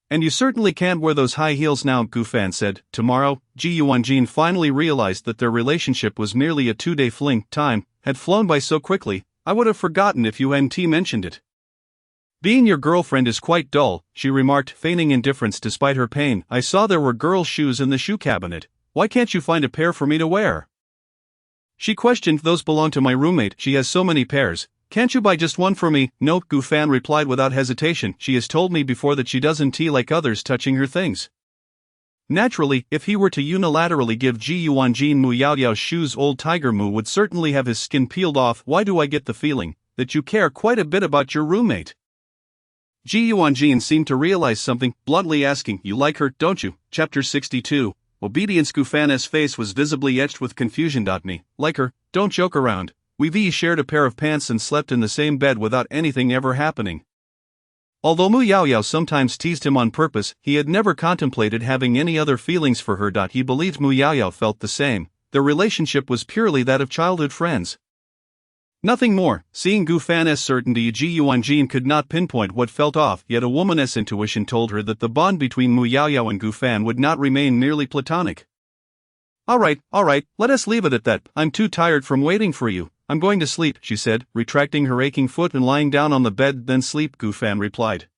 And you certainly can't wear those high heels now," Gu Fan said. Tomorrow, Ji Yuanjin finally realized that their relationship was merely a 2-day fling. Time had flown by so quickly. "I would have forgotten if you hadn't mentioned it. Being your girlfriend is quite dull," she remarked, feigning indifference despite her pain. "I saw there were girls' shoes in the shoe cabinet. Why can't you find a pair for me to wear?" she questioned. "Those belong to my roommate. She has so many pairs. Can't you buy just one for me?" "No," Gu Fan replied without hesitation. "She has told me before that she doesn't like others touching her things." Naturally, if he were to unilaterally give Ji Yuanjin Mu Yaoyao's shoes, old Tiger Mu would certainly have his skin peeled off. "Why do I get the feeling that you care quite a bit about your roommate?" Ji Yuanjin seemed to realize something, bluntly asking, "You like her, don't you?" Chapter 62. Obedience. Gu Fan's face was visibly etched with confusion. "Me? Like her? Don't joke around. We've shared a pair of pants and slept in the same bed without anything ever happening." Although Mu Yaoyao sometimes teased him on purpose, he had never contemplated having any other feelings for her. He believed Mu Yaoyao felt the same. Their relationship was purely that of childhood friends. Nothing more. Seeing Gu Fan's certainty, Ji Yuanjin could not pinpoint what felt off, yet a woman's intuition told her that the bond between Mu Yaoyao and Gu Fan would not remain merely platonic. Alright, let us leave it at that. I'm too tired from waiting for you. I'm going to sleep, she said, retracting her aching foot and lying down on the bed. Then sleep, Gu Fan replied.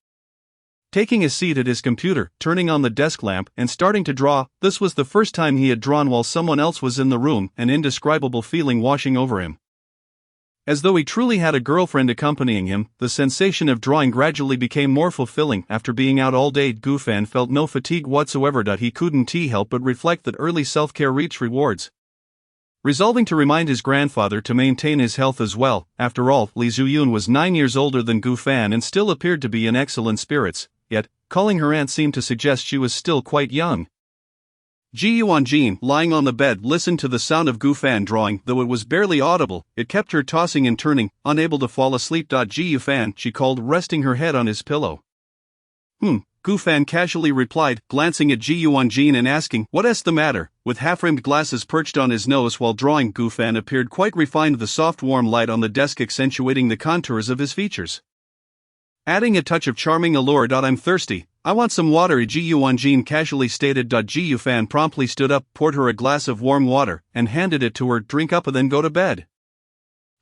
Taking a seat at his computer, turning on the desk lamp, and starting to draw. This was the first time he had drawn while someone else was in the room, an indescribable feeling washing over him. As though he truly had a girlfriend accompanying him, the sensation of drawing gradually became more fulfilling. After being out all day, Gu Fan felt no fatigue whatsoever. He couldn't help but reflect that early self-care reaped rewards. Resolving to remind his grandfather to maintain his health as well. After all, Li Zuyun was 9 years older than Gu Fan and still appeared to be in excellent spirits, yet, calling her aunt seemed to suggest she was still quite young. Ji Yuanjin, lying on the bed, listened to the sound of Gu Fan drawing. Though it was barely audible, it kept her tossing and turning, unable to fall asleep. Ji Yufan, she called, resting her head on his pillow. Gu Fan casually replied, glancing at Ji Yuanjin and asking, "What's the matter?" With half-rimmed glasses perched on his nose while drawing, Gu Fan appeared quite refined, the soft warm light on the desk accentuating the contours of his features. Adding a touch of charming allure. "I'm thirsty. I want some water," Ji Yuanjin casually stated. Ji Yufan promptly stood up, poured her a glass of warm water, and handed it to her. "Drink up and then go to bed."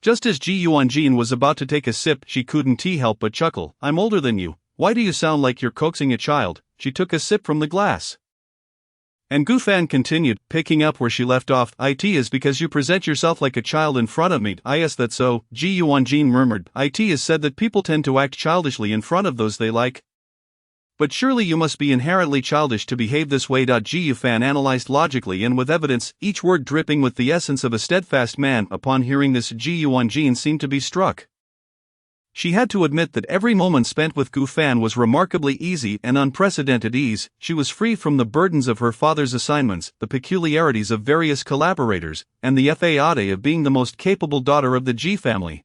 Just as Ji Yuanjin was about to take a sip, she couldn't help but chuckle. "I'm older than you. Why do you sound like you're coaxing a child?" She took a sip from the glass. And Gu Fan continued, picking up where she left off. "It is because you present yourself like a child in front of me." "Is that so?" Ji Yuanjin murmured. "It is said that people tend to act childishly in front of those they like. But surely you must be inherently childish to behave this way." Ji Yufan analyzed logically and with evidence, each word dripping with the essence of a steadfast man. Upon hearing this, Ji Yuanjin seemed to be struck. She had to admit that every moment spent with Gu Fan was remarkably easy and unprecedented ease. She was free from the burdens of her father's assignments, the peculiarities of various collaborators, and the fate of being the most capable daughter of the Ji family.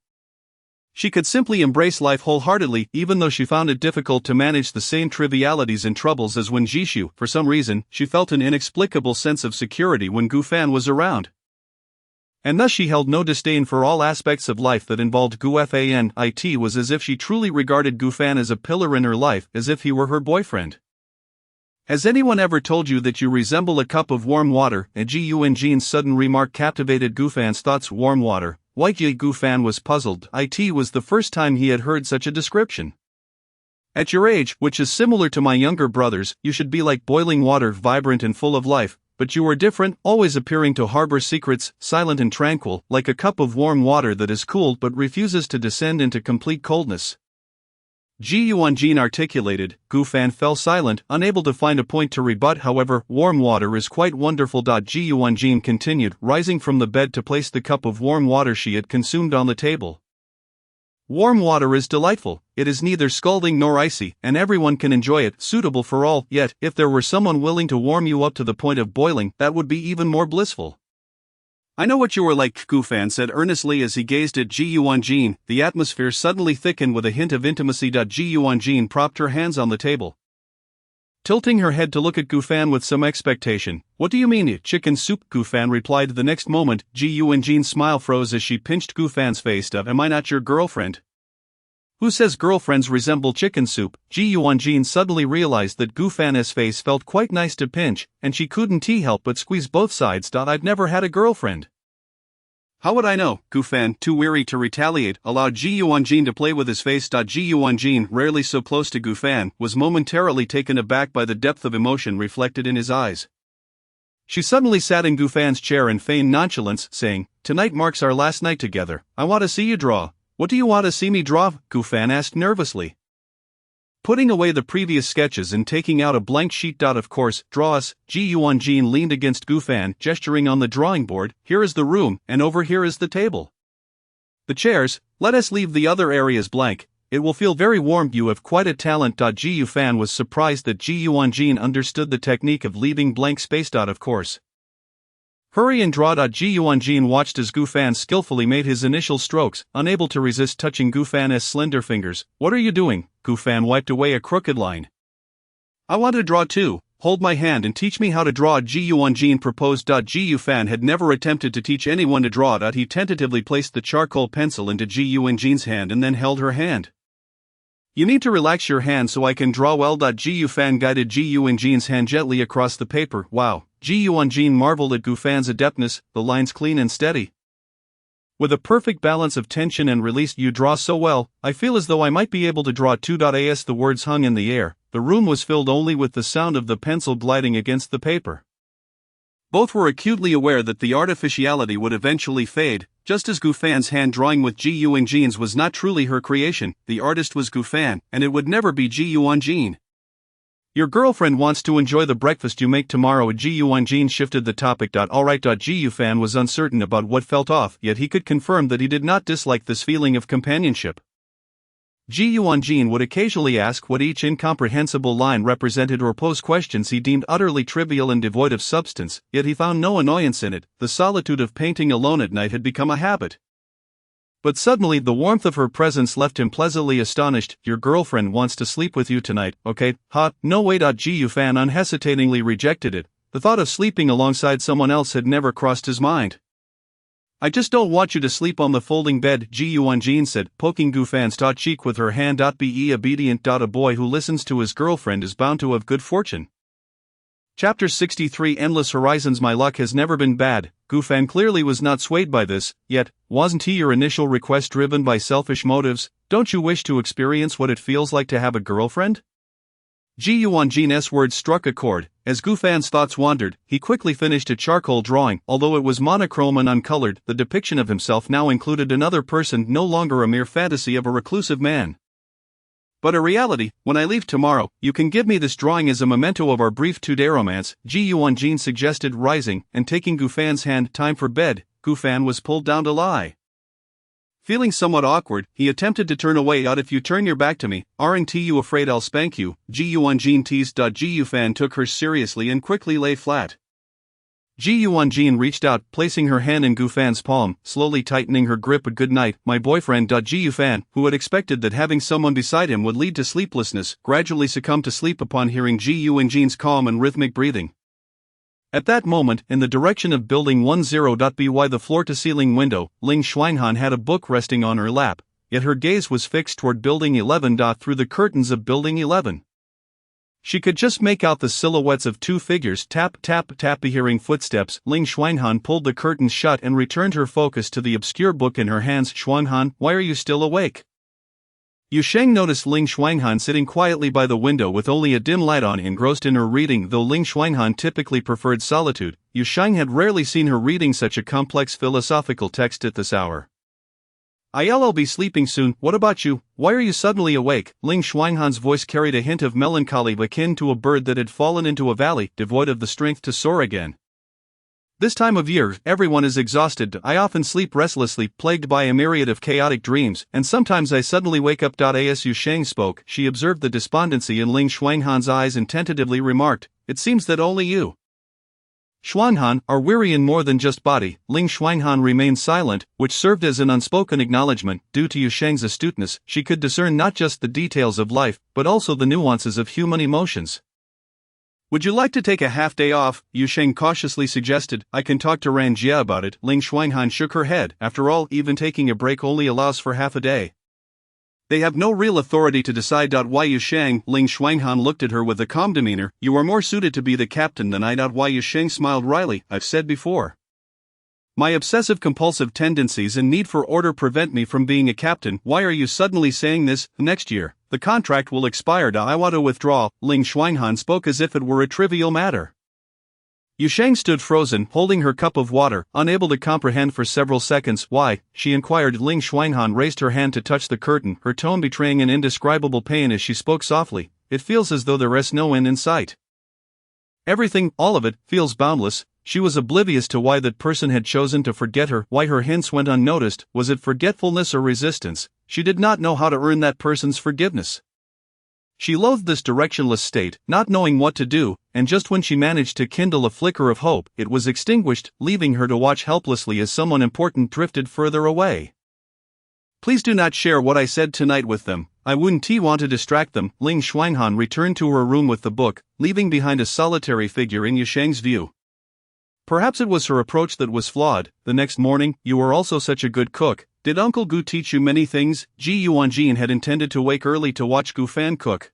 She could simply embrace life wholeheartedly, even though she found it difficult to manage the same trivialities and troubles as when Jishu. For some reason, she felt an inexplicable sense of security when Gu Fan was around. And thus she held no disdain for all aspects of life that involved Gu Fan. It was as if she truly regarded Gu Fan as a pillar in her life, as if he were her boyfriend. "Has anyone ever told you that you resemble a cup of warm water?" Ji Yuanjin's sudden remark captivated Gu Fan's thoughts. Warm water? Why? Gu Fan was puzzled. It was the first time he had heard such a description. "At your age, which is similar to my younger brother's, you should be like boiling water, vibrant and full of life. But you are different, always appearing to harbor secrets, silent and tranquil, like a cup of warm water that is cooled but refuses to descend into complete coldness." Ji Yuanjin articulated. Gu Fan fell silent, unable to find a point to rebut. "However, warm water is quite wonderful." Ji Yuanjin continued, rising from the bed to place the cup of warm water she had consumed on the table. "Warm water is delightful. It is neither scalding nor icy, and everyone can enjoy it, suitable for all. Yet, if there were someone willing to warm you up to the point of boiling, that would be even more blissful." "I know what you are like," Gu Fan said earnestly as he gazed at Ji Yuanjin. The atmosphere suddenly thickened with a hint of intimacy. Ji Yuanjin propped her hands on the table, tilting her head to look at Gu Fan with some expectation. "What do you mean, chicken soup?" Gu Fan replied. The next moment, Ji Yuanjin's smile froze as she pinched Gu Fan's face. "Am I not your girlfriend?" "Who says girlfriends resemble chicken soup?" Ji Yuanjin suddenly realized that Gu Fan's face felt quite nice to pinch, and she couldn't help but squeeze both sides. "I've never had a girlfriend." "How would I know?" Gu Fan, too weary to retaliate, allowed Ji Yuanjin to play with his face. Ji Yuanjin, rarely so close to Gu Fan, was momentarily taken aback by the depth of emotion reflected in his eyes. She suddenly sat in Gu Fan's chair and feigned nonchalance, saying, "Tonight marks our last night together. I want to see you draw." "What do you want to see me draw?" Gu Fan asked nervously. Putting away the previous sketches and taking out a blank sheet. "Of course, draw us." Ji Yuanjin leaned against Gu Fan, gesturing on the drawing board. "Here is the room, and over here is the table. The chairs, let us leave the other areas blank. It will feel very warm. You have quite a talent." Ji Yufan was surprised that Ji Yuanjin understood the technique of leaving blank space. "Of course. Hurry and draw." Ji Yuanjin watched as Gu Fan skillfully made his initial strokes, unable to resist touching Gu Fan's slender fingers. "What are you doing?" Gu Fan wiped away a crooked line. "I want to draw too." hold my hand and teach me how to draw. Gu Onjin proposed. Gu Fan had never attempted to teach anyone to draw. He tentatively placed the charcoal pencil into Gu Onjin's hand and then held her hand. You need to relax your hand so I can draw well. Gu Fan guided Gu Onjin's hand gently across the paper. Wow, Gu Onjin marveled at Gu Fan's adeptness, the lines clean and steady. With a perfect balance of tension and release. You draw so well, I feel as though I might be able to draw too. As the words hung in the air, the room was filled only with the sound of the pencil gliding against the paper. Both were acutely aware that the artificiality would eventually fade, just as Gu Fan's hand drawing with Gu Onjin's was not truly her creation. The artist was Gu Fan, and it would never be Gu Onjin. Your girlfriend wants to enjoy the breakfast you make tomorrow. Gu Onjin shifted the topic. Alright. Gu Fan was uncertain about what felt off, yet he could confirm that he did not dislike this feeling of companionship. Gu Onjin would occasionally ask what each incomprehensible line represented or pose questions he deemed utterly trivial and devoid of substance, yet he found no annoyance in it. The solitude of painting alone at night had become a habit. But suddenly the warmth of her presence left him pleasantly astonished. Your girlfriend wants to sleep with you tonight, okay? No way. Gu Fan unhesitatingly rejected it. The thought of sleeping alongside someone else had never crossed his mind. I just don't want you to sleep on the folding bed, Gu Onjin said, poking Gu Fan's cheek with her hand. Be obedient. A boy who listens to his girlfriend is bound to have good fortune. Chapter 63 Endless Horizons. My luck has never been bad. Gu Fan clearly was not swayed by this, yet, wasn't he your initial request driven by selfish motives? Don't you wish to experience what it feels like to have a girlfriend? Gu Onjin's words struck a chord. As Gu Fan's thoughts wandered, he quickly finished a charcoal drawing. Although it was monochrome and uncolored, the depiction of himself now included another person, no longer a mere fantasy of a reclusive man, but a reality. When I leave tomorrow, you can give me this drawing as a memento of our brief two-day romance, Gu Onjin suggested, rising and taking Gu Fan's hand. Time for bed. Gu Fan was pulled down to lie. Feeling somewhat awkward, he attempted to turn away. If you turn your back to me, aren't you afraid I'll spank you? Gu Onjin teased. Gu Fan took her seriously and quickly lay flat. Gu Onjin reached out, placing her hand in Gu Fan's palm, slowly tightening her grip. Good night, my boyfriend. Gu Fan, who had expected that having someone beside him would lead to sleeplessness, gradually succumbed to sleep upon hearing Gu Onjin's calm and rhythmic breathing. At that moment, in the direction of Building 10.by the floor-to-ceiling window, Ling Xuanhan had a book resting on her lap, yet her gaze was fixed toward Building 11. Through the curtains of Building 11, she could just make out the silhouettes of two figures. Tap, tap, tap. Hearing footsteps, Ling Xuanhan pulled the curtains shut and returned her focus to the obscure book in her hands. Xuanhan, why are you still awake? Yu Sheng noticed Ling Xuanhan sitting quietly by the window with only a dim light on, engrossed in her reading. Though Ling Xuanhan typically preferred solitude, Yu Sheng had rarely seen her reading such a complex philosophical text at this hour. I'll be sleeping soon. What about you? Why are you suddenly awake? Ling Xuanhan's voice carried a hint of melancholy akin to a bird that had fallen into a valley, devoid of the strength to soar again. This time of year, everyone is exhausted. I often sleep restlessly, plagued by a myriad of chaotic dreams, and sometimes I suddenly wake up. As Yu Sheng spoke, she observed the despondency in Ling Xuanhan's eyes and tentatively remarked, it seems that only you, Xuanhan, are weary in more than just body. Ling Xuanhan remained silent, which served as an unspoken acknowledgement. Due to Yu Sheng's astuteness, she could discern not just the details of life, but also the nuances of human emotions. Would you like to take a half-day off? Yu Sheng cautiously suggested. I can talk to Ran Jia about it. Ling Xuanhan shook her head. After all, even taking a break only allows for half a day. They have no real authority to decide. Why Yu Sheng? Ling Xuanhan looked at her with a calm demeanor. You are more suited to be the captain than I. Why Yu Sheng smiled wryly. I've said before, my obsessive-compulsive tendencies and need for order prevent me from being a captain. Why are you suddenly saying this? Next year, the contract will expire. I want to withdraw. Ling Xuanhan spoke as if it were a trivial matter. Yu Sheng stood frozen, holding her cup of water, unable to comprehend for several seconds. Why? She inquired. Ling Xuanhan raised her hand to touch the curtain, her tone betraying an indescribable pain as she spoke softly. It feels as though there is no end in sight. Everything, all of it, feels boundless. She was oblivious to why that person had chosen to forget her, why her hints went unnoticed. Was it forgetfulness or resistance? She did not know how to earn that person's forgiveness. She loathed this directionless state, not knowing what to do, and just when she managed to kindle a flicker of hope, it was extinguished, leaving her to watch helplessly as someone important drifted further away. Please do not share what I said tonight with them. I wouldn't want to distract them. Ling Xuanhan returned to her room with the book, leaving behind a solitary figure in Yishang's view. Perhaps it was her approach that was flawed. The next morning, "You were also such a good cook. Did Uncle Gu teach you many things?" Ji Yuanjin had intended to wake early to watch Gu Fan cook.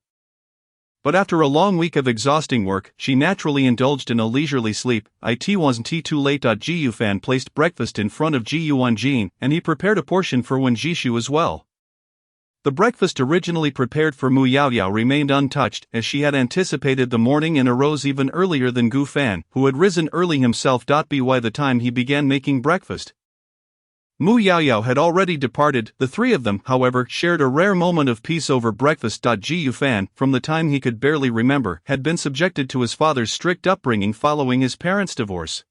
But after a long week of exhausting work, she naturally indulged in a leisurely sleep. It wasn't too late. Ji Yufan placed breakfast in front of Ji Yuanjin, and he prepared a portion for Wen Jishu as well. The breakfast originally prepared for Mu Yaoyao remained untouched, as she had anticipated the morning and arose even earlier than Gu Fan, who had risen early himself. By the time he began making breakfast, Mu Yaoyao had already departed. The three of them, however, shared a rare moment of peace over breakfast. Ji Yufan, from the time he could barely remember, had been subjected to his father's strict upbringing following his parents' divorce.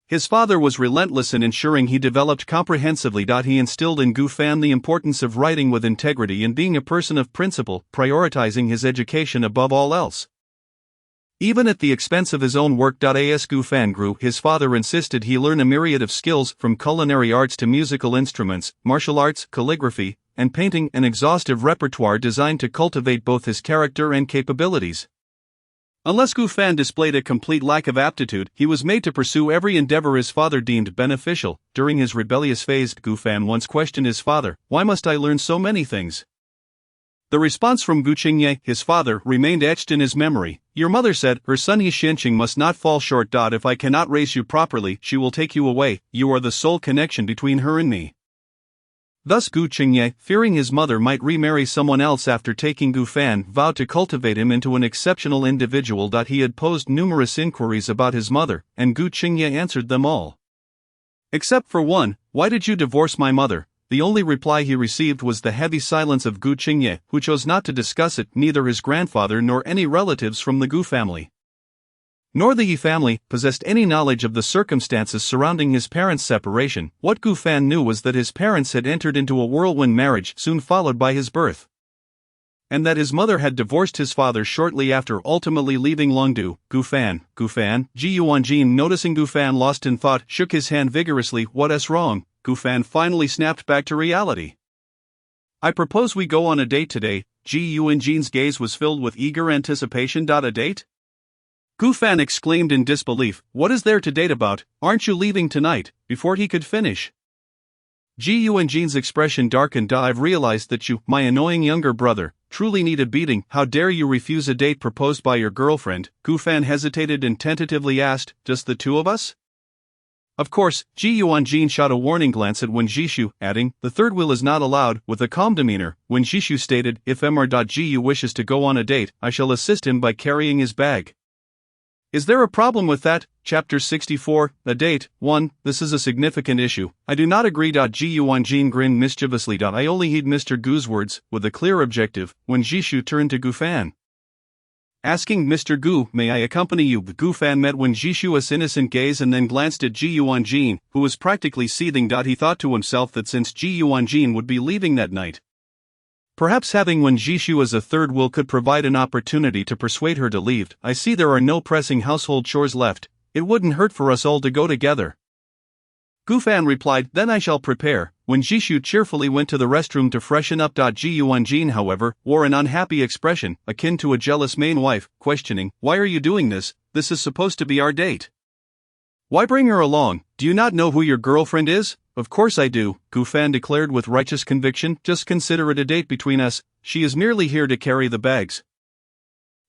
His father was relentless in ensuring he developed comprehensively. He instilled in Gu Fan the importance of writing with integrity and being a person of principle, prioritizing his education above all else. Even at the expense of his own work. As Gu Fan grew, his father insisted he learn a myriad of skills, from culinary arts to musical instruments, martial arts, calligraphy, and painting, an exhaustive repertoire designed to cultivate both his character and capabilities. Unless Gu Fan displayed a complete lack of aptitude, he was made to pursue every endeavor his father deemed beneficial. During his rebellious phase, Gu Fan once questioned his father, "Why must I learn so many things?" The response from Gu Qingye, his father, remained etched in his memory. "Your mother said, her son Yishinqing must not fall short. If I cannot raise you properly, she will take you away. You are the sole connection between her and me." Thus Gu Qingye, fearing his mother might remarry someone else after taking Gu Fan, vowed to cultivate him into an exceptional individual. He had posed numerous inquiries about his mother, and Gu Qingye answered them all. Except for one: "Why did you divorce my mother?" The only reply he received was the heavy silence of Gu Qingye, who chose not to discuss it. Neither his grandfather nor any relatives from the Gu family, nor the Yi family, possessed any knowledge of the circumstances surrounding his parents' separation. What Gu Fan knew was that his parents had entered into a whirlwind marriage, soon followed by his birth, and that his mother had divorced his father shortly after, ultimately leaving Longdu. Gu Fan, Ji Yuanjin, noticing Gu Fan lost in thought, shook his hand vigorously. "What's wrong?" Gu Fan finally snapped back to reality. "I propose we go on a date today." Ji Yuanjin's gaze was filled with eager anticipation. "A date?" Gu Fan exclaimed in disbelief. "What is there to date about? Aren't you leaving tonight?" Before he could finish, Ji Yuanjin's expression darkened. "I've realized that you, my annoying younger brother, truly need a beating. How dare you refuse a date proposed by your girlfriend?" Gu Fan hesitated and tentatively asked, "Just the two of us?" Of course, Ji Yuanjin shot a warning glance at Wen Jishu, adding, "The third wheel is not allowed." With a calm demeanor, Wen Jishu stated, "If Mr.Ji wishes to go on a date, I shall assist him by carrying his bag." Is there a problem with that? Chapter 64, A Date. 1. This is a significant issue. I do not agree. Ji Yuanjin grinned mischievously. I only heed Mr. Gu's words, with a clear objective. Wen Jishu turned to Gu Fan, asking, "Mr. Gu, may I accompany you?" Gu Fan met Wen Jishu's innocent gaze and then glanced at Ji Yuanjin, who was practically seething. He thought to himself that since Ji Yuanjin would be leaving that night, perhaps having Wen Jishu as a third wheel could provide an opportunity to persuade her to leave. "I see there are no pressing household chores left. It wouldn't hurt for us all to go together." Gu Fan replied, "Then I shall prepare." Wen Jishu cheerfully went to the restroom to freshen up. Ji Yuanjin, however, wore an unhappy expression, akin to a jealous main wife, questioning, "Why are you doing this? This is supposed to be our date. Why bring her along? Do you not know who your girlfriend is?" "Of course I do," Gu Fan declared with righteous conviction. "Just consider it a date between us. She is merely here to carry the bags."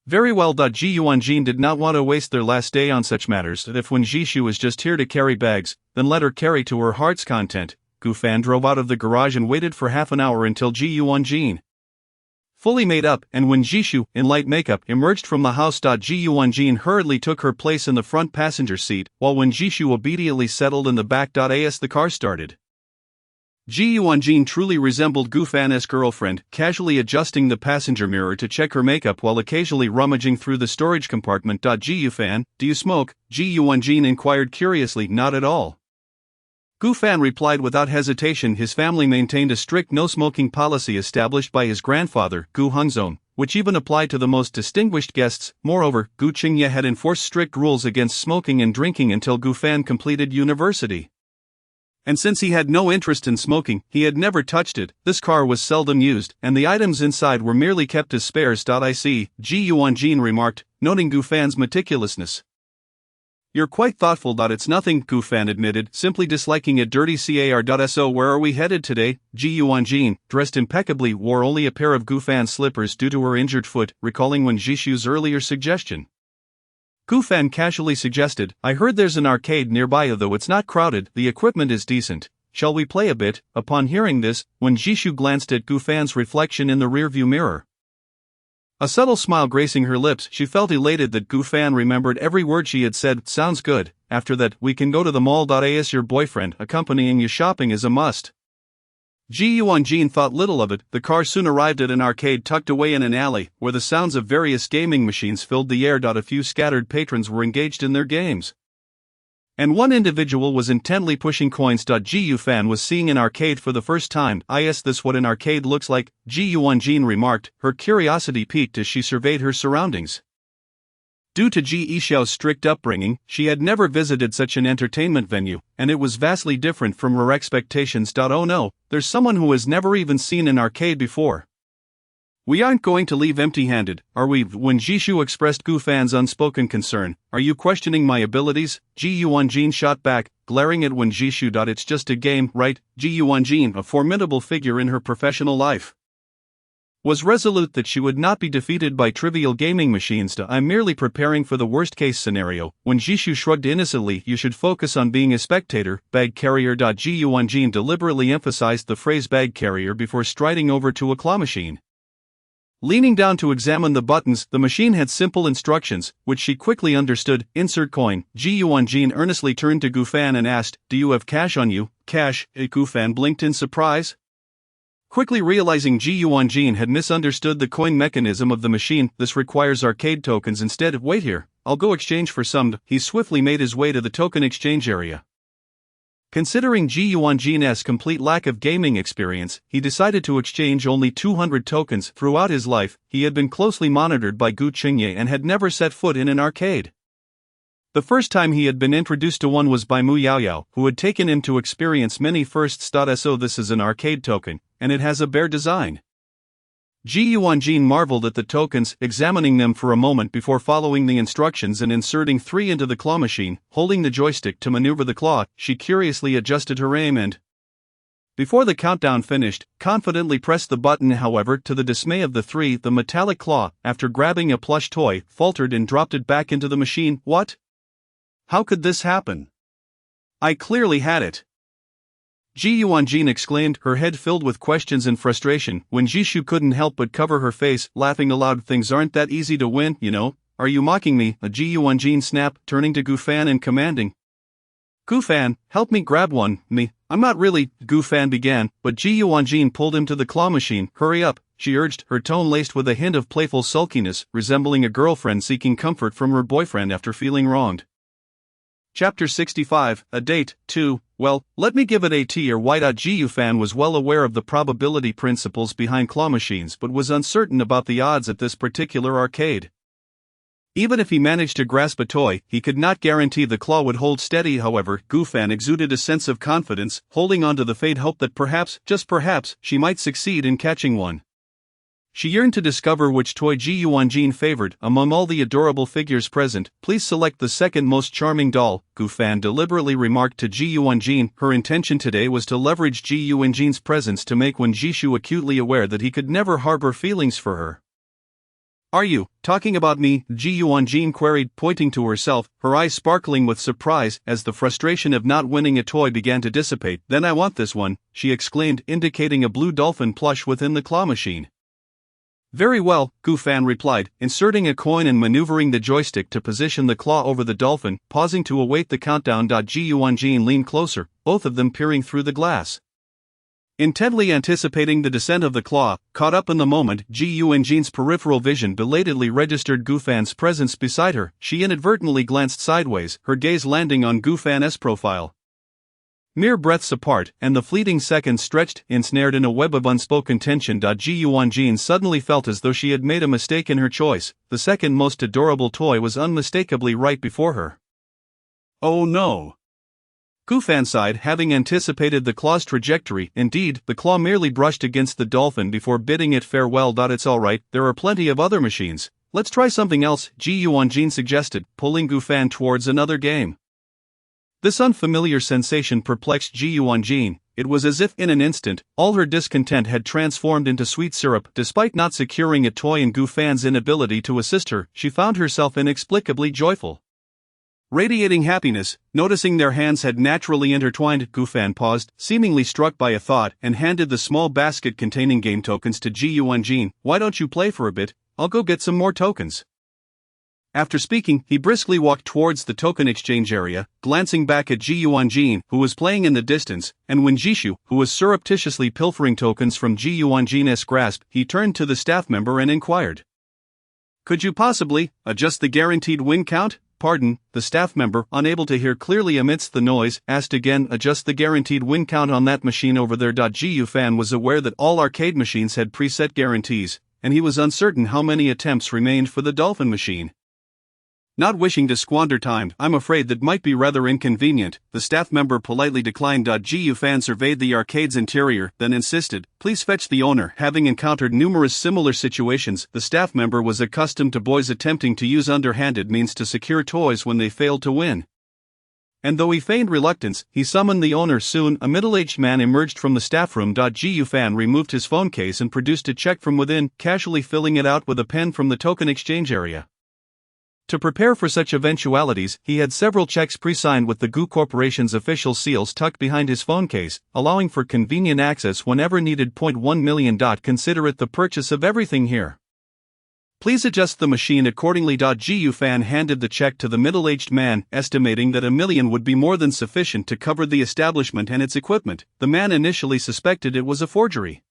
Very well. Ji Yuanjin did not want to waste their last day on such matters. If Wen Jishu is just here to carry bags, then let her carry to her heart's content. Gu Fan drove out of the garage and waited for half an hour until Ji Yuanjin, fully made up, and Wen Jishu, in light makeup, emerged from the house. Ji Yuanjin hurriedly took her place in the front passenger seat, while Wen Jishu obediently settled in the back. As the car started, Ji Yuanjin truly resembled Gu Fan's girlfriend, casually adjusting the passenger mirror to check her makeup while occasionally rummaging through the storage compartment. Ji Yufan, do you smoke? Ji Yuanjin inquired curiously. "Not at all." Gu Fan replied without hesitation. His family maintained a strict no-smoking policy established by his grandfather, Gu Hengzong, which even applied to the most distinguished guests. Moreover, Gu Qingye had enforced strict rules against smoking and drinking until Gu Fan completed university. And since he had no interest in smoking, he had never touched it. This car was seldom used, and the items inside were merely kept as spares. I see, Ji Yuanjin remarked, noting Gu Fan's meticulousness. You're quite thoughtful. It's nothing, Gu Fan admitted, simply disliking a dirty car. So where are we headed today? Ji Yuanjin, dressed impeccably, wore only a pair of Gu Fan's slippers due to her injured foot, recalling Wen Jishu's earlier suggestion. Gu Fan casually suggested, I heard there's an arcade nearby, though it's not crowded, the equipment is decent. Shall we play a bit? Upon hearing this, Wen Jishu glanced at Gu Fan's reflection in the rearview mirror. A subtle smile gracing her lips, she felt elated that Gu Fan remembered every word she had said. Sounds good. After that, we can go to the mall. As your boyfriend accompanying you shopping is a must. Ji Yuanjin thought little of it. The car soon arrived at an arcade tucked away in an alley, where the sounds of various gaming machines filled the air. A few scattered patrons were engaged in their games, and one individual was intently pushing coins. Ji Yufan was seeing an arcade for the first time. Is this what an arcade looks like? Ji Yuanjin remarked, her curiosity piqued as she surveyed her surroundings. Due to Ji Yixiao's strict upbringing, she had never visited such an entertainment venue, and it was vastly different from her expectations. Oh no, there's someone who has never even seen an arcade before. We aren't going to leave empty-handed, are we? When Jishu expressed Gu Fan's unspoken concern, are you questioning my abilities? Ji Yuanjin shot back, glaring at Wen Jishu. It's just a game, right? Ji Yuanjin, a formidable figure in her professional life, was resolute that she would not be defeated by trivial gaming machines. I'm merely preparing for the worst-case scenario. When Jishu shrugged innocently, you should focus on being a spectator, bag carrier. Ji Yuanjin deliberately emphasized the phrase bag carrier before striding over to a claw machine. Leaning down to examine the buttons, the machine had simple instructions, which she quickly understood. Insert coin. Ji Yuanjin earnestly turned to Gu Fan and asked, do you have cash on you? Cash? Gu Fan blinked in surprise, quickly realizing Ji Yuanjin had misunderstood the coin mechanism of the machine. This requires arcade tokens instead. Wait here, I'll go exchange for some. He swiftly made his way to the token exchange area. Considering Ji Yuanjin's complete lack of gaming experience, he decided to exchange only 200 tokens. Throughout his life, he had been closely monitored by Gu Qingye and had never set foot in an arcade. The first time he had been introduced to one was by Mu Yaoyao, who had taken him to experience many firsts. So this is an arcade token, and it has a bear design. Ji Yuanjin marveled at the tokens, examining them for a moment before following the instructions and inserting 3 into the claw machine. Holding the joystick to maneuver the claw, she curiously adjusted her aim and, before the countdown finished, confidently pressed the button. However, to the dismay of the 3, the metallic claw, after grabbing a plush toy, faltered and dropped it back into the machine. What? How could this happen? I clearly had it. Ji Yuanjin exclaimed, her head filled with questions and frustration. When Jishu couldn't help but cover her face, laughing aloud. Things aren't that easy to win, you know. Are you mocking me? Ji Yuanjin snapped, turning to Gu Fan and commanding, Gu Fan, help me grab one. Me, I'm not really, Gu Fan began, but Ji Yuanjin pulled him to the claw machine. Hurry up, she urged, her tone laced with a hint of playful sulkiness, resembling a girlfriend seeking comfort from her boyfriend after feeling wronged. Chapter 65, A Date, 2. Well, let me give it a T or Y. Ji Yufan was well aware of the probability principles behind claw machines but was uncertain about the odds at this particular arcade. Even if he managed to grasp a toy, he could not guarantee the claw would hold steady. However, Gu Fan exuded a sense of confidence, holding on to the faint hope that perhaps, just perhaps, she might succeed in catching one. She yearned to discover which toy Ji Yuanjin favored. Among all the adorable figures present, please select the second most charming doll, Gu Fan deliberately remarked to Ji Yuanjin. Her intention today was to leverage Ji Yuanjin's presence to make Wen Jishu acutely aware that he could never harbor feelings for her. Are you talking about me? Ji Yuanjin queried, pointing to herself, her eyes sparkling with surprise as the frustration of not winning a toy began to dissipate. Then I want this one, she exclaimed, indicating a blue dolphin plush within the claw machine. Very well, Gu Fan replied, inserting a coin and maneuvering the joystick to position the claw over the dolphin, pausing to await the countdown. Ji Yuanjin leaned closer, both of them peering through the glass, intently anticipating the descent of the claw. Caught up in the moment, Ji Yuanjin's peripheral vision belatedly registered Gu Fan's presence beside her. She inadvertently glanced sideways, her gaze landing on Gu Fan's profile. Mere breaths apart, and the fleeting seconds stretched, ensnared in a web of unspoken tension. Ji Yuanjin suddenly felt as though she had made a mistake in her choice. The second most adorable toy was unmistakably right before her. Oh no! Gufan sighed, having anticipated the claw's trajectory. Indeed, the claw merely brushed against the dolphin before bidding it farewell. It's alright, there are plenty of other machines. Let's try something else, Ji Yuanjin suggested, pulling Gufan towards another game. This unfamiliar sensation perplexed Ji Yuanjin. It was as if in an instant, all her discontent had transformed into sweet syrup. Despite not securing a toy and Gufan's inability to assist her, she found herself inexplicably joyful. Radiating happiness, noticing their hands had naturally intertwined, Gufan paused, seemingly struck by a thought, and handed the small basket containing game tokens to Ji Yuanjin. Why don't you play for a bit? I'll go get some more tokens. After speaking, he briskly walked towards the token exchange area, glancing back at Ji Yuanjin, who was playing in the distance, and when Jishu, who was surreptitiously pilfering tokens from Ji Yuanjin's grasp, he turned to the staff member and inquired. Could you possibly adjust the guaranteed win count? Pardon, the staff member, unable to hear clearly amidst the noise, asked again. Adjust the guaranteed win count on that machine over there. Ji Yufan was aware that all arcade machines had preset guarantees, and he was uncertain how many attempts remained for the dolphin machine. Not wishing to squander time, I'm afraid that might be rather inconvenient, the staff member politely declined. Ji Yufan surveyed the arcade's interior, then insisted, please fetch the owner. Having encountered numerous similar situations, the staff member was accustomed to boys attempting to use underhanded means to secure toys when they failed to win. And though he feigned reluctance, he summoned the owner. Soon, a middle-aged man emerged from the staff room. Ji Yufan removed his phone case and produced a check from within, casually filling it out with a pen from the token exchange area. To prepare for such eventualities, he had several checks pre-signed with the Gu Corporation's official seals tucked behind his phone case, allowing for convenient access whenever needed. $1 million. Consider it the purchase of everything here. Please adjust the machine accordingly. Ji Yufan handed the check to the middle-aged man, estimating that $1 million would be more than sufficient to cover the establishment and its equipment. The man initially suspected it was a forgery.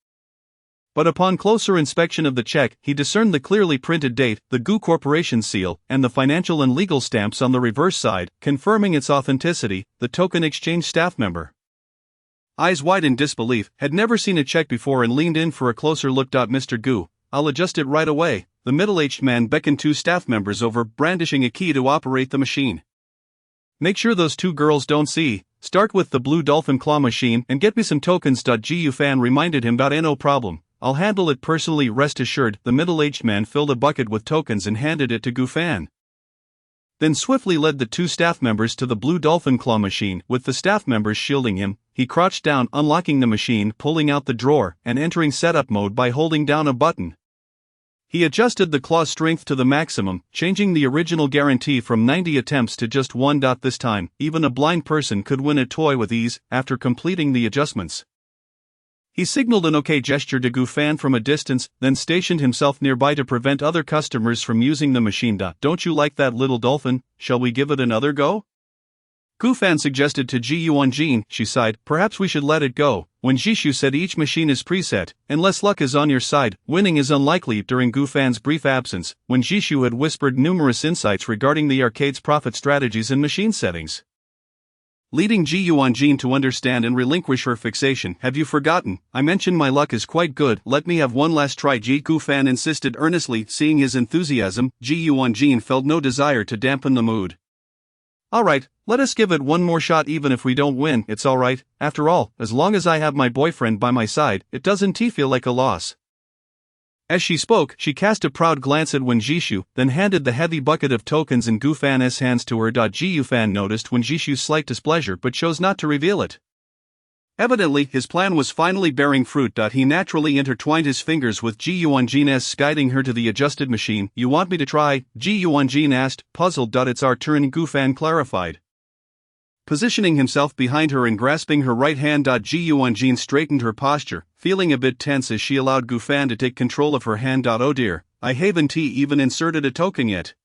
But upon closer inspection of the check, he discerned the clearly printed date, the Gu Corporation seal, and the financial and legal stamps on the reverse side, confirming its authenticity. The token exchange staff member, eyes wide in disbelief, had never seen a check before and leaned in for a closer look. Mr. Gu, I'll adjust it right away. The middle-aged man beckoned two staff members over, brandishing a key to operate the machine. Make sure those two girls don't see. Start with the blue dolphin claw machine and get me some tokens. Ji Yufan reminded him. No problem. I'll handle it personally, rest assured. The middle-aged man filled a bucket with tokens and handed it to Gufan. Then swiftly led the two staff members to the blue dolphin claw machine. With the staff members shielding him, he crouched down, unlocking the machine, pulling out the drawer, and entering setup mode by holding down a button. He adjusted the claw's strength to the maximum, changing the original guarantee from 90 attempts to just 1. This time, even a blind person could win a toy with ease. After completing the adjustments, he signaled an OK gesture to Gufan from a distance, then stationed himself nearby to prevent other customers from using the machine. Don't you like that little dolphin? Shall we give it another go? Gufan suggested to Ji Yuanjin. She sighed, perhaps we should let it go. When Jishu said each machine is preset, unless luck is on your side, winning is unlikely. During Gufan's brief absence, when Jishu had whispered numerous insights regarding the arcade's profit strategies and machine settings, leading Ji Yuanjin to understand and relinquish her fixation. Have you forgotten? I mentioned my luck is quite good. Let me have one last try. Ji Gufan insisted earnestly. Seeing his enthusiasm, Ji Yuanjin felt no desire to dampen the mood. Alright, let us give it one more shot. Even if we don't win, it's alright. After all, as long as I have my boyfriend by my side, it doesn't feel like a loss. As she spoke, she cast a proud glance at Wen Jishu, then handed the heavy bucket of tokens in Gufan's hands to her. Ji Yufan noticed Wen Jishu's slight displeasure but chose not to reveal it. Evidently, his plan was finally bearing fruit. He naturally intertwined his fingers with Ji Yuanjin's, guiding her to the adjusted machine. You want me to try? Ji Yuanjin asked, puzzled. It's our turn, Gufan clarified, positioning himself behind her and grasping her right hand. Ji Yuanjin straightened her posture, feeling a bit tense as she allowed Gufan to take control of her hand. Oh dear, I haven't even inserted a token yet.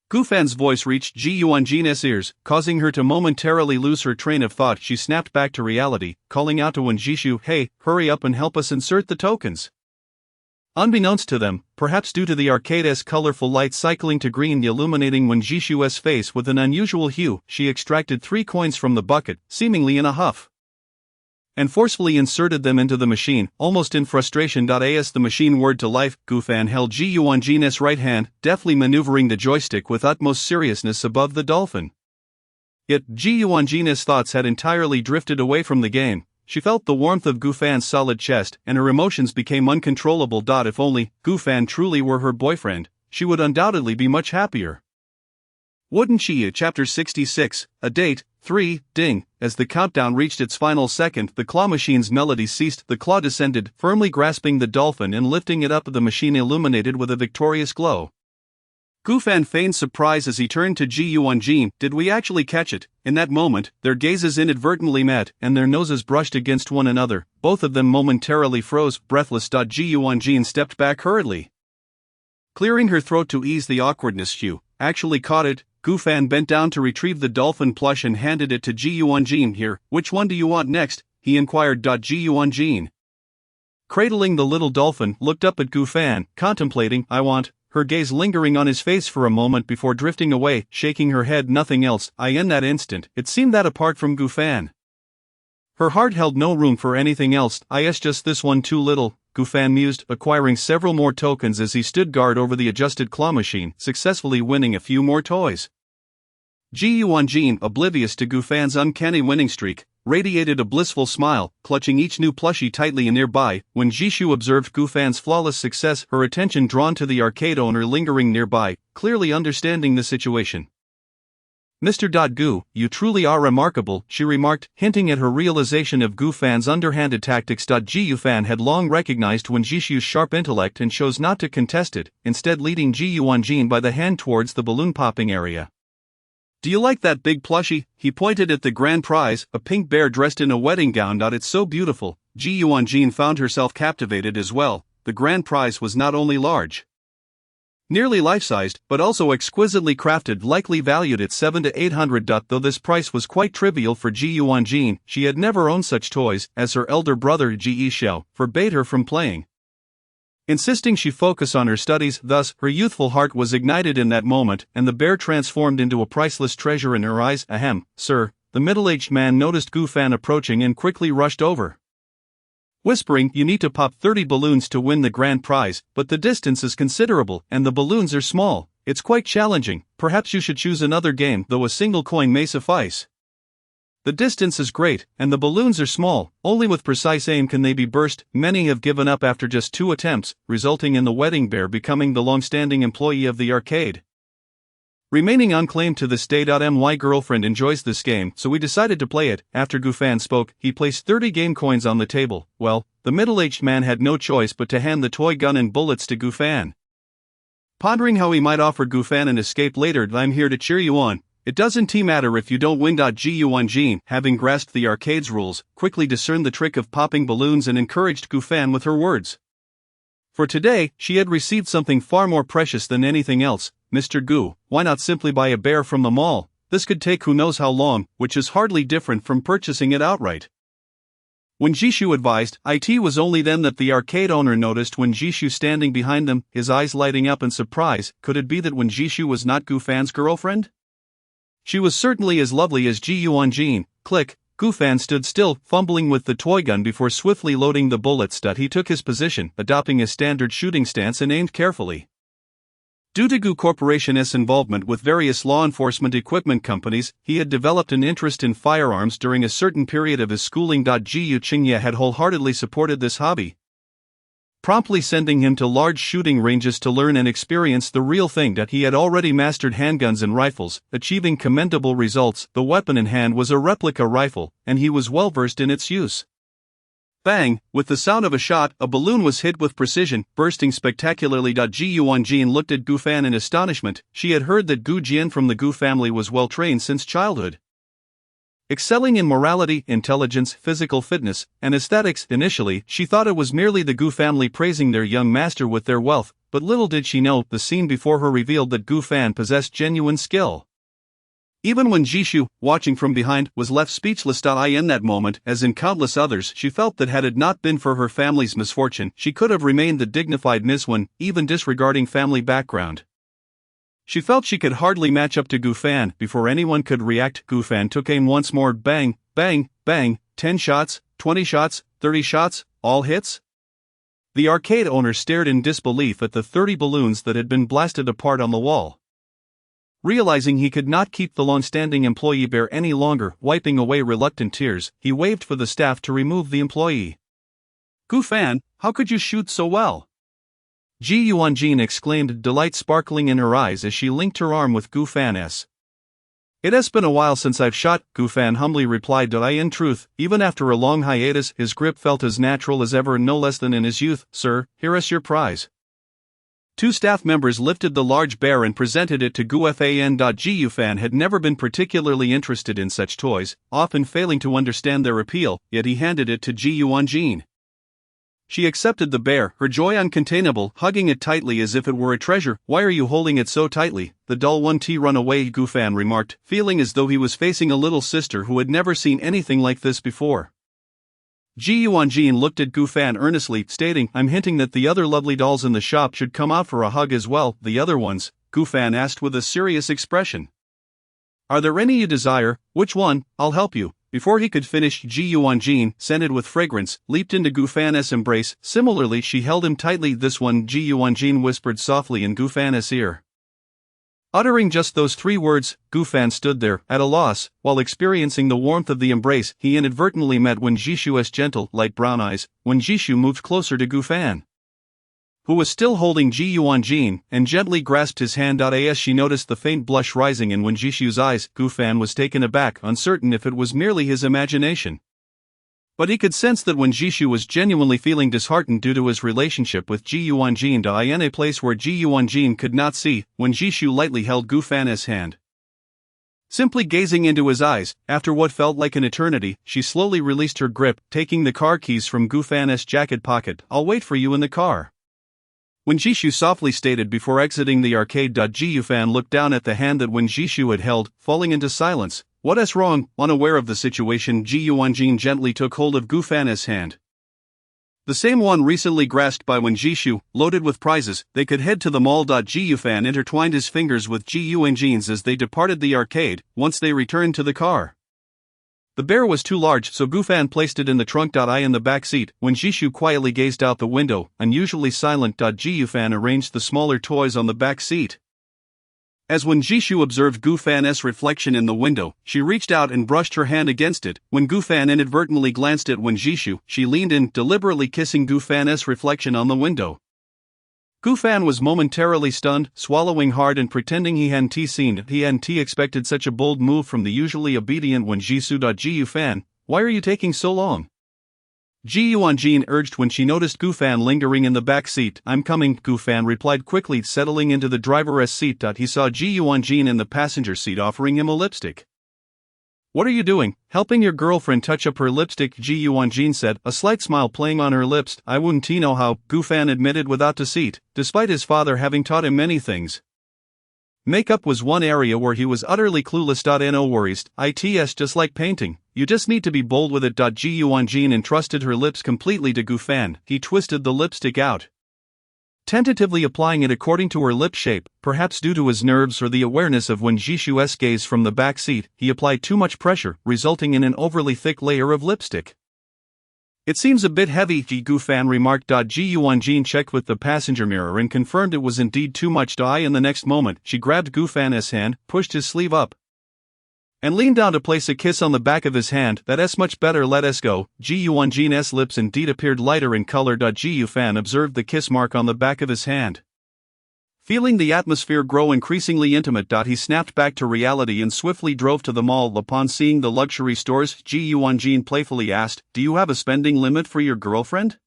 Gufan's voice reached Ji Yuanjin's ears, causing her to momentarily lose her train of thought. She snapped back to reality, calling out to Wen Jishu, hey, hurry up and help us insert the tokens. Unbeknownst to them, perhaps due to the arcade's colorful light cycling to green illuminating Wen Jishu's face with an unusual hue, she extracted 3 coins from the bucket, seemingly in a huff, and forcefully inserted them into the machine, almost in frustration. As the machine whirred to life, Gufan held Ji Yuanjin's right hand, deftly maneuvering the joystick with utmost seriousness above the dolphin. Yet, Ji Yuanjin's thoughts had entirely drifted away from the game. She felt the warmth of Gufan's solid chest, and her emotions became uncontrollable. If only Gufan truly were her boyfriend, she would undoubtedly be much happier. Wouldn't she? Chapter 66, A Date, 3, Ding. As the countdown reached its final second, the claw machine's melody ceased. The claw descended, firmly grasping the dolphin and lifting it up, the machine illuminated with a victorious glow. Gufan feigned surprise as he turned to Ji Yuanjin. Did we actually catch it? In that moment, their gazes inadvertently met, and their noses brushed against one another. Both of them momentarily froze, breathless. Ji Yuanjin stepped back hurriedly, clearing her throat to ease the awkwardness. You actually caught it? Gufan bent down to retrieve the dolphin plush and handed it to Ji Yuanjin. Here, which one do you want next? He inquired. Ji Yuanjin, cradling the little dolphin, looked up at Gufan, contemplating. I want, her gaze lingering on his face for a moment before drifting away, shaking her head. Nothing else. In that instant, it seemed that apart from Gufan, her heart held no room for anything else. Just this one too little, Gufan mused, acquiring several more tokens as he stood guard over the adjusted claw machine, successfully winning a few more toys. Ji Yuanjin, oblivious to Gufan's uncanny winning streak, radiated a blissful smile, clutching each new plushie tightly nearby. When Jishu observed Gufan's flawless success, her attention drawn to the arcade owner lingering nearby, clearly understanding the situation. Mr. Gu, you truly are remarkable, she remarked, hinting at her realization of Gufan's underhanded tactics. Ji Yufan had long recognized when Jishu's sharp intellect and chose not to contest it, instead leading Ji Yuanjin by the hand towards the balloon popping area. Do you like that big plushie? He pointed at the grand prize, a pink bear dressed in a wedding gown. It's so beautiful. Ji Yuanjin found herself captivated as well. The grand prize was not only large, nearly life-sized, but also exquisitely crafted, likely valued at 700 to 800. Though this price was quite trivial for Ji Yuanjin, she had never owned such toys, as her elder brother Ji Yishao forbade her from playing, insisting she focus on her studies. Thus, her youthful heart was ignited in that moment, and the bear transformed into a priceless treasure in her eyes. Ahem, sir. The middle-aged man noticed Gufan approaching and quickly rushed over, whispering, you need to pop 30 balloons to win the grand prize, but the distance is considerable, and the balloons are small. It's quite challenging. Perhaps you should choose another game, though a single coin may suffice. The distance is great, and the balloons are small. Only with precise aim can they be burst. Many have given up after just 2 attempts, resulting in the wedding bear becoming the long-standing employee of the arcade, remaining unclaimed to this day. My girlfriend enjoys this game, so we decided to play it. After Gufan spoke, he placed 30 game coins on the table. Well, the middle-aged man had no choice but to hand the toy gun and bullets to Gufan, pondering how he might offer Gufan an escape later. I'm here to cheer you on. It doesn't matter if you don't win. Ji Yuanjin, having grasped the arcade's rules, quickly discerned the trick of popping balloons and encouraged Gufan with her words. For today, she had received something far more precious than anything else. Mr. Gu, why not simply buy a bear from the mall? This could take who knows how long, which is hardly different from purchasing it outright. When Jishu advised, it was only then that the arcade owner noticed when Jishu standing behind them, his eyes lighting up in surprise. Could it be that when Jishu was not Gufan's girlfriend? She was certainly as lovely as Ji Yuanjin. Click. Gufan stood still, fumbling with the toy gun before swiftly loading the bullets. He took his position, adopting a standard shooting stance, and aimed carefully. Due to Gu Corporation's involvement with various law enforcement equipment companies, he had developed an interest in firearms during a certain period of his schooling. Ji Yuqingye had wholeheartedly supported this hobby, promptly sending him to large shooting ranges to learn and experience the real thing. He had already mastered handguns and rifles, achieving commendable results. The weapon in hand was a replica rifle, and he was well versed in its use. Bang! With the sound of a shot, a balloon was hit with precision, bursting spectacularly. Ji Yuanjin looked at Gufan in astonishment. She had heard that Gu Jian from the Gu family was well trained since childhood, excelling in morality, intelligence, physical fitness, and aesthetics. Initially, she thought it was merely the Gu family praising their young master with their wealth, but little did she know, the scene before her revealed that Gufan possessed genuine skill. Even when Jishu, watching from behind, was left speechless. In that moment, as in countless others, she felt that had it not been for her family's misfortune, she could have remained the dignified Miss One, even disregarding family background. She felt she could hardly match up to Gufan. Before anyone could react, Gufan took aim once more. Bang, bang, bang, 10 shots, 20 shots, 30 shots, all hits? The arcade owner stared in disbelief at the 30 balloons that had been blasted apart on the wall. Realizing he could not keep the long-standing employee bear any longer, wiping away reluctant tears, he waved for the staff to remove the employee. "Gu Fan, how could you shoot so well?" Ji Yuanjin exclaimed, delight sparkling in her eyes as she linked her arm with Gu Fan's. "It has been a while since I've shot," Gu Fan humbly replied. In truth, even after a long hiatus, his grip felt as natural as ever, no less than in his youth. "Sir, here is your prize." Two staff members lifted the large bear and presented it to Gu Fan. Ji Yufan had never been particularly interested in such toys, often failing to understand their appeal, yet he handed it to Ji Yuanjin. She accepted the bear, her joy uncontainable, hugging it tightly as if it were a treasure. "Why are you holding it so tightly? The dull one to run away," Gu Fan remarked, feeling as though he was facing a little sister who had never seen anything like this before. Ji Yuanjin looked at Gu Fan earnestly, stating, "I'm hinting that the other lovely dolls in the shop should come out for a hug as well." "The other ones?" Gu Fan asked with a serious expression. "Are there any you desire?" "Which one? I'll help you." Before he could finish, Ji Yuanjin, scented with fragrance, leaped into Gu Fan's embrace. Similarly, she held him tightly. "This one," Ji Yuanjin whispered softly in Gu Fan's ear. Uttering just those 3 words, Gu Fan stood there, at a loss. While experiencing the warmth of the embrace, he inadvertently met Wen Jishu's gentle, light brown eyes. Wen Jishu moved closer to Gu Fan, who was still holding Ji Yuanjin, and gently grasped his hand. As she noticed the faint blush rising in Wen Jishu's eyes, Gu Fan was taken aback, uncertain if it was merely his imagination. But he could sense that Wen Jishu was genuinely feeling disheartened due to his relationship with Ji Yuanjin. In a place where Ji Yuanjin could not see, Wen Jishu lightly held Gu Fan's hand. Simply gazing into his eyes, after what felt like an eternity, she slowly released her grip, taking the car keys from Gu Fan's jacket pocket. "I'll wait for you in the car," Wen Jishu softly stated before exiting the arcade. Ji Yufan looked down at the hand that Wen Jishu had held, falling into silence. "What is wrong?" Unaware of the situation, Ji Yuanjin gently took hold of Gu Fan's hand, the same one recently grasped by Wen Jishu. Loaded with prizes, they could head to the mall. Ji Yufan intertwined his fingers with Ji Yuanjin's as they departed the arcade. Once they returned to the car, the bear was too large, so Gu Fan placed it in the trunk. In the back seat, Wen Jishu quietly gazed out the window, unusually silent. Ji Yufan arranged the smaller toys on the back seat. As Wen Jishu observed Gu Fan's reflection in the window, she reached out and brushed her hand against it. When Gu Fan inadvertently glanced at Wen Jishu, she leaned in, deliberately kissing Gu Fan's reflection on the window. Gu Fan was momentarily stunned, swallowing hard and pretending he hadn't seen it. He hadn't expected such a bold move from the usually obedient Wen Jishu. Ji Yufan, why are you taking so long?" Ji Yuanjin urged when she noticed Gu Fan lingering in the back seat. "I'm coming," Gu Fan replied quickly, settling into the driver's seat. He saw Ji Yuanjin in the passenger seat offering him a lipstick. "What are you doing, helping your girlfriend touch up her lipstick?" Ji Yuanjin said, a slight smile playing on her lips. "I wouldn't know how," Gu Fan admitted without deceit, despite his father having taught him many things. Makeup was one area where he was utterly clueless. No worries, it's just like painting, you just need to be bold with it. Ji Yuanjin entrusted her lips completely to Gu Fan. He twisted the lipstick out, tentatively applying it according to her lip shape. Perhaps due to his nerves or the awareness of Wen Jishu's gaze from the back seat, he applied too much pressure, resulting in an overly thick layer of lipstick. "It seems a bit heavy," Gu Fan remarked. Ji Yuanjin checked with the passenger mirror and confirmed it was indeed too much. In the next moment, she grabbed Gu Fan's hand, pushed his sleeve up, and leaned down to place a kiss on the back of his hand. "That's much better, let us go." Ji Yuanjin's lips indeed appeared lighter in color. Ji Yufan observed the kiss mark on the back of his hand. Feeling the atmosphere grow increasingly intimate, he snapped back to reality and swiftly drove to the mall. Upon seeing the luxury stores, Ji Yuanjin playfully asked, "Do you have a spending limit for your girlfriend?"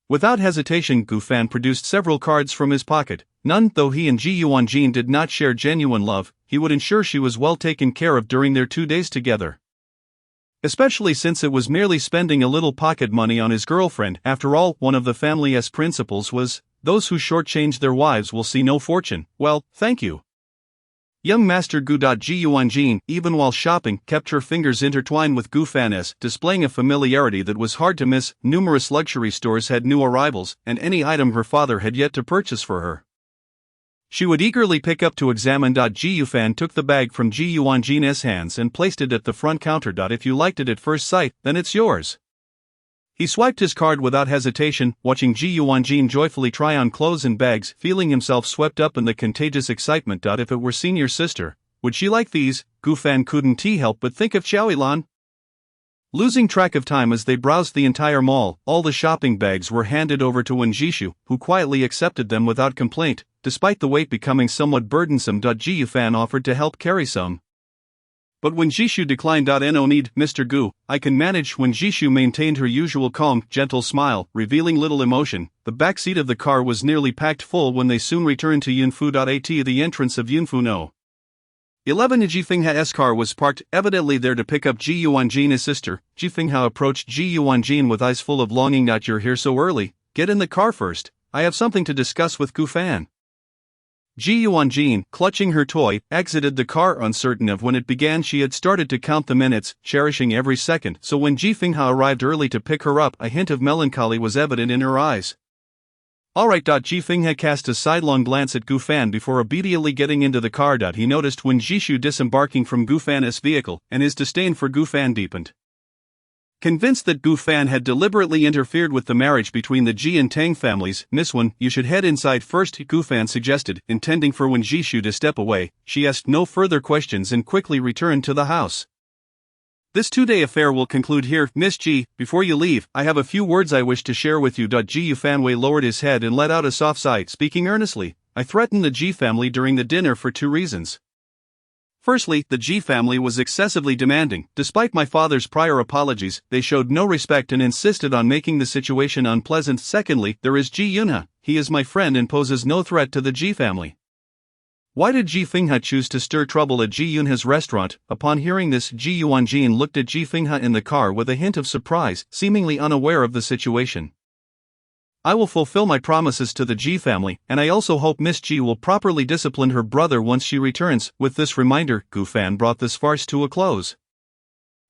Without hesitation, Gu Fan produced several cards from his pocket. None, though he and Ji Yuanjin did not share genuine love, he would ensure she was well taken care of during their 2 days together. Especially since it was merely spending a little pocket money on his girlfriend. After all, one of the family's principles was, "Those who shortchange their wives will see no fortune." "Well, thank you, young master Gu." Ji Yuanjin, even while shopping, kept her fingers intertwined with Gu Fan's, displaying a familiarity that was hard to miss. Numerous luxury stores had new arrivals, and any item her father had yet to purchase for her, she would eagerly pick up to examine. Ji Yufan took the bag from Ji Yuanjin's hands and placed it at the front counter. "If you liked it at first sight, then it's yours." He swiped his card without hesitation, watching Ji Yuanjin joyfully try on clothes and bags, feeling himself swept up in the contagious excitement. If it were senior sister, would she like these? Gu Fan couldn't help but think of Xiaoyilan. Losing track of time as they browsed the entire mall, all the shopping bags were handed over to Wen Jishu, who quietly accepted them without complaint, despite the weight becoming somewhat burdensome. Ji Yufan offered to help carry some. But when Jishu declined, "No need, Mr. Gu, I can manage." When Jishu maintained her usual calm, gentle smile, revealing little emotion, the back seat of the car was nearly packed full when they soon returned to Yunfu. At the entrance of Yunfu No. 11 Ji Fengha's car was parked, evidently there to pick up Ji Yuanjin, his sister. Ji Fengha approached Ji Yuanjin with eyes full of longing. "You're here so early, get in the car first, I have something to discuss with Gu Fan." Ji Yuanjin, clutching her toy, exited the car, uncertain of when it began. She had started to count the minutes, cherishing every second, so when Ji Fengha arrived early to pick her up, a hint of melancholy was evident in her eyes. "Alright." Ji Fengha cast a sidelong glance at Gu Fan before obediently getting into the car. He noticed when Jishu disembarking from Gu Fan's vehicle, and his disdain for Gu Fan deepened. Convinced that Gu Fan had deliberately interfered with the marriage between the Ji and Tang families, "Miss Wen, you should head inside first," Gu Fan suggested, intending for Wen Jishu to step away. She asked no further questions and quickly returned to the house. "This 2-day affair will conclude here, Miss Ji. Before you leave, I have a few words I wish to share with you." Ji Yufanwei lowered his head and let out a soft sigh, speaking earnestly. "I threatened the Ji family during the dinner for 2 reasons. Firstly, the Ji family was excessively demanding. Despite my father's prior apologies, they showed no respect and insisted on making the situation unpleasant. Secondly, there is Ji Yunha. He is my friend and poses no threat to the Ji family." Why did Ji Fengha choose to stir trouble at Ji Yunha's restaurant? Upon hearing this, Ji Yuanjin looked at Ji Fengha in the car with a hint of surprise, seemingly unaware of the situation. "I will fulfill my promises to the Ji family, and I also hope Miss Ji will properly discipline her brother once she returns." With this reminder, Gu Fan brought this farce to a close.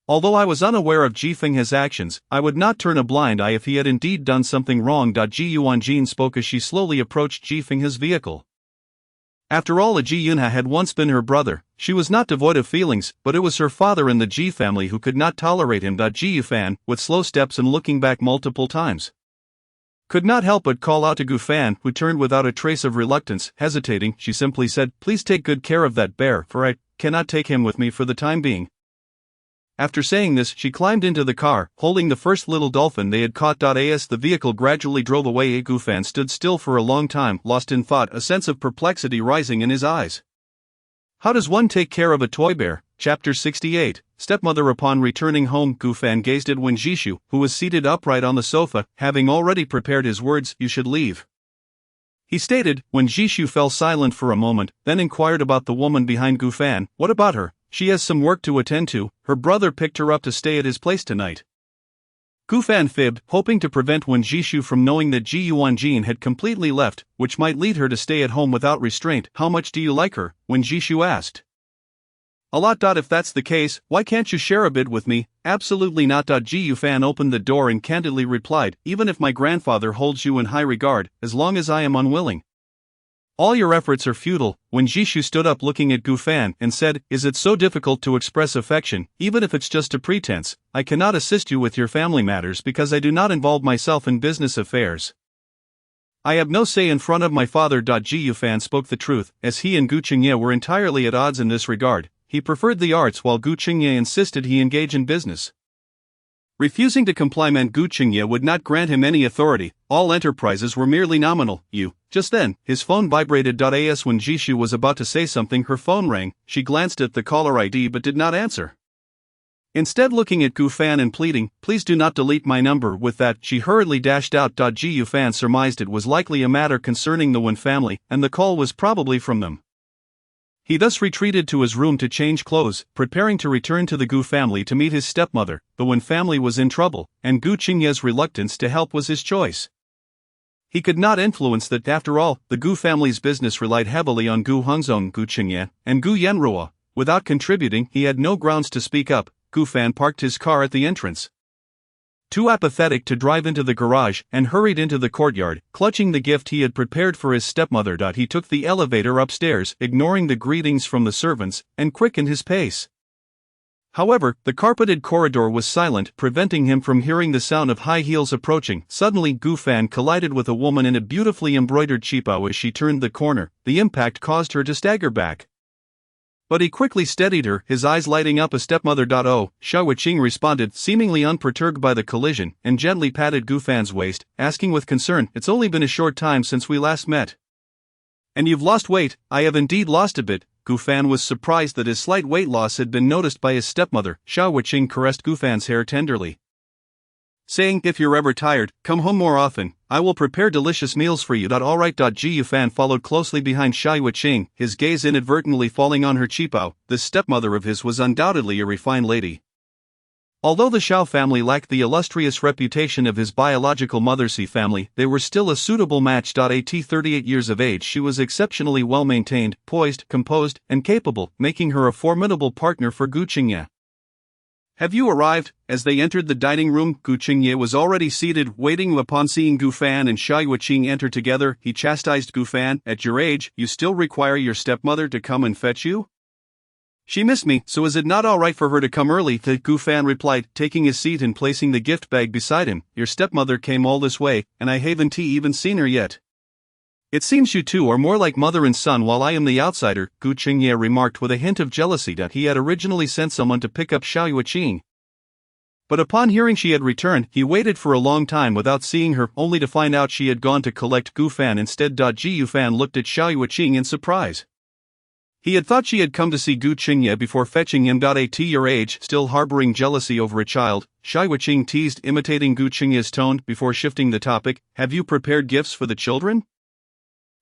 Although I was unaware of Ji Fengha's actions, I would not turn a blind eye if he had indeed done something wrong. Ji Yuanjin spoke as she slowly approached Ji Fengha's vehicle. After all, Ji Yunha had once been her brother. She was not devoid of feelings, but it was her father and the Ji family who could not tolerate him. Ji Yufan, with slow steps and looking back multiple times, could not help but call out to Gu Fan, who turned without a trace of reluctance. Hesitating, she simply said, "Please take good care of that bear, for I cannot take him with me for the time being." After saying this, she climbed into the car, holding the first little dolphin they had caught. As the vehicle gradually drove away, Gu Fan stood still for a long time, lost in thought, a sense of perplexity rising in his eyes. How does one take care of a toy bear? Chapter 68, Stepmother. Upon returning home, Gu Fan gazed at Wen Jishu, who was seated upright on the sofa, having already prepared his words. "You should leave," he stated. When Jishu fell silent for a moment, then inquired about the woman behind Gu Fan. "What about her? She has some work to attend to. Her brother picked her up to stay at his place tonight." Gu Fan fibbed, hoping to prevent Wen Jishu from knowing that Ji Yuanjin had completely left, which might lead her to stay at home without restraint. "How much do you like her?" Wen Jishu asked. "A lot. If that's the case, why can't you share a bit with me?" "Absolutely not." Ji Yufan opened the door and candidly replied, "Even if my grandfather holds you in high regard, as long as I am unwilling, all your efforts are futile." When Jishu stood up looking at Gu Fan and said, "Is it so difficult to express affection, even if it's just a pretense? I cannot assist you with your family matters because I do not involve myself in business affairs. I have no say in front of my father." Ji Yufan spoke the truth, as he and Gu Qingye were entirely at odds in this regard. He preferred the arts while Gu Qingye insisted he engage in business. Refusing to comply meant Gu Qingye would not grant him any authority. All enterprises were merely nominal. Just then, his phone vibrated. As when Jishu was about to say something, her phone rang. She glanced at the caller ID but did not answer. Instead, looking at Gu Fan and pleading, "Please do not delete my number." With that, she hurriedly dashed out. Ji Yufan surmised it was likely a matter concerning the Wen family, and the call was probably from them. He thus retreated to his room to change clothes, preparing to return to the Gu family to meet his stepmother. The Wen family was in trouble, and Gu Qingye's reluctance to help was his choice. He could not influence that. After all, the Gu family's business relied heavily on Gu Hongzong, Gu Qingye, and Gu Yenrua. Without contributing, he had no grounds to speak up. Gu Fan parked his car at the entrance, too apathetic to drive into the garage, and hurried into the courtyard, clutching the gift he had prepared for his stepmother. He took the elevator upstairs, ignoring the greetings from the servants, and quickened his pace. However, the carpeted corridor was silent, preventing him from hearing the sound of high heels approaching. Suddenly, Gu Fan collided with a woman in a beautifully embroidered cheapao as she turned the corner. The impact caused her to stagger back. But he quickly steadied her, his eyes lighting up. A stepmother. Oh, Xiao Wuqing responded, seemingly unperturbed by the collision, and gently patted Gu Fan's waist, asking with concern, "It's only been a short time since we last met. And you've lost weight." "I have indeed lost a bit." Gu Fan was surprised that his slight weight loss had been noticed by his stepmother. Xiao Wuqing caressed Gu Fan's hair tenderly, saying, "If you're ever tired, come home more often. I will prepare delicious meals for you." Alright. Gu Fan followed closely behind Xiao Wuqing, his gaze inadvertently falling on her cheapao. This stepmother of his was undoubtedly a refined lady. Although the Xiao family lacked the illustrious reputation of his biological mother's family, they were still a suitable match. At 38 years of age, she was exceptionally well maintained, poised, composed, and capable, making her a formidable partner for Gu Qingye. "Have you arrived?" As they entered the dining room, Gu Qingye was already seated, waiting. Upon seeing Gu Fan and Xiao Wuqing enter together, he chastised Gu Fan. "At your age, you still require your stepmother to come and fetch you? She missed me, so is it not all right for her to come early?" Gu Fan replied, taking his seat and placing the gift bag beside him. "Your stepmother came all this way, and I haven't even seen her yet. It seems you two are more like mother and son while I am the outsider," Gu Qingye remarked with a hint of jealousy that he had originally sent someone to pick up Xiao Wuqing. But upon hearing she had returned, he waited for a long time without seeing her, only to find out she had gone to collect Gu Fan instead. Gu Fan looked at Xiao Wuqing in surprise. He had thought she had come to see Gu Qingye before fetching him. At your age, still harboring jealousy over a child, Xiao Wuqing teased, imitating Gu Qingye's tone. Before shifting the topic, "Have you prepared gifts for the children?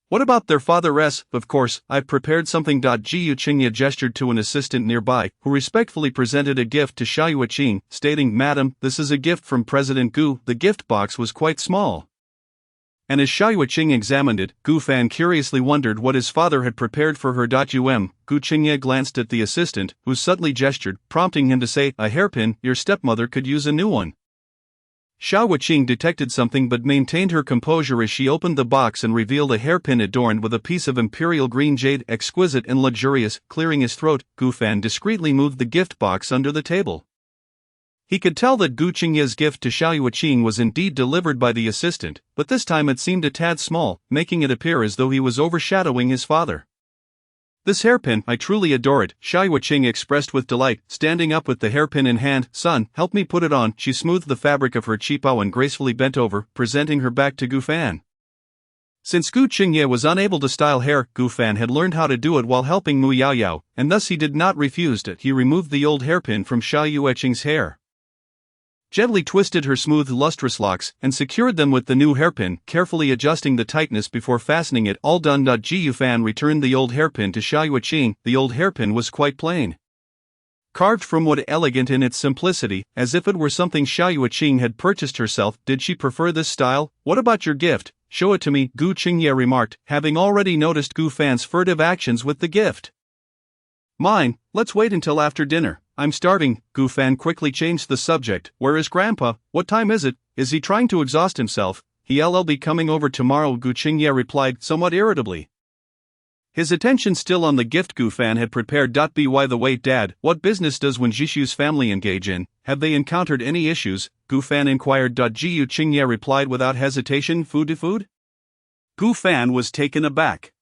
What about their father?" "Of course, I've prepared something." Gu Qingye gestured to an assistant nearby, who respectfully presented a gift to Xiao Wuqing, stating, "Madam, this is a gift from President Gu." The gift box was quite small, and as Xiao Wuqing examined it, Gu Fan curiously wondered what his father had prepared for her. Gu Qingye glanced at the assistant, who suddenly gestured, prompting him to say, "A hairpin. Your stepmother could use a new one." Xiao Wuqing detected something but maintained her composure as she opened the box and revealed a hairpin adorned with a piece of imperial green jade, exquisite and luxurious. Clearing his throat, Gu Fan discreetly moved the gift box under the table. He could tell that Gu Qingye's gift to Xiao Wuqing was indeed delivered by the assistant, but this time it seemed a tad small, making it appear as though he was overshadowing his father. "This hairpin, I truly adore it," Xiao Wuqing expressed with delight, standing up with the hairpin in hand. "Son, help me put it on." She smoothed the fabric of her cheapao and gracefully bent over, presenting her back to Gu Fan. Since Gu Qingye was unable to style hair, Gu Fan had learned how to do it while helping Mu Yaoyao, and thus he did not refuse it. He removed the old hairpin from Xiao Wuqing's hair, gently twisted her smooth, lustrous locks, and secured them with the new hairpin, carefully adjusting the tightness before fastening it. All done. Gu Fan returned the old hairpin to Xiao Wuqing. The old hairpin was quite plain, carved from wood, elegant in its simplicity, as if it were something Xiao Wuqing had purchased herself. "Did she prefer this style? What about your gift? Show it to me," Gu Qingye remarked, having already noticed Gu Fan's furtive actions with the gift. "Mine, let's wait until after dinner. I'm starving." Gu Fan quickly changed the subject. "Where is Grandpa? What time is it? Is he trying to exhaust himself?" "He'll be coming over tomorrow," Gu Qingye replied, somewhat irritably. His attention still on the gift Gu Fan had prepared. By the way, Dad, what business does Wen Jishu's family engage in? Have they encountered any issues? Gu Fan inquired. Gu Qingye replied without hesitation, "Food? Gu Fan was taken aback.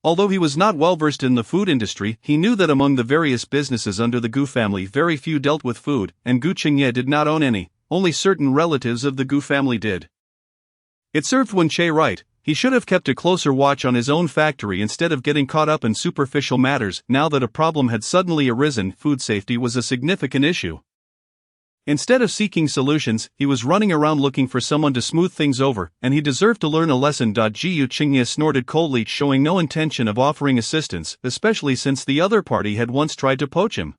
Although he was not well versed in the food industry, he knew that among the various businesses under the Gu family, very few dealt with food, and Gu Qingye did not own any. Only certain relatives of the Gu family did. It served Wen Che right. He should have kept a closer watch on his own factory instead of getting caught up in superficial matters. Now that a problem had suddenly arisen, food safety was a significant issue. Instead of seeking solutions, he was running around looking for someone to smooth things over, and he deserved to learn a lesson. Gu Qingye snorted coldly, showing no intention of offering assistance, especially since the other party had once tried to poach him.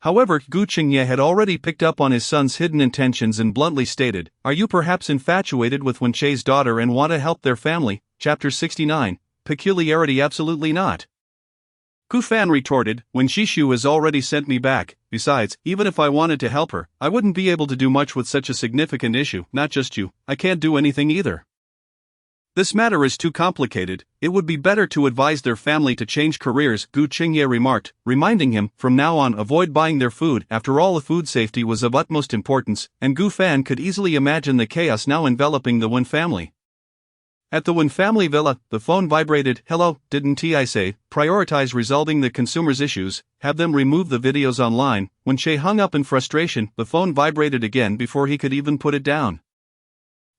However, Gu Qingye had already picked up on his son's hidden intentions and bluntly stated, "Are you perhaps infatuated with Wen Che's daughter and want to help their family?" Chapter 69, Peculiarity. Absolutely not. Gu Fan retorted, "Wen Jishu has already sent me back. Besides, even if I wanted to help her, I wouldn't be able to do much with such a significant issue. Not just you, I can't do anything either." This matter is too complicated, it would be better to advise their family to change careers, Gu Qingye remarked, reminding him, from now on avoid buying their food. After all, the food safety was of utmost importance, and Gu Fan could easily imagine the chaos now enveloping the Wen family. At the Wen family villa, the phone vibrated. Hello, didn't I say, prioritize resolving the consumer's issues, have them remove the videos online. When Che hung up in frustration, the phone vibrated again before he could even put it down.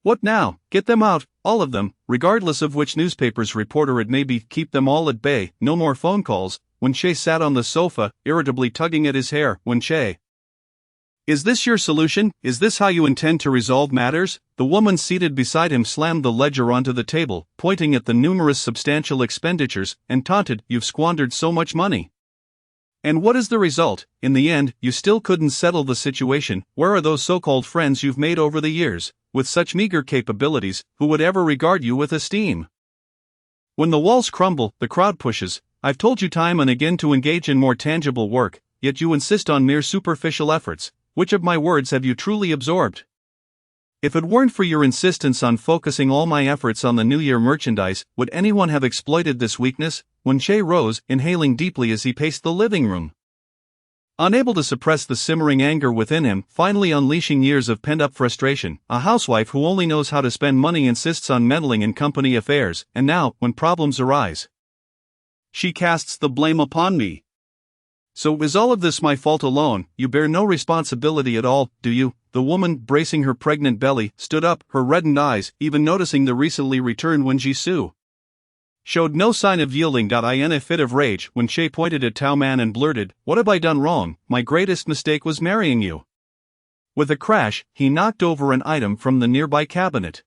What now? Get them out, all of them, regardless of which newspaper's reporter it may be, keep them all at bay, no more phone calls. When Che sat on the sofa, irritably tugging at his hair. When Che, is this your solution? Is this how you intend to resolve matters? The woman seated beside him slammed the ledger onto the table, pointing at the numerous substantial expenditures, and taunted, you've squandered so much money. And what is the result? In the end, you still couldn't settle the situation. Where are those so-called friends you've made over the years, with such meager capabilities, who would ever regard you with esteem? When the walls crumble, the crowd pushes. I've told you time and again to engage in more tangible work, yet you insist on mere superficial efforts. Which of my words have you truly absorbed? If it weren't for your insistence on focusing all my efforts on the New Year merchandise, would anyone have exploited this weakness? When Che rose, inhaling deeply as he paced the living room. Unable to suppress the simmering anger within him, finally unleashing years of pent-up frustration, a housewife who only knows how to spend money insists on meddling in company affairs, and now, when problems arise, she casts the blame upon me. So is all of this my fault alone? You bear no responsibility at all, do you? The woman, bracing her pregnant belly, stood up, her reddened eyes, even noticing the recently returned Wen Jisoo, showed no sign of yielding. In a fit of rage, when Che pointed at Tao Man and blurted, what have I done wrong? My greatest mistake was marrying you. With a crash, he knocked over an item from the nearby cabinet.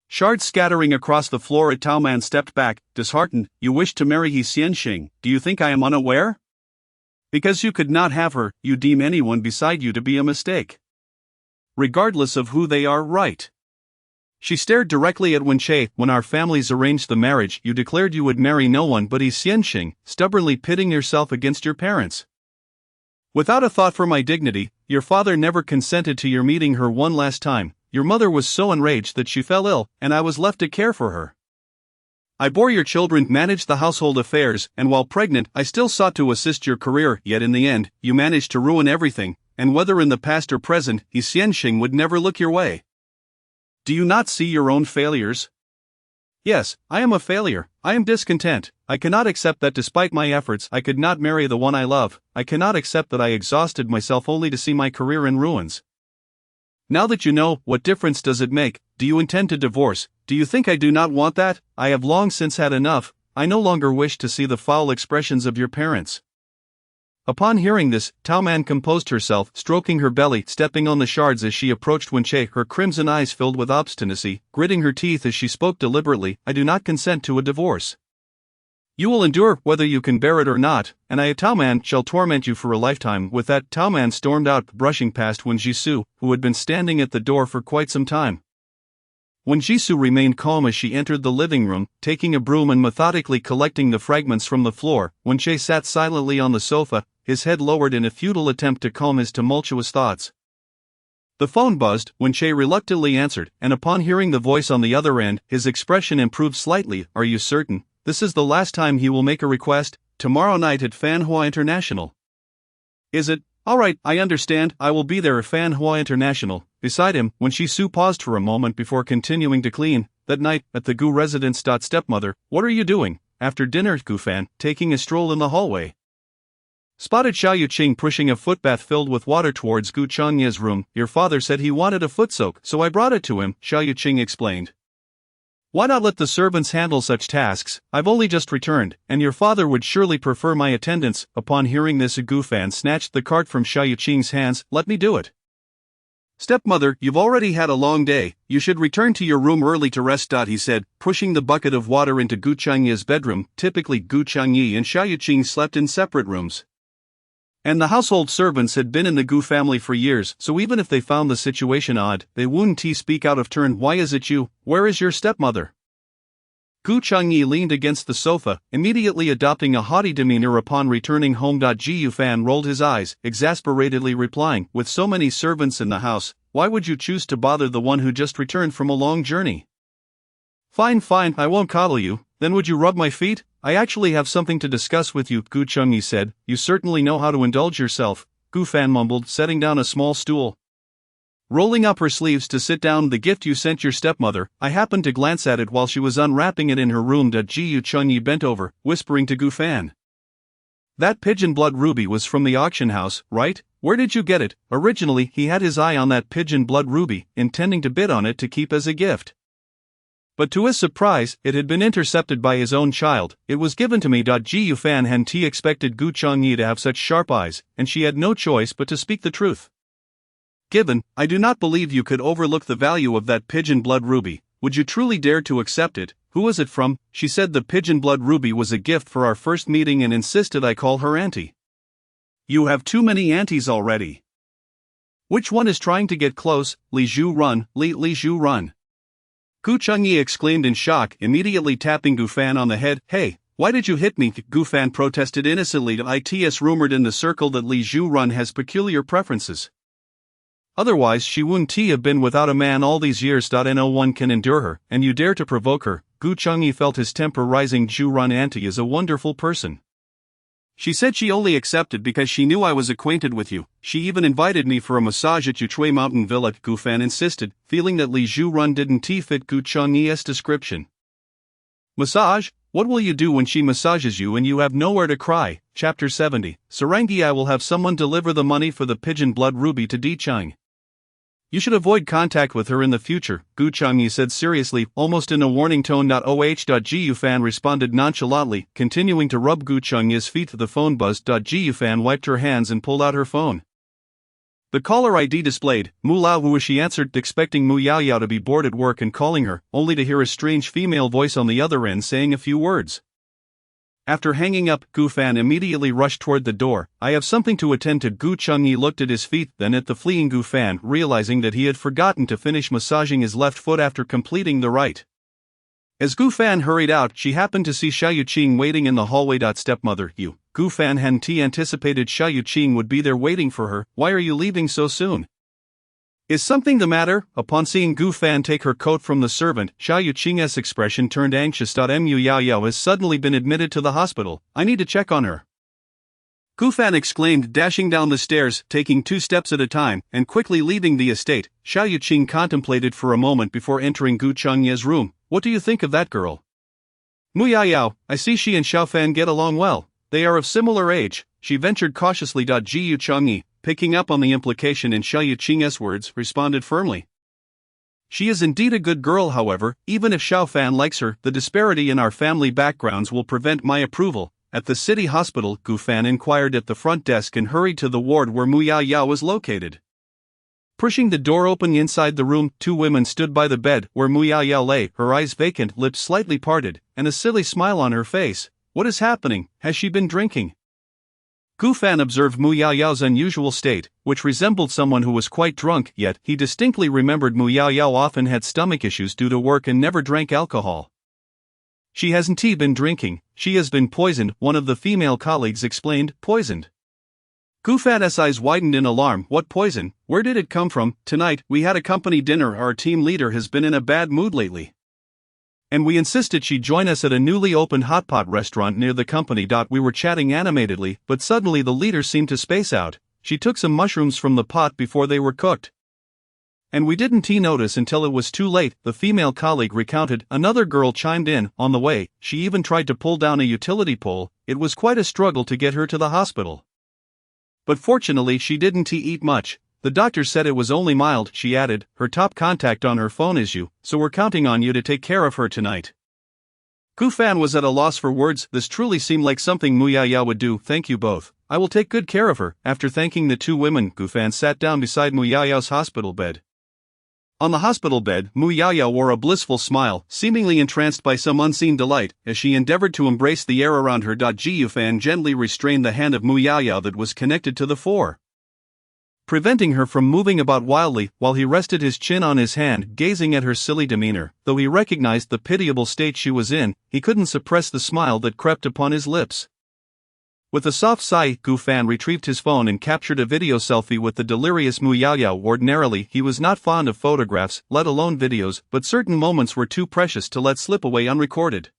Shards scattering across the floor. Tao Man stepped back, disheartened. You wish to marry He Xianxing, do you think I am unaware? Because you could not have her, you deem anyone beside you to be a mistake. Regardless of who they are, right? She stared directly at Wen Che. When our families arranged the marriage, you declared you would marry no one but He Xianxing, stubbornly pitting yourself against your parents. Without a thought for my dignity, your father never consented to your meeting her one last time. Your mother was so enraged that she fell ill, and I was left to care for her. I bore your children, managed the household affairs, and while pregnant, I still sought to assist your career, yet in the end, you managed to ruin everything, and whether in the past or present, He Xianxing would never look your way. Do you not see your own failures? Yes, I am a failure. I am discontent. I cannot accept that despite my efforts I could not marry the one I love. I cannot accept that I exhausted myself only to see my career in ruins. Now that you know, what difference does it make? Do you intend to divorce? Do you think I do not want that? I have long since had enough. I no longer wish to see the foul expressions of your parents. Upon hearing this, Tao Man composed herself, stroking her belly, stepping on the shards as she approached Wen Che, her crimson eyes filled with obstinacy, gritting her teeth as she spoke deliberately. I do not consent to a divorce. You will endure whether you can bear it or not, and I, Tao Man, shall torment you for a lifetime. With that, Tao Man stormed out, brushing past Wen Jisoo, who had been standing at the door for quite some time. Wen Jisoo remained calm as she entered the living room, taking a broom and methodically collecting the fragments from the floor. Wen Che sat silently on the sofa, his head lowered in a futile attempt to calm his tumultuous thoughts. The phone buzzed. Wen Che reluctantly answered, and upon hearing the voice on the other end, his expression improved slightly. Are you certain? This is the last time he will make a request? Tomorrow night at Fanhua International. Is it? Alright, I understand, I will be there at Fanhua International. Beside him, Wen Jisoo paused for a moment before continuing to clean. That night, at the Gu residence. Stepmother, what are you doing? After dinner, Gu Fan, taking a stroll in the hallway, spotted Xiao Yuqing pushing a footbath filled with water towards Gu Changye's room. Your father said he wanted a foot soak, so I brought it to him, Xiao Yuqing explained. Why not let the servants handle such tasks? I've only just returned, and your father would surely prefer my attendance. Upon hearing this, Gu Fan snatched the cart from Xiao Yuqing's hands. Let me do it. Stepmother, you've already had a long day, you should return to your room early to rest. He said, pushing the bucket of water into Gu Changye's bedroom. Typically, Gu Changye and Xiao Yuqing slept in separate rooms, and the household servants had been in the Gu family for years, so even if they found the situation odd, they wouldn't speak out of turn. Why is it you? Where is your stepmother? Gu Changye leaned against the sofa, immediately adopting a haughty demeanor upon returning home. Gu Fan rolled his eyes, exasperatedly replying, with so many servants in the house, why would you choose to bother the one who just returned from a long journey? Fine, fine, I won't coddle you, then would you rub my feet? I actually have something to discuss with you, Gu Chunyi said. You certainly know how to indulge yourself, Gu Fan mumbled, setting down a small stool. Rolling up her sleeves to sit down. The gift you sent your stepmother. I happened to glance at it while she was unwrapping it in her room. Gu Chunyi bent over, whispering to Gu Fan. That pigeon blood ruby was from the auction house, right? Where did you get it? Originally, he had his eye on that pigeon blood ruby, intending to bid on it to keep as a gift. But to his surprise, it had been intercepted by his own child. It was given to me. Gu Fan hadn't expected Gu Chunyi to have such sharp eyes, and she had no choice but to speak the truth. Given, I do not believe you could overlook the value of that pigeon blood ruby. Would you truly dare to accept it? Who was it from? She said the pigeon blood ruby was a gift for our first meeting and insisted I call her auntie. You have too many aunties already. Which one is trying to get close? Li Zhu run, Li Zhu run. Gu Chunyi exclaimed in shock, immediately tapping Gu Fan on the head. Hey, why did you hit me? Gu Fan protested innocently. It's rumored in the circle that Li Zhu run has peculiar preferences. Otherwise she wouldn't have been without a man all these years. No one can endure her, and you dare to provoke her. Gu Chunyi felt his temper rising. Zhu run auntie is a wonderful person. She said she only accepted because she knew I was acquainted with you. She even invited me for a massage at Yutui Mountain Villa. Gu Fan insisted, feeling that Li Zhu run didn't fit Gu Chunyi's description. Massage? What will you do when she massages you and you have nowhere to cry? Chapter 70. Sarangi, I will have someone deliver the money for the pigeon blood ruby to Dichang. You should avoid contact with her in the future, Gu Chunyi said seriously, almost in a warning tone. Gu Fan responded nonchalantly, continuing to rub Gu Chunyi's feet. The phone buzzed. Gu Fan wiped her hands and pulled out her phone. The caller ID displayed, Mu Lao Wu. She answered, expecting Mu Yao Yao to be bored at work and calling her, only to hear a strange female voice on the other end saying a few words. After hanging up, Gu Fan immediately rushed toward the door. I have something to attend to. Gu Chunyi looked at his feet, then at the fleeing Gu Fan, realizing that he had forgotten to finish massaging his left foot after completing the right. As Gu Fan hurried out, she happened to see Xiao Yuqing waiting in the hallway. Stepmother, you. Gu Fan hadn't anticipated Xiao Yuqing would be there waiting for her. Why are you leaving so soon? Is something the matter? Upon seeing Gu Fan take her coat from the servant, Xiao Yuqing's expression turned anxious. Mu Yao Yao has suddenly been admitted to the hospital. I need to check on her. Gu Fan exclaimed, dashing down the stairs, taking 2 steps at a time, and quickly leaving the estate. Xiao Yuqing contemplated for a moment before entering Gu Chunyi's room. What do you think of that girl? Mu Yao Yao, I see she and Xiao Fan get along well. They are of similar age, she ventured cautiously. Gu Chunyi, picking up on the implication in Xiao Yuqing's words, responded firmly. She is indeed a good girl. However, even if Xiao Fan likes her, the disparity in our family backgrounds will prevent my approval. At the city hospital, Gu Fan inquired at the front desk and hurried to the ward where Mu Yao Yao was located. Pushing the door open inside the room, 2 women stood by the bed where Mu Yao Yao lay, her eyes vacant, lips slightly parted, and a silly smile on her face. What is happening? Has she been drinking? Gu Fan observed Mu Yao Yao's unusual state, which resembled someone who was quite drunk, yet he distinctly remembered Mu Yao Yao often had stomach issues due to work and never drank alcohol. She hasn't been drinking, she has been poisoned, one of the female colleagues explained. Poisoned? Gu Fan's eyes widened in alarm. What poison? Where did it come from? Tonight, we had a company dinner. Our team leader has been in a bad mood lately, and we insisted she join us at a newly opened hot pot restaurant near the company. We were chatting animatedly, but suddenly the leader seemed to space out. She took some mushrooms from the pot before they were cooked, and we didn't notice until it was too late, the female colleague recounted. Another girl chimed in, on the way, she even tried to pull down a utility pole. It was quite a struggle to get her to the hospital. But fortunately she didn't eat much. The doctor said it was only mild. She added, her top contact on her phone is you, so we're counting on you to take care of her tonight. Gu Fan was at a loss for words. This truly seemed like something Mu Yao Yao would do. Thank you both. I will take good care of her. After thanking the 2 women, Gu Fan sat down beside Mu Yao Yao's hospital bed. On the hospital bed, Mu Yao Yao wore a blissful smile, seemingly entranced by some unseen delight, as she endeavored to embrace the air around her. Gu Fan gently restrained the hand of Mu Yao Yao that was connected to the fore, preventing her from moving about wildly, while he rested his chin on his hand, gazing at her silly demeanor. Though he recognized the pitiable state she was in, he couldn't suppress the smile that crept upon his lips. With a soft sigh, Gu Fan retrieved his phone and captured a video selfie with the delirious Mu Yaoyao. Ordinarily, he was not fond of photographs, let alone videos, but certain moments were too precious to let slip away unrecorded.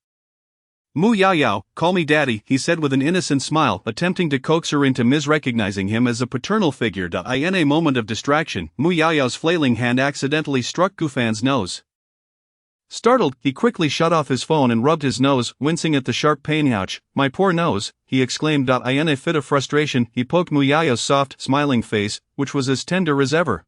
Mu Yaoyao, call me daddy, he said with an innocent smile, attempting to coax her into misrecognizing him as a paternal figure. In a moment of distraction, Mu Yaoyao's flailing hand accidentally struck Gu Fan's nose. Startled, he quickly shut off his phone and rubbed his nose, wincing at the sharp pain. Ouch, my poor nose, he exclaimed. In a fit of frustration, he poked Mu Yaoyao's soft, smiling face, which was as tender as ever.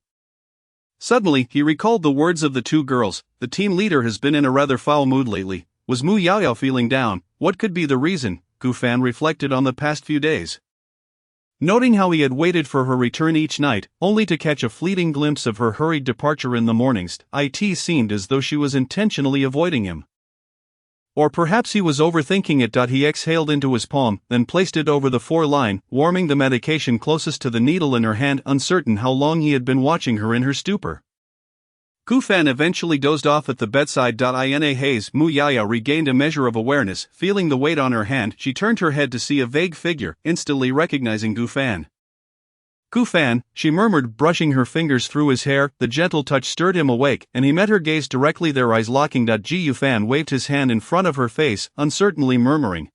Suddenly, he recalled the words of the two girls. The team leader has been in a rather foul mood lately. Was Mu Yaoyao feeling down? What could be the reason? Gu Fan reflected on the past few days. Noting how he had waited for her return each night, only to catch a fleeting glimpse of her hurried departure in the mornings, it seemed as though she was intentionally avoiding him. Or perhaps he was overthinking it. He exhaled into his palm, then placed it over the foreline, warming the medication closest to the needle in her hand, uncertain how long he had been watching her in her stupor. Gu Fan eventually dozed off at the bedside. In a haze, Mu Yaoyao regained a measure of awareness. Feeling the weight on her hand, she turned her head to see a vague figure, instantly recognizing Gu Fan. Gu Fan, she murmured, brushing her fingers through his hair. The gentle touch stirred him awake, and he met her gaze directly, their eyes locking. Gu Fan waved his hand in front of her face, uncertainly murmuring,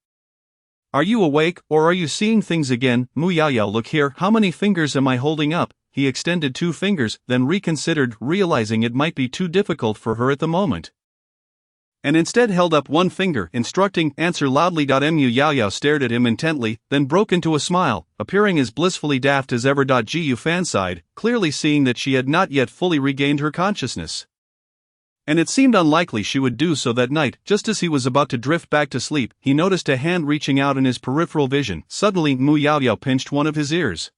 "Are you awake, or are you seeing things again? Mu Yaoyao, look here, how many fingers am I holding up?" He extended 2 fingers, then reconsidered, realizing it might be too difficult for her at the moment, and instead held up 1 finger, instructing, "Answer loudly." Mu Yaoyao stared at him intently, then broke into a smile, appearing as blissfully daft as ever. Gu Fan sighed, clearly seeing that she had not yet fully regained her consciousness. And it seemed unlikely she would do so that night. Just as he was about to drift back to sleep, he noticed a hand reaching out in his peripheral vision. Suddenly, Mu Yaoyao pinched one of his ears.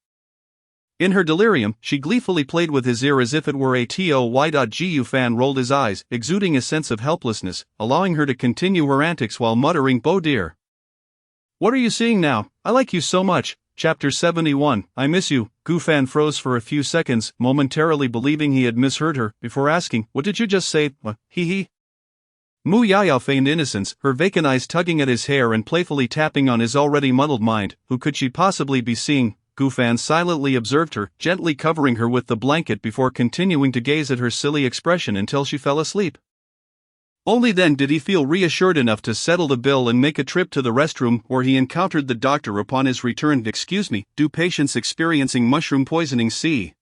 In her delirium, she gleefully played with his ear as if it were a toy. Gu Fan rolled his eyes, exuding a sense of helplessness, allowing her to continue her antics while muttering, "Bo dear. What are you seeing now? I like you so much." Chapter 71, I miss you. Gu Fan froze for a few seconds, momentarily believing he had misheard her, before asking, "What did you just say? Hee." Mu Yaoyao feigned innocence, her vacant eyes tugging at his hair and playfully tapping on his already muddled mind. Who could she possibly be seeing? Gu Fan silently observed her, gently covering her with the blanket before continuing to gaze at her silly expression until she fell asleep. Only then did he feel reassured enough to settle the bill and make a trip to the restroom, where he encountered the doctor upon his return. "Excuse me, do patients experiencing mushroom poisoning see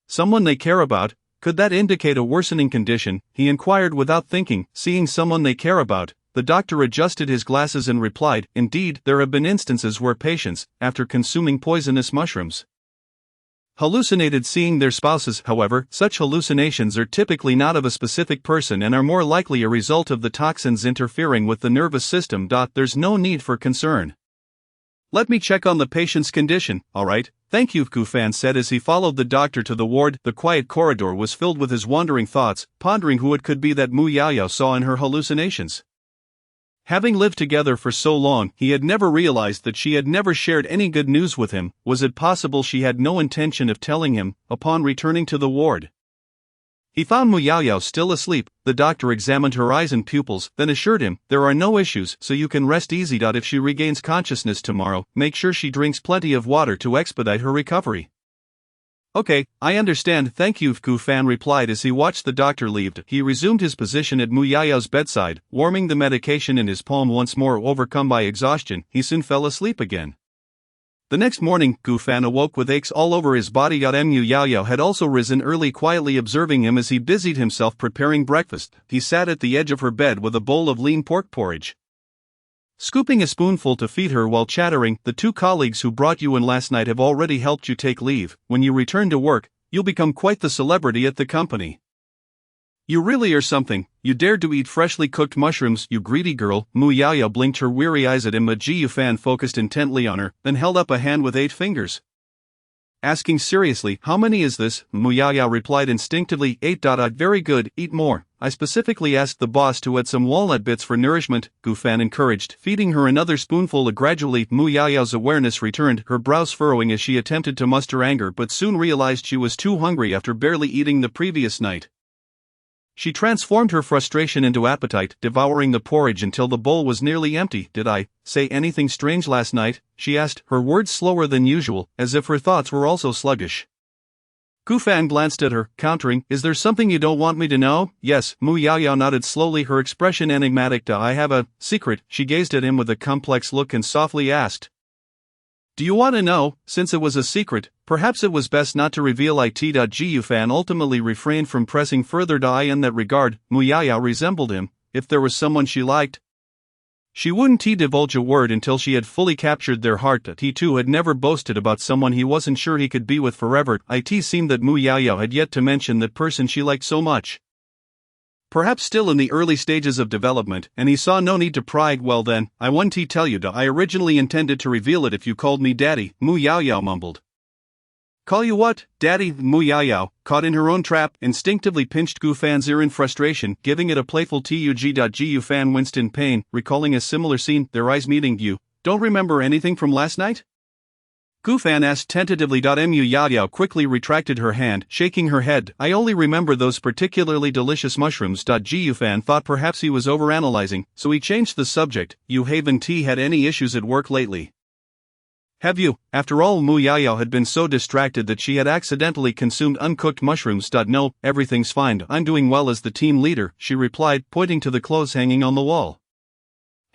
someone they care about? Could that indicate a worsening condition?" he inquired without thinking. "Seeing someone they care about?" The doctor adjusted his glasses and replied, "Indeed, there have been instances where patients, after consuming poisonous mushrooms, hallucinated seeing their spouses. However, such hallucinations are typically not of a specific person and are more likely a result of the toxins interfering with the nervous system. There's no need for concern. Let me check on the patient's condition." "All right, thank you," Gu Fan said as he followed the doctor to the ward. The quiet corridor was filled with his wandering thoughts, pondering who it could be that Mu Yaoyao saw in her hallucinations. Having lived together for so long, he had never realized that she had never shared any good news with him. Was it possible she had no intention of telling him? Upon returning to the ward, he found Mu Yaoyao still asleep. The doctor examined her eyes and pupils, then assured him, "There are no issues, so you can rest easy. If she regains consciousness tomorrow, make sure she drinks plenty of water to expedite her recovery." "Okay, I understand, thank you," Gu Fan replied as he watched the doctor leave. He resumed his position at Mu Yaoyao's bedside, warming the medication in his palm. Once more overcome by exhaustion, he soon fell asleep again. The next morning, Gu Fan awoke with aches all over his body. Mu Yaoyao had also risen early, quietly observing him as he busied himself preparing breakfast. He sat at the edge of her bed with a bowl of lean pork porridge, scooping a spoonful to feed her while chattering, "The 2 colleagues who brought you in last night have already helped you take leave. When you return to work, you'll become quite the celebrity at the company. You really are something. You dared to eat freshly cooked mushrooms, you greedy girl." Mu Yaoyao blinked her weary eyes at him, but Gu Fan focused intently on her, then held up a hand with 8 fingers. Asking seriously, "How many is this?" Mu Yaoyao replied instinctively, 8. "Very good, eat more. I specifically asked the boss to add some walnut bits for nourishment," Gu Fan encouraged, feeding her another spoonful. Gradually, Mu Yaoyao's awareness returned, her brows furrowing as she attempted to muster anger but soon realized she was too hungry after barely eating the previous night. She transformed her frustration into appetite, devouring the porridge until the bowl was nearly empty. Did I say anything strange last night? She asked, her words slower than usual, as if her thoughts were also sluggish. Gufan glanced at her, countering, is there something you don't want me to know? Yes, Mu Yaoyao nodded slowly, her expression enigmatic. I have a secret. She gazed at him with a complex look and softly asked, do you want to know? Since it was a secret, perhaps it was best not to reveal it. Gufan ultimately refrained from pressing further. In that regard, Mu Yaoyao resembled him. If there was someone she liked, she wouldn't divulge a word until she had fully captured their heart. He too had never boasted about someone he wasn't sure he could be with forever. It seemed that Mu Yaoyao had yet to mention that person she liked so much. Perhaps still in the early stages of development, and he saw no need to pry. Well then, I won't tell you. I originally intended to reveal it if you called me daddy, Mu Yaoyao mumbled. Call you what, daddy? Mu Yaoyao, caught in her own trap, instinctively pinched Gufan's ear in frustration, giving it a playful tug. Gufan winced in pain, recalling a similar scene, their eyes meeting. You don't remember anything from last night? Gufan asked tentatively. Mu Yaoyao quickly retracted her hand, shaking her head. I only remember those particularly delicious mushrooms. Gufan thought perhaps he was overanalyzing, so he changed the subject. You haven't had any issues at work lately, have you? After all, Mu Yaoyao had been so distracted that she had accidentally consumed uncooked mushrooms. No, everything's fine. I'm doing well as the team leader, she replied, pointing to the clothes hanging on the wall.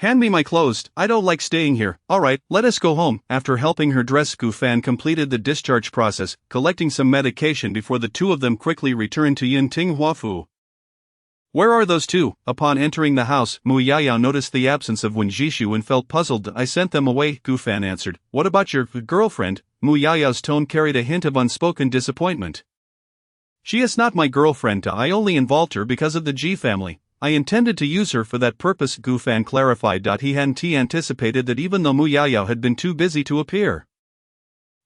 Hand me my clothes, I don't like staying here. Alright, let us go home. After helping her dress, Gufan completed the discharge process, collecting some medication before the two of them quickly returned to Yinting Huafu. Where are those two? Upon entering the house, Mu Yaoyao noticed the absence of Wen Jishu and felt puzzled. I sent them away, Gufan answered. What about your girlfriend? Mu Yaoyao's tone carried a hint of unspoken disappointment. She is not my girlfriend. I only involved her because of the G family. I intended to use her for that purpose, Gufan clarified. He hadn't anticipated that even though Mu Yaoyao had been too busy to appear,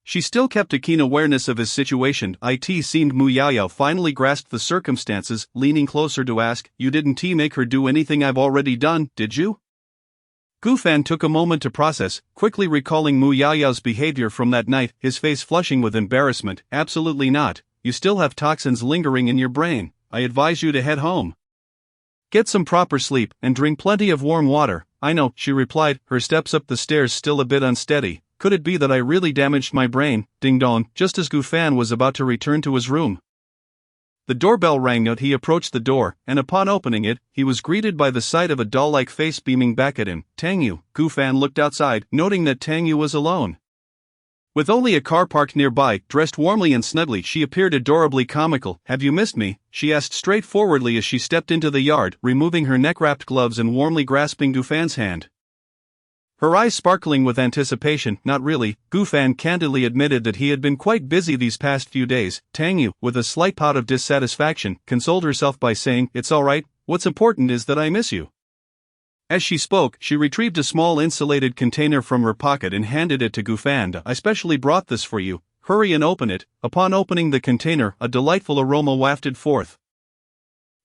she still kept a keen awareness of his situation. It seemed Mu Yaoyao finally grasped the circumstances, leaning closer to ask, you didn't make her do anything I've already done, did you? Gufan took a moment to process, quickly recalling Mu Yaoyao's behavior from that night, his face flushing with embarrassment. Absolutely not. You still have toxins lingering in your brain. I advise you to head home. Get some proper sleep, and drink plenty of warm water. I know, she replied, her steps up the stairs still a bit unsteady. Could it be that I really damaged my brain? Ding dong, just as Gufan was about to return to his room. The doorbell rang out. He approached the door, and upon opening it, he was greeted by the sight of a doll-like face beaming back at him. Tangyu. Gufan looked outside, noting that Tangyu was alone. With only a car parked nearby, dressed warmly and snugly, she appeared adorably comical. Have you missed me? She asked straightforwardly as she stepped into the yard, removing her neck-wrapped gloves and warmly grasping Gufan's hand. Her eyes sparkling with anticipation. Not really, Gufan candidly admitted that he had been quite busy these past few days. Tangyu, with a slight pout of dissatisfaction, consoled herself by saying, it's alright, what's important is that I miss you. As she spoke, she retrieved a small insulated container from her pocket and handed it to Gufan. I specially brought this for you. Hurry and open it. Upon opening the container, a delightful aroma wafted forth.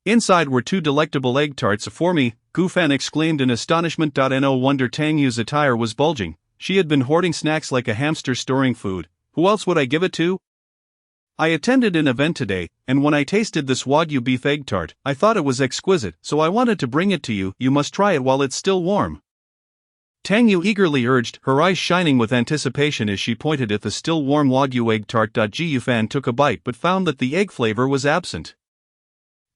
Inside were 2 delectable egg tarts. For me, Gufan exclaimed in astonishment. No wonder Tangyu's attire was bulging. She had been hoarding snacks like a hamster storing food. Who else would I give it to? I attended an event today, and when I tasted this Wagyu beef egg tart, I thought it was exquisite, so I wanted to bring it to you. You must try it while it's still warm. Tangyu eagerly urged, her eyes shining with anticipation as she pointed at the still warm Wagyu egg tart. Gufan took a bite but found that the egg flavor was absent.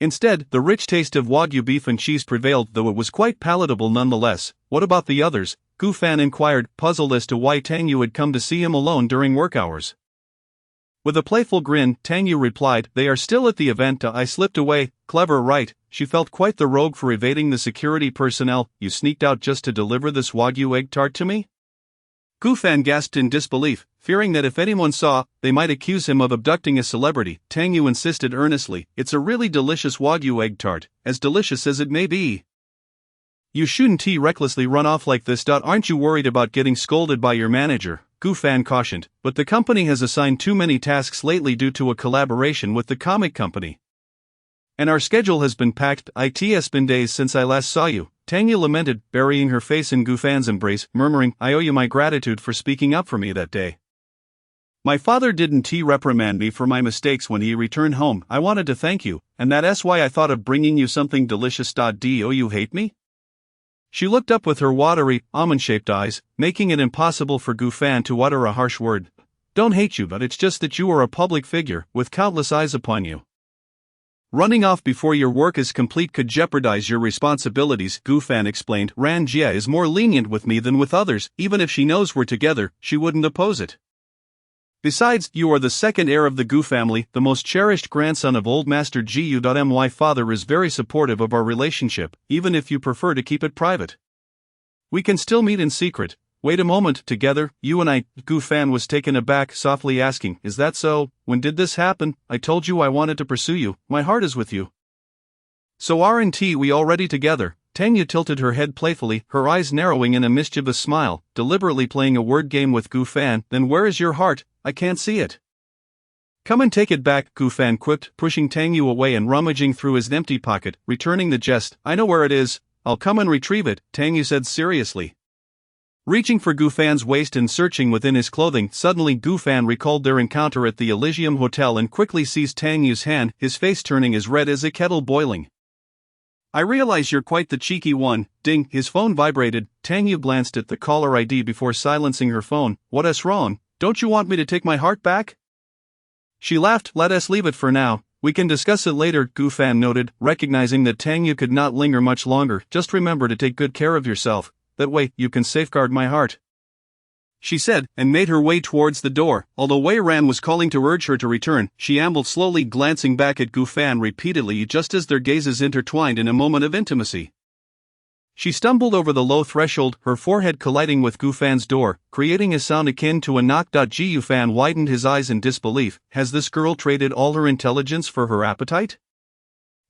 Instead, the rich taste of Wagyu beef and cheese prevailed, though it was quite palatable nonetheless. What about the others? Gufan inquired, puzzled as to why Tangyu had come to see him alone during work hours. With a playful grin, Tangyu replied, they are still at the event. I slipped away. Clever, right? She felt quite the rogue for evading the security personnel. You sneaked out just to deliver this Wagyu egg tart to me? Gufan gasped in disbelief, fearing that if anyone saw, they might accuse him of abducting a celebrity. Tangyu insisted earnestly, it's a really delicious Wagyu egg tart, as delicious as it may be. You shouldn't recklessly run off like this. Aren't you worried about getting scolded by your manager? Gufan cautioned, but the company has assigned too many tasks lately due to a collaboration with the comic company. And our schedule has been packed. It's been days since I last saw you. Tangyu lamented, burying her face in Gufan's embrace, murmuring, I owe you my gratitude for speaking up for me that day. My father didn't reprimand me for my mistakes when he returned home. I wanted to thank you, and that's why I thought of bringing you something delicious. Do you hate me? She looked up with her watery, almond-shaped eyes, making it impossible for Gu Fan to utter a harsh word. Don't hate you, but it's just that you are a public figure, with countless eyes upon you. Running off before your work is complete could jeopardize your responsibilities, Gu Fan explained. Ran Jia is more lenient with me than with others. Even if she knows we're together, she wouldn't oppose it. Besides, you are the second heir of the Gu family, the most cherished grandson of Old Master Gu. My father is very supportive of our relationship, even if you prefer to keep it private. We can still meet in secret. Wait a moment, together, you and I. Gu Fan was taken aback, softly asking, is that so? When did this happen? I told you I wanted to pursue you, my heart is with you. So aren't we already together? Tanya tilted her head playfully, her eyes narrowing in a mischievous smile, deliberately playing a word game with Gu Fan. Then where is your heart? I can't see it. Come and take it back, Gu Fan quipped, pushing Tangyu away and rummaging through his empty pocket, returning the jest. I know where it is, I'll come and retrieve it, Tangyu said seriously. Reaching for Gu Fan's waist and searching within his clothing, suddenly Gu Fan recalled their encounter at the Elysium Hotel and quickly seized Tangyu's hand, his face turning as red as a kettle boiling. I realize you're quite the cheeky one. Ding, his phone vibrated. Tangyu glanced at the caller ID before silencing her phone. What's wrong? Don't you want me to take my heart back? She laughed. Let us leave it for now. We can discuss it later, Gu Fan noted, recognizing that Tangyu could not linger much longer. Just remember to take good care of yourself. That way, you can safeguard my heart, she said, and made her way towards the door. Although Wei Ran was calling to urge her to return, she ambled slowly, glancing back at Gu Fan repeatedly just as their gazes intertwined in a moment of intimacy. She stumbled over the low threshold, her forehead colliding with Gu Fan's door, creating a sound akin to a knock. Gu Fan widened his eyes in disbelief. Has this girl traded all her intelligence for her appetite?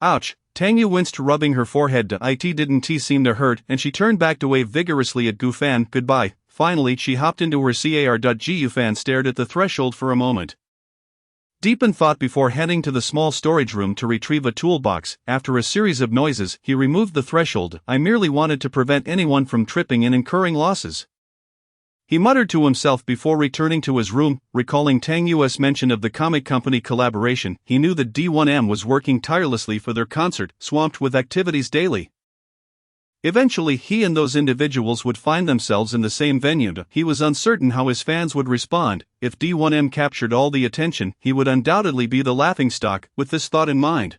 Ouch, Tangyu winced, rubbing her forehead. It didn't seem to hurt, and she turned back to wave vigorously at Gu Fan. Goodbye. Finally, she hopped into her car. Gu Fan stared at the threshold for a moment, deep in thought before heading to the small storage room to retrieve a toolbox. After a series of noises, he removed the threshold. I merely wanted to prevent anyone from tripping and incurring losses, he muttered to himself before returning to his room. Recalling Tangyu's mention of the comic company collaboration, he knew that D1M was working tirelessly for their concert, swamped with activities daily. Eventually, he and those individuals would find themselves in the same venue. He was uncertain how his fans would respond. If D1M captured all the attention, he would undoubtedly be the laughingstock. With this thought in mind,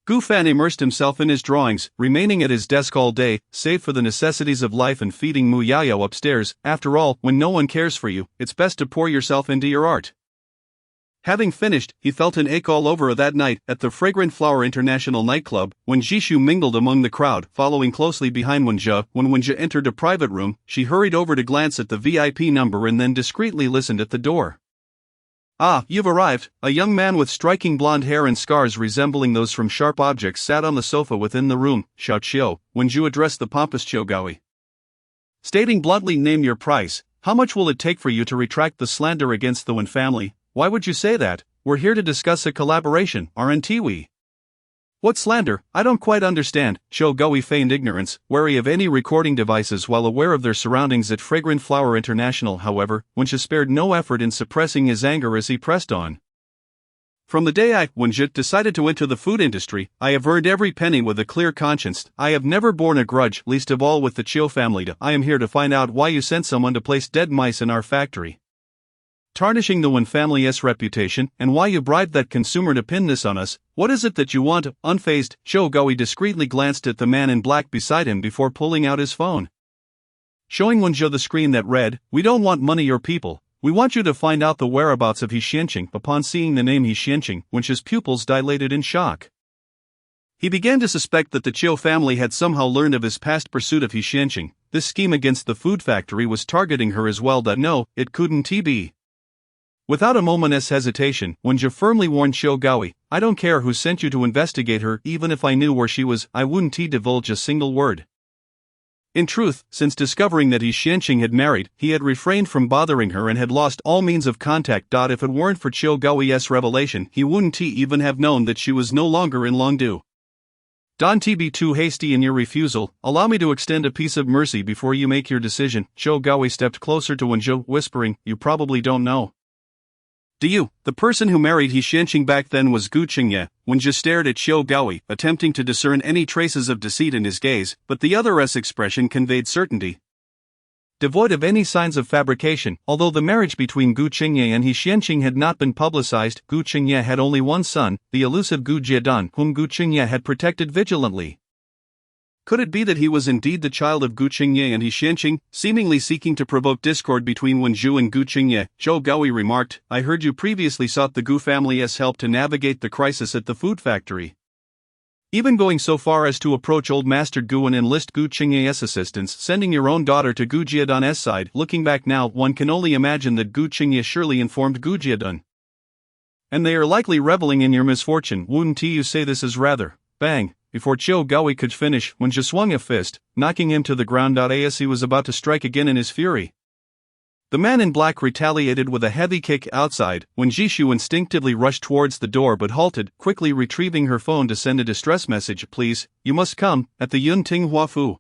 Gu Fan immersed himself in his drawings, remaining at his desk all day, save for the necessities of life and feeding Mu Yayo upstairs. After all, when no one cares for you, it's best to pour yourself into your art. Having finished, he felt an ache all over. That night, at the Fragrant Flower International nightclub, when Jishu mingled among the crowd, following closely behind Wenjia. When Wenjia entered a private room, she hurried over to glance at the VIP number and then discreetly listened at the door. Ah, you've arrived. A young man with striking blonde hair and scars resembling those from Sharp Objects sat on the sofa within the room. Xiao Qiu, Wenju addressed the pompous Qiugaoui, stating bluntly, name your price. How much will it take for you to retract the slander against the Wen family? Why would you say that? We're here to discuss a collaboration, aren't we? What slander? I don't quite understand. Qiugaoui feigned ignorance, wary of any recording devices while aware of their surroundings at Fragrant Flower International. However, Wenjia spared no effort in suppressing his anger as he pressed on. From the day Wenjia decided to enter the food industry, I have earned every penny with a clear conscience. I have never borne a grudge, least of all with the Qiu family. I am here to find out why you sent someone to place dead mice in our factory, tarnishing the Wen family's reputation, and why you bribed that consumer to pin this on us. What is it that you want? Unfazed, Qiugaoui discreetly glanced at the man in black beside him before pulling out his phone, showing Wenjia the screen that read, "We don't want money or people. We want you to find out the whereabouts of He Xianqing." Upon seeing the name He Xianqing, Wenjia's pupils dilated in shock. He began to suspect that the Qiu family had somehow learned of his past pursuit of He Xianqing. This scheme against the food factory was targeting her as well. No, it couldn't be. Without a moment's hesitation, Wenjia firmly warned Qiugaoui, I don't care who sent you to investigate her. Even if I knew where she was, I wouldn't divulge a single word. In truth, since discovering that He Xianqing had married, he had refrained from bothering her and had lost all means of contact. If it weren't for Qiugaoi's revelation, he wouldn't even have known that she was no longer in Longdu. Don't be too hasty in your refusal. Allow me to extend a piece of mercy before you make your decision. Qiugaoui stepped closer to Wenjia, whispering, you probably don't know, The person who married He Xianqing back then was Gu Qingye. Wen Zhi stared at Xiao Gaoyi, attempting to discern any traces of deceit in his gaze, but the other's expression conveyed certainty. Devoid of any signs of fabrication, although the marriage between Gu Qingye and He Xianqing had not been publicized, Gu Qingye had only one son, the elusive Gu Jiedan, whom Gu Qingye had protected vigilantly. Could it be that he was indeed the child of Gu Qingye and He Xianqing, seemingly seeking to provoke discord between Wen Zhu and Gu Qingye? Zhou Gaoyi remarked, I heard you previously sought the Gu family's help to navigate the crisis at the food factory. Even going so far as to approach old Master Gu and enlist Gu Qingye's assistance, sending your own daughter to Gu Jiedan's side. Looking back now, one can only imagine that Gu Qingye surely informed Gu Jiedan. And they are likely reveling in your misfortune. Wouldn't you say this is rather, bang. Before Zhou Gaoyi could finish, Wen Zhi swung a fist, knocking him to the ground. As he was about to strike again in his fury, the man in black retaliated with a heavy kick outside. Wen Zhishu instinctively rushed towards the door but halted, quickly retrieving her phone to send a distress message. Please, you must come, at the Yunting Huafu.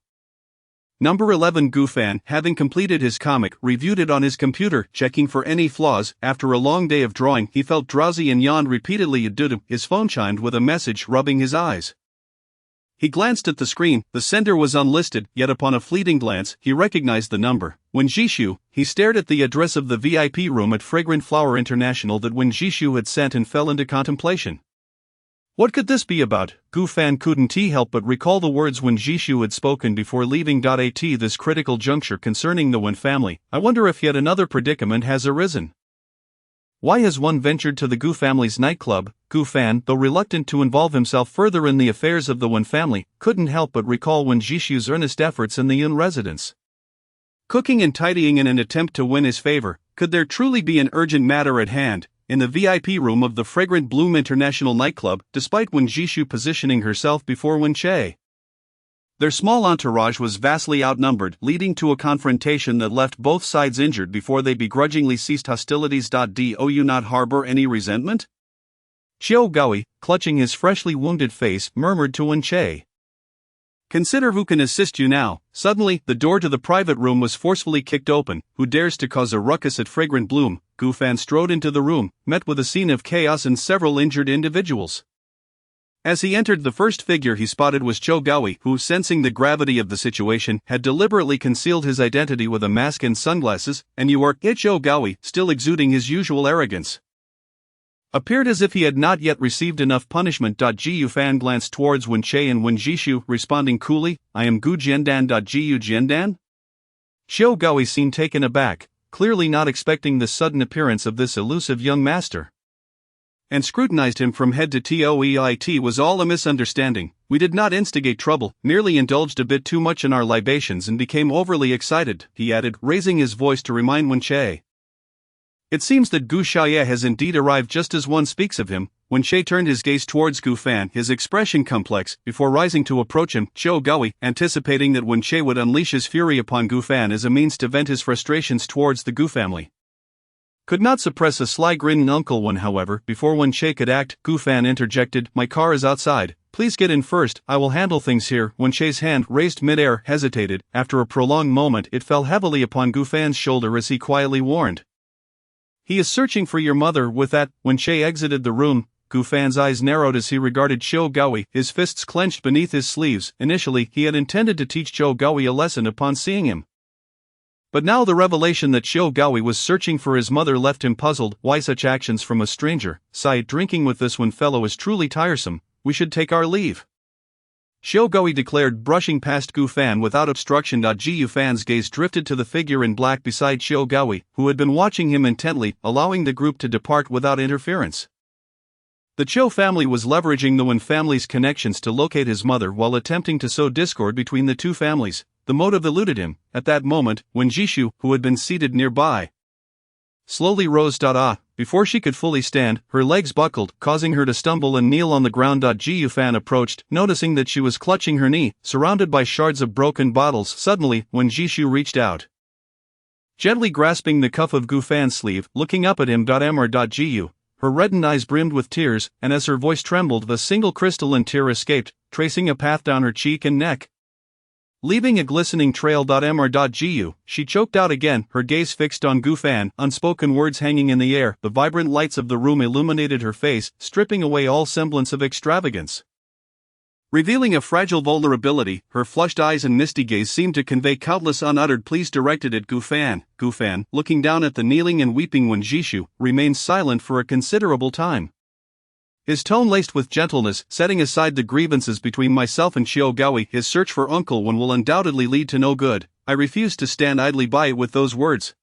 Number 11. Gu Fan, having completed his comic, reviewed it on his computer, checking for any flaws. After a long day of drawing, he felt drowsy and yawned repeatedly. His phone chimed with a message, rubbing his eyes. He glanced at the screen. The sender was unlisted, yet upon a fleeting glance, he recognized the number. Wen Zhishu. He stared at the address of the VIP room at Fragrant Flower International that Wen Zhishu had sent and fell into contemplation. What could this be about? Gu Fan couldn't help but recall the words Wen Zhishu had spoken before leaving. At this critical juncture concerning the Wen family, I wonder if yet another predicament has arisen. Why has one ventured to the Gu family's nightclub? Gu Fan, though reluctant to involve himself further in the affairs of the Wen family, couldn't help but recall Wen Zhishu's earnest efforts in the Yun residence. Cooking and tidying in an attempt to win his favor. Could there truly be an urgent matter at hand? In the VIP room of the Fragrant Bloom International nightclub, despite Wen Zhishu positioning herself before Wen Che, their small entourage was vastly outnumbered, leading to a confrontation that left both sides injured before they begrudgingly ceased hostilities. Do you not harbor any resentment? Xiao Gaoyi, clutching his freshly wounded face, murmured to Wen Che. Consider who can assist you now. Suddenly, the door to the private room was forcefully kicked open. Who dares to cause a ruckus at Fragrant Bloom? Gu Fan strode into the room, met with a scene of chaos and several injured individuals. As he entered, the first figure he spotted was Zhou Gaoyi, who, sensing the gravity of the situation, had deliberately concealed his identity with a mask and sunglasses. And you are Zhou Gaoyi, still exuding his usual arrogance, appeared as if he had not yet received enough punishment. Gu Fan glanced towards Wen Che and Wen Zhishu, responding coolly, I am Gu Jiandan. Gu Jiandan? Zhou Gaoyi seemed taken aback, clearly not expecting the sudden appearance of this elusive young master, and scrutinized him from head to toe. It was all a misunderstanding. We did not instigate trouble, merely indulged a bit too much in our libations and became overly excited, he added, raising his voice to remind Wen Che. It seems that Gu Xiaoye has indeed arrived just as one speaks of him. Wen Che turned his gaze towards Gu Fan, his expression complex, before rising to approach him. Zhou Gaoyi, anticipating that Wen Che would unleash his fury upon Gu Fan as a means to vent his frustrations towards the Gu family, could not suppress a sly grin. Uncle Wen, however, before Wen Che could act, Gu Fan interjected, my car is outside, please get in first, I will handle things here. Wen Che's hand, raised mid-air, hesitated. After a prolonged moment, it fell heavily upon Gu Fan's shoulder as he quietly warned, he is searching for your mother. With that, Wen Che exited the room. Gu Fan's eyes narrowed as he regarded Zhou Gaoyi, his fists clenched beneath his sleeves. Initially, he had intended to teach Zhou Gaoyi a lesson upon seeing him, but now the revelation that Zhou Gaoyi was searching for his mother left him puzzled. Why such actions from a stranger? Sighed, drinking with this one fellow is truly tiresome. We should take our leave, Zhou Gaoyi declared, brushing past Gu Fan without obstruction. Gu Fan's gaze drifted to the figure in black beside Zhou Gaoyi, who had been watching him intently, allowing the group to depart without interference. The Zhou family was leveraging the Wen family's connections to locate his mother while attempting to sow discord between the two families. The motive eluded him. At that moment, Wen Zhishu, who had been seated nearby, slowly rose. Before she could fully stand, her legs buckled, causing her to stumble and kneel on the ground. Gu Fan approached, noticing that she was clutching her knee, surrounded by shards of broken bottles. Suddenly, Wen Zhishu reached out, gently grasping the cuff of Gu Fan's sleeve, looking up at him. Gu, her reddened eyes brimmed with tears, and as her voice trembled, a single crystalline tear escaped, tracing a path down her cheek and neck. Leaving a glistening trail. Mr.gu, she choked out again, her gaze fixed on Gu Fan, unspoken words hanging in the air. The vibrant lights of the room illuminated her face, stripping away all semblance of extravagance. Revealing a fragile vulnerability, her flushed eyes and misty gaze seemed to convey countless unuttered pleas directed at Gu Fan. Gu Fan, looking down at the kneeling and weeping Wen Jishu, remained silent for a considerable time. His tone laced with gentleness, setting aside the grievances between myself and Xiao Gaoyi. His search for Uncle Wen will undoubtedly lead to no good. I refused to stand idly by with those words.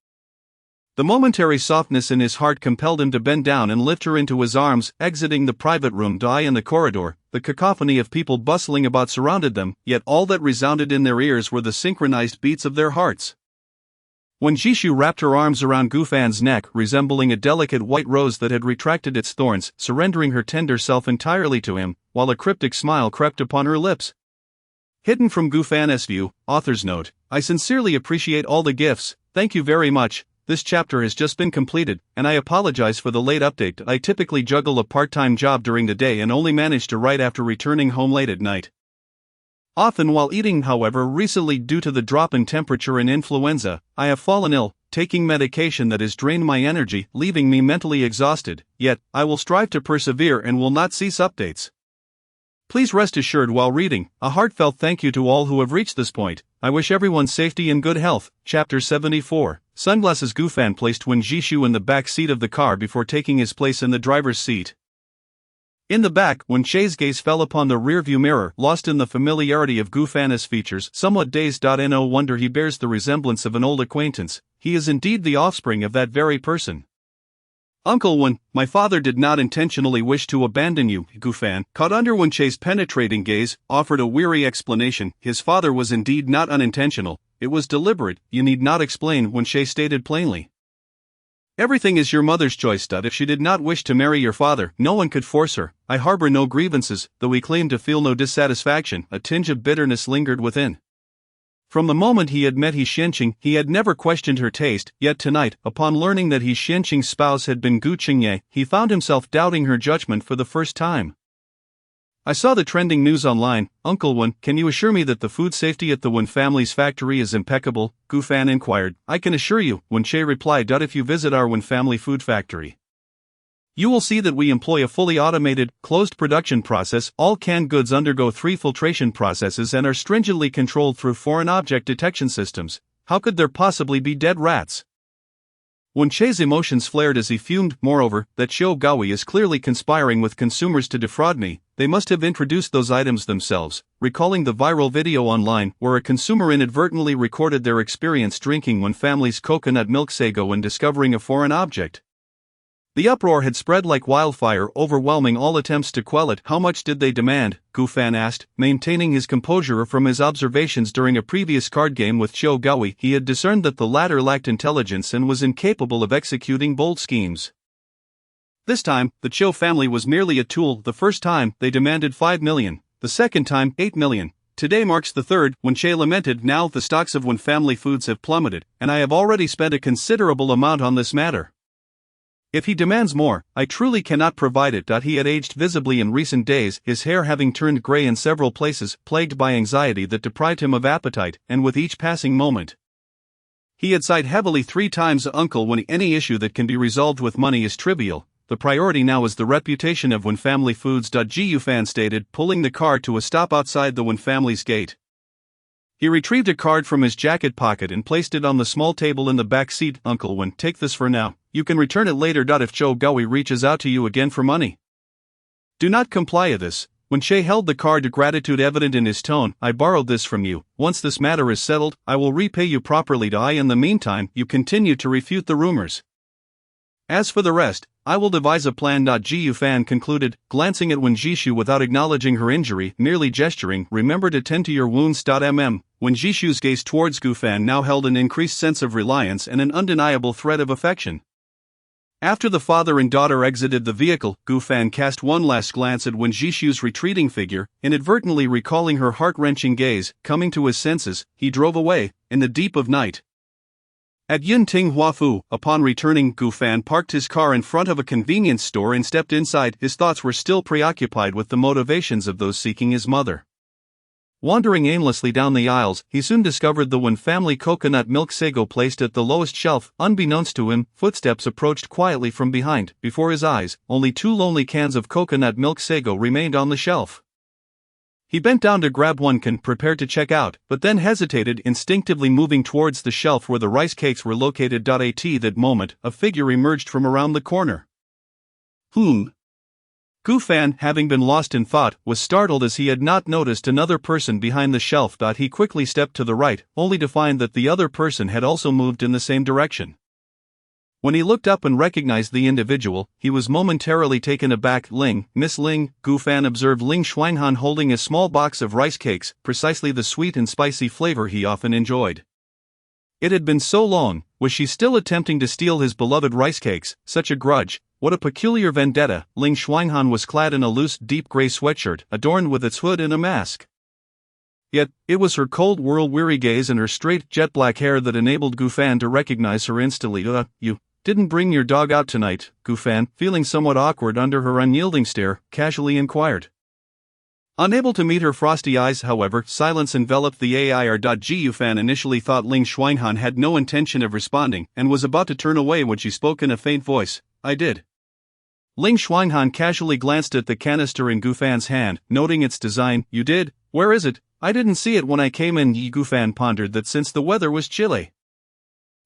The momentary softness in his heart compelled him to bend down and lift her into his arms. Exiting the private room, in the corridor, the cacophony of people bustling about surrounded them, yet all that resounded in their ears were the synchronized beats of their hearts. When Jishu wrapped her arms around Gu Fan's neck, resembling a delicate white rose that had retracted its thorns, surrendering her tender self entirely to him, while a cryptic smile crept upon her lips. Hidden from Gu Fan's view, author's note, I sincerely appreciate all the gifts, thank you very much. This chapter has just been completed, and I apologize for the late update. I typically juggle a part-time job during the day and only manage to write after returning home late at night. Often while eating, however, recently due to the drop in temperature and influenza, I have fallen ill, taking medication that has drained my energy, leaving me mentally exhausted, yet, I will strive to persevere and will not cease updates. Please rest assured while reading, a heartfelt thank you to all who have reached this point. I wish everyone safety and good health. Chapter 74. Sunglasses. Gu Fan placed Wen Jishu in the back seat of the car before taking his place in the driver's seat. In the back, when Che's gaze fell upon the rearview mirror, lost in the familiarity of Gu Fan's features, somewhat dazed. No wonder he bears the resemblance of an old acquaintance, he is indeed the offspring of that very person. Uncle Wen, my father did not intentionally wish to abandon you. Gu Fan, caught under Wen Che's penetrating gaze, offered a weary explanation. His father was indeed not unintentional, it was deliberate. You need not explain, Wen Che stated plainly. Everything is your mother's choice. If she did not wish to marry your father, no one could force her. I harbor no grievances, though he claimed to feel no dissatisfaction. A tinge of bitterness lingered within. From the moment he had met He Xianqing, he had never questioned her taste, yet tonight, upon learning that He Xianqing's spouse had been Gu Qingye, he found himself doubting her judgment for the first time. I saw the trending news online. Uncle Wen, can you assure me that the food safety at the Wen family's factory is impeccable? Gu Fan inquired. I can assure you, Wen Che replied. If you visit our Wen family food factory, you will see that we employ a fully automated, closed production process. All canned goods undergo 3 filtration processes and are stringently controlled through foreign object detection systems. How could there possibly be dead rats? Wen Che's emotions flared as he fumed. Moreover, that Xiao Gaoyi is clearly conspiring with consumers to defraud me. They must have introduced those items themselves, recalling the viral video online where a consumer inadvertently recorded their experience drinking Wen family's coconut milk sago and discovering a foreign object. The uproar had spread like wildfire, overwhelming all attempts to quell it. How much did they demand? Gu Fan asked, maintaining his composure. From his observations during a previous card game with Xiao Gaoyi, he had discerned that the latter lacked intelligence and was incapable of executing bold schemes. This time, the Qiu family was merely a tool. The first time, they demanded 5 million. The second time, 8 million. Today marks the third. Wen Che lamented. Now the stocks of Wen family foods have plummeted, and I have already spent a considerable amount on this matter. If he demands more, I truly cannot provide it. He had aged visibly in recent days, his hair having turned gray in several places, plagued by anxiety that deprived him of appetite, and with each passing moment, he had sighed heavily 3 times. Uncle Wen, any issue that can be resolved with money is trivial. The priority now is the reputation of Wen family foods. Gu Fan stated, pulling the car to a stop outside the Wen family's gate. He retrieved a card from his jacket pocket and placed it on the small table in the back seat. Uncle Wen, take this for now. You can return it later. If Xiao Gaoyi reaches out to you again for money, do not comply with this. Wen Che held the card, gratitude evident in his tone. I borrowed this from you. Once this matter is settled, I will repay you properly. In the meantime, you continue to refute the rumors. As for the rest, I will devise a plan. Gu Fan concluded, glancing at Wen Jishu without acknowledging her injury, merely gesturing, remember to tend to your wounds. Wen Jishu's gaze towards Gu Fan now held an increased sense of reliance and an undeniable thread of affection. After the father and daughter exited the vehicle, Gu Fan cast one last glance at Wen Jishu's retreating figure, inadvertently recalling her heart-wrenching gaze. Coming to his senses, he drove away, in the deep of night. At Yunting Huafu, upon returning, Gu Fan parked his car in front of a convenience store and stepped inside. His thoughts were still preoccupied with the motivations of those seeking his mother. Wandering aimlessly down the aisles, he soon discovered the one family coconut milk sago placed at the lowest shelf. Unbeknownst to him, footsteps approached quietly from behind. Before his eyes, only 2 lonely cans of coconut milk sago remained on the shelf. He bent down to grab one can, prepared to check out, but then hesitated, instinctively moving towards the shelf where the rice cakes were located. At that moment, a figure emerged from around the corner. Gu Fan, having been lost in thought, was startled as he had not noticed another person behind the shelf. He quickly stepped to the right, only to find that the other person had also moved in the same direction. When he looked up and recognized the individual, he was momentarily taken aback. Miss Ling, Gu Fan observed Ling Xuanhan holding a small box of rice cakes, precisely the sweet and spicy flavor he often enjoyed. It had been so long. Was she still attempting to steal his beloved rice cakes? Such a grudge. What a peculiar vendetta. Ling Xuanhan was clad in a loose, deep gray sweatshirt, adorned with its hood and a mask. Yet, it was her cold, world-weary gaze and her straight, jet-black hair that enabled Gu Fan to recognize her instantly. You didn't bring your dog out tonight? Gu Fan, feeling somewhat awkward under her unyielding stare, casually inquired. Unable to meet her frosty eyes, however, silence enveloped the air. Gu Fan initially thought Ling Xuanhan had no intention of responding, and was about to turn away when she spoke in a faint voice. I did. Ling Xuanhan casually glanced at the canister in Gu Fan's hand, noting its design. You did? Where is it? I didn't see it when I came in. Gu Fan pondered that since the weather was chilly,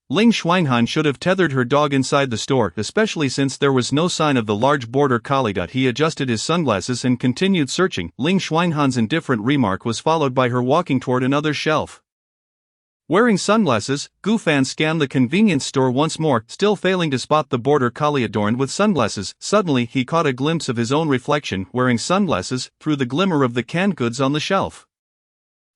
Ling Xuanhan should have tethered her dog inside the store, especially since there was no sign of the large border collie. He adjusted his sunglasses and continued searching. Ling Xuanhan's indifferent remark was followed by her walking toward another shelf. Wearing sunglasses, Gu Fan scanned the convenience store once more, still failing to spot the border collie adorned with sunglasses. Suddenly, he caught a glimpse of his own reflection, wearing sunglasses, through the glimmer of the canned goods on the shelf.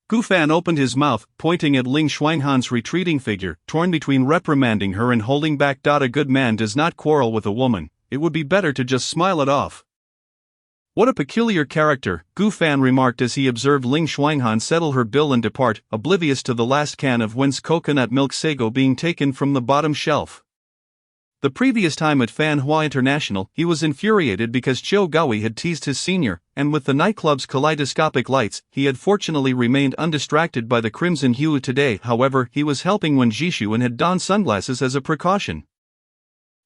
Gu Fan opened his mouth, pointing at Ling Xuanhan's retreating figure, torn between reprimanding her and holding back. A good man does not quarrel with a woman. It would be better to just smile it off. What a peculiar character, Gu Fan remarked as he observed Ling Xuanhan settle her bill and depart, oblivious to the last can of Wen's coconut milk sago being taken from the bottom shelf. The previous time at Fan Hua International, he was infuriated because Chiu Gaoi had teased his senior, and with the nightclub's kaleidoscopic lights, he had fortunately remained undistracted by the crimson hue. Today, however, he was helping Wen Jishu and had donned sunglasses as a precaution,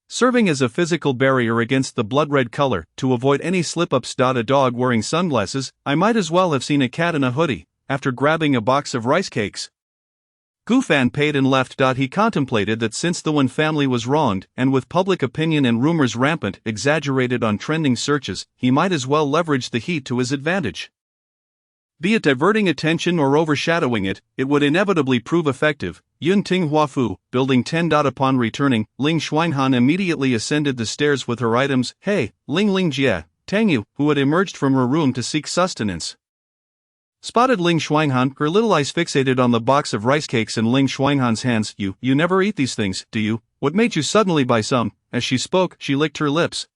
serving as a physical barrier against the blood-red color, to avoid any slip-ups. A dog wearing sunglasses, I might as well have seen a cat in a hoodie, after grabbing a box of rice cakes. Gu Fan paid and left. He contemplated that since the Wen family was wronged, and with public opinion and rumors rampant, exaggerated on trending searches, he might as well leverage the heat to his advantage. Be it diverting attention or overshadowing it, it would inevitably prove effective. Yun Ting Hua Fu, Building 10. Upon returning, Ling Xuanhan immediately ascended the stairs with her items. Hey, Ling Jie, Tang Yu, who had emerged from her room to seek sustenance, spotted Ling Xuanhan, her little eyes fixated on the box of rice cakes in Ling Xuanhan's hands. You never eat these things, do you? What made you suddenly buy some? As she spoke, she licked her lips,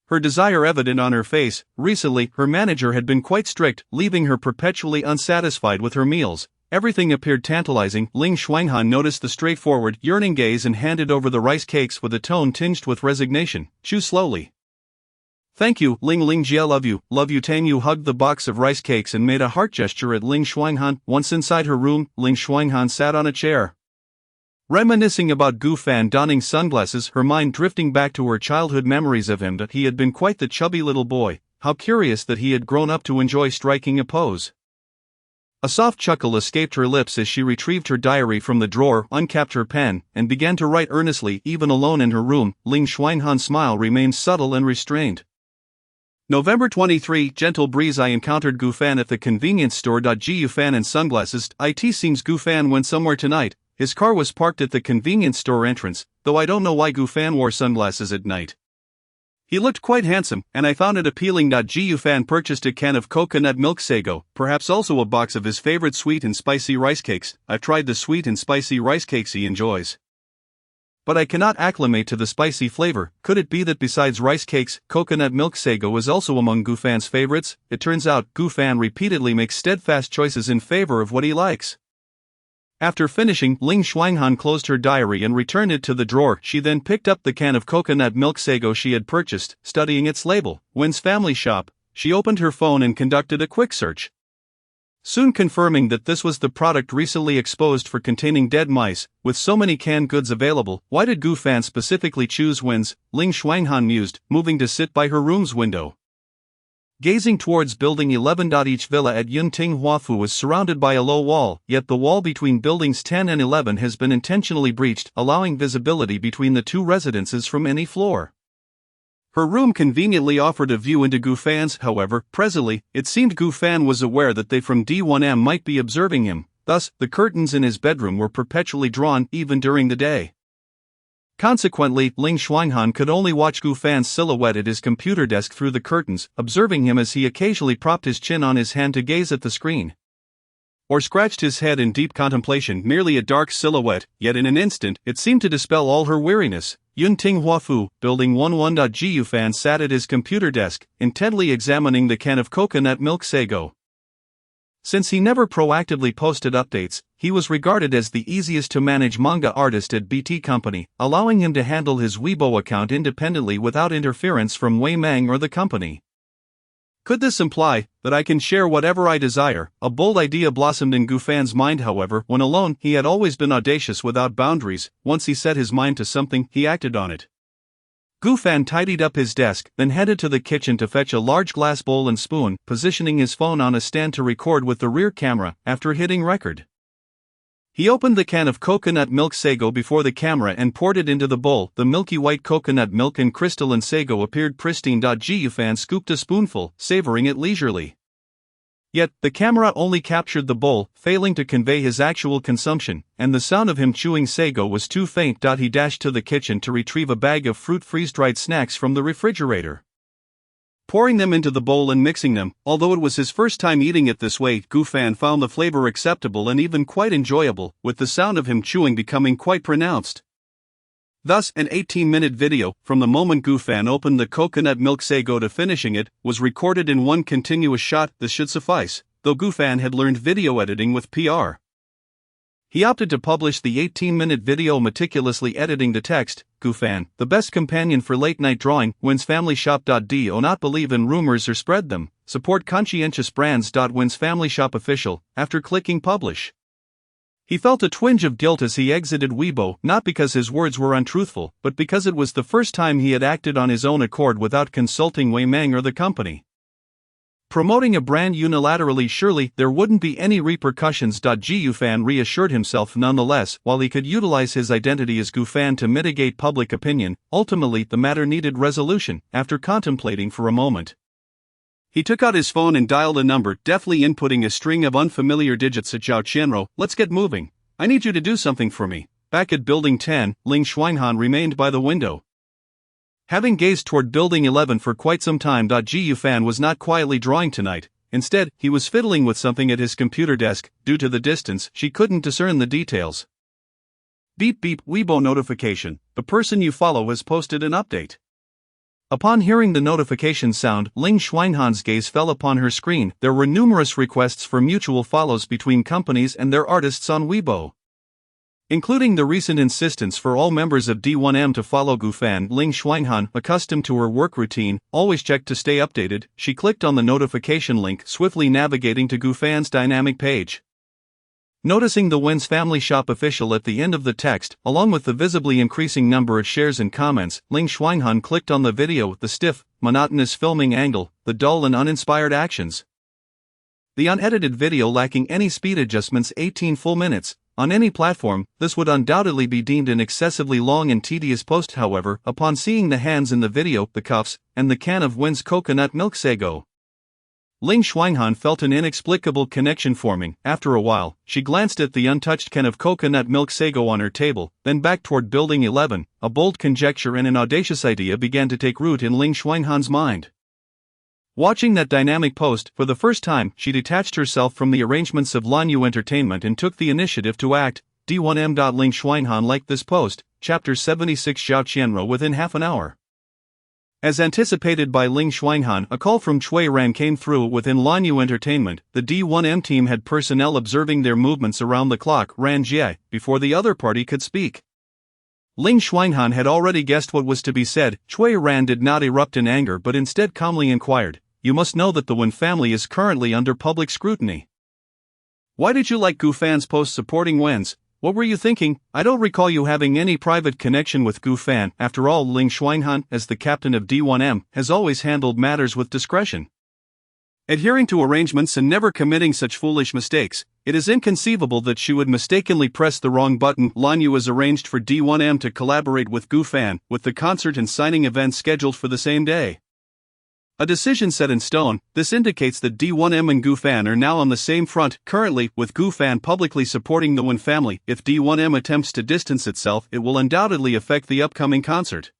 her desire evident on her face. Recently, her manager had been quite strict, leaving her perpetually unsatisfied with her meals. Everything appeared tantalizing. Ling Xuanhan noticed the straightforward, yearning gaze and handed over the rice cakes with a tone tinged with resignation. Chew slowly. Thank you, Ling Jie. Love you. Tang Yu hugged the box of rice cakes and made a heart gesture at Ling Xuanhan. Once inside her room, Ling Xuanhan sat on a chair, reminiscing about Gu Fan donning sunglasses, her mind drifting back to her childhood memories of him. That he had been quite the chubby little boy. How curious that he had grown up to enjoy striking a pose. A soft chuckle escaped her lips as she retrieved her diary from the drawer, uncapped her pen, and began to write earnestly. Even alone in her room, Ling Xuanhan's smile remained subtle and restrained. November 23, gentle breeze. I encountered Gu Fan at the convenience store. Gu Fan and sunglasses. It seems Gu Fan went somewhere tonight. His car was parked at the convenience store entrance, though I don't know why Gu Fan wore sunglasses at night. He looked quite handsome, and I found it appealing. Gu Fan purchased a can of coconut milk sago, perhaps also a box of his favorite sweet and spicy rice cakes. I've tried the sweet and spicy rice cakes he enjoys, but I cannot acclimate to the spicy flavor. Could it be that besides rice cakes, coconut milk sago is also among Gu Fan's favorites? It turns out, Gu Fan repeatedly makes steadfast choices in favor of what he likes. After finishing, Ling Xuanhan closed her diary and returned it to the drawer. She then picked up the can of coconut milk sago she had purchased, studying its label, Wen's Family Shop. She opened her phone and conducted a quick search. soon confirming that this was the product recently exposed for containing dead mice. With so many canned goods available, why did Gu Fan specifically choose Wins? Ling Shuanghan mused, moving to sit by her room's window. Gazing towards Building 11. Each villa at Yunting Huafu is surrounded by a low wall, yet the wall between buildings 10 and 11 has been intentionally breached, allowing visibility between the two residences from any floor. Her room conveniently offered a view into Gu Fan's. However, presently, it seemed Gu Fan was aware that they from D1M might be observing him, thus, the curtains in his bedroom were perpetually drawn even during the day. Consequently, Ling Shuanghan could only watch Gu Fan's silhouette at his computer desk through the curtains, observing him as he occasionally propped his chin on his hand to gaze at the screen, or scratched his head in deep contemplation. Merely a dark silhouette, yet in an instant, it seemed to dispel all her weariness. Yunting Huafu, Building 11. Gu Fan sat at his computer desk, intently examining the can of coconut milk sago. Since he never proactively posted updates, he was regarded as the easiest to manage manga artist at BT Company, allowing him to handle his Weibo account independently without interference from Wei Meng or the company. Could this imply that I can share whatever I desire? A bold idea blossomed in Gu Fan's mind. However, when alone, he had always been audacious without boundaries. Once he set his mind to something, he acted on it. Gu Fan tidied up his desk, then headed to the kitchen to fetch a large glass bowl and spoon, positioning his phone on a stand to record with the rear camera. After hitting record, he opened the can of coconut milk sago before the camera and poured it into the bowl. The milky white coconut milk and crystalline sago appeared pristine. Gu Fan scooped a spoonful, savoring it leisurely. Yet, the camera only captured the bowl, failing to convey his actual consumption, and the sound of him chewing sago was too faint. He dashed to the kitchen to retrieve a bag of fruit freeze-dried snacks from the refrigerator. Pouring them into the bowl and mixing them, although it was his first time eating it this way, Gu Fan found the flavor acceptable and even quite enjoyable, with the sound of him chewing becoming quite pronounced. Thus, an 18-minute video, from the moment Gu Fan opened the coconut milk sago to finishing it, was recorded in one continuous shot. This should suffice, though Gu Fan had learned video editing with PR. He opted to publish the 18-minute video, meticulously editing the text. Gu Fan, the best companion for late-night drawing. Wins Family Shop. Do not believe in rumors or spread them. Support conscientious brands. Wins Family Shop Official. After clicking publish, he felt a twinge of guilt as he exited Weibo, not because his words were untruthful, but because it was the first time he had acted on his own accord without consulting Wei Meng or the company. Promoting a brand unilaterally, surely there wouldn't be any repercussions. Gu Fan reassured himself nonetheless. While he could utilize his identity as Gu Fan to mitigate public opinion, ultimately the matter needed resolution. After contemplating for a moment, he took out his phone and dialed a number, deftly inputting a string of unfamiliar digits. Zhao Qianro, let's get moving. I need you to do something for me. Back at Building 10, Ling Shuanghan remained by the window, having gazed toward Building 11 for quite some time. Gu Fan was not quietly drawing tonight. Instead, he was fiddling with something at his computer desk. Due to the distance, she couldn't discern the details. Beep beep, Weibo notification. The person you follow has posted an update. Upon hearing the notification sound, Ling Shuanghan's gaze fell upon her screen. There were numerous requests for mutual follows between companies and their artists on Weibo, including the recent insistence for all members of D1M to follow Gu Fan. Ling Shuanghan, accustomed to her work routine, always checked to stay updated. She clicked on the notification link, swiftly navigating to Gu Fan's dynamic page. Noticing the Wins Family Shop Official at the end of the text, along with the visibly increasing number of shares and comments, Ling Shuanghan clicked on the video. The stiff, monotonous filming angle, the dull and uninspired actions, the unedited video lacking any speed adjustments. 18 full minutes. On any platform, this would undoubtedly be deemed an excessively long and tedious post. However, upon seeing the hands in the video, the cuffs, and the can of Wins coconut milk sago, Ling Shuanghan felt an inexplicable connection forming. After a while, she glanced at the untouched can of coconut milk sago on her table, then back toward Building 11. A bold conjecture and an audacious idea began to take root in Ling Shuanghan's mind. Watching that dynamic post, for the first time, she detached herself from the arrangements of Lanyu Entertainment and took the initiative to act. D1M. Ling Shuanghan liked this post. Chapter 76. Zhao Qianro. Within half an hour, as anticipated by Ling Shuanghan, a call from Chui Ran came through. Within Lanyu Entertainment, the D1M team had personnel observing their movements around the clock. Ran Jie, before the other party could speak. Ling Shuanghan had already guessed what was to be said. Chui Ran did not erupt in anger but instead calmly inquired, "You must know that the Wen family is currently under public scrutiny. Why did you like Gu Fan's post supporting Wen's? What were you thinking? I don't recall you having any private connection with Gu Fan. After all, Ling Xuanhan, as the captain of D1M, has always handled matters with discretion, adhering to arrangements and never committing such foolish mistakes. It is inconceivable that she would mistakenly press the wrong button. Lan Yu has arranged for D1M to collaborate with Gu Fan, with the concert and signing events scheduled for the same day. A decision set in stone. This indicates that D1M and Gu Fan are now on the same front, currently, with Gu Fan publicly supporting the Wen family. If D1M attempts to distance itself, it will undoubtedly affect the upcoming concert,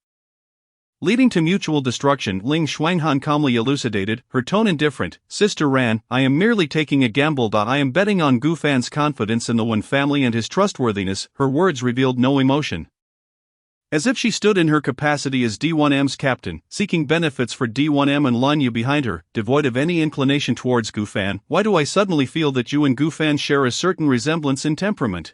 leading to mutual destruction. Ling Xuanhan calmly elucidated, her tone indifferent. Sister Ran, I am merely taking a gamble. I am betting on Gu Fan's confidence in the Wen family and his trustworthiness. Her words revealed no emotion, as if she stood in her capacity as D1M's captain, seeking benefits for D1M and Lan Yu behind her, devoid of any inclination towards Gu Fan. Why do I suddenly feel that you and Gu Fan share a certain resemblance in temperament?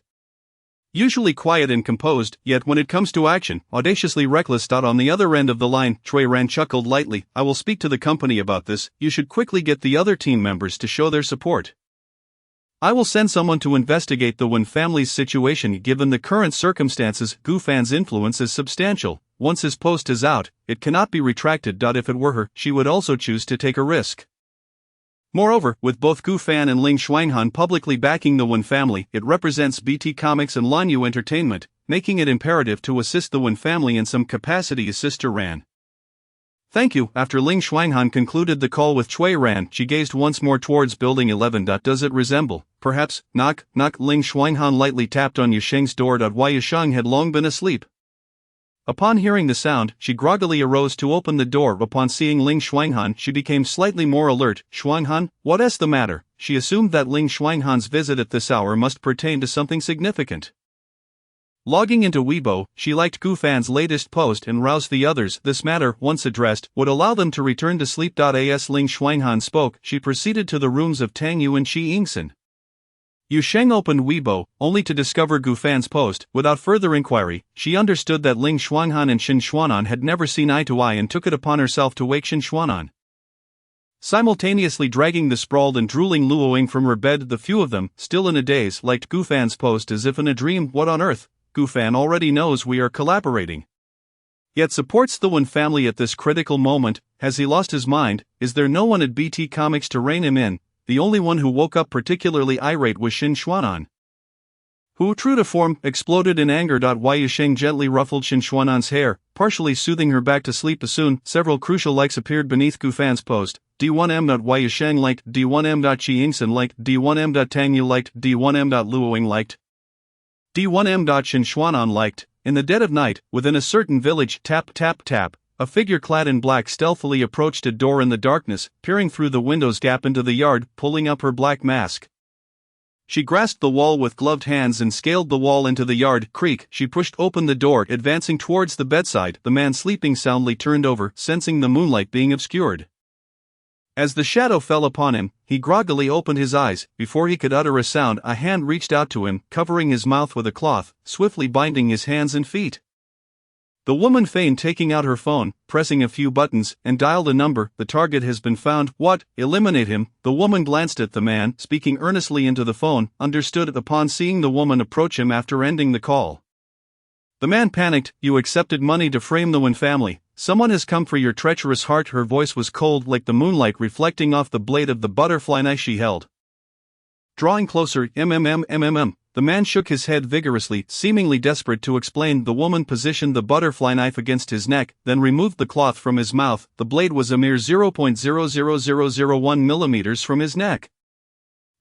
Usually quiet and composed, yet when it comes to action, audaciously reckless. On the other end of the line, Chui Ran chuckled lightly. I will speak to the company about this. You should quickly get the other team members to show their support. I will send someone to investigate the Wen family's situation. Given the current circumstances, Gu Fan's influence is substantial. Once his post is out, it cannot be retracted. If it were her, she would also choose to take a risk. Moreover, with both Gu Fan and Ling Xuanhan publicly backing the Wen family, it represents BT Comics and Lan Yu Entertainment, making it imperative to assist the Wen family in some capacity. As Sister Ran, thank you. After Ling Xuanhan concluded the call with Chui Ran, she gazed once more towards Building 11. Does it resemble? Perhaps. Knock, knock. Ling Xuanhan lightly tapped on Yusheng's door. Wai Yusheng had long been asleep. Upon hearing the sound, she groggily arose to open the door. Upon seeing Ling Xuanhan, she became slightly more alert. Xuanhan, what's the matter? She assumed that Ling Xuanhan's visit at this hour must pertain to something significant. Logging into Weibo, she liked Gu Fan's latest post and roused the others. This matter, once addressed, would allow them to return to sleep. As Ling Xuanhan spoke, she proceeded to the rooms of Tang Yu and Qi Yingxin. Yusheng opened Weibo, only to discover Gu Fan's post. Without further inquiry, she understood that Ling Xuanhan and Xin Xuanan had never seen eye to eye and took it upon herself to wake Xin Xuanan, simultaneously dragging the sprawled and drooling Luoying from her bed. The few of them, still in a daze, liked Gu Fan's post as if in a dream. What on earth? Gu Fan already knows we are collaborating, yet supports the Wen family at this critical moment. Has he lost his mind? Is there no one at BT Comics to rein him in? The only one who woke up particularly irate was Xin Xuanan, who, true to form, exploded in anger. Wai Yusheng gently ruffled Xin Xuanan's hair, partially soothing her back to sleep. Soon, several crucial likes appeared beneath Gu Fan's post. D1M. Wai Yusheng liked, D1M. Qi Yingxin liked, D1M. Tang Yu liked, D1M. Luoying liked, D1M. Xin Xuanan liked. In the dead of night, within a certain village, tap tap tap, a figure clad in black stealthily approached a door in the darkness, peering through the window's gap into the yard, pulling up her black mask. She grasped the wall with gloved hands and scaled the wall into the yard. Creak, she pushed open the door, advancing towards the bedside. The man sleeping soundly turned over, sensing the moonlight being obscured. As the shadow fell upon him, he groggily opened his eyes. Before he could utter a sound, a hand reached out to him, covering his mouth with a cloth, swiftly binding his hands and feet. The woman feigned taking out her phone, pressing a few buttons, and dialed a number. The target has been found. What? Eliminate him. The woman glanced at the man, speaking earnestly into the phone, understood it upon seeing the woman approach him after ending the call. The man panicked. You accepted money to frame the Wen family. Someone has come for your treacherous heart. Her voice was cold like the moonlight reflecting off the blade of the butterfly knife she held. Drawing closer, the man shook his head vigorously, seemingly desperate to explain. The woman positioned the butterfly knife against his neck, then removed the cloth from his mouth. The blade was a mere 0.00001 millimeters from his neck.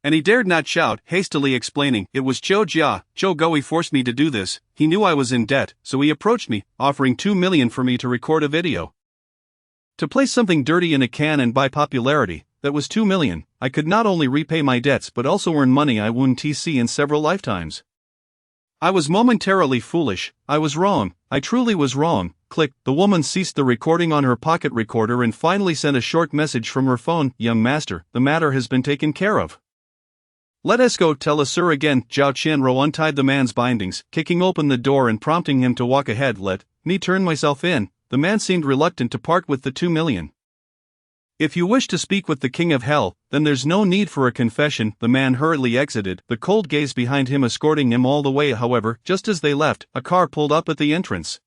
And he dared not shout, hastily explaining, it was Zhou Jia. Zhou Goi forced me to do this. He knew I was in debt, so he approached me, offering 2 million for me to record a video. To place something dirty in a can and buy popularity. That was 2 million. I could not only repay my debts but also earn money I won TC in several lifetimes. I was momentarily foolish. I was wrong. I truly was wrong. Click. The woman ceased the recording on her pocket recorder and finally sent a short message from her phone. Young master, the matter has been taken care of. Let us go tell us sir again. Zhao Qianro untied the man's bindings, kicking open the door and prompting him to walk ahead. Let me turn myself in. The man seemed reluctant to part with the 2 million. If you wish to speak with the king of hell, then there's no need for a confession. The man hurriedly exited, the cold gaze behind him escorting him all the way. However, just as they left, a car pulled up at the entrance.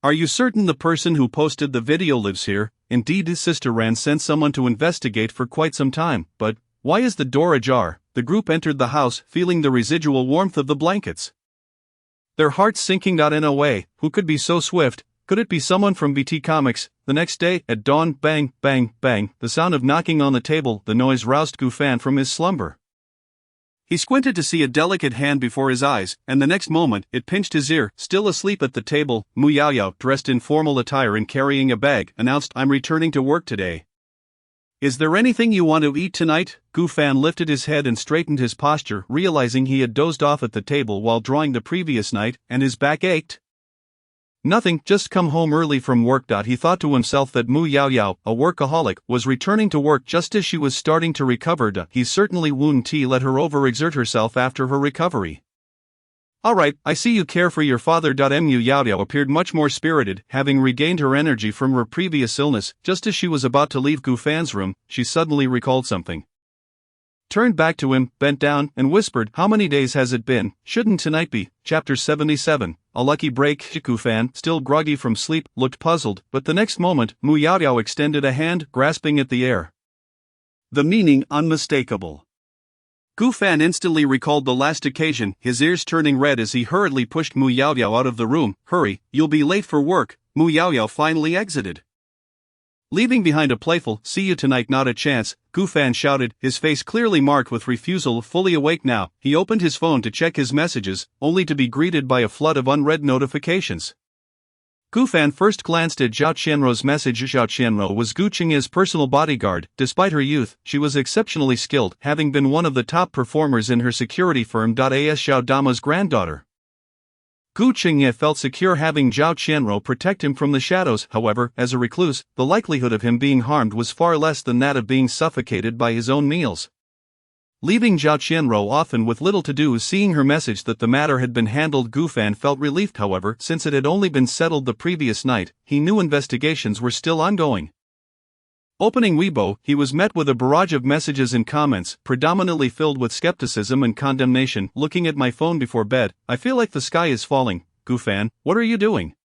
Are you certain the person who posted the video lives here? Indeed, his sister Ran sent someone to investigate for quite some time, but why is the door ajar? The group entered the house, feeling the residual warmth of the blankets. Their hearts sinking. In a way, who could be so swift? Could it be someone from BT Comics? The next day, at dawn, bang, bang, bang, the sound of knocking on the table. The noise roused Gufan from his slumber. He squinted to see a delicate hand before his eyes, and the next moment, it pinched his ear. Still asleep at the table, Mu Yaoyao, dressed in formal attire and carrying a bag, announced, "I'm returning to work today. Is there anything you want to eat tonight?" Gufan lifted his head and straightened his posture, realizing he had dozed off at the table while drawing the previous night, and his back ached. Nothing, just come home early from work. He thought to himself that Mu Yaoyao, a workaholic, was returning to work just as she was starting to recover. He certainly wouldn't let her overexert herself after her recovery. Alright, I see you care for your father. Mu Yaoyao appeared much more spirited, having regained her energy from her previous illness. Just as she was about to leave Gufan's room, she suddenly recalled something. Turned back to him, bent down, and whispered, "How many days has it been? Shouldn't tonight be?" Chapter 77. A lucky break. Gufan, still groggy from sleep, looked puzzled, but the next moment, Mu Yaoyao extended a hand, grasping at the air. The meaning unmistakable. Gufan instantly recalled the last occasion, his ears turning red as he hurriedly pushed Mu Yaoyao out of the room. "Hurry, you'll be late for work." Mu Yaoyao finally exited, leaving behind a playful, "See you tonight." "Not a chance," Gufan shouted, his face clearly marked with refusal. Fully awake now, he opened his phone to check his messages, only to be greeted by a flood of unread notifications. Gufan first glanced at Zhao Qianruo's message. Zhao Qianruo was Gu Qingye's personal bodyguard. Despite her youth, she was exceptionally skilled, having been one of the top performers in her security firm. As Zhao Dama's granddaughter, Gu Qingye felt secure having Zhao Qianruo protect him from the shadows. However, as a recluse, the likelihood of him being harmed was far less than that of being suffocated by his own meals. Leaving Zhao Qianruo often with little to do, seeing her message that the matter had been handled, Gufan felt relieved. However, since it had only been settled the previous night, he knew investigations were still ongoing. Opening Weibo, he was met with a barrage of messages and comments, predominantly filled with skepticism and condemnation. "Looking at my phone before bed, I feel like the sky is falling. Gufan, what are you doing?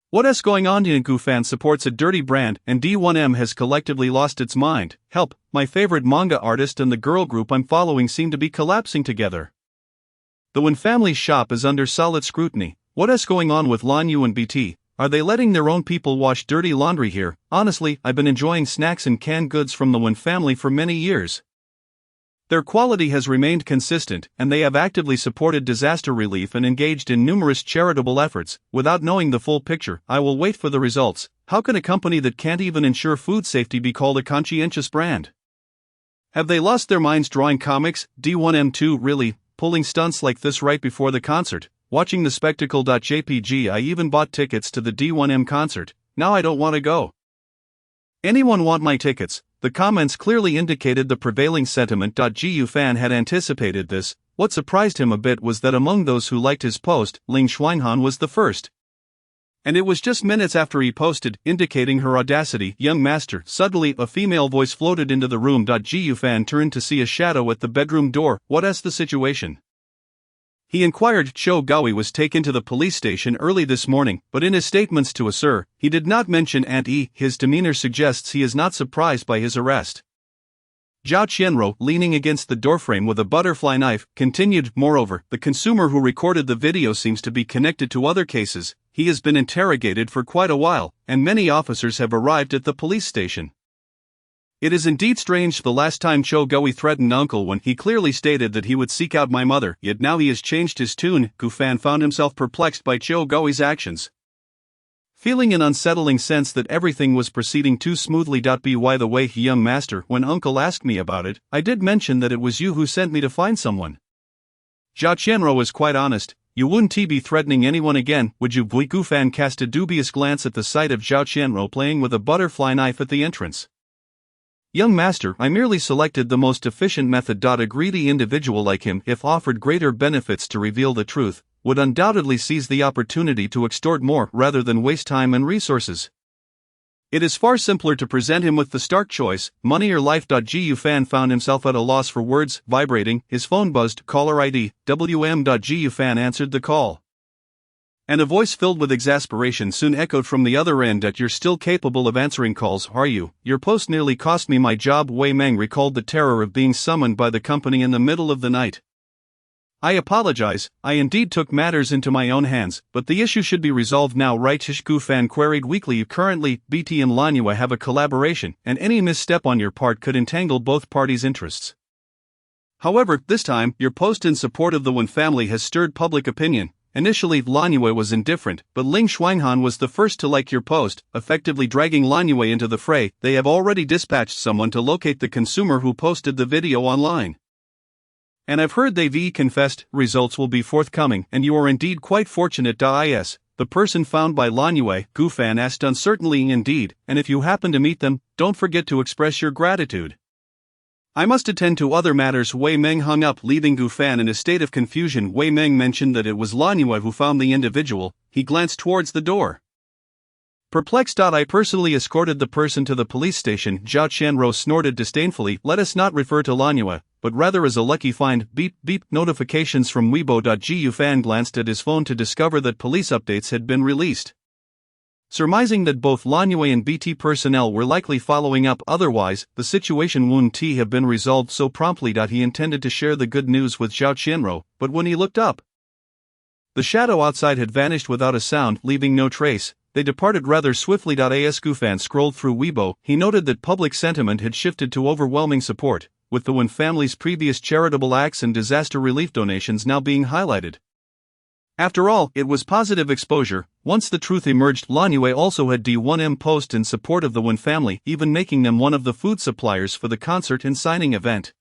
What's going on?" Gufan supports a dirty brand, and D1M has collectively lost its mind. "Help, my favorite manga artist and the girl group I'm following seem to be collapsing together. The Wen family's shop is under solid scrutiny. What's going on with Lan Yu and BT? Are they letting their own people wash dirty laundry here? Honestly, I've been enjoying snacks and canned goods from the Wen family for many years. Their quality has remained consistent, and they have actively supported disaster relief and engaged in numerous charitable efforts. Without knowing the full picture, I will wait for the results. How can a company that can't even ensure food safety be called a conscientious brand? Have they lost their minds drawing comics? D1M2 really, pulling stunts like this right before the concert? Watching the spectacle. JPG, I even bought tickets to the D1M concert. Now I don't want to go. Anyone want my tickets? The comments clearly indicated the prevailing sentiment. Gufan had anticipated this. What surprised him a bit was that among those who liked his post, Ling Xuanhan was the first. And it was just minutes after he posted, indicating her audacity. "Young master." Suddenly, a female voice floated into the room. Gufan turned to see a shadow at the bedroom door. "What's the situation?" He inquired. Cho Gawi was taken to the police station early this morning, but in his statements to us, he did not mention Aunt E. His demeanor suggests he is not surprised by his arrest. Zhao Qianruo, leaning against the doorframe with a butterfly knife, continued. "Moreover, the consumer who recorded the video seems to be connected to other cases. He has been interrogated for quite a while, and many officers have arrived at the police station. It is indeed strange. The last time Cho Gawi threatened Uncle when he clearly stated that he would seek out my mother, yet now he has changed his tune." Gufan found himself perplexed by Cho Gawi's actions, feeling an unsettling sense that everything was proceeding too smoothly. By the way, young master, when Uncle asked me about it, I did mention that it was you who sent me to find someone. Zhao Qianruo was quite honest. "You wouldn't be threatening anyone again, would you?" Gufan cast a dubious glance at the sight of Zhao Qianruo playing with a butterfly knife at the entrance. "Young master, I merely selected the most efficient method. A greedy individual like him, if offered greater benefits to reveal the truth, would undoubtedly seize the opportunity to extort more rather than waste time and resources. It is far simpler to present him with the stark choice, money or life. Gu Fan found himself at a loss for words, vibrating, his phone buzzed, caller ID, WM. Gu Fan answered the call. And a voice filled with exasperation soon echoed from the other end. You're still capable of answering calls, are you? Your post nearly cost me my job. Wei Meng recalled the terror of being summoned by the company in the middle of the night. I apologize, I indeed took matters into my own hands, but the issue should be resolved now, right? Gu Fan queried weakly. Currently, BT and Lanyue have a collaboration, and any misstep on your part could entangle both parties' interests. However, this time, your post in support of the Wen family has stirred public opinion. Initially, Lanyue was indifferent, but Ling Xuanhan was the first to like your post, effectively dragging Lanyue into the fray. They have already dispatched someone to locate the consumer who posted the video online. And I've heard they've confessed. Results will be forthcoming, and you are indeed quite fortunate. Is the person found by Lanyue? Gu Fan asked uncertainly. Indeed, and if you happen to meet them, don't forget to express your gratitude. I must attend to other matters. Wei Meng hung up, leaving Gu Fan in a state of confusion. Wei Meng mentioned that it was Lanyue who found the individual. He glanced towards the door. Perplexed. I personally escorted the person to the police station. Zhao Qianro snorted disdainfully. Let us not refer to Lanyue, but rather as a lucky find. Beep, beep, notifications from Weibo. Gu Fan glanced at his phone to discover that police updates had been released. Surmising that both Lanyue and BT personnel were likely following up, otherwise, the situation wouldn't have been resolved so promptly. He intended to share the good news with Zhao Qianro, but when he looked up, the shadow outside had vanished without a sound, leaving no trace. They departed rather swiftly. As Gu Fan scrolled through Weibo, he noted that public sentiment had shifted to overwhelming support, with the Wen family's previous charitable acts and disaster relief donations now being highlighted. After all, it was positive exposure. Once the truth emerged, Lanyue also had D1M post in support of the Wen family, even making them one of the food suppliers for the concert and signing event.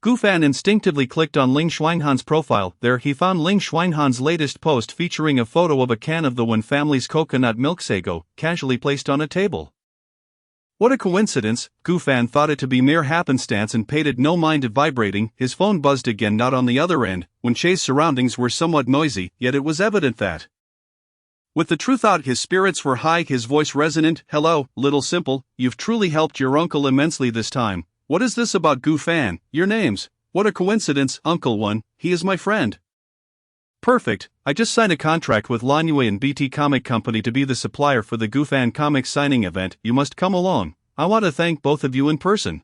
Gu Fan instinctively clicked on Ling Xuanhan's profile. There he found Ling Xuanhan's latest post featuring a photo of a can of the Wen family's coconut milk sago, casually placed on a table. What a coincidence, Gu Fan thought it to be mere happenstance and paid it no mind. Vibrating, his phone buzzed again. Not on the other end. Wen Che's surroundings were somewhat noisy, yet it was evident that, with the truth out, his spirits were high, his voice resonant. Hello, Little Simple, you've truly helped your uncle immensely this time. What is this about? Gu Fan, your names? What a coincidence, Uncle Wen, he is my friend. Perfect, I just signed a contract with Lanyue and BT Comic Company to be the supplier for the Gu Fan comic signing event. You must come along. I want to thank both of you in person.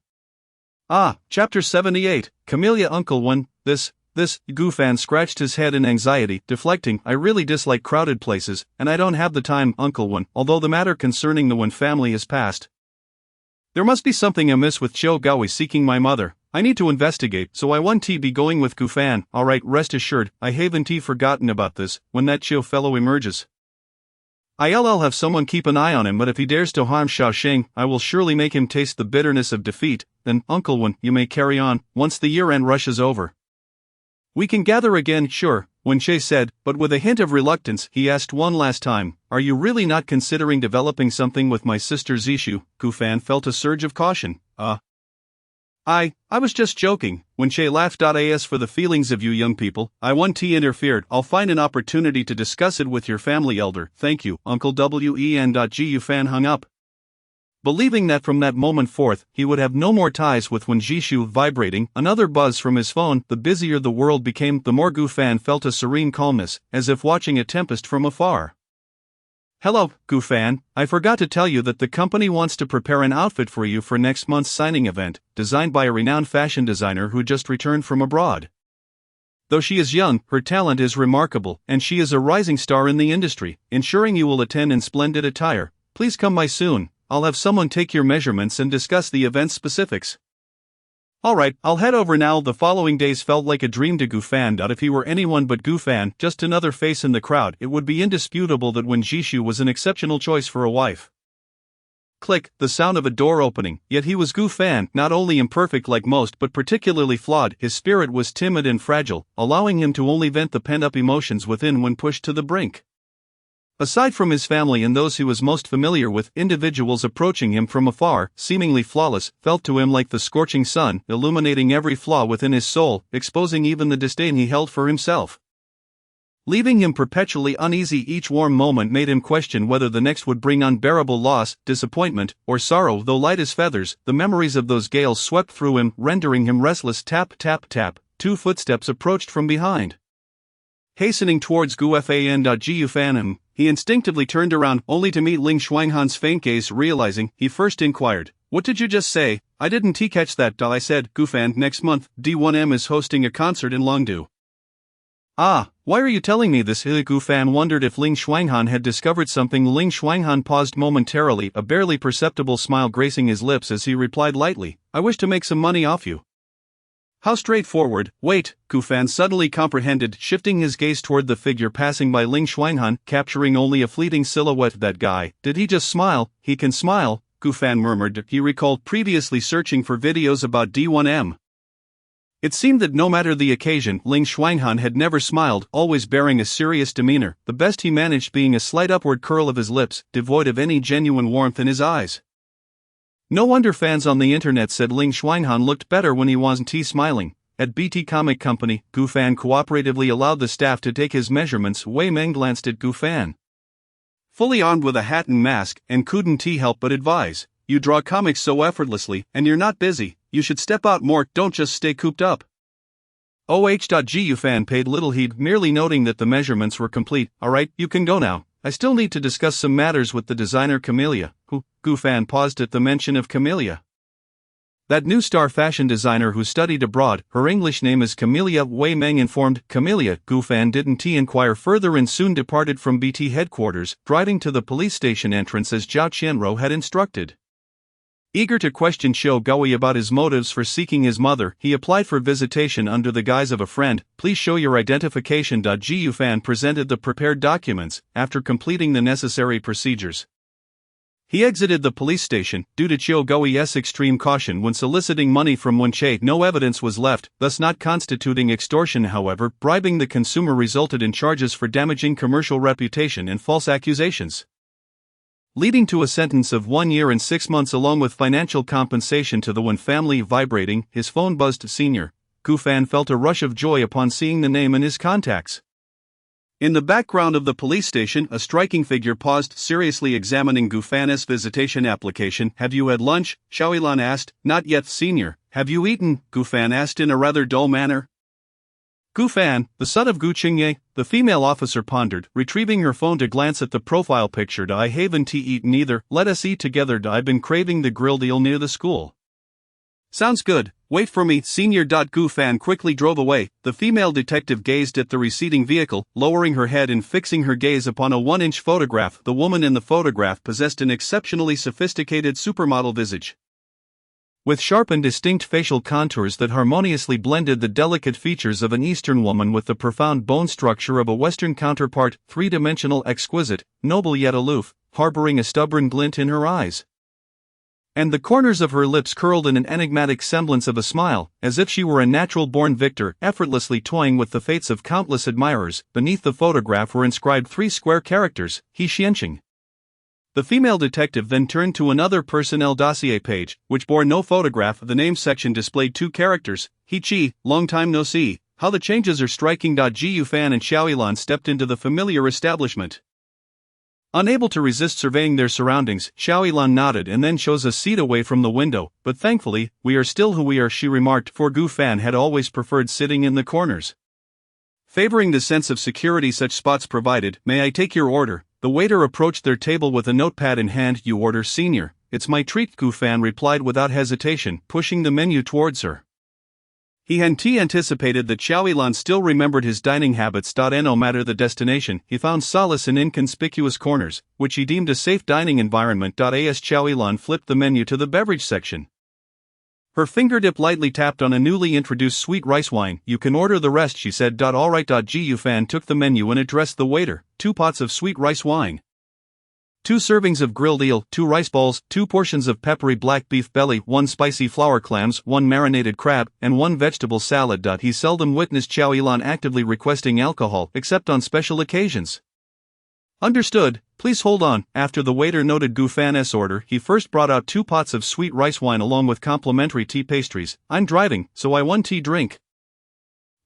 Chapter 78, Camellia. Uncle Wen, this, Gu Fan scratched his head in anxiety, deflecting. I really dislike crowded places, and I don't have the time, Uncle Wen, although the matter concerning the Wen family is past. There must be something amiss with Chiu Gaohui seeking my mother. I need to investigate, so I won't be going with Gu Fan. Alright, rest assured, I haven't forgotten about this. When that Chiu fellow emerges, I'll have someone keep an eye on him, but if he dares to harm Shaoxing, I will surely make him taste the bitterness of defeat. Then, Uncle Wen, you may carry on, once the year-end rush is over. We can gather again, sure, Wen Che said, but with a hint of reluctance. He asked one last time, are you really not considering developing something with my sister Zishu? Gu Fan felt a surge of caution. I was just joking, Wen Che laughed. As for the feelings of you young people, I won't interfered. I'll find an opportunity to discuss it with your family elder. Thank you, Uncle Wen. Gu Fan hung up, believing that from that moment forth, he would have no more ties with Wen Zishu. Vibrating, another buzz from his phone. The busier the world became, the more Gu Fan felt a serene calmness, as if watching a tempest from afar. Hello, Gu Fan, I forgot to tell you that the company wants to prepare an outfit for you for next month's signing event, designed by a renowned fashion designer who just returned from abroad. Though she is young, her talent is remarkable, and she is a rising star in the industry, ensuring you will attend in splendid attire. Please come by soon. I'll have someone take your measurements and discuss the event's specifics. Alright, I'll head over now. The following days felt like a dream to Gu Fan. If he were anyone but Gu Fan, just another face in the crowd, it would be indisputable that Wen Zishu was an exceptional choice for a wife. Click, the sound of a door opening. Yet he was Gu Fan, not only imperfect like most but particularly flawed. His spirit was timid and fragile, allowing him to only vent the pent-up emotions within when pushed to the brink. Aside from his family and those he was most familiar with, individuals approaching him from afar, seemingly flawless, felt to him like the scorching sun, illuminating every flaw within his soul, exposing even the disdain he held for himself. leaving him perpetually uneasy. Each warm moment made him question whether the next would bring unbearable loss, disappointment, or sorrow. Though light as feathers, the memories of those gales swept through him, rendering him restless. Tap, tap, tap. 2 footsteps approached from behind. Hastening towards Gufan, he instinctively turned around, only to meet Ling Shuanghan's faint gaze. Realizing, he first inquired, "What did you just say?" "I didn't catch that." I said, "Gufan, next month, D1M is hosting a concert in Longdu." "Ah, why are you telling me this?" Gufan wondered if Ling Shuanghan had discovered something. Ling Shuanghan paused momentarily, a barely perceptible smile gracing his lips as he replied lightly, "I wish to make some money off you." "How straightforward." "Wait," Gufan suddenly comprehended, shifting his gaze toward the figure passing by Ling Shuanghan, capturing only a fleeting silhouette. "That guy, did he just smile?" "He can smile," Gufan murmured. He recalled previously searching for videos about D1M. It seemed that no matter the occasion, Ling Shuanghan had never smiled, always bearing a serious demeanor, the best he managed being a slight upward curl of his lips, devoid of any genuine warmth in his eyes. "No wonder fans on the internet said Ling Shuanghan looked better when he wasn't smiling." At BT Comic Company, Gufan cooperatively allowed the staff to take his measurements. Wei Meng glanced at Gufan, fully armed with a hat and mask, and couldn't help but advise, "You draw comics so effortlessly, and you're not busy. You should step out more, don't just stay cooped up." Gufan paid little heed, merely noting that the measurements were complete. "Alright, you can go now. I still need to discuss some matters with the designer Camellia." "Who?" Gufan paused at the mention of Camellia. "That new star fashion designer who studied abroad. Her English name is Camellia," Wei Meng informed. "Camellia." Gufan didn't inquire further and soon departed from BT headquarters, driving to the police station entrance as Zhao Qianro had instructed. Eager to question Xiao Gaoi about his motives for seeking his mother, he applied for visitation under the guise of a friend. "Please show your identification." Gufan presented the prepared documents. After completing the necessary procedures, he exited the police station. Due to Xiao Gaoi's extreme caution when soliciting money from Wenqie, no evidence was left, thus not constituting extortion. However, bribing the consumer resulted in charges for damaging commercial reputation and false accusations, leading to a sentence of 1 year and 6 months along with financial compensation to the Wen family. Vibrating, his phone buzzed. "Senior." Gufan felt a rush of joy upon seeing the name in his contacts. In the background of the police station, a striking figure paused, seriously examining Gufan's visitation application. "Have you had lunch?" Xiaoyilan asked. "Not yet, senior." "Have you eaten?" Gufan asked in a rather dull manner. "Gufan, the son of Gu Qingye," the female officer pondered, retrieving her phone to glance at the profile picture. "I haven't eaten either. Let us eat together. I've been craving the grilled eel near the school." "Sounds good. Wait for me, senior." Gufan quickly drove away. The female detective gazed at the receding vehicle, lowering her head and fixing her gaze upon a 1-inch photograph. The woman in the photograph possessed an exceptionally sophisticated supermodel visage, with sharp and distinct facial contours that harmoniously blended the delicate features of an Eastern woman with the profound bone structure of a Western counterpart, three-dimensional, exquisite, noble yet aloof, harboring a stubborn glint in her eyes, and the corners of her lips curled in an enigmatic semblance of a smile, as if she were a natural-born victor, effortlessly toying with the fates of countless admirers. Beneath the photograph were inscribed 3 square characters, He Xianqing. The female detective then turned to another personnel dossier page, which bore no photograph. The name section displayed 2 characters, He Chi, long time no see. How the changes are striking. Gufan and Xiaoyilan stepped into the familiar establishment. Unable to resist surveying their surroundings, Xiaoyilan nodded and then chose a seat away from the window. "But thankfully, we are still who we are," she remarked, for Gufan had always preferred sitting in the corners, favoring the sense of security such spots provided. "May I take your order?" The waiter approached their table with a notepad in hand. "You order, senior." "It's my treat," Gufan replied without hesitation, pushing the menu towards her. He had anticipated that Xiaoyilan still remembered his dining habits. No matter the destination, he found solace in inconspicuous corners, which he deemed a safe dining environment. As Xiaoyilan flipped the menu to the beverage section, her fingertip lightly tapped on a newly introduced sweet rice wine. "You can order the rest," she said. "Alright." Gufan took the menu and addressed the waiter. 2 pots of sweet rice wine, 2 servings of grilled eel, 2 rice balls, 2 portions of peppery black beef belly, 1 spicy flour clams, 1 marinated crab, and 1 vegetable salad. He seldom witnessed Xiaoyilan actively requesting alcohol, except on special occasions. "Understood, please hold on." After the waiter noted Gufan's order, he first brought out 2 pots of sweet rice wine along with complimentary tea pastries. "I'm driving, so I 1 tea drink."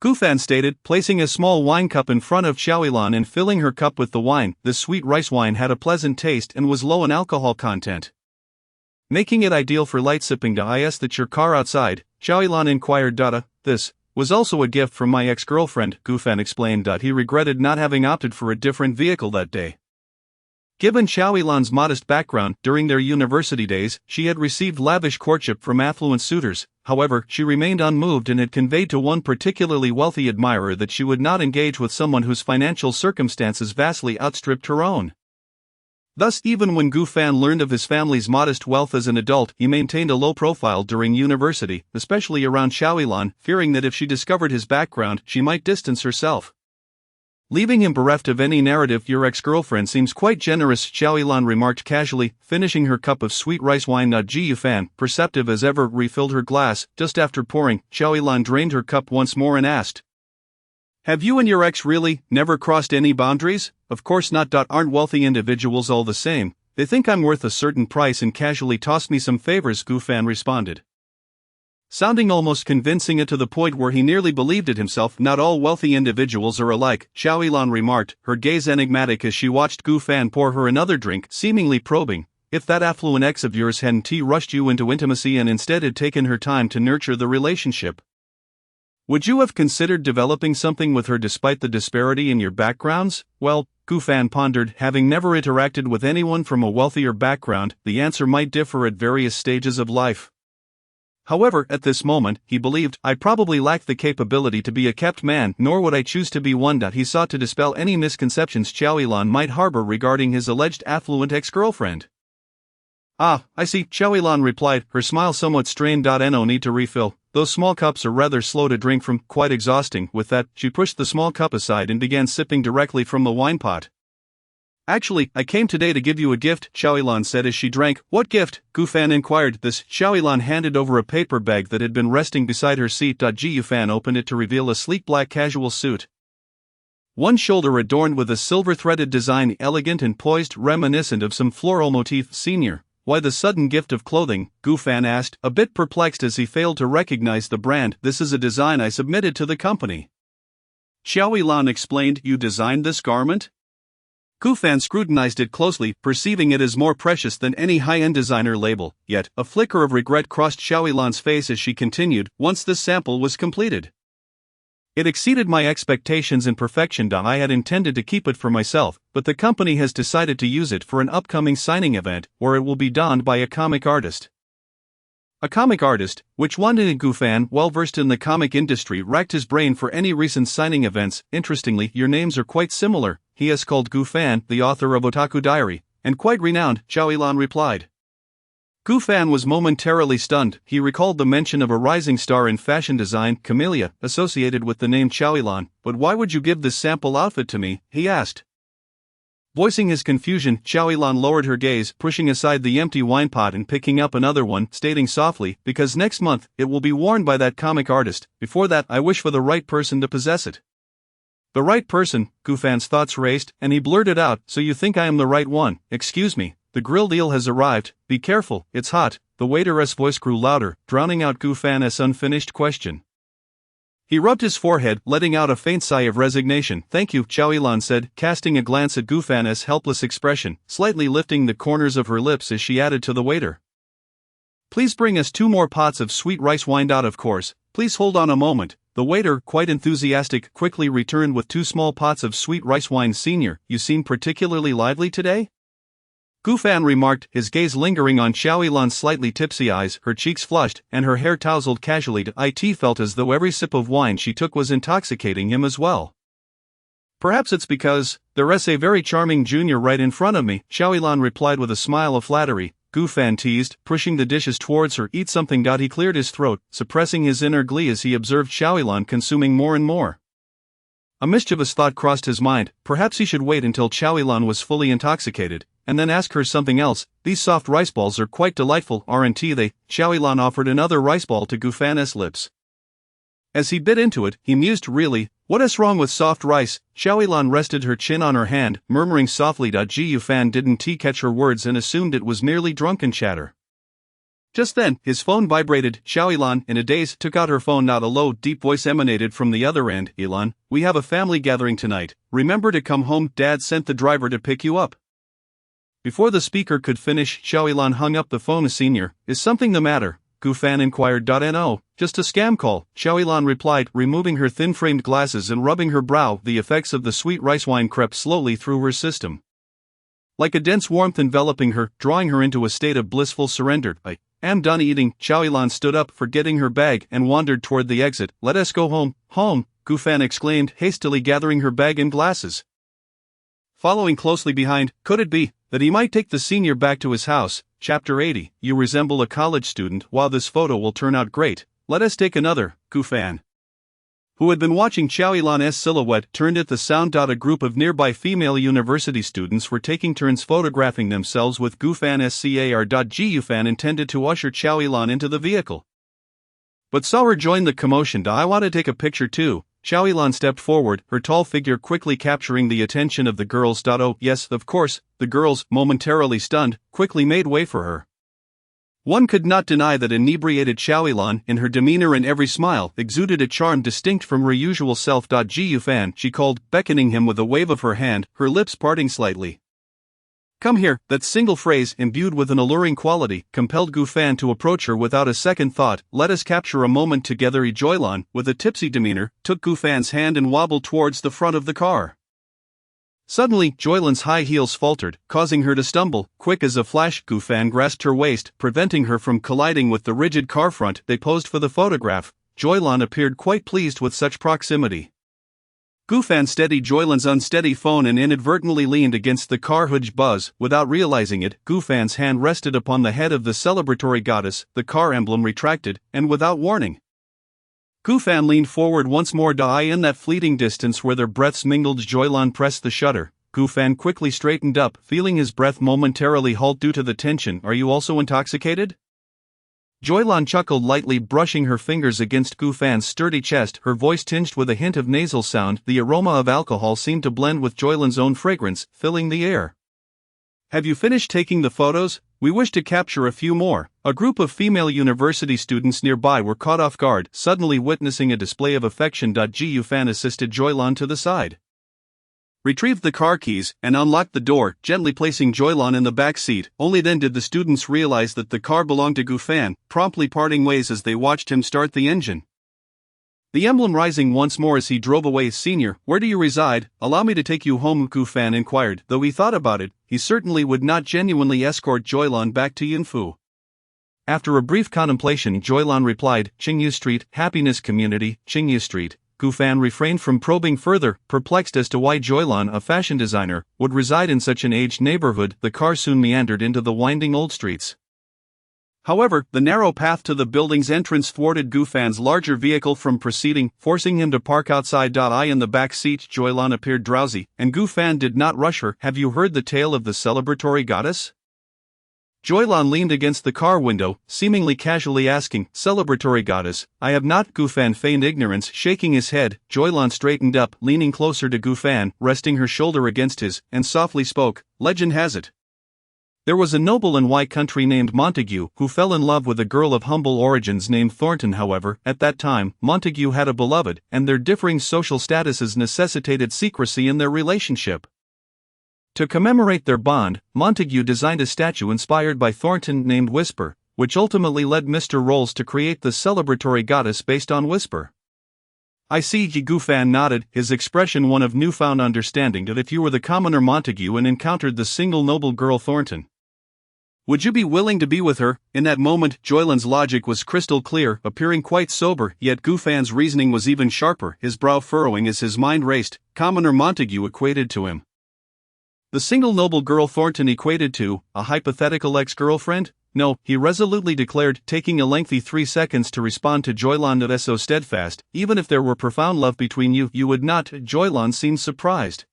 Gufan stated, placing a small wine cup in front of Xiaoyilan and filling her cup with the wine. This sweet rice wine had a pleasant taste and was low in alcohol content, making it ideal for light sipping. Is that your car outside? Xiaoyilan inquired. This was also a gift from my ex-girlfriend, Gufan explained. He regretted not having opted for a different vehicle that day. Given Xiaoyilan's modest background, during their university days, she had received lavish courtship from affluent suitors. However, she remained unmoved and had conveyed to one particularly wealthy admirer that she would not engage with someone whose financial circumstances vastly outstripped her own. Thus, even when Gufan learned of his family's modest wealth as an adult, he maintained a low profile during university, especially around Xiaoyilan, fearing that if she discovered his background, she might distance herself, leaving him bereft of any narrative. Your ex-girlfriend seems quite generous, Xiaoyilan remarked casually, finishing her cup of sweet rice wine. Gufan, perceptive as ever, refilled her glass. Just after pouring, Xiaoyilan drained her cup once more and asked, "Have you and your ex really never crossed any boundaries?" "Of course not. Aren't wealthy individuals all the same? They think I'm worth a certain price and casually toss me some favors," Gufan responded, sounding almost convincing, to the point where he nearly believed it himself. "Not all wealthy individuals are alike," Xiaoyilan remarked, her gaze enigmatic as she watched Gufan pour her another drink, seemingly probing, "If that affluent ex of yours hadn't rushed you into intimacy and instead had taken her time to nurture the relationship, would you have considered developing something with her despite the disparity in your backgrounds?" "Well," Gufan pondered, having never interacted with anyone from a wealthier background, the answer might differ at various stages of life. However, at this moment, he believed, "I probably lack the capability to be a kept man, nor would I choose to be one." He sought to dispel any misconceptions Xiaoyilan might harbor regarding his alleged affluent ex-girlfriend. "Ah, I see," Xiaoyilan replied, her smile somewhat strained. "No need to refill. Those small cups are rather slow to drink from, quite exhausting." With that, she pushed the small cup aside and began sipping directly from the wine pot. "Actually, I came today to give you a gift," Xiaoyilan said as she drank. "What gift?" Gufan inquired. This, Xiaoyilan handed over a paper bag that had been resting beside her seat. Gufan opened it to reveal a sleek black casual suit, one shoulder adorned with a silver-threaded design, elegant and poised, reminiscent of some floral motif. "Senior, why the sudden gift of clothing?" Gufan asked, a bit perplexed as he failed to recognize the brand. "This is a design I submitted to the company," Xiaoyilan explained. "You designed this garment?" Gufan scrutinized it closely, perceiving it as more precious than any high-end designer label, yet a flicker of regret crossed Xiaoyilan's face as she continued, "Once this sample was completed, it exceeded my expectations in perfection. I had intended to keep it for myself, but the company has decided to use it for an upcoming signing event, where it will be donned by a comic artist." "A comic artist? Which one?" Gufan, well versed in the comic industry, racked his brain for any recent signing events. "Interestingly, your names are quite similar." "He is called Gufan, the author of Otaku Diary, and quite renowned," Xiaoyilan replied. Gufan was momentarily stunned. He recalled the mention of a rising star in fashion design, Camellia, associated with the name Xiaoyilan. "But why would you give this sample outfit to me?" he asked. Voicing his confusion, Xiaoyilan lowered her gaze, pushing aside the empty wine pot and picking up another one, stating softly, "Because next month, it will be worn by that comic artist. Before that, I wish for the right person to possess it." "The right person?" Gufan's thoughts raced, and he blurted out, "So you think I am the right one?" "Excuse me, the grill deal has arrived. Be careful, it's hot." The waiter's voice grew louder, drowning out Gufan's unfinished question. He rubbed his forehead, letting out a faint sigh of resignation. "Thank you," Xiaoyilan said, casting a glance at Gufan's helpless expression, slightly lifting the corners of her lips as she added to the waiter, "Please bring us 2 more pots of sweet rice wine." "Of course, please hold on a moment." The waiter, quite enthusiastic, quickly returned with 2 small pots of sweet rice wine. "Senior, you seem particularly lively today?" Gufan remarked, his gaze lingering on Xiaoyilan's slightly tipsy eyes. Her cheeks flushed, and her hair tousled casually. It felt as though every sip of wine she took was intoxicating him as well. "Perhaps it's because there's a very charming junior right in front of me," Xiaoyilan replied with a smile of flattery. Gufan teased, pushing the dishes towards her. "Eat something." He cleared his throat, suppressing his inner glee as he observed Xiaoyilan consuming more and more. A mischievous thought crossed his mind. Perhaps he should wait until Xiaoyilan was fully intoxicated, and then ask her something else. "These soft rice balls are quite delightful, aren't they?" Xiaoyilan offered another rice ball to Gufan's lips. As he bit into it, he mused, "Really, what is wrong with soft rice?" Xiaoyilan rested her chin on her hand, murmuring softly. Gufan didn't catch her words and assumed it was merely drunken chatter. Just then, his phone vibrated. Xiao in a daze, took out her phone. Not a low, deep voice emanated from the other end. Elon, we have a family gathering tonight. Remember to come home. Dad sent the driver to pick you up. Before the speaker could finish, Xiao hung up the phone. Senior, is something the matter? Gu Fan inquired. No, just a scam call, Xiao replied, removing her thin-framed glasses and rubbing her brow. The effects of the sweet rice wine crept slowly through her system, like a dense warmth enveloping her, drawing her into a state of blissful surrender. I am done eating. Xiao stood up, forgetting her bag, and wandered toward the exit. Let us go home. Home, Gu Fan exclaimed, hastily gathering her bag and glasses. Following closely behind, could it be that he might take the senior back to his house? Chapter 80. You resemble a college student. While this photo will turn out great, let us take another. Gu Fan, who had been watching Xiao silhouette, turned at the sound. A group of nearby female university students were taking turns photographing themselves with Gu Fan's car. Gu Fan intended to usher Xiao into the vehicle, but saw her join the commotion. I want to take a picture too. Xiao stepped forward, her tall figure quickly capturing the attention of the girls. Oh, yes, of course. The girls, momentarily stunned, quickly made way for her. One could not deny that inebriated Xiao, in her demeanor and every smile, exuded a charm distinct from her usual self. Gu Fan, she called, beckoning him with a wave of her hand, her lips parting slightly. Come here. That single phrase, imbued with an alluring quality, compelled Gu Fan to approach her without a second thought. Let us capture a moment together. Joylan, with a tipsy demeanor, took Gu Fan's hand and wobbled towards the front of the car. Suddenly, Joylan's high heels faltered, causing her to stumble. Quick as a flash, Gu Fan grasped her waist, preventing her from colliding with the rigid car front. They posed for the photograph. Joylan appeared quite pleased with such proximity. Gu Fan steadied Joylan's unsteady phone and inadvertently leaned against the car hood. Buzz. Without realizing it, Gu Fan's hand rested upon the head of the celebratory goddess. The car emblem retracted, and without warning, Gu Fan leaned forward once more. In that fleeting distance where their breaths mingled, Joylan pressed the shutter. Gu Fan quickly straightened up, feeling his breath momentarily halt due to the tension. Are you also intoxicated? Joylan chuckled lightly, brushing her fingers against Gu Fan's sturdy chest, her voice tinged with a hint of nasal sound. The aroma of alcohol seemed to blend with Joylan's own fragrance, filling the air. Have you finished taking the photos? We wish to capture a few more. A group of female university students nearby were caught off guard, suddenly witnessing a display of affection. Gu Fan assisted Joylan to the side, retrieved the car keys, and unlocked the door, gently placing Joylan in the back seat. Only then did the students realize that the car belonged to Gu Fan, promptly parting ways as they watched him start the engine, the emblem rising once more as he drove away. Senior, where do you reside? Allow me to take you home, Gu Fan inquired. Though he thought about it, he certainly would not genuinely escort Joylan back to Yinfu. After a brief contemplation, Joylan replied, Qingyu Street, Happiness Community, Qingyu Street. Gu Fan refrained from probing further, perplexed as to why Joylan, a fashion designer, would reside in such an aged neighborhood. The car soon meandered into the winding old streets. However, the narrow path to the building's entrance thwarted Gu Fan's larger vehicle from proceeding, forcing him to park outside. In the back seat, Joylan appeared drowsy, and Gu Fan did not rush her. Have you heard the tale of the celebratory goddess? Joylan leaned against the car window, seemingly casually asking, Celebratory goddess? I have not. Gu Fan feigned ignorance, shaking his head. Joylan straightened up, leaning closer to Gu Fan, resting her shoulder against his, and softly spoke, Legend has it, there was a noble in Y country named Montague who fell in love with a girl of humble origins named Thornton. However, at that time, Montague had a beloved, and their differing social statuses necessitated secrecy in their relationship. To commemorate their bond, Montague designed a statue inspired by Thornton named Whisper, which ultimately led Mr. Rolls to create the celebratory goddess based on Whisper. I see. Gu Fan nodded, his expression one of newfound understanding. That if you were the commoner Montague and encountered the single noble girl Thornton, would you be willing to be with her? In that moment, Joylan's logic was crystal clear, appearing quite sober, yet Gu Fan's reasoning was even sharper, his brow furrowing as his mind raced. Commoner Montague equated to him. The single noble girl Thornton equated to a hypothetical ex-girlfriend? No, he resolutely declared, taking a lengthy 3 seconds to respond to Joylan. That is so steadfast. Even if there were profound love between you, you would not. Joylan seemed surprised,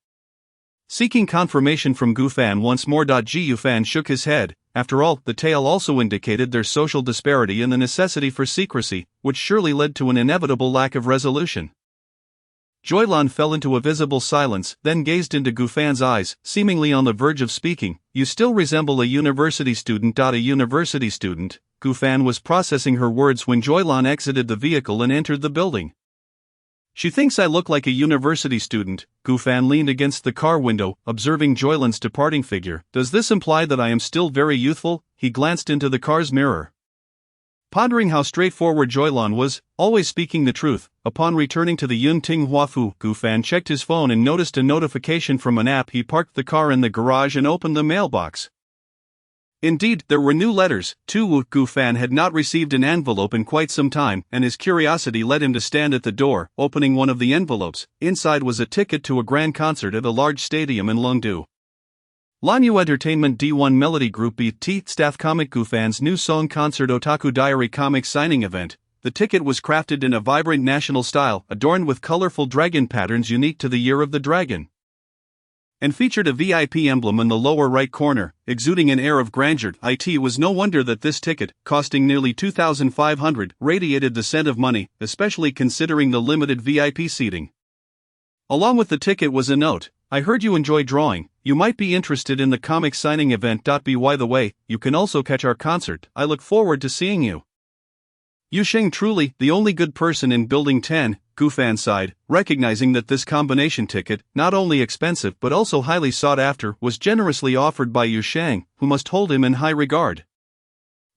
seeking confirmation from Gu Fan once more. Gu Fan shook his head. After all, the tale also indicated their social disparity and the necessity for secrecy, which surely led to an inevitable lack of resolution. Joylan fell into a visible silence, then gazed into Gufan's eyes, seemingly on the verge of speaking. You still resemble a university student. A university student. Gufan was processing her words when Joylan exited the vehicle and entered the building. She thinks I look like a university student. Gufan leaned against the car window, observing Joylan's departing figure. Does this imply that I am still very youthful? He glanced into the car's mirror. Pondering how straightforward Joylan was, always speaking the truth, upon returning to the Yun Ting Huafu, Gufan checked his phone and noticed a notification from an app. He parked the car in the garage and opened the mailbox. Indeed, there were new letters. Gufan had not received an envelope in quite some time, and his curiosity led him to stand at the door, opening one of the envelopes. Inside was a ticket to a grand concert at a large stadium in Longdu. Lanyu Entertainment D1 Melody Group BT Staff Comic Gufan's new song concert Otaku Diary comic signing event. The ticket was crafted in a vibrant national style, adorned with colorful dragon patterns unique to the Year of the Dragon, and featured a VIP emblem in the lower right corner, exuding an air of grandeur. It was no wonder that this ticket, costing nearly 2,500, radiated the scent of money, especially considering the limited VIP seating. Along with the ticket was a note. I heard you enjoy drawing. You might be interested in the comic signing event. By the way, you can also catch our concert. I look forward to seeing you. Yu Sheng, truly the only good person in Building 10, Gufan sighed, recognizing that this combination ticket, not only expensive but also highly sought after, was generously offered by Yu Sheng, who must hold him in high regard.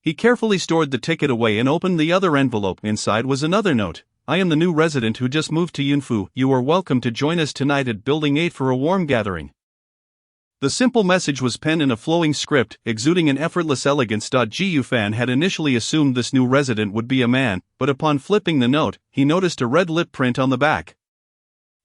He carefully stored the ticket away and opened the other envelope. Inside was another note. I am the new resident who just moved to Yunfu. You are welcome to join us tonight at Building 8 for a warm gathering. The simple message was penned in a flowing script, exuding an effortless elegance. Gufan had initially assumed this new resident would be a man, but upon flipping the note, he noticed a red lip print on the back.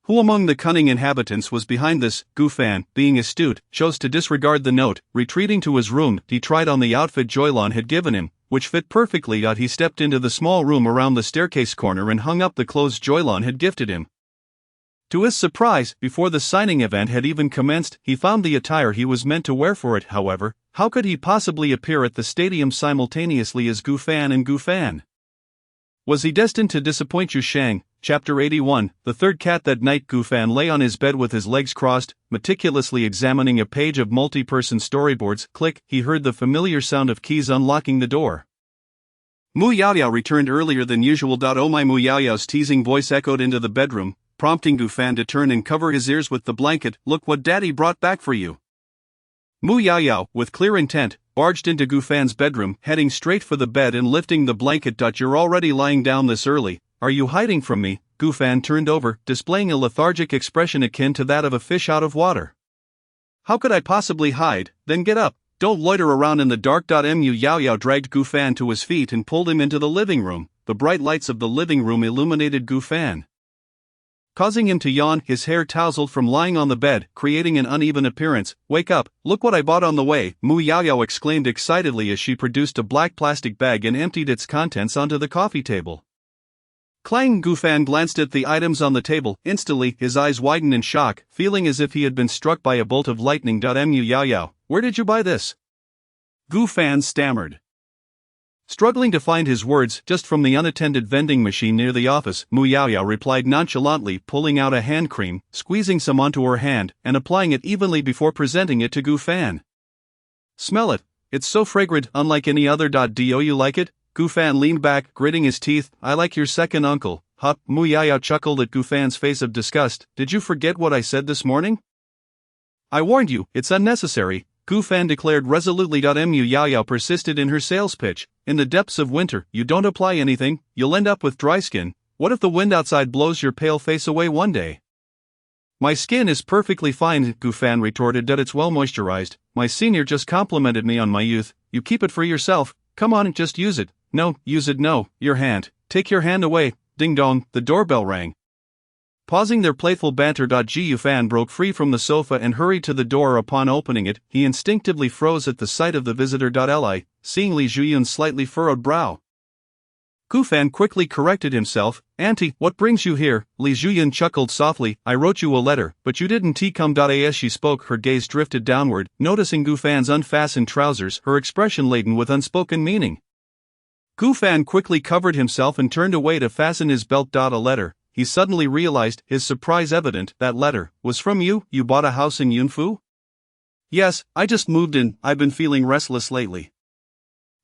Who among the cunning inhabitants was behind this? Gufan, being astute, chose to disregard the note. Retreating to his room, he tried on the outfit Joylan had given him, which fit perfectly. He stepped into the small room around the staircase corner and hung up the clothes Joylan had gifted him. To his surprise, before the signing event had even commenced, he found the attire he was meant to wear for it. However, how could he possibly appear at the stadium simultaneously as Gufan and Gufan? Was he destined to disappoint Yu Sheng? Chapter 81. The third cat. That night Gufan lay on his bed with his legs crossed, meticulously examining a page of multi-person storyboards. Click, he heard the familiar sound of keys unlocking the door. Mu Yaoyao returned earlier than usual. Oh my! Mu Yaoyao's teasing voice echoed into the bedroom, prompting Gufan to turn and cover his ears with the blanket. Look what Daddy brought back for you. Mu Yaoyao, with clear intent, barged into Gufan's bedroom, heading straight for the bed and lifting the blanket. You're already lying down this early. Are you hiding from me? Gufan turned over, displaying a lethargic expression akin to that of a fish out of water. How could I possibly hide? Then get up. Don't loiter around in the dark. Mu Yaoyao dragged Gufan to his feet and pulled him into the living room. The bright lights of the living room illuminated Gufan, causing him to yawn. His hair tousled from lying on the bed, creating an uneven appearance. Wake up, look what I bought on the way, Mu Yaoyao exclaimed excitedly as she produced a black plastic bag and emptied its contents onto the coffee table. Clang! Gufan glanced at the items on the table. Instantly, his eyes widened in shock, feeling as if he had been struck by a bolt of lightning. Mu Yaoyao, where did you buy this? Gufan stammered, struggling to find his words. Just from the unattended vending machine near the office, Mu Yaoyao replied nonchalantly, pulling out a hand cream, squeezing some onto her hand, and applying it evenly before presenting it to Gufan. Smell it. It's so fragrant, unlike any other. Do you like it? Gufan leaned back, gritting his teeth. I like your second uncle. Huh? Mu Yaoyao chuckled at Gufan's face of disgust. Did you forget what I said this morning? I warned you, it's unnecessary, Gufan declared resolutely. Mu Yaoyao persisted in her sales pitch. In the depths of winter, you don't apply anything, you'll end up with dry skin. What if the wind outside blows your pale face away one day? My skin is perfectly fine, Gufan retorted. It's well moisturized. My senior just complimented me on my youth. You keep it for yourself. Come on, just use it. No, use it. No, your hand. Take your hand away. Ding dong, the doorbell rang. Pausing their playful banter, Gufan broke free from the sofa and hurried to the door. Upon opening it, he instinctively froze at the sight of the visitor. Seeing Li Zhuyun's slightly furrowed brow, Gufan quickly corrected himself. Auntie, what brings you here? Li Zhuyun chuckled softly. I wrote you a letter, but you didn't come. As she spoke, her gaze drifted downward, noticing Gufan's unfastened trousers, her expression laden with unspoken meaning. Gufan quickly covered himself and turned away to fasten his belt. A letter. he suddenly realized, his surprise evident. That letter was from you. You bought a house in Yunfu? Yes, I just moved in. I've been feeling restless lately.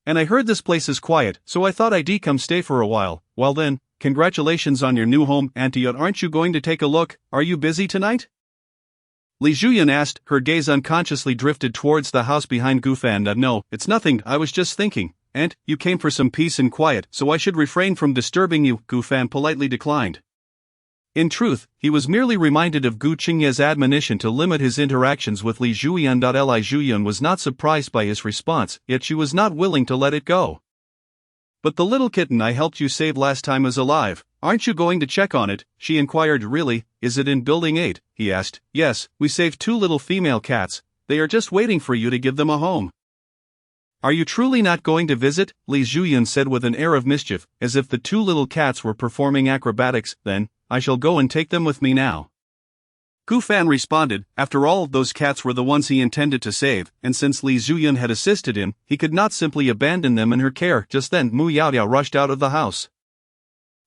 And I heard this place is quiet, so I thought I'd come stay for a while. Well then, congratulations on your new home, Auntie. Aren't you going to take a look? Are you busy tonight? Li Zhuyan asked, her gaze unconsciously drifted towards the house behind Gufan. No, it's nothing, I was just thinking. And, you came for some peace and quiet, so I should refrain from disturbing you, Gufan politely declined. In truth, he was merely reminded of Gu Qingye's admonition to limit his interactions with Li Zhuyan. Li Zhuyan was not surprised by his response, yet she was not willing to let it go. But the little kitten I helped you save last time is alive. Aren't you going to check on it? She inquired. Really, is it in Building 8? He asked. Yes, we saved 2 little female cats. They are just waiting for you to give them a home. Are you truly not going to visit? Li Zhuyan said with an air of mischief, as if the 2 little cats were performing acrobatics. Then, I shall go and take them with me now. Gufan responded, after all, those cats were the ones he intended to save, and since Li Zhuyan had assisted him, he could not simply abandon them in her care. Just then Mu Yaoyao rushed out of the house.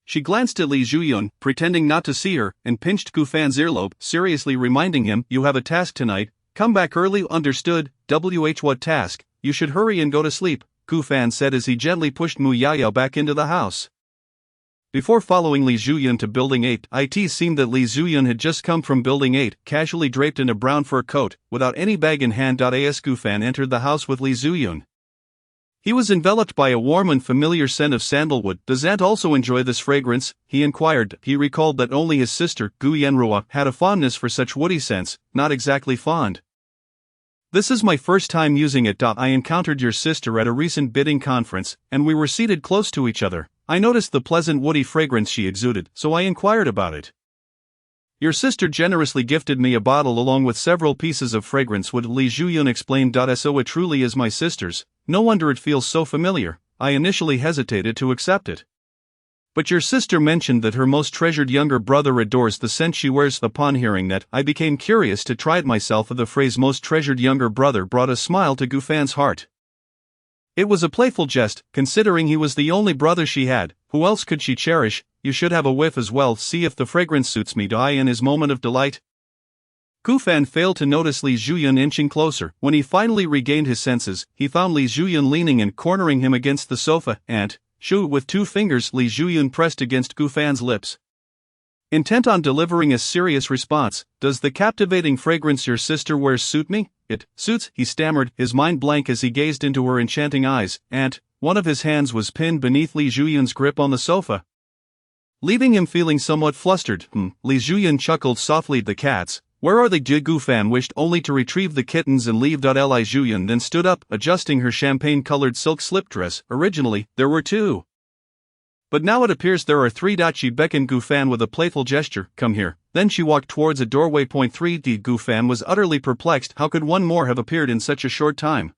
She glanced at Li Zhuyan, pretending not to see her, and pinched Gufan's earlobe, seriously reminding him, you have a task tonight, come back early. Understood. What task? You should hurry and go to sleep, Gufan said as he gently pushed Mu Yaoyao back into the house. Before following Li Zhuyan to Building 8, it seemed that Li Zhuyan had just come from Building 8, casually draped in a brown fur coat, without any bag in hand. As Gufan entered the house with Li Zhuyan, he was enveloped by a warm and familiar scent of sandalwood. Does Aunt also enjoy this fragrance? He inquired. He recalled that only his sister, Gu Yanrua, had a fondness for such woody scents. Not exactly fond. This is my first time using it. I encountered your sister at a recent bidding conference, and we were seated close to each other. I noticed the pleasant woody fragrance she exuded, so I inquired about it. Your sister generously gifted me a bottle along with several pieces of fragrance wood. Li Zhuyan explained. So it truly is my sister's. No wonder it feels so familiar. I initially hesitated to accept it. But your sister mentioned that her most treasured younger brother adores the scent she wears. Upon hearing that, I became curious to try it myself. The phrase most treasured younger brother brought a smile to Gufan's heart. It was a playful jest, considering he was the only brother she had. Who else could she cherish? You should have a whiff as well, see if the fragrance suits me. In his moment of delight, Gufan failed to notice Li Zhuyan inching closer. When he finally regained his senses, he found Li Zhuyan leaning and cornering him against the sofa, and, with 2 fingers Li Zhuyan pressed against Gufan's lips. Intent on delivering a serious response, does the captivating fragrance your sister wears suit me? It suits, he stammered, his mind blank as he gazed into her enchanting eyes, and one of his hands was pinned beneath Li Zhuyan's grip on the sofa, leaving him feeling somewhat flustered. Li Zhuyan chuckled softly at the cats. Where are they? Gufan wished only to retrieve the kittens and leave. Li Zhuyan then stood up, adjusting her champagne-colored silk slip dress. Originally, there were 2. But now it appears there are 3. She beckoned Gufan with a playful gesture. Come here. Then she walked towards a doorway. 3. Gufan was utterly perplexed. How could one more have appeared in such a short time?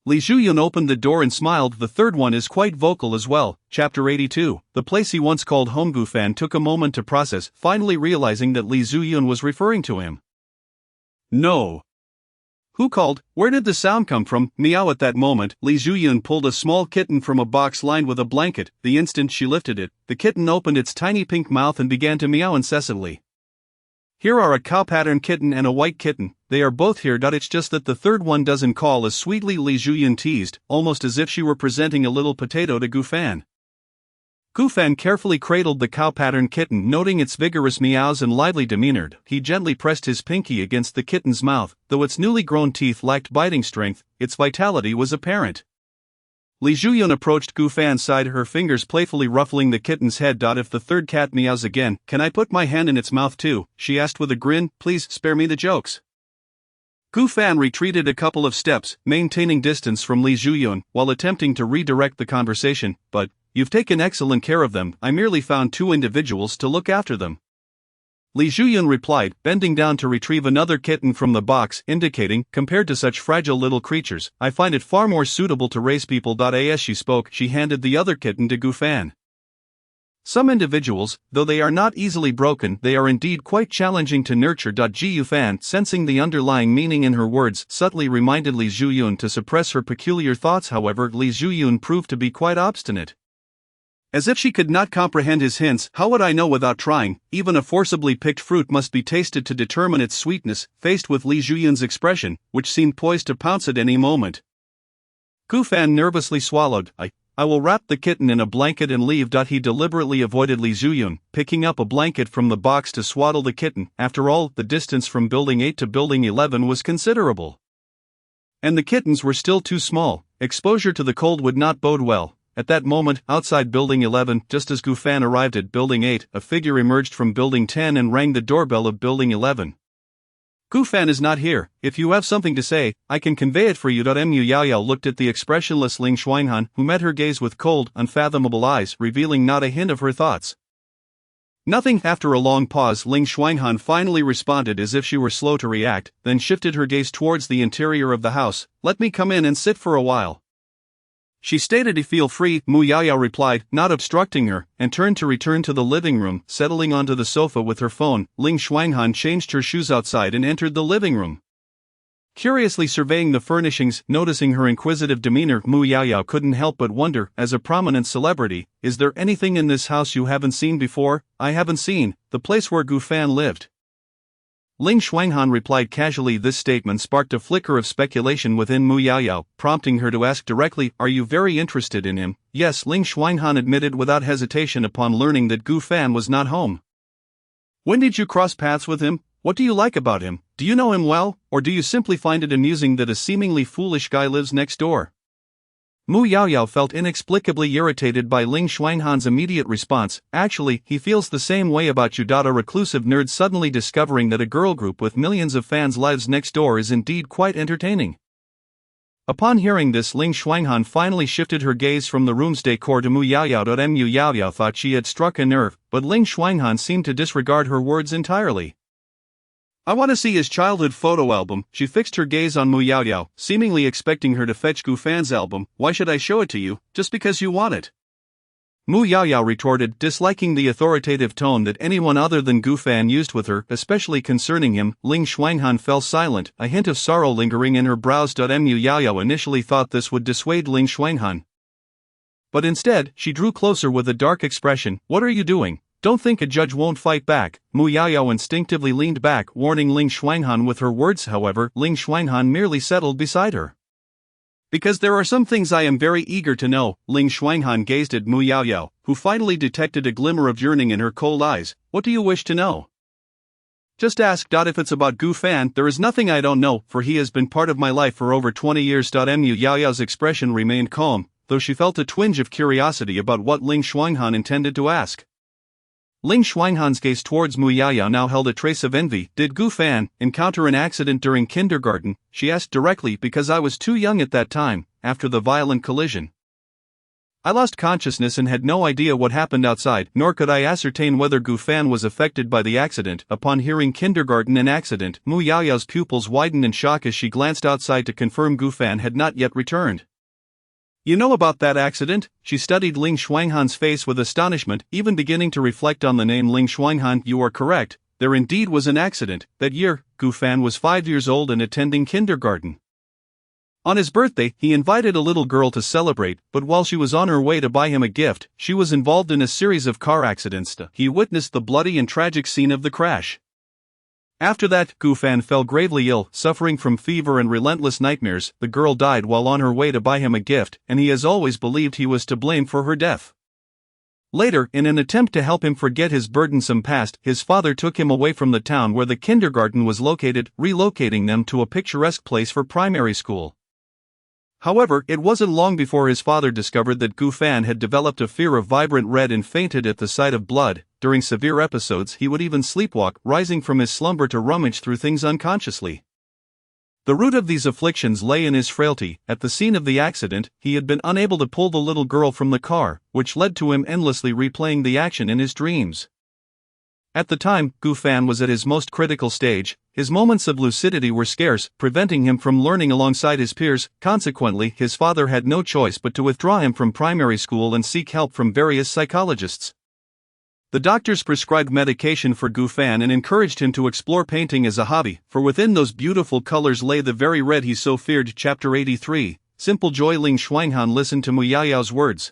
Li Zhuyan opened the door and smiled. The third one is quite vocal as well. Chapter 82. The place he once called home. Gufan took a moment to process, finally realizing that Li Zhuyan was referring to him. No. Who called? Where did the sound come from? Meow. At that moment, Li Zhuyan pulled a small kitten from a box lined with a blanket. The instant she lifted it, the kitten opened its tiny pink mouth and began to meow incessantly. Here are a cow-pattern kitten and a white kitten. They are both here. It's just that the third one doesn't call as sweetly, Li Zhuyan teased, almost as if she were presenting a little potato to Gufan. Gufan carefully cradled the cow-pattern kitten, noting its vigorous meows and lively demeanor. He gently pressed his pinky against the kitten's mouth. Though its newly grown teeth lacked biting strength, its vitality was apparent. Li Zhuyan approached Gufan's side, her fingers playfully ruffling the kitten's head. If the third cat meows again, can I put my hand in its mouth too? She asked with a grin. Please spare me the jokes. Gufan retreated a couple of steps, maintaining distance from Li Zhuyan, while attempting to redirect the conversation. But, you've taken excellent care of them. I merely found 2 individuals to look after them. Li Zhuyan replied, bending down to retrieve another kitten from the box, indicating, compared to such fragile little creatures, I find it far more suitable to raise people. As she spoke, she handed the other kitten to Gufan. Some individuals, though they are not easily broken, they are indeed quite challenging to nurture. Gufan, sensing the underlying meaning in her words, subtly reminded Li Zhuyan to suppress her peculiar thoughts. However, Li Zhuyan proved to be quite obstinate. As if she could not comprehend his hints. How would I know without trying? Even a forcibly picked fruit must be tasted to determine its sweetness. Faced with Li Zhuyun's expression, which seemed poised to pounce at any moment, Gu Fan nervously swallowed. I will wrap the kitten in a blanket and leave. He deliberately avoided Li Zhuyun, picking up a blanket from the box to swaddle the kitten. After all, the distance from Building 8 to Building 11 was considerable. And the kittens were still too small. Exposure to the cold would not bode well. At that moment, outside Building 11, just as Gu Fan arrived at Building 8, a figure emerged from Building 10 and rang the doorbell of Building 11. Gu Fan is not here. If you have something to say, I can convey it for you. Mu Yao Yao looked at the expressionless Ling Xuanhan, who met her gaze with cold, unfathomable eyes, revealing not a hint of her thoughts. Nothing. After a long pause, Ling Xuanhan finally responded as if she were slow to react, then shifted her gaze towards the interior of the house. Let me come in and sit for a while. She stated. Feel free, Mu Yao Yao replied, not obstructing her, and turned to return to the living room. Settling onto the sofa with her phone, Ling Xuanhan changed her shoes outside and entered the living room. Curiously surveying the furnishings, noticing her inquisitive demeanor, Mu Yao Yao couldn't help but wonder, as a prominent celebrity, is there anything in this house you haven't seen before? I haven't seen the place where Gu Fan lived. Ling Xuanhan replied casually. This statement sparked a flicker of speculation within Mu Yao Yao, prompting her to ask directly, are you very interested in him? Yes, Ling Xuanhan admitted without hesitation upon learning that Gu Fan was not home. When did you cross paths with him? What do you like about him? Do you know him well, or do you simply find it amusing that a seemingly foolish guy lives next door? Mu Yao Yao felt inexplicably irritated by Ling Xuanhan's immediate response. Actually, he feels the same way about you. A reclusive nerd suddenly discovering that a girl group with millions of fans lives next door is indeed quite entertaining. Upon hearing this, Ling Xuanhan finally shifted her gaze from the room's decor to Mu Yao Yao. Mu Yao Yao thought she had struck a nerve, but Ling Xuanhan seemed to disregard her words entirely. I want to see his childhood photo album. She fixed her gaze on Mu Yao Yao, seemingly expecting her to fetch Gu Fan's album. Why should I show it to you, just because you want it? Mu Yao Yao retorted, disliking the authoritative tone that anyone other than Gu Fan used with her, especially concerning him. Ling Xuanhan fell silent, a hint of sorrow lingering in her brows. Mu Yao Yao initially thought this would dissuade Ling Xuanhan, but instead, she drew closer with a dark expression. What are you doing? Don't think a judge won't fight back. Mu Yao Yao instinctively leaned back, warning Ling Xuanhan with her words. However, Ling Xuanhan merely settled beside her. Because there are some things I am very eager to know. Ling Xuanhan gazed at Mu Yao Yao, who finally detected a glimmer of yearning in her cold eyes. What do you wish to know? Just ask. If it's about Gu Fan, there is nothing I don't know, for he has been part of my life for over 20 years. Mu Yao Yao's expression remained calm, though she felt a twinge of curiosity about what Ling Xuanhan intended to ask. Ling Xuanhan's gaze towards Mu Yao Yao now held a trace of envy. Did Gu Fan encounter an accident during kindergarten? She asked directly. Because I was too young at that time, after the violent collision. I lost consciousness and had no idea what happened outside, nor could I ascertain whether Gu Fan was affected by the accident. Upon hearing kindergarten and accident, Mu Yao Yao's pupils widened in shock as she glanced outside to confirm Gu Fan had not yet returned. You know about that accident? She studied Ling Xuanhan's face with astonishment, even beginning to reflect on the name Ling Xuanhan. You are correct, there indeed was an accident. That year, Gu Fan was 5 years old and attending kindergarten. On his birthday, he invited a little girl to celebrate, but while she was on her way to buy him a gift, she was involved in a series of car accidents. He witnessed the bloody and tragic scene of the crash. After that, Gu Fan fell gravely ill, suffering from fever and relentless nightmares. The girl died while on her way to buy him a gift, and he has always believed he was to blame for her death. Later, in an attempt to help him forget his burdensome past, his father took him away from the town where the kindergarten was located, relocating them to a picturesque place for primary school. However, it wasn't long before his father discovered that Gu Fan had developed a fear of vibrant red and fainted at the sight of blood. During severe episodes, he would even sleepwalk, rising from his slumber to rummage through things unconsciously. The root of these afflictions lay in his frailty. At the scene of the accident, he had been unable to pull the little girl from the car, which led to him endlessly replaying the action in his dreams. At the time, Gu Fan was at his most critical stage. His moments of lucidity were scarce, preventing him from learning alongside his peers. Consequently, his father had no choice but to withdraw him from primary school and seek help from various psychologists. The doctors prescribed medication for Gu Fan and encouraged him to explore painting as a hobby, for within those beautiful colors lay the very red he so feared. Chapter 83, Simple Joy. Ling Xuanhan listened to Mu Yao Yao's words.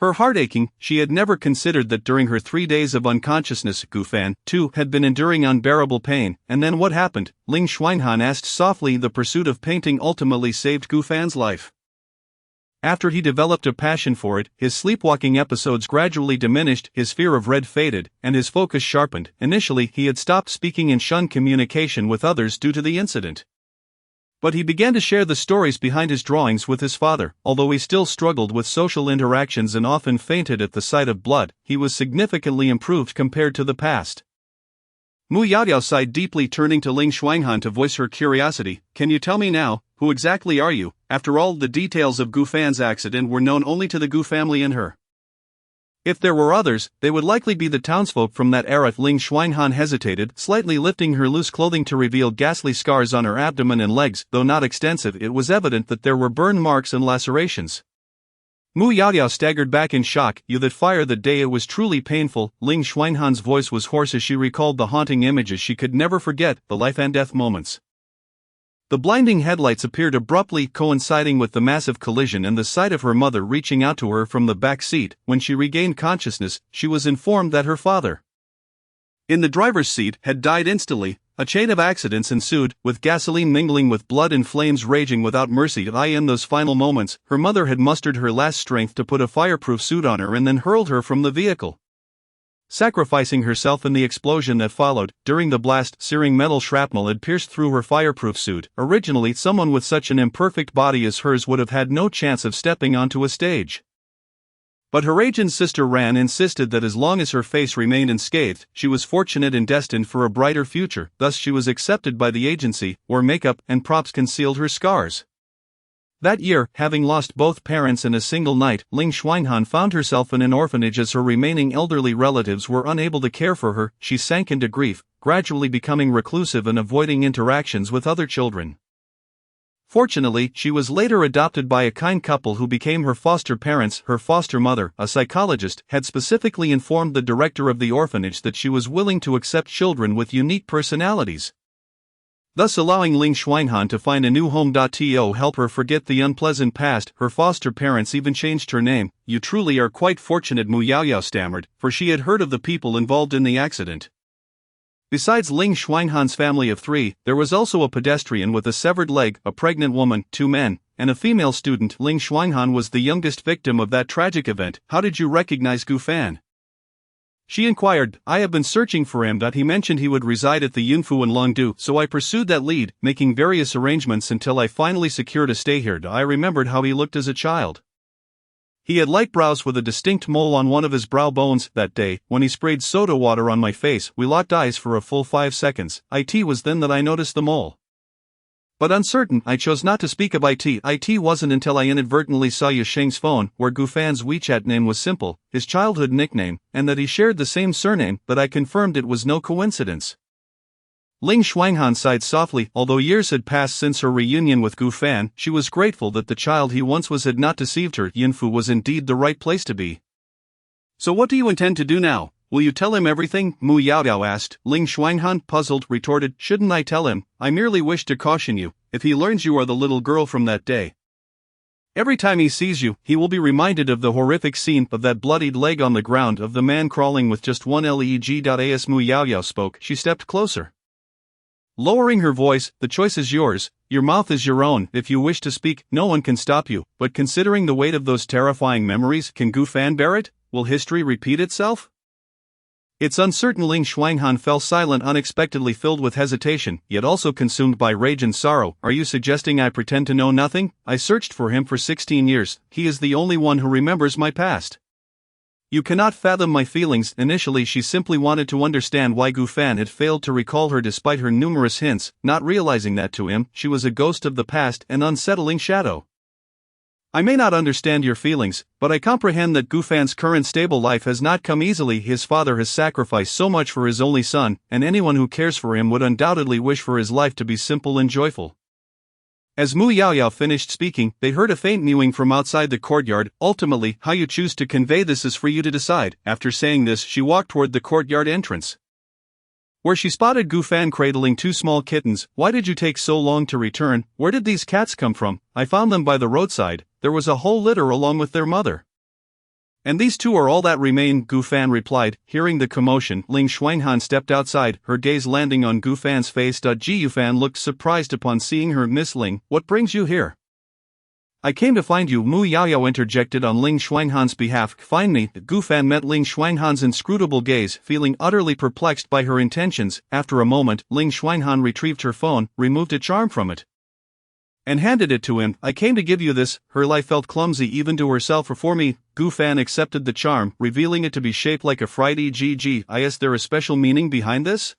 Her heart aching, she had never considered that during her 3 days of unconsciousness, Gufan, too, had been enduring unbearable pain. And then what happened? Ling Xuanhan asked softly. The pursuit of painting ultimately saved Gufan's life. After he developed a passion for it, his sleepwalking episodes gradually diminished, his fear of red faded, and his focus sharpened. Initially, he had stopped speaking and shunned communication with others due to the incident. But he began to share the stories behind his drawings with his father. Although he still struggled with social interactions and often fainted at the sight of blood, he was significantly improved compared to the past. Mu Yaoyao sighed deeply, turning to Ling Xuanhan to voice her curiosity. Can you tell me now, who exactly are you? After all, the details of Gufan's accident were known only to the Gu family and her. If there were others, they would likely be the townsfolk from that era. Ling Xuanhan hesitated, slightly lifting her loose clothing to reveal ghastly scars on her abdomen and legs. Though not extensive, it was evident that there were burn marks and lacerations. Mu Yaoyao staggered back in shock. You that fire that day, it was truly painful. Ling Xuanhan's voice was hoarse as she recalled the haunting images she could never forget, the life and death moments. The blinding headlights appeared abruptly, coinciding with the massive collision and the sight of her mother reaching out to her from the back seat. When she regained consciousness, she was informed that her father, in the driver's seat, had died instantly. A chain of accidents ensued, with gasoline mingling with blood and flames raging without mercy. In those final moments, her mother had mustered her last strength to put a fireproof suit on her and then hurled her from the vehicle, sacrificing herself in the explosion that followed. During the blast, searing metal shrapnel had pierced through her fireproof suit. Originally, someone with such an imperfect body as hers would have had no chance of stepping onto a stage. But her aged sister Ran insisted that as long as her face remained unscathed, she was fortunate and destined for a brighter future. Thus she was accepted by the agency, where makeup and props concealed her scars. That year, having lost both parents in a single night, Ling Xuanhan found herself in an orphanage as her remaining elderly relatives were unable to care for her. She sank into grief, gradually becoming reclusive and avoiding interactions with other children. Fortunately, she was later adopted by a kind couple who became her foster parents. Her foster mother, a psychologist, had specifically informed the director of the orphanage that she was willing to accept children with unique personalities, thus allowing Ling Xuanhan to find a new home. To help her forget the unpleasant past, her foster parents even changed her name. You truly are quite fortunate, Mu Yaoyao stammered, for she had heard of the people involved in the accident. Besides Ling Xuanhan's family of 3, there was also a pedestrian with a severed leg, a pregnant woman, 2 men, and a female student. Ling Xuanhan was the youngest victim of that tragic event. How did you recognize Gufan? She inquired. I have been searching for him. He mentioned he would reside at the Yunfu in Longdu, so I pursued that lead, making various arrangements until I finally secured a stay here. I remembered how he looked as a child. He had light brows with a distinct mole on one of his brow bones. That day, when he sprayed soda water on my face, we locked eyes for a full 5 seconds. It was then that I noticed the mole. But uncertain, I chose not to speak of it. It wasn't until I inadvertently saw Yasheng's phone, where Gufan's WeChat name was Simple, his childhood nickname, and that he shared the same surname, that I confirmed it was no coincidence. Ling Xuanhan sighed softly. Although years had passed since her reunion with Gufan, she was grateful that the child he once was had not deceived her. Yunfu was indeed the right place to be. So what do you intend to do now? Will you tell him everything? Mu Yaoyao asked. Ling Xuanhan, puzzled, retorted, shouldn't I tell him? I merely wish to caution you. If he learns you are the little girl from that day, every time he sees you, he will be reminded of the horrific scene of that bloodied leg on the ground, of the man crawling with just one leg. As Mu Yaoyao spoke, she stepped closer, lowering her voice. The choice is yours. Your mouth is your own. If you wish to speak, no one can stop you. But considering the weight of those terrifying memories, can Gufan bear it? Will history repeat itself? It's uncertain. Ling Xuanhan fell silent, unexpectedly filled with hesitation, yet also consumed by rage and sorrow. Are you suggesting I pretend to know nothing? I searched for him for 16 years. He is the only one who remembers my past. You cannot fathom my feelings. Initially, she simply wanted to understand why Gufan had failed to recall her despite her numerous hints, not realizing that to him, she was a ghost of the past, an unsettling shadow. I may not understand your feelings, but I comprehend that Gufan's current stable life has not come easily. His father has sacrificed so much for his only son, and anyone who cares for him would undoubtedly wish for his life to be simple and joyful. As Mu Yaoyao finished speaking, they heard a faint mewing from outside the courtyard. Ultimately, how you choose to convey this is for you to decide. After saying this, she walked toward the courtyard entrance, where she spotted Gufan cradling 2 small kittens. Why did you take so long to return? Where did these cats come from? I found them by the roadside. There was a whole litter along with their mother. And these two are all that remain, Gu Fan replied. Hearing the commotion, Ling Shuanghan stepped outside, her gaze landing on Gu Fan's face. Ji Yufan looked surprised upon seeing her. Miss Ling, what brings you here? I came to find you, Mu Yaoyao interjected on Ling Shuanghan's behalf. Find me? Gu Fan met Ling Shuanghan's inscrutable gaze, feeling utterly perplexed by her intentions. After a moment, Ling Shuanghan retrieved her phone, removed a charm from it, and handed it to him. I came to give you this. Her life felt clumsy even to herself. For me. Gu Fan accepted the charm, revealing it to be shaped like a fried egg. Is there a special meaning behind this?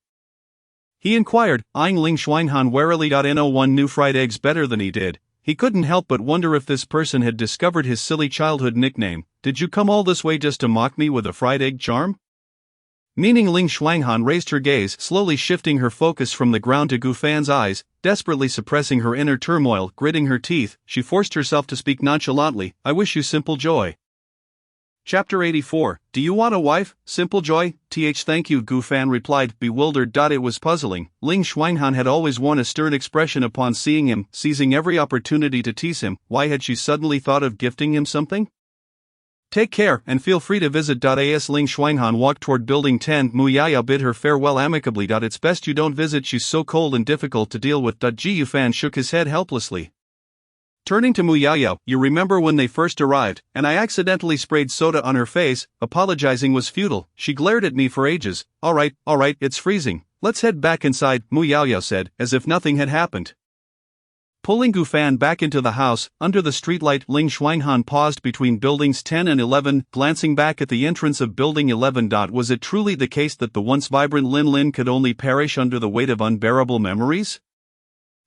He inquired, eyeing Ling Shuanghan warily. No one knew fried eggs better than he did. He couldn't help but wonder if this person had discovered his silly childhood nickname. Did you come all this way just to mock me with a fried egg charm? Meaning. Ling Shuanghan raised her gaze, slowly shifting her focus from the ground to Gu Fan's eyes. Desperately suppressing her inner turmoil, gritting her teeth, she forced herself to speak nonchalantly. I wish you simple joy. Chapter 84. Do you want a wife, simple joy? Thank you, Gu Fan replied, bewildered. It was puzzling. Ling Shuanghan had always worn a stern expression upon seeing him, seizing every opportunity to tease him. Why had she suddenly thought of gifting him something? Take care, and feel free to visit. As Ling Shuanghan walked toward Building 10, Mu Yaoyao bid her farewell amicably. It's best you don't visit, she's so cold and difficult to deal with. Ji Yufan shook his head helplessly. Turning to Mu Yaoyao, you remember when they first arrived, and I accidentally sprayed soda on her face? Apologizing was futile. She glared at me for ages. Alright, it's freezing. Let's head back inside, Mu Yaoyao said, as if nothing had happened. Pulling Gu Fan back into the house, under the streetlight, Ling Shuanghan paused between buildings 10 and 11, glancing back at the entrance of building 11. Was it truly the case that the once vibrant Lin Lin could only perish under the weight of unbearable memories?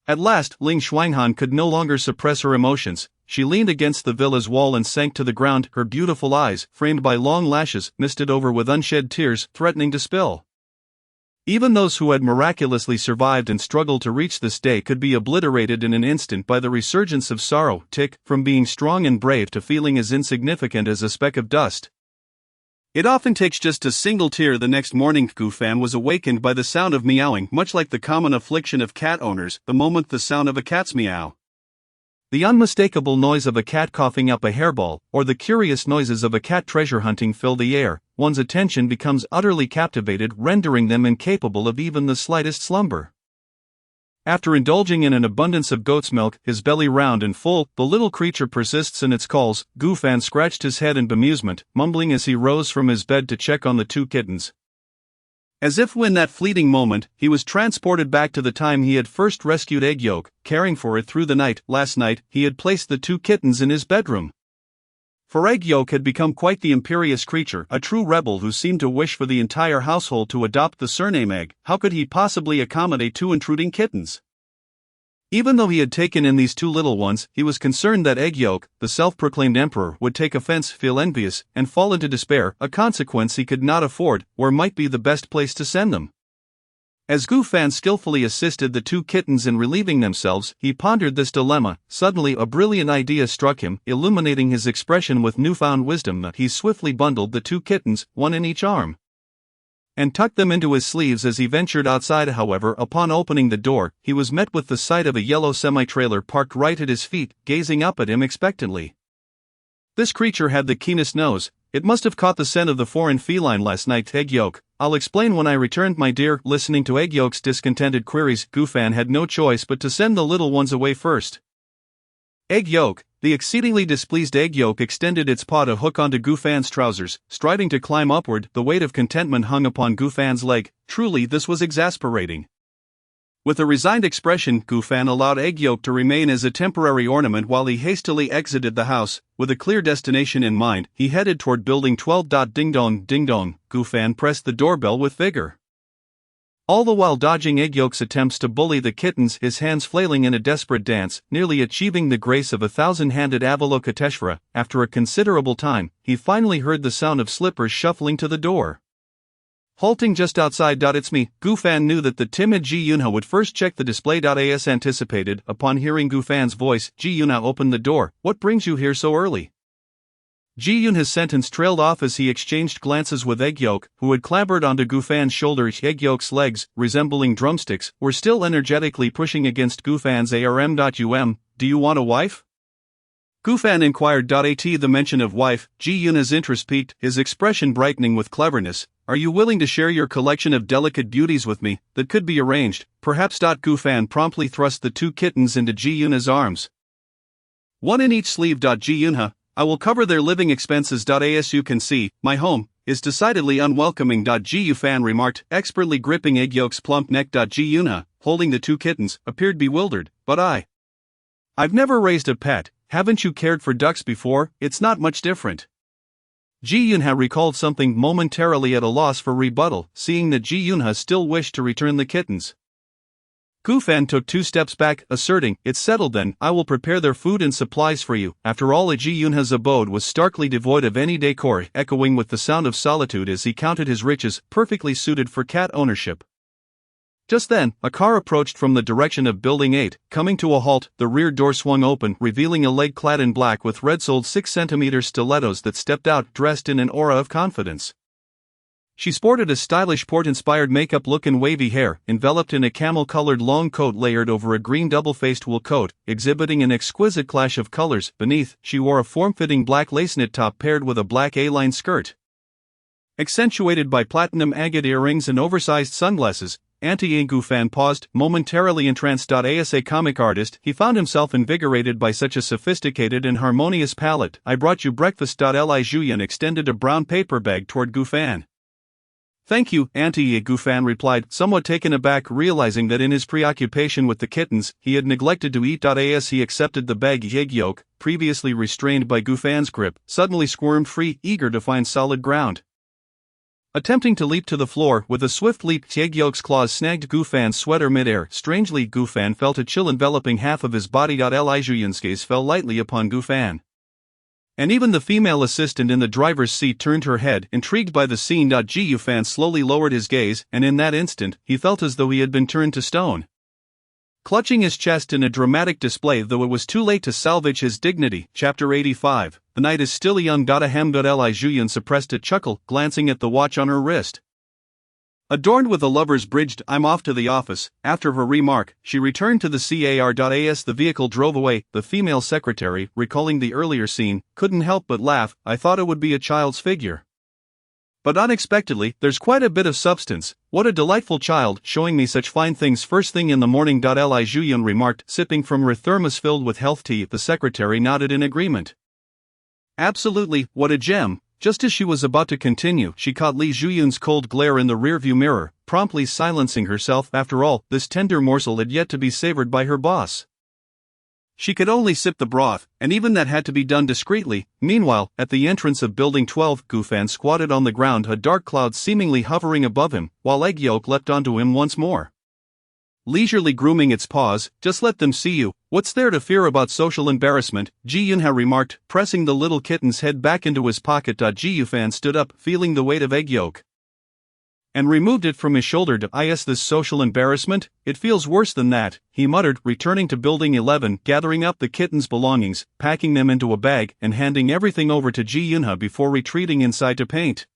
At last, Ling Shuanghan could no longer suppress her emotions. She leaned against the villa's wall and sank to the ground, her beautiful eyes, framed by long lashes, misted over with unshed tears, threatening to spill. Even those who had miraculously survived and struggled to reach this day could be obliterated in an instant by the resurgence of sorrow, from being strong and brave to feeling as insignificant as a speck of dust. It often takes just a single tear. The next morning, Gu Fan was awakened by the sound of meowing, much like the common affliction of cat owners, the moment the sound of a cat's meow. The unmistakable noise of a cat coughing up a hairball, or the curious noises of a cat treasure hunting fill the air. One's attention becomes utterly captivated, rendering them incapable of even the slightest slumber. After indulging in an abundance of goat's milk, his belly round and full, the little creature persists in its calls. Gu Fan scratched his head in bemusement, mumbling as he rose from his bed to check on the two kittens. As if in that fleeting moment, he was transported back to the time he had first rescued Egg Yolk, caring for it through the night. Last night, he had placed the two kittens in his bedroom. For Egg Yolk had become quite the imperious creature, a true rebel who seemed to wish for the entire household to adopt the surname Egg. How could he possibly accommodate two intruding kittens? Even though he had taken in these two little ones, he was concerned that Egg Yolk, the self-proclaimed emperor, would take offense, feel envious, and fall into despair, a consequence he could not afford. Where might be the best place to send them? As Gu Fan skillfully assisted the two kittens in relieving themselves, he pondered this dilemma. Suddenly a brilliant idea struck him, illuminating his expression with newfound wisdom. He swiftly bundled the two kittens, one in each arm, and tucked them into his sleeves. As he ventured outside, however, upon opening the door, he was met with the sight of a yellow semi-trailer parked right at his feet, gazing up at him expectantly. This creature had the keenest nose. It must have caught the scent of the foreign feline last night. Egg Yolk, I'll explain when I returned, my dear. Listening to Egg Yolk's discontented queries, Gu Fan had no choice but to send the little ones away first. Egg Yolk, the exceedingly displeased Egg Yolk, extended its paw to hook onto Gu Fan's trousers, striding to climb upward. The weight of contentment hung upon Gu Fan's leg. Truly, this was exasperating. With a resigned expression, Gu Fan allowed Egg Yolk to remain as a temporary ornament while he hastily exited the house. With a clear destination in mind, he headed toward building 12. Ding dong, ding dong. Gu Fan pressed the doorbell with vigor, all the while dodging Egg Yolk's attempts to bully the kittens, his hands flailing in a desperate dance, nearly achieving the grace of a thousand-handed Avalokiteshvara. After a considerable time, he finally heard the sound of slippers shuffling to the door. Halting just outside. It's me. Gu Fan knew that the timid Ji Yunha would first check the display. As anticipated, upon hearing Gu Fan's voice, Ji Yunha opened the door. What brings you here so early? Ji Yunha's sentence trailed off as he exchanged glances with Egg Yolk, who had clambered onto Gu Fan's shoulder. Egg Yolk's legs, resembling drumsticks, were still energetically pushing against Gu Fan's arm. Do you want a wife? Gufan inquired. At the mention of wife, Ji Yunha's interest peaked, his expression brightening with cleverness. Are you willing to share your collection of delicate beauties with me, that could be arranged, perhaps? Gufan promptly thrust the 2 kittens into Ji Yunha's arms. One in each sleeve. Ji Yunha, I will cover their living expenses. As you can see, my home is decidedly unwelcoming. Ji Yufan remarked, expertly gripping Egg Yolk's plump neck. Ji Yunha, holding the 2 kittens, appeared bewildered. But I've never raised a pet. Haven't you cared for ducks before? It's not much different. Ji Yunha recalled something, momentarily at a loss for rebuttal, seeing that Ji Yunha still wished to return the kittens. Gufan took 2 steps back, asserting, it's settled then, I will prepare their food and supplies for you. After all, Ji Yunha's abode was starkly devoid of any decor, echoing with the sound of solitude as he counted his riches, perfectly suited for cat ownership. Just then, a car approached from the direction of Building 8, coming to a halt. The rear door swung open, revealing a leg clad in black with red-soled 6cm stilettos that stepped out, dressed in an aura of confidence. She sported a stylish port-inspired makeup look and wavy hair, enveloped in a camel-colored long coat layered over a green double-faced wool coat, exhibiting an exquisite clash of colors. Beneath, she wore a form-fitting black lace knit top paired with a black A-line skirt. Accentuated by platinum agate earrings and oversized sunglasses, Auntie Gufan paused, momentarily entranced. As a comic artist, he found himself invigorated by such a sophisticated and harmonious palette. I brought you breakfast. Li Zhuyan extended a brown paper bag toward Gufan. Thank you, Auntie Gufan replied, somewhat taken aback, realizing that in his preoccupation with the kittens, he had neglected to eat. As he accepted the bag, Egg Yolk, previously restrained by Gufan's grip, suddenly squirmed free, eager to find solid ground. Attempting to leap to the floor, with a swift leap, Egg Yolk's claws snagged Gufan's sweater midair. Strangely, Gufan felt a chill enveloping half of his body. Li Zhuyan's gaze fell lightly upon Gufan. And even the female assistant in the driver's seat turned her head, intrigued by the scene. Ji Yufan slowly lowered his gaze, and in that instant, he felt as though he had been turned to stone. Clutching his chest in a dramatic display, though it was too late to salvage his dignity. Chapter 85. The night is still young. Ahem. Li Zhuyan suppressed a chuckle, glancing at the watch on her wrist. Adorned with a lover's bridged "I'm off to the office," after her remark, she returned to the car. As the vehicle drove away, the female secretary, recalling the earlier scene, couldn't help but laugh. I thought it would be a child's figure. But unexpectedly, there's quite a bit of substance. What a delightful child, showing me such fine things first thing in the morning. Li Zhuyan remarked, sipping from her thermos filled with health tea. The secretary nodded in agreement. Absolutely, what a gem. Just as she was about to continue, she caught Li Zhuyan's cold glare in the rearview mirror, promptly silencing herself. After all, this tender morsel had yet to be savored by her boss. She could only sip the broth, and even that had to be done discreetly. Meanwhile, at the entrance of Building 12, Gufan squatted on the ground, a dark cloud seemingly hovering above him, while Egg Yolk leapt onto him once more. Leisurely grooming its paws, just let them see you, what's there to fear about social embarrassment, Ji Yunha remarked, pressing the little kitten's head back into his pocket. Ji Yufan stood up, feeling the weight of Egg Yolk, and removed it from his shoulder. This social embarrassment? It feels worse than that, he muttered, returning to Building 11, gathering up the kitten's belongings, packing them into a bag, and handing everything over to Ji Yunha before retreating inside to paint.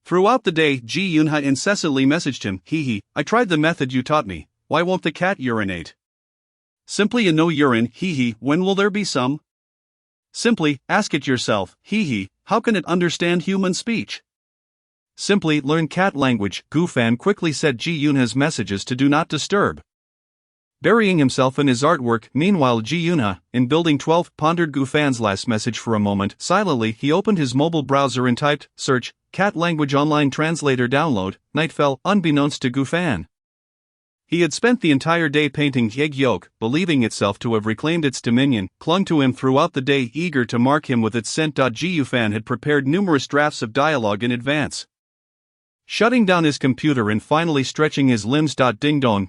Throughout the day, Ji Yunha incessantly messaged him, hee, I tried the method you taught me. Why won't the cat urinate? Simply a no urine, hee, when will there be some? Simply, ask it yourself, hee, how can it understand human speech? Simply learn cat language. Gufan quickly set Ji Yunha's messages to do not disturb. Burying himself in his artwork, meanwhile Ji Yunha, in Building 12, pondered Gufan's last message for a moment. Silently, he opened his mobile browser and typed, search, cat language online translator download. Night fell, unbeknownst to Gufan. He had spent the entire day painting. Egg Yolk, believing itself to have reclaimed its dominion, clung to him throughout the day, eager to mark him with its scent. Ji Yufan had prepared numerous drafts of dialogue in advance. Shutting down his computer and finally stretching his limbs. Ding dong,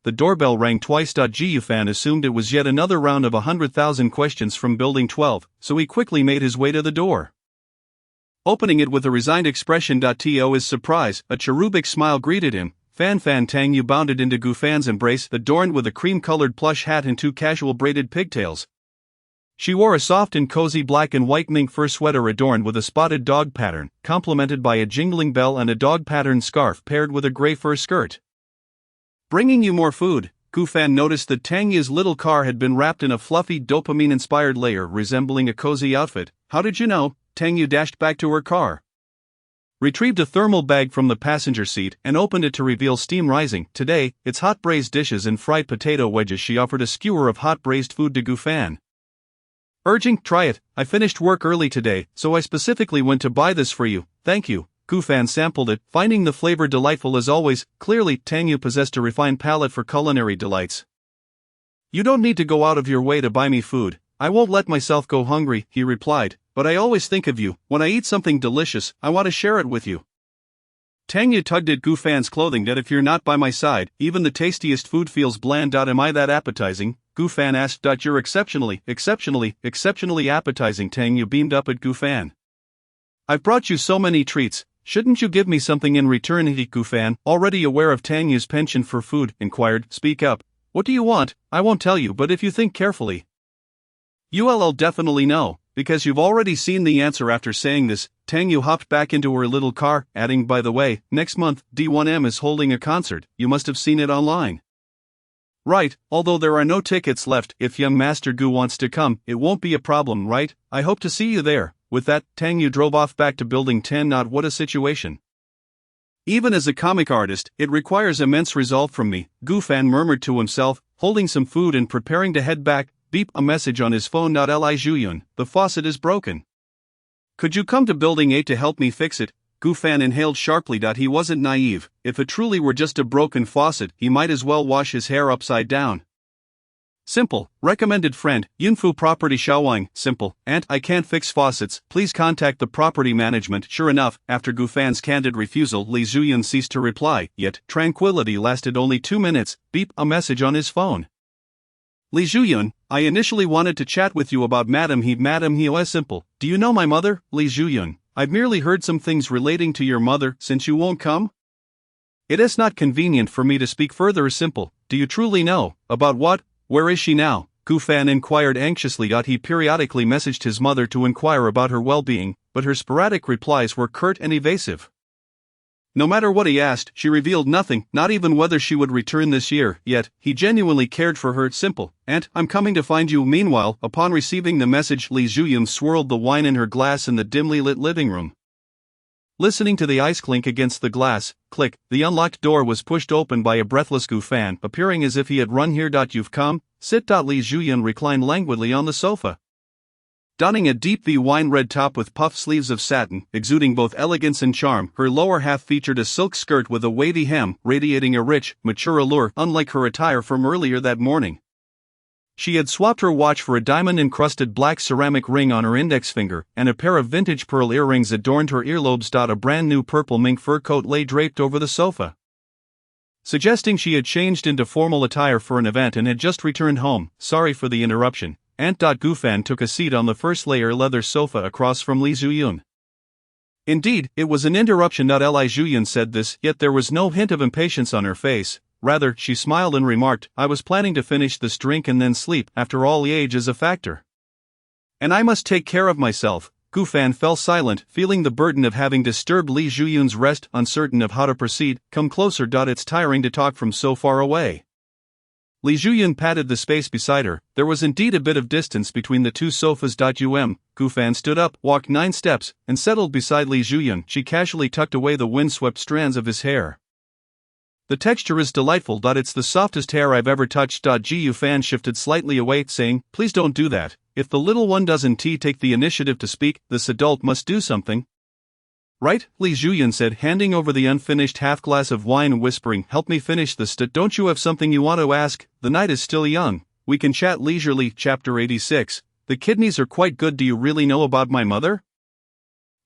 the doorbell rang twice. Ji Yufan assumed it was yet another round of 100,000 questions from Building 12, so he quickly made his way to the door. Opening it with a resigned expression. To his surprise, a cherubic smile greeted him. Fan Tang Yu bounded into Gufan's embrace, adorned with a cream-colored plush hat and 2 casual braided pigtails. She wore a soft and cozy black and white mink fur sweater adorned with a spotted dog pattern, complemented by a jingling bell and a dog pattern scarf paired with a gray fur skirt. Bringing you more food, Gu Fan noticed that Tang Yu's little car had been wrapped in a fluffy dopamine-inspired layer resembling a cozy outfit. How did you know? Tang Yu dashed back to her car, retrieved a thermal bag from the passenger seat, and opened it to reveal steam rising. Today, it's hot braised dishes and fried potato wedges. She offered a skewer of hot braised food to Gu Fan, urging, try it. I finished work early today, so I specifically went to buy this for you. Thank you. Gu Fan sampled it, finding the flavor delightful as always. Clearly, Tang Yu possessed a refined palate for culinary delights. You don't need to go out of your way to buy me food. I won't let myself go hungry, he replied, but I always think of you. When I eat something delicious, I want to share it with you. Tang Yu tugged at Gu Fan's clothing. That if you're not by my side, even the tastiest food feels bland. Am I that appetizing? Gu Fan asked. You're exceptionally appetizing. Tang Yu beamed up at Gu Fan. I've brought you so many treats. Shouldn't you give me something in return? Gu Fan, already aware of Tang Yu's penchant for food, inquired. Speak up. What do you want? I won't tell you, but if you think carefully, you'll definitely know, because you've already seen the answer. After saying this, Tang Yu hopped back into her little car, adding, by the way, next month, D1M is holding a concert. You must have seen it online. Right, although there are no tickets left. If young Master Gu wants to come, it won't be a problem, right? I hope to see you there. With that, Tang Yu drove off back to Building 10. What a situation. Even as a comic artist, it requires immense resolve from me, Gu Fan murmured to himself, holding some food and preparing to head back. Beep, a message on his phone. Li Zhuyun, the faucet is broken. Could you come to Building 8 to help me fix it? Gu Fan inhaled sharply. He wasn't naive. If it truly were just a broken faucet, he might as well wash his hair upside down. Simple, recommended friend, Yunfu Property Shaowang. Simple, Aunt, I can't fix faucets, please contact the property management. Sure enough, after Gu Fan's candid refusal, Li Zhuyun ceased to reply, yet tranquility lasted only 2 minutes. Beep, a message on his phone. Li Zhuyun, I initially wanted to chat with you about Madam He. Simple, do you know my mother? Li Zhuyun, I've merely heard some things relating to your mother. Since you won't come, it is not convenient for me to speak further. Simple, do you truly know? About what? Where is she now? Gu Fan inquired anxiously. He periodically messaged his mother to inquire about her well-being, but her sporadic replies were curt and evasive. No matter what he asked, she revealed nothing, not even whether she would return this year. Yet, he genuinely cared for her. Simple, Aunt, I'm coming to find you. Meanwhile, upon receiving the message, Li Zhuyun swirled the wine in her glass in the dimly lit living room. Listening to the ice clink against the glass, click, the unlocked door was pushed open by a breathless Gu Fan, appearing as if he had run here. You've come? Sit. Li Zhuyun reclined languidly on the sofa, donning a deep wine-red top with puff sleeves of satin, exuding both elegance and charm. Her lower half featured a silk skirt with a wavy hem, radiating a rich, mature allure, unlike her attire from earlier that morning. She had swapped her watch for a diamond-encrusted black ceramic ring on her index finger, and a pair of vintage pearl earrings adorned her earlobes. A brand-new purple mink fur coat lay draped over the sofa, suggesting she had changed into formal attire for an event and had just returned home. Sorry for the interruption, Aunt. Gu Fan took a seat on the first-layer leather sofa across from Li Zhuyun. Indeed, it was an interruption. Li Zhuyun said this, yet there was no hint of impatience on her face. Rather, she smiled and remarked, I was planning to finish this drink and then sleep. After all, age is a factor, and I must take care of myself. Gu Fan fell silent, feeling the burden of having disturbed Li Zhuyun's rest, uncertain of how to proceed. Come closer. It's tiring to talk from so far away. Li Zhuyun patted the space beside her. There was indeed a bit of distance between the two sofas. Gu Fan stood up, walked 9 steps, and settled beside Li Zhuyun. She casually tucked away the windswept strands of his hair. The texture is delightful. It's the softest hair I've ever touched. Gu Fan shifted slightly away, saying, please don't do that. If the little one doesn't take the initiative to speak, this adult must do something. Right, Li Zhuyun said, handing over the unfinished half-glass of wine and whispering, help me finish this. Don't you have something you want to ask? The night is still young. We can chat leisurely. Chapter 86. The kidneys are quite good. Do you really know about my mother?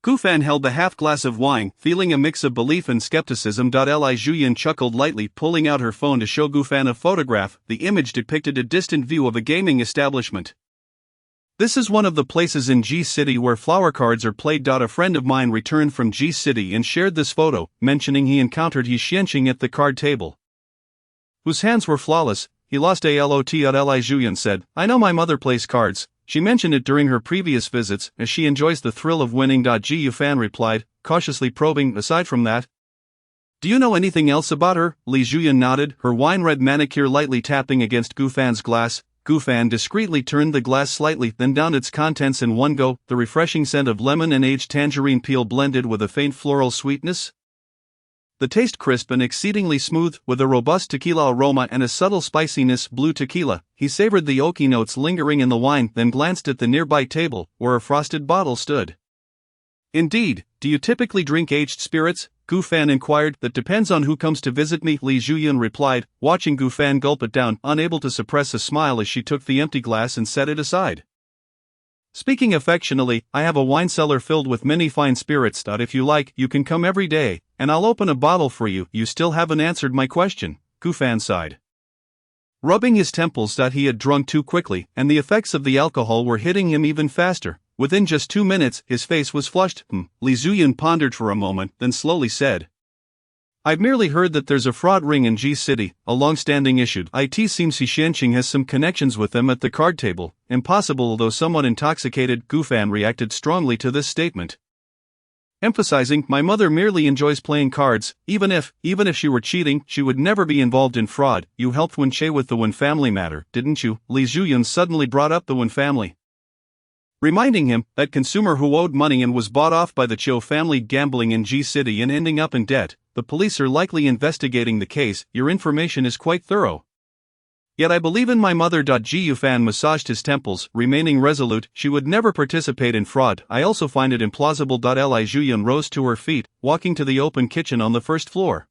Gu Fan held the half-glass of wine, feeling a mix of belief and skepticism. Li Zhuyun chuckled lightly, pulling out her phone to show Gu Fan a photograph. The image depicted a distant view of a gaming establishment. This is one of the places in G City where flower cards are played. A friend of mine returned from G City and shared this photo, mentioning he encountered He Xianqing at the card table, whose hands were flawless. He lost a lot. Li Zhuyun said, I know my mother plays cards. She mentioned it during her previous visits, as she enjoys the thrill of winning. Gu Fan replied, cautiously probing, aside from that, Do you know anything else about her? Li Zhuyan nodded, her wine-red manicure lightly tapping against Gu Fan's glass. Gu Fan discreetly turned the glass slightly, then downed its contents in one go, the refreshing scent of lemon and aged tangerine peel blended with a faint floral sweetness. The taste crisp and exceedingly smooth, with a robust tequila aroma and a subtle spiciness. Blue tequila. He savored the oaky notes lingering in the wine, then glanced at the nearby table, where a frosted bottle stood. Indeed, do you typically drink aged spirits? Gu Fan inquired. That depends on who comes to visit me, Li Zhuyan replied, watching Gu Fan gulp it down, unable to suppress a smile as she took the empty glass and set it aside. Speaking affectionately, I have a wine cellar filled with many fine spirits. If you like, you can come every day, and I'll open a bottle for you. You still haven't answered my question, Gu Fan sighed. Rubbing his temples. He had drunk too quickly, and the effects of the alcohol were hitting him even faster. Within just 2 minutes, his face was flushed. Li Zhuyan pondered for a moment, then slowly said, I've merely heard that there's a fraud ring in G City, a long-standing issue. It seems Xianqing has some connections with them at the card table. Impossible. Although somewhat intoxicated, Gu Fan reacted strongly to this statement, emphasizing, my mother merely enjoys playing cards. Even if she were cheating, she would never be involved in fraud. You helped Wen Che with the Wen family matter, didn't you? Li Zhuyan suddenly brought up the Wen family, reminding him, that consumer who owed money and was bought off by the Chiu family gambling in G City and ending up in debt. The police are likely investigating the case. Your information is quite thorough. Yet I believe in my mother. Ji Yufan massaged his temples, remaining resolute. She would never participate in fraud. I also find it implausible. Li Zhuyan rose to her feet, walking to the open kitchen on the first floor.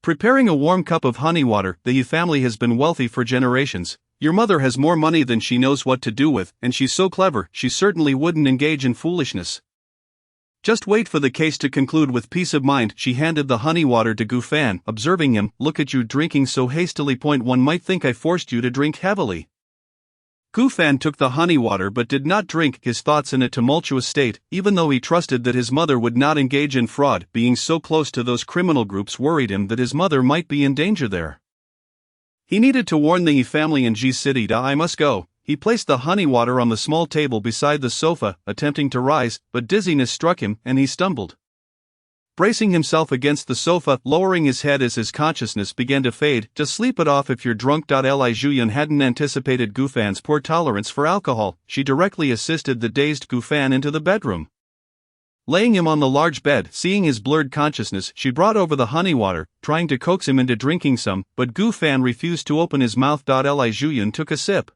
Preparing a warm cup of honey water. The Yu family has been wealthy for generations. Your mother has more money than she knows what to do with, and she's so clever, she certainly wouldn't engage in foolishness. Just wait for the case to conclude with peace of mind. She handed the honey water to Gu Fan, observing him, look at you drinking so hastily. One might think I forced you to drink heavily. Gu Fan took the honey water but did not drink, his thoughts in a tumultuous state. Even though he trusted that his mother would not engage in fraud, being so close to those criminal groups worried him that his mother might be in danger there. He needed to warn the Yi family in G City. I must go. He placed the honey water on the small table beside the sofa, attempting to rise, but dizziness struck him, and he stumbled. Bracing himself against the sofa, lowering his head as his consciousness began to fade. Just sleep it off if you're drunk. Li Zhuyan hadn't anticipated Gu Fan's poor tolerance for alcohol. She directly assisted the dazed Gu Fan into the bedroom. Laying him on the large bed, seeing his blurred consciousness, she brought over the honey water, trying to coax him into drinking some, but Gu Fan refused to open his mouth. Li Zhuyan took a sip.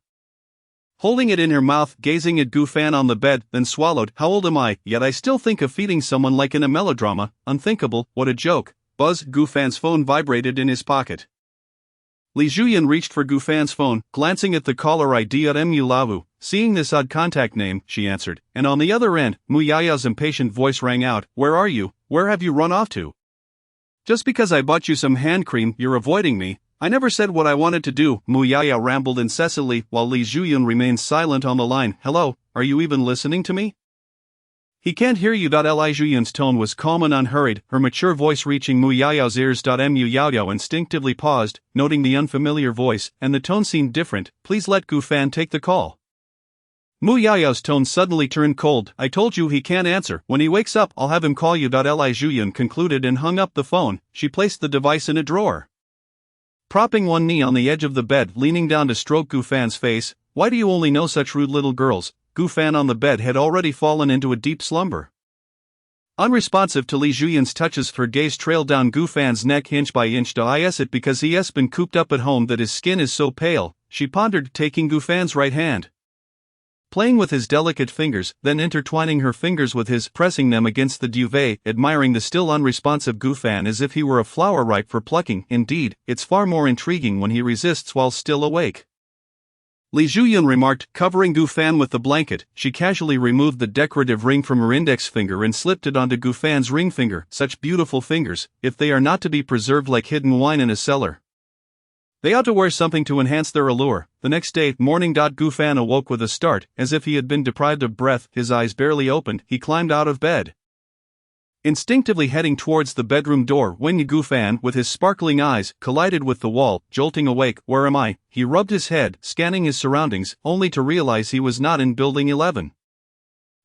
Holding it in her mouth, gazing at Gu Fan on the bed, then swallowed. How old am I? Yet I still think of feeding someone like in a melodrama. Unthinkable, what a joke. Buzz. Gu Fan's phone vibrated in his pocket. Li Zhuyan reached for Gu Fan's phone, glancing at the caller ID at Mu Lavu. Seeing this odd contact name, she answered, and on the other end, Mu Yaya's impatient voice rang out, where are you? Where have you run off to? Just because I bought you some hand cream, you're avoiding me. I never said what I wanted to do, Mu Yaya rambled incessantly, while Li Zhuyan remained silent on the line. Hello, are you even listening to me? He can't hear you. Li Zhuyan's tone was calm and unhurried, her mature voice reaching Mu Yayao's ears. Mu Yao instinctively paused, noting the unfamiliar voice, and the tone seemed different. Please let Gu Fan take the call. Mu Yayao's tone suddenly turned cold. I told you he can't answer. When he wakes up, I'll have him call you. Li Zhuyan concluded and hung up the phone. She placed the device in a drawer. Propping one knee on the edge of the bed, leaning down to stroke Gu Fan's face. Why do you only know such rude little girls? Gu Fan on the bed had already fallen into a deep slumber. Unresponsive to Li Zhuyan's touches, her gaze trailed down Gu Fan's neck inch by inch. Is it because he has been cooped up at home that his skin is so pale? She pondered, taking Gu Fan's right hand, playing with his delicate fingers, then intertwining her fingers with his, pressing them against the duvet, admiring the still unresponsive Gu Fan as if he were a flower ripe for plucking. Indeed, it's far more intriguing when he resists while still awake. Li Zhuyan remarked, covering Gu Fan with the blanket. She casually removed the decorative ring from her index finger and slipped it onto Gu Fan's ring finger. Such beautiful fingers, if they are not to be preserved like hidden wine in a cellar, they ought to wear something to enhance their allure. The next day, morning. Gu Fan awoke with a start, as if he had been deprived of breath. His eyes barely opened, he climbed out of bed, instinctively heading towards the bedroom door when Gu Fan, with his sparkling eyes, collided with the wall, jolting awake. Where am I? He rubbed his head, scanning his surroundings, only to realize he was not in Building 11.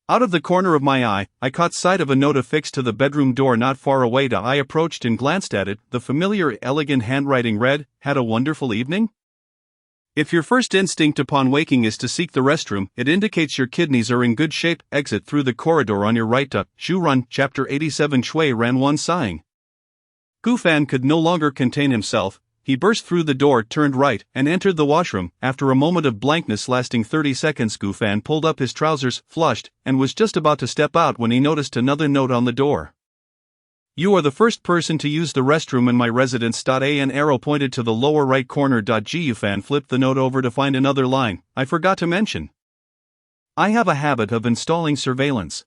Out of the corner of my eye, I caught sight of a note affixed to the bedroom door not far away. I approached and glanced at it. The familiar, elegant handwriting read, "Had a wonderful evening?" If your first instinct upon waking is to seek the restroom, it indicates your kidneys are in good shape. Exit through the corridor on your right. Shu Run, Chapter 87. Shui ran one, sighing. Gu Fan could no longer contain himself. He burst through the door, turned right, and entered the washroom. After a moment of blankness lasting 30 seconds, Gu Fan pulled up his trousers, flushed, and was just about to step out when he noticed another note on the door. "You are the first person to use the restroom in my residence." An arrow pointed to the lower right corner. Gu Fan flipped the note over to find another line. "I forgot to mention. I have a habit of installing surveillance."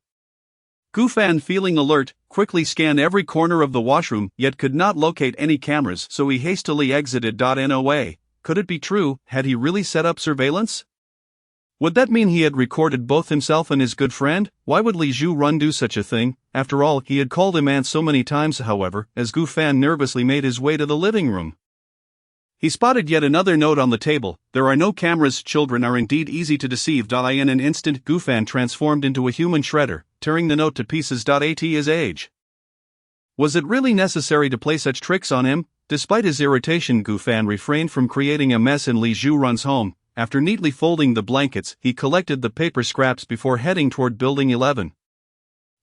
Gu Fan, feeling alert, quickly scanned every corner of the washroom, yet could not locate any cameras, so he hastily exited. No. Could it be true? Had he really set up surveillance? Would that mean he had recorded both himself and his good friend? Why would Li Zhu Run do such a thing? After all, he had called him aunt so many times. However, as Gu Fan nervously made his way to the living room, he spotted yet another note on the table. "There are no cameras. Children are indeed easy to deceive." In an instant, Gu Fan transformed into a human shredder, tearing the note to pieces. At his age, was it really necessary to play such tricks on him? Despite his irritation, Gu Fan refrained from creating a mess in Li Zhu Run's home. After neatly folding the blankets, he collected the paper scraps before heading toward Building 11.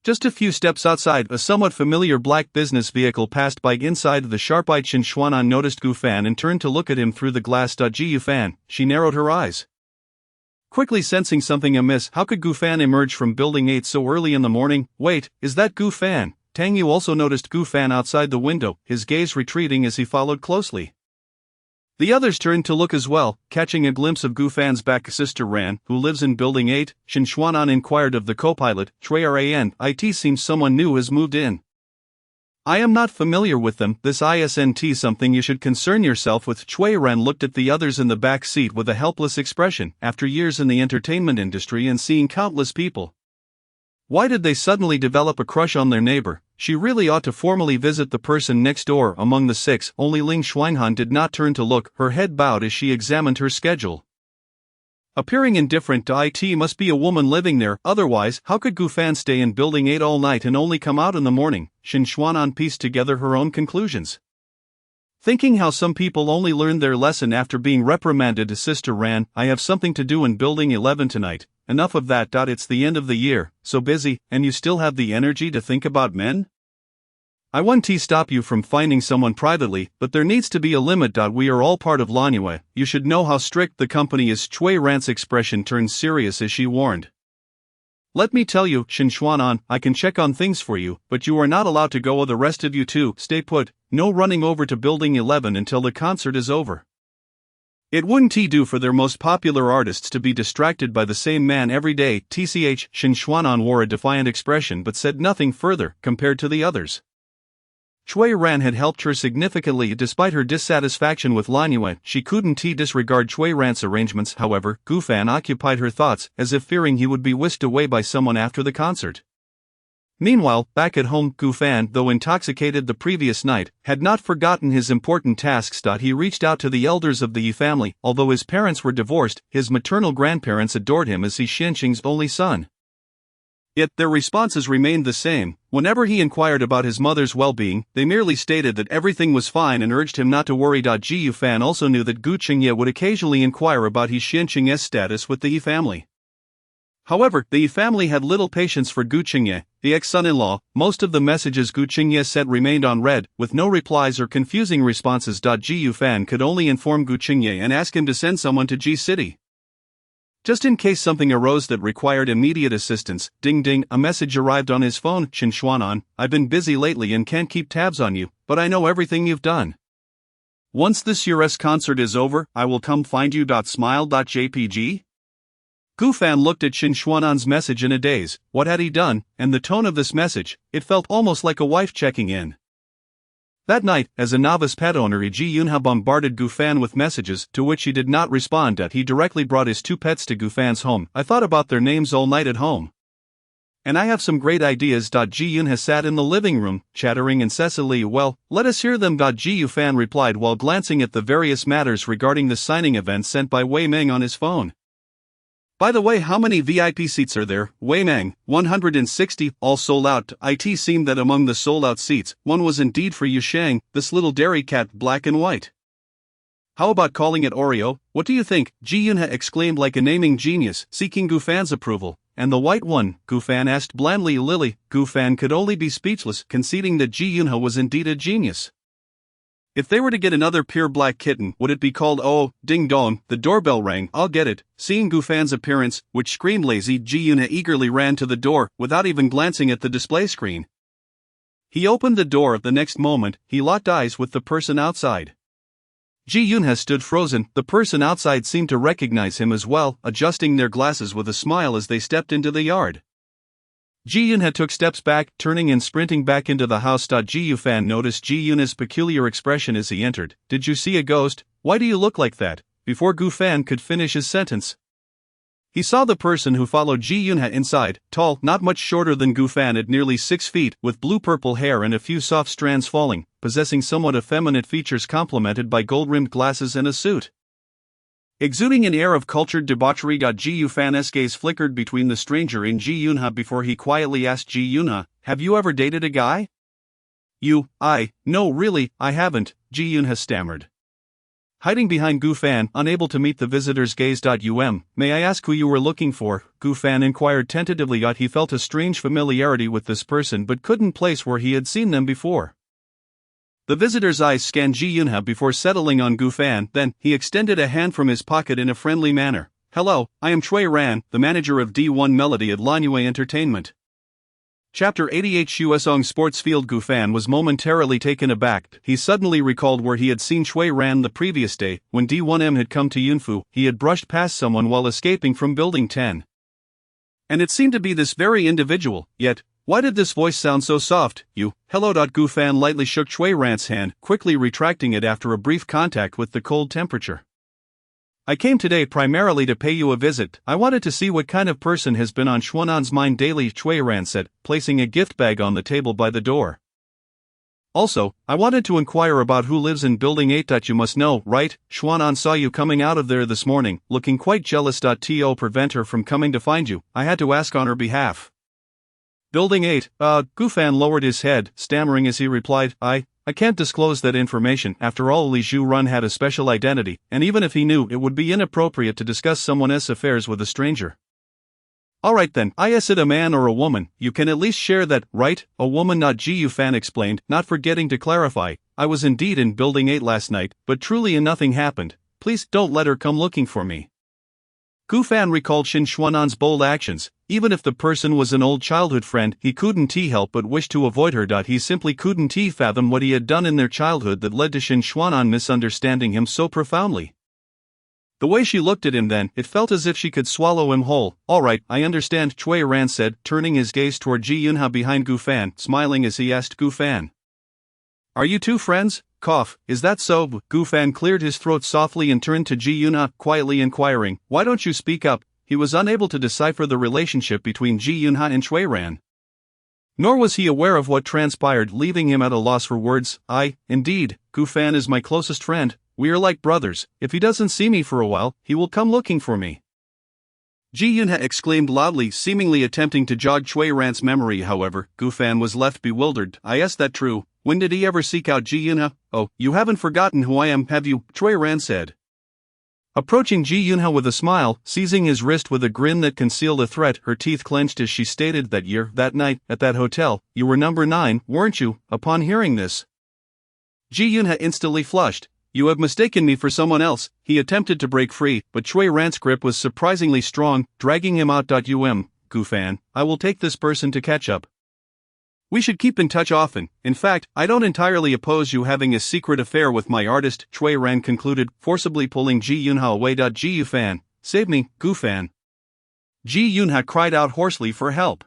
Just a few steps outside, a somewhat familiar black business vehicle passed by. Inside, the sharp-eyed Shin Xuanan noticed Gu Fan and turned to look at him through the glass. Gu Fan, she narrowed her eyes, quickly sensing something amiss. How could Gu Fan emerge from Building 8 so early in the morning? Wait, is that Gu Fan? Tang Yu also noticed Gu Fan outside the window, his gaze retreating as he followed closely. The others turned to look as well, catching a glimpse of Gu Fan's back. "Sister Ran, who lives in Building 8? Shin Xuanan inquired of the co-pilot. "It seems someone new has moved in. I am not familiar with them. This isn't something you should concern yourself with." Chui Ran looked at the others in the back seat with a helpless expression. After years in the entertainment industry and seeing countless people, why did they suddenly develop a crush on their neighbor? She really ought to formally visit the person next door. Among the six, only Ling Xuanhan did not turn to look, her head bowed as she examined her schedule. Appearing indifferent, it must be a woman living there, otherwise, how could Gu Fan stay in Building 8 all night and only come out in the morning? Shin Xuanan pieced together her own conclusions. Thinking how some people only learn their lesson after being reprimanded. "Sister Ran, I have something to do in Building 11 tonight. Enough of that. It's the end of the year, so busy, and you still have the energy to think about men? I won't stop you from finding someone privately, but there needs to be a limit. We are all part of Lanyue. You should know how strict the company is." Chui Ran's expression turned serious as she warned. "Let me tell you, Shin Xuanan, I can check on things for you, but you are not allowed to go. The rest of you too, stay put. No running over to Building 11 until the concert is over. It wouldn't do for their most popular artists to be distracted by the same man every day." Tch, Shin Xuanan wore a defiant expression but said nothing further. Compared to the others, Chui Ran had helped her significantly. Despite her dissatisfaction with Lanyue, she couldn't disregard Chui Ran's arrangements. However, Gu Fan occupied her thoughts, as if fearing he would be whisked away by someone after the concert. Meanwhile, back at home, Gu Fan, though intoxicated the previous night, had not forgotten his important tasks. He reached out to the elders of the Yi family. Although his parents were divorced, his maternal grandparents adored him as Xianxing's only son. Yet, their responses remained the same. Whenever he inquired about his mother's well-being, they merely stated that everything was fine and urged him not to worry. Gu Fan also knew that Gu Qingye would occasionally inquire about his Xianxing's status with the Yi family. However, the Yi family had little patience for Gu Qingye, the ex-son-in-law. Most of the messages Gu Qingye sent remained unread, with no replies or confusing responses. Gu Fan could only inform Gu Qingye and ask him to send someone to Ji City, just in case something arose that required immediate assistance. Ding ding, a message arrived on his phone. "Shin Xuanan, I've been busy lately and can't keep tabs on you, but I know everything you've done. Once this year's concert is over, I will come find you. Smile.jpg?" Gu Fan looked at Shin Xuanan's message in a daze. What had he done? And the tone of this message, it felt almost like a wife checking in. That night, as a novice pet owner, Ji Yunha bombarded Gu Fan with messages, to which he did not respond. He directly brought his two pets to Gu Fan's home. "I thought about their names all night at home, and I have some great ideas." Ji Yunha sat in the living room, chattering incessantly. "Well, let us hear them." Ji Fan replied while glancing at the various matters regarding the signing event sent by Wei Ming on his phone. By the way, how many VIP seats are there? Waymang, 160, all sold out. It seemed that among the sold out seats, one was indeed for Yushang, this little dairy cat, black and white. How about calling it Oreo? What do you think? Ji Yunha exclaimed like a naming genius, seeking Gufan's approval. And the white one? Gufan asked blandly. Lily. Gufan could only be speechless, conceding that Ji Yunha was indeed a genius. If they were to get another pure black kitten, would it be called Oh, Ding Dong? The doorbell rang. I'll get it. Seeing Gufan's appearance, which screamed lazy, Ji Yunha eagerly ran to the door, without even glancing at the display screen. He opened the door. The next moment, he locked eyes with the person outside. Ji Yunha stood frozen. The person outside seemed to recognize him as well, adjusting their glasses with a smile as they stepped into the yard. Ji Yunha took steps back, turning and sprinting back into the house. Ji Yufan noticed Ji Yunha's peculiar expression as he entered. Did you see a ghost? Why do you look like that? Before Gufan could finish his sentence, he saw the person who followed Ji Yunha inside, tall, not much shorter than Gufan at nearly 6 feet, with blue-purple hair and a few soft strands falling, possessing somewhat effeminate features complemented by gold-rimmed glasses and a suit. Exuding an air of cultured debauchery. Ji Yufan's gaze flickered between the stranger and Ji Yunha before he quietly asked Ji Yunha, have you ever dated a guy? No really, I haven't, Ji Yunha stammered. Hiding behind Gufan, unable to meet the visitor's gaze. May I ask who you were looking for? Gufan inquired tentatively. He felt a strange familiarity with this person but couldn't place where he had seen them before. The visitor's eyes scanned Ji Yunha before settling on Gufan, then, he extended a hand from his pocket in a friendly manner. Hello, I am Chui Ran, the manager of D1 Melody at Lanyue Entertainment. Chapter 88 Shuesong Sports Field. Gufan was momentarily taken aback. He suddenly recalled where he had seen Chui Ran the previous day, when D1M had come to Yunfu. He had brushed past someone while escaping from Building 10. And it seemed to be this very individual, yet, why did this voice sound so soft? Hello. Gufan lightly shook Chui Ran's hand, quickly retracting it after a brief contact with the cold temperature. I came today primarily to pay you a visit. I wanted to see what kind of person has been on Xuanan's mind daily, Chui Ran said, placing a gift bag on the table by the door. Also, I wanted to inquire about who lives in Building 8. You must know, right? Xuanan saw you coming out of there this morning, looking quite jealous. To prevent her from coming to find you, I had to ask on her behalf. Building 8, Gufan lowered his head, stammering as he replied, I can't disclose that information. After all, Li Zhu Run had a special identity, and even if he knew, it would be inappropriate to discuss someone else's affairs with a stranger. Alright then, is it a man or a woman? You can at least share that, right? A woman. Ji Yufan explained, not forgetting to clarify, I was indeed in Building 8 last night, but truly nothing happened. Please don't let her come looking for me. Gufan recalled Shin Xuanan's bold actions. Even if the person was an old childhood friend, he couldn't help but wish to avoid her. He simply couldn't fathom what he had done in their childhood that led to Shin Xuanan misunderstanding him so profoundly. The way she looked at him then, it felt as if she could swallow him whole. Alright, I understand, Chui Ran said, turning his gaze toward Ji Yunha behind Gufan, smiling as he asked Gufan. Are you two friends? Cough, is that so? Gufan cleared his throat softly and turned to Ji Yunha, quietly inquiring, why don't you speak up? He was unable to decipher the relationship between Ji Yunha and Chui Ran. Nor was he aware of what transpired, leaving him at a loss for words. Indeed, Gufan is my closest friend. We are like brothers. If he doesn't see me for a while, he will come looking for me. Ji Yunha exclaimed loudly, seemingly attempting to jog Chui Ran's memory. However, Gufan was left bewildered. Is that true? When did he ever seek out Ji Yunha? Oh, you haven't forgotten who I am, have you? Chui Ran said. Approaching Ji Yunha with a smile, seizing his wrist with a grin that concealed a threat, her teeth clenched as she stated, that night, at that hotel, you were number 9, weren't you? Upon hearing this, Ji Yunha instantly flushed. You have mistaken me for someone else. He attempted to break free, but Chui Ran's grip was surprisingly strong, dragging him out. Gufan, I will take this person to catch up. We should keep in touch often. In fact, I don't entirely oppose you having a secret affair with my artist, Chui Ran concluded, forcibly pulling Ji Yunha away. Ji Yufan, save me, Gufan. Ji Yunha cried out hoarsely for help.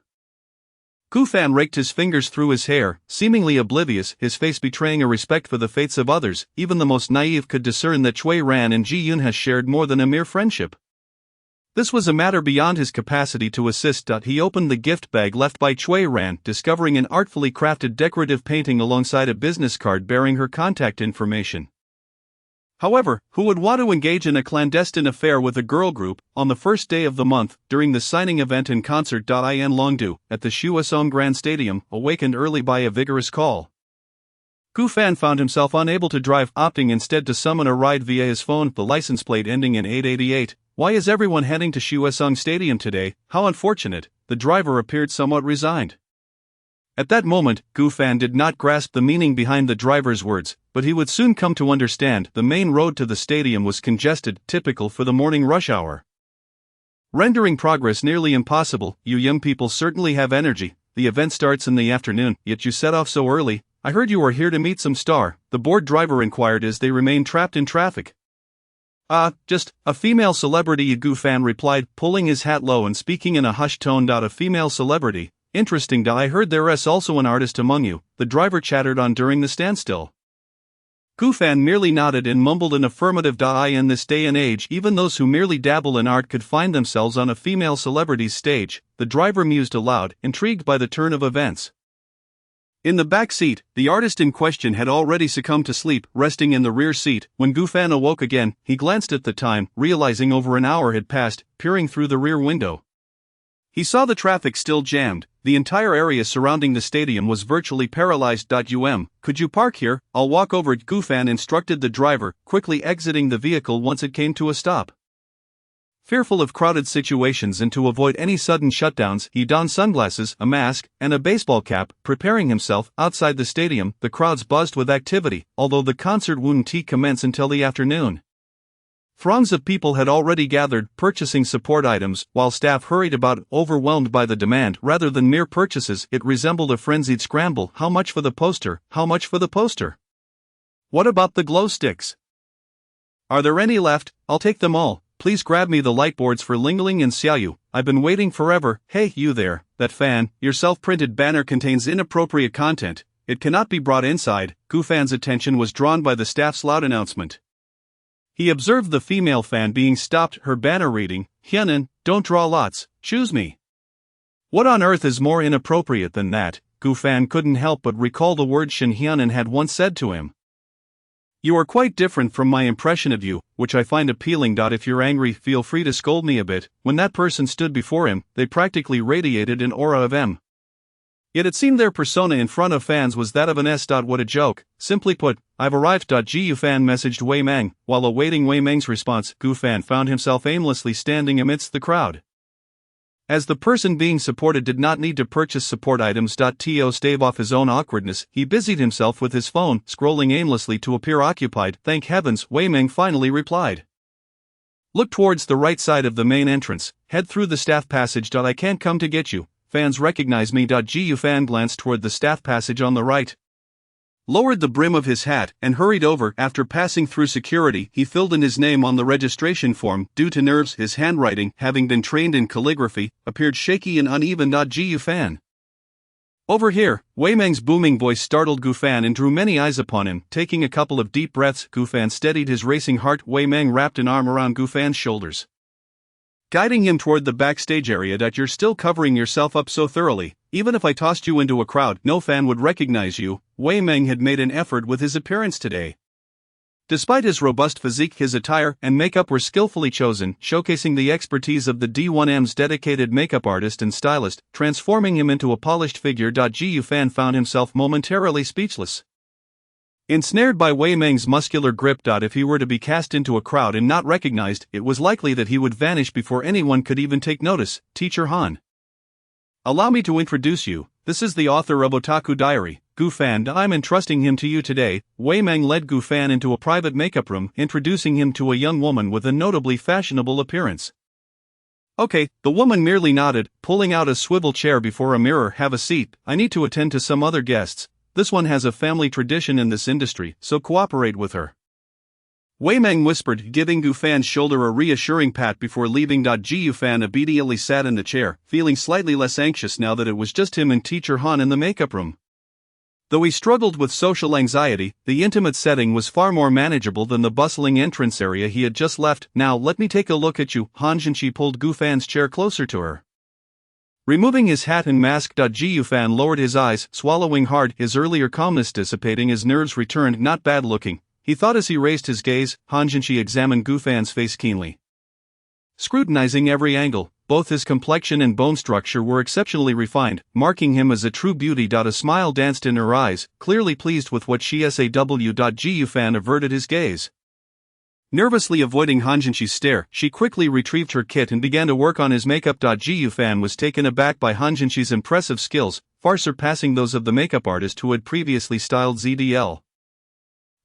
Gufan raked his fingers through his hair, seemingly oblivious, his face betraying a respect for the fates of others. Even the most naive could discern that Chui Ran and Ji Yunha shared more than a mere friendship. This was a matter beyond his capacity to assist. He opened the gift bag left by Chui Ran, discovering an artfully crafted decorative painting alongside a business card bearing her contact information. However, who would want to engage in a clandestine affair with a girl group on the first day of the month during the signing event and concert? In Longdu, at the Shuesong Grand Stadium, awakened early by a vigorous call. Gu Fan found himself unable to drive, opting instead to summon a ride via his phone, the license plate ending in 888. Why is everyone heading to Shuesong Stadium today? How unfortunate. The driver appeared somewhat resigned. At that moment, Gu Fan did not grasp the meaning behind the driver's words, but he would soon come to understand. The main road to the stadium was congested, typical for the morning rush hour. Rendering progress nearly impossible. You young people certainly have energy. The event starts in the afternoon, yet you set off so early. I heard you were here to meet some star, the bored driver inquired as they remained trapped in traffic. Just a female celebrity, Gu Fan replied, pulling his hat low and speaking in a hushed tone. A female celebrity? Interesting. I heard there's also an artist among you, the driver chattered on during the standstill. Gu Fan merely nodded and mumbled an affirmative. In this day and age, even those who merely dabble in art could find themselves on a female celebrity's stage, the driver mused aloud, intrigued by the turn of events. In the back seat, the artist in question had already succumbed to sleep, resting in the rear seat. When Gu Fan awoke again, he glanced at the time, realizing over an hour had passed, peering through the rear window. He saw the traffic still jammed. The entire area surrounding the stadium was virtually paralyzed. Could you park here? I'll walk over it, Gu Fan instructed the driver, quickly exiting the vehicle once it came to a stop. Fearful of crowded situations and to avoid any sudden shutdowns, he donned sunglasses, a mask, and a baseball cap, preparing himself. Outside the stadium, the crowds buzzed with activity, although the concert wouldn't commence until the afternoon. Throngs of people had already gathered, purchasing support items, while staff hurried about, overwhelmed by the demand. Rather than mere purchases, it resembled a frenzied scramble. How much for the poster? How much for the poster? What about the glow sticks? Are there any left? I'll take them all. Please grab me the lightboards for Lingling and Xiaoyu. I've been waiting forever. Hey, you there, that fan, your self-printed banner contains inappropriate content. It cannot be brought inside. Gu Fan's attention was drawn by the staff's loud announcement. He observed the female fan being stopped, her banner reading, Hyunin, don't draw lots, choose me. What on earth is more inappropriate than that? Gu Fan couldn't help but recall the words Shin Hyunin had once said to him. You are quite different from my impression of you, which I find appealing. If you're angry, feel free to scold me a bit. When that person stood before him, they practically radiated an aura of M. Yet it seemed their persona in front of fans was that of an S. What a joke. Simply put, I've arrived. Gu Fan messaged Wei Meng. While awaiting Wei Meng's response, Gu Fan found himself aimlessly standing amidst the crowd. As the person being supported did not need to purchase support items. To stave off his own awkwardness, he busied himself with his phone, scrolling aimlessly to appear occupied. Thank heavens, Wei Meng finally replied. Look towards the right side of the main entrance, head through the staff passage. I can't come to get you. Fans recognize me. Gu Fan glanced toward the staff passage on the right, lowered the brim of his hat, and hurried over. After passing through security, he filled in his name on the registration form. Due to nerves, his handwriting, having been trained in calligraphy, appeared shaky and uneven. Gu Fan. Over here, Wei Meng's booming voice startled Gu Fan and drew many eyes upon him. Taking a couple of deep breaths, Gu Fan steadied his racing heart. Wei Meng wrapped an arm around Gu Fan's shoulders, guiding him toward the backstage area. You're still covering yourself up so thoroughly. Even if I tossed you into a crowd, no fan would recognize you. Wei Meng had made an effort with his appearance today. Despite his robust physique, his attire and makeup were skillfully chosen, showcasing the expertise of the D1M's dedicated makeup artist and stylist, transforming him into a polished figure. Gu Fan found himself momentarily speechless, ensnared by Wei Meng's muscular grip. If he were to be cast into a crowd and not recognized, it was likely that he would vanish before anyone could even take notice. Teacher Han. Allow me to introduce you. This is the author of Otaku Diary, Gu Fan. I'm entrusting him to you today. Wei Meng led Gu Fan into a private makeup room, introducing him to a young woman with a notably fashionable appearance. Okay, the woman merely nodded, pulling out a swivel chair before a mirror. Have a seat, I need to attend to some other guests. This one has a family tradition in this industry, so cooperate with her. Wei Meng whispered, giving Gu Fan's shoulder a reassuring pat before leaving. Gu Fan obediently sat in the chair, feeling slightly less anxious now that it was just him and Teacher Han in the makeup room. Though he struggled with social anxiety, the intimate setting was far more manageable than the bustling entrance area he had just left. Now let me take a look at you, Han. She pulled Gu Fan's chair closer to her, removing his hat and mask. Gu Fan lowered his eyes, swallowing hard, his earlier calmness dissipating as nerves returned. Not bad looking. he thought as he raised his gaze. Han Jinshi examined Gu Fan's face keenly. Scrutinizing every angle, both his complexion and bone structure were exceptionally refined, marking him as a true beauty. A smile danced in her eyes, clearly pleased with what she saw. Gu Fan averted his gaze. Nervously avoiding Han Jinshi's stare, she quickly retrieved her kit and began to work on his makeup. Gu Fan was taken aback by Han Jinshi's impressive skills, far surpassing those of the makeup artist who had previously styled ZDL.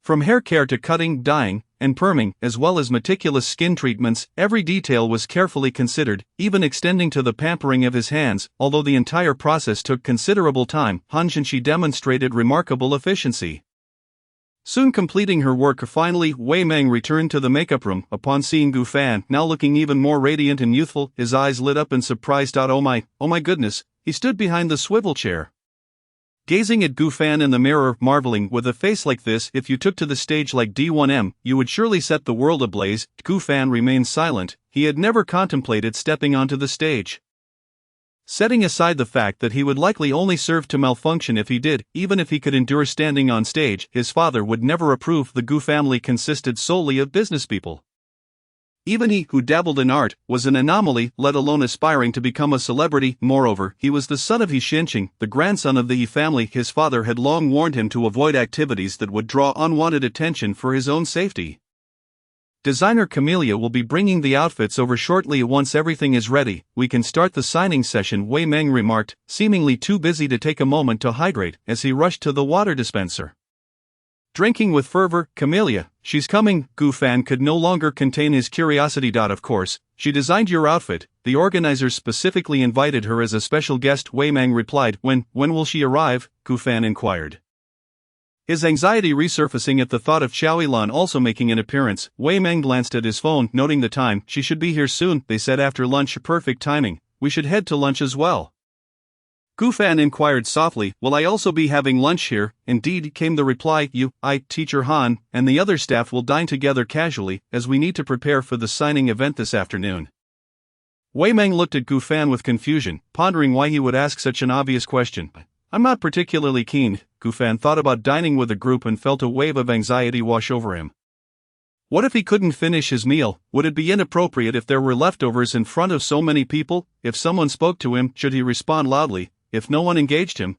From hair care to cutting, dyeing, and perming, as well as meticulous skin treatments, every detail was carefully considered, even extending to the pampering of his hands. Although the entire process took considerable time, Han Jinshi demonstrated remarkable efficiency. Soon completing her work, finally, Wei Meng returned to the makeup room. Upon seeing Gu Fan, now looking even more radiant and youthful, his eyes lit up in surprise. Oh my goodness, he stood behind the swivel chair, gazing at Gu Fan in the mirror, marveling. With a face like this, if you took to the stage like D1M, you would surely set the world ablaze. Gu Fan remained silent. He had never contemplated stepping onto the stage. Setting aside the fact that he would likely only serve to malfunction if he did, even if he could endure standing on stage, his father would never approve. The Gu family consisted solely of businesspeople. Even he, who dabbled in art, was an anomaly, let alone aspiring to become a celebrity. Moreover, he was the son of He Xinqing, the grandson of the He family. His father had long warned him to avoid activities that would draw unwanted attention for his own safety. Designer Camellia will be bringing the outfits over shortly. Once everything is ready, we can start the signing session, Wei Meng remarked, seemingly too busy to take a moment to hydrate as he rushed to the water dispenser. Drinking with fervor, Camellia, she's coming. Gu Fan could no longer contain his curiosity. Of course, she designed your outfit. The organizers specifically invited her as a special guest, Wei Meng replied. When will she arrive? Gu Fan inquired. His anxiety resurfacing at the thought of Chow Yilan also making an appearance. Wei Meng glanced at his phone, noting the time. She should be here soon, they said after lunch. Perfect timing, we should head to lunch as well. Gu Fan inquired softly, will I also be having lunch here? Indeed, came the reply. Teacher Han, and the other staff will dine together casually, as we need to prepare for the signing event this afternoon. Wei Meng looked at Gu Fan with confusion, pondering why he would ask such an obvious question. I'm not particularly keen. Gu Fan thought about dining with a group and felt a wave of anxiety wash over him. What if he couldn't finish his meal? Would it be inappropriate if there were leftovers in front of so many people? If someone spoke to him, should he respond loudly? If no one engaged him,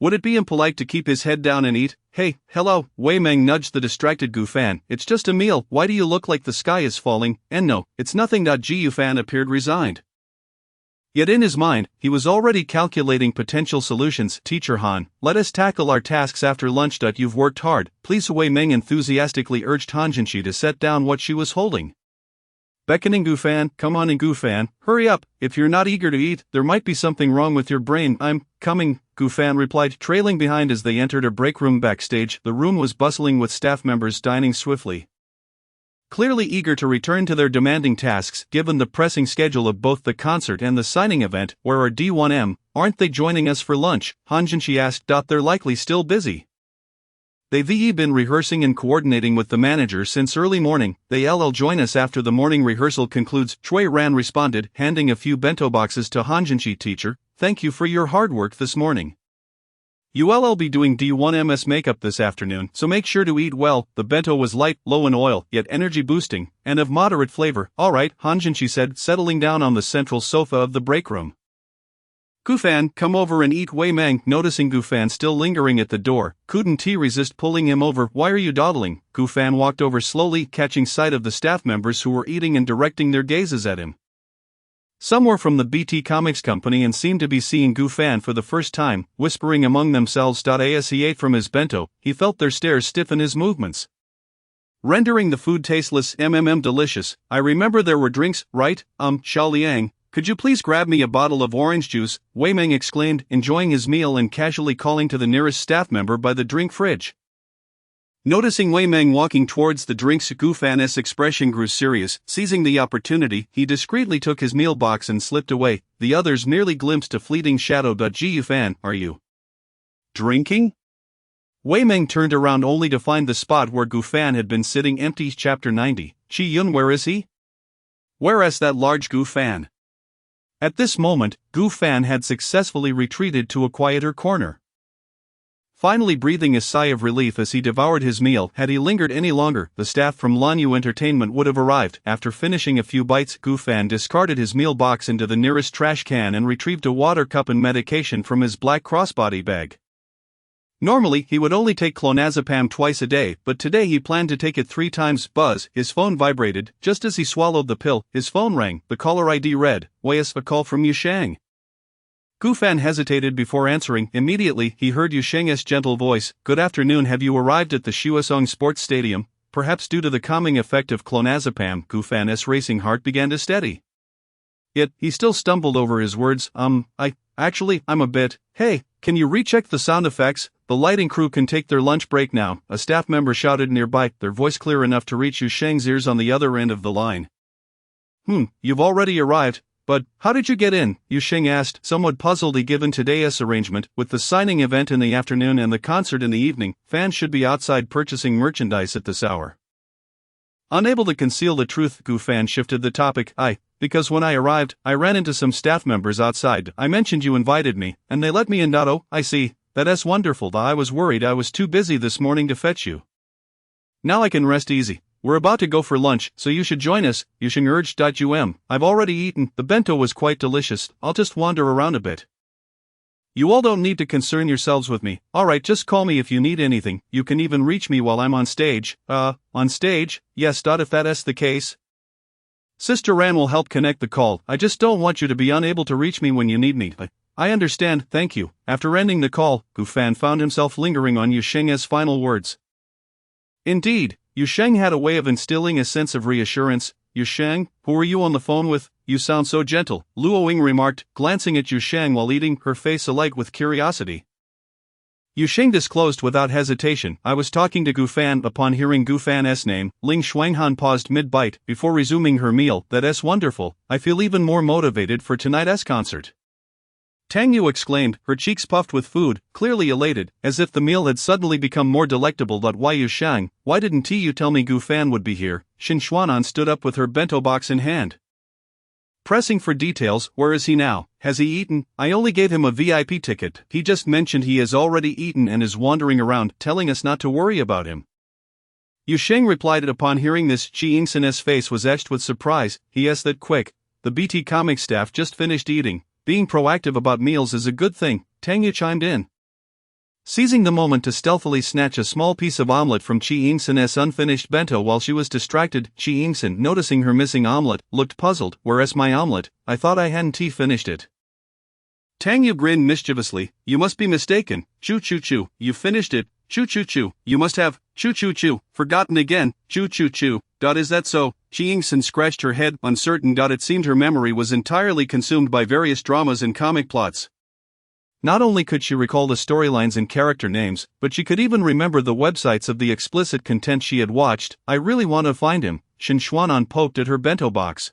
would it be impolite to keep his head down and eat? Hey, hello, Wei Meng nudged the distracted Gu Fan. It's just a meal, why do you look like the sky is falling? And no, it's nothing. Gu Fan appeared resigned. Yet in his mind, he was already calculating potential solutions. Teacher Han, let us tackle our tasks after lunch. You've worked hard, please. Wei Meng enthusiastically urged Han Jinshi to set down what she was holding. Beckoning Gu Fan, come on in Gu Fan, hurry up, if you're not eager to eat, there might be something wrong with your brain. I'm coming, Gu Fan replied, trailing behind as they entered a break room backstage. The room was bustling with staff members dining swiftly, clearly eager to return to their demanding tasks. Given the pressing schedule of both the concert and the signing event, where are D1M, aren't they joining us for lunch? Han Jinshi asked. They're likely still busy. They've been rehearsing and coordinating with the manager since early morning. They'll join us after the morning rehearsal concludes, Chui Ran responded, handing a few bento boxes to Han Jinshi. Teacher, thank you for your hard work this morning. You'll be doing D1MS makeup this afternoon, so make sure to eat well. The bento was light, low in oil, yet energy boosting, and of moderate flavor. Alright, Han Jinshi said, settling down on the central sofa of the break room. Gu Fan, come over and eat. Wei Meng, noticing Gu Fan still lingering at the door, couldn't resist pulling him over. Why are you dawdling? Gu Fan walked over slowly, catching sight of the staff members who were eating and directing their gazes at him. Some were from the BT Comics company and seemed to be seeing Gu Fan for the first time, whispering among themselves. As he ate from his bento, he felt their stares stiffen his movements, rendering the food tasteless. Delicious. I remember there were drinks, right? Xiao Liang, could you please grab me a bottle of orange juice? Wei Meng exclaimed, enjoying his meal and casually calling to the nearest staff member by the drink fridge. Noticing Wei Meng walking towards the drinks, Gu Fan's expression grew serious. Seizing the opportunity, he discreetly took his meal box and slipped away. The others merely glimpsed a fleeting shadow. Gu Fan, are you drinking? Wei Meng turned around only to find the spot where Gu Fan had been sitting empty. Chapter 90. Chi Yun, where is he? Whereas that large Gu Fan? At this moment, Gu Fan had successfully retreated to a quieter corner. finally breathing a sigh of relief as he devoured his meal. Had he lingered any longer, the staff from Lanyu Entertainment would have arrived. After finishing a few bites, Gu Fan discarded his meal box into the nearest trash can and retrieved a water cup and medication from his black crossbody bag. Normally, he would only take clonazepam twice a day, but today he planned to take it 3 times. Buzz, his phone vibrated. Just as he swallowed the pill, his phone rang. The caller ID read, "Wais, a call from Yusheng." Gu Fan hesitated before answering. Immediately, he heard Yusheng's gentle voice. "Good afternoon, have you arrived at the Shuasong Sports Stadium?" Perhaps due to the calming effect of clonazepam, Gu Fan's racing heart began to steady. Yet, he still stumbled over his words. I'm a bit. Hey, can you recheck the sound effects? The lighting crew can take their lunch break now," a staff member shouted nearby, their voice clear enough to reach Yusheng's ears on the other end of the line. You've already arrived. But, how did you get in? Yusheng asked, somewhat puzzled. Given today's arrangement, with the signing event in the afternoon and the concert in the evening, fans should be outside purchasing merchandise at this hour. Unable to conceal the truth, Gu Fan shifted the topic. Because when I arrived, I ran into some staff members outside. I mentioned you invited me, and they let me in. Oh, I see. That's wonderful. I was worried I was too busy this morning to fetch you. Now I can rest easy. We're about to go for lunch, so you should join us, Yusheng urged. I've already eaten. The bento was quite delicious. I'll just wander around a bit. You all don't need to concern yourselves with me. Alright, just call me if you need anything. You can even reach me while I'm on stage. On stage? Yes. If that's the case. Sister Ran will help connect the call. I just don't want you to be unable to reach me when you need me. I understand, thank you. After ending the call, Gu Fan found himself lingering on Yusheng's final words. Indeed, Yusheng had a way of instilling a sense of reassurance. Yusheng, who are you on the phone with? You sound so gentle, Luo Ying remarked, glancing at Yusheng while eating, her face alight with curiosity. Yusheng disclosed without hesitation. I was talking to Gu Fan. Upon hearing Gu Fan's name, Ling Shuanghan paused mid-bite before resuming her meal. That's wonderful. I feel even more motivated for tonight's concert. Tang Yu exclaimed, her cheeks puffed with food, clearly elated, as if the meal had suddenly become more delectable. Why Yusheng, why didn't you tell me Gu Fan would be here? Xin Xuanan stood up with her bento box in hand. Pressing for details. Where is he now? Has he eaten? I only gave him a VIP ticket. He just mentioned he has already eaten and is wandering around, telling us not to worry about him. Yusheng replied. Upon hearing this, Qi Yingsen's face was etched with surprise. Yes, that quick. The BT Comics staff just finished eating. Being proactive about meals is a good thing, Tang Yu chimed in. Seizing the moment to stealthily snatch a small piece of omelette from Qi Yingsen's unfinished bento while she was distracted, Qi Yingsen, noticing her missing omelette, looked puzzled. Where's my omelette? I thought I hadn't finished it. Tang Yu grinned mischievously. You must be mistaken. Choo choo choo, you finished it. Choo choo choo, you must have. Choo choo choo, forgotten again. Choo choo choo. Is that so? Qi Yingsen scratched her head, uncertain. It seemed her memory was entirely consumed by various dramas and comic plots. Not only could she recall the storylines and character names, but she could even remember the websites of the explicit content she had watched. I really want to find him, Xin Xuanan poked at her bento box.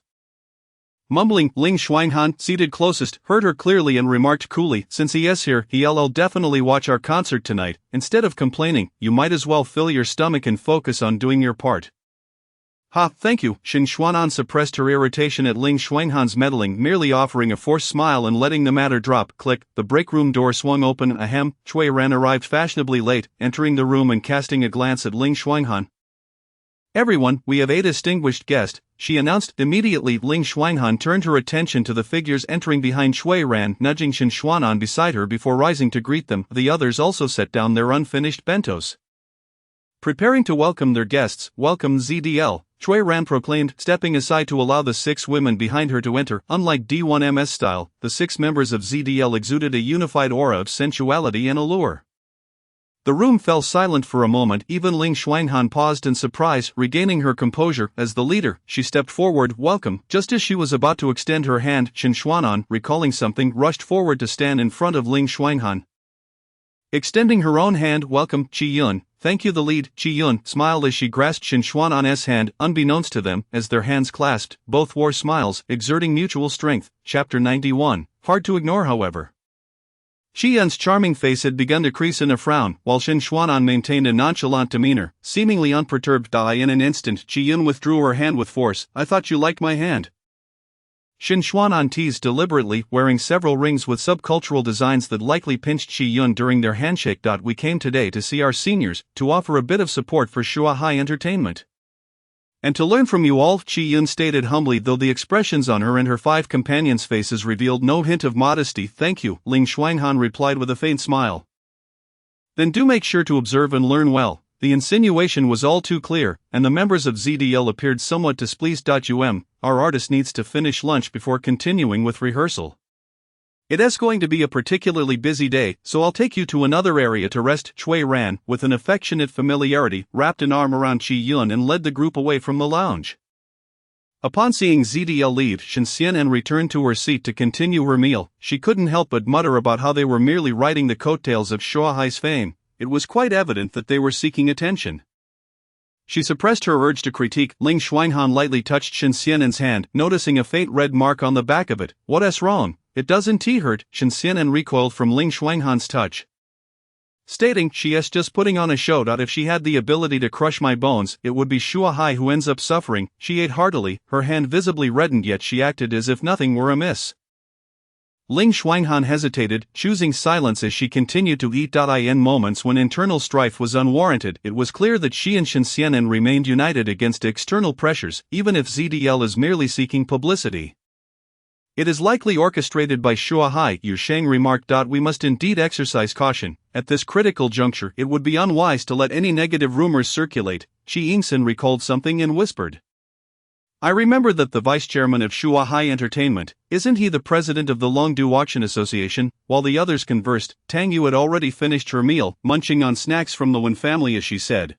Mumbling, Ling Shuanghan, seated closest, heard her clearly and remarked coolly, since he is here, he'll definitely watch our concert tonight. Instead of complaining, you might as well fill your stomach and focus on doing your part. Thank you. Xin Xuanan suppressed her irritation at Ling Shuanghan's meddling, merely offering a forced smile and letting the matter drop. Click, the break room door swung open. Chui Ran arrived fashionably late, entering the room and casting a glance at Ling Shuanghan. Everyone, we have a distinguished guest, she announced. Immediately, Ling Shuanghan turned her attention to the figures entering behind Chui Ran, nudging Xin Xuanan beside her before rising to greet them. The others also set down their unfinished bentos. Preparing to welcome their guests, welcome ZDL, Chui Ran proclaimed, stepping aside to allow the 6 women behind her to enter. Unlike D1MS style, the 6 members of ZDL exuded a unified aura of sensuality and allure. The room fell silent for a moment. Even Ling Shuanghan paused in surprise, regaining her composure. As the leader, she stepped forward. Welcome. Just as she was about to extend her hand, Xin Xuanan, recalling something, rushed forward to stand in front of Ling Shuanghan. Extending her own hand, welcome, Qi Yun. Thank you. The lead, Qi Yun, smiled as she grasped Xin Xuanan's hand. Unbeknownst to them, as their hands clasped, both wore smiles, exerting mutual strength. Chapter 91. Hard to ignore, however. Qi Yun's charming face had begun to crease in a frown, while Xin Xuanan maintained a nonchalant demeanor, seemingly unperturbed. In an instant, Qi Yun withdrew her hand with force. I thought you liked my hand. Shin Xuanan teased deliberately, wearing several rings with subcultural designs that likely pinched Shi Yun during their handshake. We came today to see our seniors, to offer a bit of support for Shua Hai Entertainment. And to learn from you all, Chi Yun stated humbly, though the expressions on her and her 5 companions' faces revealed no hint of modesty. Thank you, Ling Xuanhan replied with a faint smile. Then do make sure to observe and learn well. The insinuation was all too clear, and the members of ZDL appeared somewhat displeased. Our artist needs to finish lunch before continuing with rehearsal. It is going to be a particularly busy day, so I'll take you to another area to rest. Chui ran, with an affectionate familiarity, wrapped an arm around Chi Yun and led the group away from the lounge. Upon seeing ZDL leave Shin Xian and return to her seat to continue her meal, she couldn't help but mutter about how they were merely riding the coattails of Shua Hai's fame. It was quite evident that they were seeking attention. She suppressed her urge to critique. Ling Xuanhan lightly touched Shin Xian's hand, noticing a faint red mark on the back of it. What's wrong? It doesn't hurt. Shin Xian recoiled from Ling Xuanhan's touch, stating, she's just putting on a show. If she had the ability to crush my bones, it would be Shua Hai who ends up suffering. She ate heartily, her hand visibly reddened, yet she acted as if nothing were amiss. Ling Xuanhan hesitated, choosing silence as she continued to eat. In moments when internal strife was unwarranted, it was clear that she and Shin Xian remained united against external pressures, even if ZDL is merely seeking publicity. It is likely orchestrated by Shua Hai, Yu Sheng remarked. We must indeed exercise caution. At this critical juncture, it would be unwise to let any negative rumors circulate. Chi Yingxin recalled something and whispered, I remember that the vice-chairman of Shua Hai Entertainment, isn't he the president of the Longdu Auction Association? While the others conversed, Tang Yu had already finished her meal, munching on snacks from the Wen family as she said,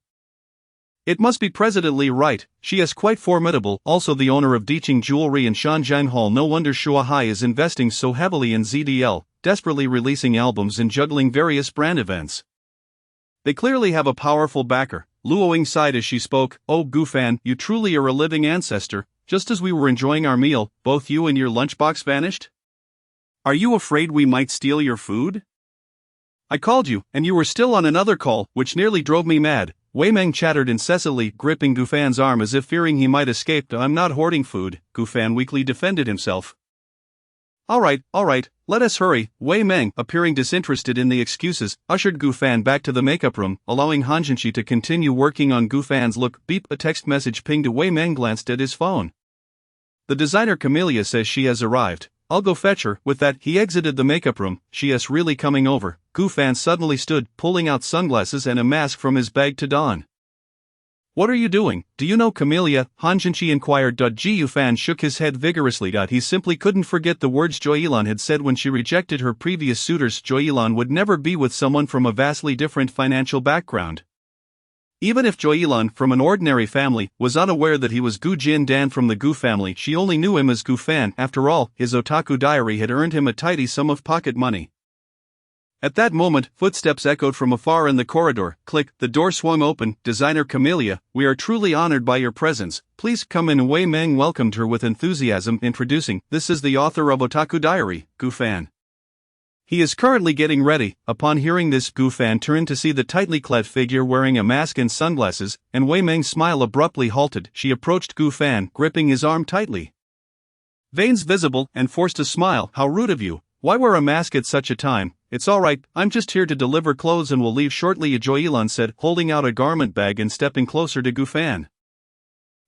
It must be President Li right, she is quite formidable, also the owner of Diqing Jewelry and Shanjiang Hall. No wonder Shua Hai is investing so heavily in ZDL, desperately releasing albums and juggling various brand events. They clearly have a powerful backer. Luoying sighed as she spoke. Oh Gufan, you truly are a living ancestor. Just as we were enjoying our meal, both you and your lunchbox vanished? Are you afraid we might steal your food? I called you, and you were still on another call, which nearly drove me mad. Wei Meng chattered incessantly, gripping Gufan's arm as if fearing he might escape. I'm not hoarding food, Gufan weakly defended himself. All right, let us hurry. Wei Meng, appearing disinterested in the excuses, ushered Gufan back to the makeup room, allowing Han Jinshi to continue working on Gufan's look. Beep, a text message pinged. Wei Meng glanced at his phone. The designer Camellia says she has arrived. I'll go fetch her. With that, he exited the makeup room. She is really coming over. Gufan suddenly stood, pulling out sunglasses and a mask from his bag to don. What are you doing? Do you know Camellia? Han Jinshi inquired. Ji Yufan shook his head vigorously. He simply couldn't forget the words Joylan had said when she rejected her previous suitors. Joylan would never be with someone from a vastly different financial background. Even if Joylan, from an ordinary family, was unaware that he was Gu Jin Dan from the Gu family, she only knew him as Gufan. After all, his otaku diary had earned him a tidy sum of pocket money. At that moment, footsteps echoed from afar in the corridor. Click, the door swung open. Designer Camellia, we are truly honored by your presence. Please come in. Wei Meng welcomed her with enthusiasm, introducing, this is the author of Otaku Diary, Gufan. He is currently getting ready. Upon hearing this, Gufan turned to see the tightly clad figure wearing a mask and sunglasses, and Wei Meng's smile abruptly halted. She approached Gufan, gripping his arm tightly. Veins visible, and forced a smile. How rude of you. Why wear a mask at such a time? It's alright, I'm just here to deliver clothes and will leave shortly, Joylan said, holding out a garment bag and stepping closer to Gufan.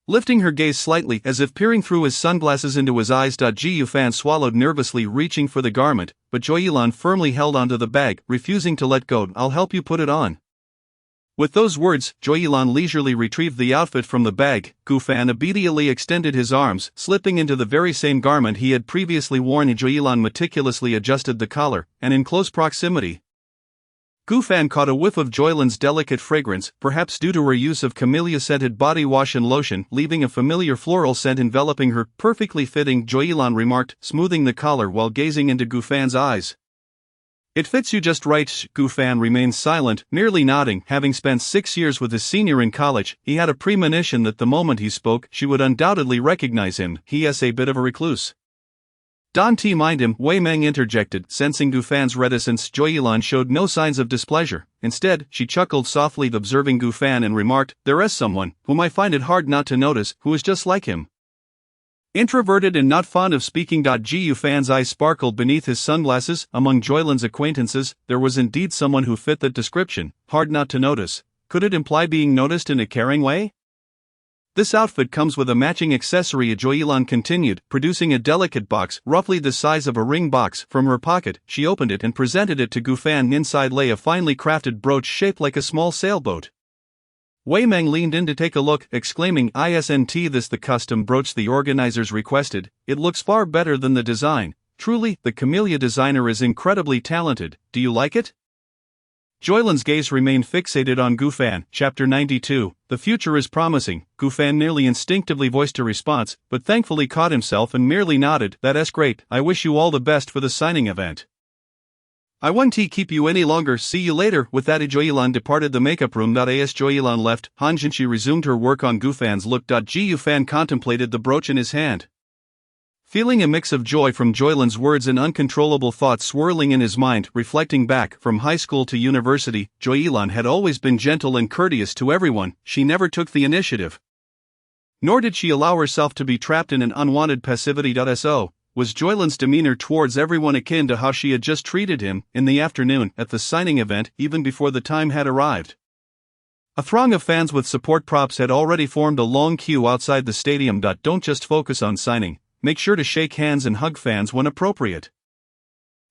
Lifting her gaze slightly as if peering through his sunglasses into his eyes. Ji Yufan swallowed nervously, reaching for the garment, but Joylan firmly held onto the bag, refusing to let go. I'll help you put it on. With those words, Joylan leisurely retrieved the outfit from the bag. Gufan obediently extended his arms, slipping into the very same garment he had previously worn. Joylan meticulously adjusted the collar, and in close proximity, Gufan caught a whiff of Joylan's delicate fragrance, perhaps due to her use of camellia-scented body wash and lotion, leaving a familiar floral scent enveloping her. Perfectly fitting, Joylan remarked, smoothing the collar while gazing into Gufan's eyes. It fits you just right. Gufan remained silent, merely nodding. Having spent 6 years with his senior in college, he had a premonition that the moment he spoke, she would undoubtedly recognize him. He is a bit of a recluse. Don't mind him, Wei Meng interjected. Sensing Gufan's reticence, Joylan showed no signs of displeasure. Instead, she chuckled softly, observing Gufan, and remarked, there is someone, whom I find it hard not to notice, who is just like him. Introverted and not fond of speaking. Gu Fan's eyes sparkled beneath his sunglasses. Among Joyland's acquaintances, there was indeed someone who fit that description. Hard not to notice. Could it imply being noticed in a caring way? This outfit comes with a matching accessory, Joyland continued, producing a delicate box roughly the size of a ring box from her pocket. She opened it and presented it to Gu Fan. Inside lay a finely crafted brooch shaped like a small sailboat. Wei Meng leaned in to take a look, exclaiming, "Isn't this the custom brooch the organizers requested? It looks far better than the design. Truly, the camellia designer is incredibly talented. Do you like it?" Joyland's gaze remained fixated on Gu Fan. Chapter 92. The future is promising. Gu Fan nearly instinctively voiced a response, but thankfully caught himself and merely nodded. "That's great. I wish you all the best for the signing event. I won't keep you any longer. See you later." With that, Joyland departed the makeup room. As Joyland left, Han Jinshi resumed her work on Gu Fan's look. Gu Fan contemplated the brooch in his hand. Feeling a mix of joy from Joyland's words and uncontrollable thoughts swirling in his mind, reflecting back from high school to university, Joyland had always been gentle and courteous to everyone. She never took the initiative. Nor did she allow herself to be trapped in an unwanted passivity. So was Joyland's demeanor towards everyone akin to how she had just treated him in the afternoon at the signing event, even before the time had arrived. A throng of fans with support props had already formed a long queue outside the stadium. Don't just focus on signing, make sure to shake hands and hug fans when appropriate.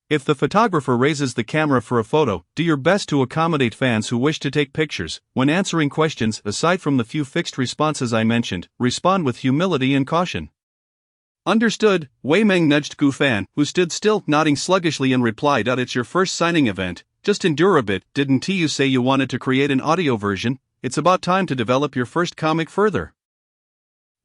If the photographer raises the camera for a photo, do your best to accommodate fans who wish to take pictures. When answering questions, aside from the few fixed responses I mentioned, respond with humility and caution. Understood. Wei Meng nudged Gu Fan, who stood still, nodding sluggishly, and replied, "It's your first signing event. Just endure a bit. Didn't you say you wanted to create an audio version? It's about time to develop your first comic further.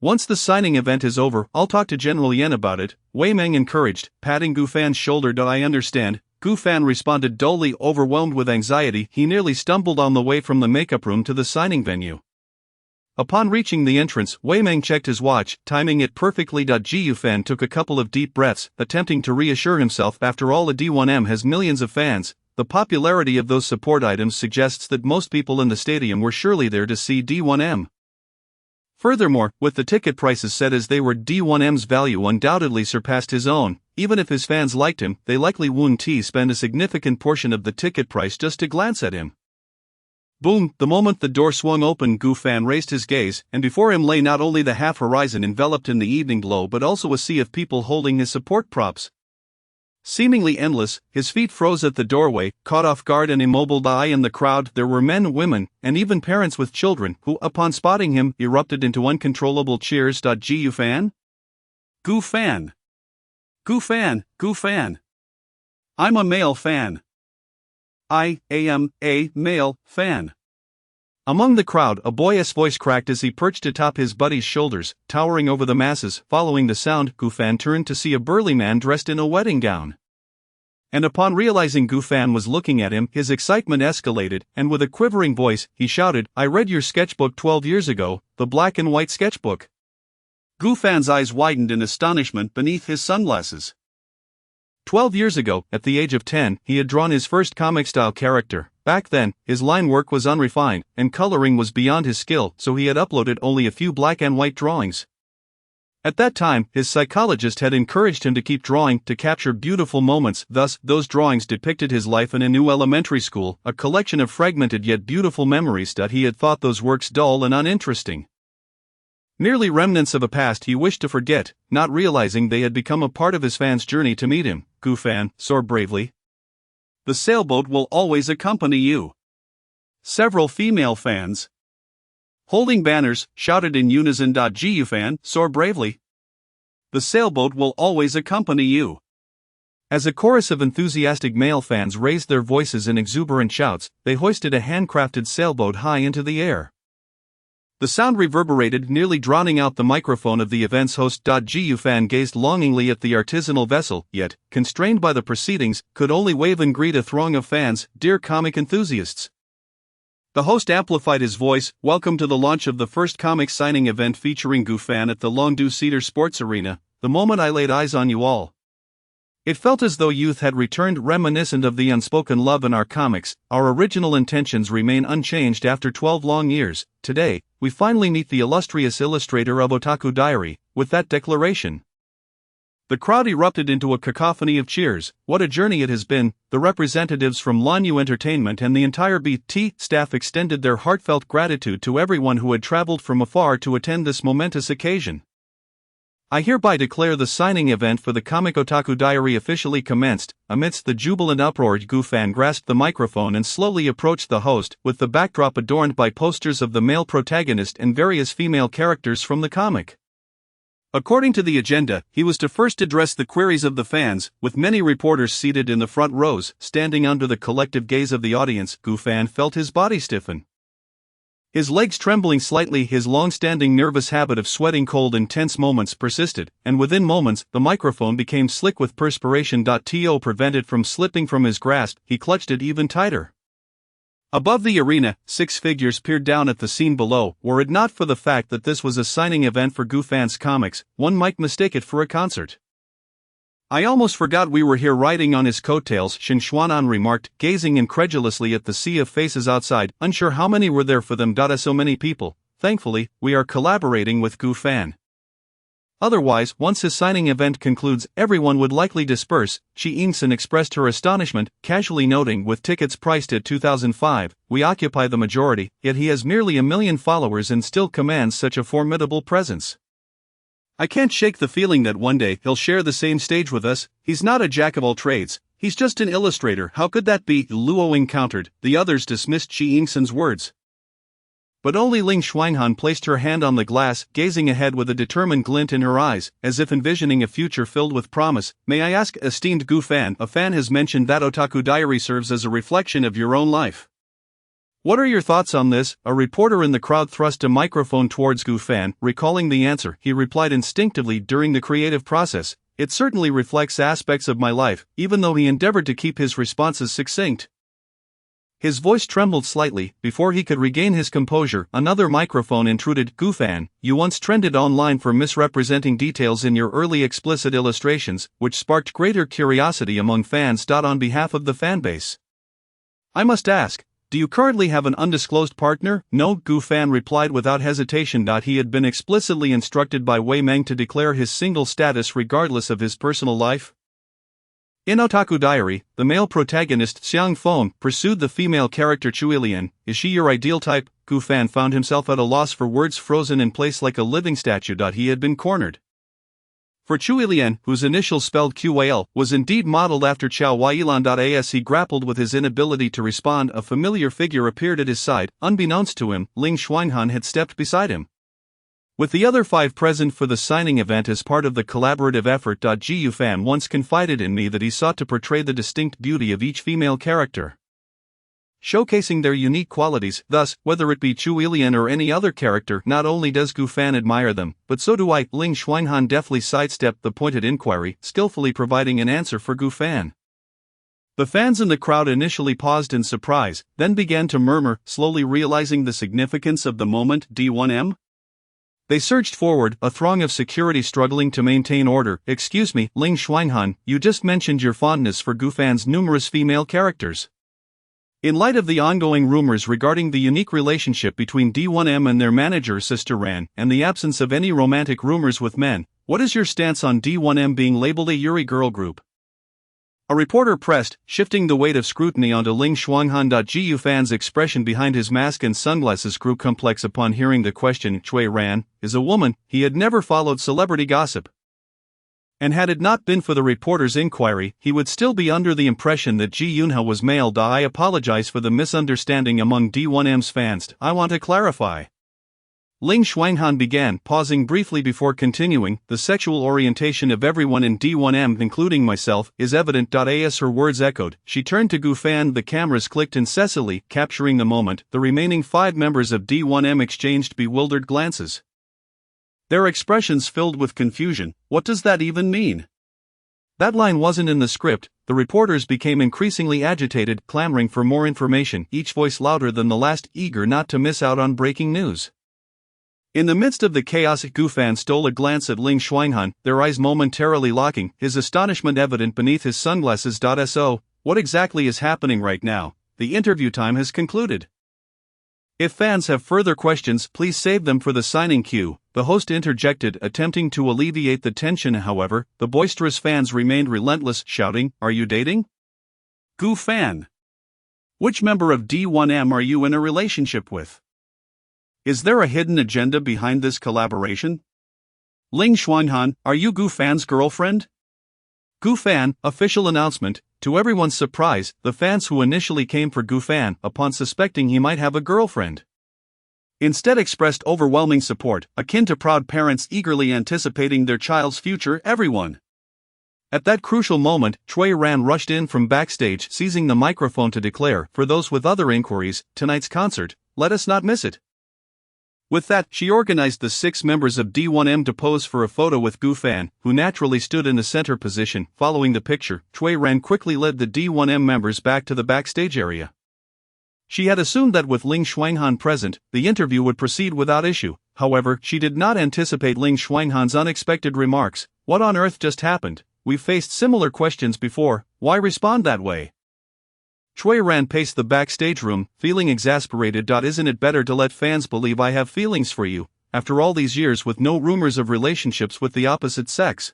Once the signing event is over, I'll talk to General Yen about it," Wei Meng encouraged, patting Gu Fan's shoulder. "I understand." Gu Fan responded dully, overwhelmed with anxiety. He nearly stumbled on the way from the makeup room to the signing venue. Upon reaching the entrance, Wei Meng checked his watch, timing it perfectly. Gu Fan took a couple of deep breaths, attempting to reassure himself. After all, a D1M has millions of fans. The popularity of those support items suggests that most people in the stadium were surely there to see D1M. Furthermore, with the ticket prices set as they were, D1M's value undoubtedly surpassed his own. Even if his fans liked him, they likely wouldn't spend a significant portion of the ticket price just to glance at him. Boom! The moment the door swung open, Gu Fan raised his gaze, and before him lay not only the half-horizon enveloped in the evening glow but also a sea of people holding his support props. Seemingly endless, his feet froze at the doorway, caught off guard and immobile. In the crowd there were men, women, and even parents with children, who, upon spotting him, erupted into uncontrollable cheers. Gu Fan? Gu Fan! Gu Fan! Gu Fan! I'm a male fan. I am a male fan. Among the crowd, a boyish voice cracked as he perched atop his buddy's shoulders, towering over the masses. Following the sound, Gu Fan turned to see a burly man dressed in a wedding gown. And upon realizing Gu Fan was looking at him, his excitement escalated, and with a quivering voice, he shouted, "I read your sketchbook 12 years ago, the black and white sketchbook." Gu Fan's eyes widened in astonishment beneath his sunglasses. 12 years ago, at the age of 10, he had drawn his first comic-style character. Back then, his line work was unrefined, and coloring was beyond his skill, so he had uploaded only a few black and white drawings. At that time, his psychologist had encouraged him to keep drawing to capture beautiful moments. Thus, those drawings depicted his life in a new elementary school, a collection of fragmented yet beautiful memories. He had thought those works dull and uninteresting. Merely remnants of a past he wished to forget, not realizing they had become a part of his fans' journey to meet him. Gu Fan soared bravely. "The sailboat will always accompany you." Several female fans, holding banners, shouted in unison. Gu Fan soared bravely. "The sailboat will always accompany you." As a chorus of enthusiastic male fans raised their voices in exuberant shouts, they hoisted a handcrafted sailboat high into the air. The sound reverberated, nearly drowning out the microphone of the event's host. Gu Fan gazed longingly at the artisanal vessel, yet, constrained by the proceedings, could only wave and greet a throng of fans, dear comic enthusiasts. The host amplified his voice, "Welcome to the launch of the first comic signing event featuring Gu Fan at the Longdu Cedar Sports Arena. The moment I laid eyes on you all, It felt as though youth had returned, reminiscent of the unspoken love in our comics. Our original intentions remain unchanged after 12 long years. Today, we finally meet the illustrious illustrator of Otaku Diary. With that declaration, the crowd erupted into a cacophony of cheers. What a journey it has been. The representatives from Lanyu Entertainment and the entire BT staff extended their heartfelt gratitude to everyone who had traveled from afar to attend this momentous occasion. I hereby declare the signing event for the comic Otaku Diary officially commenced. Amidst the jubilant uproar, Gufan grasped the microphone and slowly approached the host, with the backdrop adorned by posters of the male protagonist and various female characters from the comic. According to the agenda, he was to first address the queries of the fans, with many reporters seated in the front rows. Standing under the collective gaze of the audience, Gufan felt his body stiffen. His legs trembling slightly. His long-standing nervous habit of sweating cold in tense moments persisted, and within moments, the microphone became slick with perspiration. To prevent it from slipping from his grasp, he clutched it even tighter. Above the arena, 6 figures peered down at the scene below. Were it not for the fact that this was a signing event for Gufan's comics, one might mistake it for a concert. I almost forgot we were here riding on his coattails, Shin Xuanan remarked, gazing incredulously at the sea of faces outside, unsure how many were there for them. So many people. Thankfully, we are collaborating with Gufan. Otherwise, once his signing event concludes, everyone would likely disperse. Chi Ingsen expressed her astonishment, casually noting, with tickets priced at 2005, we occupy the majority, yet he has merely 1 million followers and still commands such a formidable presence. I can't shake the feeling that one day he'll share the same stage with us. He's not a jack of all trades, he's just an illustrator. How could that be? Luo countered. The others dismissed Chi Ingsen's words. But only Ling Xuanhan placed her hand on the glass, gazing ahead with a determined glint in her eyes, as if envisioning a future filled with promise. May I ask, esteemed Gufan, a fan has mentioned that Otaku Diary serves as a reflection of your own life. What are your thoughts on this? A reporter in the crowd thrust a microphone towards Gufan. Recalling the answer, he replied instinctively during the creative process, it certainly reflects aspects of my life, even though he endeavored to keep his responses succinct. His voice trembled slightly. Before he could regain his composure, another microphone intruded. Gufan, you once trended online for misrepresenting details in your early explicit illustrations, which sparked greater curiosity among fans. On behalf of the fanbase, I must ask, do you currently have an undisclosed partner? No, Gufan replied without hesitation. He had been explicitly instructed by Wei Meng to declare his single status regardless of his personal life. In Otaku Diary, the male protagonist Xiang Feng pursued the female character Chuilian. Is she your ideal type? Gufan found himself at a loss for words, frozen in place like a living statue. He had been cornered. For Chuilian, whose initials spelled QYL, was indeed modeled after Chao Weilan. As he grappled with his inability to respond, a familiar figure appeared at his side. Unbeknownst to him, Ling Xuanhan had stepped beside him. With the other 5 present for the signing event as part of the collaborative effort. Gufan once confided in me that he sought to portray the distinct beauty of each female character, showcasing their unique qualities. Thus, whether it be Chuilian or any other character, not only does Gufan admire them, but so do I. Ling Xuanhan deftly sidestepped the pointed inquiry, skillfully providing an answer for Gufan. The fans in the crowd initially paused in surprise, then began to murmur, slowly realizing the significance of the moment. D1M? They surged forward, a throng of security struggling to maintain order. Excuse me, Ling Xuanhan, you just mentioned your fondness for Gufan's numerous female characters. In light of the ongoing rumors regarding the unique relationship between D1M and their manager Sister Ran, and the absence of any romantic rumors with men, what is your stance on D1M being labeled a Yuri girl group? A reporter pressed, shifting the weight of scrutiny onto Ling Xuanhan. Gufan's expression behind his mask and sunglasses grew complex upon hearing the question. Chui Ran is a woman. He had never followed celebrity gossip, and had it not been for the reporter's inquiry, he would still be under the impression that Ji Yunha was male. I apologize for the misunderstanding among D1M's fans. I want to clarify. Ling Xuanhan began, pausing briefly before continuing. The sexual orientation of everyone in D1M, including myself, is evident. As her words echoed, she turned to Gufan. The cameras clicked incessantly, capturing the moment. The remaining 5 members of D1M exchanged bewildered glances, their expressions filled with confusion. What does that even mean? That line wasn't in the script. The reporters became increasingly agitated, clamoring for more information, each voice louder than the last, eager not to miss out on breaking news. In the midst of the chaos, Gu Fan stole a glance at Ling Xuanhan, their eyes momentarily locking, his astonishment evident beneath his sunglasses. So, what exactly is happening right now? The interview time has concluded. If fans have further questions, please save them for the signing queue, the host interjected, attempting to alleviate the tension. However, the boisterous fans remained relentless, shouting, "Are you dating? Gu Fan? Which member of D1M are you in a relationship with? Is there a hidden agenda behind this collaboration? Ling Xuanhan, are you Gu Fan's girlfriend?" Gu Fan, official announcement. To everyone's surprise, the fans who initially came for Gu Fan upon suspecting he might have a girlfriend, instead expressed overwhelming support, akin to proud parents eagerly anticipating their child's future. Everyone. At that crucial moment, Chui Ran rushed in from backstage, seizing the microphone to declare, for those with other inquiries, tonight's concert, let us not miss it. With that, she organized the 6 members of D1M to pose for a photo with Gu Fan, who naturally stood in the center position. Following the picture, Chui Ran quickly led the D1M members back to the backstage area. She had assumed that with Ling Xuanhan present, the interview would proceed without issue. However, she did not anticipate Ling Xuanhan's unexpected remarks. "What on earth just happened? We've faced similar questions before, why respond that way?" Chui Ran paced the backstage room, feeling exasperated. "Isn't it better to let fans believe I have feelings for you, after all these years with no rumors of relationships with the opposite sex?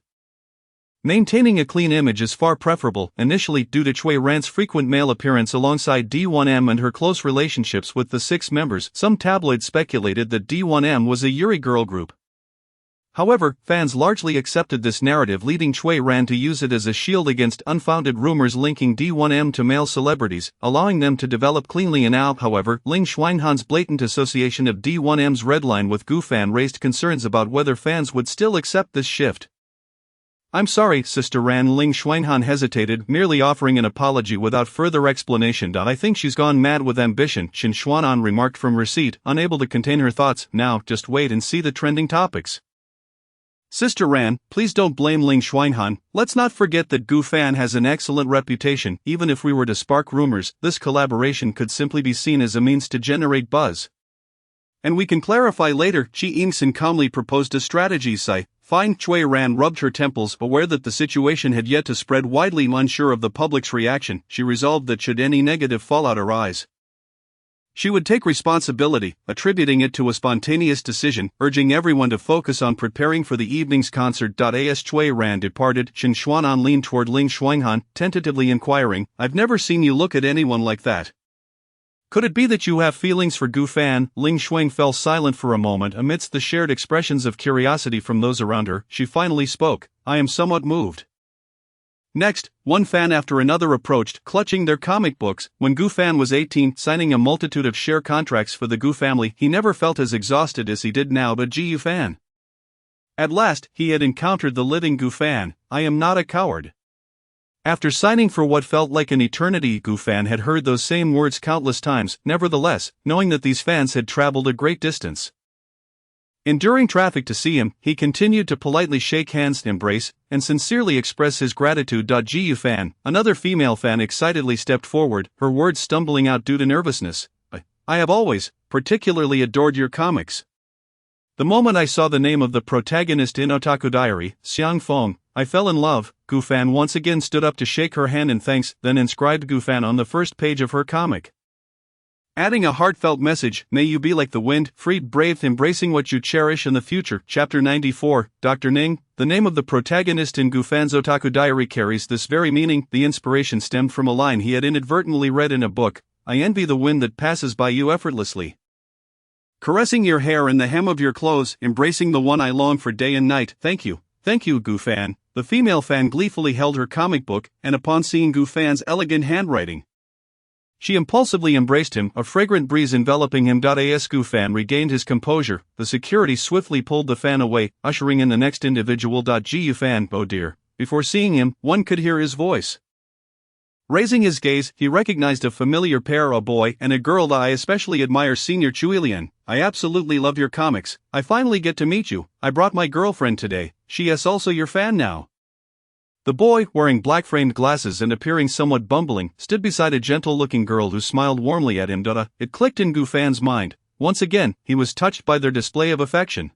Maintaining a clean image is far preferable." Initially, due to Chui Ran's frequent male appearance alongside D1M and her close relationships with the 6 members, some tabloids speculated that D1M was a Yuri girl group. However, fans largely accepted this narrative, leading Chui Ran to use it as a shield against unfounded rumors linking D1M to male celebrities, allowing them to develop cleanly and out. However, Ling Xuanhan's blatant association of D1M's Redline with Gu Fan raised concerns about whether fans would still accept this shift. "I'm sorry, Sister Ran." Ling Xuanhan hesitated, merely offering an apology without further explanation. "I think she's gone mad with ambition," Qin Xuanan remarked from her seat, unable to contain her thoughts. "Now, just wait and see the trending topics." "Sister Ran, please don't blame Ling Xuanhan. Let's not forget that Gu Fan has an excellent reputation. Even if we were to spark rumors, this collaboration could simply be seen as a means to generate buzz. And we can clarify later." Qi Yingxin calmly proposed a strategy. Fine. Chui Ran rubbed her temples, aware that the situation had yet to spread widely. Unsure of the public's reaction, she resolved that should any negative fallout arise, she would take responsibility, attributing it to a spontaneous decision, urging everyone to focus on preparing for the evening's concert. As Chui Ran departed, Qin Xuanan leaned toward Ling Xuanhan, tentatively inquiring, "I've never seen you look at anyone like that. Could it be that you have feelings for Gu Fan?" Ling Xuan fell silent for a moment amidst the shared expressions of curiosity from those around her. She finally spoke, "I am somewhat moved." Next, one fan after another approached, clutching their comic books. When Gu Fan was 18, signing a multitude of share contracts for the Gu family, he never felt as exhausted as he did now. But Gu Fan. At last, he had encountered the living Gu Fan. "I am not a coward." After signing for what felt like an eternity, Gu Fan had heard those same words countless times. Nevertheless, knowing that these fans had traveled a great distance, enduring traffic to see him, he continued to politely shake hands, embrace, and sincerely express his gratitude. Gu Fan, another female fan, excitedly stepped forward, her words stumbling out due to nervousness. I have always, particularly adored your comics. The moment I saw the name of the protagonist in Otaku Diary, Xiang Feng, I fell in love." Gu Fan once again stood up to shake her hand in thanks, then inscribed Gu Fan on the first page of her comic, adding a heartfelt message, "May you be like the wind, free, brave, embracing what you cherish in the future." Chapter 94, Dr. Ning, the name of the protagonist in Gu Fan's Otaku Diary, carries this very meaning. The inspiration stemmed from a line he had inadvertently read in a book, "I envy the wind that passes by you effortlessly, caressing your hair and the hem of your clothes, embracing the one I long for day and night." Thank you, Gu Fan." The female fan gleefully held her comic book, and upon seeing Gu Fan's elegant handwriting, she impulsively embraced him, a fragrant breeze enveloping him. As Gu Fan regained his composure, the security swiftly pulled the fan away, ushering in the next individual. Gu Fan, "Oh dear." Before seeing him, one could hear his voice. Raising his gaze, he recognized a familiar pair, a boy and a girl. "I especially admire Senior Chuilian. I absolutely love your comics. I finally get to meet you. I brought my girlfriend today. She is also your fan now." The boy, wearing black-framed glasses and appearing somewhat bumbling, stood beside a gentle-looking girl who smiled warmly at him. It clicked in Gu Fan's mind. once again, he was touched by their display of affection.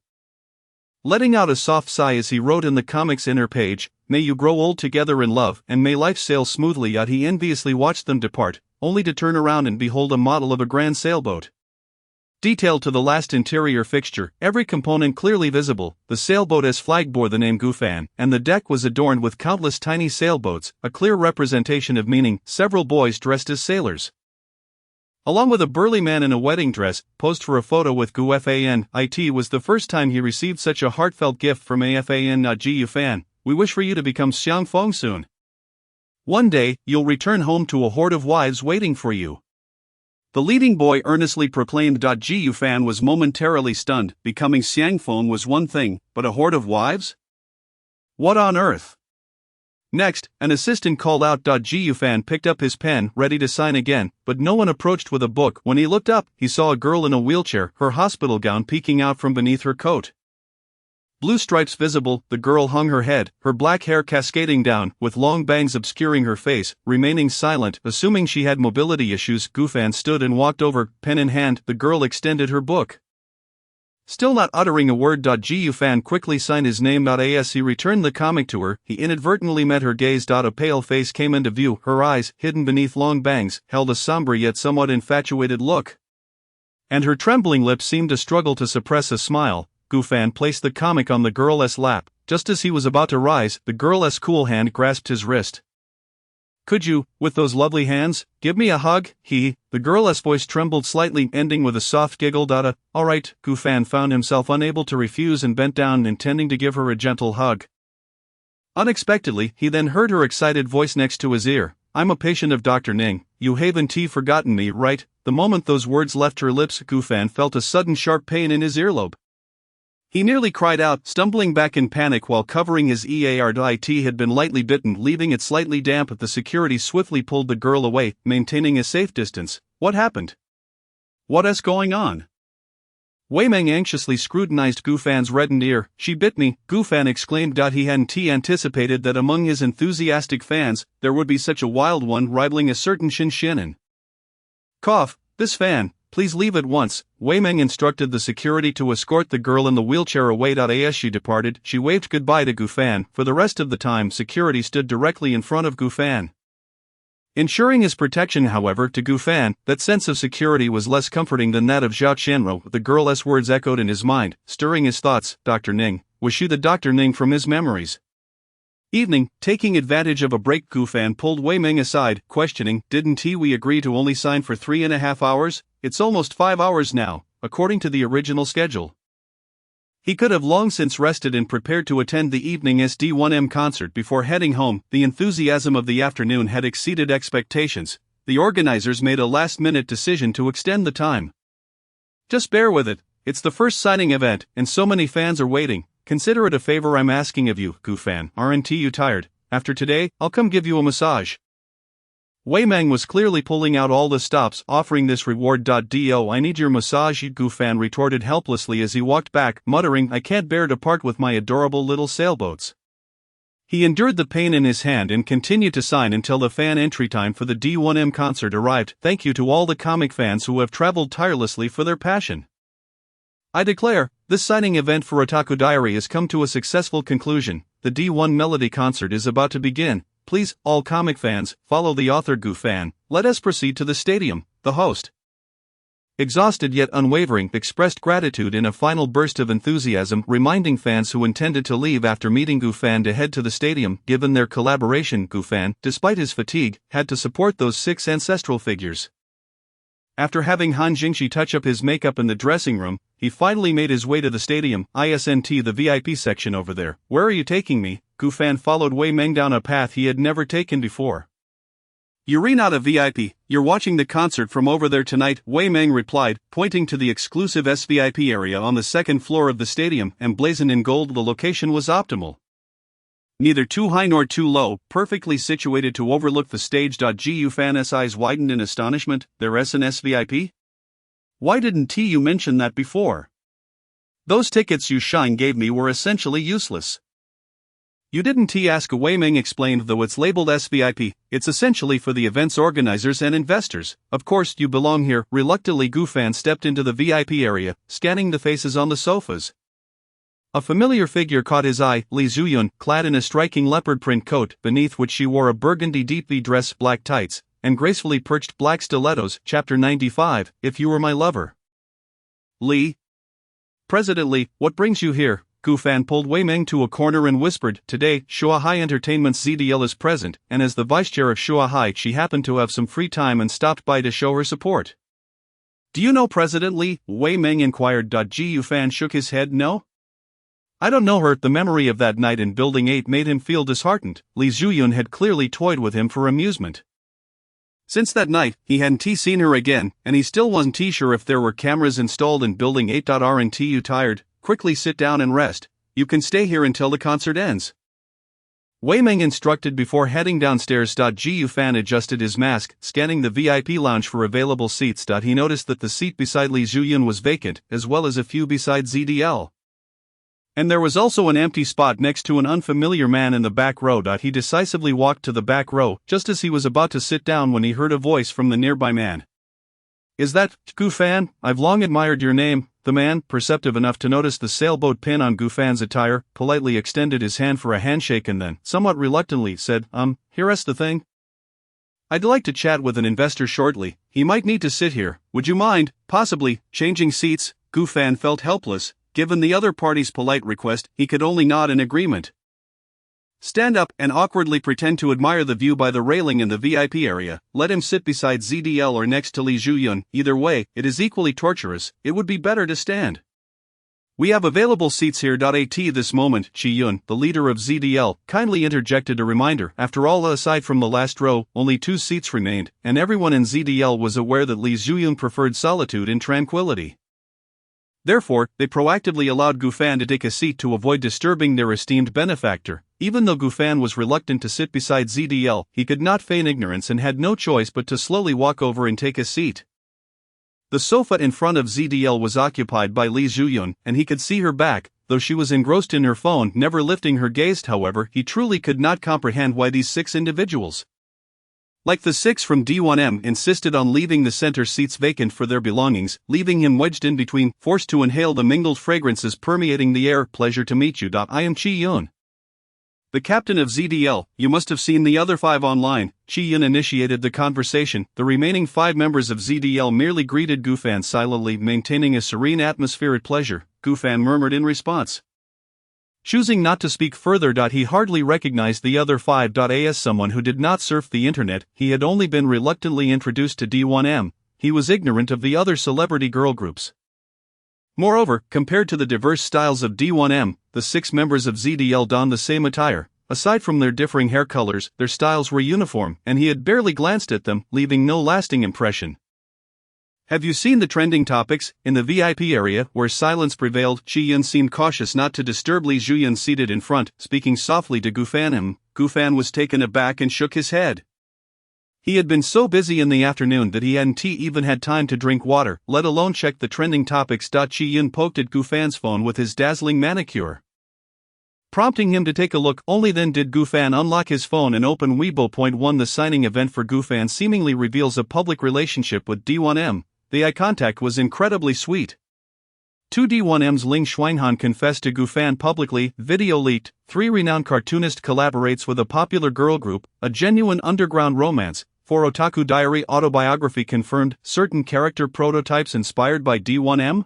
Letting out a soft sigh as he wrote in the comic's inner page, "May you grow old together in love, and may life sail smoothly out," he enviously watched them depart, only to turn around and behold a model of a grand sailboat. Detailed to the last interior fixture, every component clearly visible, the sailboat's flag bore the name Gufan, and the deck was adorned with countless tiny sailboats, a clear representation of meaning, several boys dressed as sailors. Along with a burly man in a wedding dress, posed for a photo with Gufan. It was the first time he received such a heartfelt gift from Gufan. "We wish for you to become Xiang Feng soon. One day, you'll return home to a horde of wives waiting for you." The leading boy earnestly proclaimed. Gufan was momentarily stunned. Becoming Xiang Feng was one thing, but a horde of wives? What on earth? Next, an assistant called out. Gufan picked up his pen, ready to sign again, but no one approached with a book. When he looked up, he saw a girl in a wheelchair, her hospital gown peeking out from beneath her coat. Blue stripes visible, the girl hung her head, her black hair cascading down, with long bangs obscuring her face. Remaining silent, assuming she had mobility issues, Gufan stood and walked over, pen in hand. The girl extended her book. Still not uttering a word, Gufan quickly signed his name. As he returned the comic to her, he inadvertently met her gaze. A pale face came into view, her eyes, hidden beneath long bangs, held a somber yet somewhat infatuated look. And her trembling lips seemed to struggle to suppress a smile. Gufan placed the comic on the girl's lap. Just as he was about to rise, the girl's cool hand grasped his wrist. "Could you, with those lovely hands, give me a hug?" The girl's voice trembled slightly, ending with a soft giggle. "All right." Gufan found himself unable to refuse and bent down, intending to give her a gentle hug. Unexpectedly, he then heard her excited voice next to his ear. "I'm a patient of Dr. Ning. You haven't forgotten me, right?" The moment those words left her lips, Gufan felt a sudden sharp pain in his earlobe. He nearly cried out, stumbling back in panic while covering his ear. It had been lightly bitten, leaving it slightly damp. The security swiftly pulled the girl away, maintaining a safe distance. "What happened? What's going on?" Wei Meng anxiously scrutinized Gufan's reddened ear. "She bit me," Gufan exclaimed. He hadn't anticipated that among his enthusiastic fans, there would be such a wild one rivaling a certain Shin Shinin. "Cough, this fan. Please leave at once." Wei Meng instructed the security to escort the girl in the wheelchair away. As she departed, she waved goodbye to Gufan. For the rest of the time, security stood directly in front of Gufan, ensuring his protection. However, to Gufan, that sense of security was less comforting than that of Zhao Qianro. The girl's words echoed in his mind, stirring his thoughts. Dr. Ning. Was she the Dr. Ning from his memories? Evening, taking advantage of a break, Gufan pulled Wei Meng aside, questioning, "Didn't we agree to only sign for 3.5 hours? It's almost 5 hours now, according to the original schedule." He could have long since rested and prepared to attend the evening SD1M concert before heading home. The enthusiasm of the afternoon had exceeded expectations. The organizers made a last-minute decision to extend the time. "Just bear with it, it's the first signing event, and so many fans are waiting. Consider it a favor I'm asking of you, Gufan. Aren't you tired? After today, I'll come give you a massage." Wei Meng was clearly pulling out all the stops, offering this reward. "I need your massage," Gufan retorted helplessly as he walked back, muttering, "I can't bear to part with my adorable little sailboats." He endured the pain in his hand and continued to sign until the fan entry time for the D1M concert arrived. "Thank you to all the comic fans who have traveled tirelessly for their passion. I declare, this signing event for Otaku Diary has come to a successful conclusion. The D1 Melody concert is about to begin. Please, all comic fans, follow the author Gufan. Let us proceed to the stadium." The host, exhausted yet unwavering, expressed gratitude in a final burst of enthusiasm, reminding fans who intended to leave after meeting Gufan to head to the stadium. Given their collaboration, Gufan, despite his fatigue, had to support those 6 ancestral figures. After having Han Jingxi touch up his makeup in the dressing room, he finally made his way to the stadium. "Isn't the VIP section over there? Where are you taking me?" Gufan followed Wei Meng down a path he had never taken before. "You're not a VIP, you're watching the concert from over there tonight," Wei Meng replied, pointing to the exclusive SVIP area on the second floor of the stadium, emblazoned in gold. The location was optimal. Neither too high nor too low, perfectly situated to overlook the stage. Gufan's eyes widened in astonishment. "There's an SVIP? Why didn't you mention that before? Those tickets you gave me were essentially useless." You didn't ask, Wei Ming explained, though it's labeled SVIP, it's essentially for the event's organizers and investors. Of course you belong here. Reluctantly Gu Fan stepped into the VIP area, scanning the faces on the sofas. A familiar figure caught his eye, Li Zuyun, clad in a striking leopard print coat, beneath which she wore a burgundy deeply dressed black tights, and gracefully perched black stilettos. Chapter 95, If You Were My Lover. Li. President Li, what brings you here? Gu Fan pulled Wei Ming to a corner and whispered, today, Shuahai Entertainment's ZDL is present, and as the vice chair of Shuahai she happened to have some free time and stopped by to show her support. Do you know President Li? Wei Ming inquired. Gu Fan shook his head. No? I don't know her. The memory of that night in Building 8 made him feel disheartened. Li Zuyun had clearly toyed with him for amusement. Since that night, he hadn't seen her again, and he still wasn't sure if there were cameras installed in Building 8. Aren't you tired? Quickly sit down and rest. You can stay here until the concert ends. Wei Ming instructed before heading downstairs. Gu Fan adjusted his mask, scanning the VIP lounge for available seats. He noticed that the seat beside Li Zuyun was vacant, as well as a few beside ZDL. And there was also an empty spot next to an unfamiliar man in the back row. He decisively walked to the back row, just as he was about to sit down when he heard a voice from the nearby man. Is that Gu Fan? I've long admired your name. The man, perceptive enough to notice the sailboat pin on Gu Fan's attire, politely extended his hand for a handshake and then, somewhat reluctantly, said, here's the thing. I'd like to chat with an investor shortly. He might need to sit here. Would you mind, possibly, changing seats? Gu Fan felt helpless. Given the other party's polite request, he could only nod in agreement. Stand up and awkwardly pretend to admire the view by the railing in the VIP area. Let him sit beside ZDL or next to Li Zuyun. Either way, it is equally torturous. It would be better to stand. We have available seats here. At this moment, Chi Yun, the leader of ZDL, kindly interjected a reminder. After all, aside from the last row, only 2 seats remained, and everyone in ZDL was aware that Li Zuyun preferred solitude and tranquility. Therefore, they proactively allowed Gu Fan to take a seat to avoid disturbing their esteemed benefactor. Even though Gu Fan was reluctant to sit beside ZDL, he could not feign ignorance and had no choice but to slowly walk over and take a seat. The sofa in front of ZDL was occupied by Li Zuyun, and he could see her back, though she was engrossed in her phone, never lifting her gaze. However, he truly could not comprehend why these 6 individuals, like the 6 from D1M, insisted on leaving the center seats vacant for their belongings, leaving him wedged in between, forced to inhale the mingled fragrances permeating the air. Pleasure to meet you. I am Chi Yun, the captain of ZDL. You must have seen the other 5 online. Chi Yun initiated the conversation. The remaining 5 members of ZDL merely greeted Gu Fan silently, maintaining a serene atmosphere. At pleasure, Gu Fan murmured in response. Choosing not to speak further. He hardly recognized the other 5. As someone who did not surf the internet, he had only been reluctantly introduced to D1M. He was ignorant of the other celebrity girl groups. Moreover, compared to the diverse styles of D1M, the 6 members of ZDL donned the same attire. Aside from their differing hair colors, their styles were uniform, and he had barely glanced at them, leaving no lasting impression. Have you seen the trending topics? In the VIP area, where silence prevailed, Chi Yun seemed cautious not to disturb Li Zuyun seated in front, speaking softly to Gu Fan. Gu Fan was taken aback and shook his head. He had been so busy in the afternoon that he hadn't even had time to drink water, let alone check the trending topics. Chi Yun poked at Gu Fan's phone with his dazzling manicure, prompting him to take a look. Only then did Gu Fan unlock his phone and open Weibo.1. The signing event for Gu Fan seemingly reveals a public relationship with D1M. The eye contact was incredibly sweet. 2D1M's Ling Xuanhan confessed to Gu Fan publicly. Video leaked. 3 renowned cartoonist collaborates with a popular girl group, a genuine underground romance. 4 Otaku Diary autobiography confirmed. Certain character prototypes inspired by D1M.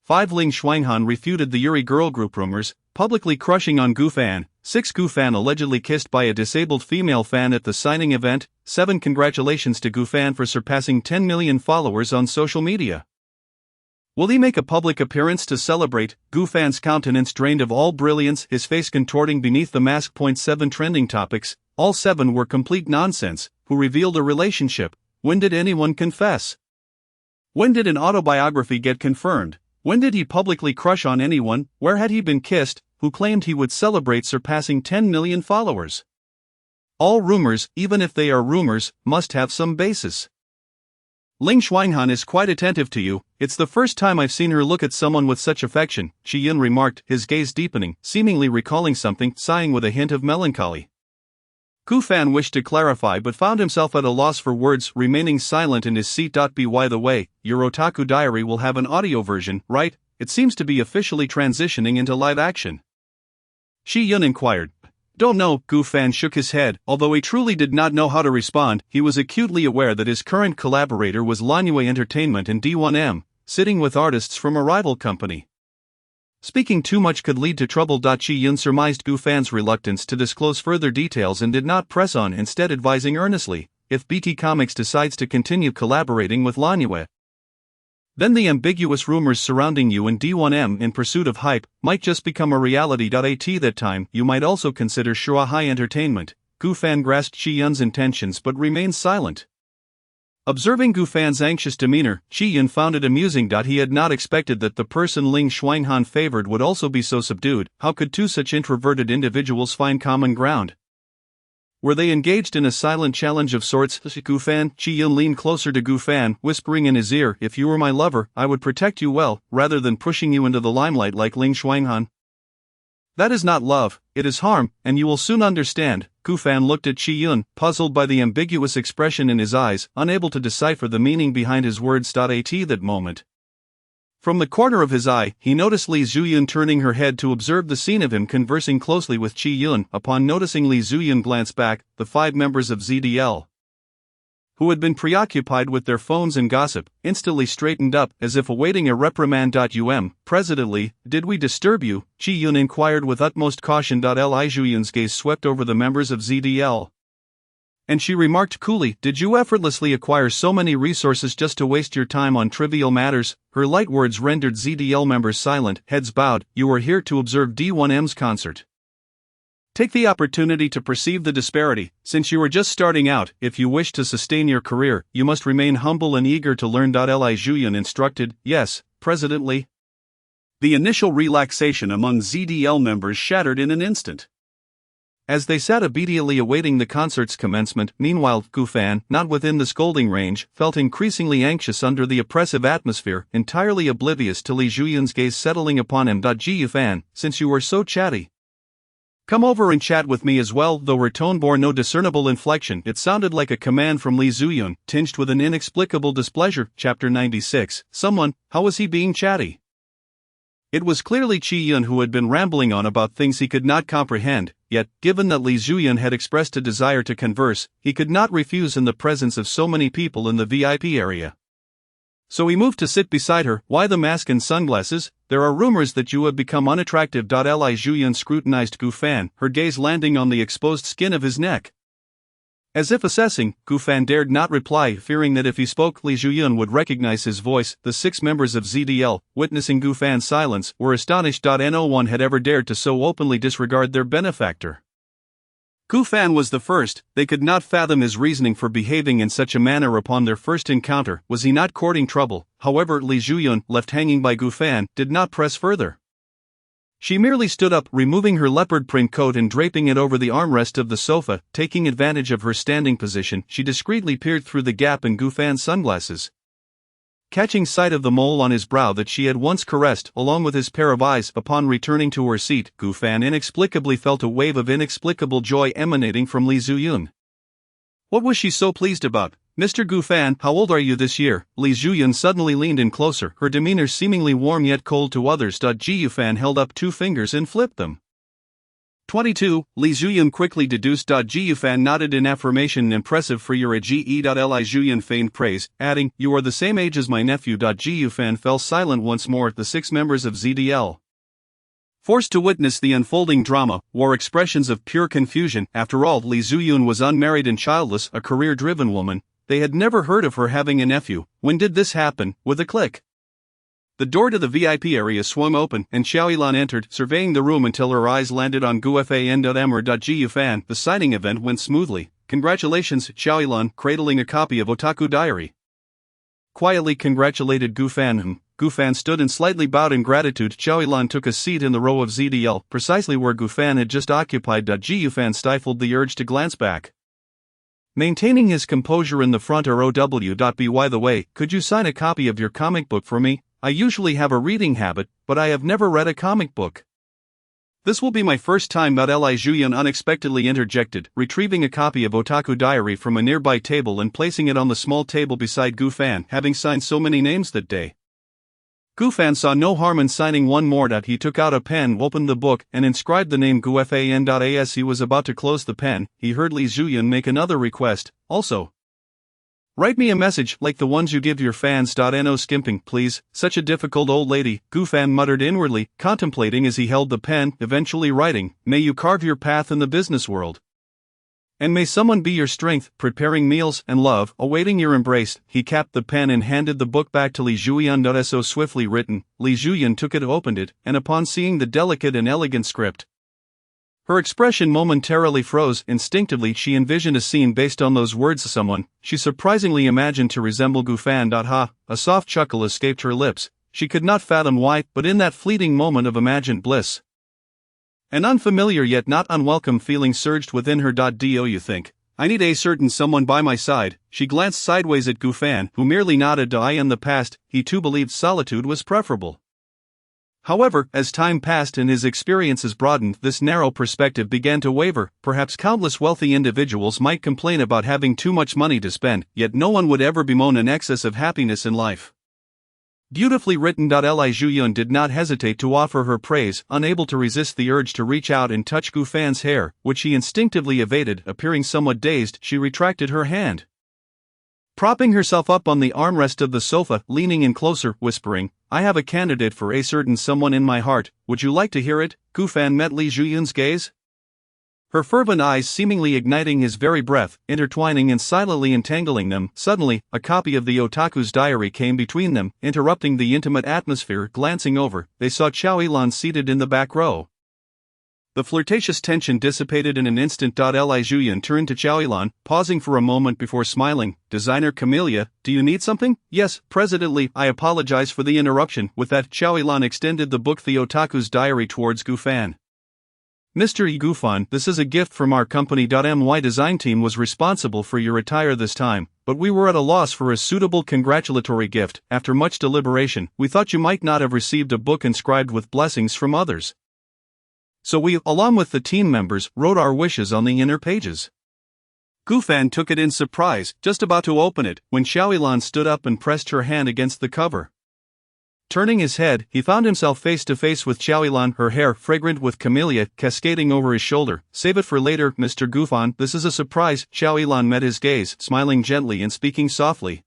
5 Ling Xuanhan refuted the Yuri girl group rumors, publicly crushing on Gu Fan. 6 Gu Fan allegedly kissed by a disabled female fan at the signing event. 7 Congratulations to Gu Fan for surpassing 10 million followers on social media. Will he make a public appearance to celebrate? Gu Fan's countenance drained of all brilliance, his face contorting beneath the mask. 7 Trending topics, all 7 were complete nonsense. Who revealed a relationship? When did anyone confess? When did an autobiography get confirmed? When did he publicly crush on anyone? Where had he been kissed? Who claimed he would celebrate surpassing 10 million followers? All rumors, even if they are rumors, must have some basis. Ling Xuanhan is quite attentive to you. It's the first time I've seen her look at someone with such affection, Qi Yun remarked, his gaze deepening, seemingly recalling something, sighing with a hint of melancholy. Gu Fan wished to clarify but found himself at a loss for words, remaining silent in his seat. By the way, your otaku diary will have an audio version, right? It seems to be officially transitioning into live action. Qi Yun inquired. Don't know, Gu Fan shook his head. Although he truly did not know how to respond, he was acutely aware that his current collaborator was Lanyue Entertainment and D1M, sitting with artists from a rival company. Speaking too much could lead to trouble. Qi Yun surmised Gu Fan's reluctance to disclose further details and did not press on, instead advising earnestly, if BT Comics decides to continue collaborating with Lanyue, then the ambiguous rumors surrounding you and D1M in pursuit of hype might just become a reality. At that time, you might also consider Shuahai Entertainment. Gu Fan grasped Qi Yun's intentions but remained silent. Observing Gu Fan's anxious demeanor, Qi Yun found it amusing. He had not expected that the person Ling Xuanhan favored would also be so subdued. How could two such introverted individuals find common ground? Were they engaged in a silent challenge of sorts? Gu Fan, Qi Yun leaned closer to Gu Fan, whispering in his ear, if you were my lover, I would protect you well, rather than pushing you into the limelight like Ling Xuanhan. That is not love, it is harm, and you will soon understand. Gu Fan looked at Qi Yun, puzzled by the ambiguous expression in his eyes, unable to decipher the meaning behind his words. At that moment, from the corner of his eye, he noticed Li Zuyun turning her head to observe the scene of him conversing closely with Qi Yun. Upon noticing Li Zuyun glance back, the 5 members of ZDL, who had been preoccupied with their phones and gossip, instantly straightened up, as if awaiting a reprimand. President Li, did we disturb you? Qi Yun inquired with utmost caution. Li Zuyun's gaze swept over the members of ZDL, and she remarked coolly, did you effortlessly acquire so many resources just to waste your time on trivial matters? Her light words rendered ZDL members silent, heads bowed. You are here to observe D1M's concert. Take the opportunity to perceive the disparity. Since you are just starting out, if you wish to sustain your career, you must remain humble and eager to learn. Li Zuyun instructed. Yes, President Li. The initial relaxation among ZDL members shattered in an instant, as they sat obediently awaiting the concert's commencement. Meanwhile, Gu Fan, not within the scolding range, felt increasingly anxious under the oppressive atmosphere, entirely oblivious to Li Zuyun's gaze settling upon him. Gu Fan, since you are so chatty, come over and chat with me as well. Though her tone bore no discernible inflection, it sounded like a command from Li Zuyun, tinged with an inexplicable displeasure. Chapter 96. Someone, how was he being chatty? It was clearly Qi Yun who had been rambling on about things he could not comprehend, yet, given that Li Zuyun had expressed a desire to converse, he could not refuse in the presence of so many people in the VIP area. So he moved to sit beside her. Why the mask and sunglasses? There are rumors that you have become unattractive. Li Zuyun scrutinized Gu Fan, her gaze landing on the exposed skin of his neck. As if assessing, Gu Fan dared not reply, fearing that if he spoke Li Zuyun would recognize his voice. The 6 members of ZDL, witnessing Gu Fan's silence, were astonished. No one had ever dared to so openly disregard their benefactor. Gu Fan was the first. They could not fathom his reasoning for behaving in such a manner upon their first encounter. Was he not courting trouble? However, Li Zuyun, left hanging by Gu Fan, did not press further. She merely stood up, removing her leopard print coat and draping it over the armrest of the sofa. Taking advantage of her standing position, she discreetly peered through the gap in Gu Fan's sunglasses. Catching sight of the mole on his brow that she had once caressed, along with his pair of eyes, upon returning to her seat, Gu Fan inexplicably felt a wave of inexplicable joy emanating from Li Zuyun. What was she so pleased about? Mr. Gu Fan, how old are you this year? Li Zuyun suddenly leaned in closer, her demeanor seemingly warm yet cold to others. Gu Fan held up 2 fingers and flipped them. 22, Li Zuyun quickly deduced. Gu Fan nodded in affirmation. Impressive for your age. Li Zuyun feigned praise, adding, you are the same age as my nephew. Gu Fan fell silent once more. The 6 members of ZDL, forced to witness the unfolding drama, wore expressions of pure confusion. After all, Li Zuyun was unmarried and childless, a career-driven woman. They had never heard of her having a nephew. When did this happen? With a click, the door to the VIP area swung open, and Xiaoyilan entered, surveying the room until her eyes landed on Gu Fan. Gu Fan, the signing event went smoothly. Congratulations, Xiaoyilan, cradling a copy of Otaku Diary, quietly congratulated Gu Fan. Gu Fan stood and slightly bowed in gratitude. Xiaoyilan took a seat in the row of ZDL, precisely where Gu Fan had just occupied. Gu Fan stifled the urge to glance back. Maintaining his composure in the front or OW.By the way, could you sign a copy of your comic book for me? I usually have a reading habit, but I have never read a comic book. This will be my first time. Li Julian unexpectedly interjected, retrieving a copy of Otaku Diary from a nearby table and placing it on the small table beside Gu Fan, having signed so many names that day. Gu Fan saw no harm in signing one more. He took out a pen, opened the book, and inscribed the name Gu Fan. As he was about to close the pen, he heard Li Julian make another request, also. Write me a message like the ones you give your fans. No skimping, please, such a difficult old lady, Gu Fan muttered inwardly, contemplating as he held the pen, eventually writing, may you carve your path in the business world. And may someone be your strength, preparing meals and love, awaiting your embrace. He capped the pen and handed the book back to Li Julian. So swiftly written, Li Julian took it, opened it, and upon seeing the delicate and elegant script, her expression momentarily froze. Instinctively she envisioned a scene based on those words. Someone she surprisingly imagined to resemble Gu Fan. Ha! A soft chuckle escaped her lips. She could not fathom why, but in that fleeting moment of imagined bliss, an unfamiliar yet not unwelcome feeling surged within her. Do you think I need a certain someone by my side? She glanced sideways at Gu Fan, who merely nodded. In the past, he too believed solitude was preferable. However, as time passed and his experiences broadened, this narrow perspective began to waver. Perhaps countless wealthy individuals might complain about having too much money to spend, yet no one would ever bemoan an excess of happiness in life. Beautifully written. Li Julian did not hesitate to offer her praise, unable to resist the urge to reach out and touch Gu Fan's hair, which he instinctively evaded. Appearing somewhat dazed, she retracted her hand. Propping herself up on the armrest of the sofa, leaning in closer, whispering, I have a candidate for a certain someone in my heart, would you like to hear it? Gu Fan met Li Julian's gaze, her fervent eyes seemingly igniting his very breath, intertwining and silently entangling them. Suddenly, a copy of the otaku's diary came between them, interrupting the intimate atmosphere. Glancing over, they saw Chao Ilan seated in the back row. The flirtatious tension dissipated in an instant. Li Julian turned to Chao Ilan, pausing for a moment before smiling. Designer Camellia, do you need something? Yes, President Li, I apologize for the interruption. With that, Chao Ilan extended the book The Otaku's Diary towards Gu Fan. Mr. Gu Fan, this is a gift from our company. My design team was responsible for your attire this time, but we were at a loss for a suitable congratulatory gift. After much deliberation, we thought you might not have received a book inscribed with blessings from others. So we, along with the team members, wrote our wishes on the inner pages. Gu Fan took it in surprise, just about to open it, when Chao Ilan stood up and pressed her hand against the cover. Turning his head, he found himself face to face with Chao Ilan, her hair, fragrant with camellia, cascading over his shoulder. Save it for later, Mr. Gu Fan, this is a surprise. Chao Ilan met his gaze, smiling gently and speaking softly.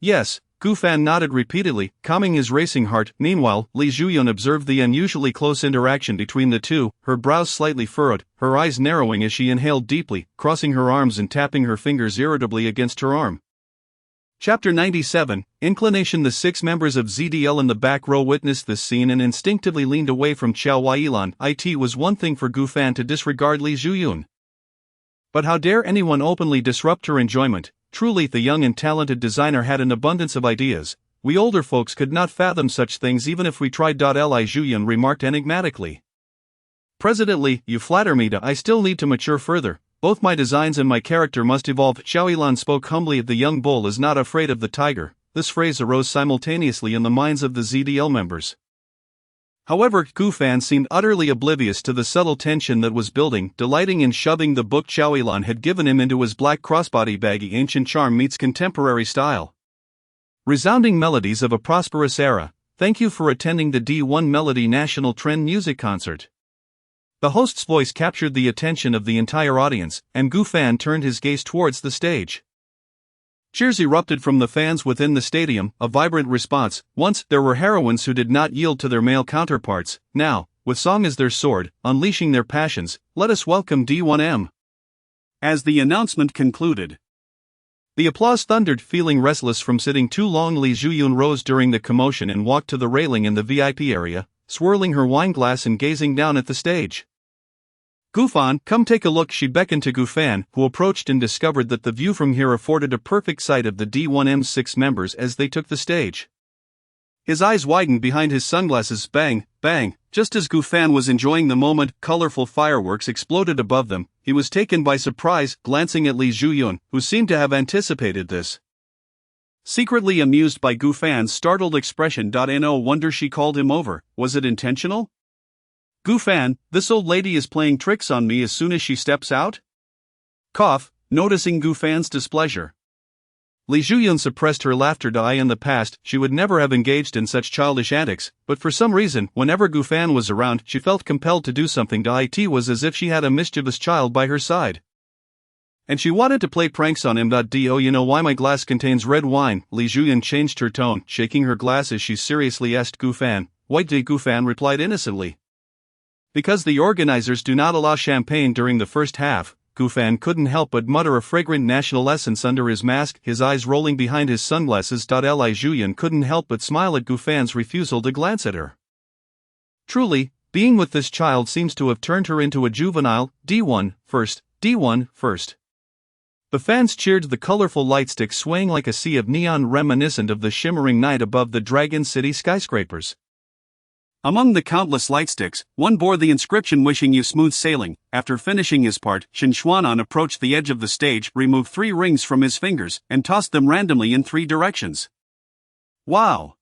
Yes. Gu Fan nodded repeatedly, calming his racing heart. Meanwhile, Li Julian observed the unusually close interaction between the two, her brows slightly furrowed, her eyes narrowing as she inhaled deeply, crossing her arms and tapping her fingers irritably against her arm. Chapter 97, Inclination. The 6 members of ZDL in the back row witnessed this scene and instinctively leaned away from Chao Ilan. It was one thing for Gu Fan to disregard Li Julian, but how dare anyone openly disrupt her enjoyment? Truly, the young and talented designer had an abundance of ideas. We older folks could not fathom such things even if we tried. Li Julian remarked enigmatically. President Li, you flatter me. I still need to mature further. Both my designs and my character must evolve. Chao Ilan spoke humbly. The young bull is not afraid of the tiger. This phrase arose simultaneously in the minds of the ZDL members. However, Gu Fan seemed utterly oblivious to the subtle tension that was building, delighting in shoving the book Chao Ilan had given him into his black crossbody baggie. Ancient charm meets contemporary style. Resounding melodies of a prosperous era. Thank you for attending the D1 Melody National Trend Music Concert. The host's voice captured the attention of the entire audience, and Gu Fan turned his gaze towards the stage. Cheers erupted from the fans within the stadium, a vibrant response. Once, there were heroines who did not yield to their male counterparts. Now, with song as their sword, unleashing their passions, let us welcome D1M. As the announcement concluded, the applause thundered. Feeling restless from sitting too long, Li Julian rose during the commotion and walked to the railing in the VIP area, swirling her wine glass and gazing down at the stage. Gu Fan, come take a look. She beckoned to Gu Fan, who approached and discovered that the view from here afforded a perfect sight of the D1M's 6 members as they took the stage. His eyes widened behind his sunglasses. Bang, bang. Just as Gu Fan was enjoying the moment, colorful fireworks exploded above them. He was taken by surprise, glancing at Li Zhuyun, who seemed to have anticipated this. Secretly amused by Gu Fan's startled expression. No wonder she called him over. Was it intentional? Gu Fan, this old lady is playing tricks on me as soon as she steps out? Cough, noticing Gu Fan's displeasure. Li Zhuyun suppressed her laughter. In the past, she would never have engaged in such childish antics, but for some reason, whenever Gu Fan was around, she felt compelled to do something. It was as if she had a mischievous child by her side. And she wanted to play pranks on him. Do you know why my glass contains red wine? Li Zhuyun changed her tone, shaking her glass as she seriously asked Gu Fan. Why? Gu Fan replied innocently. Because the organizers do not allow champagne during the first half. Gu Fan couldn't help but mutter a fragrant national essence under his mask, his eyes rolling behind his sunglasses. Li Zhuyun couldn't help but smile at Gu Fan's refusal to glance at her. Truly, being with this child seems to have turned her into a juvenile. D1 first, D1 first. The fans cheered, the colorful lightstick swaying like a sea of neon reminiscent of the shimmering night above the Dragon City skyscrapers. Among the countless lightsticks, one bore the inscription wishing you smooth sailing. After finishing his part, Shen Xuanan approached the edge of the stage, removed 3 rings from his fingers, and tossed them randomly in 3 directions. Wow!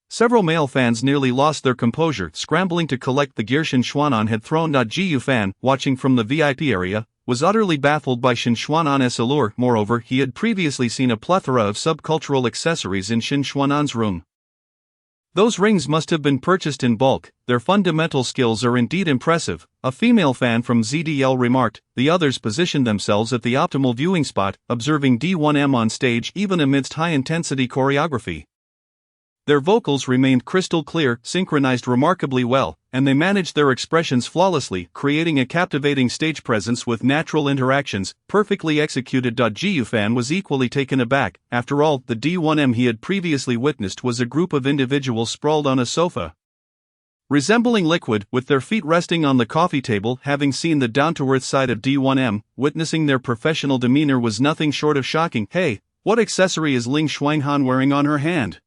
Several male fans nearly lost their composure, scrambling to collect the gear Shen Xuanan had thrown. Jiyu Fan, watching from the VIP area, was utterly baffled by Shen Xuanan's allure. Moreover, he had previously seen a plethora of subcultural accessories in Shen Xuanan's room. Those rings must have been purchased in bulk. Their fundamental skills are indeed impressive, a female fan from ZDL remarked. The others positioned themselves at the optimal viewing spot, observing D1M on stage even amidst high-intensity choreography. Their vocals remained crystal clear, synchronized remarkably well, and they managed their expressions flawlessly, creating a captivating stage presence with natural interactions, perfectly executed. Jiyu Fan was equally taken aback. After all, the D1M he had previously witnessed was a group of individuals sprawled on a sofa, resembling liquid, with their feet resting on the coffee table. Having seen the down-to-earth side of D1M, witnessing their professional demeanor was nothing short of shocking. Hey, what accessory is Ling Xuanhan wearing on her hand?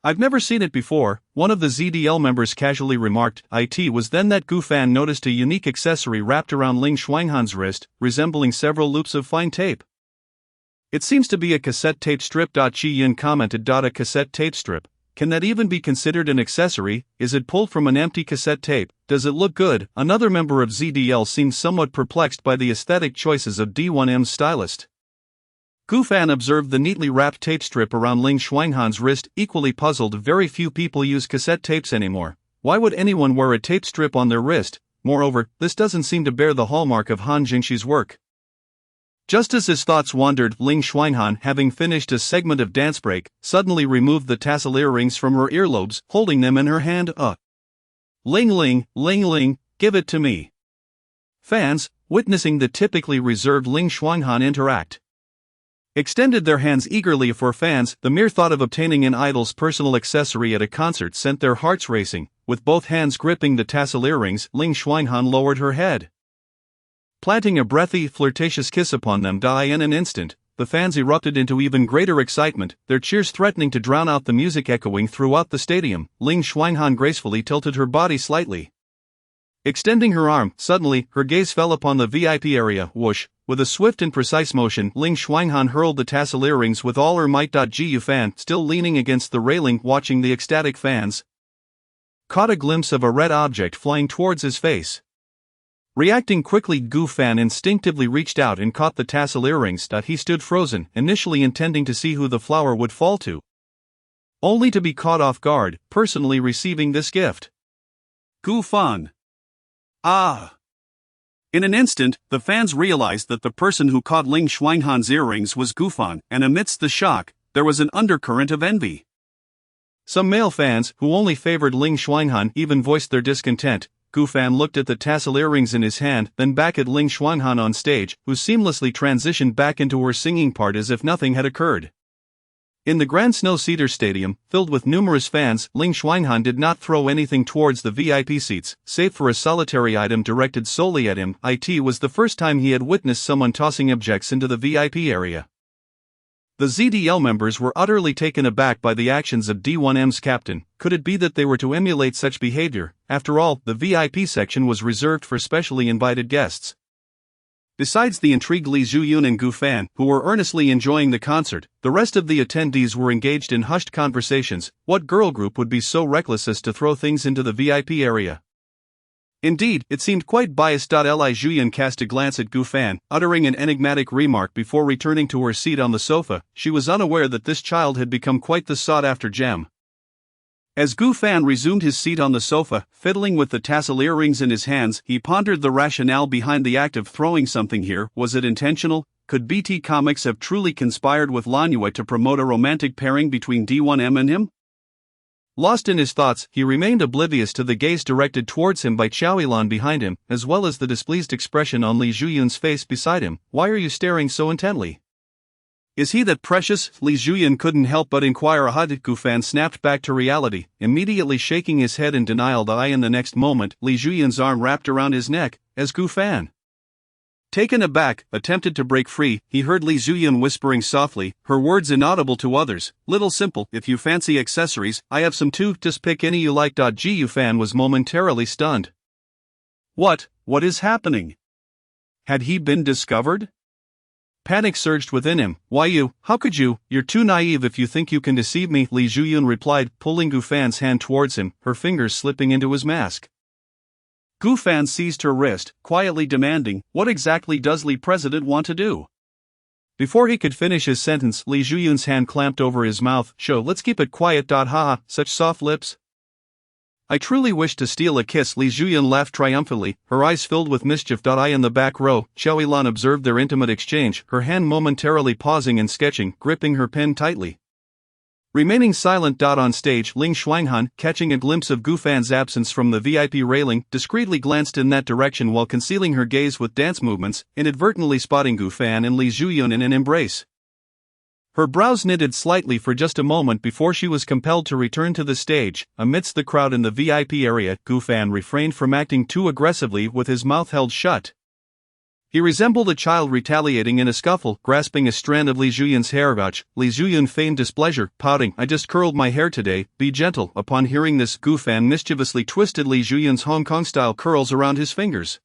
I've never seen it before, one of the ZDL members casually remarked. It was then that Gu Fan noticed a unique accessory wrapped around Ling Xuanhan's wrist, resembling several loops of fine tape. It seems to be a cassette tape strip. Qi Yin commented. A cassette tape strip? Can that even be considered an accessory? Is it pulled from an empty cassette tape? Does it look good? Another member of ZDL seemed somewhat perplexed by the aesthetic choices of D1M's stylist. Gu Fan observed the neatly wrapped tape strip around Ling Xuanhan's wrist, equally puzzled. Very few people use cassette tapes anymore. Why would anyone wear a tape strip on their wrist? Moreover, this doesn't seem to bear the hallmark of Han Jingxi's work. Just as his thoughts wandered, Ling Xuanhan, having finished a segment of dance break, suddenly removed the tassel earrings from her earlobes, holding them in her hand. Ling Ling, Ling Ling, give it to me. Fans, witnessing the typically reserved Ling Xuanhan interact, extended their hands eagerly. For fans, the mere thought of obtaining an idol's personal accessory at a concert sent their hearts racing. With both hands gripping the tassel earrings, Ling Xuanhan lowered her head, planting a breathy, flirtatious kiss upon them. In an instant, the fans erupted into even greater excitement, their cheers threatening to drown out the music echoing throughout the stadium. Ling Xuanhan gracefully tilted her body slightly, extending her arm. Suddenly, her gaze fell upon the VIP area. Whoosh! With a swift and precise motion, Ling Xuanhan hurled the tassel earrings with all her might. Jiyu Fan, still leaning against the railing watching the ecstatic fans, caught a glimpse of a red object flying towards his face. Reacting quickly, Gu Fan instinctively reached out and caught the tassel earrings. He stood frozen, initially intending to see who the flower would fall to, only to be caught off guard, personally receiving this gift. Gu Fan. Ah! In an instant, the fans realized that the person who caught Ling Xuanhan's earrings was Gu Fan, and amidst the shock, there was an undercurrent of envy. Some male fans, who only favored Ling Xuanhan, even voiced their discontent. Gu Fan looked at the tassel earrings in his hand, then back at Ling Xuanhan on stage, who seamlessly transitioned back into her singing part as if nothing had occurred. In the Grand Snow Cedar Stadium, filled with numerous fans, Ling Xuanhan did not throw anything towards the VIP seats, save for a solitary item directed solely at him. It was the first time he had witnessed someone tossing objects into the VIP area. The ZDL members were utterly taken aback by the actions of D1M's captain. Could it be that they were to emulate such behavior? After all, the VIP section was reserved for specially invited guests. Besides the intrigued Li Zhuyun and Gu Fan, who were earnestly enjoying the concert, the rest of the attendees were engaged in hushed conversations. What girl group would be so reckless as to throw things into the VIP area? Indeed, it seemed quite biased. Li Zhuyun cast a glance at Gu Fan, uttering an enigmatic remark before returning to her seat on the sofa. She was unaware that this child had become quite the sought-after gem. As Gu Fan resumed his seat on the sofa, fiddling with the tassel earrings in his hands, he pondered the rationale behind the act of throwing something here. Was it intentional? Could BT Comics have truly conspired with Lanyue to promote a romantic pairing between D1M and him? Lost in his thoughts, he remained oblivious to the gaze directed towards him by Chowilan behind him, as well as the displeased expression on Li Zhuyun's face beside him. Why are you staring so intently? Is he that precious? Li Zhuyun couldn't help but inquire. Gu Fan snapped back to reality, immediately shaking his head in denial. In the next moment, Li Zhuyun's arm wrapped around his neck, as Gu Fan, taken aback, attempted to break free. He heard Li Zhuyun whispering softly, her words inaudible to others. Little simple, if you fancy accessories, I have some too, just pick any you like. Gu Fan was momentarily stunned. What is happening? Had he been discovered? Panic surged within him. Why you? How could you? You're too naive if you think you can deceive me, Li Zhuyun replied, pulling Gu Fan's hand towards him, her fingers slipping into his mask. Gu Fan seized her wrist, quietly demanding, what exactly does Li President want to do? Before he could finish his sentence, Li Zhuyun's hand clamped over his mouth. Let's keep it quiet. Haha, such soft lips. I truly wish to steal a kiss. Li Zhuyun laughed triumphantly, her eyes filled with mischief. In the back row, Chowilan observed their intimate exchange, her hand momentarily pausing and sketching, gripping her pen tightly. Remaining silent. On stage, Ling Shuanghan, catching a glimpse of Gu Fan's absence from the VIP railing, discreetly glanced in that direction while concealing her gaze with dance movements, inadvertently spotting Gu Fan and Li Zhuyun in an embrace. Her brows knitted slightly for just a moment before she was compelled to return to the stage. Amidst the crowd in the VIP area, Gu Fan refrained from acting too aggressively with his mouth held shut. He resembled a child retaliating in a scuffle, grasping a strand of Li Zhuyun's hair. Li Zhuyun feigned displeasure, pouting, I just curled my hair today, be gentle. Upon hearing this, Gu Fan mischievously twisted Li Zhuyun's Hong Kong-style curls around his fingers,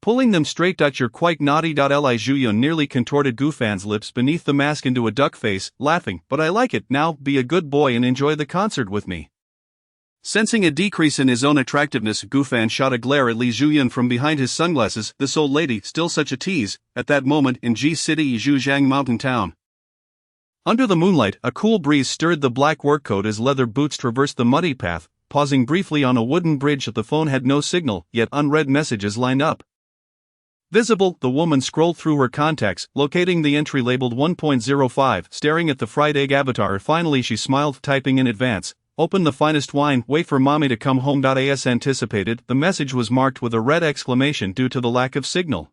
pulling them straight. You're quite naughty. Li Zhuyun nearly contorted Gu Fan's lips beneath the mask into a duck face, laughing, but I like it. Now, be a good boy and enjoy the concert with me. Sensing a decrease in his own attractiveness, Gu Fan shot a glare at Li Zhuyun from behind his sunglasses. This old lady, still such a tease. At that moment, in Ji City, Zhujiang Mountain Town, under the moonlight, a cool breeze stirred the black work coat as leather boots traversed the muddy path, pausing briefly on a wooden bridge. The phone had no signal, yet unread messages lined up. Visible, the woman scrolled through her contacts, locating the entry labeled 1.05, staring at the fried egg avatar. Finally she smiled, typing in advance, open the finest wine, wait for mommy to come home. As anticipated, the message was marked with a red exclamation due to the lack of signal.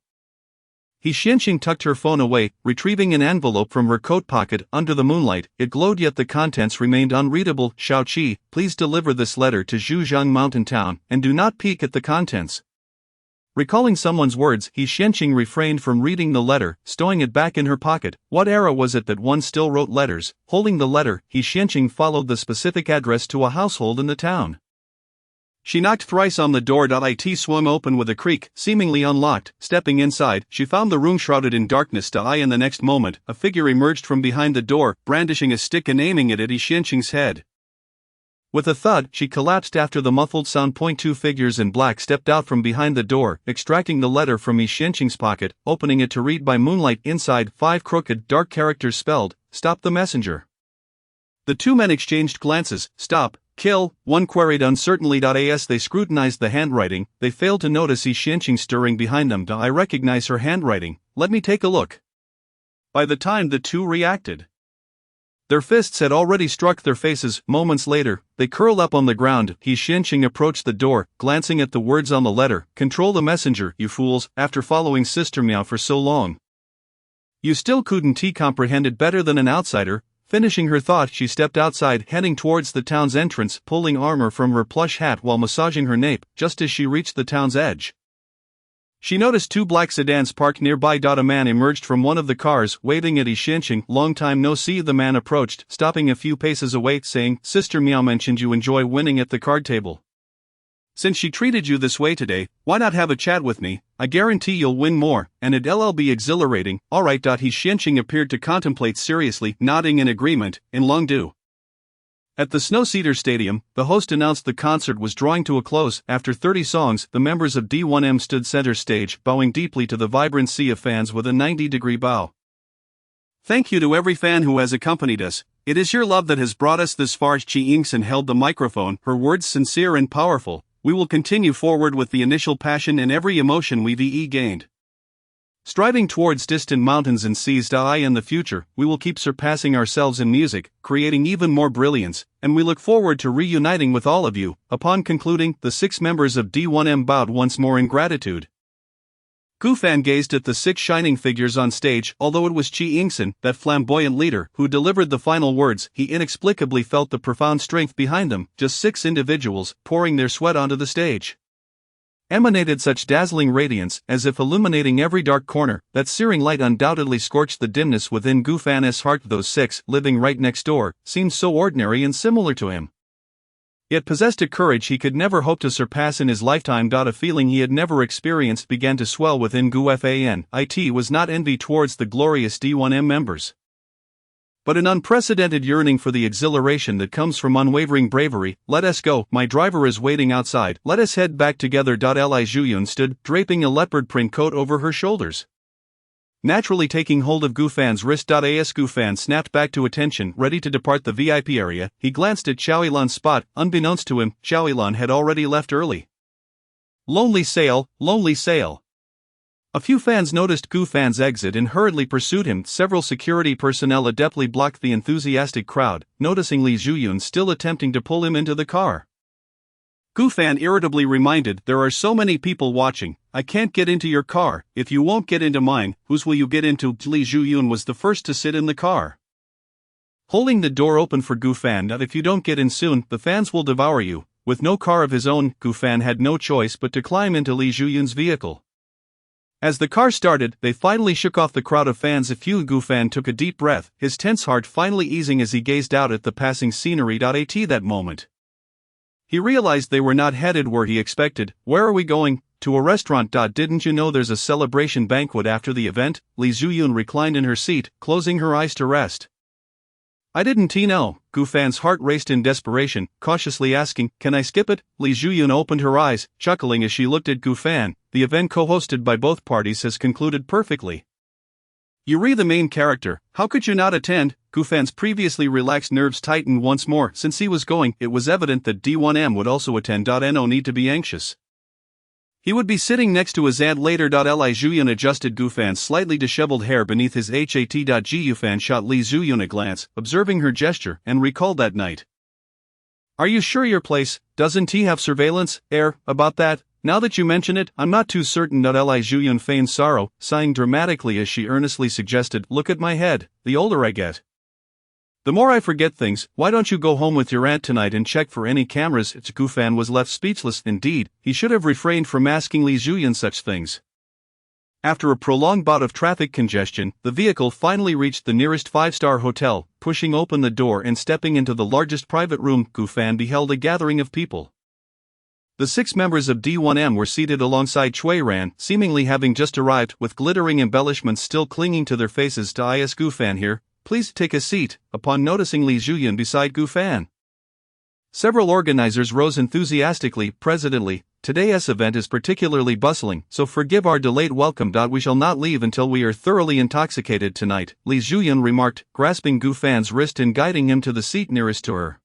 He Xianqing tucked her phone away, retrieving an envelope from her coat pocket. Under the moonlight, it glowed yet the contents remained unreadable. Xiaoqi, please deliver this letter to Zhujiang Mountain Town, and do not peek at the contents. Recalling someone's words, He Xianqing refrained from reading the letter, stowing it back in her pocket. What era was it that one still wrote letters? Holding the letter, He Xianqing followed the specific address to a household in the town. She knocked thrice on the door. It swung open with a creak, seemingly unlocked. Stepping inside, she found the room shrouded in darkness. In the next moment, a figure emerged from behind the door, brandishing a stick and aiming it at He Xianqing's head. With a thud, she collapsed after the muffled sound. Two figures in black stepped out from behind the door, extracting the letter from He Xianqing's pocket, opening it to read by moonlight. Inside, 5 crooked, dark characters spelled, "Stop the messenger." The two men exchanged glances. Stop, kill, one queried uncertainly. As they scrutinized the handwriting, they failed to notice He Xianqing stirring behind them. I recognize her handwriting, let me take a look. By the time the two reacted, their fists had already struck their faces. Moments later, they curled up on the ground. He Xianqing approached the door, glancing at the words on the letter. Control the messenger, you fools, after following Sister Miao for so long. You still couldn't comprehended better than an outsider. Finishing her thought, she stepped outside, heading towards the town's entrance, pulling armor from her plush hat while massaging her nape, just as she reached the town's edge. She noticed two black sedans parked nearby. A man emerged from one of the cars, waving at Xianqing. Long time no see. The man approached, stopping a few paces away, saying, Sister Miao mentioned you enjoy winning at the card table. Since she treated you this way today, why not have a chat with me? I guarantee you'll win more, and it'll be exhilarating. Alright. Xianqing appeared to contemplate seriously, nodding in agreement, in Longdu. At the Snow Cedar Stadium, the host announced the concert was drawing to a close. After 30 songs, the members of D1M stood center stage, bowing deeply to the vibrant sea of fans with a 90-degree bow. Thank you to every fan who has accompanied us. It is your love that has brought us this far. Chi Yingsen held the microphone, her words sincere and powerful. We will continue forward with the initial passion and every emotion we've gained. Striving towards distant mountains and seas. In the future, we will keep surpassing ourselves in music, creating even more brilliance, and we look forward to reuniting with all of you. Upon concluding, the 6 members of D1M bowed once more in gratitude. Gu Fan gazed at the 6 shining figures on stage. Although it was Chi Yingsen, that flamboyant leader, who delivered the final words, he inexplicably felt the profound strength behind them. Just 6 individuals, pouring their sweat onto the stage, emanated such dazzling radiance, as if illuminating every dark corner. That searing light undoubtedly scorched the dimness within Gu Fan's heart. Those 6, living right next door, seemed so ordinary and similar to him. Yet possessed a courage he could never hope to surpass in his lifetime. A feeling he had never experienced began to swell within Gu Fan. It was not envy towards the glorious D1M members, but an unprecedented yearning for the exhilaration that comes from unwavering bravery. Let us go, my driver is waiting outside, let us head back together. Li Zhuyun stood, draping a leopard print coat over her shoulders, naturally taking hold of Gu Fan's wrist. As Gu Fan snapped back to attention, ready to depart the VIP area, he glanced at Xiaoyilan's spot. Unbeknownst to him, Xiaoyilan had already left early. Lonely sail, lonely sail. A few fans noticed Gu Fan's exit and hurriedly pursued him. Several security personnel adeptly blocked the enthusiastic crowd, noticing Li Zhuyun still attempting to pull him into the car. Gu Fan irritably reminded, there are so many people watching, I can't get into your car. If you won't get into mine, whose will you get into? Li Zhuyun was the first to sit in the car, holding the door open for Gu Fan. If you don't get in soon, the fans will devour you. With no car of his own, Gu Fan had no choice but to climb into Li Zhuyun's vehicle. As the car started, they finally shook off the crowd of fans. Gu Fan took a deep breath, his tense heart finally easing as he gazed out at the passing scenery. At that moment, he realized they were not headed where he expected. Where are we going? To a restaurant. Didn't you know there's a celebration banquet after the event? Li Zhuyun reclined in her seat, closing her eyes to rest. I didn't know. Gu Fan's heart raced in desperation, cautiously asking, can I skip it? Li Zhuyun opened her eyes, chuckling as she looked at Gu Fan. The event co-hosted by both parties has concluded perfectly. You're the main character, how could you not attend? Gu Fan's previously relaxed nerves tightened once more. Since he was going, it was evident that D1M would also attend. No need to be anxious. He would be sitting next to his aunt later. Li Zhuyun adjusted Gu Fan's slightly disheveled hair beneath his hat. Gu Fan shot Li Zhuyun a glance, observing her gesture, and recalled that night. Are you sure your place, doesn't he have surveillance, about that? Now that you mention it, I'm not too certain. Li Zhuyun feigned sorrow, sighing dramatically as she earnestly suggested, look at my head, the older I get, the more I forget things. Why don't you go home with your aunt tonight and check for any cameras? Gu Fan was left speechless. Indeed, he should have refrained from asking Li Zhuyun such things. After a prolonged bout of traffic congestion, the vehicle finally reached the nearest 5-star hotel. Pushing open the door and stepping into the largest private room, Gu Fan beheld a gathering of people. The 6 members of D1M were seated alongside Cui Ran, seemingly having just arrived, with glittering embellishments still clinging to their faces. Is Gu Fan here? Please take a seat. Upon noticing Li Zhuyun beside Gu Fan, several organizers rose enthusiastically. Presently, today's event is particularly bustling, so forgive our delayed welcome. We shall not leave until we are thoroughly intoxicated tonight, Li Zhuyun remarked, grasping Gu Fan's wrist and guiding him to the seat nearest to her.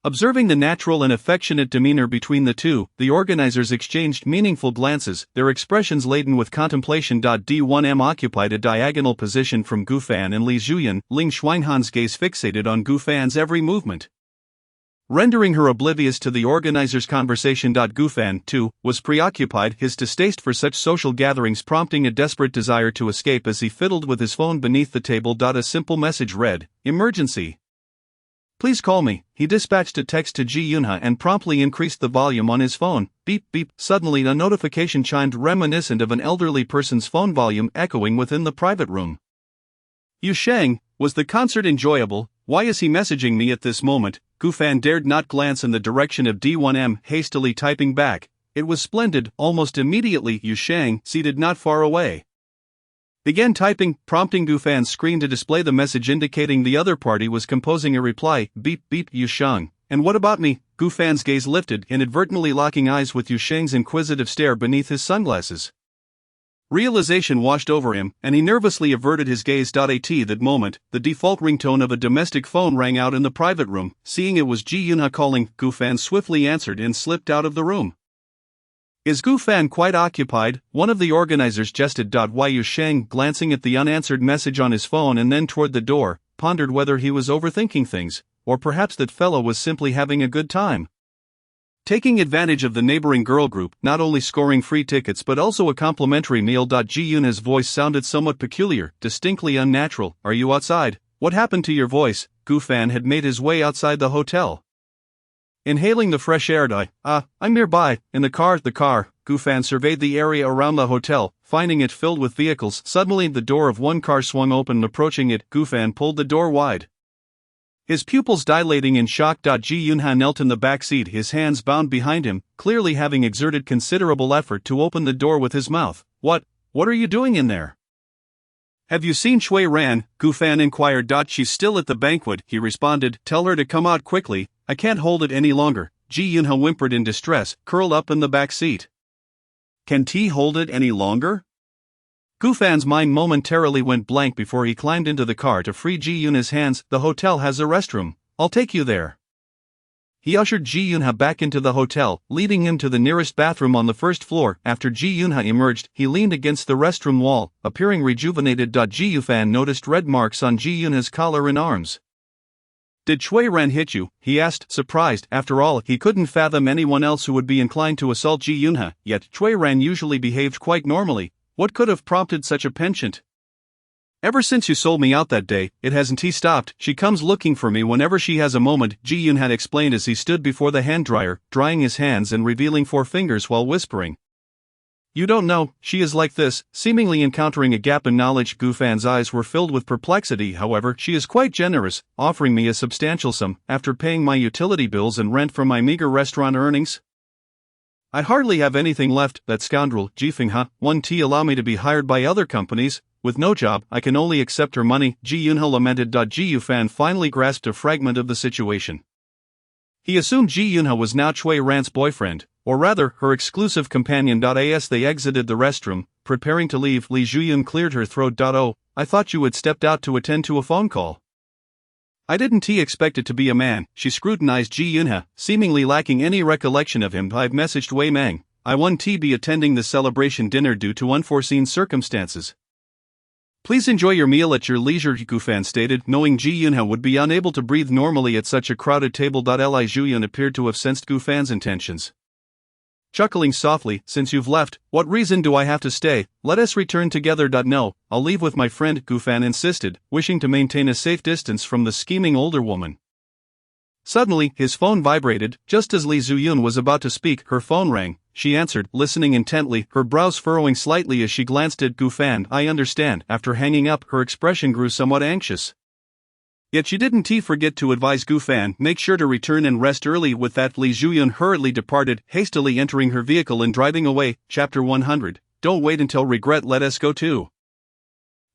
Observing the natural and affectionate demeanor between the two, the organizers exchanged meaningful glances, their expressions laden with contemplation. D1M occupied a diagonal position from Gu Fan and Li Zhuyun, Ling Xuanhan's gaze fixated on Gu Fan's every movement, rendering her oblivious to the organizers' conversation. Gu Fan, too, was preoccupied, his distaste for such social gatherings prompting a desperate desire to escape as he fiddled with his phone beneath the table. A simple message read, emergency. Please call me. He dispatched a text to Ji Yunha and promptly increased the volume on his phone. Beep beep. Suddenly a notification chimed reminiscent of an elderly person's phone volume echoing within the private room. Yu Sheng, was the concert enjoyable? Why is he messaging me at this moment? Gu Fan dared not glance in the direction of D1M, hastily typing back. It was splendid. Almost immediately Yu Sheng, seated not far away, began typing, prompting Gu Fan's screen to display the message indicating the other party was composing a reply. Beep beep. Yu Sheng. And what about me? Gu Fan's gaze lifted, inadvertently locking eyes with Yu Sheng's inquisitive stare beneath his sunglasses. Realization washed over him, and he nervously averted his gaze. At that moment, the default ringtone of a domestic phone rang out in the private room. Seeing it was Ji Yunha calling, Gu Fan swiftly answered and slipped out of the room. Is Gu Fan quite occupied? One of the organizers jested. Yu Sheng, glancing at the unanswered message on his phone and then toward the door, pondered whether he was overthinking things, or perhaps that fellow was simply having a good time, taking advantage of the neighboring girl group, not only scoring free tickets but also a complimentary meal. Ji Yunha's voice sounded somewhat peculiar, distinctly unnatural. Are you outside? What happened to your voice? Gu Fan had made his way outside the hotel, inhaling the fresh air. I'm nearby, in the car. Gu Fan surveyed the area around the hotel, finding it filled with vehicles. Suddenly the door of one car swung open and approaching it, Gu Fan pulled the door wide, his pupils dilating in shock. Ji Yunha knelt in the back seat, his hands bound behind him, clearly having exerted considerable effort to open the door with his mouth. What are you doing in there? Have you seen Shui Ran? Gu Fan inquired. She's still at the banquet, he responded. Tell her to come out quickly, I can't hold it any longer. Ji Yunha whimpered in distress, curled up in the back seat. Can't he hold it any longer? Gu Fan's mind momentarily went blank before he climbed into the car to free Ji Yunha's hands. The hotel has a restroom. I'll take you there. He ushered Ji Yunha back into the hotel, leading him to the nearest bathroom on the first floor. After Ji Yunha emerged, he leaned against the restroom wall, appearing rejuvenated. Ji Yufan noticed red marks on Ji Yunha's collar and arms. Did Shui Ran hit you? He asked, surprised. After all, he couldn't fathom anyone else who would be inclined to assault Ji Yunha, yet Shui Ran usually behaved quite normally. What could have prompted such a penchant? Ever since you sold me out that day, it hasn't he stopped. She comes looking for me whenever she has a moment, Ji Yun had explained as he stood before the hand dryer, drying his hands and revealing 4 fingers while whispering. You don't know, she is like this. Seemingly encountering a gap in knowledge, Gu Fan's eyes were filled with perplexity. However, she is quite generous, offering me a substantial sum, after paying my utility bills and rent from my meager restaurant earnings. I hardly have anything left. That scoundrel, Jifengha, 1T allow me to be hired by other companies. With no job, I can only accept her money, Ji Yunha lamented. Ji Yufan finally grasped a fragment of the situation. He assumed Ji Yunha was now Chui Ran's boyfriend, or rather, her exclusive companion. As they exited the restroom, preparing to leave, Li Zhuyun cleared her throat. Oh, I thought you had stepped out to attend to a phone call. I didn't expect it to be a man. She scrutinized Ji Yunha, seemingly lacking any recollection of him. I've messaged Wei Meng. I won't be attending the celebration dinner due to unforeseen circumstances. Please enjoy your meal at your leisure, Gu Fan stated, knowing Ji Yunha would be unable to breathe normally at such a crowded table. Li Zhuyun appeared to have sensed Gu Fan's intentions. Chuckling softly, since you've left, what reason do I have to stay? Let us return together. No, I'll leave with my friend, Gu Fan insisted, wishing to maintain a safe distance from the scheming older woman. Suddenly, his phone vibrated. Just as Li Zhuyun was about to speak, her phone rang. She answered, listening intently, her brows furrowing slightly as she glanced at Gu Fan. I understand. After hanging up, her expression grew somewhat anxious. Yet she didn't forget to advise Gu Fan, make sure to return and rest early. With that, Li Zhuyun hurriedly departed, hastily entering her vehicle and driving away. Chapter 100. Don't wait until regret, let us go too.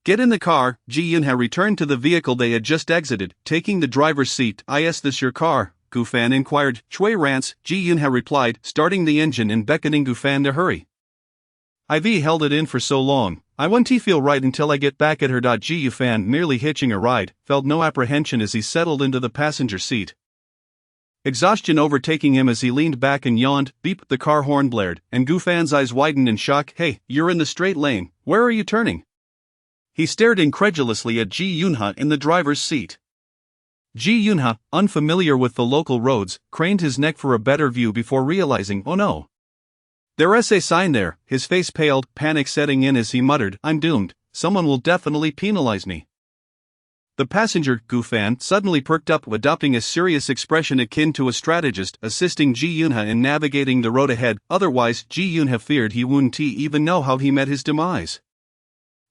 Get in the car. Ji Yunha returned to the vehicle they had just exited, taking the driver's seat. Is this your car? Gu Fan inquired. Chui Ran's, Ji Yunha replied, starting the engine and beckoning Gu Fan to hurry. I've held it in for so long, I won't feel right until I get back at her. Ji Yufan, merely hitching a ride, felt no apprehension as he settled into the passenger seat. Exhaustion overtaking him as he leaned back and yawned. Beep, the car horn blared, and Gu Fan's eyes widened in shock. Hey, you're in the straight lane, where are you turning? He stared incredulously at Ji Yunha in the driver's seat. Ji Yunha, unfamiliar with the local roads, craned his neck for a better view before realizing, oh no. There's a sign there. His face paled, panic setting in as he muttered, I'm doomed, someone will definitely penalize me. The passenger, Gufan, suddenly perked up, adopting a serious expression akin to a strategist assisting Ji Yunha in navigating the road ahead. Otherwise, Ji Yunha feared he wouldn't even know how he met his demise.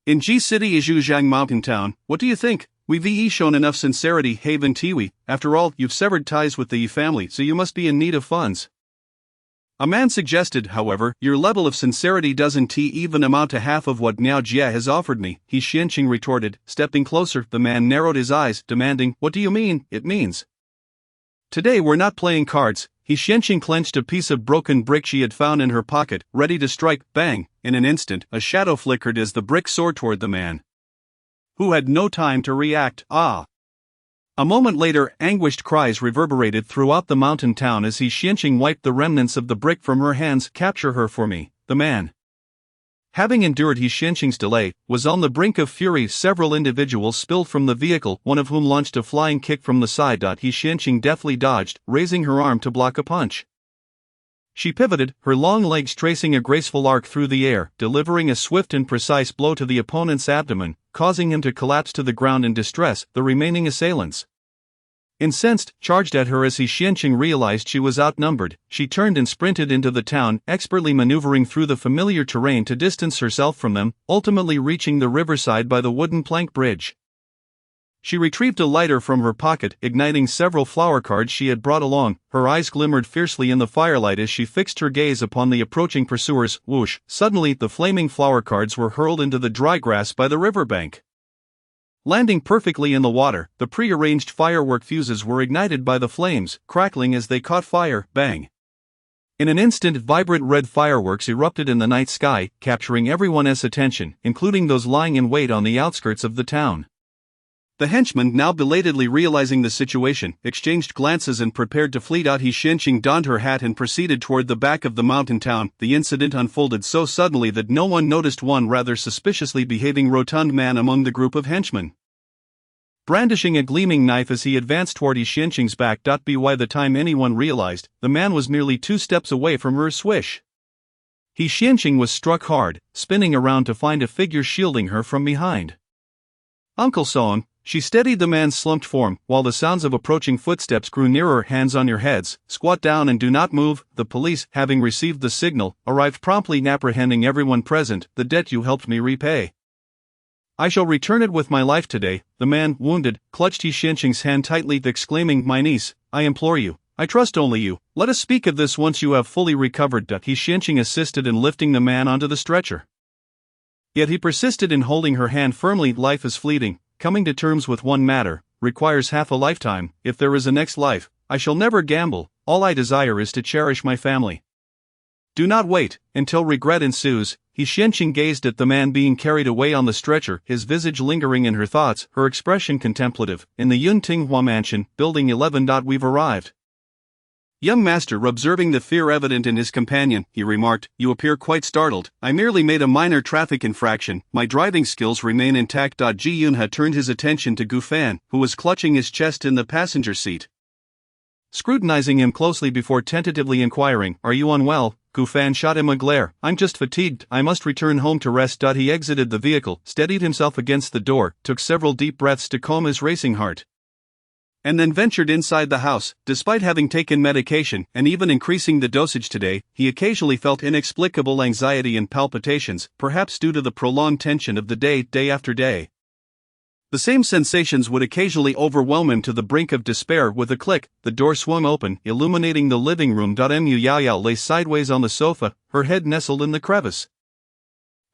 In Ji City is Yuzhang Mountain Town. What do you think? We've shown enough sincerity, Haven Tiwi. After all, you've severed ties with the Yi family, so you must be in need of funds. A man suggested, however, your level of sincerity doesn't even amount to half of what Miao Jia has offered me, He Xianqing retorted. Stepping closer, the man narrowed his eyes, demanding, what do you mean? It means. Today we're not playing cards. He Xianqing clenched a piece of broken brick she had found in her pocket, ready to strike. Bang! In an instant, a shadow flickered as the brick soared toward the man, who had no time to react. Ah! A moment later, anguished cries reverberated throughout the mountain town as He Xianqing wiped the remnants of the brick from her hands. Capture her for me, the man, having endured He Xianqing's delay, was on the brink of fury. Several individuals spilled from the vehicle, one of whom launched a flying kick from the side. He Xianqing deftly dodged, raising her arm to block a punch. She pivoted, her long legs tracing a graceful arc through the air, delivering a swift and precise blow to the opponent's abdomen, causing him to collapse to the ground in distress. The remaining assailants, incensed, charged at her as He Xianqing realized she was outnumbered. She turned and sprinted into the town, expertly maneuvering through the familiar terrain to distance herself from them, ultimately reaching the riverside by the wooden plank bridge. She retrieved a lighter from her pocket, igniting several flower cards she had brought along. Her eyes glimmered fiercely in the firelight as she fixed her gaze upon the approaching pursuers. Whoosh! Suddenly, the flaming flower cards were hurled into the dry grass by the riverbank. Landing perfectly in the water, the pre-arranged firework fuses were ignited by the flames, crackling as they caught fire. Bang! In an instant, vibrant red fireworks erupted in the night sky, capturing everyone's attention, including those lying in wait on the outskirts of the town. The henchmen, now belatedly realizing the situation, exchanged glances and prepared to flee. He Xianqing donned her hat and proceeded toward the back of the mountain town. The incident unfolded so suddenly that no one noticed one rather suspiciously behaving rotund man among the group of henchmen, brandishing a gleaming knife as he advanced toward He Xianqing's back. By the time anyone realized, the man was merely 2 steps away from her. Swish! He Xianqing was struck hard, spinning around to find a figure shielding her from behind. Uncle Song. She steadied the man's slumped form, while the sounds of approaching footsteps grew nearer. Hands on your heads, squat down and do not move. The police, having received the signal, arrived promptly, apprehending everyone present. The debt you helped me repay, I shall return it with my life today. The man, wounded, clutched He Xianqing's hand tightly, exclaiming, my niece, I implore you, I trust only you, let us speak of this once you have fully recovered. He Xianqing assisted in lifting the man onto the stretcher. Yet he persisted in holding her hand firmly. Life is fleeting. Coming to terms with one matter requires half a lifetime. If there is a next life, I shall never gamble. All I desire is to cherish my family. Do not wait until regret ensues. He Xianqing gazed at the man being carried away on the stretcher, his visage lingering in her thoughts, her expression contemplative. In the Yun Tinghua mansion, building 11. We've arrived. Young master, observing the fear evident in his companion, he remarked, you appear quite startled. I merely made a minor traffic infraction. My driving skills remain intact. Ji Yunha turned his attention to Gufan, who was clutching his chest in the passenger seat, scrutinizing him closely before tentatively inquiring, are you unwell? Gufan shot him a glare. I'm just fatigued. I must return home to rest. He exited the vehicle, steadied himself against the door, took several deep breaths to calm his racing heart, and then ventured inside the house. Despite having taken medication and even increasing the dosage today, he occasionally felt inexplicable anxiety and palpitations, perhaps due to the prolonged tension of the day after day. The same sensations would occasionally overwhelm him to the brink of despair. With a click, the door swung open, illuminating the living room. Mu Yao lay sideways on the sofa, her head nestled in the crevice,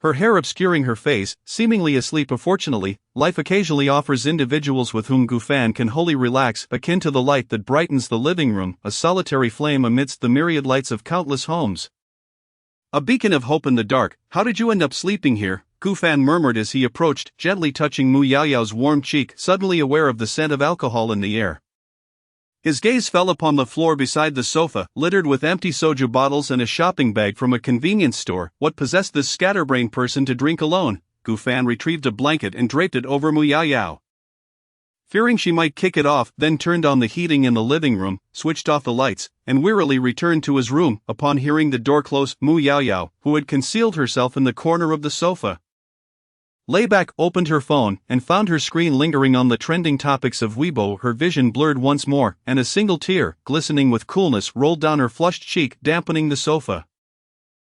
her hair obscuring her face, seemingly asleep. Fortunately, life occasionally offers individuals with whom Gufan can wholly relax, akin to the light that brightens the living room, a solitary flame amidst the myriad lights of countless homes. A beacon of hope in the dark. How did you end up sleeping here? Gufan murmured as he approached, gently touching Mu Yao's warm cheek, suddenly aware of the scent of alcohol in the air. His gaze fell upon the floor beside the sofa, littered with empty soju bottles and a shopping bag from a convenience store. What possessed this scatterbrained person to drink alone? Gufan retrieved a blanket and draped it over Mu Yao, fearing she might kick it off, then turned on the heating in the living room, switched off the lights, and wearily returned to his room. Upon hearing the door close, Mu Yao, who had concealed herself in the corner of the sofa, Layback opened her phone and found her screen lingering on the trending topics of Weibo. Her vision blurred once more, and a single tear, glistening with coolness, rolled down her flushed cheek, dampening the sofa.